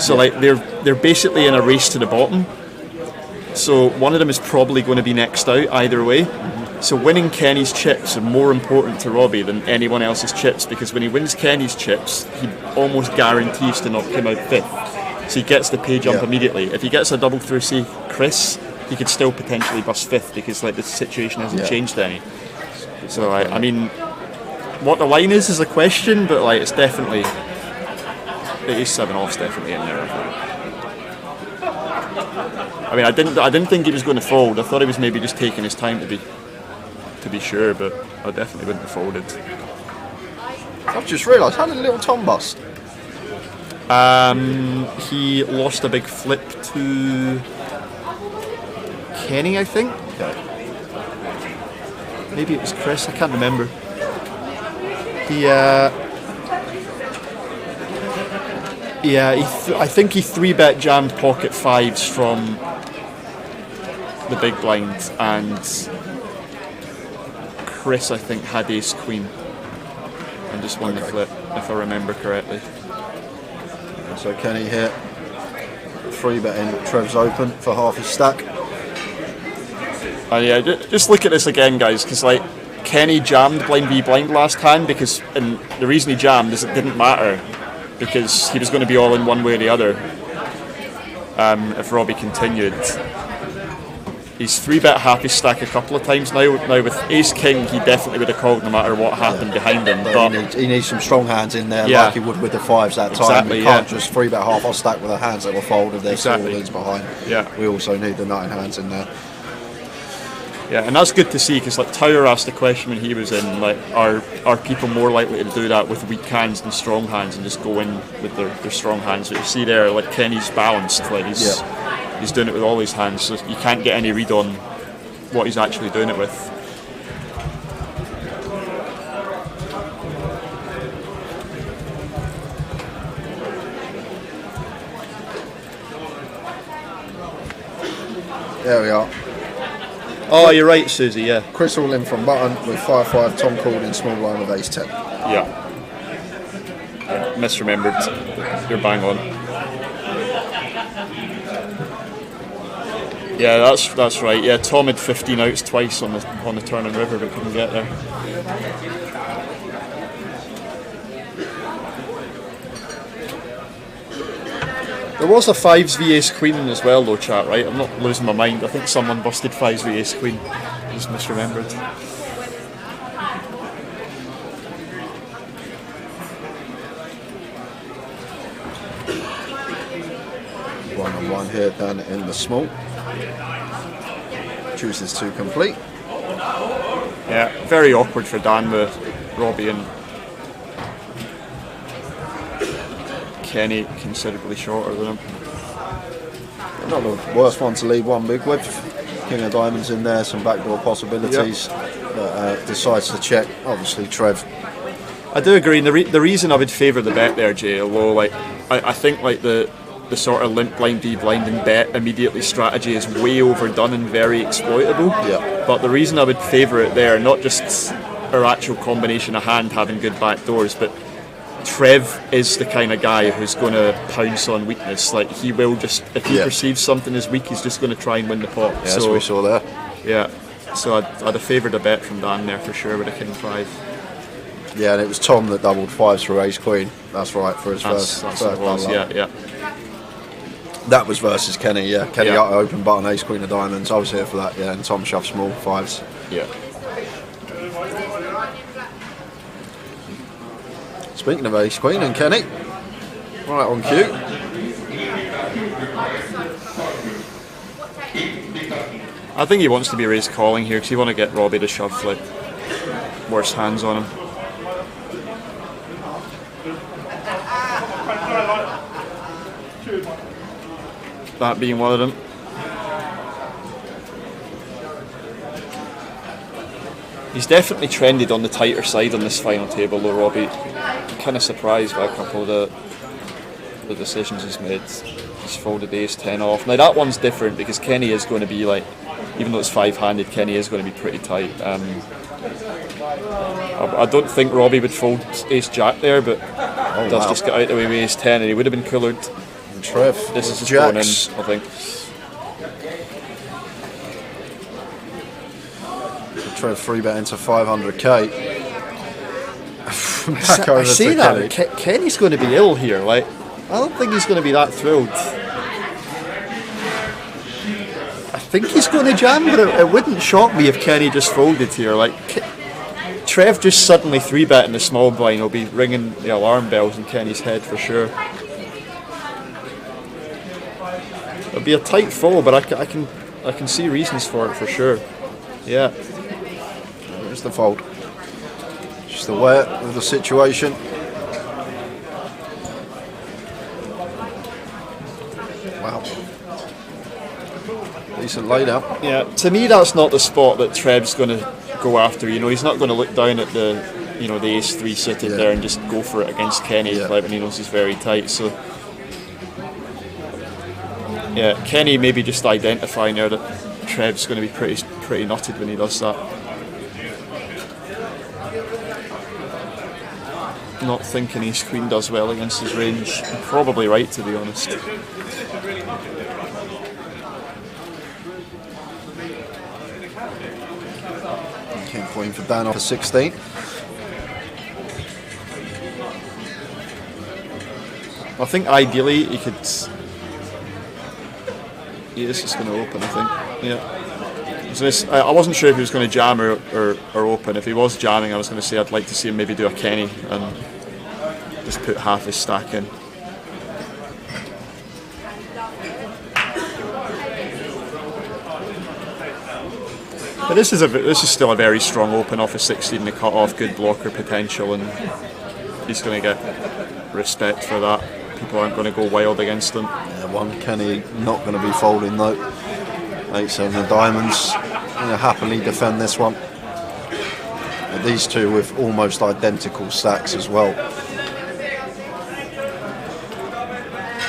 So like they're basically in a race to the bottom. So one of them is probably going to be next out either way. So winning Kenny's chips are more important to Robbie than anyone else's chips, because when he wins Kenny's chips, he almost guarantees to knock him out 5th. So he gets the pay jump immediately. If he gets a double through, say, Chris, he could still potentially bust 5th because like the situation hasn't changed any. So like, I mean, what the line is a question, but like it's definitely the ace-7 off's definitely in there. I mean, I didn't think he was going to fold. I thought he was maybe just taking his time to be sure, but I definitely wouldn't have folded. I've just realised, how did little Tom bust? He lost a big flip to Kenny, I think. Okay. Maybe it was Chris, I can't remember. I think he 3-bet jammed pocket 5s from the big blind, and Chris, I think, had ace queen and just won the flip, if I remember correctly. So Kenny here, 3-betting Trev's open for half his stack. And yeah, just look at this again, guys, because like Kenny jammed blind v blind last time, and the reason he jammed is it didn't matter because he was going to be all in one way or the other. If Robbie continued, he's 3-bet half his stack a couple of times now. Now with ace king, he definitely would have called no matter what happened behind him. But he needs some strong hands in there, like he would with the 5s that time. Exactly, we can't just 3-bet half our stack with the hands that will fold if there's small leads behind. Yeah, we also need the nutting hands in there. Yeah, and that's good to see, because like Tower asked the question when he was in, like, are people more likely to do that with weak hands than strong hands and just go in with their strong hands? But you see there, like Kenny's balanced, like he's doing it with all his hands, so you can't get any read on what he's actually doing it with. There we are. Oh, you're right, Susie, yeah. Chris all in from button with 5-5, Tom called in small line with ace-10. Yeah. Misremembered. You're bang on. Yeah, that's right. Yeah, Tom had 15 outs twice on the turn and river, but couldn't get there. There was a 5s v ace queen as well though, chat, right? I'm not losing my mind. I think someone busted 5s v ace queen. Just misremembered. 1-on-1 here down in the small. Chooses to complete. Yeah, very awkward for Dan with Robbie and Kenny considerably shorter than him. Not the worst one to leave one big with. King of diamonds in there, some backdoor possibilities. But decides to check. Obviously, Trev. I do agree. And the reason I would favour the bet there, Jay, although like I think like the sort of limp blind v blind and bet immediately strategy is way overdone and very exploitable. Yeah. But the reason I would favour it there, not just our actual combination of hand having good back doors, but Trev is the kind of guy who's going to pounce on weakness. Like he will just, if he perceives something as weak, he's just going to try and win the pot. Yeah, so we saw there. Yeah, so I'd have favoured a bet from Dan there for sure with a king 5. Yeah, and it was Tom that doubled 5s through ace queen. That's right, for his first what it was. Yeah. That was versus Kenny. Yeah, Kenny open button ace queen of diamonds. I was here for that. Yeah, and Tom shoved small 5s. Yeah. Speaking of ace queen and Kenny, right on cue. I think he wants to be raised calling here because he want to get Robbie to shove like worse hands on him. That being one of them. He's definitely trended on the tighter side on this final table though, Robbie. I'm kind of surprised by a couple of the decisions he's made. He's folded ace 10 off. Now that one's different because Kenny is going to be like even though it's five-handed, Kenny is going to be pretty tight. I don't think Robbie would fold Ace Jack there, but does just get out of the way with Ace 10, and he would have been coloured. Trev, this is just going in, I think. Trev 3-bet into 500k. Back over I say to that Kenny. Kenny's going to be ill here. Like, I don't think he's going to be that thrilled. I think he's going to jam, but it wouldn't shock me if Kenny just folded here. Like, Trev just suddenly 3-betting the small blind will be ringing the alarm bells in Kenny's head for sure. It'll be a tight fold, but I can see reasons for it for sure. Yeah. There's the fold. Just aware of the situation. Wow. Decent laid-out. Yeah, to me that's not the spot that Trev's going to go after. You know, he's not going to look down at the, you know, the ace 3 suited there and just go for it against Kenny like when he knows he's very tight. So yeah, Kenny maybe just identifying now that Trev's going to be pretty nutted when he does that. Not thinking ace queen does well against his range. I'm probably right, to be honest. King queen for Dan off a 16. I think ideally he could. He is just going to open, I think. Yeah. So I wasn't sure if he was going to jam or open. If he was jamming, I was going to say I'd like to see him maybe do a Kenny and just put half his stack in. But this is still a very strong open off a 16. The cut off, good blocker potential, and he's going to get respect for that. People aren't going to go wild against him. Yeah, one Kenny not going to be folding though. 8-7 of diamonds. Going to happily defend this one. And these two with almost identical stacks as well.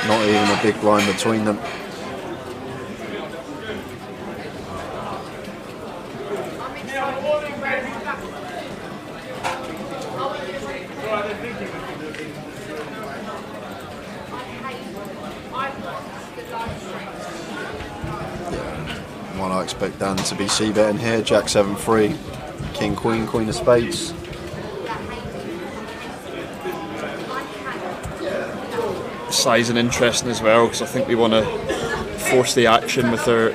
Not even a big blind between them. One I expect Dan to be c-betting here. Jack 7-3, King Queen, Queen of Spades. Size and interesting as well, because I think we want to force the action with our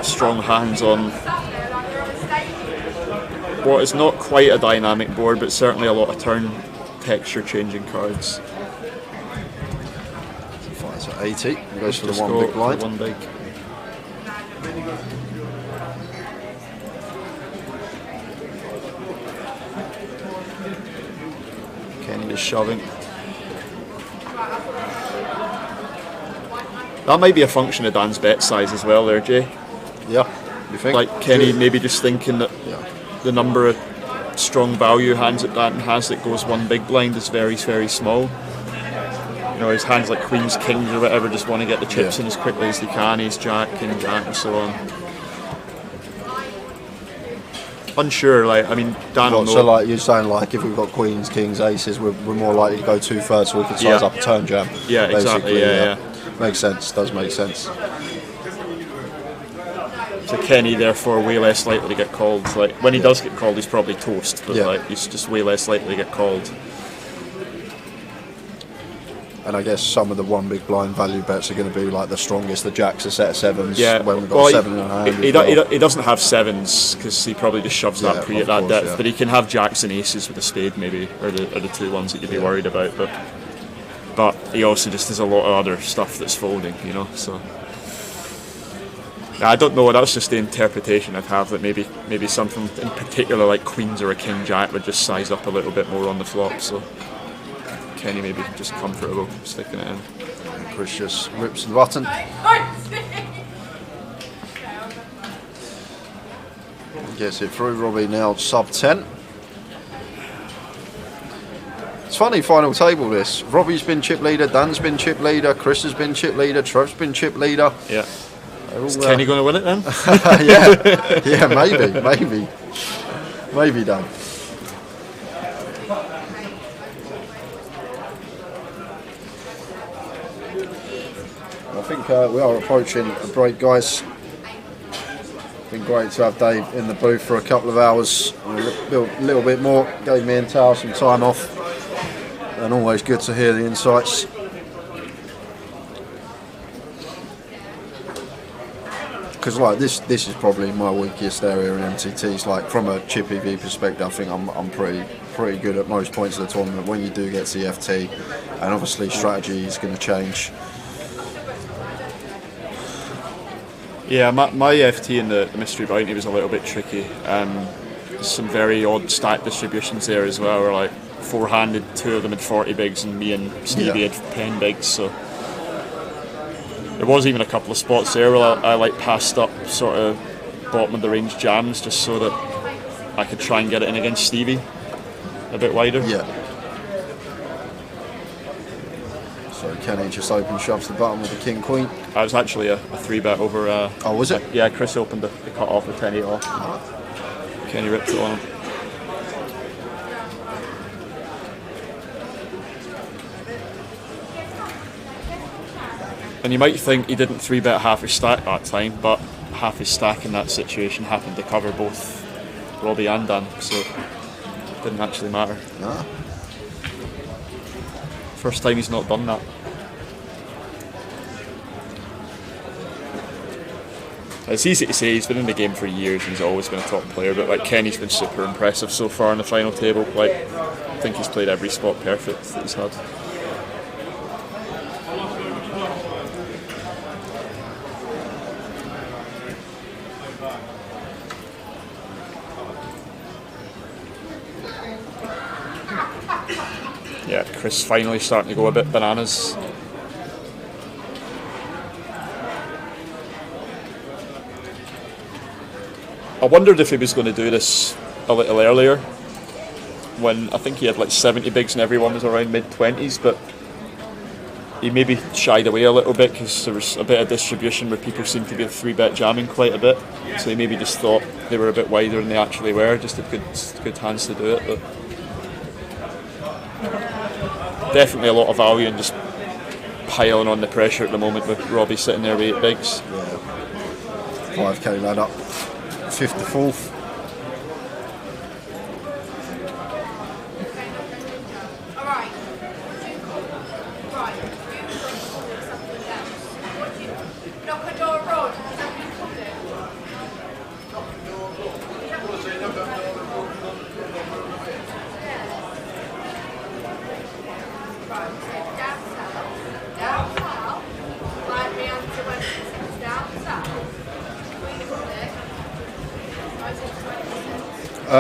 strong hands on what is not quite a dynamic board, but certainly a lot of turn texture changing cards. Fires at 80, and goes for the Just one go big blind. for one big. Kenny is shoving. That might be a function of Dan's bet size as well there, Jay. Yeah, you think? Like Kenny maybe just thinking that the number of strong value hands that Dan has that goes one big blind is very, very small. You know, his hands like queens, kings or whatever just want to get the chips in as quickly as they can. Ace jack, king jack and so on. Unsure, like, I mean, Dan will know. So like you're saying, like if we've got queens, kings, aces, we're more likely to go 2/3 so we can size up a turn jam. Yeah, exactly, yeah. Makes sense, does make sense. So Kenny, therefore, way less likely to get called. Like when he does get called, he's probably toast, but like he's just way less likely to get called. And I guess some of the one big blind value bets are going to be like the strongest. The jacks a set of sevens. Yeah, when we've got 7 in a hand. He doesn't have sevens because he probably just shoves that pre at that depth. But he can have jacks and aces with a spade, maybe, or the two ones that you'd be worried about. But he also just has a lot of other stuff that's folding, you know. So I don't know. That's just the interpretation I'd have, that maybe something in particular like queens or a king jack would just size up a little bit more on the flop. So Kenny maybe just comfortable sticking it in. Chris just rips the button. Gets it through. Robbie now sub 10. It's funny, final table this. Robbie's been chip leader, Dan's been chip leader, Chris has been chip leader, Trev's been chip leader. Yeah. Is Kenny going to win it then? yeah, maybe, Dan. I think we are approaching a break, guys. Been great to have Dave in the booth for a couple of hours, a little bit more. Gave me and Tao some time off, and always good to hear the insights. Because like this is probably my weakest area in MTTs. Like from a chip EV perspective, I think I'm pretty good at most points of the tournament. When you do get to the FT, and obviously strategy is going to change. Yeah, my FT in the mystery bounty was a little bit tricky. Some very odd stack distributions there as well. Where like four-handed, two of them had 40 bigs, and me and Stevie had 10 bigs. So there was even a couple of spots there where I like passed up sort of bottom of the range jams just so that I could try and get it in against Stevie a bit wider. Yeah. So Kenny just open shoves the button with the king queen. I was actually a 3-bet over. Oh, was it? Yeah, Chris opened the cut off with 10-8 off. Kenny ripped it on him. And you might think he didn't 3-bet half his stack that time, but half his stack in that situation happened to cover both Robbie and Dan, so it didn't actually matter. Nah. First time he's not done that. It's easy to say, he's been in the game for years and he's always been a top player, but like Kenny's been super impressive so far in the final table. Like, I think he's played every spot perfect that he's had. Yeah, Chris finally starting to go a bit bananas. I wondered if he was going to do this a little earlier, when I think he had like 70 bigs and everyone was around mid-20s, but he maybe shied away a little bit because there was a bit of distribution where people seemed to be 3-bet jamming quite a bit, so he maybe just thought they were a bit wider than they actually were, just had good hands to do it. But definitely a lot of value in just piling on the pressure at the moment with Robbie sitting there with 8 bigs. Yeah. 5k lad up, 54th.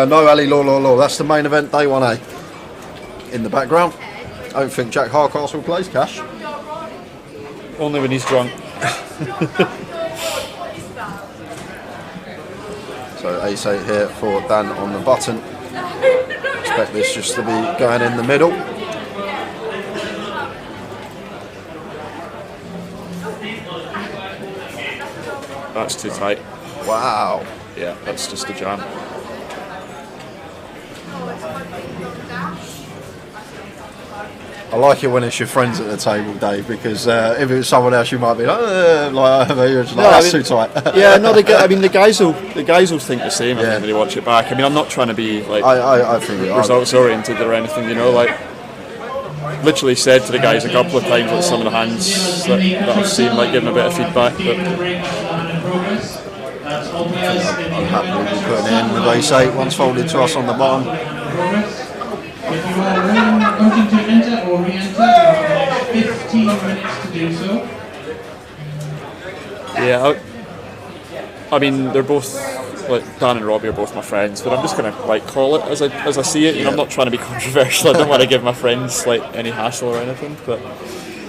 No, Ali, law. That's the main event, day 1A. In the background. I don't think Jack Hardcastle plays, Cash. Only when he's drunk. So ace-8 here for Dan on the button. Expect this just to be going in the middle. That's too tight. Wow. Yeah, that's just a jam. I like it when it's your friends at the table, Dave, because if it was someone else, you might be like that's too tight. Yeah, no, the guys will think the same. I think when they watch it back. I mean, I'm not trying to be like I think results oriented or anything, you know. Like, literally said to the guys a couple of times, like some of the hands that I've seen, like giving a bit of feedback. But I'm happy with putting in the ace-8 once folded to us on the bottom. If you are wanting to enter or re-enter, you have 15 minutes to do so. Yeah, I mean, they're both, like Dan and Robbie are both my friends, but I'm just gonna like call it as I see it. You know, I'm not trying to be controversial. I don't want to give my friends like any hassle or anything. But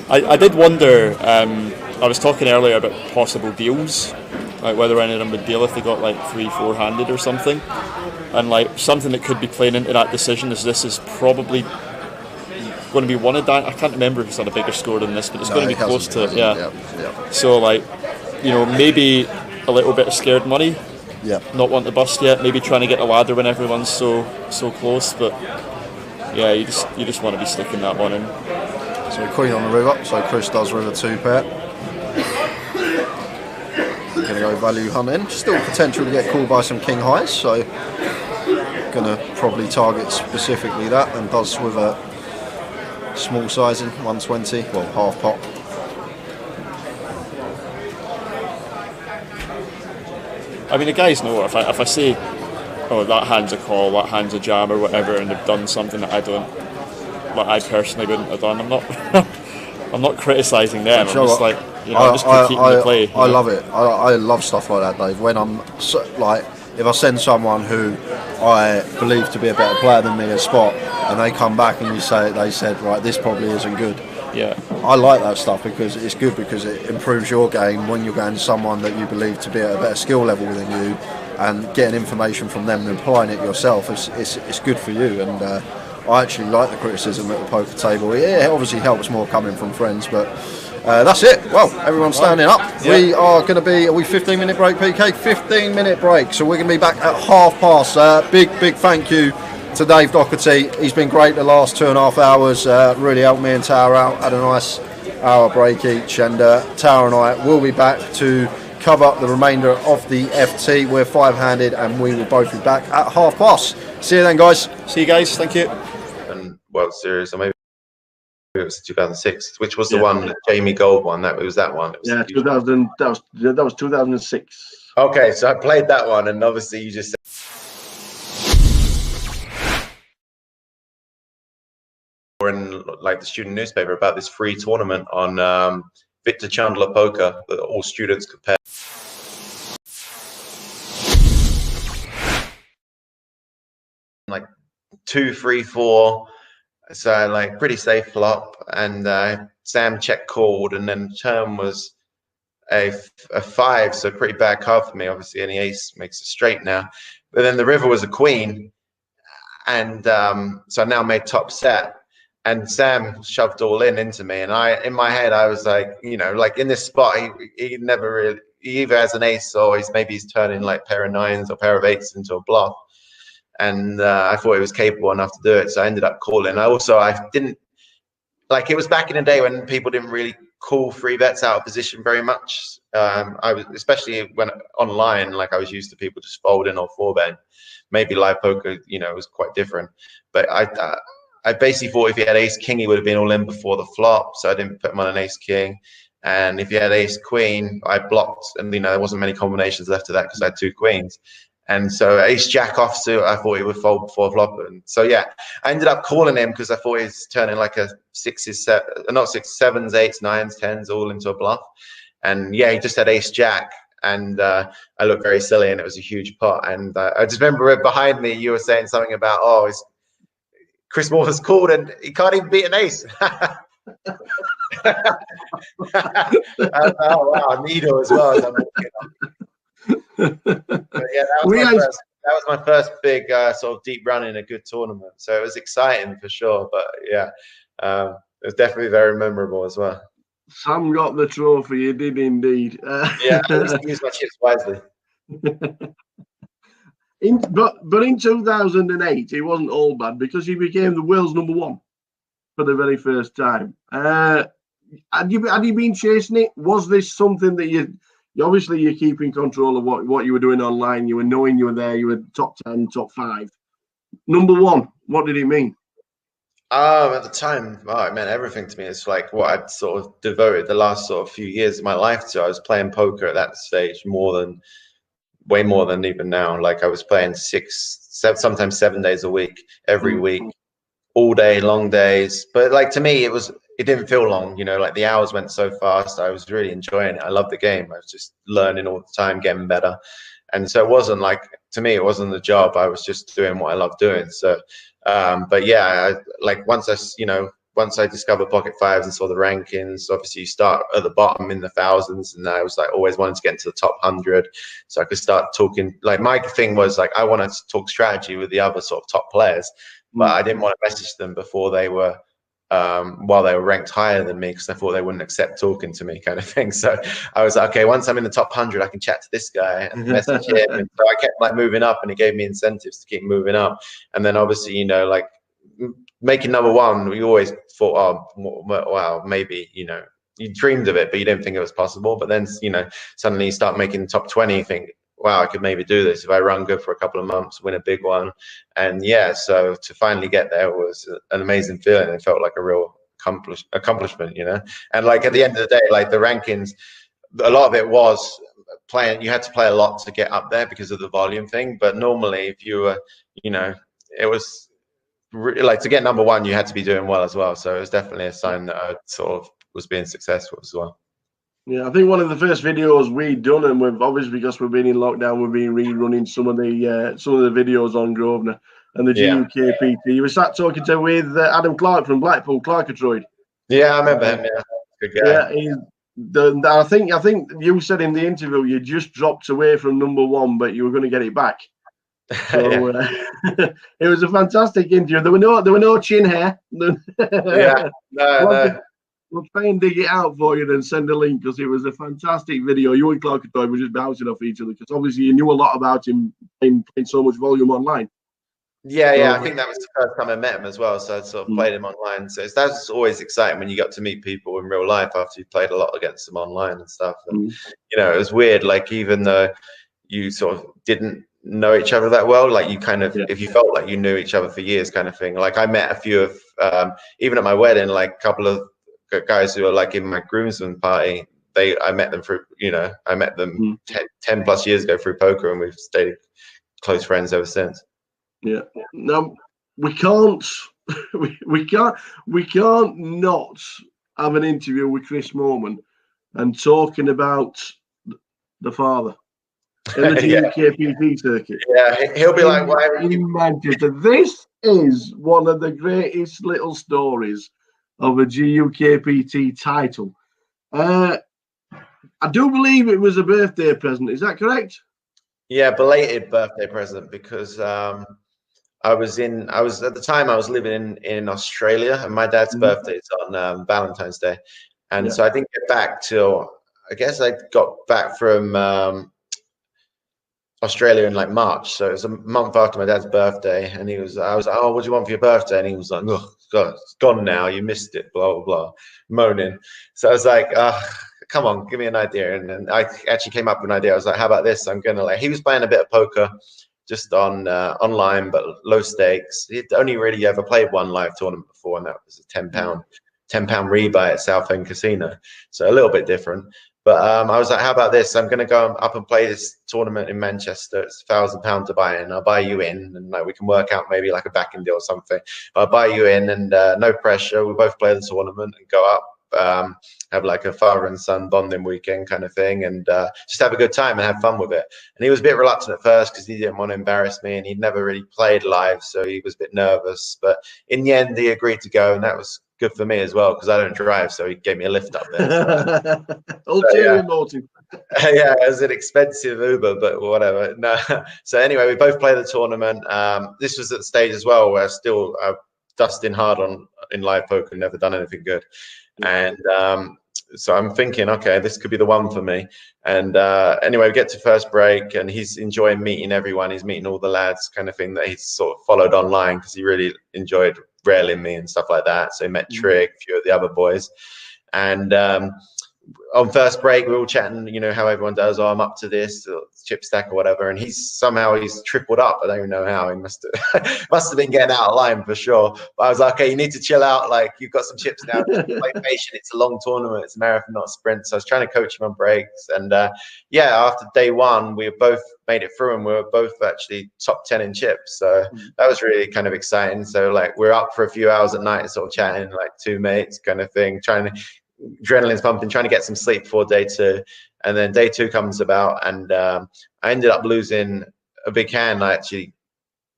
I did wonder. I was talking earlier about possible deals, like whether any of them would deal if they got like 3-4 handed or something. And like something that could be playing into that decision is this is probably going to be one of Dan. I can't remember if he's had a bigger score than this, but it's going to be close to it. Yeah. Yeah. So like you know, maybe a little bit of scared money. Yeah. Not want to bust yet. Maybe trying to get the ladder when everyone's so close. But yeah, you just want to be sticking that one in. So queen on the river. So Chris does river 2 pair. Going to go value hunting. Still potential to get called by some king highs. So going to probably target specifically that, and does with a small sizing 120. Well, half pot. I mean, the guys know if I say, oh, that hand's a call, that hand's a jam or whatever, and they've done something that I personally wouldn't have done. I'm not criticising them. I'm just like, you know, I'm just critiquing the play. I love it. I love stuff like that, Dave. When I'm like, if I send someone who I believe to be a better player than me a spot, and they come back and they said, right, this probably isn't good. Yeah, I like that stuff because it's good, because it improves your game when you're going to someone that you believe to be at a better skill level than you, and getting information from them and applying it yourself. It's good for you, and I actually like the criticism at the poker table. Yeah, it obviously helps more coming from friends, but that's it. Well, everyone's standing up. Yeah. We are going to be, are we 15-minute break, PK? 15-minute break. So we're going to be back at 30:30. Big thank you to Dave Doherty. He's been great the last 2.5 hours. Really helped me and Tower out. Had a nice hour break each, and Tower and I will be back to cover the remainder of the FT. We're 5-handed, and we will both be back at 30:30. See you then, guys. See you guys. Thank you. And World Series, or maybe it was 2006, which was the one that Jamie Gold won. That was that one. It was 2000. That was 2006. Okay, so I played that one, and obviously you just. In like the student newspaper about this free tournament on Victor Chandler Poker that all students could pay. Like 2, 3, 4, so like pretty safe flop, and Sam check called, and then turn was a 5, so pretty bad card for me. Obviously, any ace makes a straight now, but then the river was a queen, and so I now made top set. And Sam shoved all into me, and in my head, I was like, you know, like in this spot, he never really, he either has an ace or he's turning like pair of 9s or pair of 8s into a bluff. And I thought he was capable enough to do it, so I ended up calling. I didn't, like, it was back in the day when people didn't really call free bets out of position very much. I was, especially when online, like I was used to people just folding or 4-bet. Maybe live poker, you know, was quite different, but I basically thought if he had ace king, he would have been all in before the flop, so I didn't put him on an ace king. And if he had ace queen, I blocked, and you know there wasn't many combinations left of that because I had 2 queens. And so ace jack offsuit, I thought he would fold before flop. And so yeah, I ended up calling him because I thought he was turning like a 6s, 7s, 8s, 9s, 10s all into a bluff. And yeah, he just had ace jack. And I looked very silly, and it was a huge pot. And I just remember behind me, you were saying something about, oh, Chris Moore has called and he can't even beat an ace. Oh wow, needle as well. As I'm but yeah, that was my first big sort of deep run in a good tournament. So it was exciting for sure. But yeah, it was definitely very memorable as well. Sam got the trophy. He did indeed. Yeah, I used to use my chips wisely. But in 2008, it wasn't all bad because he became the world's #1 for the very first time. Had you been chasing it? Was this something that you obviously you're keeping control of what you were doing online? You were knowing you were there. You were top 10, top 5, #1. What did it mean? At the time, oh, it meant everything to me. It's like what I'd sort of devoted the last sort of few years of my life to. I was playing poker at that stage way more than even now. Like I was playing 6, 7, sometimes 7 days a week, every week, all day, long days. But like to me, it didn't feel long, you know, like the hours went so fast. I was really enjoying it. I loved the game. I was just learning all the time, getting better. And so it wasn't like, to me, it wasn't the job. I was just doing what I love doing. So, but yeah, once I discovered Pocket Fives and saw the rankings, obviously you start at the bottom in the thousands, and I was like always wanted to get into the top 100, so I could start talking. Like my thing was like I wanted to talk strategy with the other sort of top players, but I didn't want to message them before they were while they were ranked higher than me, because I thought they wouldn't accept talking to me, kind of thing. So I was like, okay, once I'm in the top 100, I can chat to this guy and message him. And so I kept like moving up, and he gave me incentives to keep moving up. And then obviously, you know, like making number one, we always thought, oh, wow, maybe, you know, you dreamed of it, but you didn't think it was possible. But then, you know, suddenly you start making top 20, you think, wow, I could maybe do this if I run good for a couple of months, win a big one. And yeah, so to finally get there was an amazing feeling. It felt like a real accomplishment, you know. And like at the end of the day, like the rankings, a lot of it was playing. You had to play a lot to get up there because of the volume thing. But normally, if you were, you know, it was like to get number one, you had to be doing well as well. So it was definitely a sign that I sort of was being successful as well. Yeah, I think one of the first videos we'd done, and we've obviously, because we've been in lockdown, we've been rerunning some of the videos on Grosvenor and the GUKPT. You were sat talking with Adam Clark from Blackpool, Clarkatroid. Yeah, I remember him. Yeah, good guy. Yeah, I think you said in the interview you just dropped away from number one, but you were going to get it back. So it was a fantastic interview. There were no chin hair. Yeah, no. We'll try and dig it out for you and send a link, because it was a fantastic video. You and Clark were just bouncing off each other, because obviously you knew a lot about him playing so much volume online. Yeah, I think that was the first time I met him as well. So I sort of played him online. So that's always exciting when you got to meet people in real life after you played a lot against them online and stuff. And you know, it was weird. Like even though you sort of didn't know each other that well, like you kind of, if you felt like you knew each other for years, kind of thing. Like I met a few of, even at my wedding, like a couple of guys who are like in my groomsmen party. I met them through, you know, I met them 10 plus years ago through poker, and we've stayed close friends ever since. Yeah. Now we can't we can't not have an interview with Chris Moorman and talking about the father in the GUKPT circuit. Yeah, he'll be like, why in Manchester? This is one of the greatest little stories of a GUKPT title. I do believe it was a birthday present. Is that correct? Yeah, belated birthday present, because I was at the time I was living in Australia, and my dad's birthday is on Valentine's Day, and so I didn't get back till, I guess I got back from Australia in like March, so it was a month after my dad's birthday, and I was like, oh, what do you want for your birthday? And he was like, oh God, it's gone now, you missed it, blah blah blah, moaning. So I was like, come on, give me an idea. And then I actually came up with an idea. I was like, how about this? I'm gonna, like, he was playing a bit of poker just on online, but low stakes. He'd only really ever played one live tournament before, and that was a £10 rebuy at Southend Casino, so a little bit different. But I was like, how about this? I'm going to go up and play this tournament in Manchester. It's £1,000 to buy in. I'll buy you in, and like we can work out maybe like a backing deal or something. But I'll buy you in, and no pressure. We both play the tournament and go up, have like a father and son bonding weekend kind of thing, and just have a good time and have fun with it. And he was a bit reluctant at first because he didn't want to embarrass me, and he'd never really played live, so he was a bit nervous. But in the end, he agreed to go, and that was good for me as well, because I don't drive, so he gave me a lift up there. Ulterior motive. Yeah, it was an expensive Uber, but whatever. No. So anyway, we both played the tournament. This was at the stage as well where still dusting hard in live poker, never done anything good. And so I'm thinking, okay, this could be the one for me. And anyway, we get to first break, and he's enjoying meeting everyone. He's meeting all the lads, kind of thing, that he's sort of followed online, because he really enjoyed railing me and stuff like that. So he met Trig, a few of the other boys. And on first break, we were all chatting, you know, how everyone does. Oh, I'm up to this, chip stack or whatever. And he's tripled up. I don't even know how. He must have been getting out of line for sure. But I was like, okay, you need to chill out. Like, you've got some chips now. Just play patient. It's a long tournament. It's a marathon, not a sprint. So I was trying to coach him on breaks. And yeah, after day one, we both made it through, and we were both actually top 10 in chips. So that was really kind of exciting. So like, we're up for a few hours at night, sort of chatting like two mates kind of thing, adrenaline's pumping, trying to get some sleep before day two. And then day two comes about, and I ended up losing a big hand. I actually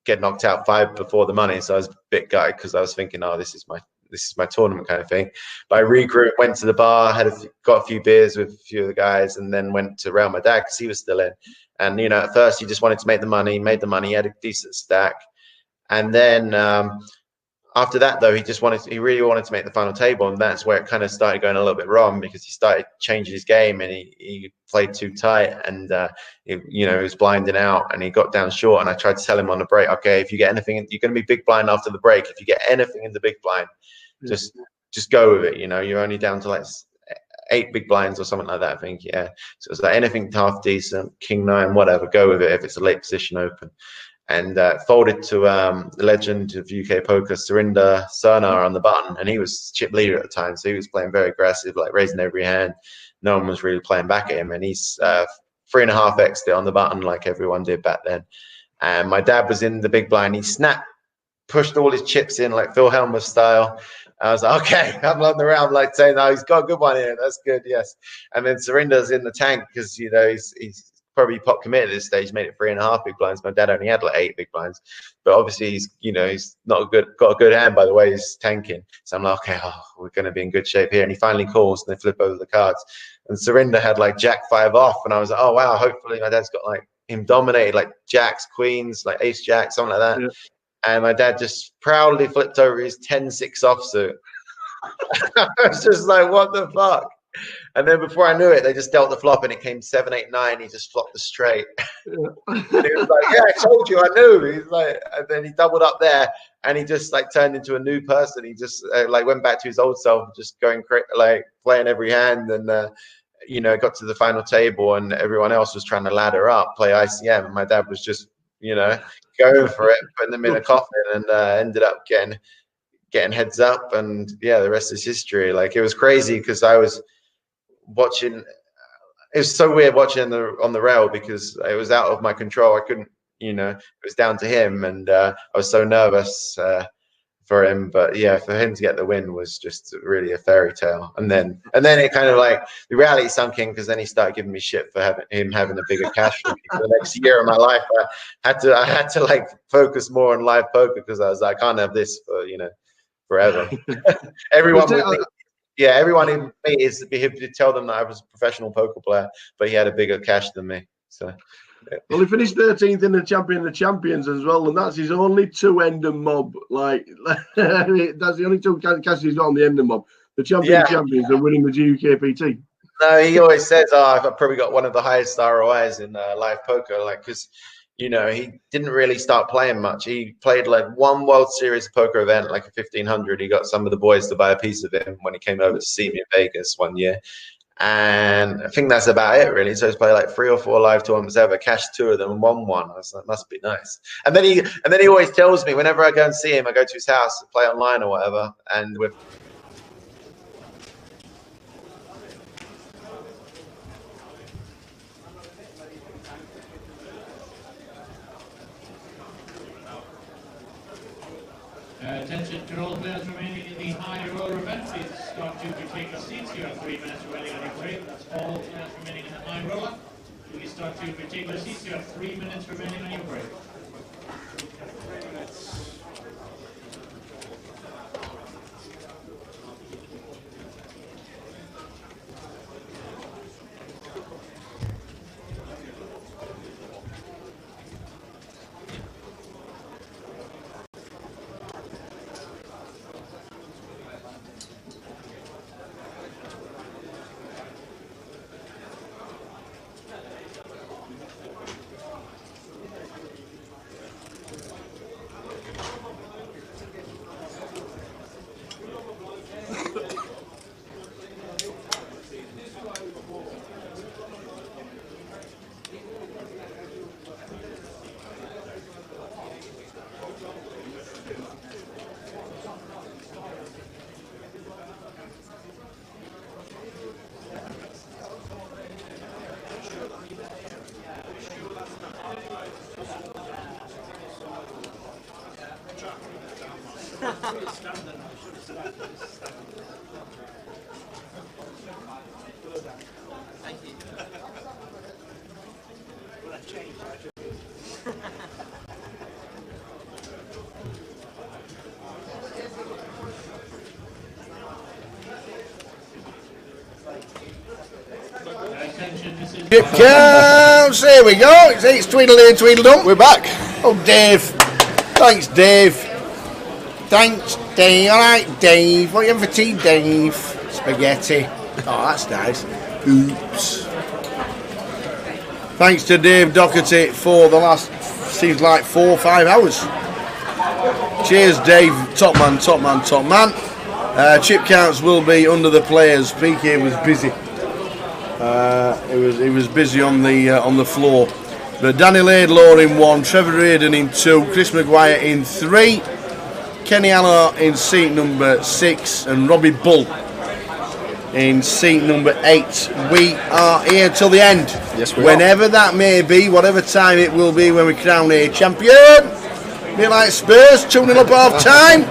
get knocked out 5 before the money, so I was a bit gutted, because I was thinking, oh, this is my tournament kind of thing. But I regrouped, went to the bar, got a few beers with a few of the guys, and then went to rail my dad because he was still in. And you know, at first he just wanted to make the money, made the money, he had a decent stack. And then after that, though, he really wanted to make the final table, and that's where it kind of started going a little bit wrong, because he started changing his game, and he played too tight, and he was blinding out, and he got down short. And I tried to tell him on the break, okay, if you get anything, you're going to be big blind after the break. If you get anything in the big blind, just go with it. You're only down to like 8 big blinds or something like that, I think. Yeah, so it's like anything half decent, king 9, whatever, go with it if it's a late position open. And folded to the legend of UK poker, Surinder Sarnar, on the button, and he was chip leader at the time, so he was playing very aggressive, like raising every hand. No one was really playing back at him, and he's 3.5x'd it on the button like everyone did back then. And my dad was in the big blind. He pushed all his chips in like Phil Helmer style. I was like, okay, I'm on the round, like saying, no, he's got a good one here. That's good, yes. And then Surinder's in the tank because he's probably pot committed at this stage, made it 3.5 big blinds. My dad only had like 8 big blinds, but obviously he's not got a good hand by the way he's tanking. So I'm like, okay, we're going to be in good shape here. And he finally calls, and they flip over the cards. And Surinder had like Jack 5 off, and I was like, oh wow, hopefully my dad's got like him dominated, like jacks, queens, like ace jack, something like that. Yeah. And my dad just proudly flipped over his 10-6 offsuit. I was just like, what the fuck? And then before I knew it, they just dealt the flop, and it came 7-8-9. He just flopped the straight. And he was like, yeah, I told you, I knew. He's like, and then he doubled up there, and he just like turned into a new person. He just like went back to his old self, just going like playing every hand, and got to the final table, and everyone else was trying to ladder up, play ICM, and my dad was just going for it, putting them in a coffin, and ended up getting heads up, and yeah, the rest is history. Like, it was crazy because I was watching. It was so weird watching on the rail because it was out of my control. I couldn't, it was down to him, and I was so nervous for him. But yeah, for him to get the win was just really a fairy tale. And then it kind of like the reality sunk in, because then he started giving me shit for having a bigger cash for the next year of my life. I had to like focus more on live poker, because I was like, I can't have this for forever. Everyone in me is to tell them that I was a professional poker player, but he had a bigger cash than me. So yeah. Well, he finished 13th in the Champion of Champions as well, and that's his only 2 Ender mob. Like, that's the only 2 cash he's got on the Ender mob. The Champion of Champions are winning the GUKPT. No, he always says, I've probably got one of the highest ROIs in live poker, like, because he didn't really start playing much. He played like 1 World Series poker event, like a 1500. He got some of the boys to buy a piece of him when he came over to see me in Vegas one year. And I think that's about it, really. So he's played like 3 or 4 live tournaments ever, cashed 2 of them and won 1. I was like, must be nice. And then he always tells me, whenever I go and see him, I go to his house to play online or whatever, and we're attention to all players remaining in the high roller event. Please start to take your seats. You have 3 minutes remaining on your break. That's all players remaining in the high roller. Please start to take your seats. You have 3 minutes remaining on your break. It counts. There we go. It's Tweedledee and Tweedledum. We're back. Oh, Dave. Thanks, Dave. Thanks, Dave, alright, Dave. What are you having for tea, Dave? Spaghetti. Oh, that's nice. Oops. Thanks to Dave Doherty for the last, seems like 4 or 5 hours. Cheers, Dave. Top man, top man, top man. Chip counts will be under the players. PK was busy. He was busy on the floor. But Danny Laidlaw in 1, Trevor Reardon in 2, Chris Maguire in 3, Kenny Allard in seat number 6, and Robbie Bull in seat number 8. We are here till the end. Yes, we Whenever that may be, whatever time it will be when we crown a champion. Be like Spurs, 2-0 up half time.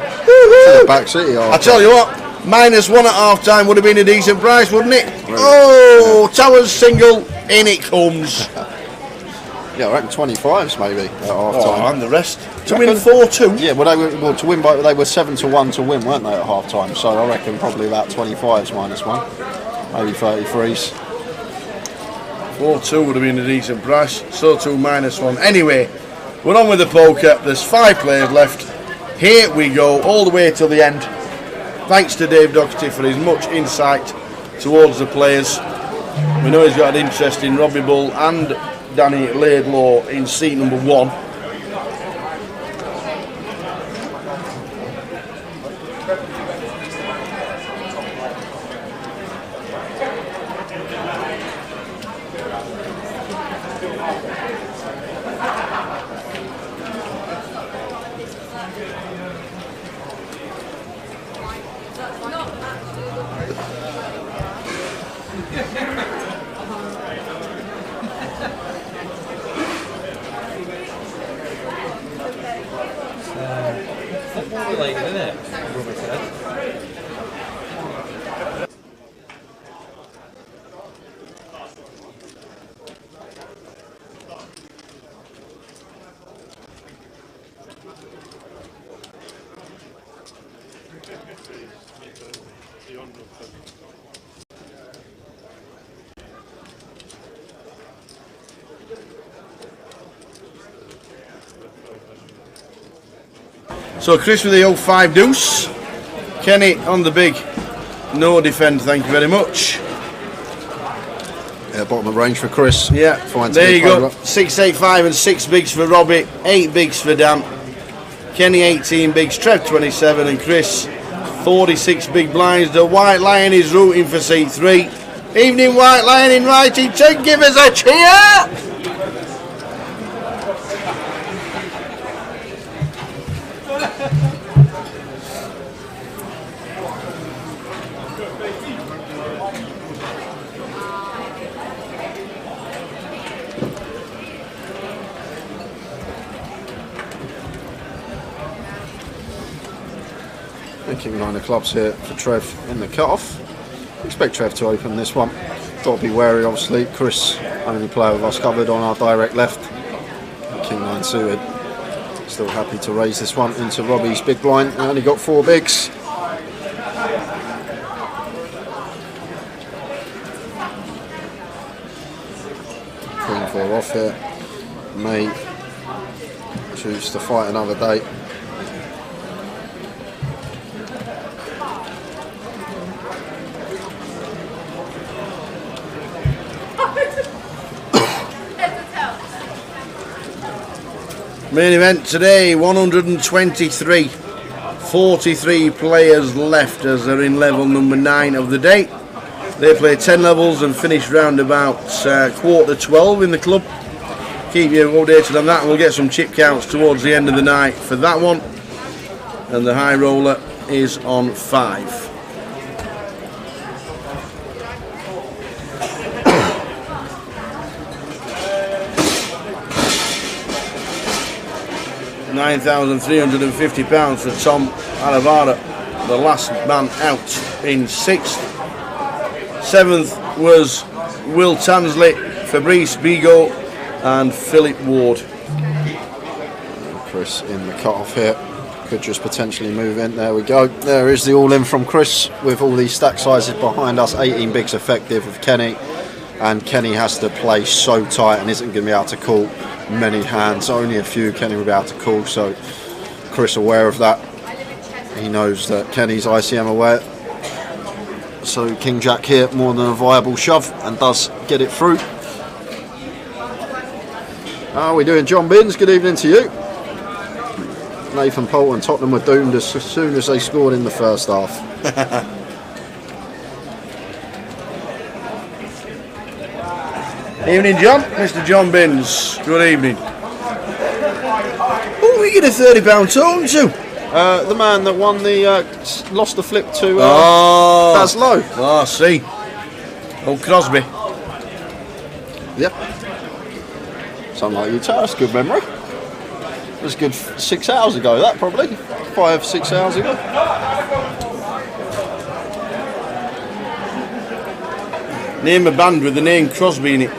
Back City. I tell you what, -1 at half time would have been a decent price, wouldn't it? Right. Oh, Towers single, in it comes. Yeah, I reckon 25s maybe at half time. And the rest. To win 4-2? Yeah, well, to win by, they were 7-1 to win, weren't they, at half time? So I reckon probably about 25s -1, maybe 33s. 4-2 would have been a decent price. So too -1. Anyway, we're on with the poker. There's 5 players left. Here we go, all the way till the end. Thanks to Dave Doherty for his much insight towards the players. We know he's got an interest in Robbie Bull and Danny Laidlaw in seat number 1. Football related, isn't it? Rubber said. So Chris with the old 5 deuce. Kenny on the big no defend, thank you very much. Yeah, bottom of range for Chris. Yeah, Fine, there you go. 6, 8, 5 and 6 bigs for Robbie, 8 bigs for Dan. Kenny 18 bigs, Trev 27 and Chris 46 big blinds. The White Lion is rooting for seat 3. Evening White Lion in writing to give us a cheer. King 9 of clubs here for Trev in the cut-off. Expect Trev to open this one. Got to be wary, obviously. Chris, only player with us covered on our direct left. King 9 suited. Still happy to raise this one into Robbie's big blind. Only got 4 bigs. Queen 4 off here. May choose to fight another day. Main event today, 123. 43 players left as they're in level number 9 of the day. They play 10 levels and finish round about 11:45 in the club. Keep you updated on that, and we'll get some chip counts towards the end of the night for that one. And the high roller is on 5. £9,350 for Tom Aravara, the last man out in 6th. 7th was Will Tansley, Fabrice Bigot and Philip Ward. Chris in the cut-off here. Could just potentially move in. There we go. There is the all-in from Chris with all these stack sizes behind us. 18 bigs effective with Kenny. And Kenny has to play so tight and isn't going to be able to call many hands. Only a few Kenny will be able to call, so Chris aware of that. He knows that Kenny's ICM away. So King Jack here, more than a viable shove, and does get it through. How are we doing, John Binns? Good evening to you. Nathan Poulton, Tottenham were doomed as soon as they scored in the first half. Evening, John. Mr. John Binns. Good evening. Who are we get a £30 talking to? The man that won the lost the flip to Daz Lowe. Oh, I see. Old Crosby. Yep. Something like you, that's good memory. It was good 6 hours ago, that probably. 5-6 hours ago. Name a band with the name Crosby in it.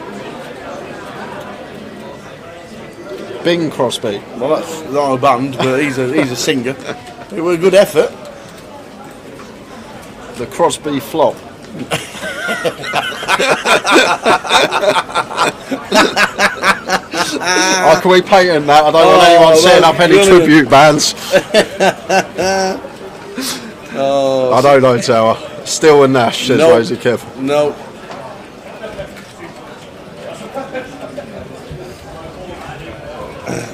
Bing Crosby. Well, that's not a band, but he's a singer. It was a good effort. The Crosby Flop. Oh, can we patent that? I don't want anyone setting up any tribute bands. I don't know, Tower. Still and Nash, says Rosie Kev. No.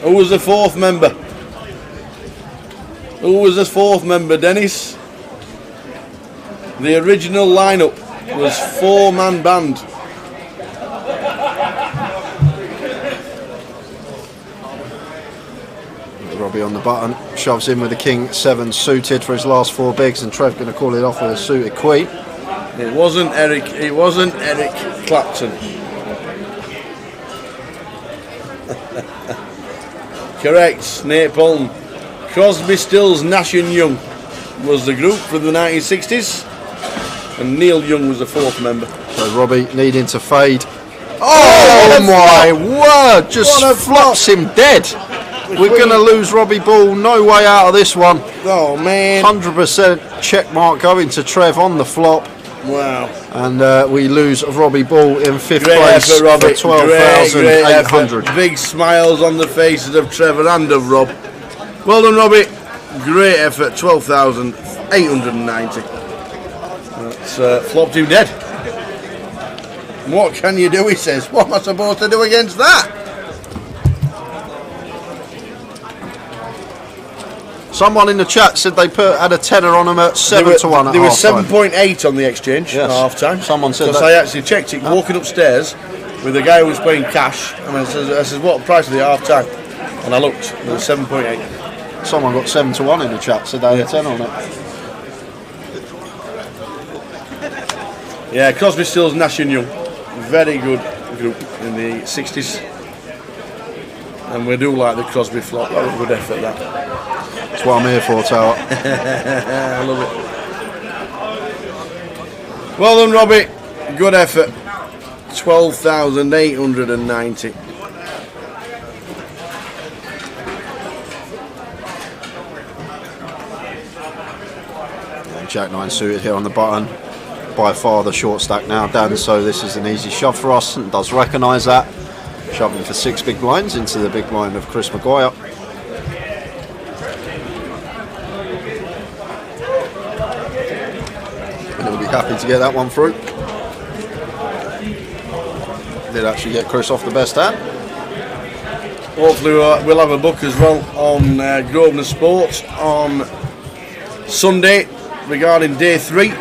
Who was the fourth member? Who was the fourth member, Dennis? The original lineup was 4-man band. Robbie on the button, shoves in with the King 7 suited for his last 4 bigs, and Trev going to call it off with a suited Queen. It wasn't Eric Clapton. Correct, Nate Polton. Crosby, Stills, Nash and Young was the group from the 1960s, and Neil Young was the 4th member. So Robbie needing to fade. Oh my word! Just flops him dead. We're going to lose Robbie Ball. No way out of this one. Oh man! 100% check mark going to Trev on the flop. Wow! And we lose Robbie Ball in 5th Great place effort, for 12,800. Big smiles on the faces of Trevor and of Rob. Well done, Robbie. Great effort. 12,890. That's flopped him dead. What can you do? He says. What am I supposed to do against that? Someone in the chat said they had a tenner on them at 7 to 1 at There was half-time. 7.8 on the exchange at half time. Someone said because that. I actually checked it walking upstairs with the guy who was playing cash, and I said, what price are they at half time? And I looked, there was 7.8. Someone got 7 to 1 in the chat, said they had a tenner on it. Yeah, Crosby, Stills, Nash and Young. Very good group in the 60s. And we do like the Crosby flop. That was a good effort, that. That's what I'm here for, Tower. I love it. Well done, Robbie. Good effort. 12,890. Jack 9 suited here on the button. By far the short stack now, Dan, so this is an easy shove for us, and does recognise that. Shoving for 6 big blinds into the big blind of Chris Maguire. And he'll be happy to get that one through. Did actually get Chris off the best hand. Hopefully we'll have a book as well on Grosvenor Sports on Sunday regarding day 3.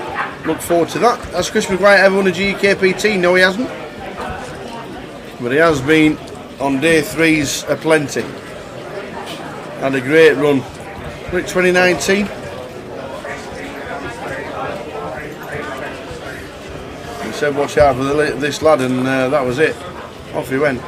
Look forward to that. Has Chris Maguire ever won a GUKPT? No, he hasn't. But he has been on day 3's aplenty. Had a great run. Was it 2019? He said, watch out for this lad, and that was it. Off he went.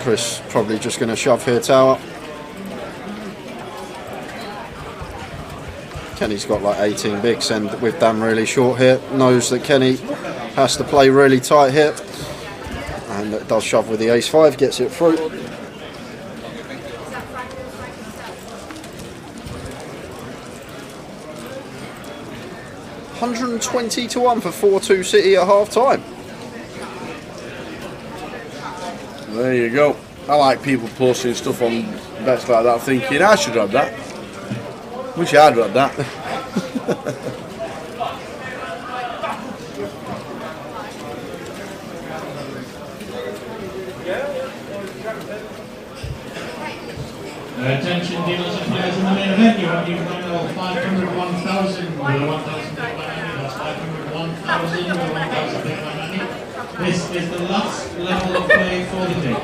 Chris probably just going to shove here, Tower. Kenny's got like 18 bigs, and with Dan really short here, knows that Kenny has to play really tight here, and it does shove with the ace 5, gets it through. 120 to 1 for 4-2 City at half time. There you go. I like people posting stuff on bets like that, thinking I should have that. Wish I'd had that. Attention dealers and players in the main event, you have your final 501,000 with a 1,000 big money, that's 501,000 with a 1,000 big money. This is the last level of play for the day.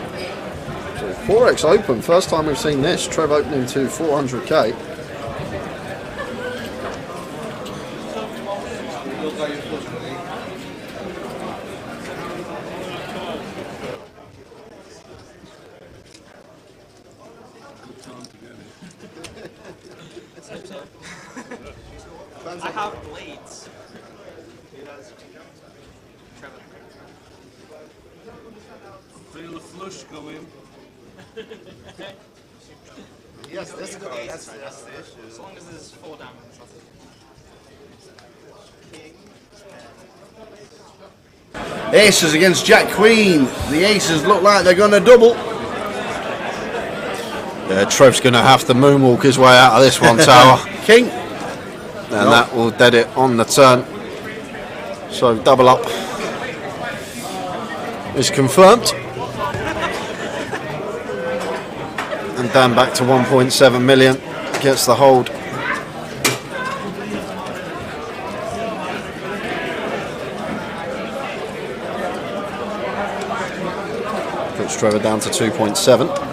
So Forex Open, first time we've seen this. Trev opening to 400k. I have blades. Feel the flush coming. Yes, that's the issue. As long as there's 4 diamonds, that's it. Aces against Jack Queen. The aces look like they're going to double. Yeah, Trev's going to have to moonwalk his way out of this one, Tower. King. And that will dead it on the turn. So double up is confirmed. And Dan back to 1.7 million. Gets the hold. Puts Trevor down to 2.7.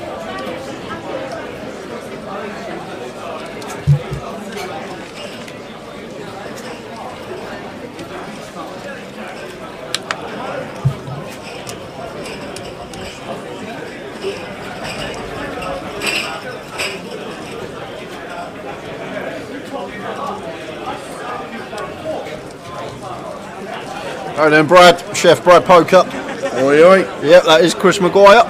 Right then, Brad, Chef Brad Poker. Oi, oi. Yep, that is Chris Maguire.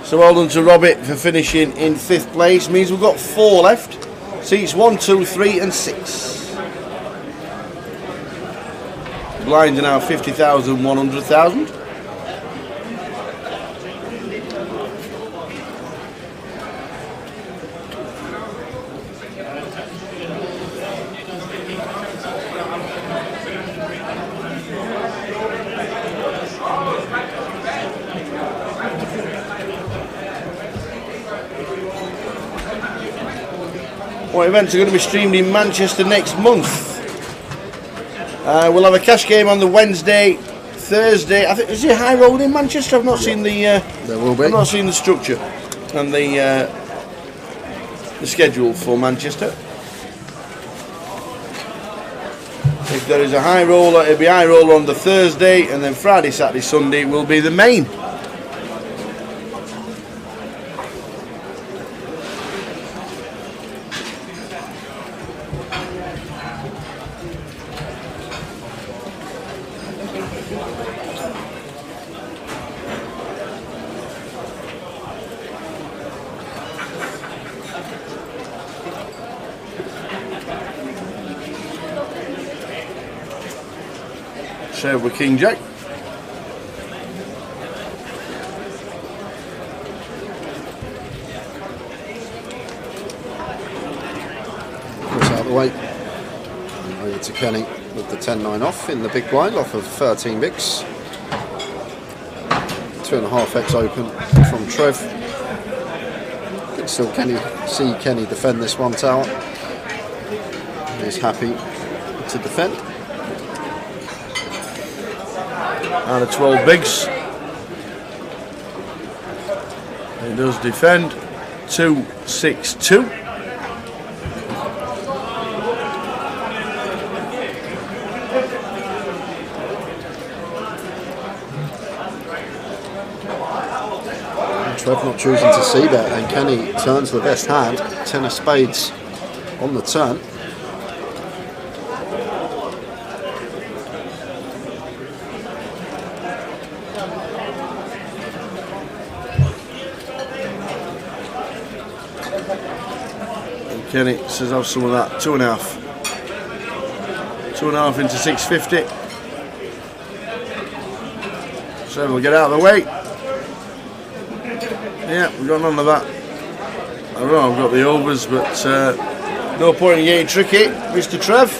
So well done to Robert for finishing in 5th place. Means we've got 4 left. Seats 1, 2, 3 and 6. Blinds are now 50,000, 100,000. What events are going to be streamed in Manchester next month? We'll have a cash game on the Wednesday, Thursday. I think is it high roll in Manchester? I've not seen the. There will be. I've not seen the structure and the schedule for Manchester. If there is a high roller, it'll be high roller on the Thursday, and then Friday, Saturday, Sunday will be the main. So with King Jack. Puts out of the way. And over to Kenny with the 10-9 off in the big blind off of 13 bigs. 2.5x open from Trev. Can still see Kenny defend this one tower. He's happy to defend. And a 12 bigs. He does defend. 2-6-2. Trev not choosing to see that, and Kenny turns the best hand. 10 of spades on the turn. Kenny says have some of that. 2.5. 2.5 into 650. So we'll get out of the way. Yeah, we've got none of that. I don't know, I've got the overs, but no point in getting tricky, Mr. Trev.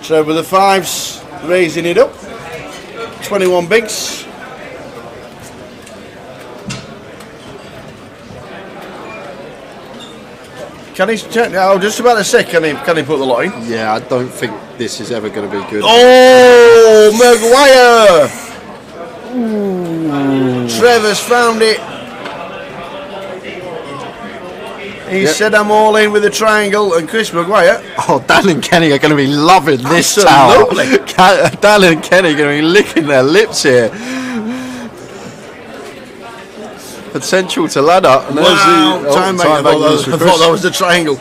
So with the fives, raising it up. 21 bigs. Can he? I was just about to say, can he put the lot in? Yeah, I don't think this is ever going to be good. Oh, Maguire! Trevor's found it. He said I'm all in with the triangle, and Chris Maguire. Oh, Dan and Kenny are going to be loving this tower. Dan and Kenny are going to be licking their lips here. Potential to ladder. Wow, I thought that was the triangle.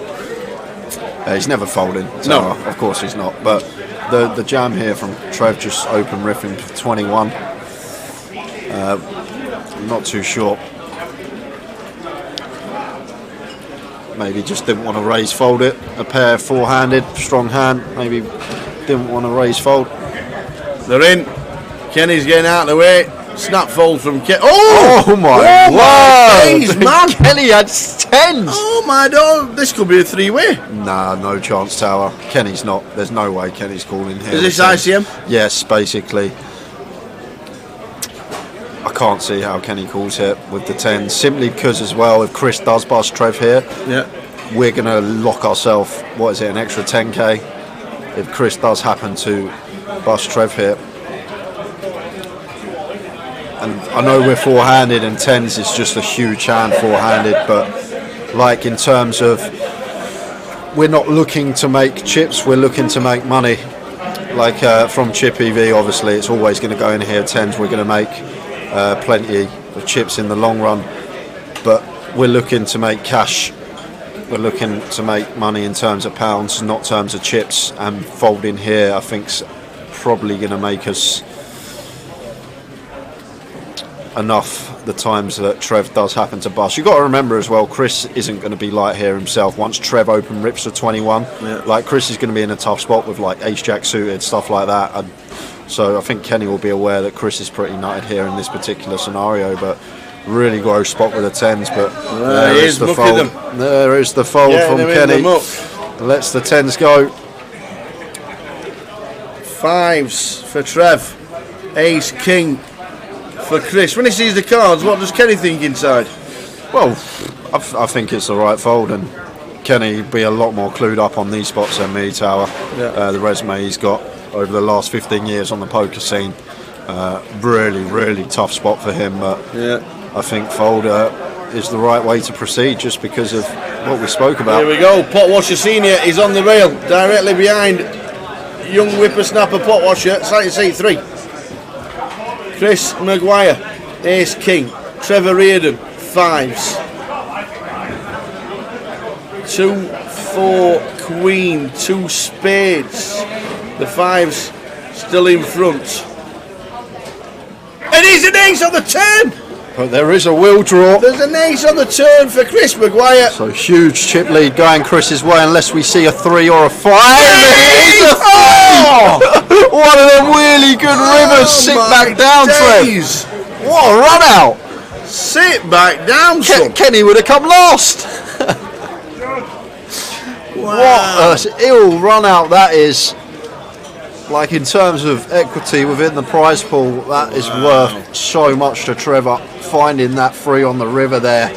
He's never folding. No, of course he's not. But the jam here from Trev, just open riffing for 21. I'm not too sure. Maybe just didn't want to raise fold it. A pair four-handed, strong hand. Maybe didn't want to raise fold. They're in. Kenny's getting out of the way. Snap fold from Kenny. Oh my word! Days, man. Kenny had tens. Oh my God! This could be a three-way. Nah, no chance, Tower. Kenny's not. There's no way Kenny's calling here. Is this ICM? Yes, basically. I can't see how Kenny calls here with the 10, simply because as well, if Chris does bust Trev here, we're going to lock ourselves, what is it, an extra 10k if Chris does happen to bust Trev here. And I know we're four-handed and 10s is just a huge hand four-handed, but like in terms of, we're not looking to make chips, we're looking to make money. Like from chip EV, obviously, it's always going to go in here, 10s, we're going to make plenty of chips in the long run, but we're looking to make cash. We're looking to make money in terms of pounds, not terms of chips, and folding here I think's probably going to make us enough the times that Trev does happen to bust. You've got to remember as well, Chris isn't going to be light here himself. Once Trev open rips to 21, like Chris is going to be in a tough spot with like ace-jack suited, stuff like that. And so I think Kenny will be aware that Chris is pretty nutted here in this particular scenario, but really gross spot with the 10s, but There is the mucking fold. them. There is the fold Getting from them in Kenny. the muck. Lets the 10s go. 5s for Trev. Ace, king for Chris. When he sees the cards, what does Kenny think inside? Well, I think it's the right fold, and Kenny be a lot more clued up on these spots than me, Tower. Yeah. The resume he's got over the last 15 years on the poker scene. Really, really tough spot for him, but I think fold is the right way to proceed just because of what we spoke about. Here we go. Potwasher Senior is on the rail, directly behind young whippersnapper Potwasher, starting seat 3. Chris Maguire, Ace King. Trevor Reardon, 5s. 2, 4, Queen, 2 spades. The 5s still in front. And he's an ace on the turn! But there is a wheel draw. There's an ace on the turn for Chris Maguire. So huge chip lead going Chris's way unless we see a 3 or a 5. Oh! One of them really good rivers. Sit back down, days. Trev. What a run out. Sit back down, son. Kenny would have come last. Wow. What an ill run out that is. Like in terms of equity within the prize pool, that is worth so much to Trevor. Finding that 3 on the river there.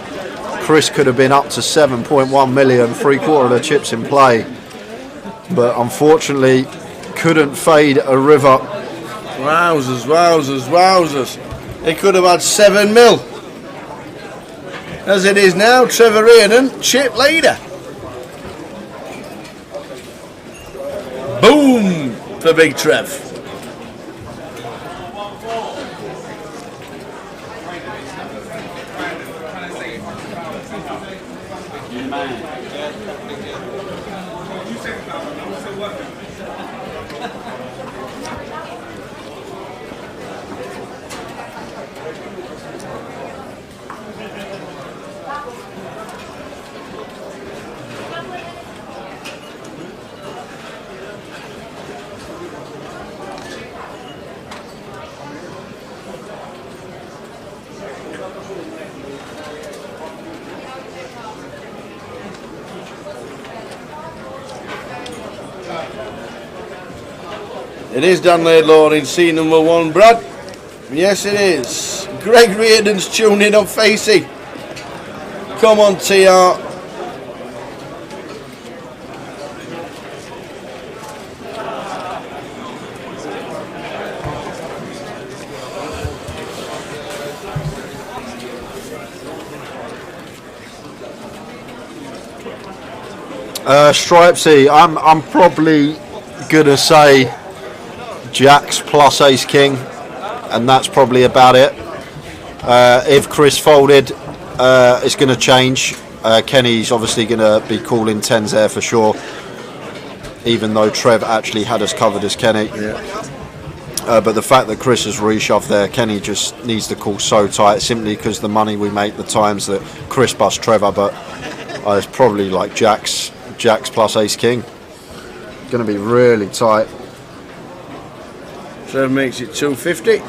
Chris could have been up to 7.1 million, 3/4 of the chips in play. But unfortunately, couldn't fade a river. Wowzers, wowzers, wowzers. He could have had 7 mil. As it is now, Trevor Reardon, chip leader. Boom for Big Trev. It is Dan Laidlaw in seat number 1, Brad. Yes, it is. Greg Reardon's tuned in on Facey. Come on, TR. Stripesy, I'm probably gonna say Jacks plus Ace King, and that's probably about it. If Chris folded, it's going to change. Kenny's obviously going to be calling 10s there for sure, even though Trev actually had us covered as Kenny. But the fact that Chris has reshoved there, Kenny just needs to call so tight simply because the money we make, the times that Chris bust Trevor. But it's probably like Jacks plus Ace King. Going to be really tight. Trev makes it 250.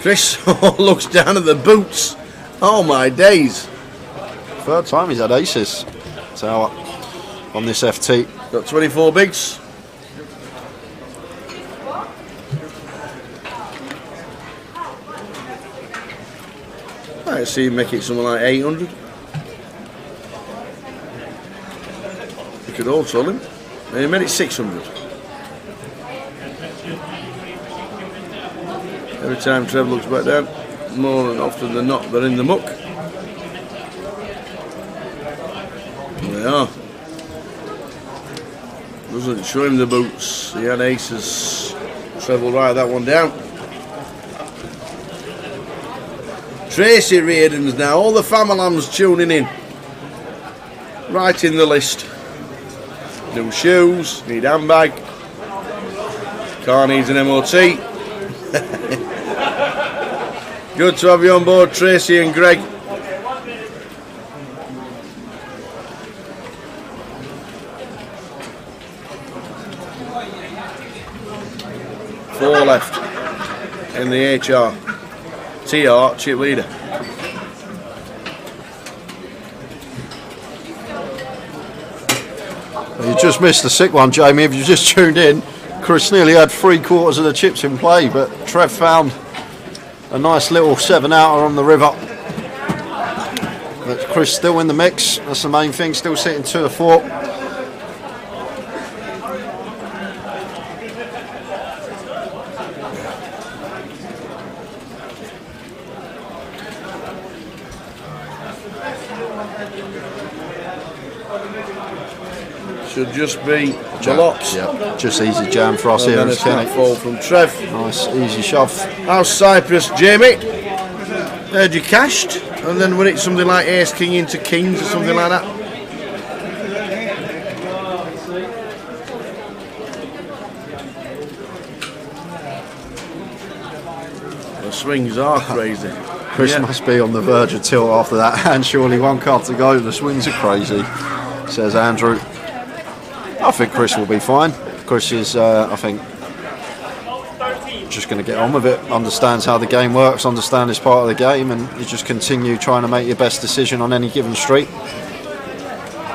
Chris looks down at the boots. Oh my days. Third time he's had aces. So on this FT. Got 24 bigs. I see him make it something like 800. We could all tell him. And he made it 600. Every time Trev looks back down, more than often than not, they're in the muck. They are. Doesn't show him the boots. He had aces. Trev will write that one down. Tracy Reardon's now. All the Famalams tuning in. Right in the list. New shoes. Need handbag. Car needs an MOT. Good to have you on board, Tracy and Greg. Four left in the HR. TR, chip leader. You just missed the sick one, Jamie. If you just tuned in, Chris nearly had 3/4 of the chips in play, but Trev found a nice little 7-outer on the river. But Chris still in the mix. That's the main thing. Still sitting 2 of 4. Should just be Jalops. Yeah, just easy jam for us and here. Then a snap fall from Trev. Nice easy shove. How's Cyprus, Jamie? Heard you cashed, and then when it's something like Ace King into Kings or something like that. The swings are crazy. Chris must be on the verge of tilt after that, and surely 1 card to go. The swings are crazy, says Andrew. I think Chris will be fine. Chris is, I think, just going to get on with it. Understands how the game works, understands it's part of the game, and you just continue trying to make your best decision on any given street.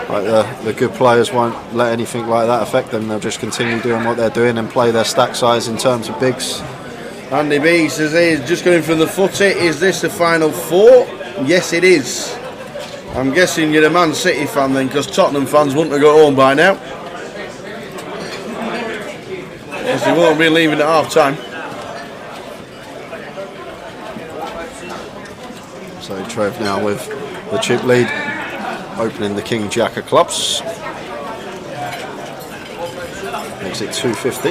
Like the good players won't let anything like that affect them. They'll just continue doing what they're doing and play their stack size in terms of bigs. Andy B says he's just going from the footy. Is this the final 4? Yes, it is. I'm guessing you're a Man City fan then, because Tottenham fans wouldn't have got home by now. Yes, they won't be leaving at half time. So Trev now with the chip lead, opening the King Jack of clubs. Makes it 250.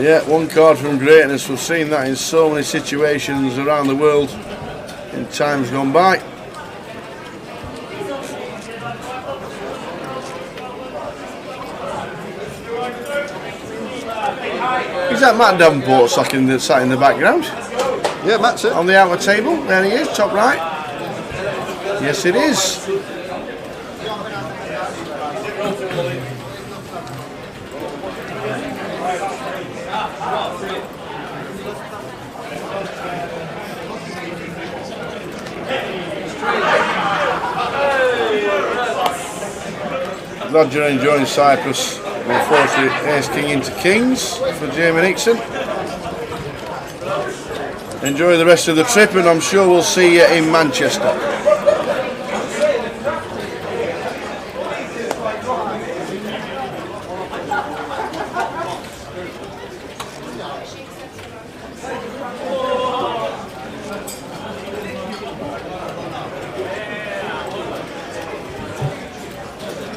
Yeah, 1 card from greatness. We've seen that in so many situations around the world in times gone by. Is that Matt Davenport sat in the background? Yeah, Matt's it. On the outer table. There he is, top right. Yes, it is. Glad you're enjoying Cyprus. Unfortunately, Ace King into Kings for Jamie Nixon. Enjoy the rest of the trip, and I'm sure we'll see you in Manchester.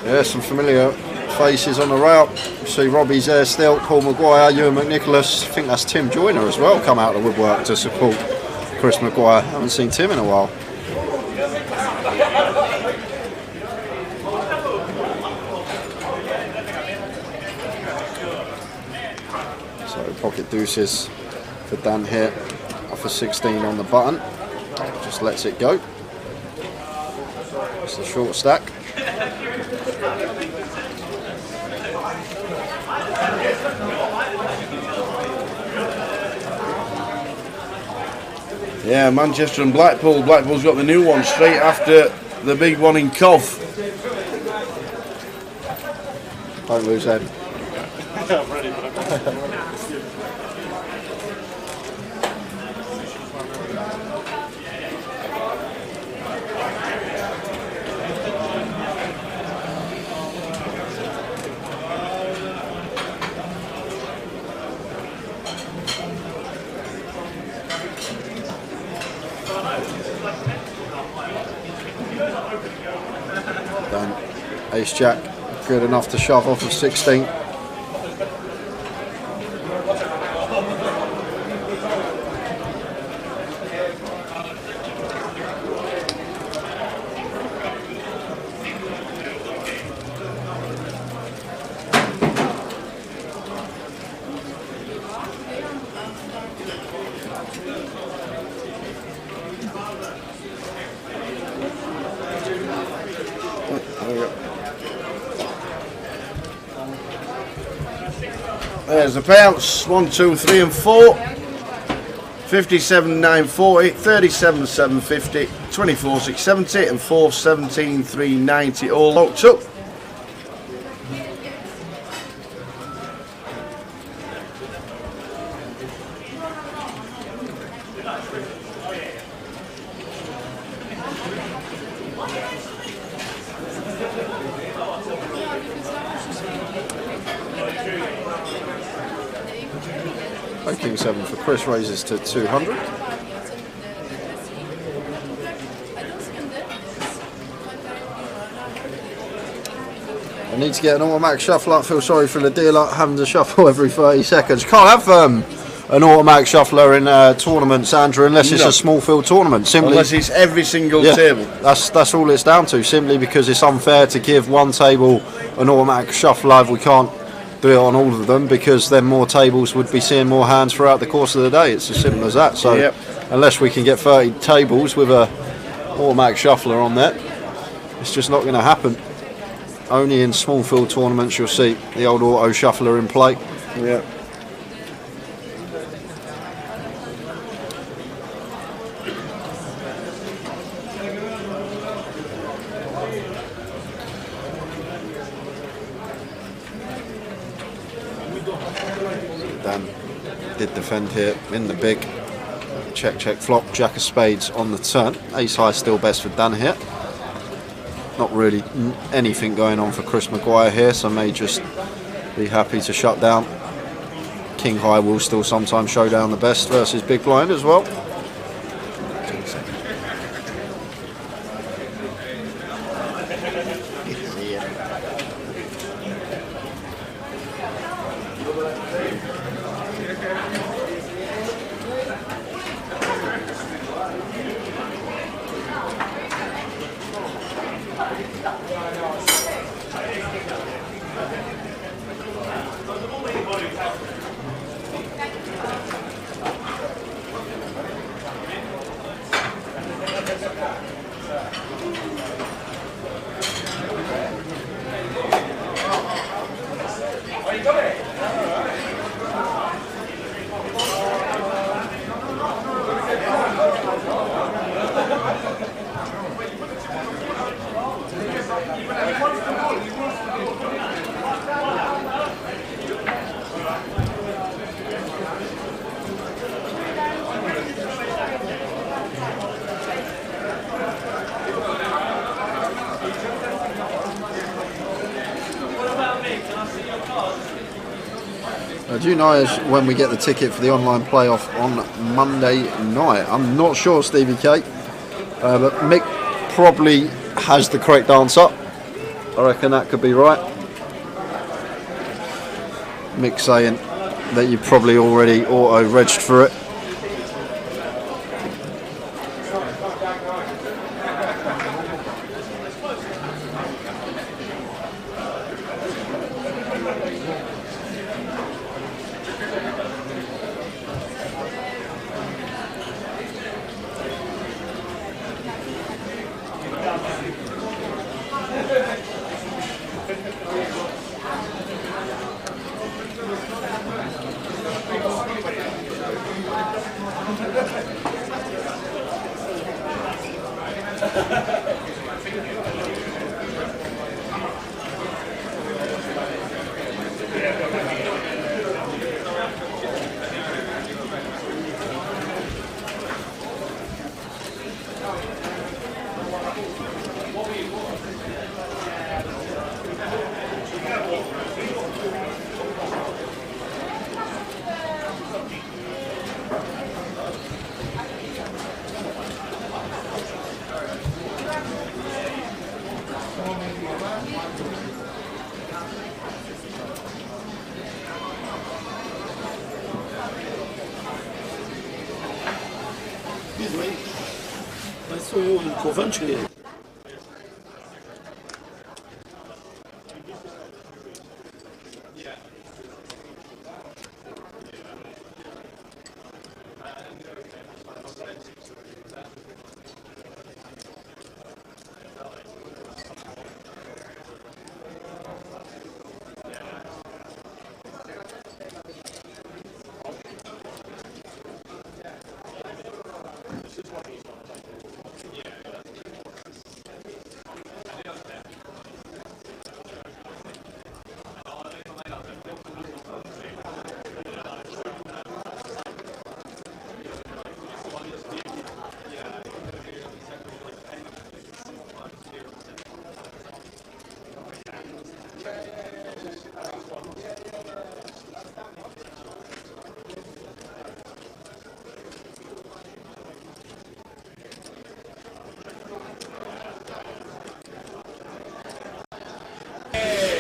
Yeah, some familiar faces on the route. You see Robbie's there still, Paul Maguire, Ewan McNicholas. I think that's Tim Joyner as well, come out of the woodwork to support Chris Maguire. Haven't seen Tim in a while. So pocket deuces for Dan here, off a 16 on the button. Just lets it go. It's the short stack. Yeah, Manchester and Blackpool. Blackpool's got the new one straight after the big one in Cov. Don't lose head. I'm ready, but Done. Ace Jack, good enough to shove off of 16. There's the payouts, 1, 2, 3 and 4. 57,940, 37,750, 24,670 and 417,390 all locked up. King 7 for Chris raises to 200. I need to get an automatic shuffler. I feel sorry for the dealer having to shuffle every 30 seconds. Can't have an automatic shuffler in tournaments, Andrew, unless it's a small field tournament. Simply, unless it's every single table. That's all it's down to. Simply because it's unfair to give one table an automatic shuffler if we can't do it on all of them, because then more tables would be seeing more hands throughout the course of the day. It's as simple as that. So unless we can get 30 tables with a automatic shuffler on there, it's just not going to happen. Only in small field tournaments you'll see the old auto shuffler in play. Yeah. Dan did defend here in the big. Check, check, flop. Jack of spades on the turn. Ace high still best for Dan here. Not really anything going on for Chris Maguire here, so may just be happy to shut down. King high will still sometimes show down the best versus big blind as well. Do you know when we get the ticket for the online playoff on Monday night? I'm not sure, Stevie K, but Mick probably has the correct answer. I reckon that could be right. Mick saying that you probably already auto-regged for it. I saw you in Coventry.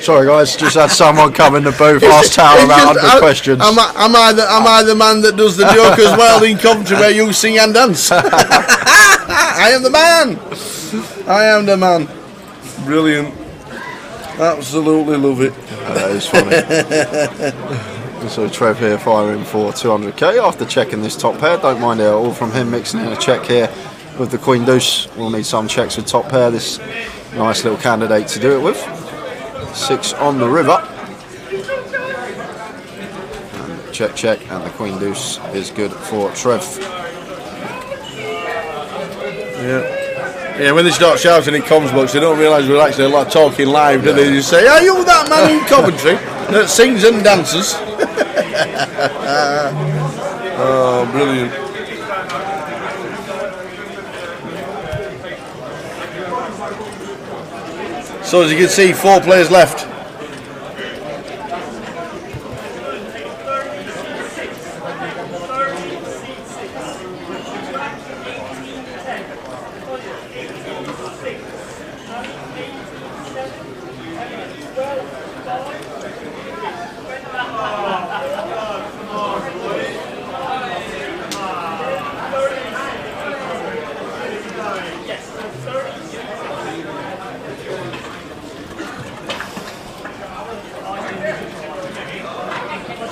Sorry guys, just had someone come in the booth, ask Tower about 100 questions. Am I the man that does the joke as well in Coventry where you sing and dance? I am the man. I am the man. Brilliant. Absolutely love it. That is funny. So Trev here firing for 200k after checking this top pair. Don't mind it at all from him, mixing in a check here with the Queen Deuce. We'll need some checks with top pair. This nice little candidate to do it with. 6 on the river. And check, and the Queen Deuce is good for Trev. Yeah, when they start shouting in comms box, they don't realise we're actually like talking live, do they? They just say, "Are you that man in Coventry that sings and dances?" Oh, brilliant. So as you can see, 4 players left.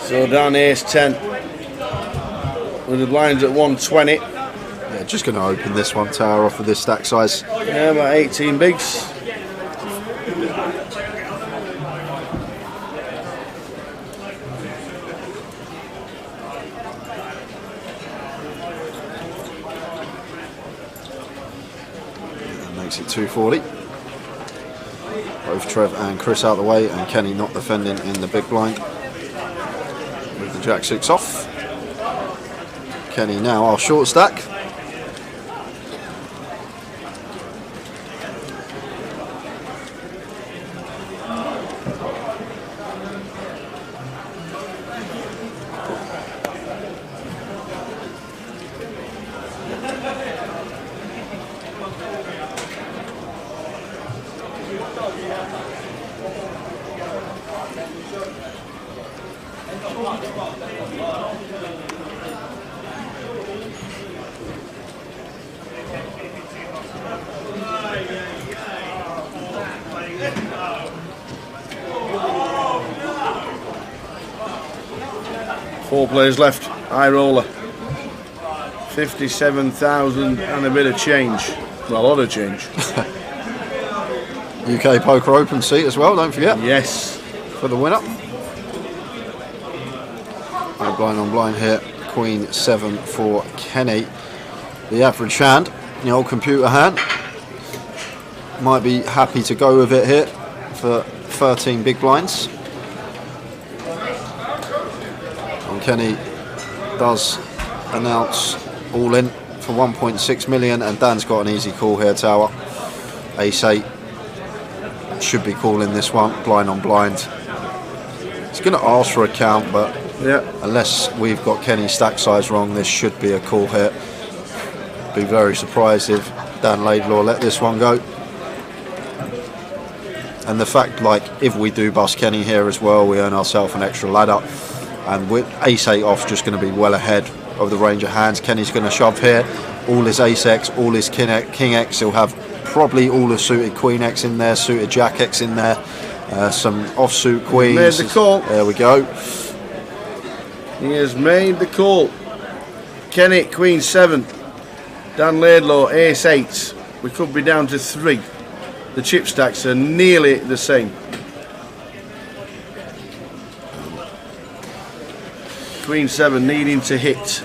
So down ace 10 with the blinds at 120. Yeah, just going to open this one, Tower, off of this stack size. Yeah, about 18 bigs. That makes it 240. Both Trev and Chris out the way, and Kenny not defending in the big blind. With the Jack 6 off. Kenny now our short stack. Four players left. High roller. 57,000 and a bit of change. Well, a lot of change. UK Poker Open seat as well, don't forget. Yes. For the winner. And blind on blind here. Queen 7 for Kenny. The average hand, the old computer hand. Might be happy to go with it here for 13 big blinds. And Kenny does announce all in for 1.6 million, and Dan's got an easy call here, Tower. Ace 8 should be calling this one, blind on blind. He's going to ask for a count, but unless we've got Kenny's stack size wrong, this should be a call here. Be very surprised if Dan Laidlaw let this one go. And the fact, like, if we do bust Kenny here as well, we earn ourselves an extra ladder. And with ace 8 off, just going to be well ahead of the range of hands. Kenny's going to shove here. All his ace X, all his king X. He'll have probably all the suited queen X in there, suited jack X in there, some offsuit queens. Made the call. There we go. He has made the call. Kenny, Queen 7. Dan Laidlaw, ace 8. We could be down to 3. The chip stacks are nearly the same. Queen 7 needing to hit.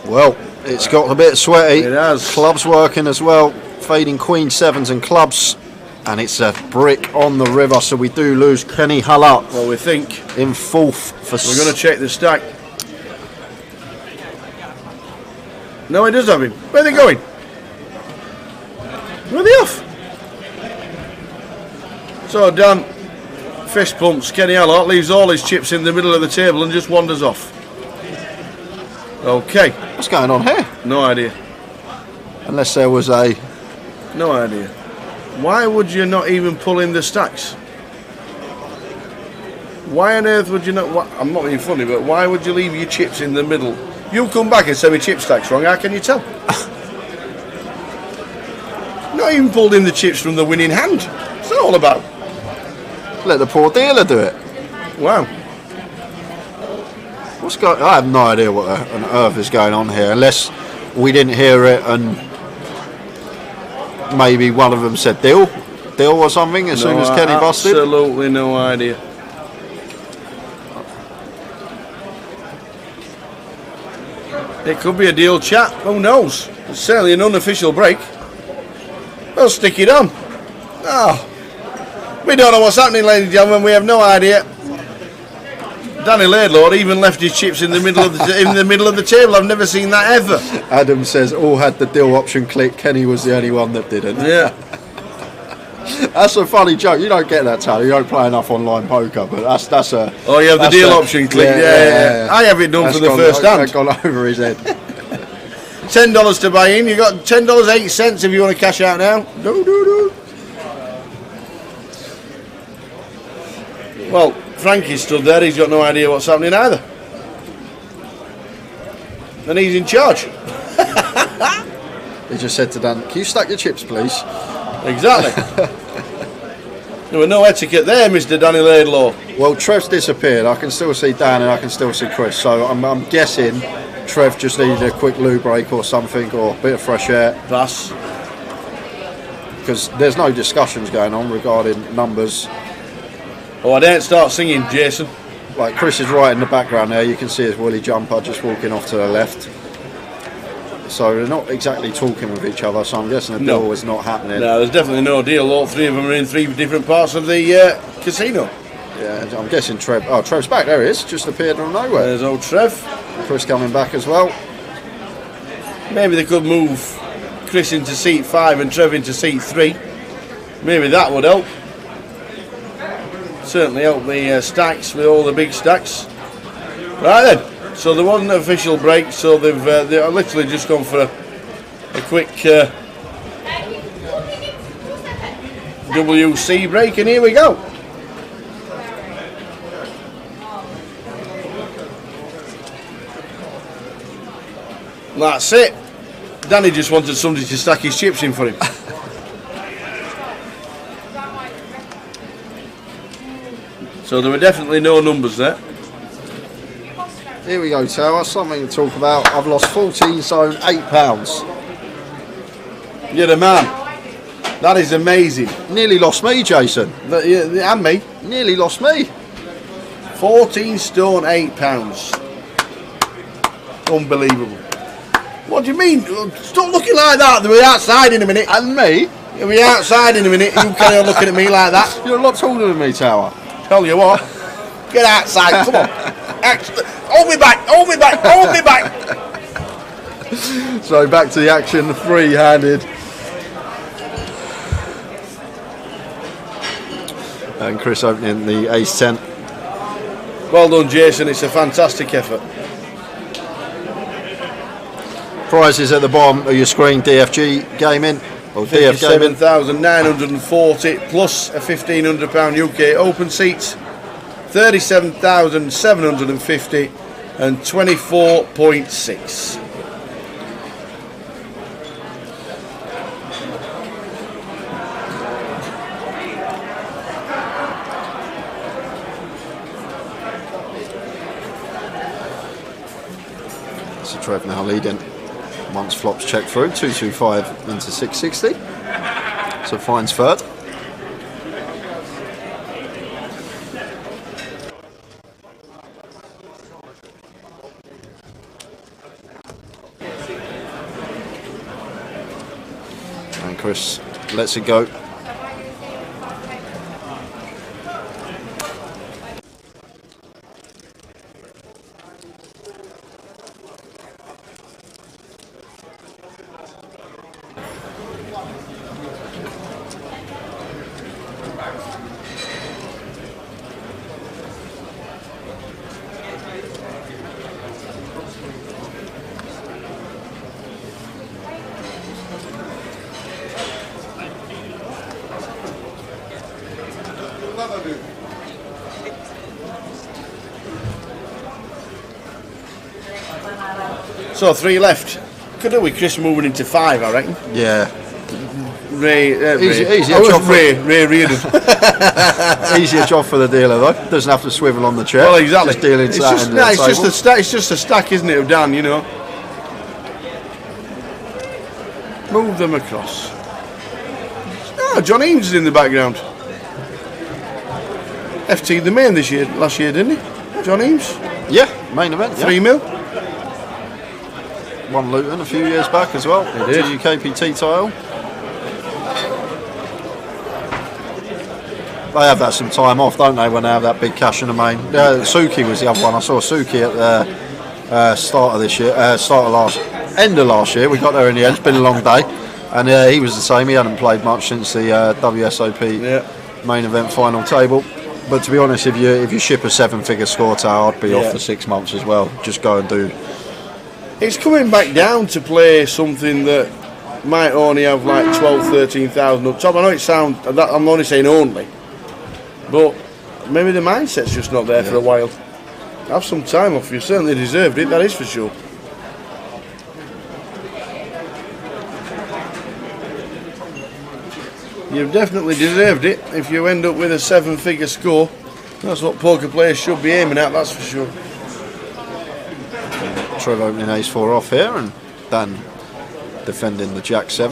Well, it's got a bit sweaty. It has. Clubs working as well. Fading Queen 7s and clubs. And it's a brick on the river, so we do lose Kenny Huller. Well, we think. In fourth for... We're going to check the stack. No, he does have him. Where are they going? Where are they off? So Dan fist pumps Kenny Huller, leaves all his chips in the middle of the table and just wanders off. Okay. What's going on here? No idea. Unless there was a... No idea. Why would you not even pull in the stacks? Why on earth would you not? I'm not being funny, but why would you leave your chips in the middle? You come back and say my chip stack's wrong. How can you tell? Not even pulled in the chips from the winning hand. What's that all about? Let the poor dealer do it. Wow. I have no idea what on earth is going on here, unless we didn't hear it and maybe one of them said deal or something as soon as Kenny busted. Absolutely no idea. It could be a deal, chat. Who knows? It's certainly an unofficial break. We'll stick it on. Oh, we don't know what's happening, ladies and gentlemen. We have no idea. Danny Laidlaw even left his chips in the middle of the table. I've never seen that ever. Adam says all had the deal option click. Kenny was the only one that didn't. Yeah. That's a funny joke. You don't get that, Tally. You don't play enough online poker, but that's a. Oh, you have the deal option click. Yeah. I have it done for the first hand. That's gone over his head. $10 to buy in. You got $10.08 if you want to cash out now. No. Well, Frankie's stood there. He's got no idea what's happening either. And he's in charge. He just said to Dan, "Can you stack your chips, please?" Exactly. There was no etiquette there, Mr. Danny Laidlaw. Well, Trev's disappeared. I can still see Dan and I can still see Chris. So I'm guessing Trev just needed a quick loo break or something, or a bit of fresh air. That's because there's no discussions going on regarding numbers. Oh, I didn't start singing, Jason. Like Chris is right in the background there. You can see his woolly jumper just walking off to the left. So they're not exactly talking with each other. So I'm guessing the deal is not happening. No, there's definitely no deal. All three of them are in three different parts of the casino. Yeah, I'm guessing Trev. Oh, Trev's back. There he is. Just appeared from nowhere. There's old Trev. Chris coming back as well. Maybe they could move Chris into seat 5 and Trev into seat 3. Maybe that would help. Certainly help the stacks with all the big stacks. Right then, so there wasn't an official break, so they've literally just gone for a quick WC break, and here we go. That's it. Danny just wanted somebody to stack his chips in for him. So there were definitely no numbers there. Here we go, Tower. Something to talk about. I've lost 14 zone, £8. You're the man. That is amazing. Nearly lost me, Jason. And me. Nearly lost me. 14 stone, £8. Unbelievable. What do you mean? Stop looking like that. They'll be outside in a minute. And me? You'll be outside in a minute. You carry on looking at me like that. You're a lot taller than me, Tower. Tell you what. Get outside. Come on. Hold me back. Hold me back. Hold me back. So back to the action. Free-handed. And Chris opening the ace-10. Well done, Jason. It's a fantastic effort. Prizes at the bottom of your screen. DFG Gaming. Or DF Gaming. 57,940 plus a £1,500 UK Open seats. 37,750 and 24.6. So Trev now leading. Once flops check through, 225 into 660. So finds third. And Chris lets it go. So 3 left. Could do with Chris moving into 5, I reckon. Yeah. Easier Reardon. Easier job for the dealer though. Doesn't have to swivel on the chair. Well, exactly. Just dealing It's just a stack, isn't it, of Dan? You know. Move them across. Oh, John Eames is in the background. FT the main last year, didn't he? John Eames. Yeah, main event. 3 mil. Won Luton a few years back as well. He did. GUKPT title. They have that some time off, don't they, when they have that big cash in the main? Suki was the other one. I saw Suki at the start of this year, end of last year. We got there in the end. It's been a long day, and he was the same. He hadn't played much since the WSOP main event final table. But to be honest, if you ship a 7-figure score tower, I'd be off for 6 months as well. Just go and do. It's coming back down to play something that might only have like 12,000, 13,000 up top. I know it sounds. I'm only saying only. But maybe the mindset's just not there for a while. Have some time off. You certainly deserved it, that is for sure. You've definitely deserved it. If you end up with a 7-figure score, that's what poker players should be aiming at, that's for sure. Trev opening ace-4 off here, and Dan defending the Jack-7.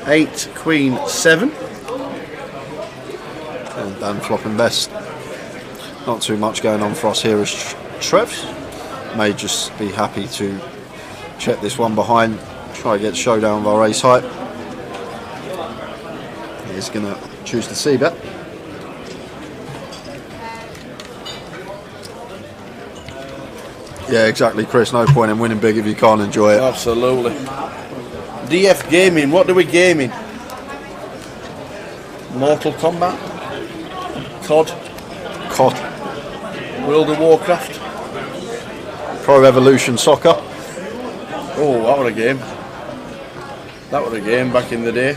Eight, Queen, 7. And Dan flopping best. Not too much going on for us here as Trevs. May just be happy to check this one behind, try to get the showdown of our ace height. He's going to choose the C-bet. Yeah, exactly, Chris. No point in winning big if you can't enjoy it. Absolutely. DF Gaming, what are we gaming? Mortal Kombat? COD? World of Warcraft? Pro Evolution Soccer? Oh, that was a game. That was a game back in the day.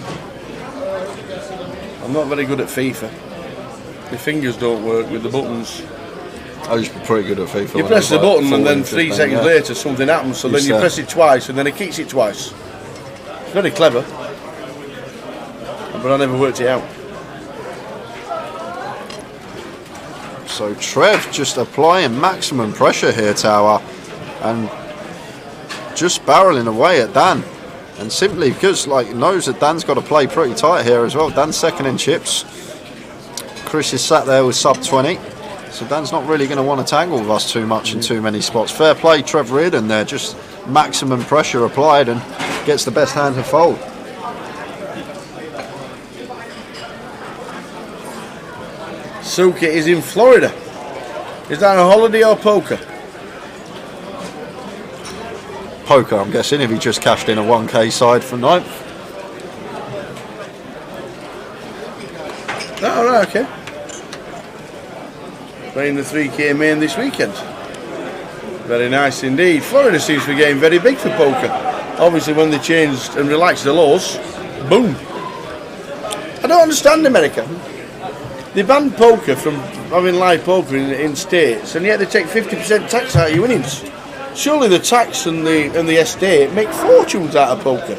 I'm not very good at FIFA. My fingers don't work with the buttons. I used to be pretty good at FIFA. You press the button and then 3 seconds later something happens, so then you press it twice and then it kicks it twice. It's very clever, but I never worked it out. So Trev just applying maximum pressure here, Tower, and just barreling away at Dan. And simply because knows that Dan's got to play pretty tight here as well. Dan's second in chips. Chris is sat there with sub 20. So Dan's not really going to want to tangle with us too much in too many spots. Fair play, Trev Reardon there, just maximum pressure applied and gets the best hand to fold. Suki is in Florida. Is that a holiday or poker? Poker, I'm guessing, if he just cashed in a 1k side for 9th. Oh, right, okay. Playing the 3k main this weekend. Very nice indeed. Florida seems to be getting very big for poker. Obviously when they changed and relaxed the laws, boom. I don't understand America. They banned poker from having live poker in states, and yet they take 50% tax out of your winnings. Surely the tax and the estate make fortunes out of poker.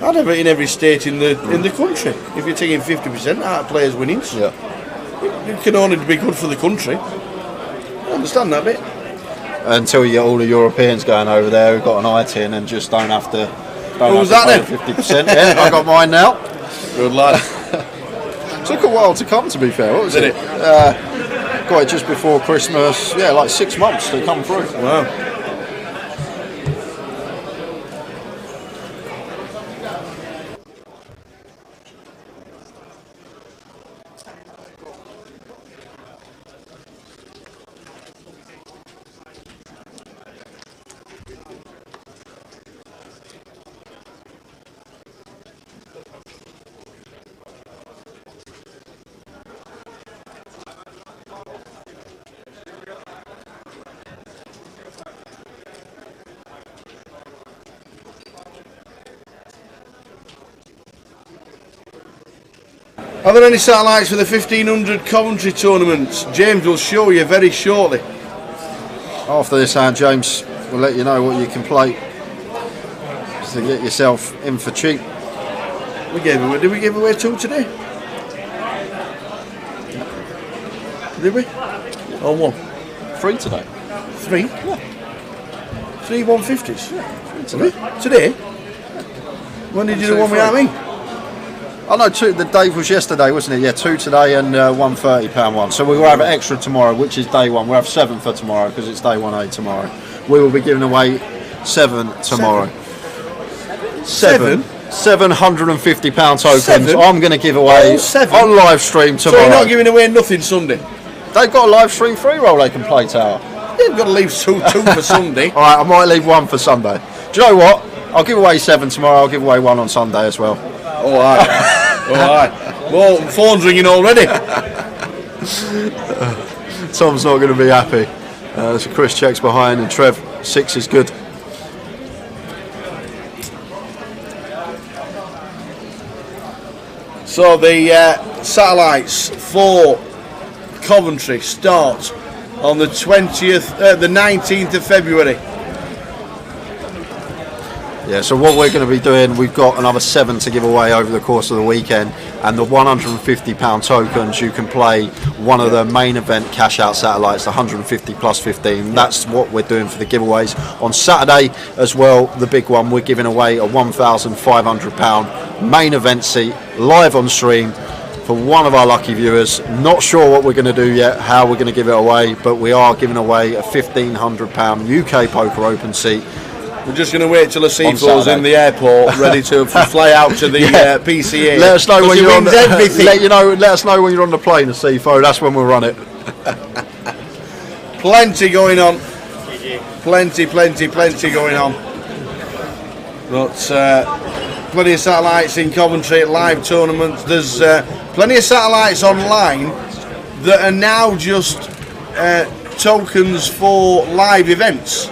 I'd have it in every state in the country. If you're taking 50% out of players' winnings, it can only be good for the country. I understand that bit. Until you get all the Europeans going over there who've got an ITIN and just don't have to. Who's that then? 50%. Yeah, I got mine now. Good lad. Took a while to come, to be fair. What was it? Got it just before Christmas. Yeah, like 6 months to come through. Wow. Are there any satellites for the 1500 Coventry tournaments? James will show you very shortly. After this hand, James, we'll let you know what you can play to get yourself in for cheap. Did we give away 2 today? Did we? Or 1? 3 today. 3? Yeah. 3 150s? Yeah. Today. Today? When did you do one without me? Oh no, 2. The Dave was yesterday, wasn't it? Yeah, 2 today and one £30 one. So we will have an extra tomorrow, which is day 1. We'll have 7 for tomorrow because it's day 1A tomorrow. We will be giving away 7 tomorrow. 7? £750 tokens. 7? I'm going to give away on live stream tomorrow. So you're not giving away nothing Sunday? They've got a live stream free roll they can play, Tower. You've got to leave 2 for Sunday. Alright, I might leave 1 for Sunday. Do you know what? I'll give away 7 tomorrow. I'll give away 1 on Sunday as well. Alright. Alright. Well, phone's ringing already. Tom's not going to be happy. So Chris checks behind and Trev, 6 is good. So the satellites for Coventry start on the 19th of February. Yeah, so what we're going to be doing, we've got another 7 to give away over the course of the weekend, and the £150 tokens you can play one of the main event cash out satellites, the 150 plus 15. That's what we're doing for the giveaways. On Saturday as well, the big one, we're giving away a £1,500 main event seat live on stream for one of our lucky viewers. Not sure what we're going to do yet, how we're going to give it away, but we are giving away a £1,500 UK Poker Open seat. We're just going to wait till the Seafool's in the airport, ready to fly out to the PCA. Let us know when you're on. Let us know when you're on the plane, the Seafo. That's when we'll run it. Plenty going on. Plenty going on. But plenty of satellites in Coventry, live tournaments. There's plenty of satellites online that are now just tokens for live events.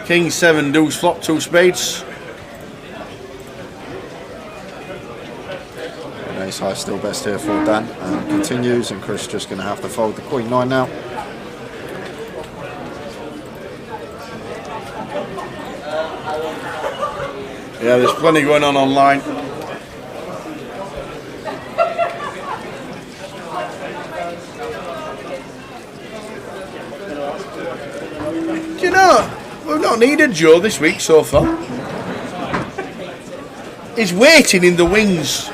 King 7 deuce flop 2 spades. Ace high still best here for Dan, and continues, and Chris just going to have to fold the Queen 9 now. Yeah, there's plenty going on online. Do you know, we've not needed Joe this week so far. He's waiting in the wings.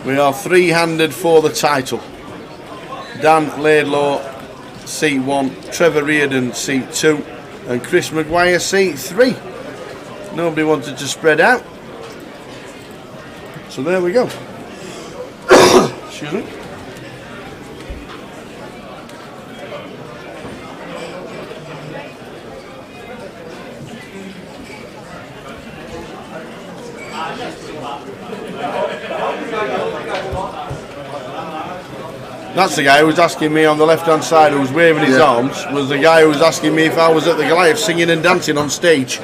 We are 3-handed for the title. Dan Laidlaw, seat 1, Trevor Reardon, seat 2, and Chris Maguire, seat 3. Nobody wanted to spread out. So there we go. Excuse me. That's the guy who was asking me on the left-hand side, who was waving his arms, was the guy who was asking me if I was at the Goliath singing and dancing on stage.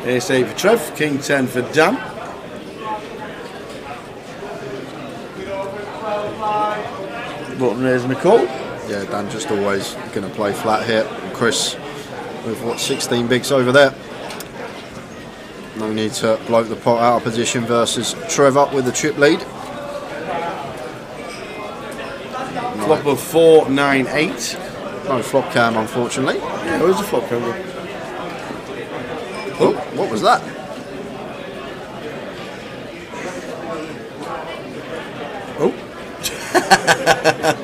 Ace 8 for Trev, King 10 for Dan. Button raising a call. Yeah, Dan just always going to play flat here. And Chris with what, 16 bigs over there. No need to bloke the pot out of position versus Trev up with the chip lead. tonight. Flop of 498. No flop cam, unfortunately. Yeah, where's the flop cam? Oh, what was that? Oh.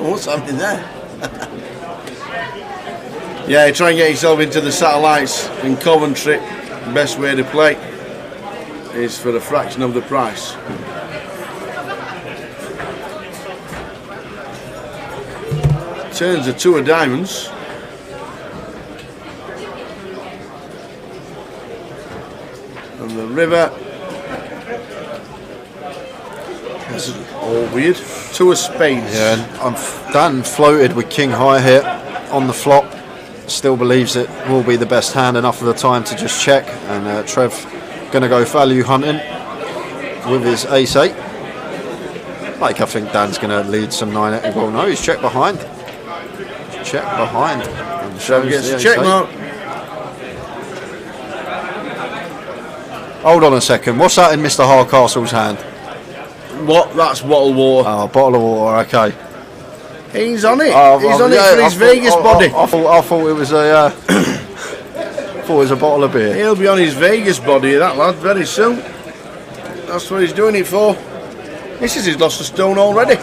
What's happening there? Yeah, try and get yourself into the satellites in Coventry. The best way to play is for a fraction of the price. Turns a 2 of diamonds. And the river. This is all weird. 2 of spades. Yeah, and Dan floated with king high here on the flop. Still believes it will be the best hand enough of the time to just check. And Trev going to go value hunting with his ace 8. Like, I think Dan's going to lead some 9-8. Well, no, he's checked behind. Check behind. And Trev gets a check mark. Hold on a second. What's that in Mr. Hardcastle's hand? What? That's bottled water. Oh, bottle of water. Okay. He's on it. He's on it for his Vegas body. I thought it was a. Thought it was a bottle of beer. He'll be on his Vegas body, that lad, very soon. That's what he's doing it for. This is he's lost a stone already.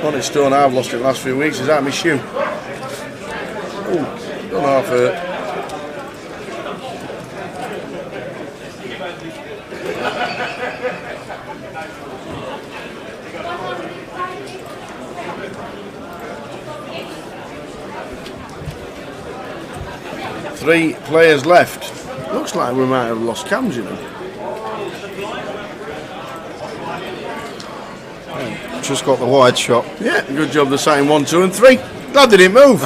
Only stone I've lost in the last few weeks is out of my shoe. Ooh, don't half hurt. Three players left. Looks like we might have lost cams, you know. Just got the wide shot. Yeah, good job the same 1, 2 and 3. Glad they didn't move.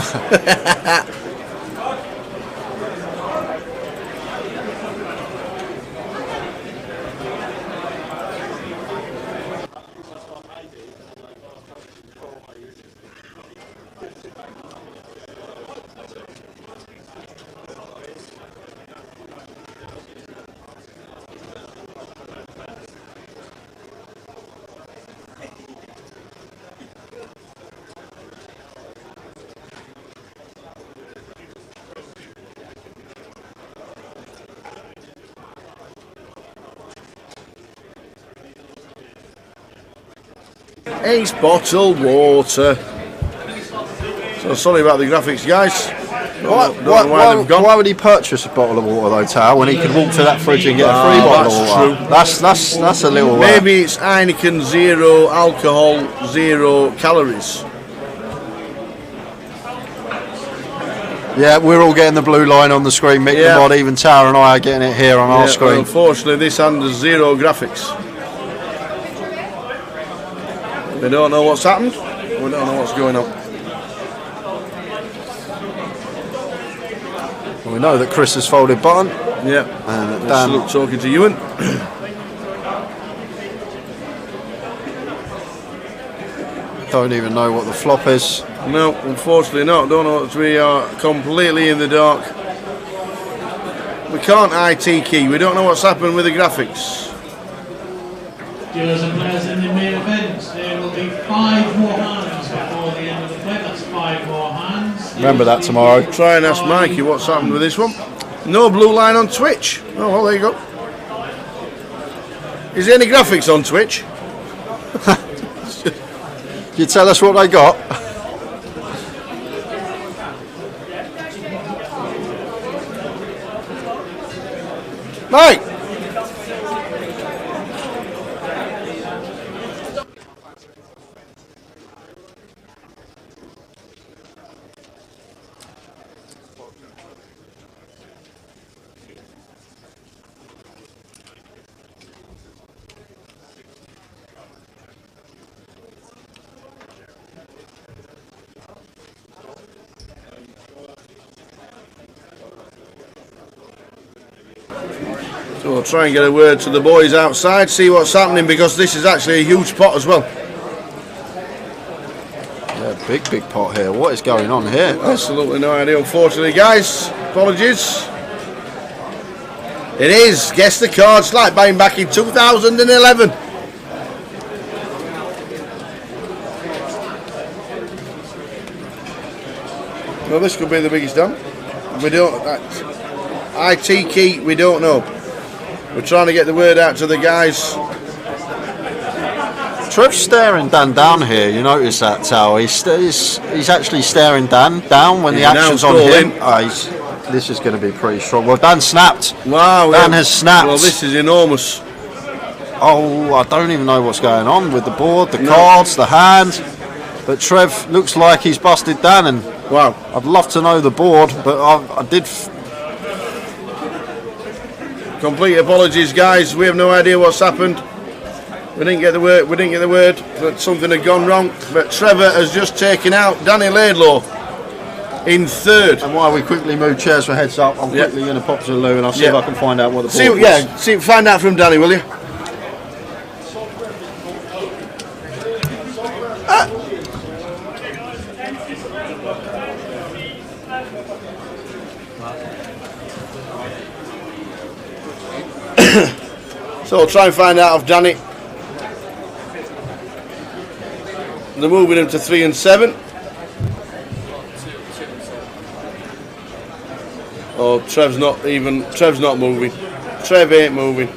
Ace bottled water. So sorry about the graphics, guys. Why would he purchase a bottle of water though, Tao, when he could walk to that fridge and get a free bottle of water? True. That's a little. Maybe it's Heineken 0 alcohol, 0 calories. Yeah, we're all getting the blue line on the screen, Mick the Mod, even Tara and I are getting it here on our screen. Well, unfortunately, this hand has 0 graphics. We don't know what's happened. We don't know what's going on. Well, we know that Chris has folded button. Yeah. And Dan talking to Ewan. Don't even know what the flop is. No, unfortunately not. Don't know. We are completely in the dark. We can't IT key. We don't know what's happened with the graphics. Dealers and players in the main event, there will be 5 more hands before the end of the play. That's 5 more hands. Remember that tomorrow. Try and ask Mikey what's happened with this one. No blue line on Twitch. Oh, well, there you go. Is there any graphics on Twitch? Can you tell us what they got? Mike! So we'll try and get a word to the boys outside, see what's happening, because this is actually a huge pot as well. Yeah, big pot here. What is going on here? Absolutely no idea, unfortunately, guys. Apologies. It is. Guess the cards like buying back in 2011. Well, this could be the biggest done. We don't. IT key. We don't know. We're trying to get the word out to the guys. Trev's staring Dan down here. You notice that, Tal? He's actually staring Dan down when the action's on him. This is going to be pretty strong. Well, Dan snapped. Wow, Dan has snapped. Well, this is enormous. Oh, I don't even know what's going on with the board, the cards, the hand. But Trev looks like he's busted Dan, and wow, I'd love to know the board, but I did. Complete apologies, guys. We have no idea what's happened. We didn't get the word. But something had gone wrong. But Trevor has just taken out Danny Laidlaw in third. And while we quickly move chairs for heads up, I'm quickly going to pop to the loo and I'll see if I can find out what the board was. Find out from Danny, will you? So I'll try and find out of Danny. They're moving him to 3 and 7. Oh, Trev's not moving. Trev ain't moving.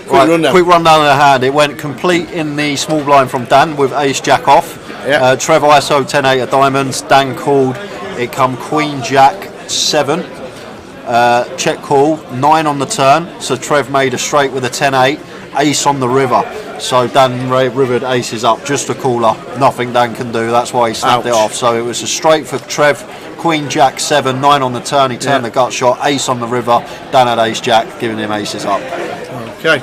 Right, quick rundown of the hand. It went complete in the small blind from Dan with ace jack off. Trev ISO 10-8 of diamonds. Dan called. It come queen jack 7. Check call 9 on the turn. So Trev made a straight with a 10-8. Ace on the river. So Dan rivered aces up. Just a caller. Nothing Dan can do. That's why he snapped it off. So it was a straight for Trev. Queen jack 7. 9 on the turn. He turned the gut shot. Ace on the river. Dan had ace jack, giving him aces up. Okay.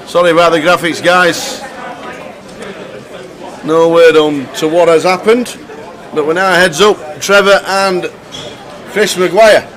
Sorry about the graphics, guys. No word on to what has happened, but we're now heads up. Trevor and Chris Maguire.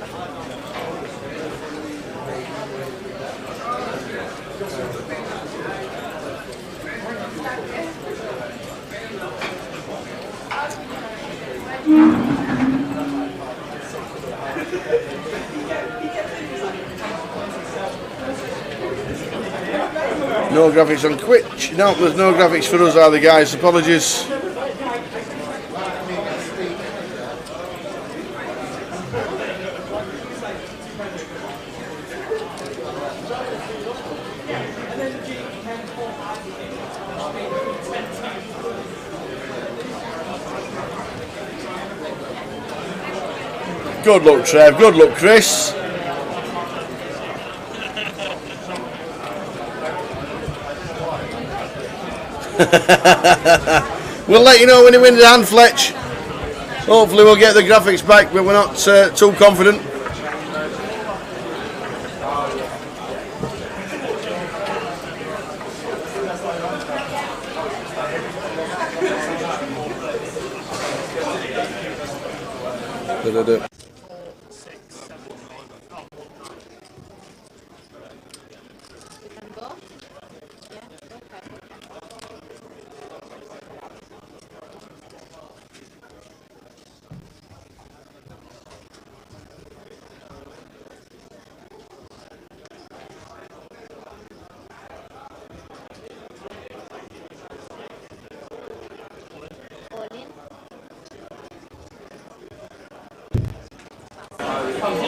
No graphics on Twitch. No, there's no graphics for us either, guys. Apologies. Good luck, Trev. Good luck, Chris. We'll let you know when he wins the hand, Fletch. Hopefully we'll get the graphics back, but we're not too confident.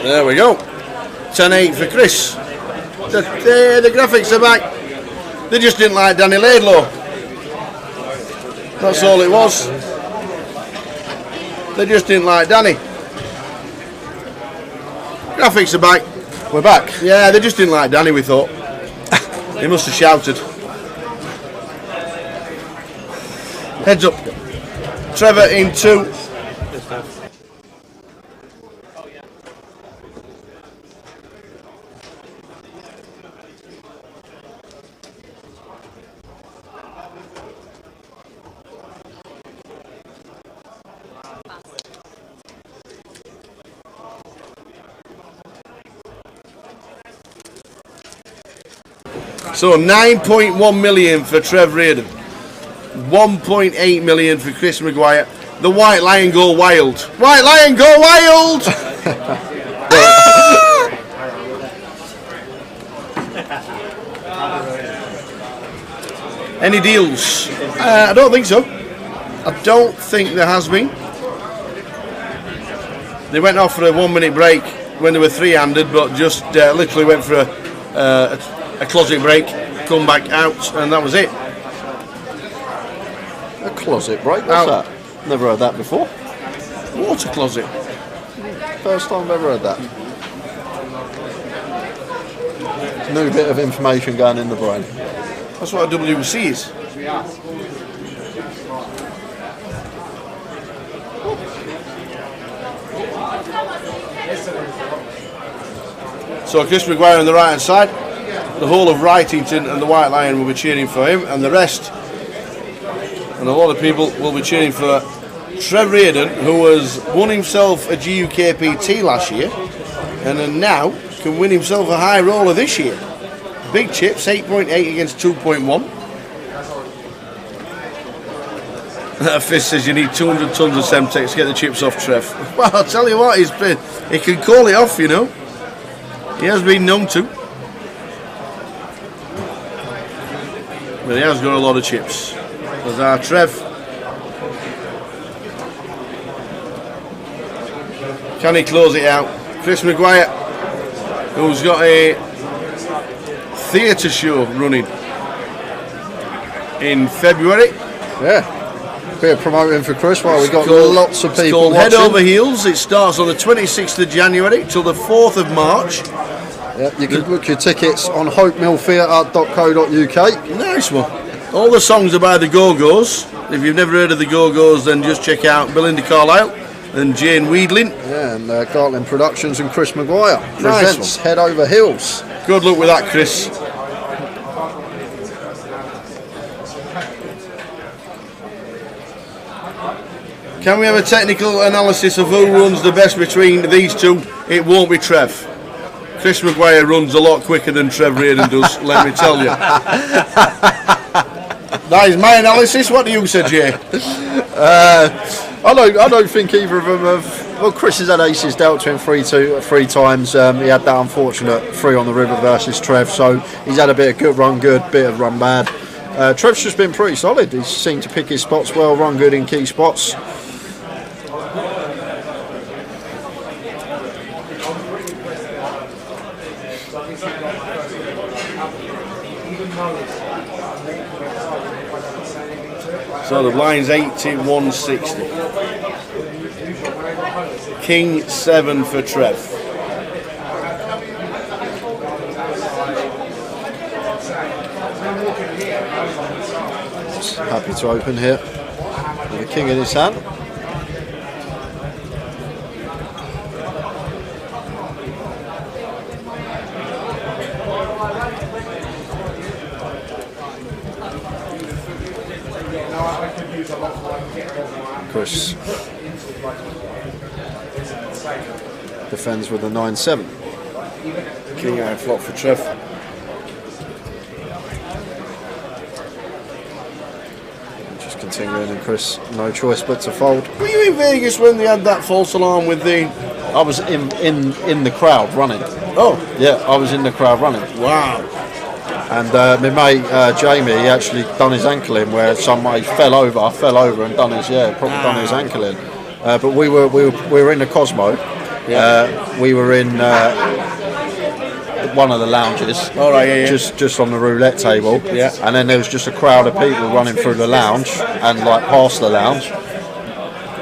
There we go. 10-8 for Chris. The graphics are back. They just didn't like Danny Laidlaw. That's all it was. They just didn't like Danny. Graphics are back. We're back. Yeah, they just didn't like Danny, we thought. He must have shouted. Heads up. Trevor in 2. So 9.1 million for Trev Reardon, 1.8 million for Chris Maguire. The White Lion go wild. White Lion go wild! Any deals? I don't think so. I don't think there has been. They went off for a 1 minute break when they were three-handed, but just literally went for a closet break, come back out, and that was it. A closet break? What's that? Never heard that before. Water closet. First time I've ever heard that. New bit of information going in the brain. That's what a WC is. So Chris Maguire on the right hand side, the whole of Wrightington and the White Lion will be cheering for him, and the rest, and a lot of people will be cheering for Trev Reardon, who has won himself a GUKPT last year and then now can win himself a high roller this year. Big chips, 8.8 against 2.1. Fizz says you need 200 tons of Semtex to get the chips off Trev. Well, I'll tell you what, he can call it off, you know. He has been known to. But he has got a lot of chips. There's our Trev. Can he close it out? Chris Maguire, who's got a theatre show running in February. Yeah. Bit of promoting for Chris while we've got lots of people It's called watching. Head Over Heels. It starts on the 26th of January till the 4th of March. Yep, you can book your tickets on hopemilltheatre.co.uk. Nice one. All the songs are by the Go-Go's. If you've never heard of the Go-Go's, then just check out Belinda Carlisle and Jane Weedlin. Yeah, and Gartland Productions and Chris Maguire Nice presents Head Over Heels. Good luck with that, Chris. Can we have a technical analysis of who runs the best between these two? It won't be Trev. Chris Maguire runs a lot quicker than Trev Reardon does, let me tell you. That is my analysis. What do you say, Jay? I don't think either of them have. Well, Chris has had aces dealt to him three times. He had that unfortunate 3 on the river versus Trev, so he's had a bit of good, run good, bit of run bad. Trev's just been pretty solid. He's seemed to pick his spots well, run good in key spots. So the blind's 81.60. King 7 for Trev. Happy to open here with the king in his hand. Chris defends with a 9-7. King high flop for Trev. Just continuing, and Chris no choice but to fold. Were you in Vegas when they had that false alarm with the... I was in the crowd running. Oh. Yeah, I was in the crowd running. Wow. And my mate Jamie, he actually done his ankle in where somebody fell over and done his done his ankle in. But we were in the Cosmo. Yeah. We were in one of the lounges. All right, yeah. Just on the roulette table. Yeah. And then there was just a crowd of people running through the lounge and like past the lounge.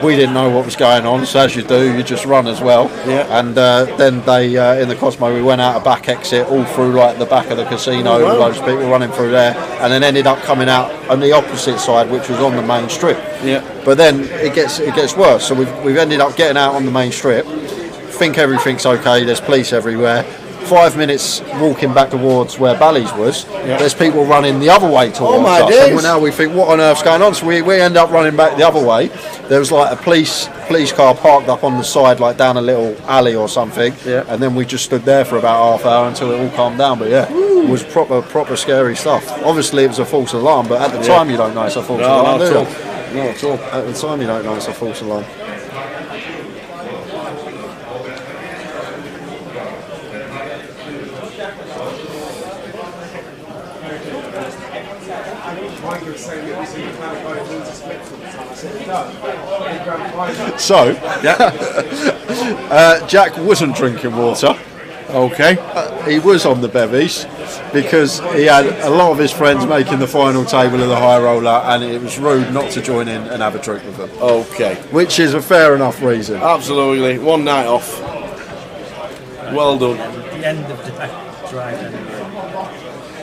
We didn't know what was going on, so as you do, you just run as well. Yeah. And then they, in the Cosmo, we went out a back exit all through like the back of the casino, Oh, wow. loads of people running through there, and then ended up coming out on the opposite side, which was on the main strip. Yeah. But then it gets worse. So we've ended up getting out on the main strip. Think everything's okay. There's police everywhere. 5 minutes walking back towards where Bally's was, there's people running the other way towards my us. days. And now we think, what on earth's going on? So we end up running back the other way. There was like a police car parked up on the side, like down a little alley or something. Yeah. And then we just stood there for about half hour until it all calmed down. But yeah. Ooh. was proper scary stuff. Obviously, it was a false alarm, but at the time you don't know it's a false alarm. Not do at all. you? Not at all. At the time, you don't know it's a false alarm. So, Jack wasn't drinking water. Okay. He was on the bevies because he had a lot of his friends making the final table of the high roller, and it was rude not to join in and have a drink with them. Okay. Which is a fair enough reason. Absolutely. One night off. Well done. The end of the drive.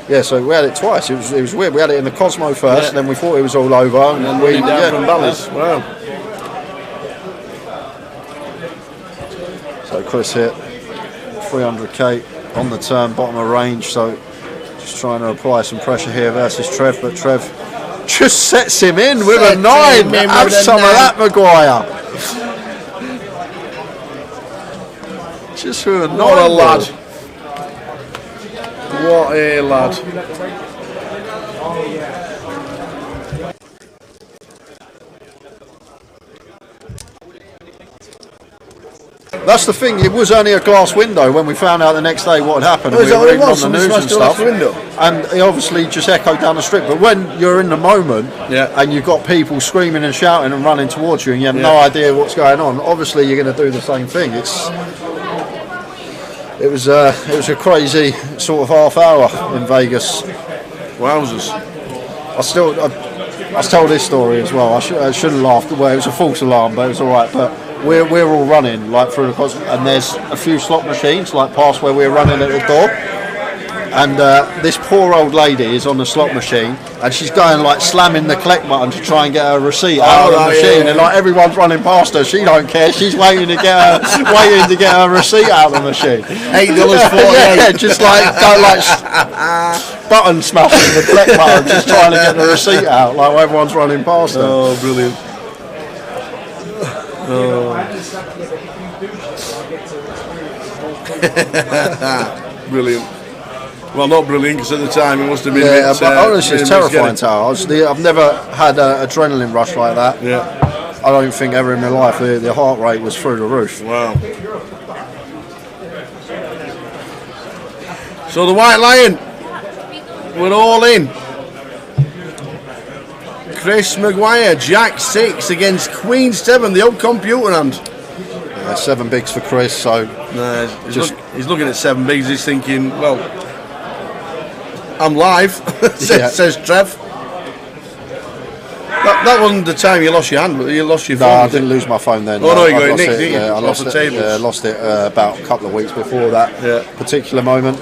Yeah, so we had it twice. It was weird. We had it in the Cosmo first, and then we thought it was all over, and then we down from Bally's. Wow. So Chris hit 300k on the turn, bottom of range. So just trying to apply some pressure here versus Trev, but Trev just sets him in with a 9. Have some of that, Maguire. Just with a 9. What a lad. What a lad. That's the thing, it was only a glass window when we found out the next day what had happened. Oh, is we that were what it reading was? on the news and Somebody stuff. smashed the glass window? And it obviously just echoed down the strip. But when you're in the moment and you've got people screaming and shouting and running towards you and you have no idea what's going on, obviously you're going to do the same thing. It was a crazy sort of half hour in Vegas. Wowzers. I told this story as well. I shouldn't laugh. Well, it was a false alarm, but it was all right. But we're all running like through the Cosmo, and there's a few slot machines like past where we're running at the door. And this poor old lady is on the slot machine, and she's going like slamming the collect button to try and get her receipt out of the machine. And like everyone's running past her, she don't care. She's waiting to get her receipt out of the machine. $8.48. Yeah, just like go like button smashing the collect button, just trying to get the receipt out. Like everyone's running past her. Oh, brilliant. Brilliant. Well, not brilliant because at the time it must have been. Yeah, but honestly, it's terrifying, Tower. I've never had an adrenaline rush like that. Yeah. I don't think ever in my life. The heart rate was through the roof. Wow. So the White Lion, we're all in. Chris Maguire, Jack 6 against Queen 7, the old computer hand. Yeah, 7 bigs for Chris, so... he's looking at 7 bigs, he's thinking, well, I'm live, says Trev. That wasn't the time you lost your hand, but you lost your phone. No, I didn't lose my phone then. Oh no, you got I it lost nicked, didn't you? Yeah, I lost the it. tables. Yeah, lost it about a couple of weeks before that particular moment.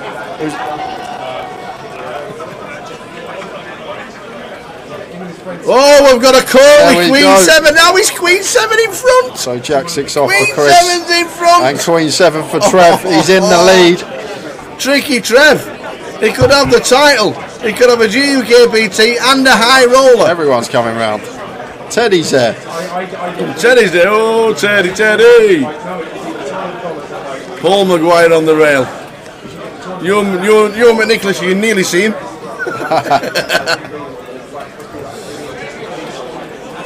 Oh, we've got a call with Queen go. 7. Now is Queen 7 in front. So Jack 6 off Queen for Chris. 7's in front. And Queen 7 for Trev. He's in the lead. Tricky Trev. He could have the title. He could have a GUKPT and a high roller. Everyone's coming round. Teddy's there. Teddy's there. Oh, Teddy. Paul Maguire on the rail. You and McNicholas, you can nearly see him.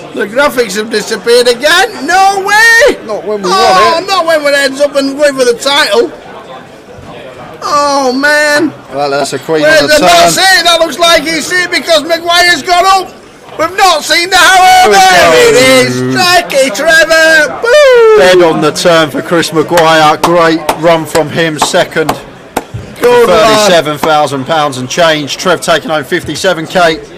The graphics have disappeared again. No way! Not when we want it. Not when it ends up and going for the title. Oh man! Well, that's a Queen Where's on the the turn. not it? That looks like he's it because Maguire's gone up. We've not seen the however. It is Strikey Trevor. Boom! Dead on the turn for Chris Maguire. Great run from him. Second. Good £37,000 and change. Trev taking home 57k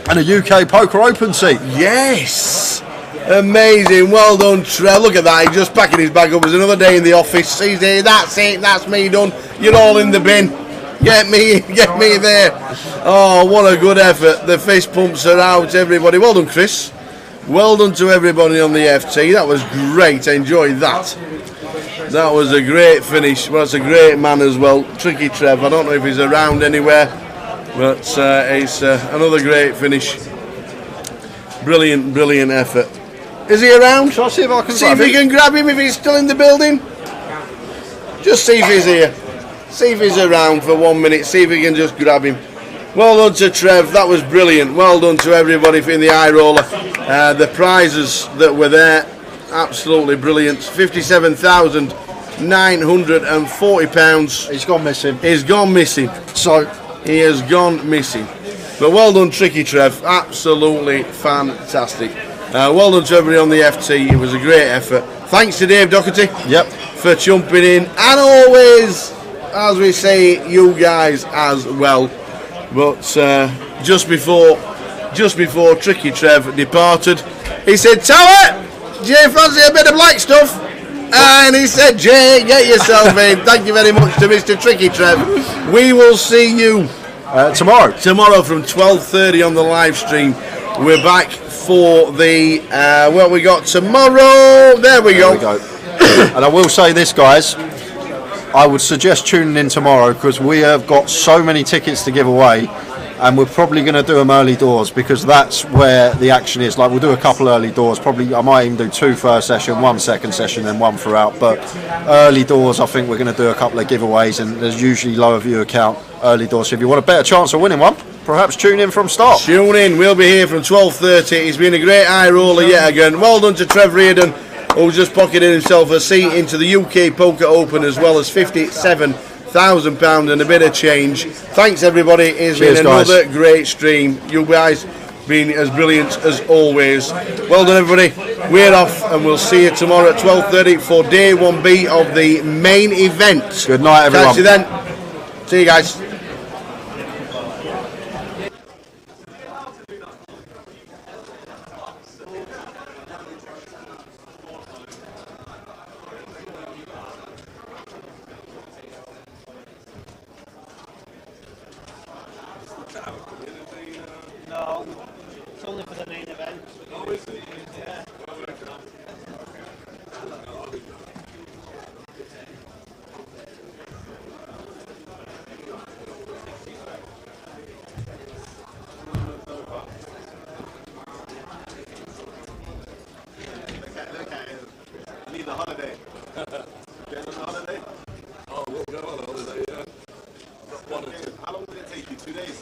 and a UK Poker Open seat. Yes! Amazing. Well done, Trev. Look at that. He's just packing his bag up. There's another day in the office. He's here. That's it. That's me done. You're all in the bin. Get me there. Oh, what a good effort. The fist pumps are out, everybody. Well done, Chris. Well done to everybody on the FT. That was great. I enjoyed that. That was a great finish. Well, it's a great man as well. Tricky Trev. I don't know if he's around anywhere, but it's another great finish. Brilliant effort. Is he around? Shall I see if I can see if we can grab him if he's still in the building? Just see if he's here. see if he's around for 1 minute, see if we can just grab him. Well done to Trev, that was brilliant. Well done to everybody in the high roller. The prizes that were there, absolutely brilliant. £57,940. He's gone missing. He's gone missing. So he has gone missing. But well done, Tricky Trev. Absolutely fantastic. Well done to everybody on the FT. It was a great effort. Thanks to Dave Doherty. Yep. For jumping in, and always, as we say, you guys as well. But just before Tricky Trev departed, he said, "Tower, Jay, fancy a bit of black stuff?" And he said, "Jay, get yourself in." Thank you very much to Mr. Tricky Trev. We will see you tomorrow. Tomorrow from 12:30 on the live stream. We're back for the what we got tomorrow. There we go. And I will say this, guys. I would suggest tuning in tomorrow because we have got so many tickets to give away, and we're probably going to do them early doors because that's where the action is. Like, we'll do a couple early doors. Probably I might even do 2 first session, 1 second session, and 1 throughout. But early doors, I think we're going to do a couple of giveaways, and there's usually lower viewer count early doors. So if you want a better chance of winning one, perhaps tune in from start. Tune in. We'll be here from 12:30. He's been a great high roller yet again. Well done to Trev Reardon, who's just pocketed himself a seat into the UK Poker Open, as well as £57,000 and a bit of change. Thanks everybody. It's been another great stream. You guys been as brilliant as always. Well done everybody. We're off, and we'll see you tomorrow at 12:30 for day 1B of the main event. Good night everyone. Catch you then. See you guys. No, it's only for the main event. Oh, is it? Yeah. I need a holiday. You guys on a holiday? Oh, we'll go on a holiday, yeah. Got 1 or 2. How long did it take you? 2 days?